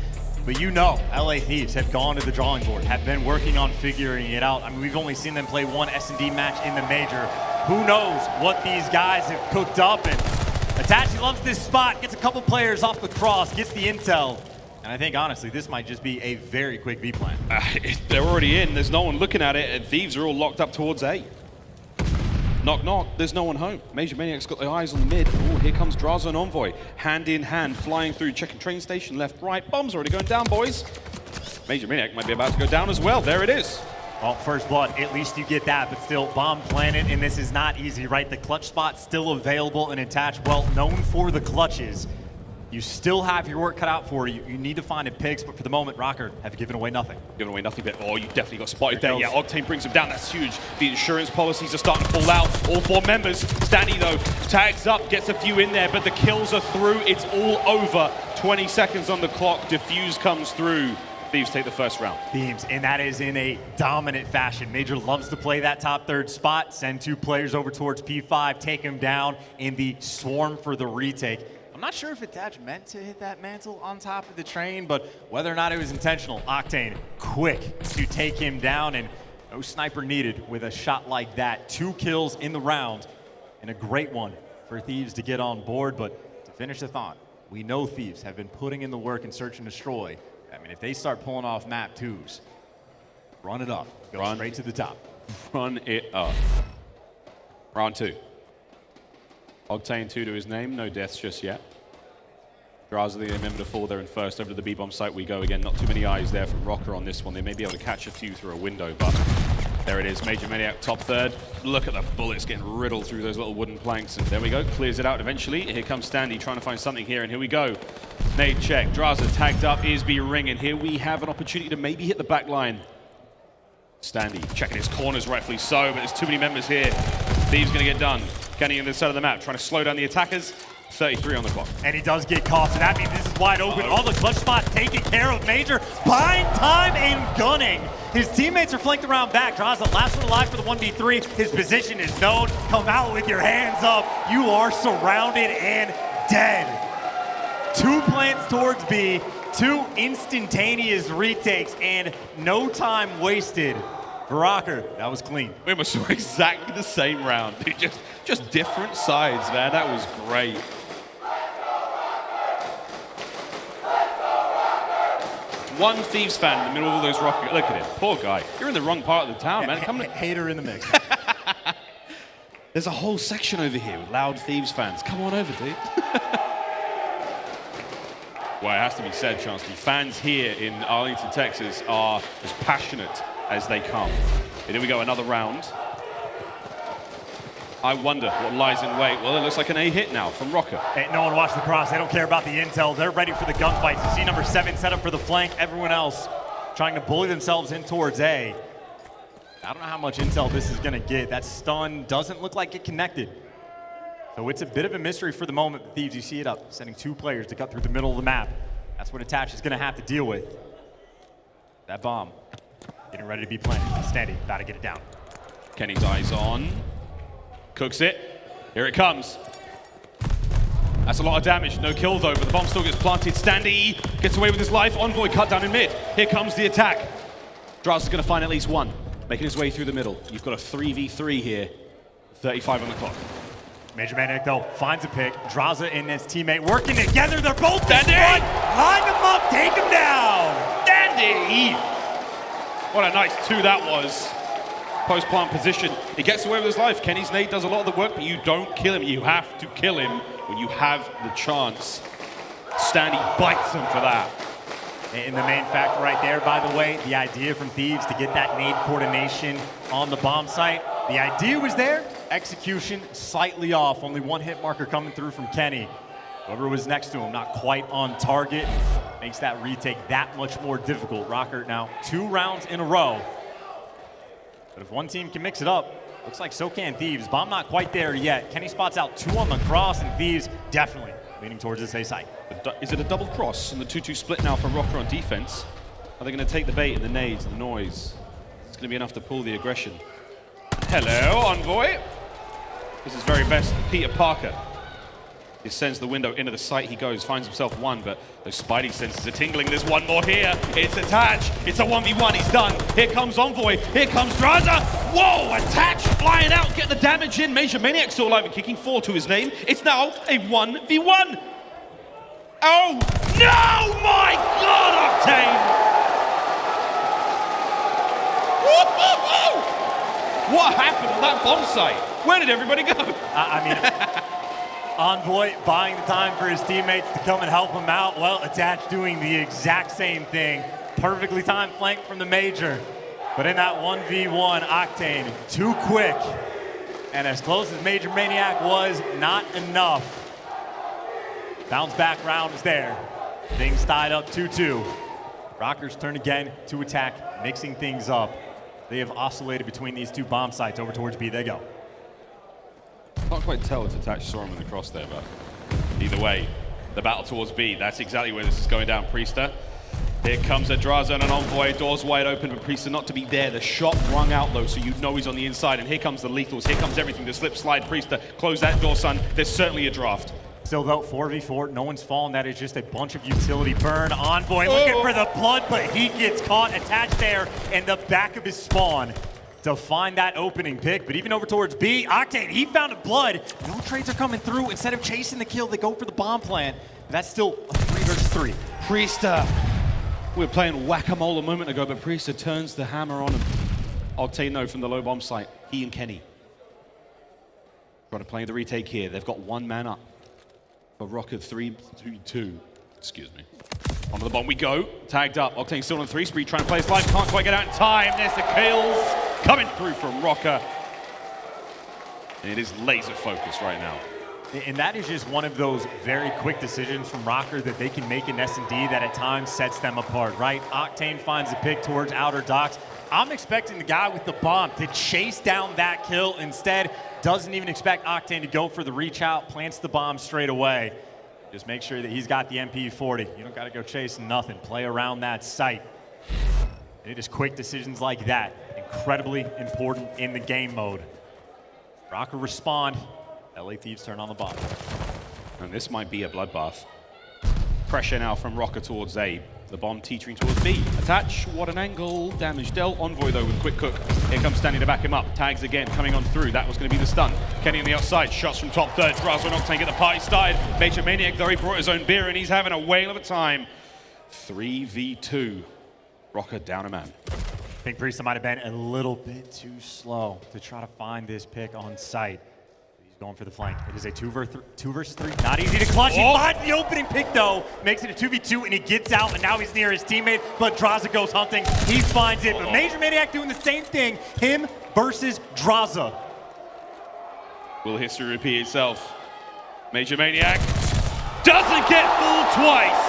But LA Thieves have gone to the drawing board, have been working on figuring it out. I mean, we've only seen them play one S&D match in the major. Who knows what these guys have cooked up, and Dashy loves this spot, gets a couple players off the cross, gets the intel. And I think, honestly, this might just be a very quick B plan. They're already in. There's no one looking at it, and Thieves are all locked up towards A. Knock, knock. There's no one home. MajorManiak's got their eyes on the mid. Oh, here comes Drazah and Envoy. Hand in hand, flying through, checking train station, left, right. Bomb's already going down, boys. MajorManiak might be about to go down as well. There it is. Well, first blood, at least you get that, but still bomb planted, and this is not easy, right? The clutch spot still available and attached, well known for the clutches. You still have your work cut out for you. You need to find it picks, but for the moment, Røkkr have given away nothing. Given away nothing, but you definitely got spotted there. Yeah, Octane brings him down. That's huge. The insurance policies are starting to fall out. All 4 members. Standy, though, tags up, gets a few in there, but the kills are through. It's all over. 20 seconds on the clock. Diffuse comes through. Thieves take the first round. Thieves, and that is in a dominant fashion. Major loves to play that top third spot, send 2 players over towards P5, take him down in the swarm for the retake. I'm not sure if Attach meant to hit that mantle on top of the train, but whether or not it was intentional, Octane quick to take him down, and no sniper needed with a shot like that. 2 kills in the round, and a great one for Thieves to get on board. But to finish the thought, we know Thieves have been putting in the work in Search and Destroy. I mean, if they start pulling off map 2s, run it up, go straight to the top. Run it up. Round 2. Octane 2 to his name, no deaths just yet. Drazah, the member to fall there in first. Over to the B-bomb site we go again. Not too many eyes there from Røkkr on this one. They may be able to catch a few through a window, but there it is. MajorManiak top third. Look at the bullets getting riddled through those little wooden planks. And there we go, clears it out eventually. Here comes Standy trying to find something here, and here we go. Nade check, Drazah tagged up, aBeZy ring, and here we have an opportunity to maybe hit the back line. Standy checking his corners, rightfully so, but there's too many members here. Thieves gonna get done. Kenny on the side of the map, trying to slow down the attackers. 33 on the clock. And he does get caught, so that means this is wide open. All the clutch spots taken care of. Major buying time and gunning. His teammates are flanked around back. Drazah, last one alive for the 1v3. His position is known. Come out with your hands up. You are surrounded and dead. 2 plants towards B, 2 instantaneous retakes, and no time wasted. Røkkr, that was clean. We almost saw exactly the same round. Just different sides, man. That was great. One Thieves fan in the middle of all those Røkkr. Look at him, poor guy. You're in the wrong part of the town, man. Come hater in the mix. There's a whole section over here with loud Thieves fans. Come on over, dude. Well, it has to be said, Chance, the fans here in Arlington, Texas are as passionate as they come. And here we go, another round. I wonder what lies in wait. Well, it looks like an A hit now from Røkkr. Hey, no one watched the cross. They don't care about the intel. They're ready for the gunfights. You see number 7 set up for the flank. Everyone else trying to bully themselves in towards A. I don't know how much intel this is going to get. That stun doesn't look like it connected. So it's a bit of a mystery for the moment. The Thieves, you see it up, sending 2 players to cut through the middle of the map. That's what Attach is going to have to deal with. That bomb getting ready to be planted. Standy, about to get it down. Kenny's eyes on. Cooks it. Here it comes. That's a lot of damage. No kill though, but the bomb still gets planted. Standy gets away with his life. Envoy cut down in mid. Here comes the attack. Drazah's going to find at least one. Making his way through the middle. You've got a 3v3 here. 35 on the clock. MajorManiak though finds a pick. Drazah and his teammate working together. They're both Standy! Line them up, take them down. Standy! What a nice 2 that was. Post-plant position. He gets away with his life. Kenny's nade does a lot of the work, but you don't kill him. You have to kill him when you have the chance. Standy bites him for that. And the main factor right there, by the way, the idea from Thieves to get that nade coordination on the bomb site. The idea was there. Execution slightly off. Only 1 hit marker coming through from Kenny. Whoever was next to him, not quite on target. Makes that retake that much more difficult. Røkkr now 2 rounds in a row. But if one team can mix it up, looks like so can Thieves. Bomb not quite there yet. Kenny spots out 2 on the cross, and Thieves definitely leaning towards this A site. Is it a double cross and the 2-2 split now from Røkkr on defense? Are they going to take the bait and the nades, the noise? It's going to be enough to pull the aggression. Hello, Envoy. This is very best Peter Parker. He sends the window into the site. He goes, finds himself 1, but those spidey senses are tingling. There's 1 more here. It's Attach. It's a 1v1. He's done. Here comes Envoy. Here comes Drazah. Whoa, Attach flying out. Get the damage in. MajorManiak still alive and kicking 4 to his name. It's now a 1v1. Oh, no! My God, Octane! What happened on that bomb site? Where did everybody go? I mean... Envoy buying the time for his teammates to come and help him out. Well, Attach doing the exact same thing. Perfectly timed flank from the Major. But in that 1v1, Octane, too quick. And as close as MajorManiak was, not enough. Bounce back round is there. Things tied up 2-2. Røkkr's turn again to attack, mixing things up. They have oscillated between these 2 bomb sites. Over towards B they go. Can't quite tell if Attach saw him in the cross there, but either way, the battle towards B, that's exactly where this is going down. Priestahh Here comes a Drazah and an Envoy. Doors wide open, but Priestahh not to be there. The shot rung out though, so you know he's on the inside. And here comes the lethals. Here comes everything. The slip slide. Priestahh, close that door, son. There's certainly a draft. Still though, 4v4, no one's fallen. That is just a bunch of utility burn. Envoy looking for the blood, but he gets caught attached there in the back of his spawn to find that opening pick. But even over towards B, Octane, he found a blood. No trades are coming through. Instead of chasing the kill, they go for the bomb plant. That's still a 3 versus 3. Priestahh. We were playing whack-a-mole a moment ago, but Priestahh turns the hammer on him. Octane, though, from the low bomb site. He and Kenny. Trying to play the retake here. They've got 1 man up. For Røkkr 3-2. Excuse me. Onto the bomb we go. Tagged up. Octane still on 3 spree, trying to play his life. Can't quite get out in time. There's the kills coming through from Røkkr. And it is laser focused right now. And that is just one of those very quick decisions from Røkkr that they can make in S&D that at times sets them apart, right? Octane finds the pick towards outer docks. I'm expecting the guy with the bomb to chase down that kill. Instead, doesn't even expect Octane to go for the reach out, plants the bomb straight away. Just make sure that he's got the MP40. You don't got to go chasing nothing. Play around that site. And it is quick decisions like that. Incredibly important in the game mode. Røkkr respond. LA Thieves turn on the bomb. And this might be a bloodbath. Pressure now from Røkkr towards A. The bomb teetering towards B. Attach, what an angle. Damage dealt. Envoy though with quick cook. Here comes Standy to back him up. Tags again, coming on through. That was going to be the stun. Kenny on the outside. Shots from top third. Drazah and Octane get the party started. MajorManiak though, he brought his own beer and he's having a whale of a time. 3v2. Røkkr down a man. I think Priestahh might have been a little bit too slow to try to find this pick on site. Going for the flank. It is a 2 versus 3. Not easy to clutch. He finds the opening pick though. Makes it a 2v2 and he gets out and now he's near his teammate. But Drazah goes hunting. He finds it. But MajorManiak doing the same thing. Him versus Drazah. Will history repeat itself? MajorManiak doesn't get fooled twice.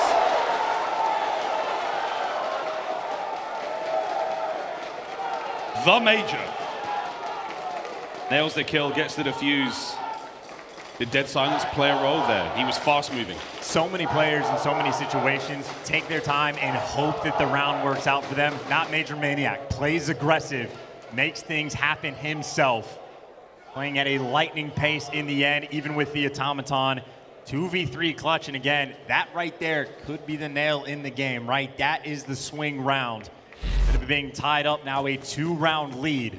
The Major nails the kill, gets the defuse. Did Dead Silence play a role there? He was fast moving. So many players in so many situations take their time and hope that the round works out for them. Not MajorManiak. Plays aggressive, makes things happen himself. Playing at a lightning pace in the end, even with the automaton. 2v3 clutch, and again, that right there could be the nail in the game, right? That is the swing round. Instead of being tied up, now a 2-round lead.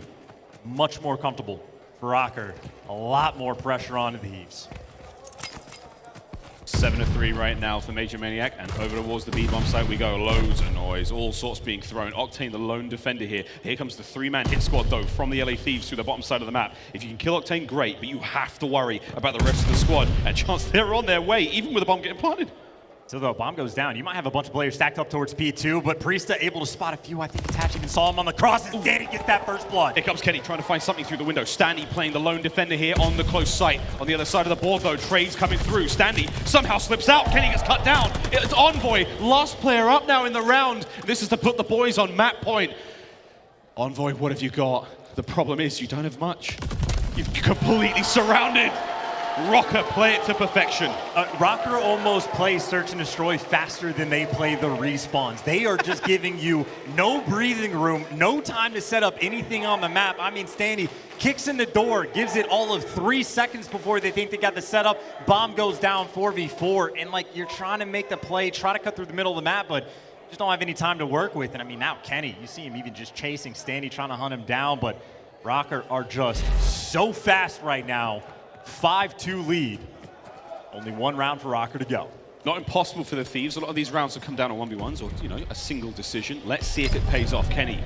Much more comfortable for Røkkr. A lot more pressure on the Thieves. 7-3 right now for MajorManiak, and over towards the B-bomb site we go. Loads of noise, all sorts being thrown. Octane, the lone defender here. Here comes the 3-man hit squad, though, from the LA Thieves to the bottom side of the map. If you can kill Octane, great, but you have to worry about the rest of the squad. And chance they're on their way, even with the bomb getting planted. So the bomb goes down. You might have a bunch of players stacked up towards P2, but Priestahh able to spot a few. I think Attach even saw him on the cross, and Standy gets that first blood. Here comes Kenny trying to find something through the window. Standy playing the lone defender here on the close sight. On the other side of the board though, trades coming through. Standy somehow slips out. Kenny gets cut down. It's Envoy, last player up now in the round. This is to put the boys on map point. Envoy, what have you got? The problem is you don't have much. You're completely surrounded. Røkkr play it to perfection. Røkkr almost plays Search and Destroy faster than they play the respawns. They are just giving you no breathing room, no time to set up anything on the map. I mean, Standy kicks in the door, gives it all of 3 seconds before they think they got the setup. Bomb goes down 4v4, and like you're trying to make the play, try to cut through the middle of the map, but just don't have any time to work with. And I mean, now Kenny, you see him even just chasing Standy, trying to hunt him down, but Røkkr are just so fast right now. 5-2 lead. Only 1 round for Røkkr to go. Not impossible for the Thieves. A lot of these rounds will come down on 1v1s or, you know, a single decision. Let's see if it pays off. Kenny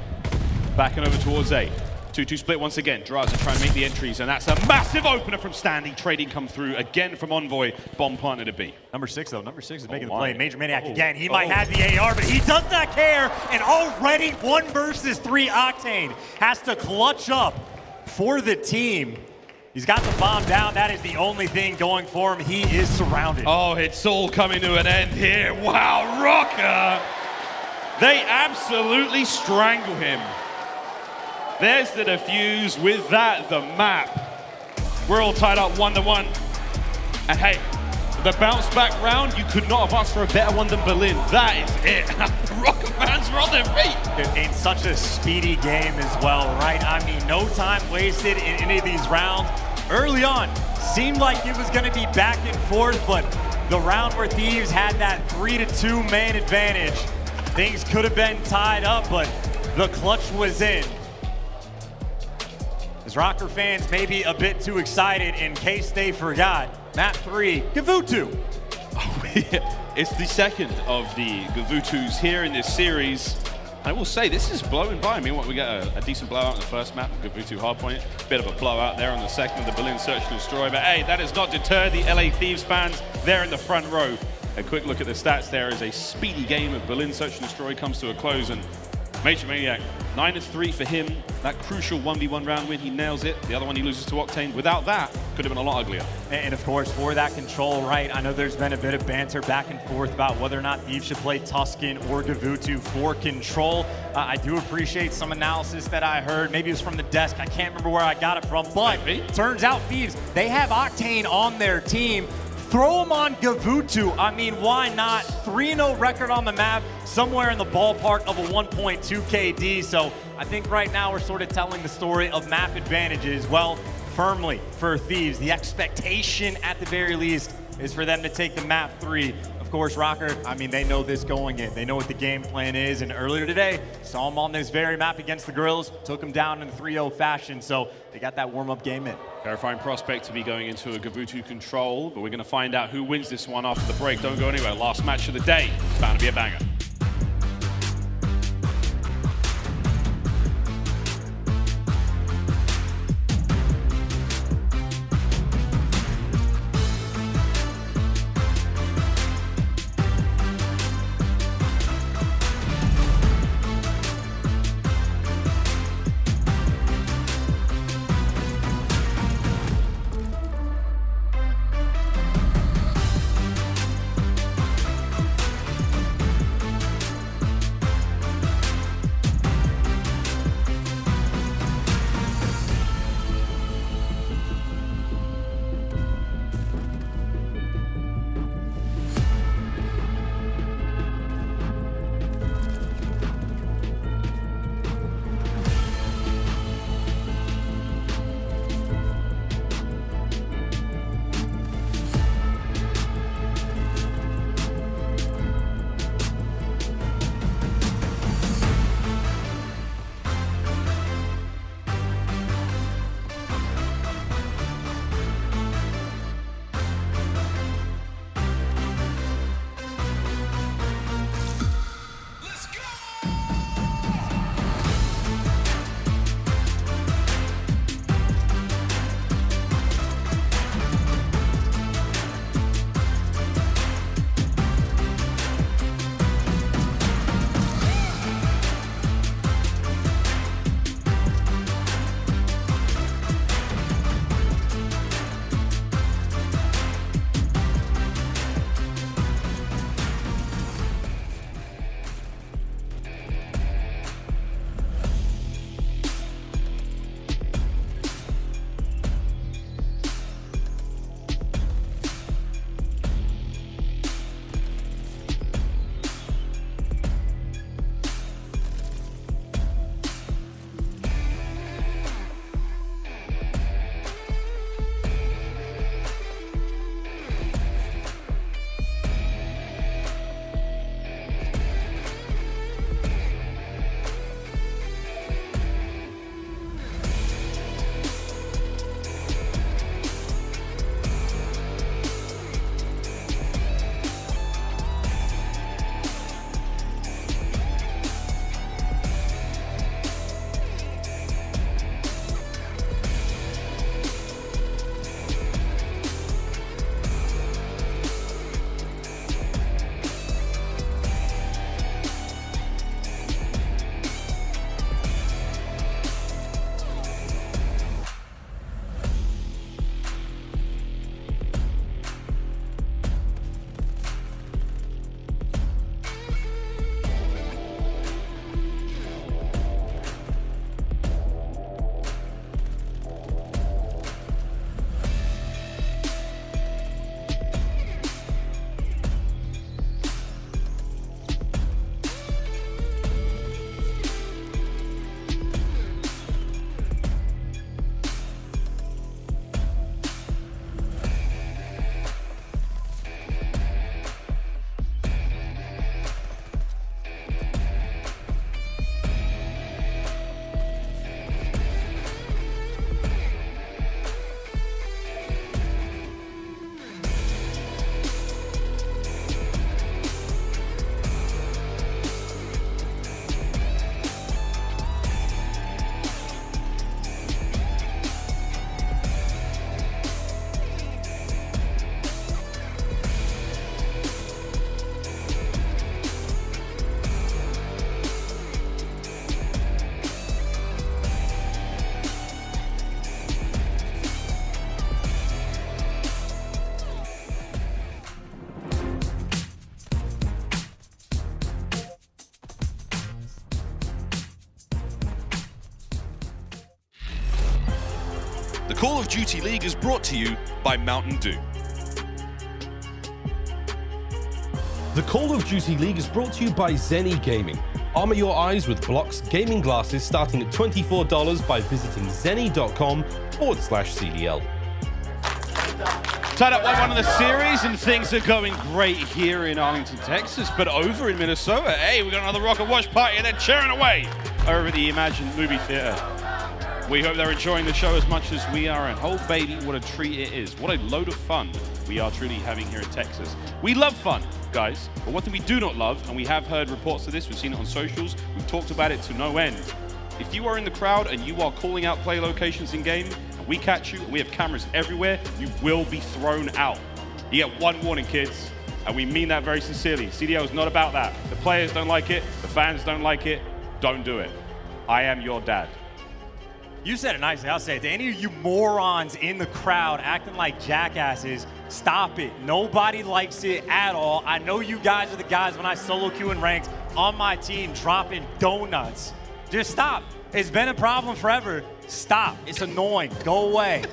backing over towards A. 2-2 split once again. Drazah trying to make the entries, and that's a massive opener from Standy. Trading come through again from Envoy. Bomb partner to B. Number 6, though. Number 6 is making the play. MajorManiak again. He might have the AR, but he does not care. And already 1 versus 3 Octane has to clutch up for the team. He's got the bomb down. That is the only thing going for him. He is surrounded. Oh, it's all coming to an end here. Wow, Røkkr. They absolutely strangle him. There's the defuse. With that, the map. We're all tied up 1-1. And hey, the bounce back round, you could not have asked for a better one than Berlin. That is it. Røkkr fans were on their feet. In such a speedy game as well, right? I mean, no time wasted in any of these rounds. Early on, seemed like it was going to be back and forth, but the round where Thieves had that 3-2 man advantage, things could have been tied up, but the clutch was in. As Røkkr fans may be a bit too excited in case they forgot. Map 3, Gavutu. Oh, yeah. It's the second of the Gavutus here in this series. I will say, this is blowing by. I mean, we got a decent blowout in the first map, Gavutu hardpoint. Bit of a blowout there on the second of the Berlin Search and Destroy. But hey, that does not deter the LA Thieves fans there in the front row. A quick look at the stats there as a speedy game of Berlin Search and Destroy comes to a close. And MajorManiak, 9-3 for him. That crucial 1v1 round win, he nails it. The other one he loses to Octane. Without that, could have been a lot uglier. And of course, for that control, right, I know there's been a bit of banter back and forth about whether or not Thieves should play Tuscan or Gavutu for control. I do appreciate some analysis that I heard. Maybe it was from the desk. I can't remember where I got it from, but turns out Thieves, they have Octane on their team. Throw him on Gavutu. I mean, why not? 3-0 record on the map, somewhere in the ballpark of a 1.2 KD. So I think right now we're sort of telling the story of map advantages. Well, firmly for Thieves, the expectation at the very least is for them to take the map 3. Of course, Røkkr, I mean, they know this going in. They know what the game plan is. And earlier today, saw them on this very map against the Guerrillas, took them down in a 3-0 fashion. So they got that warm-up game in. Terrifying prospect to be going into a Gavutu control, but we're going to find out who wins this one after the break. Don't go anywhere. Last match of the day. It's bound to be a banger. The Call of Duty League is brought to you by Mountain Dew. The Call of Duty League is brought to you by Zenny Gaming. Armor your eyes with Block's gaming glasses starting at $24 by visiting zenny.com/CDL. Tied up 1-1 in the series, and things are going great here in Arlington, Texas. But over in Minnesota, hey, we got another Røkkr watch party, and they're cheering away over at the Imagine movie theater. We hope they're enjoying the show as much as we are, and oh baby, what a treat it is. What a load of fun we are truly having here in Texas. We love fun, guys, but one thing we do not love, and we have heard reports of this, we've seen it on socials, we've talked about it to no end. If you are in the crowd and you are calling out play locations in game, and we catch you, and we have cameras everywhere, you will be thrown out. You get one warning, kids, and we mean that very sincerely. CDL is not about that. The players don't like it, the fans don't like it, don't do it. I am your dad. You said it nicely, I'll say it. To any of you morons in the crowd acting like jackasses, stop it. Nobody likes it at all. I know you guys are the guys when I solo queue in ranks on my team dropping donuts. Just stop. It's been a problem forever. Stop. It's annoying. Go away.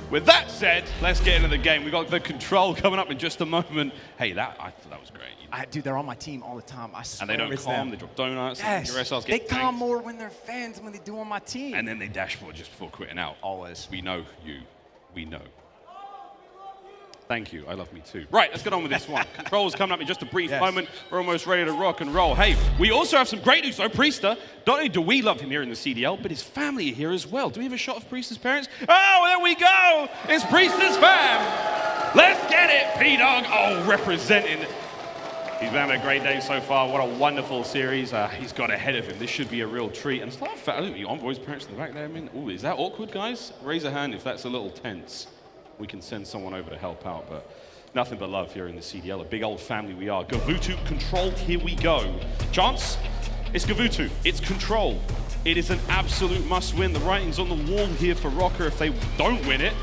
With that said, let's get into the game. We got the control coming up in just a moment. Hey, I thought that was great. Dude, they're on my team all the time. I swear. And they don't calm, they drop donuts. Yes. Your SRs They get calm tanked. more when they're fans than when they do on my team. And then they dashboard just before quitting out. Always. We know you. We know. Thank you. I love me too. Right, let's get on with this one. Control's coming up in just a brief moment. We're almost ready to rock and roll. Hey, we also have some great news though. Priestahh, not only do we love him here in the CDL, but his family are here as well. Do we have a shot of Priestah's parents? Oh, there we go. It's Priestah's fam. Let's get it, P-Dog. Oh, representing. He's been having a great day so far. What a wonderful series. He's got ahead of him. This should be a real treat. And it's not fair. I think the Envoy's parents in the back there. I mean, ooh, is that awkward, guys? Raise a hand if that's a little tense. We can send someone over to help out, but nothing but love here in the CDL. A big old family we are. Gavutu Control, here we go. Chance, it's Gavutu, it's Control. It is an absolute must win. The writing's on the wall here for Røkkr if they don't win it.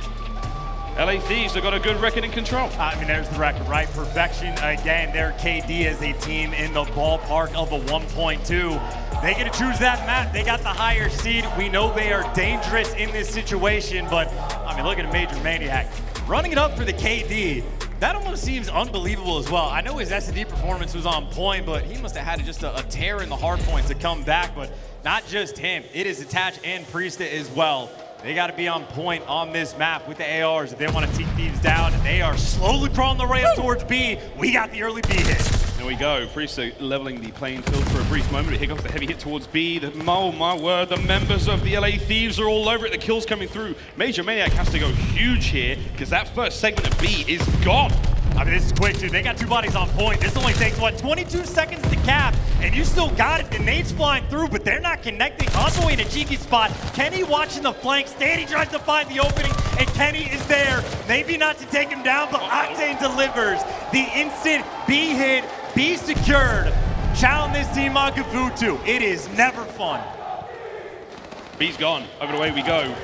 LA Thieves have got a good record in Control. I mean, there's the record, right? Perfection again. Their KD as a team in the ballpark of a 1.2. They get to choose that map. They got the higher seed. We know they are dangerous in this situation, but I mean, look at MajorManiak running it up for the KD. That almost seems unbelievable as well. I know his S&D performance was on point, but he must have had just a tear in the hard points to come back. But not just him. It is Attach and Priestahh as well. They got to be on point on this map with the ARs if they want to take Thieves down. And they are slowly crawling their way up towards B. We got the early B hit. There we go. Priestahh leveling the playing field for a brief moment. Here comes the heavy hit towards B. Oh my word, the members of the LA Thieves are all over it. The kill's coming through. MajorManiak has to go huge here because that first segment of B is gone. I mean, this is quick, too. They got two bodies on point. This only takes, what, 22 seconds to cap, and you still got it. The nades flying through, but they're not connecting. Envoy in a cheeky spot. Kenny watching the flank. Standy tries to find the opening, and Kenny is there. Maybe not to take him down, but Octane delivers. The instant B hit, B secured. Challenge this team on Gavutu. It is never fun. B's gone. Over the way we go.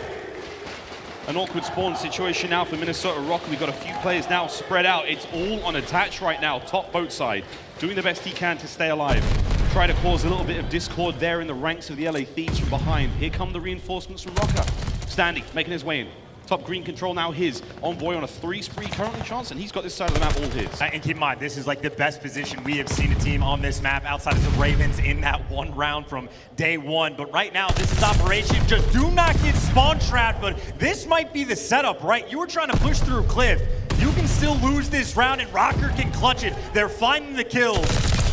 An awkward spawn situation now for Minnesota Røkkr. We've got a few players now spread out. It's all on Attach right now, top boat side, doing the best he can to stay alive. Try to cause a little bit of discord there in the ranks of the LA Thieves from behind. Here come the reinforcements from Røkkr. Standy making his way in. Top green control now his. Envoy on a 3 spree currently, Chance, and he's got this side of the map all his. And keep in mind, this is like the best position we have seen a team on this map outside of the Ravens in that one round from day one. But right now, this is operation. Just do not get spawn trapped, but this might be the setup, right? You were trying to push through Cliff. You can still lose this round, and Røkkr can clutch it. They're finding the kills.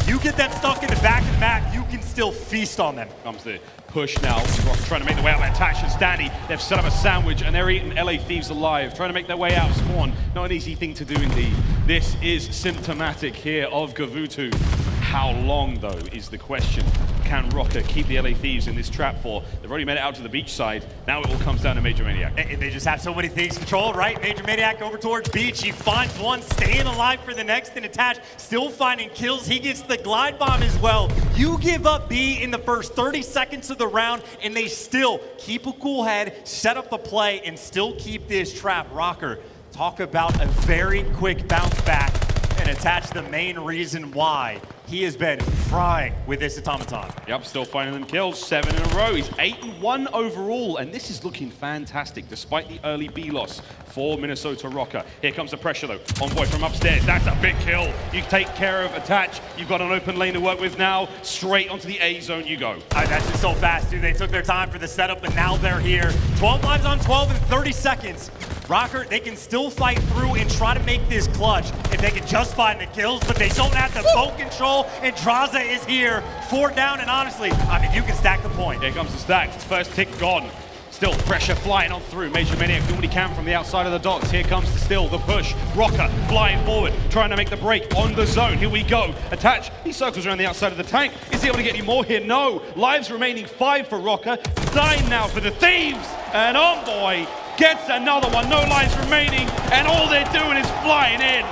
You get them stuck in the back of the map, you can still feast on them. Comes the push now. Røkkr trying to make their way out of Attach and Standy. They've set up a sandwich and they're eating LA Thieves alive. Trying to make their way out of spawn. Not an easy thing to do indeed. This is symptomatic here of Gavutu. How long though is the question. Can Røkkr keep the LA Thieves in this trap for? They've already made it out to the beach side. Now it all comes down to MajorManiak. And they just have so many things controlled, right? MajorManiak over towards beach. He finds one, staying alive for the next, and Attach still finding kills. He gets the glide bomb as well. You give up B in the first 30 seconds of the round, and they still keep a cool head, set up the play, and still keep this trap. Røkkr, talk about a very quick bounce back. And and Attach the main reason why he has been frying with this automaton. Yep, still finding them kills, 7 in a row. He's 8-1 overall, and this is looking fantastic despite the early B loss for Minnesota Røkkr. Here comes the pressure though. Envoy from upstairs, that's a big kill. You take care of Attach. You've got an open lane to work with now. Straight onto the A zone you go. That's just so fast, dude. They took their time for the setup, and now they're here. 12 lives on 12 in 30 seconds. Røkkr, they can still fight through and try to make this clutch if they can just find the kills, but they don't have the boat control, and Drazah is here. 4 down, and honestly, I mean, you can stack the point. Here comes the stack. First tick gone. Still pressure flying on through. MajorManiak doing what he can from the outside of the docks. Here comes still the push. Røkkr flying forward, trying to make the break on the zone. Here we go. Attach. He circles around the outside of the tank. Is he able to get any more here? No. Lives remaining 5 for Røkkr. 9 now for the Thieves. And Envoy gets another one. No lives remaining. And all they're doing is flying in.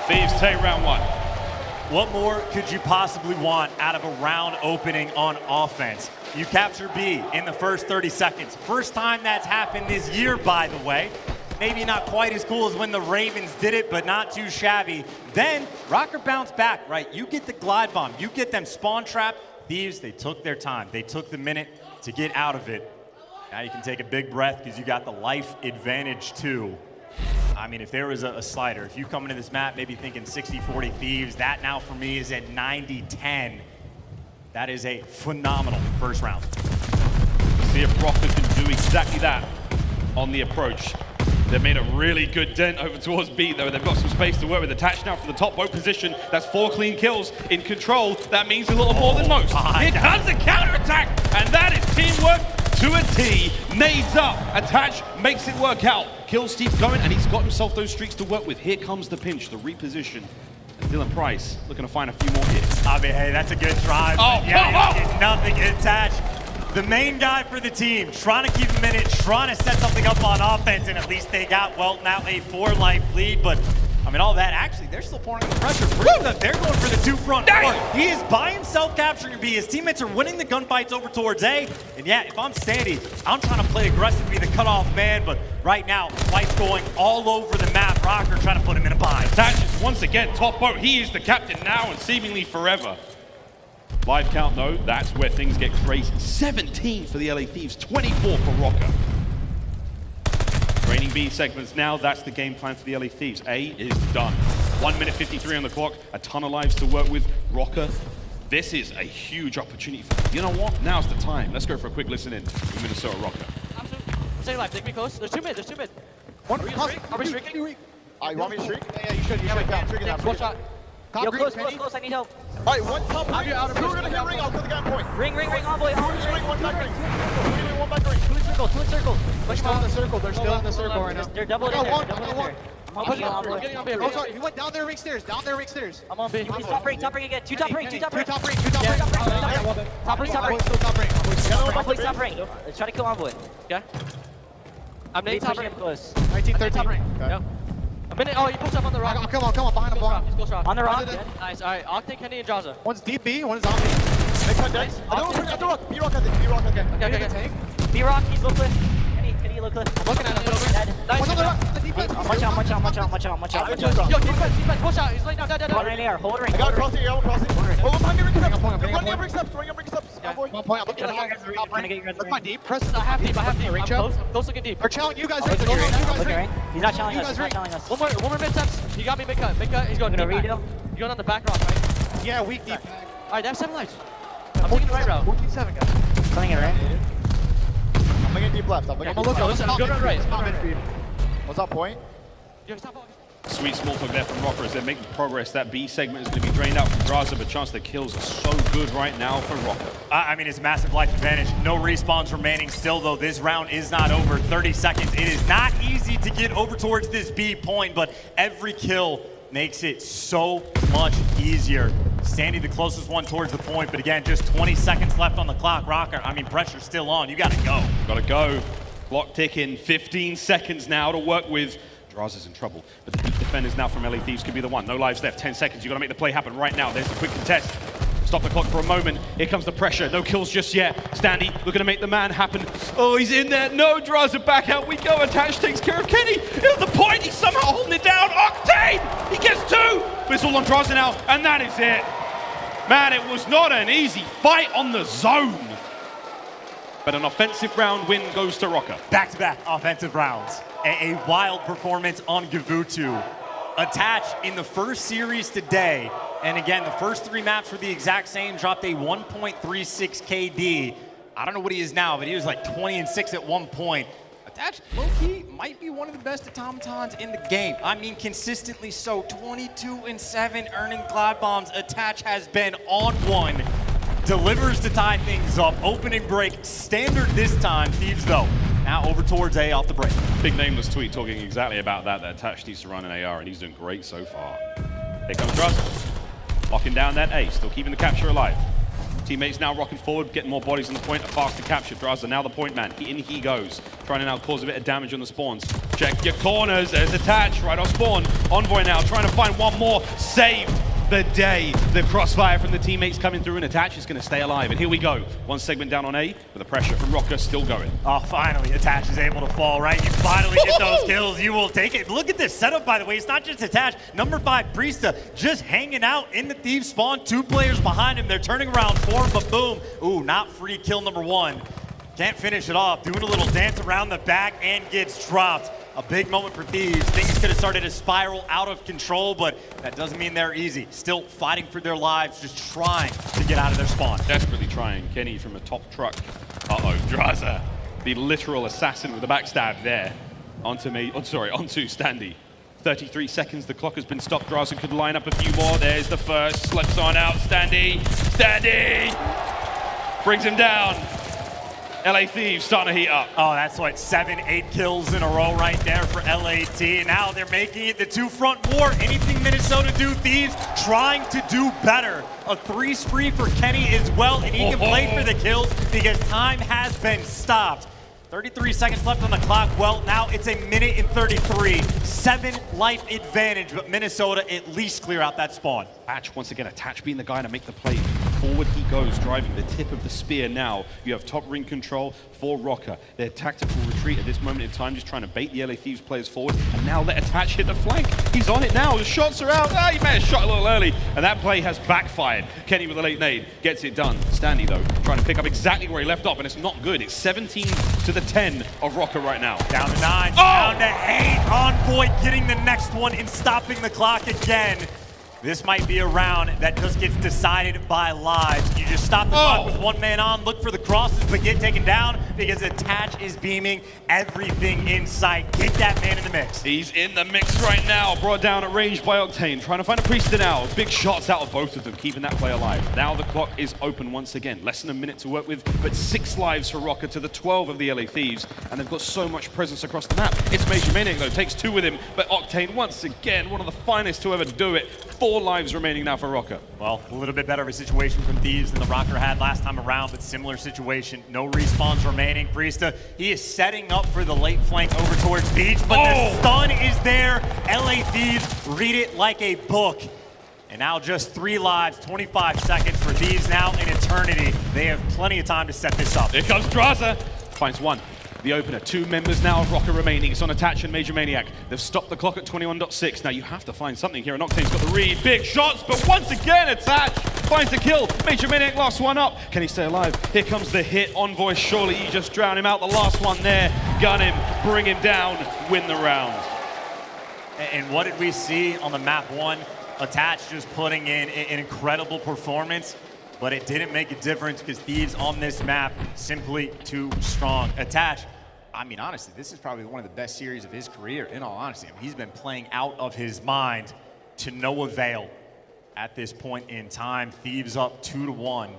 Thieves take round 1. What more could you possibly want out of a round opening on offense? You capture B in the first 30 seconds. First time that's happened this year, by the way. Maybe not quite as cool as when the Ravens did it, but not too shabby. Then Røkkr bounced back, right? You get the glide bomb. You get them spawn trap. Thieves, they took their time. They took the minute to get out of it. Now you can take a big breath because you got the life advantage too. I mean, if there was a slider, if you come into this map maybe thinking 60-40 Thieves, that now for me is at 90-10. That is a phenomenal first round. See if Røkkr can do exactly that on the approach. They've made a really good dent over towards B, though. They've got some space to work with. Attached now from the top boat position. That's 4 clean kills in control. That means a little more than most. Here comes the counter-attack, and that is teamwork to a T. Nades up. Attach makes it work out. Kills keep going, and he's got himself those streaks to work with. Here comes the pinch, the reposition. And Dylan Price looking to find a few more hits. I mean, hey, that's a good drive. Oh, yeah, nothing attached. The main guy for the team, trying to keep him in it, trying to set something up on offense, and at least they got, well, now a 4-life lead, but I mean, all that, actually, they're still pouring the pressure. They're going for the 2-front court. He is by himself capturing B. His teammates are winning the gunfights over towards A. And yeah, if I'm Standy, I'm trying to play aggressive, be the cutoff man, but right now, fight's going all over the map. Røkkr trying to put him in a bind. Attaches once again, top boat. He is the captain now and seemingly forever. Live count, though, that's where things get crazy. 17 for the LA Thieves, 24 for Røkkr. Draining B segments now, that's the game plan for the LA Thieves. A is done. 1 minute 53 on the clock, a ton of lives to work with. Røkkr, this is a huge opportunity for them. You know what? Now's the time. Let's go for a quick listen in with Minnesota Røkkr. I'm saying live, take me close. There's 2 mid, there's 2 mid. One, Are we streaking? You want me to streak? Yeah, you should. You should. Yeah, streaking that. One shot. Top Yo, green, close, Penny. I need help. All right, one top ring. Two are gonna hit ring. I'll kill the guy on point. Ring, Envoy. Ring, one back ring. One back ring. Two in circle. They're still in the circle. They're still in the circle right now. They're double in there. I got one. I'm pushing on B. Oh, sorry. He went down there ring stairs. Down there ring stairs. I'm on B. Top ring again. Two top ring. Top ring. Top ring. Still top ring. Envoy top ring. Let's try to kill Envoy. Yeah. I'm nading top ring. Close. 19-13. Top ring. Yep. A minute. Oh, you pushed up on the rock. Come on. Behind him. He's close rock. On the rock. Nice. All right. Octane, Kenny, and Drazah. One's deep B. One is on B. Next one, Dex. B-Rock, I think. B-Rock, okay. Okay. B-Rock, he's low cliff. Kenny, low cliff. I'm looking at him. Nice. One's on the rock. The defense. Watch out. Yo, defense. Watch out. He's laying down. Hold ring there. Hold ring. I got crossing. Oh, behind me, ring steps. Run your ring steps. One point. I'm looking at the top ring. That's my deep. I have deep. I'm close looking deep. Or challenge you guys. He's not challenging us. One more mid steps. He got me mid cut. He's going deep. He's going on the back rock, right? Yeah, weak deep. All right, they have 7 lives. I'm taking the right route. 14-7, guys. Coming in right. I'm looking deep left. I'm going to right. What's up, point? Sweet small talk there from Røkkr as they're making progress. That B segment is going to be drained out from Drazah, but chance the kills are so good right now for Røkkr. I mean, it's a massive life advantage. No respawns remaining still, though. This round is not over. 30 seconds. It is not easy to get over towards this B point, but every kill makes it so much easier. Standy the closest one towards the point, but again, just 20 seconds left on the clock. Røkkr, I mean, pressure's still on. You gotta go. Gotta go. Clock ticking. 15 seconds now to work with. Drazah's in trouble, but the deep defenders now from LA Thieves could be the one. No lives left, 10 seconds. You gotta make the play happen right now. There's the quick contest. Stop the clock for a moment. Here comes the pressure. No kills just yet. Standy looking to make the man happen. Oh, he's in there. No, Drazah back out. We go. Attach takes care of Kenny. Here's the point. He's somehow holding it down. Octane! He gets 2. It's all on Drazah now, and that is it. Man, it was not an easy fight on the zone. But an offensive round win goes to Røkkr. Back-to-back offensive rounds. A wild performance on Kuavo. Attached in the first series today, and again, the first 3 maps were the exact same, dropped a 1.36 KD. I don't know what he is now, but he was like 20-6 at one point. Attached, low-key, might be one of the best automatons in the game. I mean, consistently so, 22-7 earning Cloud Bombs. Attached has been on one. Delivers to tie things up. Opening break, standard this time. Thieves, though, now over towards A off the break. Big nameless tweet talking exactly about that Attached needs to run an AR, and he's doing great so far. Here comes Drazah. Locking down that A, still keeping the capture alive. Teammates now rocking forward, getting more bodies on the point, a faster capture. Drazah now the point man. In he goes. Trying to now cause a bit of damage on the spawns. Check your corners. There's Attached right on spawn. Envoy now trying to find one more. Saved the day. The crossfire from the teammates coming through, and Attached is going to stay alive. And here we go. One segment down on A, with the pressure from Røkkr still going. Oh, finally, Attached is able to fall, right? You finally get those kills. You will take it. Look at this setup, by the way. It's not just Attached. Number 5, Priestahh, just hanging out in the Thieves spawn. 2 players behind him. They're turning around for him, but boom. Ooh, not free kill number 1. Can't finish it off. Doing a little dance around the back and gets dropped. A big moment for Thieves. Things could have started to spiral out of control, but that doesn't mean they're easy. Still fighting for their lives, just trying to get out of their spawn. Desperately trying. Kenny from a top truck. Uh-oh, Drazah, the literal assassin with the backstab there. Onto Standy. 33 seconds, the clock has been stopped. Drazah could line up a few more. There's the first. Slips on out, Standy. Standy! Brings him down. LA Thieves starting to heat up. Oh, that's what, 7-8 kills in a row right there for LAT. And now they're making it the 2-front war. Anything Minnesota do, Thieves trying to do better. A 3 spree for Kenny as well, and he can play for the kills because time has been stopped. 33 seconds left on the clock. Well, now it's a minute and 33. 7 life advantage, but Minnesota at least clear out that spawn. Attached once again, Attached being the guy to make the play. Forward he goes, driving the tip of the spear now. You have top ring control for Røkkr. Their tactical retreat at this moment in time, just trying to bait the LA Thieves players forward, and now let Attached hit the flank. He's on it now, the shots are out. He may have shot a little early, and that play has backfired. Kenny with a late nade gets it done. Standy though, trying to pick up exactly where he left off, and it's not good. It's 17 to the 10 of Røkkr right now. Down to 9, down to 8. Envoy getting the next one and stopping the clock again. This might be a round that just gets decided by lives. You just stop the clock with 1 man on, look for the crosses, but get taken down because Attached is beaming everything in sight. Get that man in the mix. He's in the mix right now, brought down at range by Octane, trying to find a Priestahh now. Big shots out of both of them, keeping that play alive. Now the clock is open once again. Less than a minute to work with, but 6 lives for Røkkr to the 12 of the LA Thieves, and they've got so much presence across the map. It's MajorManiak though, takes 2 with him, but Octane once again, one of the finest to ever do it. 4 lives remaining now for Røkkr. Well, a little bit better of a situation from Thieves than the Røkkr had last time around, but similar situation. No respawns remaining. Priestahh, he is setting up for the late flank over towards Beach, but the stun is there. LA Thieves read it like a book. And now just 3 lives, 25 seconds for Thieves now in eternity. They have plenty of time to set this up. Here comes Drazah. Finds 1. The opener, 2 members now of Røkkr remaining. It's on Attached and MajorManiak. They've stopped the clock at 21.6. Now you have to find something here, and Octane's got the read. Big shots, but once again, Attached finds the kill. MajorManiak last one up. Can he stay alive? Here comes the hit. Envoy, surely you just drown him out. The last one there. Gun him, bring him down, win the round. And what did we see on the map 1? Attached just putting in an incredible performance, but it didn't make a difference because Thieves on this map simply too strong. Attached, I mean, honestly, this is probably one of the best series of his career, in all honesty. I mean, he's been playing out of his mind to no avail at this point in time. Thieves up 2-1.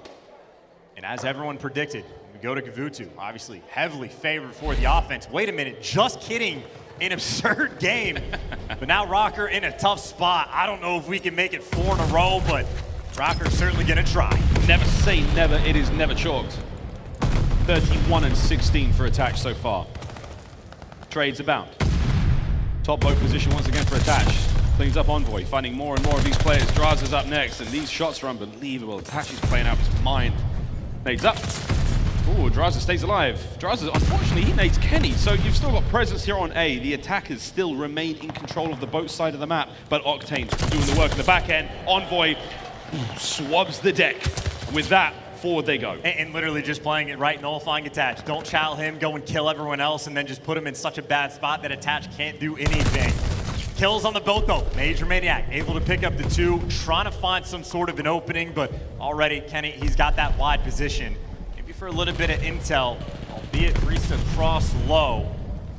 And as everyone predicted, we go to Kuavo, obviously heavily favored for the offense. Wait a minute, just kidding. An absurd game. But now Røkkr in a tough spot. I don't know if we can make it 4 in a row, but Røkkr's certainly gonna try. Never say never, it is never chalked. 31-16 for Attached so far. Trades abound. Top low position once again for Attached. Cleans up Envoy, finding more and more of these players. Drazah's up next, and these shots are unbelievable. Attached is playing out his mind. Nades up. Oh, Drazah stays alive. Drazah, unfortunately, he nades Kenny, so you've still got presence here on A. The attackers still remain in control of the boat side of the map, but Octane doing the work in the back end. Envoy swabs the deck. With that, forward they go. And literally just playing it right, nullifying attach. Don't chow him, go and kill everyone else, and then just put him in such a bad spot that attach can't do anything. Kills on the boat though. MajorManiak able to pick up the 2, trying to find some sort of an opening, but already Kenny, he's got that wide position. Maybe for a little bit of intel, albeit Priestahh cross low.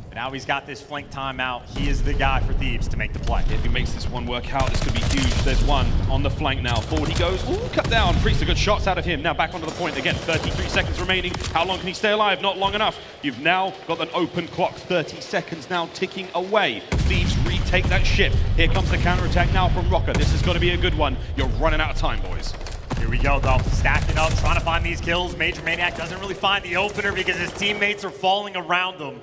But now he's got this flank timeout. He is the guy for Thieves to make the play. If he makes this one work out, this could be huge. There's one on the flank now. Forward he goes. Ooh, cut down. Priestahh, good shots out of him. Now back onto the point again. 33 seconds remaining. How long can he stay alive? Not long enough. You've now got an open clock. 30 seconds now ticking away. Thieves retake that ship. Here comes the counterattack now from Røkkr. This has got to be a good one. You're running out of time, boys. Here we go, though. Stacking up, trying to find these kills. MajorManiak doesn't really find the opener because his teammates are falling around him.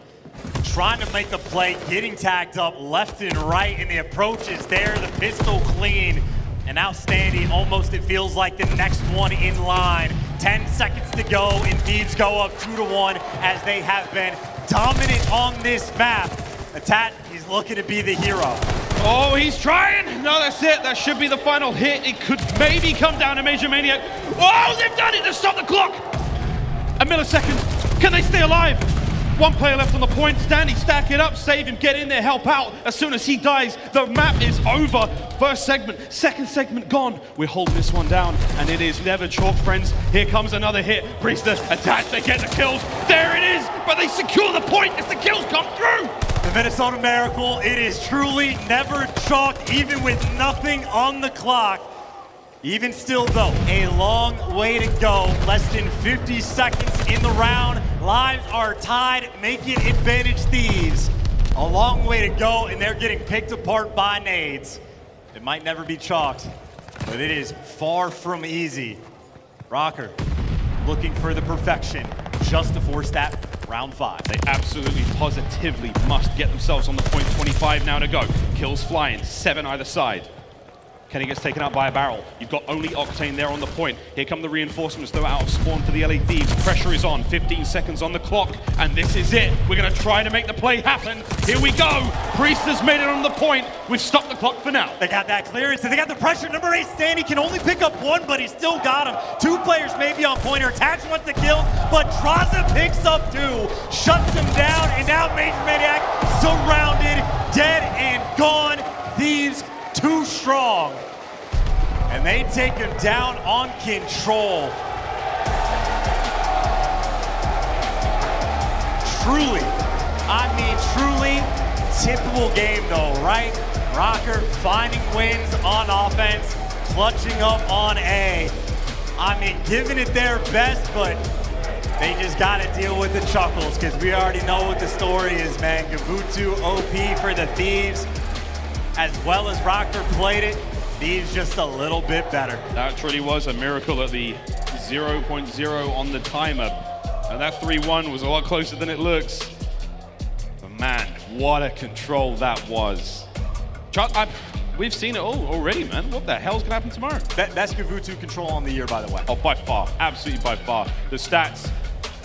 Trying to make the play, getting tagged up left and right, and the approach is there, the pistol clean. And now Standy, almost it feels like the next one in line. 10 seconds to go, and Thieves go up 2-1 as they have been dominant on this map. Atat, he's looking to be the hero. Oh, he's trying. No, that's it. That should be the final hit. It could maybe come down to MajorManiak. Oh, they've done it. They've stopped the clock. A millisecond. Can they stay alive? One player left on the point. Standy, stack it up, save him, get in there, help out. As soon as he dies, the map is over. First segment, second segment gone. We're holding this one down, and it is never chalk, friends. Here comes another hit. Priestahh attached, they get the kills. There it is, but they secure the point as the kills come through. The Minnesota Miracle, it is truly never chalk, even with nothing on the clock. Even still, though, a long way to go. Less than 50 seconds in the round. Lives are tied, making advantage Thieves. A long way to go, and they're getting picked apart by nades. It might never be chalked, but it is far from easy. Røkkr looking for the perfection just to force that round 5. They absolutely positively must get themselves on the point. 25 now to go. Kills flying, 7 either side. Kenny gets taken out by a barrel. You've got only Octane there on the point. Here come the reinforcements, though, out of spawn for the LA Thieves. Pressure is on, 15 seconds on the clock, and this is it. We're gonna try to make the play happen. Here we go. Priesthah's made it on the point. We've stopped the clock for now. They got that clearance, and they got the pressure. Number 8, Standy can only pick up 1, but he still got him. 2 players maybe on point. Attach wants to kill, but Drazah picks up 2, shuts him down, and now MajorManiak surrounded, dead and gone. Thieves too strong. And they take him down on control. Truly, I mean truly, typical game though, right? Røkkr finding wins on offense, clutching up on A. I mean, giving it their best, but they just gotta deal with the chuckles because we already know what the story is, man. Gavutu OP for the Thieves. As well as Røkkr played it, Thieves just a little bit better. That truly was a miracle at the 0.0 on the timer. And that 3-1 was a lot closer than it looks. But man, what a control that was. We've seen it all already, man. What the hell's gonna happen tomorrow? Best Gavutu control on the year, by the way. Oh, by far, absolutely by far. The stats,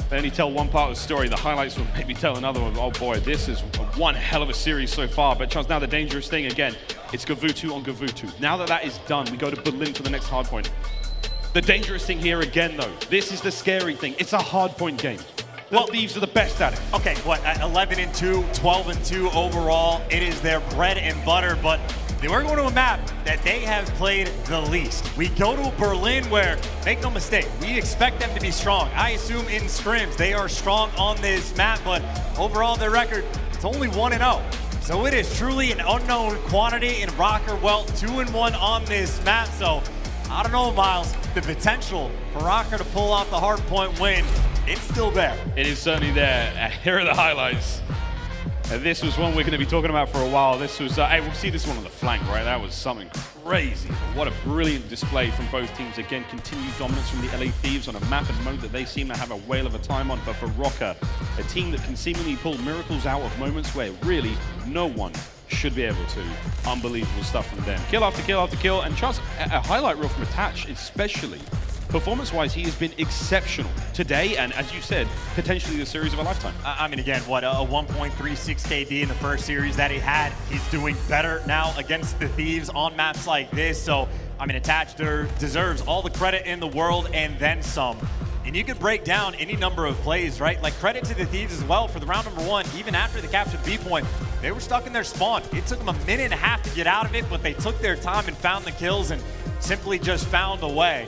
they only tell one part of the story. The highlights will maybe tell another one. Oh boy, this is one hell of a series so far. But Chance, now the dangerous thing again, it's Gavutu on Gavutu. Now that that is done, we go to Berlin for the next hardpoint. The dangerous thing here again though, this is the scary thing. It's a hardpoint game. Well, Thieves are the best at it. Okay, what, 11-2, 12-2 overall. It is their bread and butter, but they were going to a map that they have played the least. We go to Berlin where, make no mistake, we expect them to be strong. I assume in scrims they are strong on this map, but overall their record, it's only 1-0. So it is truly an unknown quantity in Røkkr. Well, 2-1 on this map, so I don't know, Miles, the potential for Røkkr to pull off the hardpoint win, it's still there. It is certainly there. Here are the highlights. This was one we're going to be talking about for a while. This was, hey, we'll see this one on the flank, right? That was something crazy. But what a brilliant display from both teams. Again, continued dominance from the LA Thieves on a map and mode that they seem to have a whale of a time on. But for Røkkr, a team that can seemingly pull miracles out of moments where really no one should be able to. Unbelievable stuff from them. Kill after kill after kill. And just a highlight reel from Attach, especially performance-wise, he has been exceptional today, and as you said, potentially the series of a lifetime. I mean, again, what, a 1.36 KD in the first series that he had. He's doing better now against the Thieves on maps like this. So, I mean, Attach deserves all the credit in the world and then some. And you could break down any number of plays, right? Like, credit to the Thieves as well for the round number 1. Even after they captured B point, they were stuck in their spawn. It took them a minute and a half to get out of it, but they took their time and found the kills and simply just found a way.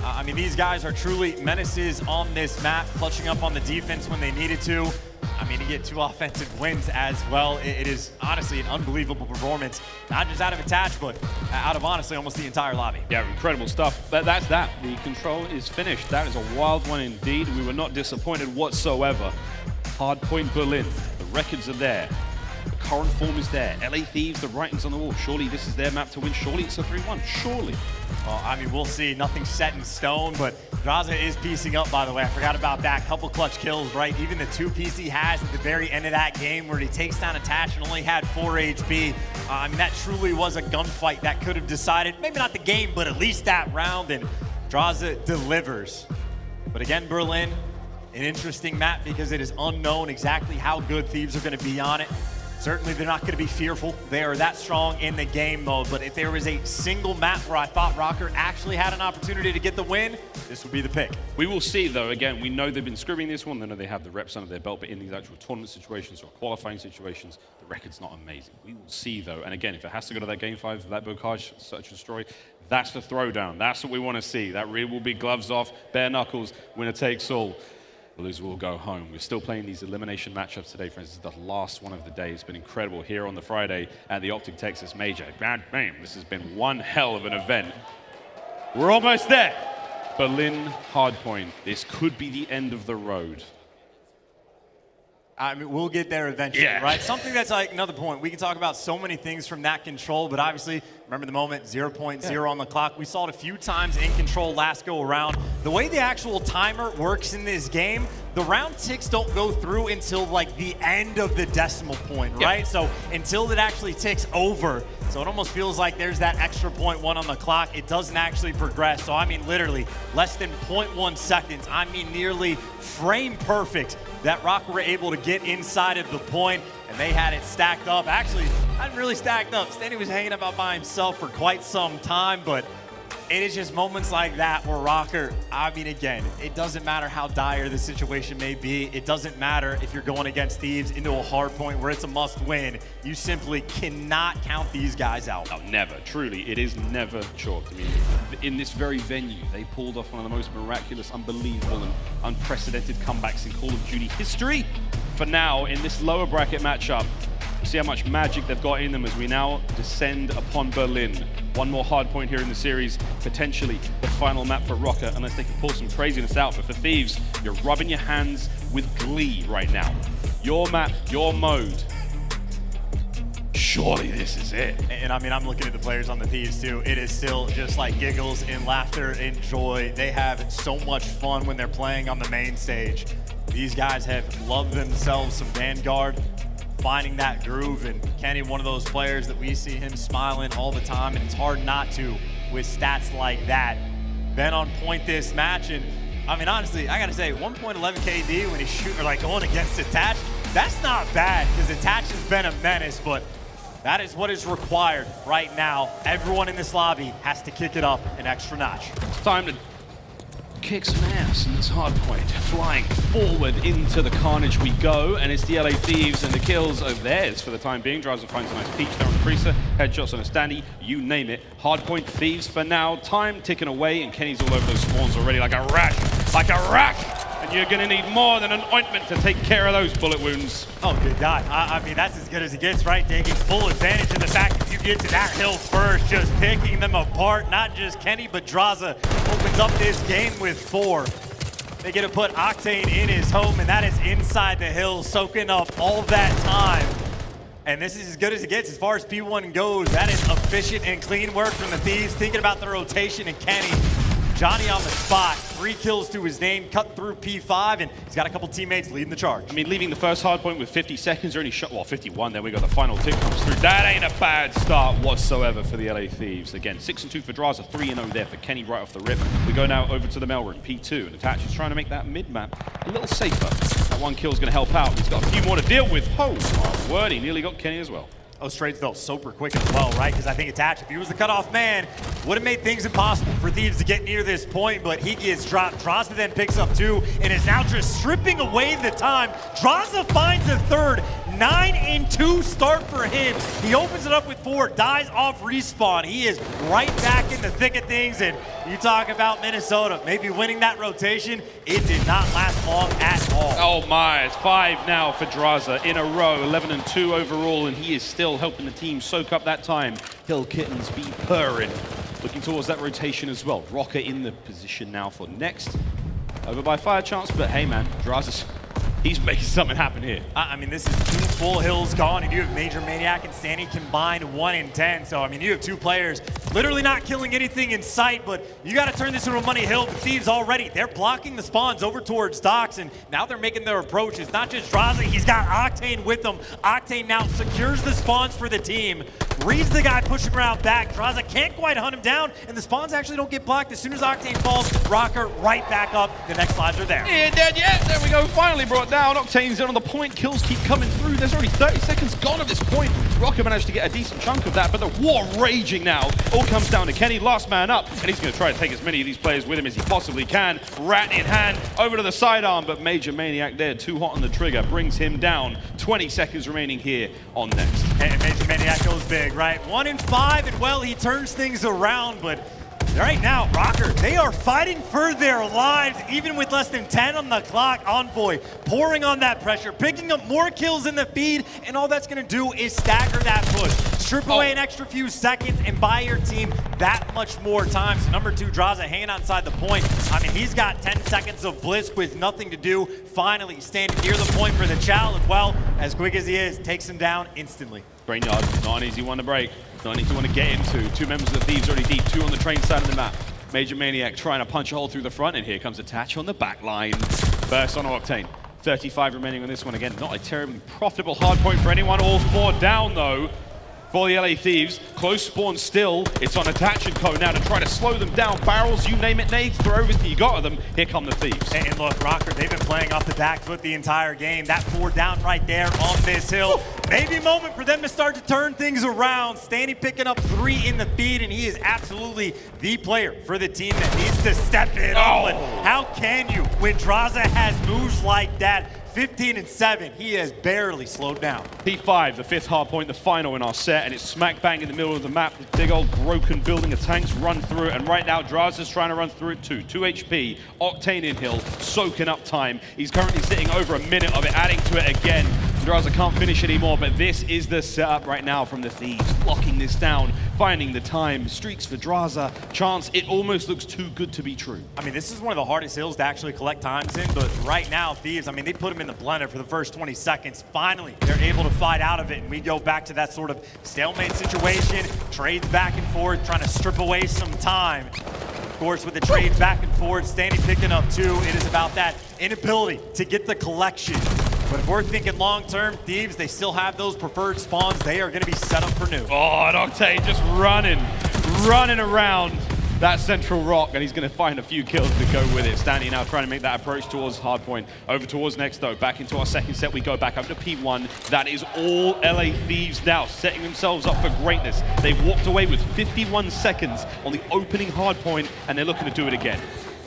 I mean, these guys are truly menaces on this map, clutching up on the defense when they needed to. I mean, to get 2 offensive wins as well, it is honestly an unbelievable performance, not just out of Attach, but out of honestly almost the entire lobby. Yeah, incredible stuff. That's that. The control is finished. That is a wild one indeed. We were not disappointed whatsoever. Hardpoint Berlin. The records are there. The current form is there. LA Thieves, the writing's on the wall. Surely this is their map to win. Surely it's a 3-1. Surely. Well, I mean, we'll see. Nothing's set in stone, but Drazah is piecing up, by the way. I forgot about that. Couple clutch kills, right? Even the 2 piece he has at the very end of that game where he takes down Attach and only had 4 HP. I mean, that truly was a gunfight that could have decided, maybe not the game, but at least that round, and Drazah delivers. But again, Berlin, an interesting map because it is unknown exactly how good Thieves are going to be on it. Certainly, they're not going to be fearful. They are that strong in the game mode. But if there was a single map where I thought Røkkr actually had an opportunity to get the win, this would be the pick. We will see, though. Again, we know they've been scrimming this one. They know they have the reps under their belt. But in these actual tournament situations or qualifying situations, the record's not amazing. We will see, though. And again, if it has to go to that Game 5, that Bocage, Search and Destroy, that's the throwdown. That's what we want to see. That really will be gloves off, bare knuckles, winner takes all. The loser will go home. We're still playing these elimination matchups today, friends. This is the last one of the day. It's been incredible here on the Friday at the OpTic Texas Major. God damn, this has been one hell of an event. We're almost there. Berlin hardpoint. This could be the end of the road. I mean, we'll get there eventually, right? Something that's like another point. We can talk about so many things from that control, but obviously, remember the moment, 0.0 on the clock. We saw it a few times in control last go around. The way the actual timer works in this game, the round ticks don't go through until like the end of the decimal point, right? So until it actually ticks over. So it almost feels like there's that extra 0.1 on the clock. It doesn't actually progress. So I mean, literally less than 0.1 seconds. I mean, nearly frame perfect that Røkkr were able to get inside of the point, and they had it stacked up. Actually, not really stacked up. Standy was hanging about by himself for quite some time, but it is just moments like that where Røkkr, I mean, again, it doesn't matter how dire the situation may be. It doesn't matter if you're going against Thieves into a hard point where it's a must win. You simply cannot count these guys out. Oh, never. Truly, it is never chalked. I mean, in this very venue, they pulled off one of the most miraculous, unbelievable, and unprecedented comebacks in Call of Duty history. For now, in this lower bracket matchup, see how much magic they've got in them as we now descend upon Berlin. One more hard point here in the series, potentially the final map for Røkkr, unless they can pull some craziness out. But for Thieves, you're rubbing your hands with glee right now. Your map, your mode. Surely this is it. And I mean, I'm looking at the players on the Thieves too. It is still just like giggles and laughter and joy. They have so much fun when they're playing on the main stage. These guys have loved themselves some Vanguard, finding that groove, and Kenny, one of those players that we see him smiling all the time, and it's hard not to with stats like that. Been on point this match, and I mean, honestly, I gotta say, 1.11 KD when he's shooting, or like going against Attach, that's not bad, because Attach has been a menace, but that is what is required right now. Everyone in this lobby has to kick it up an extra notch. It's time to kick some ass in this hard point. Flying forward into the carnage we go, and it's the LA Thieves, and the kills are theirs for the time being. Drazah finds a nice peach there on the Priestahh, headshots on a Standy, you name it. Hard point Thieves for now. Time ticking away, and Kenny's all over those spawns already like a rat, like a rack. And you're gonna need more than an ointment to take care of those bullet wounds. Oh, good God. I mean, that's as good as it gets, right? Taking full advantage of the fact that you get to that hill first, just picking them apart. Not just Kenny, but Drazah opens up this game with 4. They get to put Octane in his home, and that is inside the hill, soaking up all that time. And this is as good as it gets as far as P1 goes. That is efficient and clean work from the Thieves, thinking about the rotation, and Kenny Johnny on the spot, 3 kills to his name, cut through P5, and he's got a couple teammates leading the charge. I mean, leaving the first hard point with 50 seconds, only shot, well, 51, there we go, the final tick comes through. That ain't a bad start whatsoever for the LA Thieves. Again, 6-2 for Drazah, 3-0 there for Kenny right off the rip. We go now over to the mail room, P2, and Attach is trying to make that mid-map a little safer. That 1 kill's gonna help out. He's got a few more to deal with. Oh, my word, he nearly got Kenny as well. Those trades though super quick as well, right? Because I think Attach, if he was the cutoff man, would have made things impossible for Thieves to get near this point, but he gets dropped. Drazah then picks up 2 and is now just stripping away the time. Drazah finds a third. 9-2 start for him. He opens it up with 4, dies off respawn. He is right back in the thick of things, and you talk about Minnesota maybe winning that rotation. It did not last long at all. Oh my, it's 5 now for Drazah in a row, 11-2 overall, and he is still helping the team soak up that time. Hill Kittens be purring. Looking towards that rotation as well. Røkkr in the position now for next. Over by fire chance, but hey man, Drazah's he's making something happen here. I mean, this is 2 full hills gone, and you have MajorManiak and Standy combined 1 in 10. So, I mean, you have 2 players literally not killing anything in sight, but you got to turn this into a money hill. The Thieves already, they're blocking the spawns over towards docks, and now they're making their approach. It's not just Drazah, he's got Octane with them. Octane now secures the spawns for the team. Reads the guy pushing around back. Drazah can't quite hunt him down, and the spawns actually don't get blocked. As soon as Octane falls, Røkkr right back up. The next lives are there. He ain't dead yet. There we go. Finally brought down. Octane's in on the point. Kills keep coming through. There's already 30 seconds gone at this point. Røkkr managed to get a decent chunk of that, but the war raging now. All comes down to Kenny, last man up, and he's going to try to take as many of these players with him as he possibly can. Rat in hand, over to the sidearm, but MajorManiak there, too hot on the trigger, brings him down. 20 seconds remaining here on next. And MajorManiak goes big, right? 1 in 5, and well, he turns things around, but right now, Røkkr, they are fighting for their lives, even with less than 10 on the clock. Envoy pouring on that pressure, picking up more kills in the feed, and all that's going to do is stagger that push. Strip away an extra few seconds and buy your team that much more time. So number 2, Drazah hanging outside the point. I mean, he's got 10 seconds of bliss with nothing to do. Finally, standing near the point for the chow as well. As quick as he is, takes him down instantly. Brainyard, not an easy one to break. Not an easy one to get into. 2 members of the Thieves already deep, 2 on the train side of the map. MajorManiak trying to punch a hole through the front, and here comes Attach on the back line. Burst on Octane. 35 remaining on this one. Again, not a terribly profitable hard point for anyone. All 4 down, though, for the LA Thieves. Close spawn still. It's on Attach and Co now to try to slow them down. Barrels, you name it, nades, throw everything you got of them. Here come the Thieves. And look, Røkkr, they've been playing off the back foot the entire game. That 4 down right there on this hill. Maybe a moment for them to start to turn things around. Standy picking up 3 in the feed, and he is absolutely the player for the team that needs to step it up. But how can you when Drazah has moves like that? 15-7, he has barely slowed down. P5, the 5th hard point, the final in our set, and it's smack bang in the middle of the map. This big old broken building of tanks run through it, and right now Drazah's trying to run through it too. 2 HP, Octane in hill, soaking up time. He's currently sitting over a minute of it, adding to it again. Drazah can't finish anymore, but this is the setup right now from the Thieves. Locking this down, finding the time. Streaks for Drazah. Chance, it almost looks too good to be true. I mean, this is one of the hardest hills to actually collect times in, but right now, Thieves, I mean, they put him in the blender for the first 20 seconds. Finally, they're able to fight out of it, and we go back to that sort of stalemate situation. Trades back and forth, trying to strip away some time. Of course, with the trades back and forth, Standy picking up 2. It is about that inability to get the collection. But if we're thinking long-term, Thieves, they still have those preferred spawns. They are going to be set up for new. Oh, and Octane just running around that central rock, and he's going to find a few kills to go with it. Standy now trying to make that approach towards hardpoint. Over towards next, though. Back into our second set, we go back up to P1. That is all LA Thieves now, setting themselves up for greatness. They walked away with 51 seconds on the opening hardpoint, and they're looking to do it again.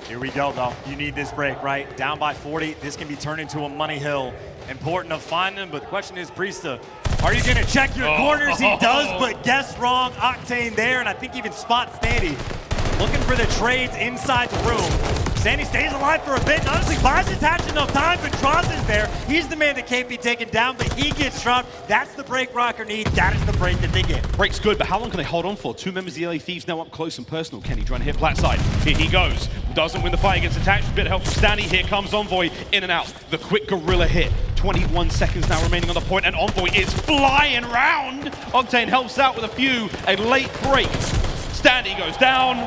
Here we go, though. You need this break, right? Down by 40. This can be turned into a money hill. Important to find them, but the question is, Priestahh, are you going to check your corners? He does, but guess wrong. Octane there, and I think even spot Standy. Looking for the trades inside the room. Standy stays alive for a bit, and honestly buys Attach enough time, but Drazah's there. He's the man that can't be taken down, but he gets dropped. That's the break Røkkr need. That is the break that they get. Break's good, but how long can they hold on for? 2 members of the LA Thieves now up close and personal. Kenny trying to hit flat side. Here he goes. Doesn't win the fight against Attach. A bit of help from Standy. Here comes Envoy in and out. The quick gorilla hit. 21 seconds now remaining on the point, and Envoy is flying round. Octane helps out with a late break. Standy goes down.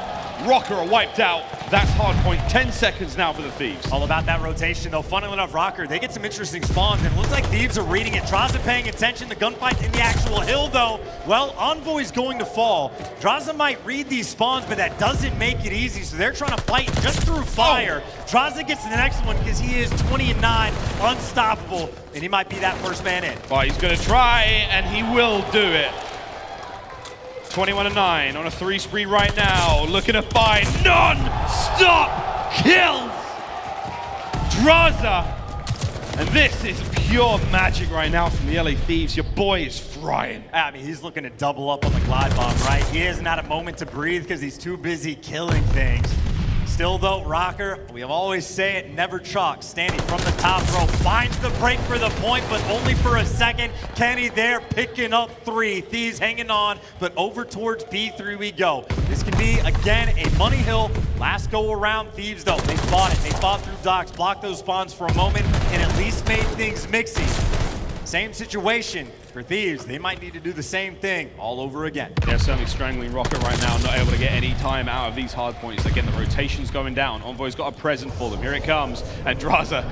Røkkr are wiped out. That's hard point. 10 seconds now for the Thieves. All about that rotation, though. Funnily enough, Røkkr, they get some interesting spawns, and it looks like Thieves are reading it. Drazah paying attention. The gunfight in the actual hill, though. Well, Envoy's going to fall. Drazah might read these spawns, but that doesn't make it easy, so they're trying to fight just through fire. Drazah gets to the next one because he is 20-9, unstoppable, and he might be that first man in. Well, he's going to try, and he will do it. 21-9 on a 3 spree right now, looking to find non-stop kills. Drazah, and this is pure magic right now from the LA Thieves. Your boy is frying. I mean, he's looking to double up on the glide bomb, right? He hasn't had a moment to breathe because he's too busy killing things. Still though, Røkkr, we have always say it, never chalk. Standy from the top row, finds the break for the point, but only for a second. Kenny there picking up 3. Thieves hanging on, but over towards B3 we go. This can be, again, a money hill. Last go around, Thieves though, they fought it. They fought through docks, blocked those spawns for a moment, and at least made things mixy. Same situation for Thieves. They might need to do the same thing all over again. They're certainly strangling Røkkr right now, not able to get any time out of these hard points. Again, the rotation's going down. Envoy's got a present for them. Here it comes. And Drazah,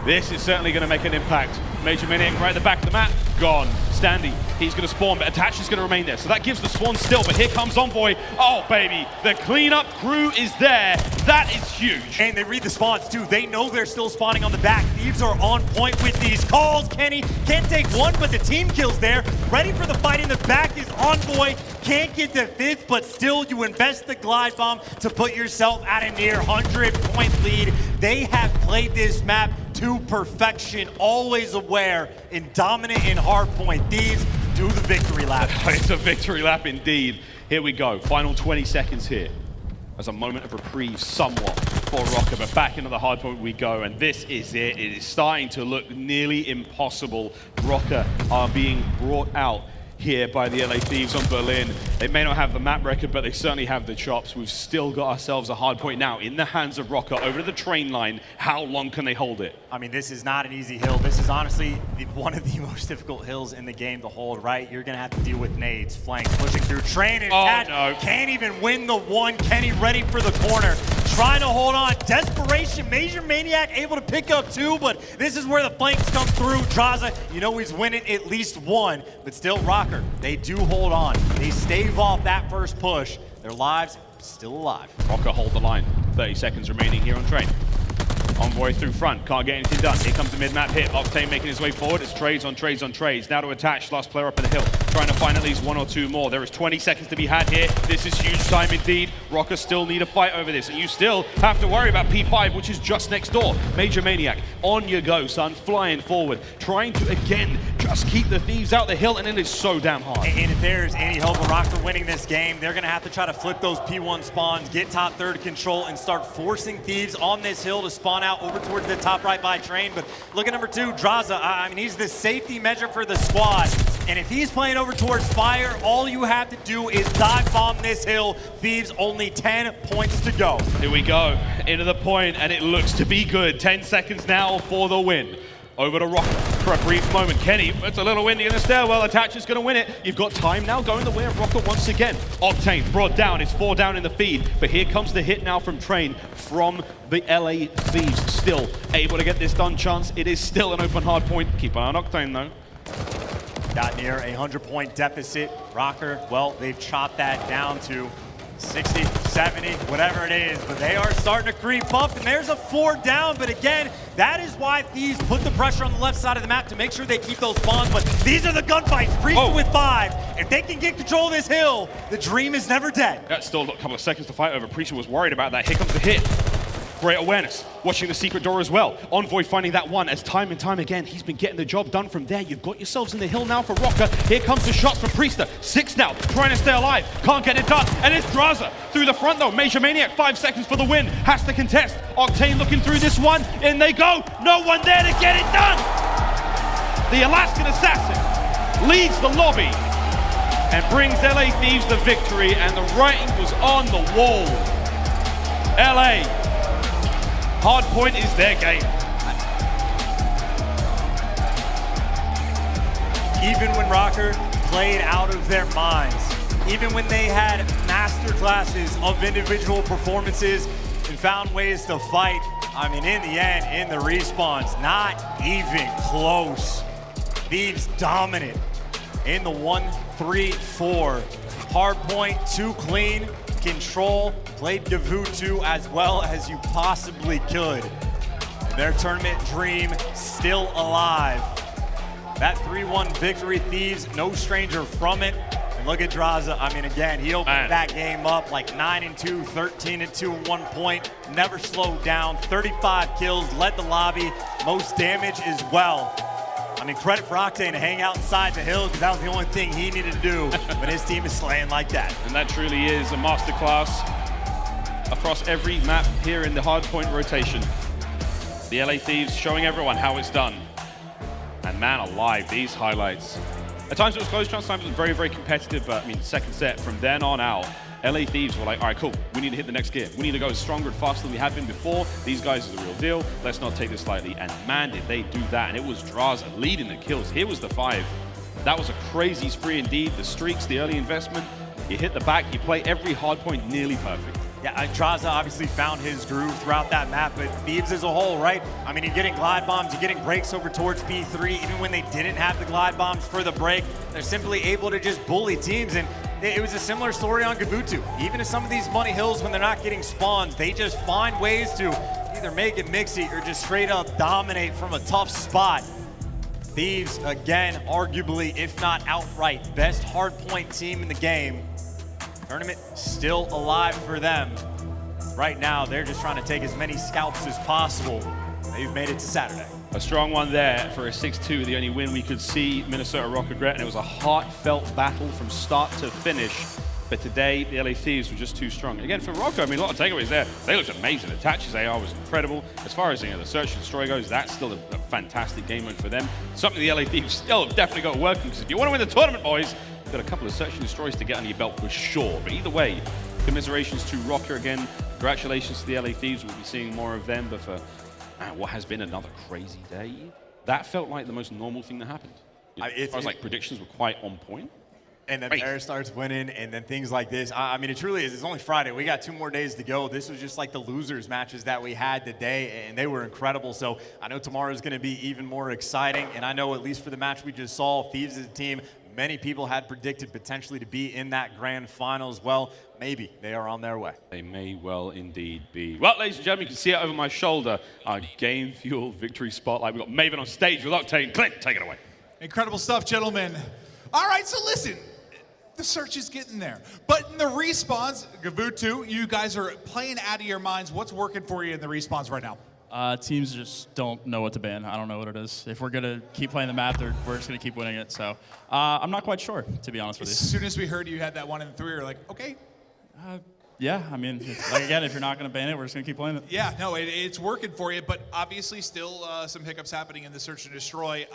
this is certainly going to make an impact. MajorManiak right at the back of the map, gone. Standy, he's going to spawn, but Attach is going to remain there. So that gives the spawn still, but here comes Envoy. Oh, baby, the cleanup crew is there. That is huge. And they read the spawns, too. They know they're still spawning on the back. Thieves are on point with these calls. Kenny can't take one, but the team kills there. Ready for the fight in the back is Envoy. Can't get the 5th, but still you invest the glide bomb to put yourself at a near 100-point lead. They have played this map to perfection, always aware and dominant in hard point. Thieves do the victory lap. It's a victory lap indeed. Here we go, final 20 seconds here. As a moment of reprieve somewhat for Røkkr, but back into the hard point we go, and this is it. It is starting to look nearly impossible. Røkkr are being brought out here by the LA Thieves on Berlin. They may not have the map record, but they certainly have the chops. We've still got ourselves a hard point now in the hands of Røkkr over to the train line. How long can they hold it? I mean, this is not an easy hill. This is honestly one of the most difficult hills in the game to hold, right? You're gonna have to deal with nades, flanks, pushing through. Train and no. Can't even win the one. Kenny ready for the corner. Trying to hold on. Desperation. MajorManiak able to pick up 2, but this is where the flanks come through. Drazah, you know he's winning at least 1, but still Røkkr, they do hold on. They stave off that first push. Their lives still alive. Røkkr hold the line. 30 seconds remaining here on train. Envoy through front, can't get anything done. Here comes the mid-map hit. Octane making his way forward. It's trades on trades on trades. Now to Attach, last player up in the hill. Trying to find at least 1 or 2 more. There is 20 seconds to be had here. This is huge time indeed. Røkkr still need a fight over this. And you still have to worry about P5, which is just next door. MajorManiak, on you go, son. Flying forward. Trying to, again, just keep the Thieves out the hill, and it is so damn hard. And if there's any hope of Røkkr winning this game, they're going to have to try to flip those P1 spawns, get top third control, and start forcing Thieves on this hill to spawn out over towards the top right by train. But look at number 2, Drazah. I mean, he's the safety measure for the squad. And if he's playing over towards fire, all you have to do is dive bomb this hill. Thieves only 10 points to go. Here we go, into the point, and it looks to be good. 10 seconds now for the win. Over to Røkkr for a brief moment. Kenny, it's a little windy in the stairwell. Attach is going to win it. You've got time now going the way of Røkkr once again. Octane brought down. It's 4 down in the feed. But here comes the hit now from Train from the LA Thieves. Still able to get this done, Chance. It is still an open hard point. Keep an eye on Octane, though. Got near a 100-point deficit. Røkkr, well, they've chopped that down to 60, 70, whatever it is, but they are starting to creep up, and there's a 4 down, but again, that is why Thieves put the pressure on the left side of the map to make sure they keep those spawns, but these are the gunfights. Priestahh with 5. If they can get control of this hill, the dream is never dead. That's still a couple of seconds to fight over. Priestahh was worried about that. Here comes the hit. Great awareness. Watching the secret door as well. Envoy finding that one as time and time again, he's been getting the job done from there. You've got yourselves in the hill now for Røkkr. Here comes the shots from Priestahh. 6 now, trying to stay alive. Can't get it done. And it's Drazah through the front though. MajorManiak, 5 seconds for the win. Has to contest. Octane looking through this one. In they go. No one there to get it done. The Alaskan Assassin leads the lobby and brings LA Thieves the victory, and the writing was on the wall. LA, hard point is their game. Even when Røkkr played out of their minds, even when they had master classes of individual performances, and found ways to fight. I mean, in the end, in the respawns, not even close. Thieves dominant in the 1-3-4. Hardpoint, too clean, control, played Gavutu as well as you possibly could. And their tournament dream still alive. That 3-1 victory, Thieves, no stranger from it. And look at Drazah. I mean, again, he opened that game up like 9-2, 13-2 at one point. Never slowed down. 35 kills, led the lobby, most damage as well. I mean, credit for Octane to hang out inside the hill because that was the only thing he needed to do when his team is slaying like that. And that truly is a masterclass across every map here in the hardpoint rotation. The LA Thieves showing everyone how it's done. And man alive, these highlights. At times it was close, times it was very, very competitive, but I mean, second set, from then on out, LA Thieves were like, all right, cool, we need to hit the next gear. We need to go stronger and faster than we have been before. These guys are the real deal. Let's not take this lightly. And man, did they do that. And it was Drazah leading the kills. Here was the 5. That was a crazy spree indeed. The streaks, the early investment. You hit the back, you play every hard point nearly perfect. Yeah, Drazah obviously found his groove throughout that map, but Thieves as a whole, right? I mean, you're getting glide bombs, you're getting breaks over towards P3. Even when they didn't have the glide bombs for the break, they're simply able to just bully teams. And it was a similar story on Gavutu. Even to some of these money hills, when they're not getting spawns, they just find ways to either make it mixy or just straight up dominate from a tough spot. Thieves, again, arguably, if not outright, best hardpoint team in the game. Tournament still alive for them. Right now, they're just trying to take as many scalps as possible. They've made it to Saturday. A strong one there for a 6-2, the only win we could see Minnesota Røkkr get, and it was a heartfelt battle from start to finish. But today, the LA Thieves were just too strong. And again, for Røkkr, I mean, a lot of takeaways there. They looked amazing. The Tatch's AR was incredible. As far as the search and destroy goes, that's still a fantastic game mode for them. Something the LA Thieves still have definitely got working, because if you want to win the tournament, boys, you've got a couple of search and destroys to get on your belt for sure. But either way, commiserations to Røkkr again. Congratulations to the LA Thieves. We'll be seeing more of them. But for what has been another crazy day, that felt like the most normal thing that happened. As far as like predictions were quite on point. And then Paris starts winning, and then things like this. I mean, it truly is. It's only Friday. We got 2 more days to go. This was just like the losers matches that we had today, and they were incredible. So I know tomorrow's going to be even more exciting. And I know, at least for the match we just saw, Thieves as a team, many people had predicted potentially to be in that grand final as well. Maybe they are on their way. They may well indeed be. Well, ladies and gentlemen, you can see it over my shoulder. Our Game Fuel Victory Spotlight. We've got Maven on stage with Octane. Clint, take it away. Incredible stuff, gentlemen. All right, so listen. The search is getting there. But in the respawns, Gavutu, you guys are playing out of your minds. What's working for you in the respawns right now? Teams just don't know what to ban. I don't know what it is. If we're going to keep playing the map, we're just going to keep winning it. So I'm not quite sure, to be honest with you. As soon as we heard you had that 1 and 3, we were like, okay. Yeah, I mean, like again, if you're not going to ban it, we're just going to keep playing it. Yeah, no, it's working for you, but obviously still some hiccups happening in the search and destroy.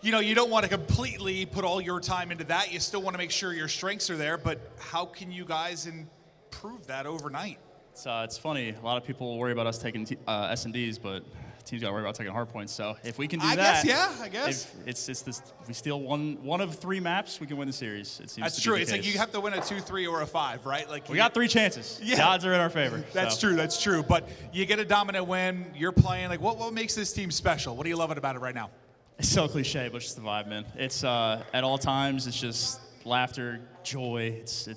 You know, you don't want to completely put all your time into that. You still want to make sure your strengths are there, but how can you guys improve that overnight? It's funny. A lot of people worry about us taking S&Ds, but teams got to worry about taking hard points. So if we can do that, I guess. It's this. We steal one of 3 maps, we can win the series. It seems That's to true. Be the it's case. like you have to win a 2, 3, or a 5, right? Like we got 3 chances. Yeah. The odds are in our favor. That's true. That's true. But you get a dominant win. You're playing. Like what makes this team special? What are you loving about it right now? It's so cliche, but it's just the vibe, man. It's at all times. It's just laughter, joy. It's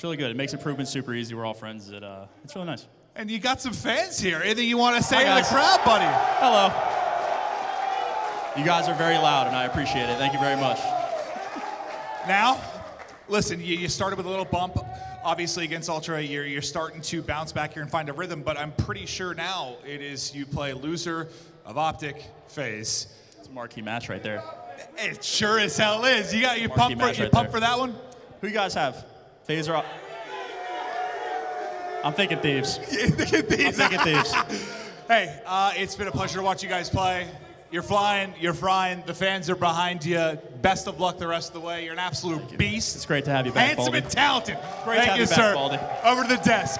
really good. It makes improvement super easy. We're all friends. It's really nice. And you got some fans here. Anything you want to say to the crowd, buddy? Hello. You guys are very loud, and I appreciate it. Thank you very much. Now, listen, you started with a little bump. Obviously, against Ultra, you're starting to bounce back here and find a rhythm, but I'm pretty sure now it is you play loser of OpTic FaZe. It's a marquee match right there. It sure as hell is. You pumped for that one? Who you guys have? FaZe or I'm thinking Thieves. I'm thinking Thieves. Hey, it's been a pleasure to watch you guys play. You're flying, you're frying. The fans are behind you. Best of luck the rest of the way. You're an absolute beast. It's great to have you back, Handsome Baldy. and talented. Great to have you, you back, sir. Baldy. Over to the desk.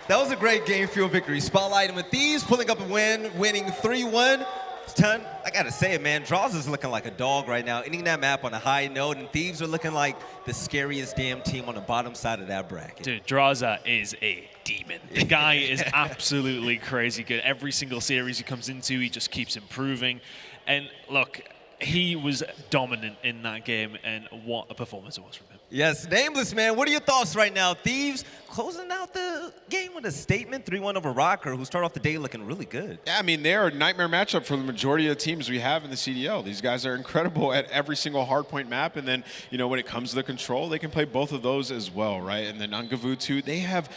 That was a great Game Fuel Victory Spotlight. And with Thieves pulling up a win, winning 3-1, Ton, I gotta say it, man. Drazah is looking like a dog right now, ending that map on a high note, and Thieves are looking like the scariest damn team on the bottom side of that bracket. Dude, Drazah is a demon. The guy is absolutely crazy good. Every single series he comes into, he just keeps improving. And look, he was dominant in that game, and what a performance it was from him. Yes, Nameless, man, what are your thoughts right now? Thieves closing out the game with a statement, 3-1 over Røkkr, who started off the day looking really good. Yeah, I mean, they're a nightmare matchup for the majority of the teams we have in the CDL. These guys are incredible at every single hardpoint map, and then, you know, when it comes to the control, they can play both of those as well, right? And then on Gavutu, they have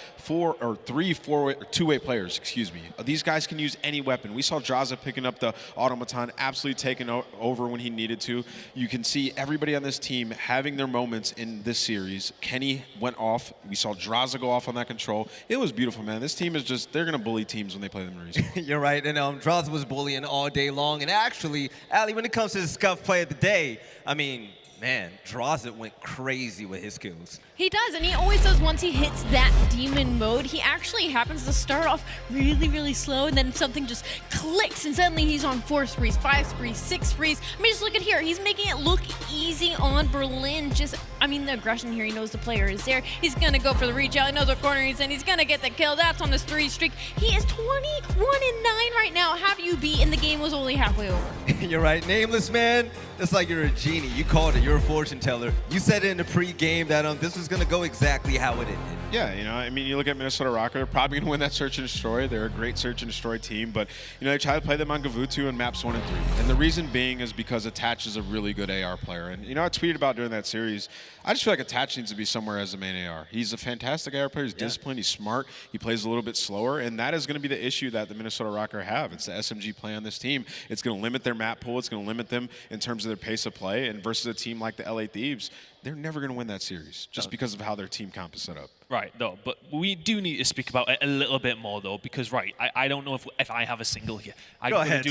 two-way players, excuse me. These guys can use any weapon. We saw Drazah picking up the automaton, absolutely taking over when he needed to. You can see everybody on this team having their moments in this series. Kenny went off. We saw Drazah go off on that control. It was beautiful, man. This team is just, they're going to bully teams when they play them in respawn. You're right, and Drazah was bullying all day long. And actually, aLLeY, when it comes to the Scump play of the day, I mean, man, Drazah went crazy with his kills. He does, and he always does. Once he hits that demon mode, he actually happens to start off really, really slow, and then something just clicks, and suddenly he's on 4 sprees, 5 sprees, 6 sprees. I mean, just look at here. He's making it look easy on Berlin. Just, I mean, the aggression here. He knows the player is there. He's going to go for the reach out. He knows what corner he's in. He's going to get the kill. That's on his 3 streak. He is 21-9 right now. Have you beat, and the game was only halfway over. You're right. Nameless, man. It's like you're a genie. You called it. You're a fortune teller. You said it in the pre-game that this was going to go exactly how it ended. Yeah, you know, I mean, you look at Minnesota Røkkr, they're probably going to win that Search and Destroy. They're a great Search and Destroy team, but, you know, they try to play them on Gavutu and maps 1 and 3. And the reason being is because Attach is a really good AR player. And, you know, I tweeted about during that series, I just feel like Attach needs to be somewhere as a main AR. He's a fantastic AR player. He's disciplined. He's smart. He plays a little bit slower. And that is going to be the issue that the Minnesota Røkkr have. It's the SMG play on this team. It's going to limit their map pool. It's going to limit them in terms of their pace of play. And versus a team like the LA Thieves, they're never going to win that series just because of how their team comp is set up. Right, though, but we do need to speak about it a little bit more, though, because, right, I don't know if I have a single here. Go ahead,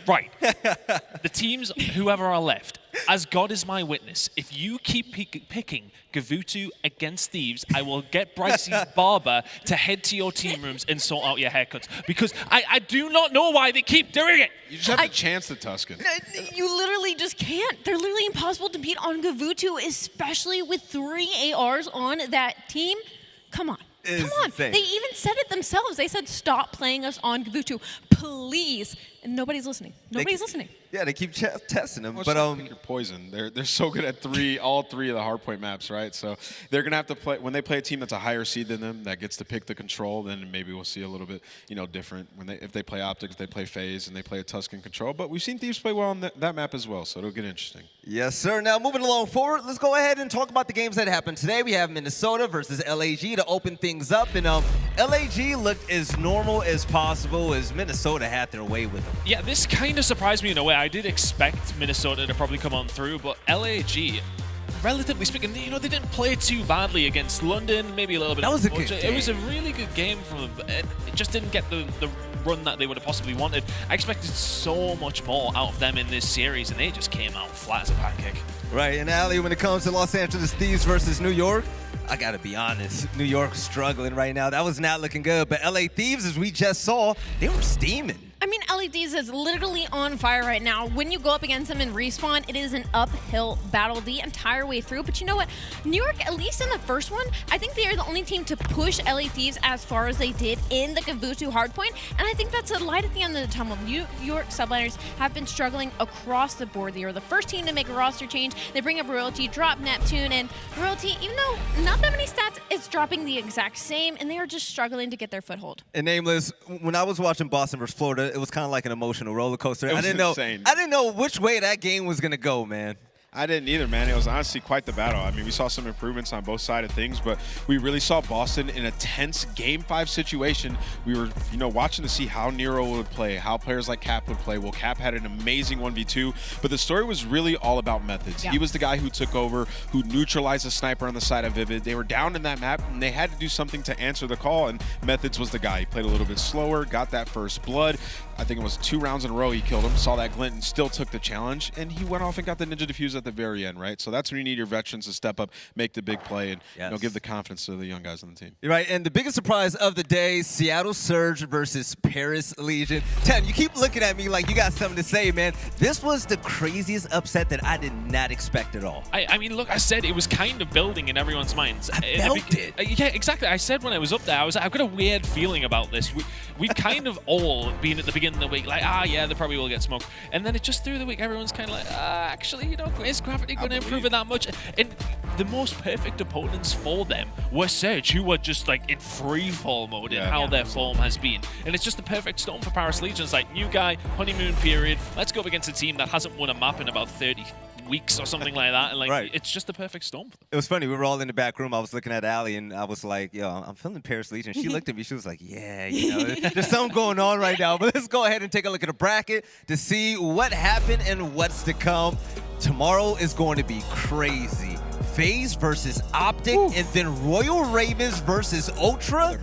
right. The teams, whoever are left, as God is my witness, if you keep picking Gavutu against Thieves, I will get Bryce's barber to head to your team rooms and sort out your haircuts, because I do not know why they keep doing it. You just have to chance the Tuscan. You literally just can't. They're literally impossible to beat on Gavutu, especially with 3 ARs on that team. Come on. Come on. Insane. They even said it themselves. They said, stop playing us on Gavutu, please. And nobody's listening. Nobody's listening. Yeah, they keep testing them. Well, but pick your poison. They're so good at all three of the hardpoint maps, right? So they're gonna have to play when they play a team that's a higher seed than them that gets to pick the control. Then maybe we'll see a little bit, you know, different when if they play OpTic, if they play FaZe, and they play a Tuscan control. But we've seen Thieves play well on that map as well, so it'll get interesting. Yes, sir. Now moving along forward, let's go ahead and talk about the games that happened today. We have Minnesota versus LAG to open things up, and LAG looked as normal as possible as Minnesota had their way with them. Yeah, this kind of surprised me in a way. I did expect Minnesota to probably come on through, but LAG, relatively speaking, you know, they didn't play too badly against London, maybe a little bit. That was a good game. It was a really good game from them. It just didn't get the run that they would have possibly wanted. I expected so much more out of them in this series, and they just came out flat as a pancake. Right, and aLLeY, when it comes to Los Angeles Thieves versus New York, I gotta be honest, New York's struggling right now. That was not looking good, but LA Thieves, as we just saw, they were steaming. I mean, LEDs is literally on fire right now. When you go up against them in respawn, it is an uphill battle the entire way through. But you know what? New York, at least in the first one, I think they are the only team to push LA Thieves as far as they did in the Gavutu hardpoint. And I think that's a light at the end of the tunnel. New York Subliners have been struggling across the board. They are the first team to make a roster change. They bring up Royalty, drop Neptune, and Royalty, even though not that many stats, it's dropping the exact same, and they are just struggling to get their foothold. And Nameless, when I was watching Boston versus Florida, it was kind of like an emotional roller coaster. It was insane. I didn't know which way that game was gonna go, man. I didn't either, man. It was honestly quite the battle. I mean, we saw some improvements on both sides of things, but we really saw Boston in a tense Game 5 situation. We were, you know, watching to see how Nero would play, how players like Cap would play. Well, Cap had an amazing 1v2, but the story was really all about Methodz. Yeah. He was the guy who took over, who neutralized the sniper on the side of Vivid. They were down in that map, and they had to do something to answer the call, and Methodz was the guy. He played a little bit slower, got that first blood. I think it was 2 rounds in a row he killed him, saw that glint, and still took the challenge, and he went off and got the Ninja Defuse at the very end, right? So that's when you need your veterans to step up, make the big play, and give the confidence to the young guys on the team. You're right, and the biggest surprise of the day, Seattle Surge versus Paris Legion. Ten, you keep looking at me like you got something to say, man. This was the craziest upset that I did not expect at all. I mean, look, I said it was kind of building in everyone's minds. I felt it. Yeah, exactly. I said when I was up there, I've got a weird feeling about this. We've kind of all been at the beginning of the week like, yeah, they probably will get smoked. And then it just through the week, everyone's kind of like, actually, you know, is Gravity going to improve it that much? And the most perfect opponents for them were Surge, who were just like in free fall mode in how their form has been. And it's just the perfect storm for Paris Legion. It's like, new guy, honeymoon period, let's go up against a team that hasn't won a map in about 30 weeks or something like that, and like it's just the perfect storm for them. It was funny, we were all in the back room. I was looking at aLLeY and I was like, yo, I'm feeling Paris Legion. She looked at me, she was like, yeah, you know, there's something going on right now. But let's go ahead and take a look at the bracket to see what happened and what's to come. Tomorrow is going to be crazy. FaZe versus OpTic, and then Royal Ravens versus Ultra.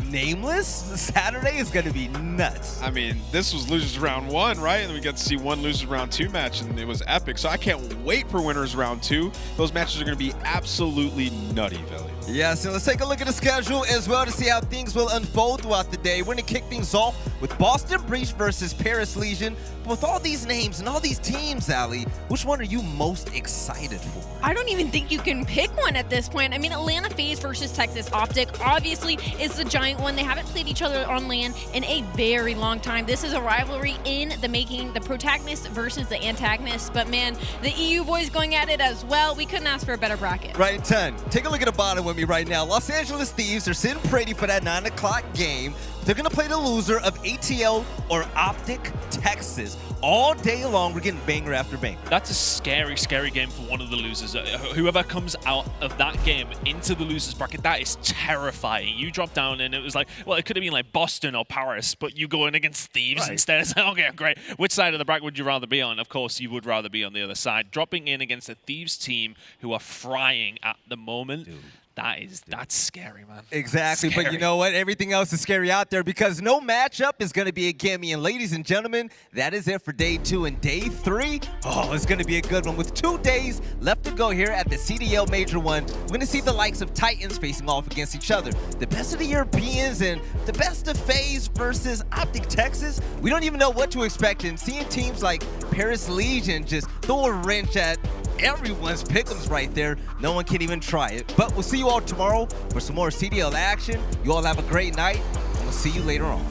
Nameless. Saturday is going to be nuts. I mean, this was losers round 1, right? And we got to see one losers round 2 match, and it was epic. So I can't wait for winners round 2. Those matches are going to be absolutely nutty, Billy. Yeah, so let's take a look at the schedule as well to see how things will unfold throughout the day. We're going to kick things off with Boston Breach versus Paris Legion. But with all these names and all these teams, aLLeY, which one are you most excited for? I don't even think you can pick one at this point. I mean, Atlanta FaZe versus Texas OpTic obviously is the giant one. They haven't played each other on LAN in a very long time. This is a rivalry in the making, the protagonist versus the antagonist. But man, the EU boys going at it as well. We couldn't ask for a better bracket. Right, 10. Take a look at the bottom with me right now. Los Angeles Thieves are sitting pretty for that 9 o'clock game. They're going to play the loser of ATL or OpTic Texas. All day long, we're getting banger after banger. That's a scary, scary game for one of the losers. Whoever comes out of that game into the losers bracket, that is terrifying. You drop down and it was like, well, it could have been like Boston or Paris, but you go in against Thieves instead. It's like, okay, great. Which side of the bracket would you rather be on? Of course, you would rather be on the other side. Dropping in against a Thieves team who are frying at the moment. Dude. That's scary, man. Exactly, Scary. but you know what? Everything else is scary out there because no matchup is going to be a gimme. And ladies and gentlemen, that is it for day 2. And day 3, oh, it's going to be a good one. With 2 days left to go here at the CDL Major 1, we're going to see the likes of Titans facing off against each other. The best of the Europeans and the best of FaZe versus OpTic Texas. We don't even know what to expect. And seeing teams like Paris Legion just throw a wrench at everyone's pick'ems right there. No one can even try it. But we'll see you all tomorrow for some more CDL action. You all have a great night, and we'll see you later on.